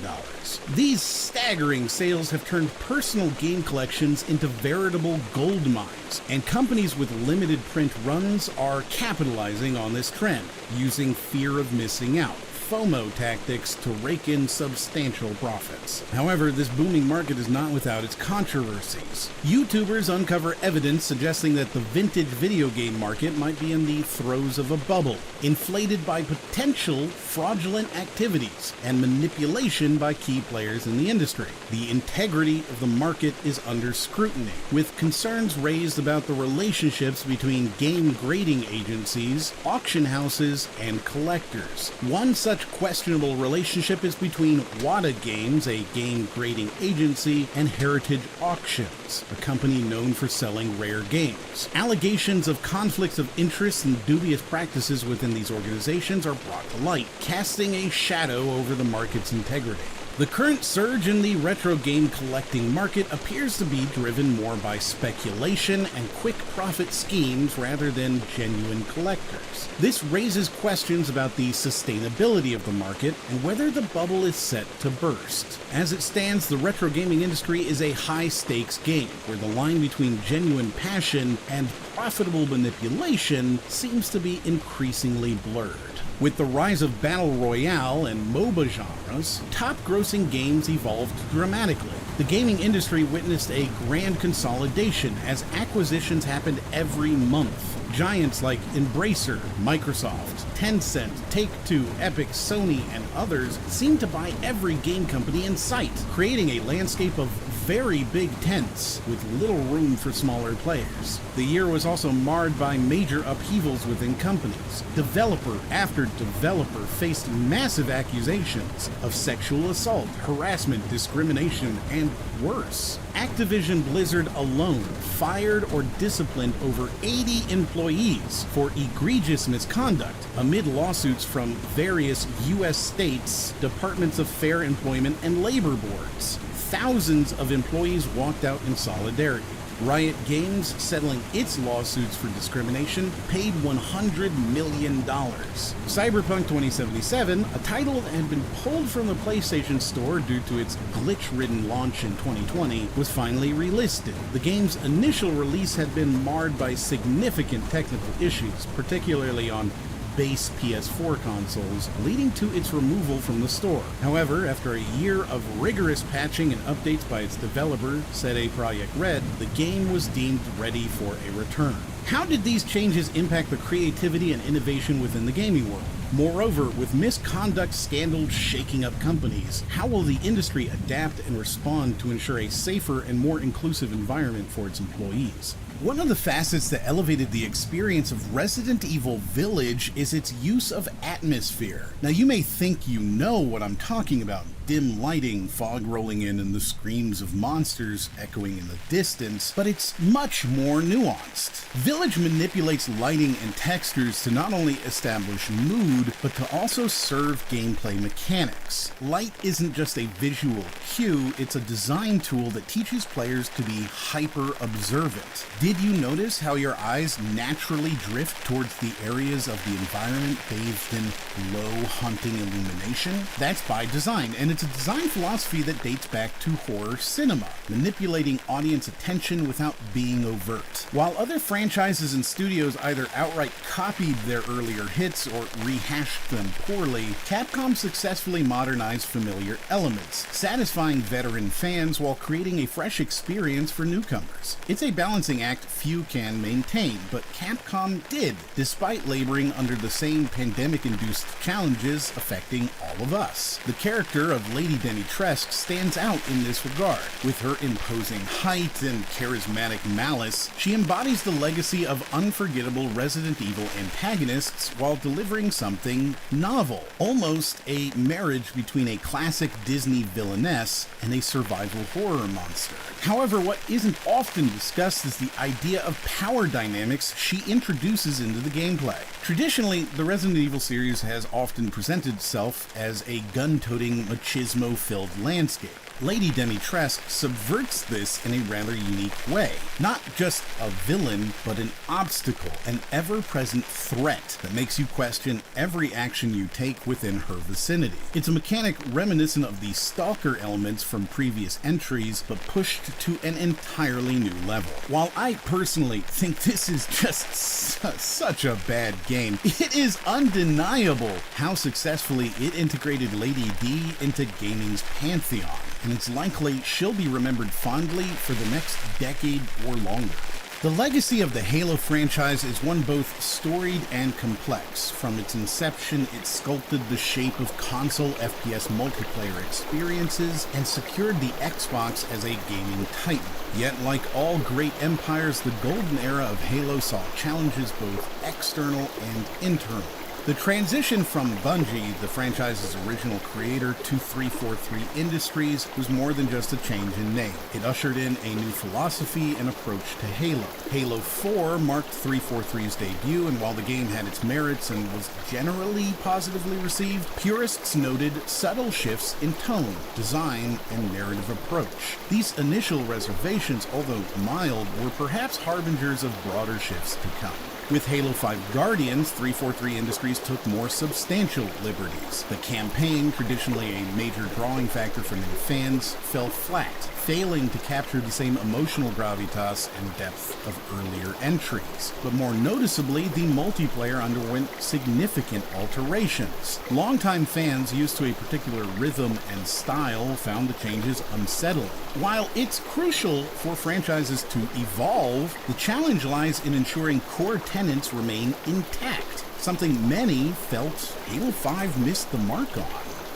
These staggering sales have turned personal game collections into veritable gold mines, and companies with limited print runs are capitalizing on this trend, using fear of missing out, FOMO tactics to rake in substantial profits. However, this booming market is not without its controversies. YouTubers uncover evidence suggesting that the vintage video game market might be in the throes of a bubble, inflated by potential fraudulent activities and manipulation by key players in the industry. The integrity of the market is under scrutiny, with concerns raised about the relationships between game grading agencies, auction houses, and collectors. One such questionable relationship is between Wada Games, a game grading agency, and Heritage Auctions, a company known for selling rare games. Allegations of conflicts of interest and dubious practices within these organizations are brought to light, casting a shadow over the market's integrity. The current surge in the retro game collecting market appears to be driven more by speculation and quick profit schemes rather than genuine collectors. This raises questions about the sustainability of the market and whether the bubble is set to burst. As it stands, the retro gaming industry is a high-stakes game, where the line between genuine passion and profitable manipulation seems to be increasingly blurred. With the rise of Battle Royale and MOBA genres, top-grossing games evolved dramatically. The gaming industry witnessed a grand consolidation as acquisitions happened every month. Giants like Embracer, Microsoft, Tencent, Take-Two, Epic, Sony, and others seem to buy every game company in sight, creating a landscape of very big tents with little room for smaller players. The year was also marred by major upheavals within companies. Developer after developer faced massive accusations of sexual assault, harassment, discrimination, and worse. Activision Blizzard alone fired or disciplined over 80 employees for egregious misconduct amid lawsuits from various U.S. states, departments of fair employment, and labor boards. Thousands of employees walked out in solidarity. Riot Games, settling its lawsuits for discrimination, paid $100 million. Cyberpunk 2077, a title that had been pulled from the PlayStation Store due to its glitch-ridden launch in 2020, was finally relisted. The game's initial release had been marred by significant technical issues, particularly on base PS4 consoles, leading to its removal from the store. However, after a year of rigorous patching and updates by its developer, CD Projekt Red, the game was deemed ready for a return. How did these changes impact the creativity and innovation within the gaming world? Moreover, with misconduct scandals shaking up companies, how will the industry adapt and respond to ensure a safer and more inclusive environment for its employees? One of the facets that elevated the experience of Resident Evil Village is its use of atmosphere. Now, you may think you know what I'm talking about. Dim lighting, fog rolling in, and the screams of monsters echoing in the distance, but it's much more nuanced. Village manipulates lighting and textures to not only establish mood, but to also serve gameplay mechanics. Light isn't just a visual cue, it's a design tool that teaches players to be hyper-observant. Did you notice how your eyes naturally drift towards the areas of the environment bathed in low hunting illumination? That's by design, and it's a design philosophy that dates back to horror cinema, manipulating audience attention without being overt. While other franchises and studios either outright copied their earlier hits or rehashed them poorly, Capcom successfully modernized familiar elements, satisfying veteran fans while creating a fresh experience for newcomers. It's a balancing act few can maintain, but Capcom did, despite laboring under the same pandemic-induced challenges affecting all of us. The character of Lady Dimitrescu stands out in this regard. With her imposing height and charismatic malice, she embodies the legacy of unforgettable Resident Evil antagonists while delivering something novel, almost a marriage between a classic Disney villainess and a survival horror monster. However, what isn't often discussed is the idea of power dynamics she introduces into the gameplay. Traditionally, the Resident Evil series has often presented itself as a gun-toting, machismo-filled landscape. Lady Dimitrescu subverts this in a rather unique way. Not just a villain, but an obstacle, an ever-present threat that makes you question every action you take within her vicinity. It's a mechanic reminiscent of the stalker elements from previous entries, but pushed to an entirely new level. While I personally think this is just such a bad game, it is undeniable how successfully it integrated Lady D into gaming's pantheon, and it's likely she'll be remembered fondly for the next decade or longer. The legacy of the Halo franchise is one both storied and complex. From its inception, it sculpted the shape of console FPS multiplayer experiences and secured the Xbox as a gaming titan. Yet, like all great empires, the golden era of Halo saw challenges both external and internal. The transition from Bungie, the franchise's original creator, to 343 Industries was more than just a change in name. It ushered in a new philosophy and approach to Halo. Halo 4 marked 343's debut, and while the game had its merits and was generally positively received, purists noted subtle shifts in tone, design, and narrative approach. These initial reservations, although mild, were perhaps harbingers of broader shifts to come. With Halo 5 Guardians, 343 Industries took more substantial liberties. The campaign, traditionally a major drawing factor for new fans, fell flat, failing to capture the same emotional gravitas and depth of earlier entries. But more noticeably, the multiplayer underwent significant alterations. Longtime fans used to a particular rhythm and style found the changes unsettling. While it's crucial for franchises to evolve, the challenge lies in ensuring core tenets remain intact, something many felt Halo 5 missed the mark on.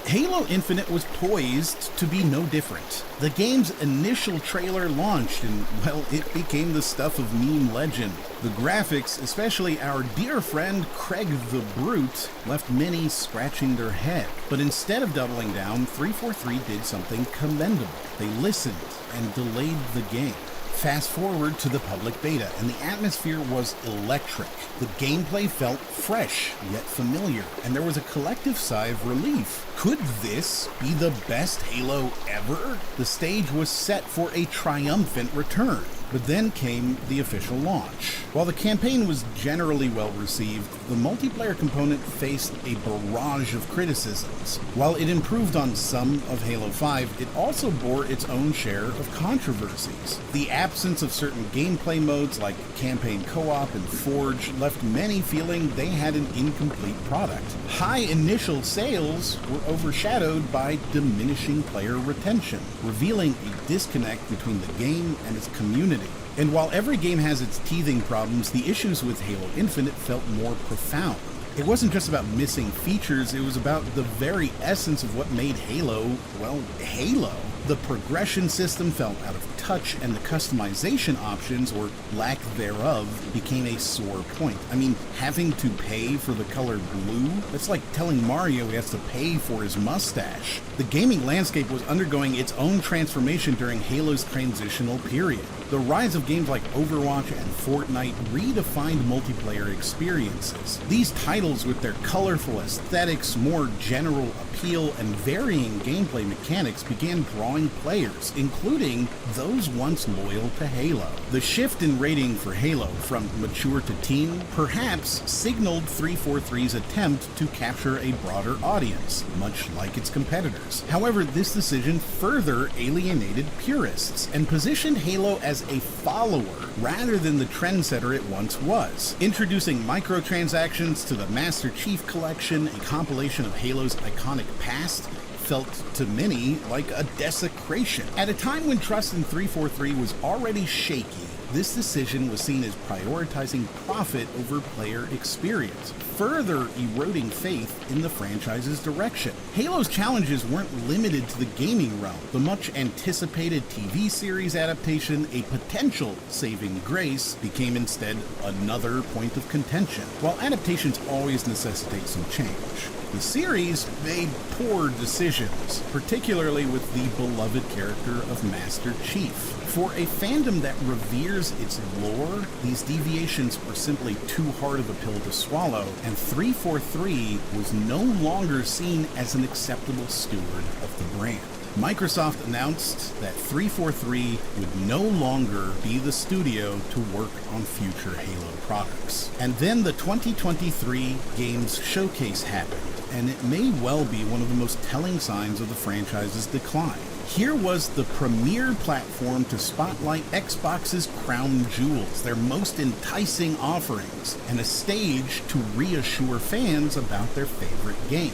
Halo Infinite was poised to be no different. The game's initial trailer launched and, well, it became the stuff of meme legend. The graphics, especially our dear friend Craig the Brute, left many scratching their head. But instead of doubling down, 343 did something commendable. They listened and delayed the game. Fast forward to the public beta, and the atmosphere was electric. The gameplay felt fresh, yet familiar, and there was a collective sigh of relief. Could this be the best Halo ever? The stage was set for a triumphant return. But then came the official launch. While the campaign was generally well received, the multiplayer component faced a barrage of criticisms. While it improved on some of Halo 5, it also bore its own share of controversies. The absence of certain gameplay modes like campaign co-op and Forge left many feeling they had an incomplete product. High initial sales were overshadowed by diminishing player retention, revealing a disconnect between the game and its community. And while every game has its teething problems, the issues with Halo Infinite felt more profound. It wasn't just about missing features, it was about the very essence of what made Halo, well, Halo. The progression system felt out of touch, and the customization options, or lack thereof, became a sore point. I mean, having to pay for the color blue? That's like telling Mario he has to pay for his mustache. The gaming landscape was undergoing its own transformation during Halo's transitional period. The rise of games like Overwatch and Fortnite redefined multiplayer experiences. These titles, with their colorful aesthetics, more general appeal, and varying gameplay mechanics, began drawing players, including those once loyal to Halo. The shift in rating for Halo from mature to teen perhaps signaled 343's attempt to capture a broader audience, much like its competitors. However, this decision further alienated purists and positioned Halo as a follower rather than the trendsetter it once was. Introducing microtransactions to the Master Chief Collection, a compilation of Halo's iconic past, felt to many like a desecration. At a time when trust in 343 was already shaky, this decision was seen as prioritizing profit over player experience, further eroding faith in the franchise's direction. Halo's challenges weren't limited to the gaming realm. The much-anticipated TV series adaptation, a potential saving grace, became instead another point of contention. While adaptations always necessitate some change, the series made poor decisions, particularly with the beloved character of Master Chief. For a fandom that reveres its lore, these deviations were simply too hard of a pill to swallow, and 343 was no longer seen as an acceptable steward of the brand. Microsoft announced that 343 would no longer be the studio to work on future Halo products. And then the 2023 Games Showcase happened, and it may well be one of the most telling signs of the franchise's decline. Here was the premier platform to spotlight Xbox's crown jewels, their most enticing offerings, and a stage to reassure fans about their favorite games.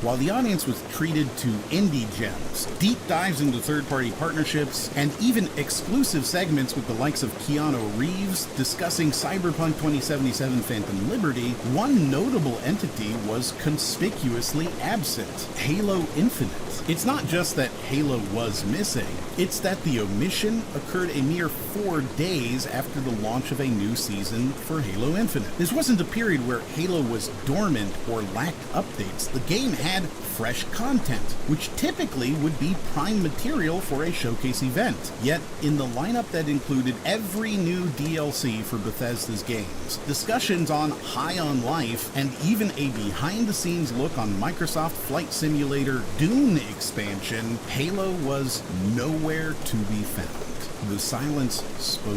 While the audience was treated to indie gems, deep dives into third-party partnerships, and even exclusive segments with the likes of Keanu Reeves discussing Cyberpunk 2077 Phantom Liberty, one notable entity was conspicuously absent: Halo Infinite. It's not just that Halo was missing, it's that the omission occurred a mere 4 days after the launch of a new season for Halo Infinite. This wasn't a period where Halo was dormant or lacked updates. The game had fresh content, which typically would be prime material for a showcase event. Yet, in the lineup that included every new DLC for Bethesda's games, discussions on High on Life, and even a behind-the-scenes look on Microsoft Flight Simulator Dune expansion, Halo was nowhere to be found. The silence spoke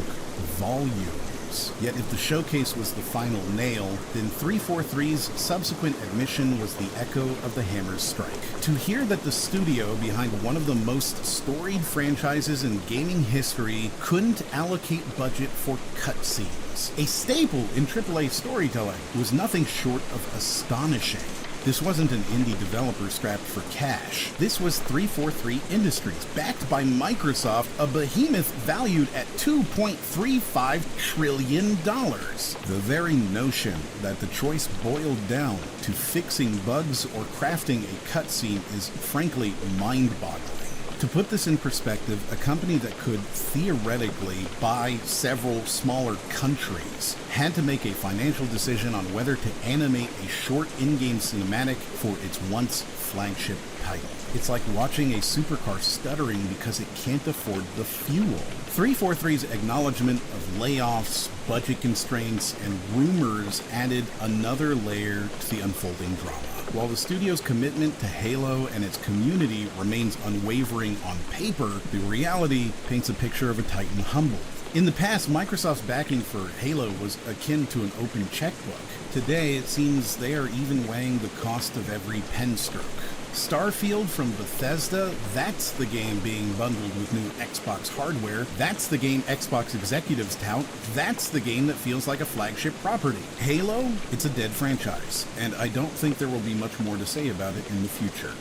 volumes. Yet if the showcase was the final nail, then 343's subsequent admission was the echo of the hammer's strike. To hear that the studio behind one of the most storied franchises in gaming history couldn't allocate budget for cutscenes, a staple in AAA storytelling, was nothing short of astonishing. This wasn't an indie developer strapped for cash. This was 343 Industries, backed by Microsoft, a behemoth valued at $2.35 trillion. The very notion that the choice boiled down to fixing bugs or crafting a cutscene is frankly mind-boggling. To put this in perspective, a company that could theoretically buy several smaller countries had to make a financial decision on whether to animate a short in-game cinematic for its once flagship title. It's like watching a supercar stuttering because it can't afford the fuel. 343's acknowledgement of layoffs, budget constraints, and rumors added another layer to the unfolding drama. While the studio's commitment to Halo and its community remains unwavering on paper, the reality paints a picture of a titan humbled. In the past, Microsoft's backing for Halo was akin to an open checkbook. Today, it seems they are even weighing the cost of every pen stroke. Starfield from Bethesda, that's the game being bundled with new Xbox hardware. That's the game Xbox executives tout. That's the game that feels like a flagship property. Halo, it's a dead franchise, and I don't think there will be much more to say about it in the future.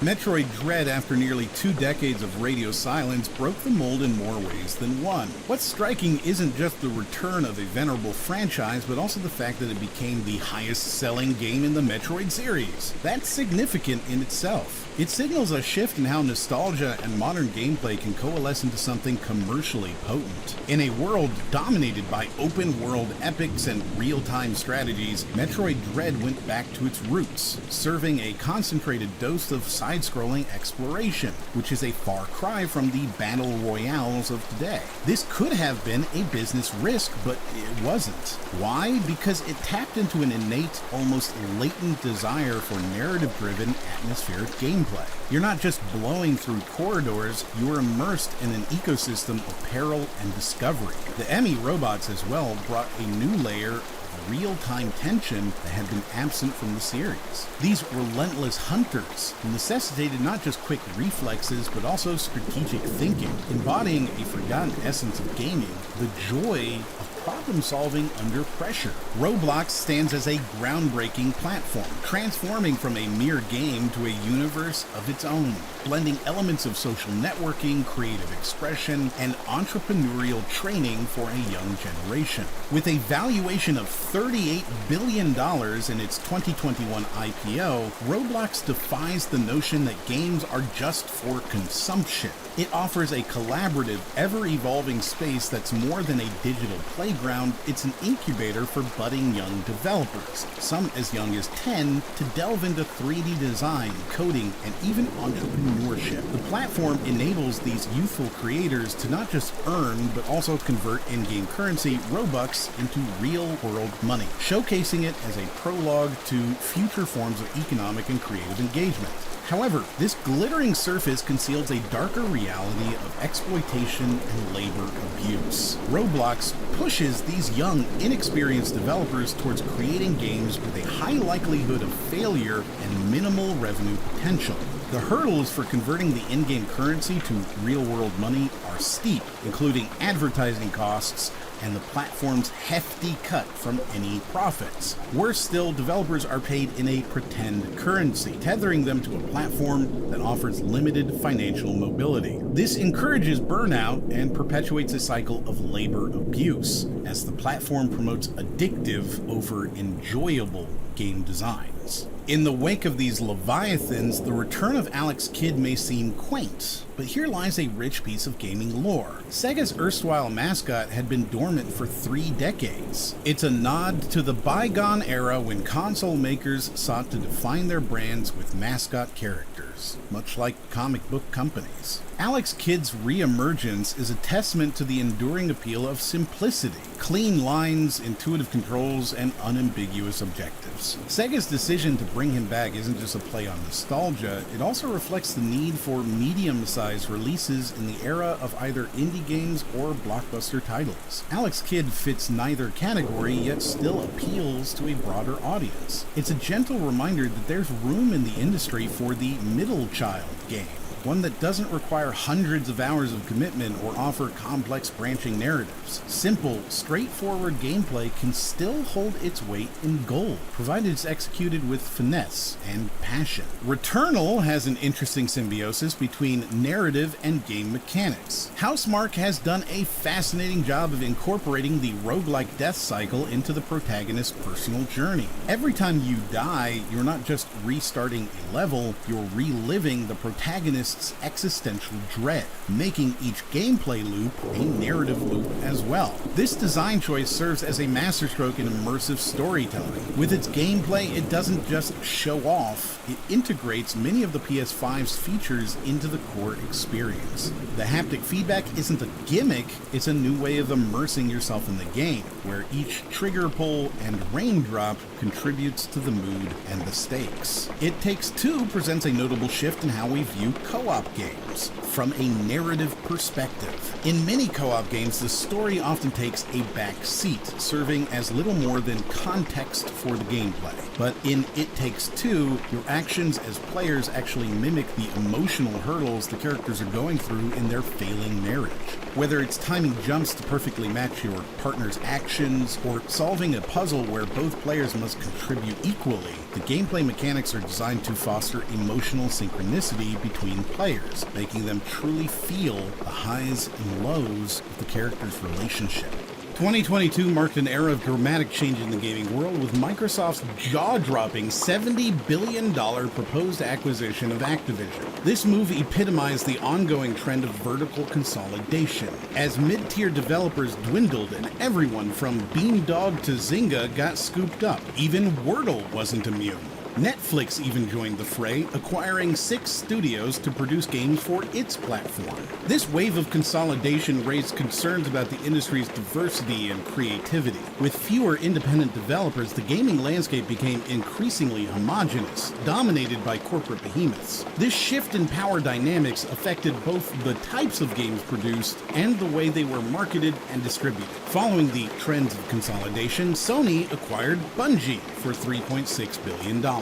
Metroid Dread, after nearly 2 decades of radio silence, broke the mold in more ways than one. What's striking isn't just the return of a venerable franchise, but also the fact that it became the highest-selling game in the Metroid series. That's significant in itself. It signals a shift in how nostalgia and modern gameplay can coalesce into something commercially potent. In a world dominated by open-world epics and real-time strategies, Metroid Dread went back to its roots, serving a concentrated dose of side-scrolling exploration, which is a far cry from the battle royales of today. This could have been a business risk, but it wasn't. Why? Because it tapped into an innate, almost latent desire for narrative-driven, atmospheric gameplay. You're not just blowing through corridors, you are immersed in an ecosystem of peril and discovery. The Emmy robots as well brought a new layer of real-time tension that had been absent from the series. These relentless hunters necessitated not just quick reflexes, but also strategic thinking, embodying a forgotten essence of gaming, the joy of problem-solving under pressure. Roblox stands as a groundbreaking platform, transforming from a mere game to a universe of its own, blending elements of social networking, creative expression, and entrepreneurial training for a young generation. With a valuation of $38 billion in its 2021 IPO, Roblox defies the notion that games are just for consumption. It offers a collaborative, ever-evolving space that's more than a digital playground. It's an incubator for budding young developers, some as young as 10, to delve into 3D design, coding, and even entrepreneurship. The platform enables these youthful creators to not just earn, but also convert in-game currency, Robux, into real-world money, showcasing it as a prologue to future forms of economic and creative engagement. However, this glittering surface conceals a darker reality of exploitation and labor abuse. Roblox pushes these young, inexperienced developers towards creating games with a high likelihood of failure and minimal revenue potential. The hurdles for converting the in-game currency to real-world money are steep, including advertising costs and the platform's hefty cut from any profits. Worse still, developers are paid in a pretend currency, tethering them to a platform that offers limited financial mobility. This encourages burnout and perpetuates a cycle of labor abuse, as the platform promotes addictive over enjoyable game designs. In the wake of these leviathans, the return of Alex Kidd may seem quaint, but here lies a rich piece of gaming lore. Sega's erstwhile mascot had been dormant for 3 decades. It's a nod to the bygone era when console makers sought to define their brands with mascot characters, much like comic book companies. Alex Kidd's re-emergence is a testament to the enduring appeal of simplicity, clean lines, intuitive controls, and unambiguous objectives. Sega's decision to bring him back isn't just a play on nostalgia, it also reflects the need for medium-sized releases in the era of either indie games or blockbuster titles. Alex Kidd fits neither category, yet still appeals to a broader audience. It's a gentle reminder that there's room in the industry for the middle child game, one that doesn't require hundreds of hours of commitment or offer complex branching narratives. Simple, straightforward gameplay can still hold its weight in gold, provided it's executed with finesse and passion. Returnal has an interesting symbiosis between narrative and game mechanics. Housemarque has done a fascinating job of incorporating the roguelike death cycle into the protagonist's personal journey. Every time you die, you're not just restarting a level, you're reliving the protagonist's existential dread, making each gameplay loop a narrative loop as well. This design choice serves as a masterstroke in immersive storytelling. With its gameplay, it doesn't just show off, it integrates many of the PS5's features into the core experience. The haptic feedback isn't a gimmick, it's a new way of immersing yourself in the game, where each trigger pull and raindrop contributes to the mood and the stakes. It Takes Two presents a notable shift in how we view co-op games, from a narrative perspective. In many co-op games, the story often takes a back seat, serving as little more than context for the gameplay. But in It Takes Two, your actions as players actually mimic the emotional hurdles the characters are going through in their failing marriage. Whether it's timing jumps to perfectly match your partner's actions, or solving a puzzle where both players must contribute equally, the gameplay mechanics are designed to foster emotional synchronicity between players, making them truly feel the highs and lows of the characters' relationship. 2022 marked an era of dramatic change in the gaming world, with Microsoft's jaw-dropping $70 billion proposed acquisition of Activision. This move epitomized the ongoing trend of vertical consolidation, as mid-tier developers dwindled and everyone from Beamdog to Zynga got scooped up. Even Wordle wasn't immune. Netflix even joined the fray, acquiring 6 studios to produce games for its platform. This wave of consolidation raised concerns about the industry's diversity and creativity. With fewer independent developers, the gaming landscape became increasingly homogenous, dominated by corporate behemoths. This shift in power dynamics affected both the types of games produced and the way they were marketed and distributed. Following the trends of consolidation, Sony acquired Bungie for $3.6 billion.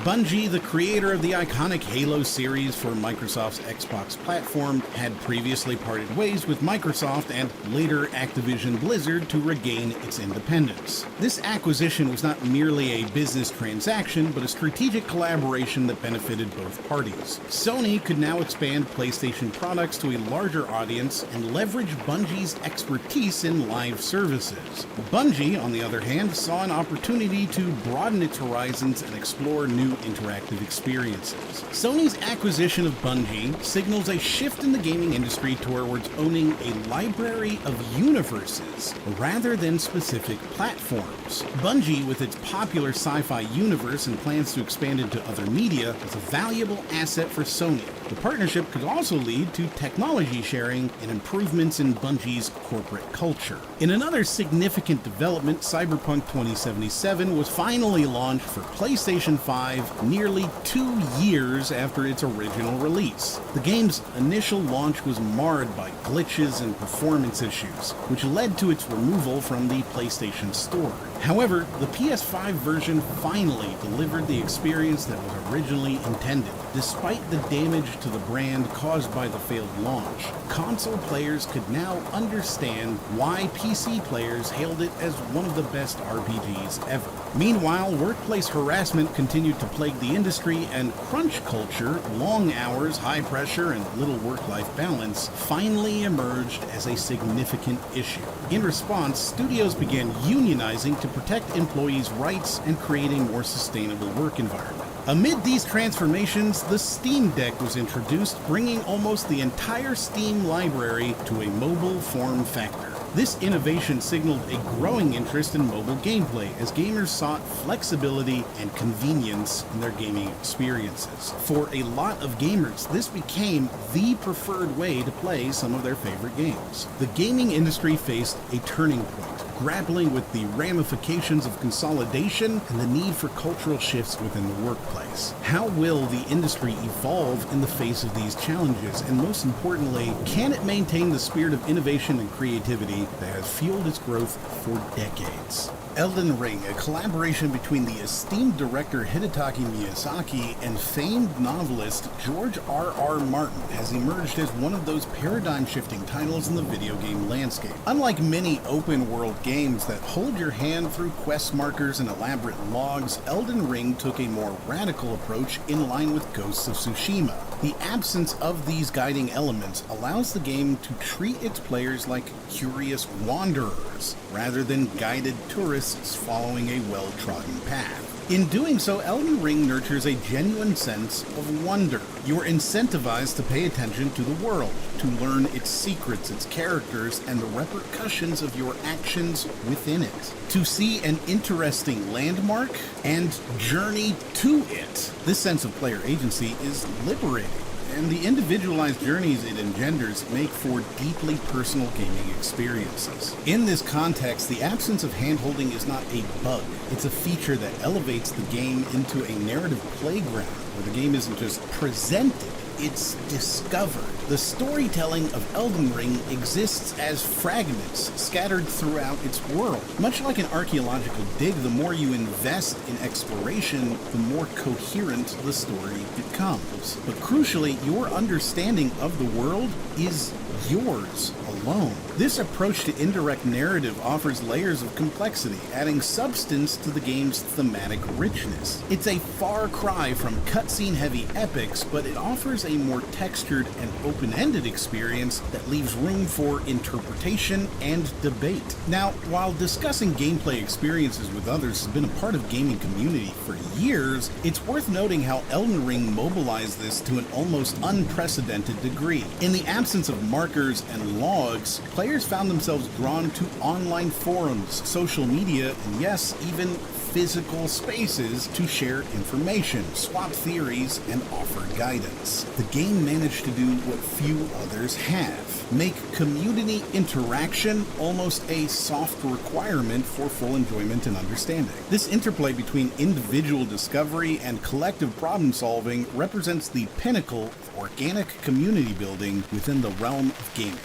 Bungie, the creator of the iconic Halo series for Microsoft's Xbox platform, had previously parted ways with Microsoft and later Activision Blizzard to regain its independence. This acquisition was not merely a business transaction, but a strategic collaboration that benefited both parties. Sony could now expand PlayStation products to a larger audience and leverage Bungie's expertise in live services. Bungie, on the other hand, saw an opportunity to broaden its horizons and explore new interactive experiences. Sony's acquisition of Bungie signals a shift in the gaming industry towards owning a library of universes rather than specific platforms. Bungie, with its popular sci-fi universe and plans to expand into other media, is a valuable asset for Sony, The partnership could also lead to technology sharing and improvements in Bungie's corporate culture. In another significant development, Cyberpunk 2077 was finally launched for PlayStation 5 nearly 2 years after its original release. The game's initial launch was marred by glitches and performance issues, which led to its removal from the PlayStation Store. However, the PS5 version finally delivered the experience that was originally intended. Despite the damage to the brand caused by the failed launch, console players could now understand why PC players hailed it as one of the best RPGs ever. Meanwhile, workplace harassment continued to plague the industry, and crunch culture, long hours, high pressure, and little work-life balance finally emerged as a significant issue. In response, studios began unionizing to protect employees' rights and create a more sustainable work environment. Amid these transformations, the Steam Deck was introduced, bringing almost the entire Steam library to a mobile form factor. This innovation signaled a growing interest in mobile gameplay as gamers sought flexibility and convenience in their gaming experiences. For a lot of gamers, this became the preferred way to play some of their favorite games. The gaming industry faced a turning point, grappling with the ramifications of consolidation and the need for cultural shifts within the workplace. How will the industry evolve in the face of these challenges? And most importantly, can it maintain the spirit of innovation and creativity that has fueled its growth for decades? Elden Ring, a collaboration between the esteemed director Hidetaka Miyazaki and famed novelist George R.R. Martin, has emerged as one of those paradigm-shifting titles in the video game landscape. Unlike many open-world games that hold your hand through quest markers and elaborate logs, Elden Ring took a more radical approach in line with Ghosts of Tsushima. The absence of these guiding elements allows the game to treat its players like curious wanderers, rather than guided tourists following a well-trodden path. In doing so, Elden Ring nurtures a genuine sense of wonder. You are incentivized to pay attention to the world, to learn its secrets, its characters, and the repercussions of your actions within it. To see an interesting landmark and journey to it. This sense of player agency is liberating, and the individualized journeys it engenders make for deeply personal gaming experiences. In this context, the absence of handholding is not a bug. It's a feature that elevates the game into a narrative playground, where the game isn't just presented, it's discovered. The storytelling of Elden Ring exists as fragments scattered throughout its world. Much like an archaeological dig, the more you invest in exploration, the more coherent the story becomes. But crucially, your understanding of the world is yours alone. This approach to indirect narrative offers layers of complexity, adding substance to the game's thematic richness. It's a far cry from cutscene-heavy epics, but it offers a more textured and open-ended experience that leaves room for interpretation and debate. Now, while discussing gameplay experiences with others has been a part of gaming community for years, it's worth noting how Elden Ring mobilized this to an almost unprecedented degree. In the absence of markers and logs, players found themselves drawn to online forums, social media, and yes, even physical spaces to share information, swap theories, and offer guidance. The game managed to do what few others have: make community interaction almost a soft requirement for full enjoyment and understanding. This interplay between individual discovery and collective problem solving represents the pinnacle of organic community building within the realm of gaming.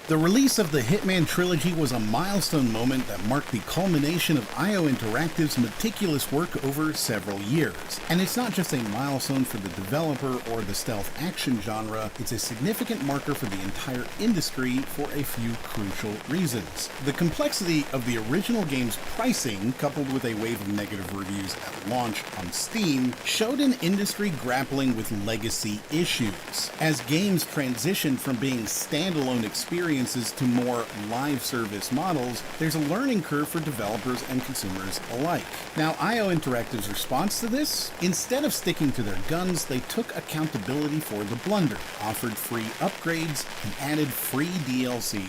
The release of the Hitman trilogy was a milestone moment that marked the culmination of IO Interactive's meticulous work over several years. And it's not just a milestone for the developer or the stealth action genre, it's a significant marker for the entire industry for a few crucial reasons. The complexity of the original game's pricing, coupled with a wave of negative reviews at launch on Steam, showed an industry grappling with legacy issues. As games transitioned from being standalone experiences to more live service models, there's a learning curve for developers and consumers alike. Now, IO Interactive's response to this? Instead of sticking to their guns, they took accountability for the blunder, offered free upgrades, and added free DLC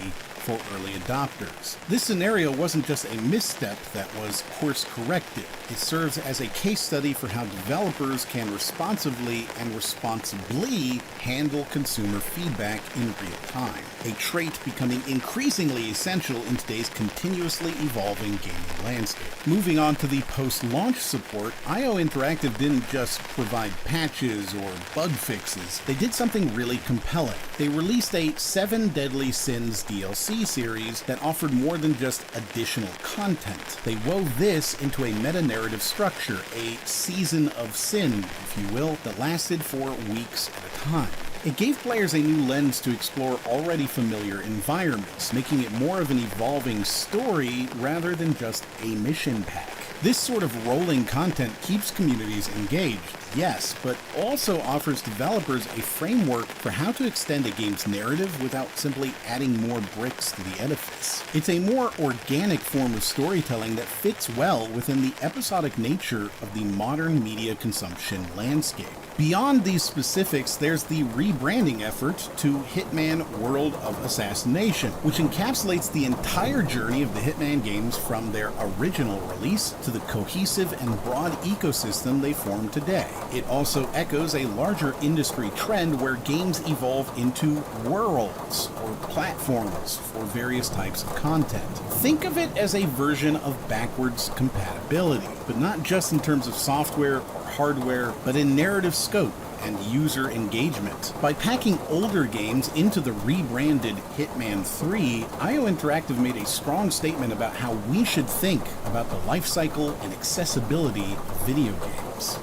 for early adopters. This scenario wasn't just a misstep that was course-corrected. It serves as a case study for how developers can responsively and responsibly handle consumer feedback in real time, a trait becoming increasingly essential in today's continuously evolving gaming landscape. Moving on to the post-launch support, IO Interactive didn't just provide patches or bug fixes. They did something really compelling. They released a 7 Deadly Sins DLC series that offered more than just additional content. They wove this into a meta-narrative structure, a season of sin, if you will, that lasted for weeks at a time. It gave players a new lens to explore already familiar environments, making it more of an evolving story rather than just a mission pack. This sort of rolling content keeps communities engaged, yes, but also offers developers a framework for how to extend a game's narrative without simply adding more bricks to the edifice. It's a more organic form of storytelling that fits well within the episodic nature of the modern media consumption landscape. Beyond these specifics, there's the rebranding effort to Hitman World of Assassination, which encapsulates the entire journey of the Hitman games from their original release to the cohesive and broad ecosystem they form today. It also echoes a larger industry trend where games evolve into worlds or platforms for various types of content. Think of it as a version of backwards compatibility, but not just in terms of software or hardware, but in narrative scope and user engagement. By packing older games into the rebranded Hitman 3, IO Interactive made a strong statement about how we should think about the life cycle and accessibility of video games.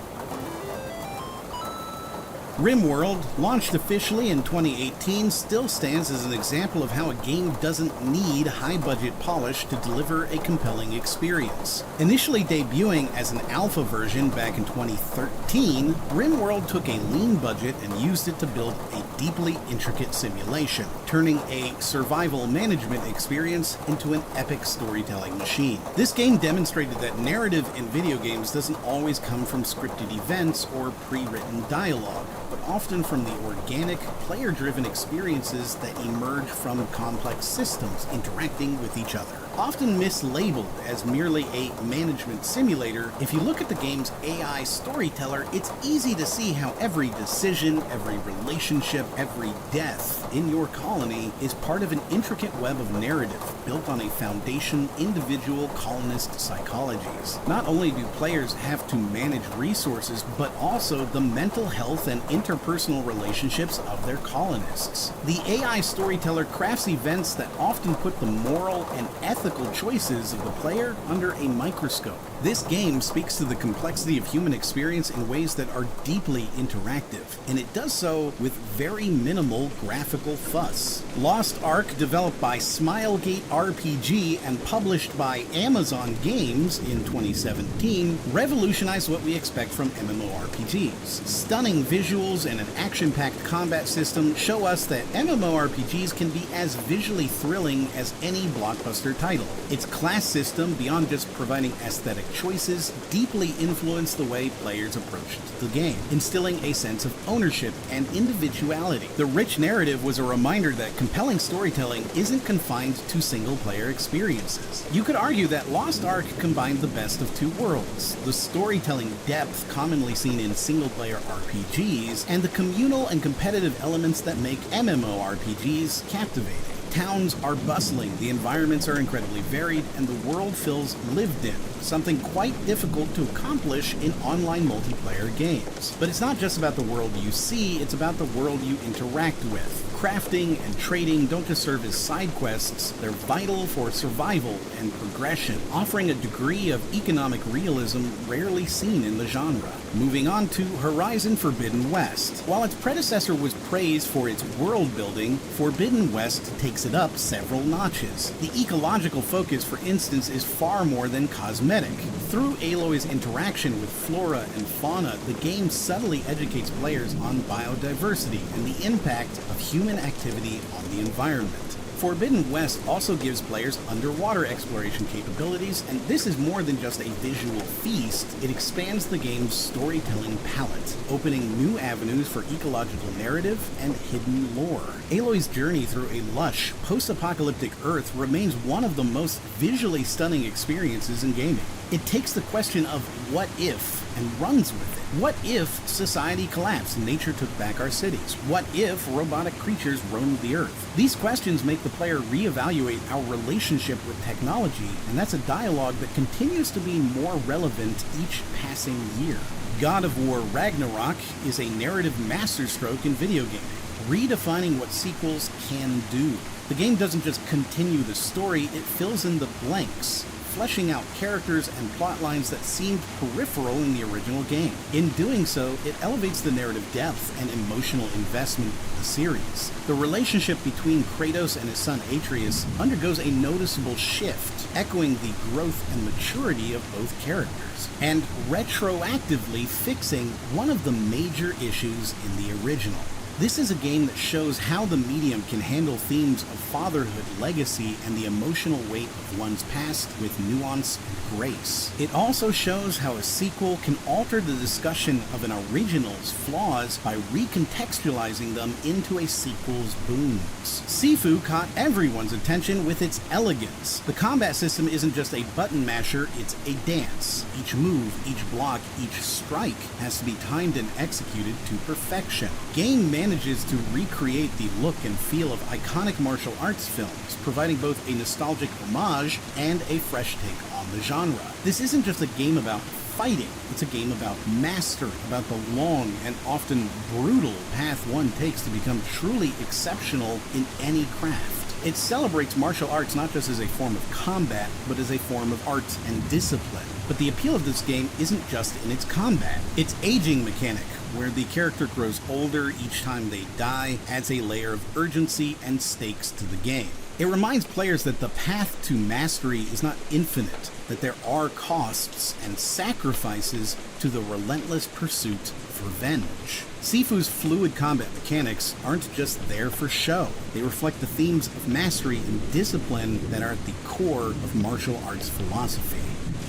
RimWorld, launched officially in 2018, still stands as an example of how a game doesn't need high-budget polish to deliver a compelling experience. Initially debuting as an alpha version back in 2013, RimWorld took a lean budget and used it to build a deeply intricate simulation, turning a survival management experience into an epic storytelling machine. This game demonstrated that narrative in video games doesn't always come from scripted events or pre-written dialogue, but often from the organic, player-driven experiences that emerge from complex systems interacting with each other. Often mislabeled as merely a management simulator, if you look at the game's AI storyteller, it's easy to see how every decision, every relationship, every death in your colony is part of an intricate web of narrative built on a foundation individual colonist psychologies. Not only do players have to manage resources, but also the mental health and interpersonal relationships of their colonists. The AI storyteller crafts events that often put the moral and ethical choices of the player under a microscope. This game speaks to the complexity of human experience in ways that are deeply interactive, and it does so with very minimal graphical fuss. Lost Ark, developed by Smilegate RPG and published by Amazon Games in 2017, revolutionized what we expect from MMORPGs. Stunning visuals and an action-packed combat system show us that MMORPGs can be as visually thrilling as any blockbuster title. Its class system, beyond just providing aesthetic choices, deeply influenced the way players approached the game, instilling a sense of ownership and individuality. The rich narrative was a reminder that compelling storytelling isn't confined to single-player experiences. You could argue that Lost Ark combined the best of two worlds, the storytelling depth commonly seen in single-player RPGs, and the communal and competitive elements that make MMORPGs captivating. Towns are bustling, the environments are incredibly varied, and the world feels lived in, something quite difficult to accomplish in online multiplayer games. But it's not just about the world you see, it's about the world you interact with. Crafting and trading don't just serve as side quests, they're vital for survival and progression, offering a degree of economic realism rarely seen in the genre. Moving on to Horizon Forbidden West. While its predecessor was praised for its world building, Forbidden West takes it up several notches. The ecological focus, for instance, is far more than cosmetic. Through Aloy's interaction with flora and fauna, the game subtly educates players on biodiversity and the impact of human activity on the environment. Forbidden West also gives players underwater exploration capabilities, and this is more than just a visual feast. It expands the game's storytelling palette, opening new avenues for ecological narrative and hidden lore. Aloy's journey through a lush, post-apocalyptic Earth remains one of the most visually stunning experiences in gaming. It takes the question of what if and runs with it. What if society collapsed and nature took back our cities? What if robotic creatures roamed the Earth? These questions make the player reevaluate our relationship with technology, and that's a dialogue that continues to be more relevant each passing year. God of War Ragnarok is a narrative masterstroke in video gaming, redefining what sequels can do. The game doesn't just continue the story, it fills in the blanks, fleshing out characters and plot lines that seemed peripheral in the original game. In doing so, it elevates the narrative depth and emotional investment of the series. The relationship between Kratos and his son Atreus undergoes a noticeable shift, echoing the growth and maturity of both characters, and retroactively fixing one of the major issues in the original. This is a game that shows how the medium can handle themes of fatherhood, legacy, and the emotional weight of one's past with nuance and grace. It also shows how a sequel can alter the discussion of an original's flaws by recontextualizing them into a sequel's boons. Sifu caught everyone's attention with its elegance. The combat system isn't just a button masher, it's a dance. Each move, each block, each strike has to be timed and executed to perfection. Game manages to recreate the look and feel of iconic martial arts films, providing both a nostalgic homage and a fresh take on the genre. This isn't just a game about fighting, it's a game about mastery, about the long and often brutal path one takes to become truly exceptional in any craft. It celebrates martial arts not just as a form of combat, but as a form of art and discipline. But the appeal of this game isn't just in its combat. Its aging mechanic, where the character grows older each time they die, adds a layer of urgency and stakes to the game. It reminds players that the path to mastery is not infinite, that there are costs and sacrifices to the relentless pursuit of revenge. Sifu's fluid combat mechanics aren't just there for show. They reflect the themes of mastery and discipline that are at the core of martial arts philosophy.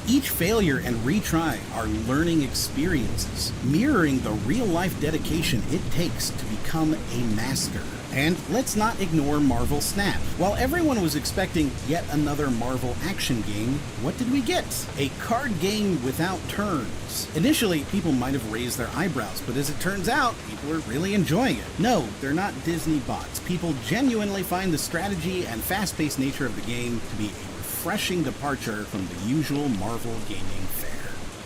Each failure and retry are learning experiences, mirroring the real-life dedication it takes to become a master. And let's not ignore Marvel Snap. While everyone was expecting yet another Marvel action game, what did we get? A card game without turns. Initially, people might have raised their eyebrows, but as it turns out, people are really enjoying it. No, they're not Disney bots. People genuinely find the strategy and fast-paced nature of the game to be a refreshing departure from the usual Marvel gaming fare.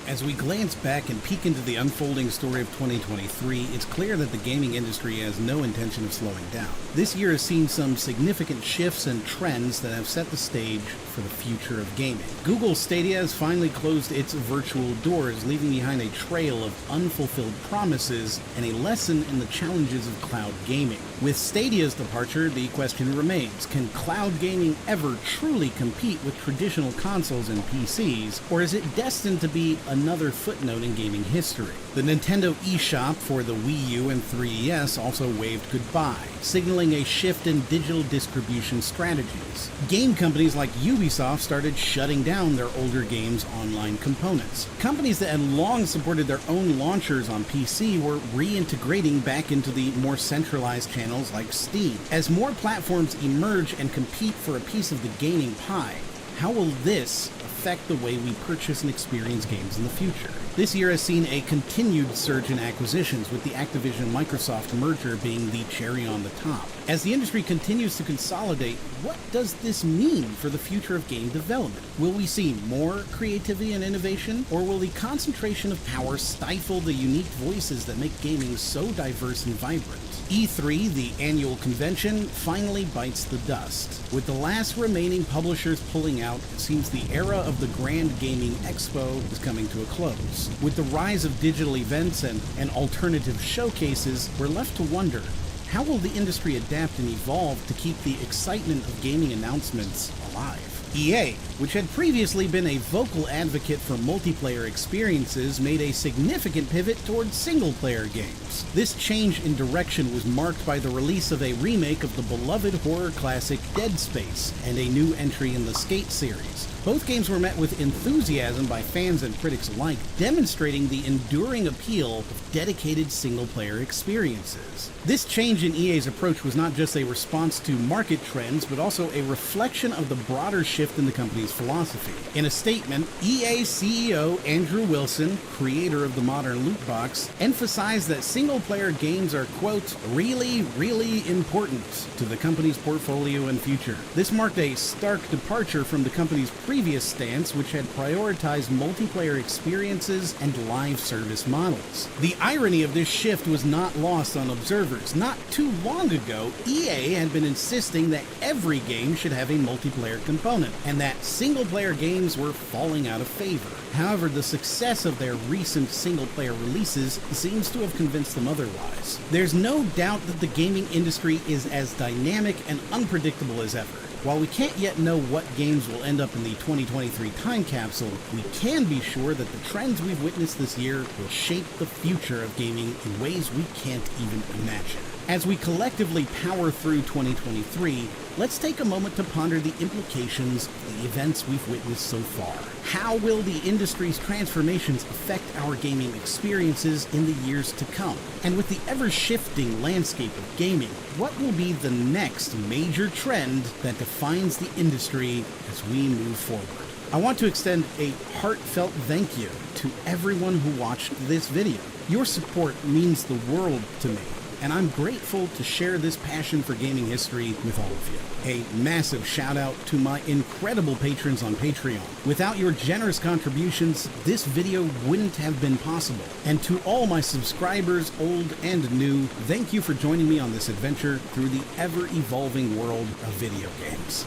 As we glance back and peek into the unfolding story of 2023, it's clear that the gaming industry has no intention of slowing down. This year has seen some significant shifts and trends that have set the stage for the future of gaming. Google Stadia has finally closed its virtual doors, leaving behind a trail of unfulfilled promises and a lesson in the challenges of cloud gaming. With Stadia's departure, the question remains, can cloud gaming ever truly compete with traditional consoles and PCs, or is it destined to be another footnote in gaming history? The Nintendo eShop for the Wii U and 3DS also waved goodbye, signaling a shift in digital distribution strategies. Game companies like Ubisoft started shutting down their older games' online components. Companies that had long supported their own launchers on PC were reintegrating back into the more centralized channels like Steam. As more platforms emerge and compete for a piece of the gaming pie, how will this affect the way we purchase and experience games in the future? This year has seen a continued surge in acquisitions, with the Activision-Microsoft merger being the cherry on the top. As the industry continues to consolidate, what does this mean for the future of game development? Will we see more creativity and innovation, or will the concentration of power stifle the unique voices that make gaming so diverse and vibrant? E3, the annual convention, finally bites the dust. With the last remaining publishers pulling out, it seems the era of the Grand Gaming Expo is coming to a close. With the rise of digital events and alternative showcases, we're left to wonder, how will the industry adapt and evolve to keep the excitement of gaming announcements alive? EA, which had previously been a vocal advocate for multiplayer experiences, made a significant pivot towards single-player games. This change in direction was marked by the release of a remake of the beloved horror classic Dead Space and a new entry in the Skate series. Both games were met with enthusiasm by fans and critics alike, demonstrating the enduring appeal of dedicated single-player experiences. This change in EA's approach was not just a response to market trends, but also a reflection of the broader shift in the company's philosophy. In a statement, EA CEO Andrew Wilson, creator of the modern loot box, emphasized that single-player games are, quote, really, really important to the company's portfolio and future. This marked a stark departure from the company's previous stance, which had prioritized multiplayer experiences and live service models. The irony of this shift was not lost on observers. Not too long ago, EA had been insisting that every game should have a multiplayer component, and that single-player games were falling out of favor. However, the success of their recent single-player releases seems to have convinced them otherwise. There's no doubt that the gaming industry is as dynamic and unpredictable as ever. While we can't yet know what games will end up in the 2023 time capsule, we can be sure that the trends we've witnessed this year will shape the future of gaming in ways we can't even imagine. As we collectively power through 2023, let's take a moment to ponder the implications of the events we've witnessed so far. How will the industry's transformations affect our gaming experiences in the years to come? And with the ever-shifting landscape of gaming, what will be the next major trend that defines the industry as we move forward? I want to extend a heartfelt thank you to everyone who watched this video. Your support means the world to me, and I'm grateful to share this passion for gaming history with all of you. A massive shout out to my incredible patrons on Patreon. Without your generous contributions, this video wouldn't have been possible. And to all my subscribers, old and new, thank you for joining me on this adventure through the ever-evolving world of video games.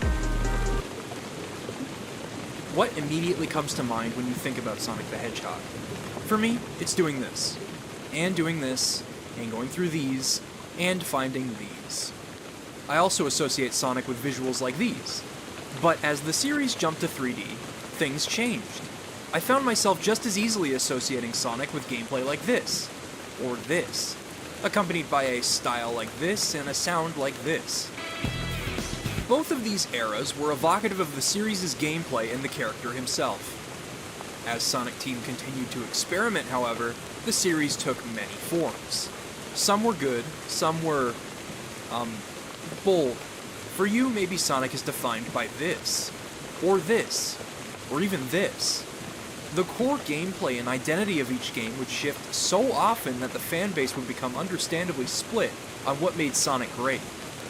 What immediately comes to mind when you think about Sonic the Hedgehog? For me, it's doing this, and doing this, and going through these, and finding these. I also associate Sonic with visuals like these. But as the series jumped to 3D, things changed. I found myself just as easily associating Sonic with gameplay like this, or this, accompanied by a style like this and a sound like this. Both of these eras were evocative of the series' gameplay and the character himself. As Sonic Team continued to experiment, however, the series took many forms. Some were good, some were, bold. For you, maybe Sonic is defined by this, or even this. The core gameplay and identity of each game would shift so often that the fanbase would become understandably split on what made Sonic great.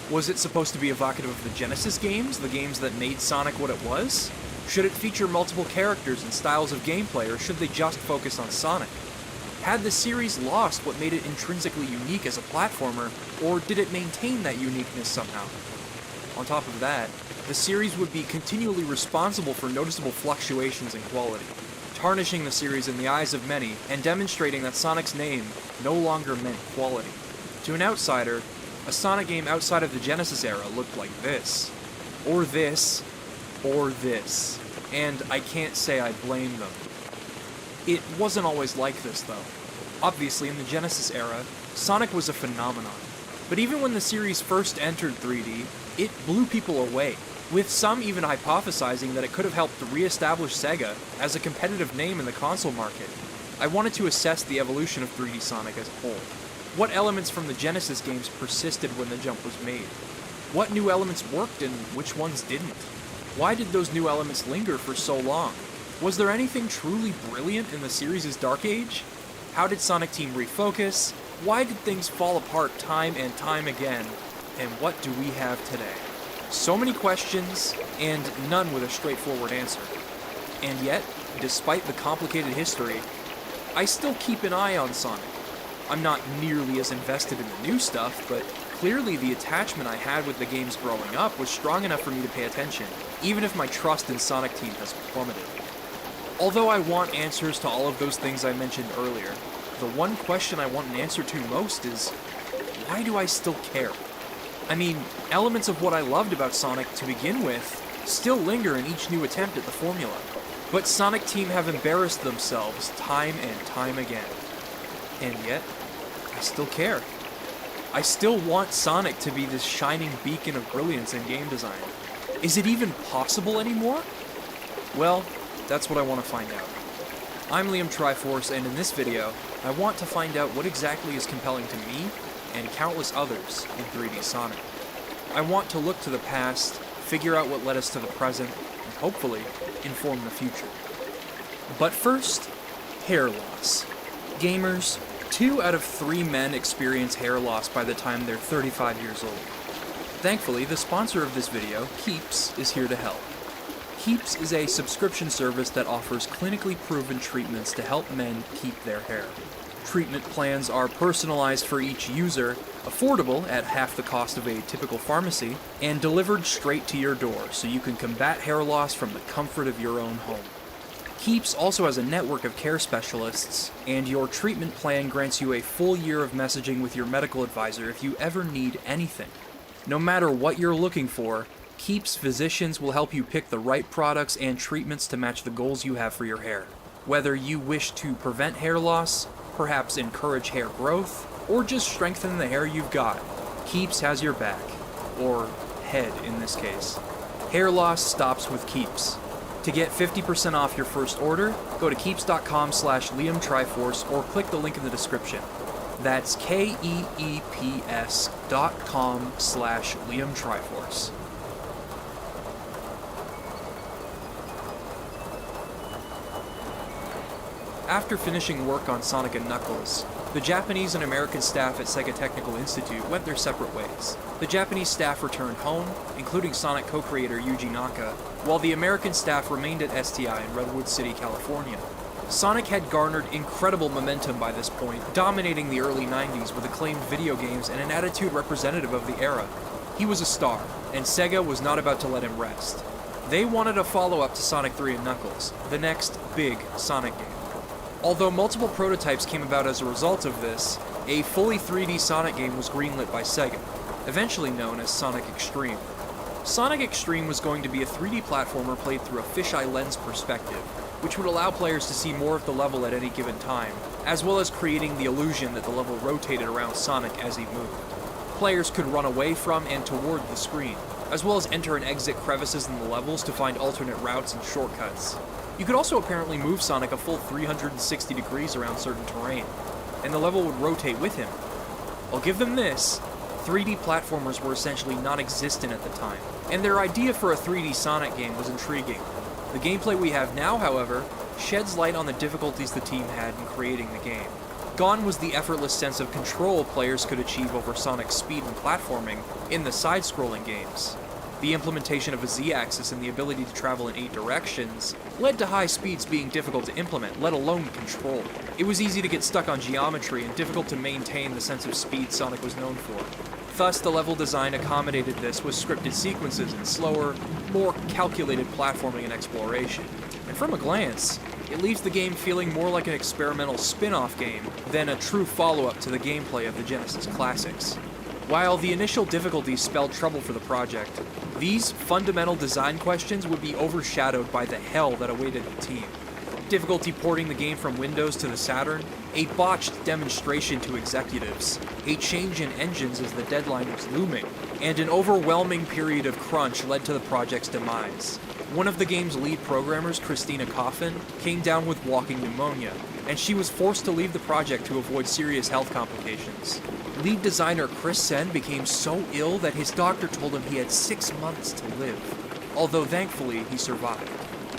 Was it supposed to be evocative of the Genesis games, the games that made Sonic what it was? Should it feature multiple characters and styles of gameplay, or should they just focus on Sonic? Had the series lost what made it intrinsically unique as a platformer, or did it maintain that uniqueness somehow? On top of that, the series would be continually responsible for noticeable fluctuations in quality, tarnishing the series in the eyes of many, and demonstrating that Sonic's name no longer meant quality. To an outsider, a Sonic game outside of the Genesis era looked like this, or this, or this, and I can't say I blame them. It wasn't always like this, though. Obviously, in the Genesis era, Sonic was a phenomenon. But even when the series first entered 3D, it blew people away, with some even hypothesizing that it could have helped re-establish Sega as a competitive name in the console market. I wanted to assess the evolution of 3D Sonic as a whole. What elements from the Genesis games persisted when the jump was made? What new elements worked and which ones didn't? Why did those new elements linger for so long? Was there anything truly brilliant in the series' dark age? How did Sonic Team refocus? Why did things fall apart time and time again? And what do we have today? So many questions, and none with a straightforward answer. And yet, despite the complicated history, I still keep an eye on Sonic. I'm not nearly as invested in the new stuff, but clearly the attachment I had with the games growing up was strong enough for me to pay attention, even if my trust in Sonic Team has plummeted. Although I want answers to all of those things I mentioned earlier, the one question I want an answer to most is, why do I still care? I mean, elements of what I loved about Sonic to begin with still linger in each new attempt at the formula. But Sonic Team have embarrassed themselves time and time again. And yet, I still care. I still want Sonic to be this shining beacon of brilliance in game design. Is it even possible anymore? Well, that's what I want to find out. I'm Liam Triforce, and in this video, I want to find out what exactly is compelling to me and countless others in 3D Sonic. I want to look to the past, figure out what led us to the present, and hopefully inform the future. But first, hair loss. Gamers, 2 out of 3 men experience hair loss by the time they're 35 years old. Thankfully, the sponsor of this video, Keeps, is here to help. Keeps is a subscription service that offers clinically proven treatments to help men keep their hair. Treatment plans are personalized for each user, affordable at half the cost of a typical pharmacy, and delivered straight to your door so you can combat hair loss from the comfort of your own home. Keeps also has a network of care specialists, and your treatment plan grants you a full year of messaging with your medical advisor if you ever need anything. No matter what you're looking for, Keeps physicians will help you pick the right products and treatments to match the goals you have for your hair. Whether you wish to prevent hair loss, perhaps encourage hair growth, or just strengthen the hair you've got, Keeps has your back. Or head in this case. Hair loss stops with Keeps. To get 50% off your first order, go to keeps.com/LiamTriforce or click the link in the description. That's KEEPS.com/LiamTriforce. After finishing work on Sonic & Knuckles, the Japanese and American staff at Sega Technical Institute went their separate ways. The Japanese staff returned home, including Sonic co-creator Yuji Naka, while the American staff remained at STI in Redwood City, California. Sonic had garnered incredible momentum by this point, dominating the early 90s with acclaimed video games and an attitude representative of the era. He was a star, and Sega was not about to let him rest. They wanted a follow-up to Sonic 3 and Knuckles, the next big Sonic game. Although multiple prototypes came about as a result of this, a fully 3D Sonic game was greenlit by Sega, eventually known as Sonic Extreme. Sonic Extreme was going to be a 3D platformer played through a fisheye lens perspective, which would allow players to see more of the level at any given time, as well as creating the illusion that the level rotated around Sonic as he moved. Players could run away from and toward the screen, as well as enter and exit crevices in the levels to find alternate routes and shortcuts. You could also apparently move Sonic a full 360 degrees around certain terrain, and the level would rotate with him. I'll give them this, 3D platformers were essentially non-existent at the time, and their idea for a 3D Sonic game was intriguing. The gameplay we have now, however, sheds light on the difficulties the team had in creating the game. Gone was the effortless sense of control players could achieve over Sonic's speed and platforming in the side-scrolling games. The implementation of a Z-axis and the ability to travel in 8 directions led to high speeds being difficult to implement, let alone control. It was easy to get stuck on geometry and difficult to maintain the sense of speed Sonic was known for. Thus, the level design accommodated this with scripted sequences and slower, more calculated platforming and exploration. And from a glance, it leaves the game feeling more like an experimental spin-off game than a true follow-up to the gameplay of the Genesis classics. While the initial difficulties spelled trouble for the project, these fundamental design questions would be overshadowed by the hell that awaited the team. Difficulty porting the game from Windows to the Saturn, a botched demonstration to executives, a change in engines as the deadline was looming, and an overwhelming period of crunch led to the project's demise. One of the game's lead programmers, Christina Coffin, came down with walking pneumonia, and she was forced to leave the project to avoid serious health complications. Lead designer Chris Sen became so ill that his doctor told him he had 6 months to live, although thankfully he survived.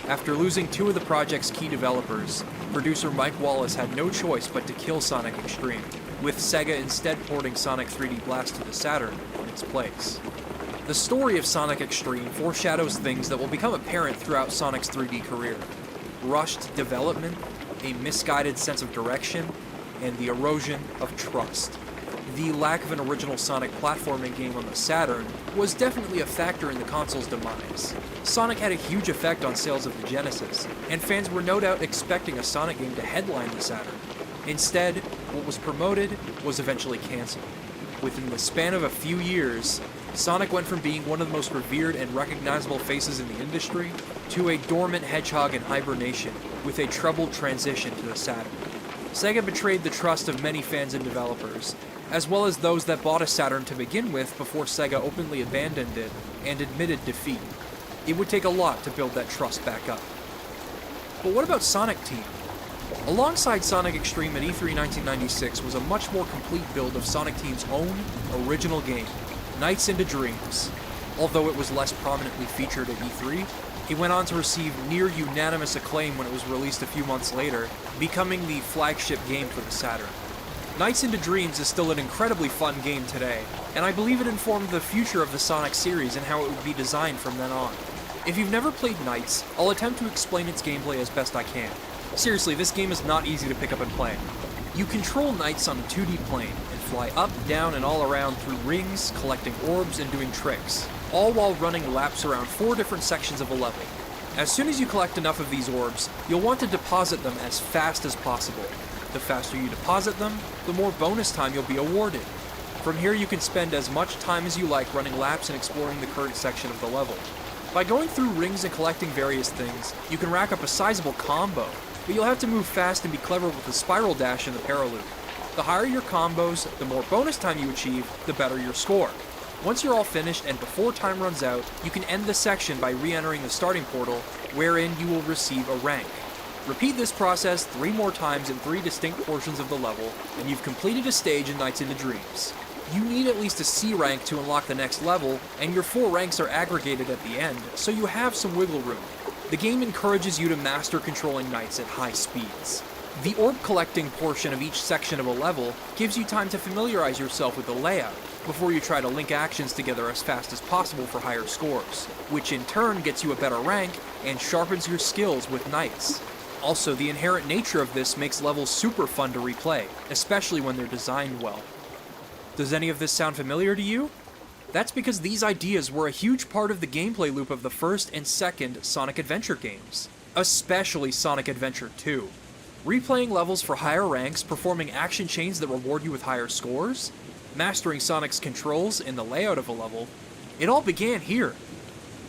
After losing 2 of the project's key developers, producer Mike Wallace had no choice but to kill Sonic Extreme, with Sega instead porting Sonic 3D Blast to the Saturn in its place. The story of Sonic Extreme foreshadows things that will become apparent throughout Sonic's 3D career. Rushed development, a misguided sense of direction, and the erosion of trust. The lack of an original Sonic platforming game on the Saturn was definitely a factor in the console's demise. Sonic had a huge effect on sales of the Genesis, and fans were no doubt expecting a Sonic game to headline the Saturn. Instead, what was promoted was eventually cancelled. Within the span of a few years, Sonic went from being one of the most revered and recognizable faces in the industry to a dormant hedgehog in hibernation with a troubled transition to the Saturn. Sega betrayed the trust of many fans and developers, as well as those that bought a Saturn to begin with before Sega openly abandoned it and admitted defeat. It would take a lot to build that trust back up. But what about Sonic Team? Alongside Sonic Extreme at E3 1996 was a much more complete build of Sonic Team's own original game, Nights into Dreams. Although it was less prominently featured at E3, it went on to receive near unanimous acclaim when it was released a few months later, becoming the flagship game for the Saturn. Nights into Dreams is still an incredibly fun game today, and I believe it informed the future of the Sonic series and how it would be designed from then on. If you've never played Nights, I'll attempt to explain its gameplay as best I can. Seriously, this game is not easy to pick up and play. You control Nights on a 2D plane and fly up, down, and all around through rings, collecting orbs, and doing tricks, all while running laps around 4 different sections of a level. As soon as you collect enough of these orbs, you'll want to deposit them as fast as possible. The faster you deposit them, the more bonus time you'll be awarded. From here you can spend as much time as you like running laps and exploring the current section of the level. By going through rings and collecting various things, you can rack up a sizable combo, but you'll have to move fast and be clever with the spiral dash and the paraloop. The higher your combos, the more bonus time you achieve, the better your score. Once you're all finished and before time runs out, you can end the section by re-entering the starting portal, wherein you will receive a rank. Repeat this process 3 more times in 3 distinct portions of the level, and you've completed a stage in Nights into Dreams. You need at least a C rank to unlock the next level, and your 4 ranks are aggregated at the end, so you have some wiggle room. The game encourages you to master controlling Knights at high speeds. The orb collecting portion of each section of a level gives you time to familiarize yourself with the layout, before you try to link actions together as fast as possible for higher scores, which in turn gets you a better rank and sharpens your skills with Knights. Also, the inherent nature of this makes levels super fun to replay, especially when they're designed well. Does any of this sound familiar to you? That's because these ideas were a huge part of the gameplay loop of the first and second Sonic Adventure games, especially Sonic Adventure 2. Replaying levels for higher ranks, performing action chains that reward you with higher scores, mastering Sonic's controls and the layout of a level, it all began here.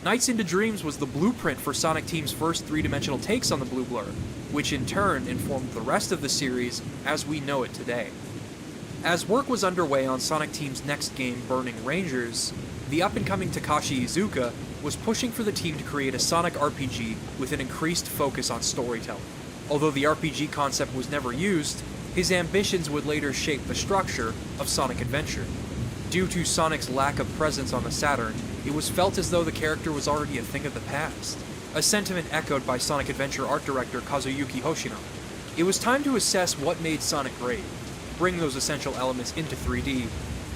Nights into Dreams was the blueprint for Sonic Team's first 3-dimensional takes on the Blue Blur, which in turn informed the rest of the series as we know it today. As work was underway on Sonic Team's next game, Burning Rangers, the up-and-coming Takashi Iizuka was pushing for the team to create a Sonic RPG with an increased focus on storytelling. Although the RPG concept was never used, his ambitions would later shape the structure of Sonic Adventure. Due to Sonic's lack of presence on the Saturn, it was felt as though the character was already a thing of the past, a sentiment echoed by Sonic Adventure art director Kazuyuki Hoshino. It was time to assess what made Sonic great, bring those essential elements into 3D,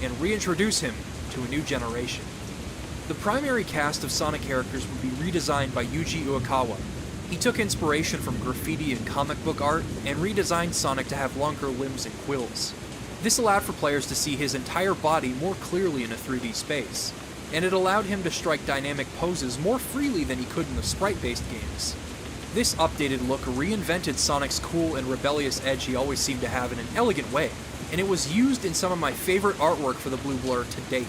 and reintroduce him to a new generation. The primary cast of Sonic characters would be redesigned by Yuji Uekawa. He took inspiration from graffiti and comic book art and redesigned Sonic to have longer limbs and quills. This allowed for players to see his entire body more clearly in a 3D space, and it allowed him to strike dynamic poses more freely than he could in the sprite-based games. This updated look reinvented Sonic's cool and rebellious edge he always seemed to have in an elegant way, and it was used in some of my favorite artwork for the Blue Blur to date.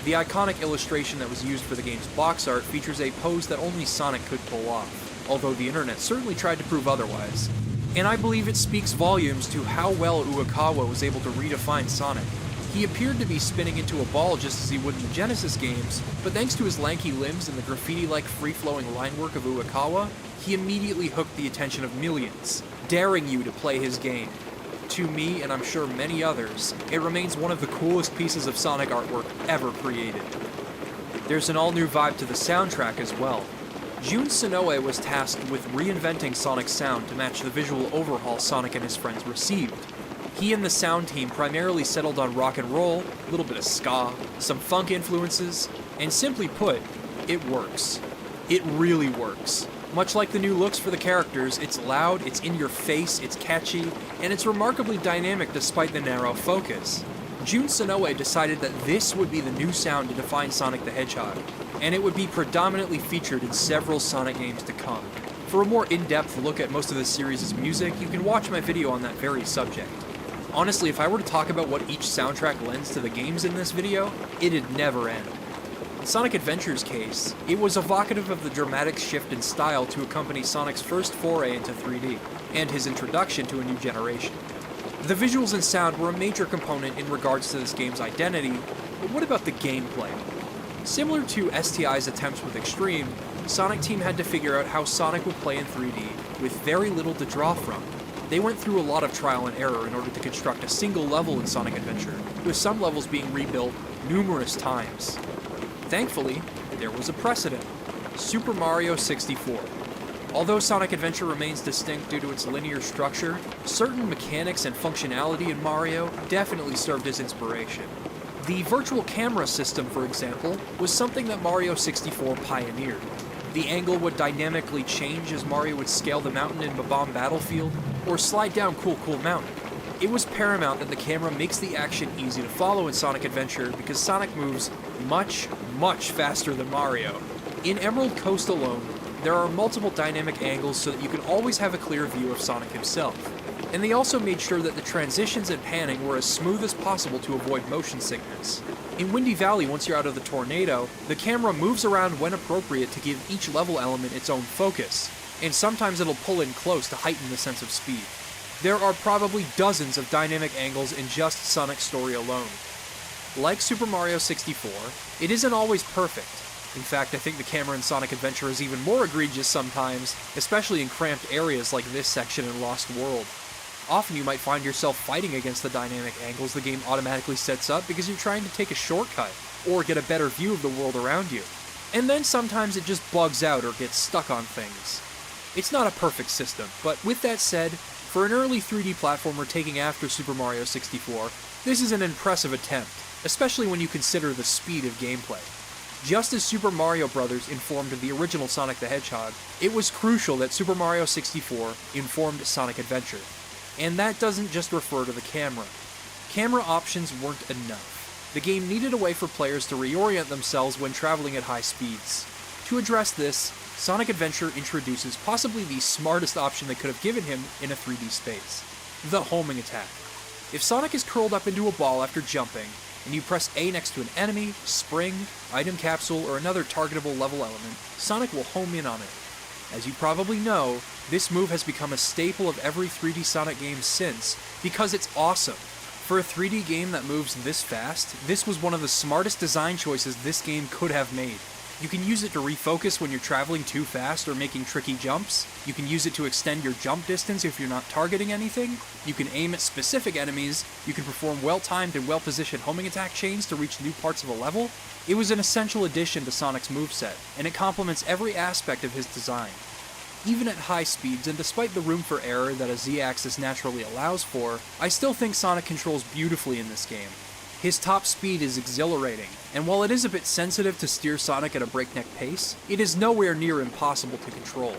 The iconic illustration that was used for the game's box art features a pose that only Sonic could pull off, although the internet certainly tried to prove otherwise. And I believe it speaks volumes to how well Uekawa was able to redefine Sonic. He appeared to be spinning into a ball just as he would in the Genesis games, but thanks to his lanky limbs and the graffiti-like free-flowing line work of Uekawa, he immediately hooked the attention of millions, daring you to play his game. To me, and I'm sure many others, it remains one of the coolest pieces of Sonic artwork ever created. There's an all-new vibe to the soundtrack as well. Jun Sonoe was tasked with reinventing Sonic's sound to match the visual overhaul Sonic and his friends received. He and the sound team primarily settled on rock and roll, a little bit of ska, some funk influences, and simply put, it works. It really works. Much like the new looks for the characters, it's loud, it's in your face, it's catchy, and it's remarkably dynamic despite the narrow focus. Jun Sonoe decided that this would be the new sound to define Sonic the Hedgehog, and it would be predominantly featured in several Sonic games to come. For a more in-depth look at most of the series' music, you can watch my video on that very subject. Honestly, if I were to talk about what each soundtrack lends to the games in this video, it'd never end. In Sonic Adventure's case, it was evocative of the dramatic shift in style to accompany Sonic's first foray into 3D, and his introduction to a new generation. The visuals and sound were a major component in regards to this game's identity, but what about the gameplay? Similar to STI's attempts with Extreme, Sonic Team had to figure out how Sonic would play in 3D with very little to draw from. They went through a lot of trial and error in order to construct a single level in Sonic Adventure, with some levels being rebuilt numerous times. Thankfully, there was a precedent: Super Mario 64. Although Sonic Adventure remains distinct due to its linear structure, certain mechanics and functionality in Mario definitely served as inspiration. The virtual camera system, for example, was something that Mario 64 pioneered. The angle would dynamically change as Mario would scale the mountain in Bob-omb Battlefield, or slide down Cool Mountain. It was paramount that the camera makes the action easy to follow in Sonic Adventure because Sonic moves much, much faster than Mario. In Emerald Coast alone, there are multiple dynamic angles so that you can always have a clear view of Sonic himself. And they also made sure that the transitions and panning were as smooth as possible to avoid motion sickness. In Windy Valley, once you're out of the tornado, the camera moves around when appropriate to give each level element its own focus, and sometimes it'll pull in close to heighten the sense of speed. There are probably dozens of dynamic angles in just Sonic's story alone. Like Super Mario 64, it isn't always perfect. In fact, I think the camera in Sonic Adventure is even more egregious sometimes, especially in cramped areas like this section in Lost World. Often you might find yourself fighting against the dynamic angles the game automatically sets up because you're trying to take a shortcut, or get a better view of the world around you. And then sometimes it just bugs out or gets stuck on things. It's not a perfect system, but with that said, for an early 3D platformer taking after Super Mario 64, this is an impressive attempt, especially when you consider the speed of gameplay. Just as Super Mario Bros. Informed the original Sonic the Hedgehog, it was crucial that Super Mario 64 informed Sonic Adventure. And that doesn't just refer to the camera. Camera options weren't enough. The game needed a way for players to reorient themselves when traveling at high speeds. To address this, Sonic Adventure introduces possibly the smartest option they could have given him in a 3D space: the homing attack. If Sonic is curled up into a ball after jumping, and you press A next to an enemy, spring, item capsule, or another targetable level element, Sonic will home in on it. As you probably know, this move has become a staple of every 3D Sonic game since, because it's awesome. For a 3D game that moves this fast, this was one of the smartest design choices this game could have made. You can use it to refocus when you're traveling too fast or making tricky jumps. You can use it to extend your jump distance if you're not targeting anything. You can aim at specific enemies. You can perform well-timed and well-positioned homing attack chains to reach new parts of a level. It was an essential addition to Sonic's moveset, and it complements every aspect of his design. Even at high speeds, and despite the room for error that a Z-axis naturally allows for, I still think Sonic controls beautifully in this game. His top speed is exhilarating, and while it is a bit sensitive to steer Sonic at a breakneck pace, it is nowhere near impossible to control.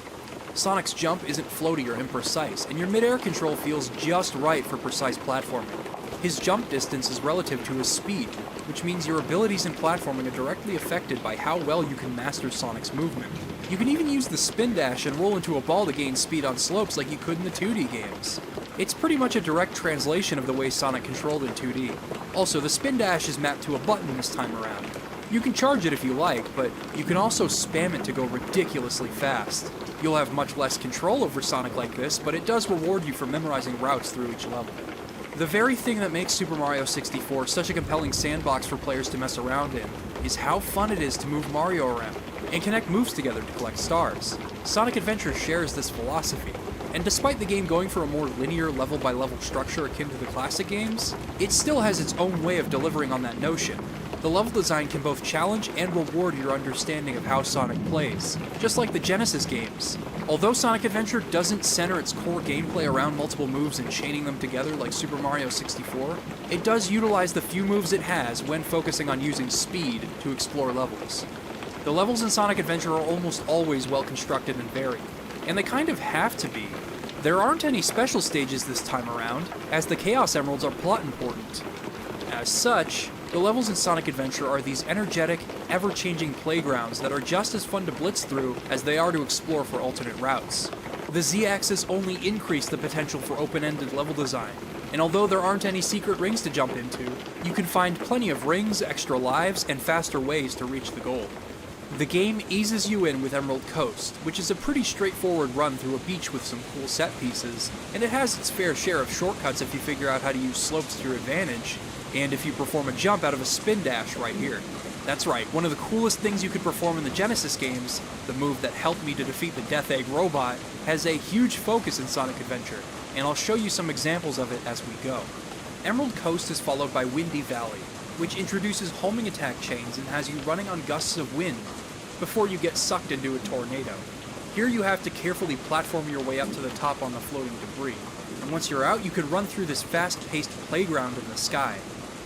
Sonic's jump isn't floaty or imprecise, and your mid-air control feels just right for precise platforming. His jump distance is relative to his speed, which means your abilities in platforming are directly affected by how well you can master Sonic's movement. You can even use the spin dash and roll into a ball to gain speed on slopes like you could in the 2D games. It's pretty much a direct translation of the way Sonic controlled in 2D. Also, the spin dash is mapped to a button this time around. You can charge it if you like, but you can also spam it to go ridiculously fast. You'll have much less control over Sonic like this, but it does reward you for memorizing routes through each level. The very thing that makes Super Mario 64 such a compelling sandbox for players to mess around in is how fun it is to move Mario around and connect moves together to collect stars. Sonic Adventure shares this philosophy, and despite the game going for a more linear level-by-level structure akin to the classic games, it still has its own way of delivering on that notion. The level design can both challenge and reward your understanding of how Sonic plays, just like the Genesis games. Although Sonic Adventure doesn't center its core gameplay around multiple moves and chaining them together like Super Mario 64, it does utilize the few moves it has when focusing on using speed to explore levels. The levels in Sonic Adventure are almost always well constructed and varied, and they kind of have to be. There aren't any special stages this time around, as the Chaos Emeralds are plot important. As such, the levels in Sonic Adventure are these energetic, ever-changing playgrounds that are just as fun to blitz through as they are to explore for alternate routes. The Z-axis only increased the potential for open-ended level design, and although there aren't any secret rings to jump into, you can find plenty of rings, extra lives, and faster ways to reach the goal. The game eases you in with Emerald Coast, which is a pretty straightforward run through a beach with some cool set pieces, and it has its fair share of shortcuts if you figure out how to use slopes to your advantage, and if you perform a jump out of a spin dash right here. That's right, one of the coolest things you could perform in the Genesis games, the move that helped me to defeat the Death Egg robot, has a huge focus in Sonic Adventure, and I'll show you some examples of it as we go. Emerald Coast is followed by Windy Valley, which introduces homing attack chains and has you running on gusts of wind before you get sucked into a tornado. Here you have to carefully platform your way up to the top on the floating debris, and once you're out you can run through this fast-paced playground in the sky.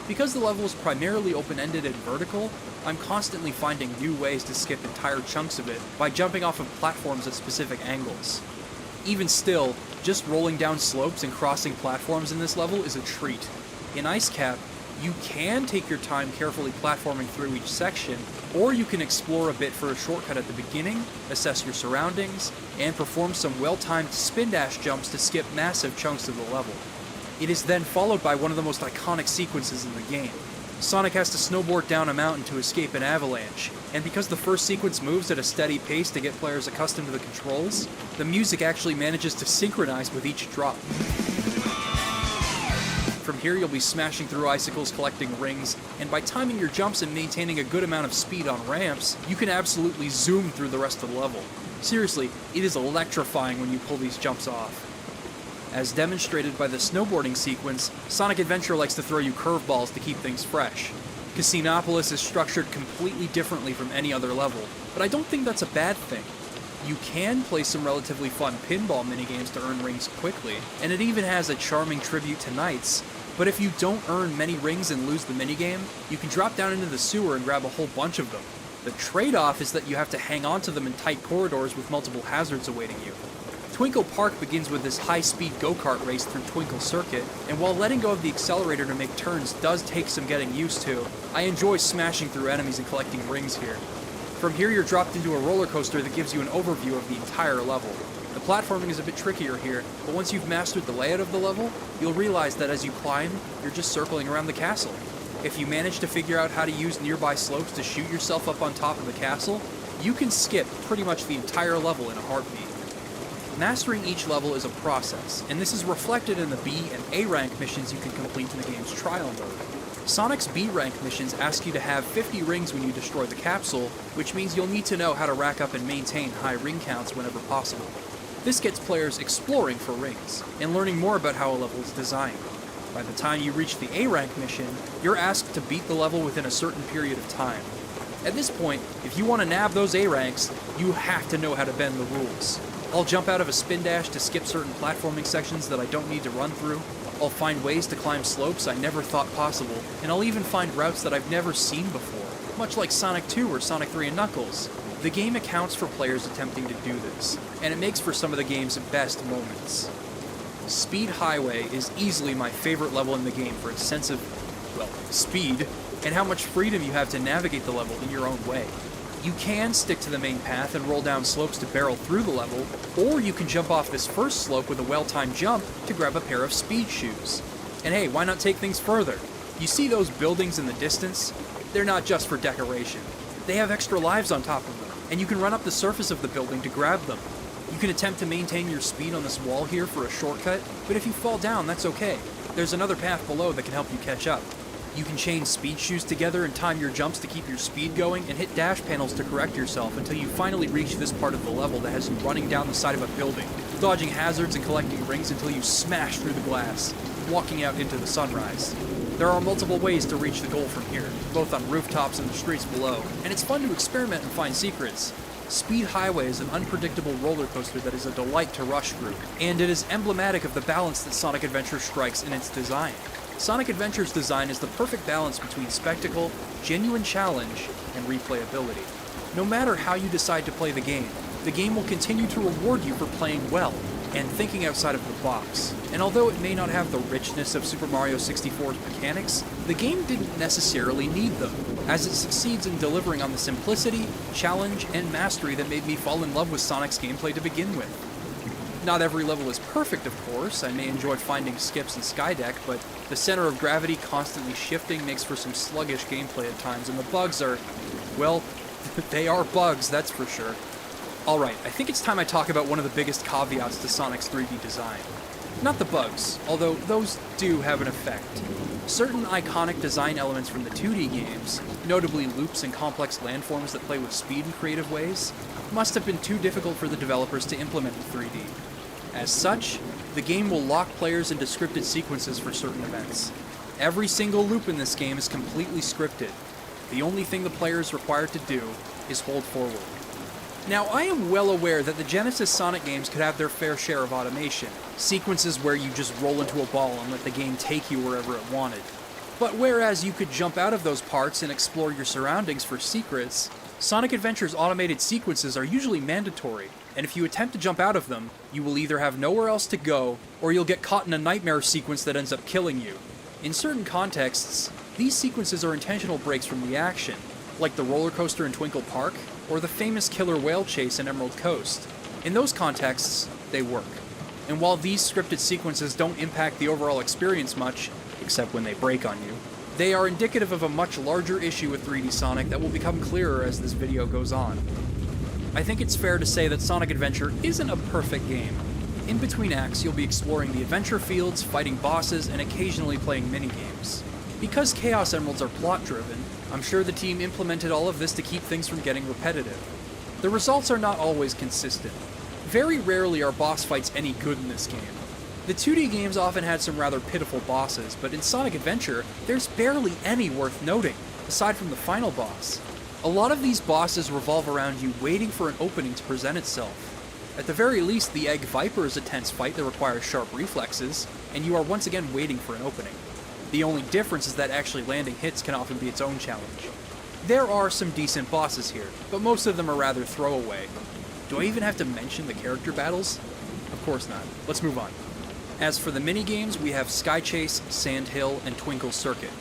Because the level is primarily open-ended and vertical, I'm constantly finding new ways to skip entire chunks of it by jumping off of platforms at specific angles. Even still, just rolling down slopes and crossing platforms in this level is a treat. In Ice Cap, you can take your time carefully platforming through each section, or you can explore a bit for a shortcut at the beginning, assess your surroundings, and perform some well-timed spin dash jumps to skip massive chunks of the level. It is then followed by one of the most iconic sequences in the game. Sonic has to snowboard down a mountain to escape an avalanche, and because the first sequence moves at a steady pace to get players accustomed to the controls, the music actually manages to synchronize with each drop. From here you'll be smashing through icicles collecting rings, and by timing your jumps and maintaining a good amount of speed on ramps, you can absolutely zoom through the rest of the level. Seriously, it is electrifying when you pull these jumps off. As demonstrated by the snowboarding sequence, Sonic Adventure likes to throw you curveballs to keep things fresh. Casinopolis is structured completely differently from any other level, but I don't think that's a bad thing. You can play some relatively fun pinball minigames to earn rings quickly, and it even has a charming tribute to Knights, but if you don't earn many rings and lose the minigame, you can drop down into the sewer and grab a whole bunch of them. The trade-off is that you have to hang on to them in tight corridors with multiple hazards awaiting you. Twinkle Park begins with this high-speed go-kart race through Twinkle Circuit, and while letting go of the accelerator to make turns does take some getting used to, I enjoy smashing through enemies and collecting rings here. From here you're dropped into a roller coaster that gives you an overview of the entire level. The platforming is a bit trickier here, but once you've mastered the layout of the level, you'll realize that as you climb, you're just circling around the castle. If you manage to figure out how to use nearby slopes to shoot yourself up on top of the castle, you can skip pretty much the entire level in a heartbeat. Mastering each level is a process, and this is reflected in the B and A rank missions you can complete in the game's trial mode. Sonic's B rank missions ask you to have 50 rings when you destroy the capsule, which means you'll need to know how to rack up and maintain high ring counts whenever possible. This gets players exploring for rings, and learning more about how a level is designed. By the time you reach the A rank mission, you're asked to beat the level within a certain period of time. At this point, if you want to nab those A ranks, you have to know how to bend the rules. I'll jump out of a spin dash to skip certain platforming sections that I don't need to run through. I'll find ways to climb slopes I never thought possible, and I'll even find routes that I've never seen before, much like Sonic 2 or Sonic 3 and Knuckles. The game accounts for players attempting to do this, and it makes for some of the game's best moments. Speed Highway is easily my favorite level in the game for its sense of, well, speed, and how much freedom you have to navigate the level in your own way. You can stick to the main path and roll down slopes to barrel through the level, or you can jump off this first slope with a well-timed jump to grab a pair of speed shoes. And hey, why not take things further? You see those buildings in the distance? They're not just for decoration. They have extra lives on top of them, and you can run up the surface of the building to grab them. You can attempt to maintain your speed on this wall here for a shortcut, but if you fall down, that's okay. There's another path below that can help you catch up. You can chain speed shoes together and time your jumps to keep your speed going, and hit dash panels to correct yourself until you finally reach this part of the level that has you running down the side of a building, dodging hazards and collecting rings until you smash through the glass, walking out into the sunrise. There are multiple ways to reach the goal from here, both on rooftops and the streets below, and it's fun to experiment and find secrets. Speed Highway is an unpredictable roller coaster that is a delight to rush through, and it is emblematic of the balance that Sonic Adventure strikes in its design. Sonic Adventure's design is the perfect balance between spectacle, genuine challenge, and replayability. No matter how you decide to play the game will continue to reward you for playing well and thinking outside of the box. And although it may not have the richness of Super Mario 64's mechanics, the game didn't necessarily need them, as it succeeds in delivering on the simplicity, challenge, and mastery that made me fall in love with Sonic's gameplay to begin with. Not every level is perfect, of course. I may enjoy finding skips in Skydeck, but the center of gravity constantly shifting makes for some sluggish gameplay at times, and the bugs are, well, they are bugs, that's for sure. Alright, I think it's time I talk about one of the biggest caveats to Sonic's 3D design. Not the bugs, although those do have an effect. Certain iconic design elements from the 2D games, notably loops and complex landforms that play with speed in creative ways, must have been too difficult for the developers to implement in 3D. As such, the game will lock players into scripted sequences for certain events. Every single loop in this game is completely scripted. The only thing the player is required to do is hold forward. Now, I am well aware that the Genesis Sonic games could have their fair share of automation, sequences where you just roll into a ball and let the game take you wherever it wanted. But whereas you could jump out of those parts and explore your surroundings for secrets, Sonic Adventure's automated sequences are usually mandatory, and if you attempt to jump out of them, you will either have nowhere else to go, or you'll get caught in a nightmare sequence that ends up killing you. In certain contexts, these sequences are intentional breaks from the action, like the roller coaster in Twinkle Park, or the famous killer whale chase in Emerald Coast. In those contexts, they work. And while these scripted sequences don't impact the overall experience much, except when they break on you, they are indicative of a much larger issue with 3D Sonic that will become clearer as this video goes on. I think it's fair to say that Sonic Adventure isn't a perfect game. In between acts, you'll be exploring the adventure fields, fighting bosses, and occasionally playing minigames. Because Chaos Emeralds are plot-driven, I'm sure the team implemented all of this to keep things from getting repetitive. The results are not always consistent. Very rarely are boss fights any good in this game. The 2D games often had some rather pitiful bosses, but in Sonic Adventure, there's barely any worth noting, aside from the final boss. A lot of these bosses revolve around you waiting for an opening to present itself. At the very least, the Egg Viper is a tense fight that requires sharp reflexes, and you are once again waiting for an opening. The only difference is that actually landing hits can often be its own challenge. There are some decent bosses here, but most of them are rather throwaway. Do I even have to mention the character battles? Of course not. Let's move on. As for the minigames, we have Sky Chase, Sand Hill, and Twinkle Circuit.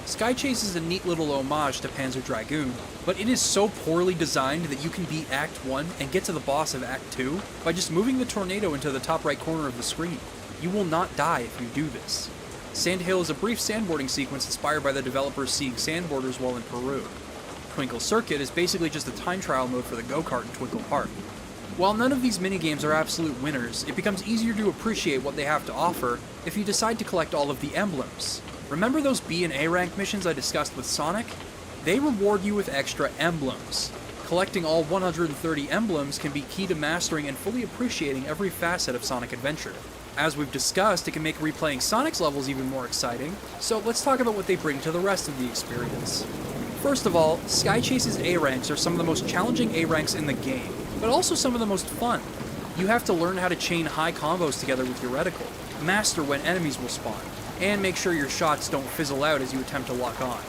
Sky Chase is a neat little homage to Panzer Dragoon, but it is so poorly designed that you can beat Act 1 and get to the boss of Act 2 by just moving the tornado into the top right corner of the screen. You will not die if you do this. Sand Hill is a brief sandboarding sequence inspired by the developers seeing sandboarders while in Peru. Twinkle Circuit is basically just a time trial mode for the go-kart in Twinkle Park. While none of these minigames are absolute winners, it becomes easier to appreciate what they have to offer if you decide to collect all of the emblems. Remember those B and A rank missions I discussed with Sonic? They reward you with extra emblems. Collecting all 130 emblems can be key to mastering and fully appreciating every facet of Sonic Adventure. As we've discussed, it can make replaying Sonic's levels even more exciting, so let's talk about what they bring to the rest of the experience. First of all, Sky Chase's A ranks are some of the most challenging A ranks in the game, but also some of the most fun. You have to learn how to chain high combos together with your reticle, master when enemies will spawn, and make sure your shots don't fizzle out as you attempt to lock on.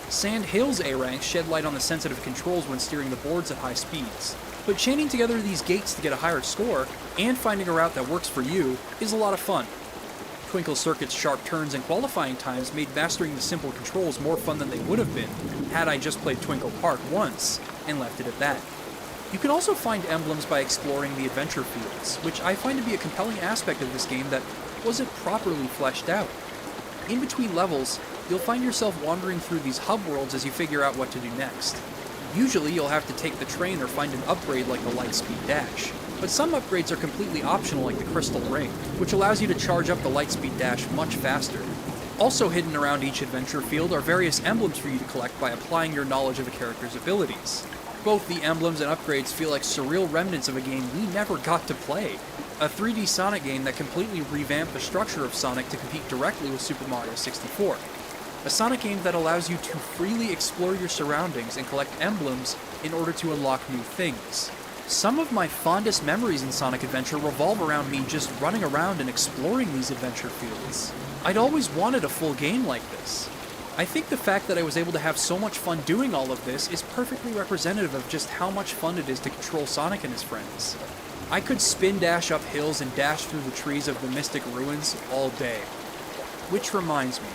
Sand Hill's A ranks shed light on the sensitive controls when steering the boards at high speeds, but chaining together these gates to get a higher score, and finding a route that works for you, is a lot of fun. Twinkle Circuit's sharp turns and qualifying times made mastering the simple controls more fun than they would have been had I just played Twinkle Park once and left it at that. You can also find emblems by exploring the adventure fields, which I find to be a compelling aspect of this game that wasn't properly fleshed out. In between levels, you'll find yourself wandering through these hub worlds as you figure out what to do next. Usually you'll have to take the train or find an upgrade like the Lightspeed Dash, but some upgrades are completely optional like the Crystal Ring, which allows you to charge up the Lightspeed Dash much faster. Also hidden around each adventure field are various emblems for you to collect by applying your knowledge of a character's abilities. Both the emblems and upgrades feel like surreal remnants of a game we never got to play. A 3D Sonic game that completely revamped the structure of Sonic to compete directly with Super Mario 64. A Sonic game that allows you to freely explore your surroundings and collect emblems in order to unlock new things. Some of my fondest memories in Sonic Adventure revolve around me just running around and exploring these adventure fields. I'd always wanted a full game like this. I think the fact that I was able to have so much fun doing all of this is perfectly representative of just how much fun it is to control Sonic and his friends. I could spin dash up hills and dash through the trees of the Mystic Ruins all day. Which reminds me,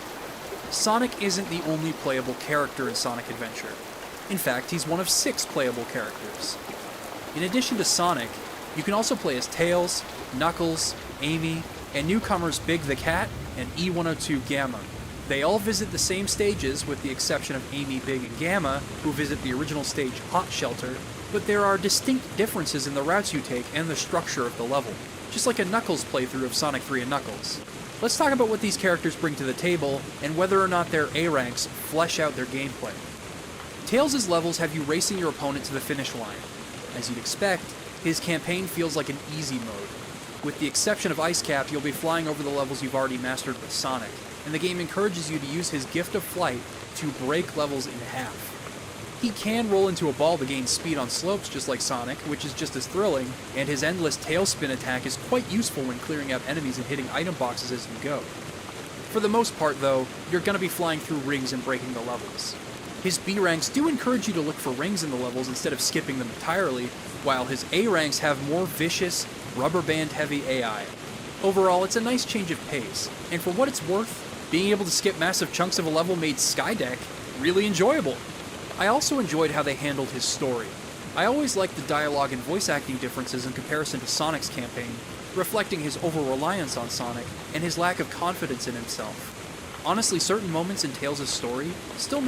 Sonic isn't the only playable character in Sonic Adventure. In fact, he's one of 6 playable characters. In addition to Sonic, You can also play as Tails, Knuckles, Amy, and newcomers Big the Cat and E102 Gamma. They all visit the same stages with the exception of Amy, Big, and Gamma, who visit the original stage Hot Shelter, but there are distinct differences in the routes you take and the structure of the level, just like a Knuckles playthrough of Sonic 3 and Knuckles. Let's talk about what these characters bring to the table and whether or not their A ranks flesh out their gameplay. Tails' levels have you racing your opponent to the finish line. As you'd expect, his campaign feels like an easy mode. With the exception of Ice Cap, you'll be flying over the levels you've already mastered with Sonic, and the game encourages you to use his gift of flight to break levels in half. He can roll into a ball to gain speed on slopes just like Sonic, which is just as thrilling, and his endless tailspin attack is quite useful when clearing out enemies and hitting item boxes as you go. For the most part though, you're going to be flying through rings and breaking the levels. His B ranks do encourage you to look for rings in the levels instead of skipping them entirely, while his A ranks have more vicious, rubber band heavy AI. Overall, it's a nice change of pace, and for what it's worth, being able to skip massive chunks of a level made Skydeck really enjoyable. I also enjoyed how they handled his story. I always liked the dialogue and voice acting differences in comparison to Sonic's campaign, reflecting his over-reliance on Sonic and his lack of confidence in himself. Honestly, certain moments in Tails' story still make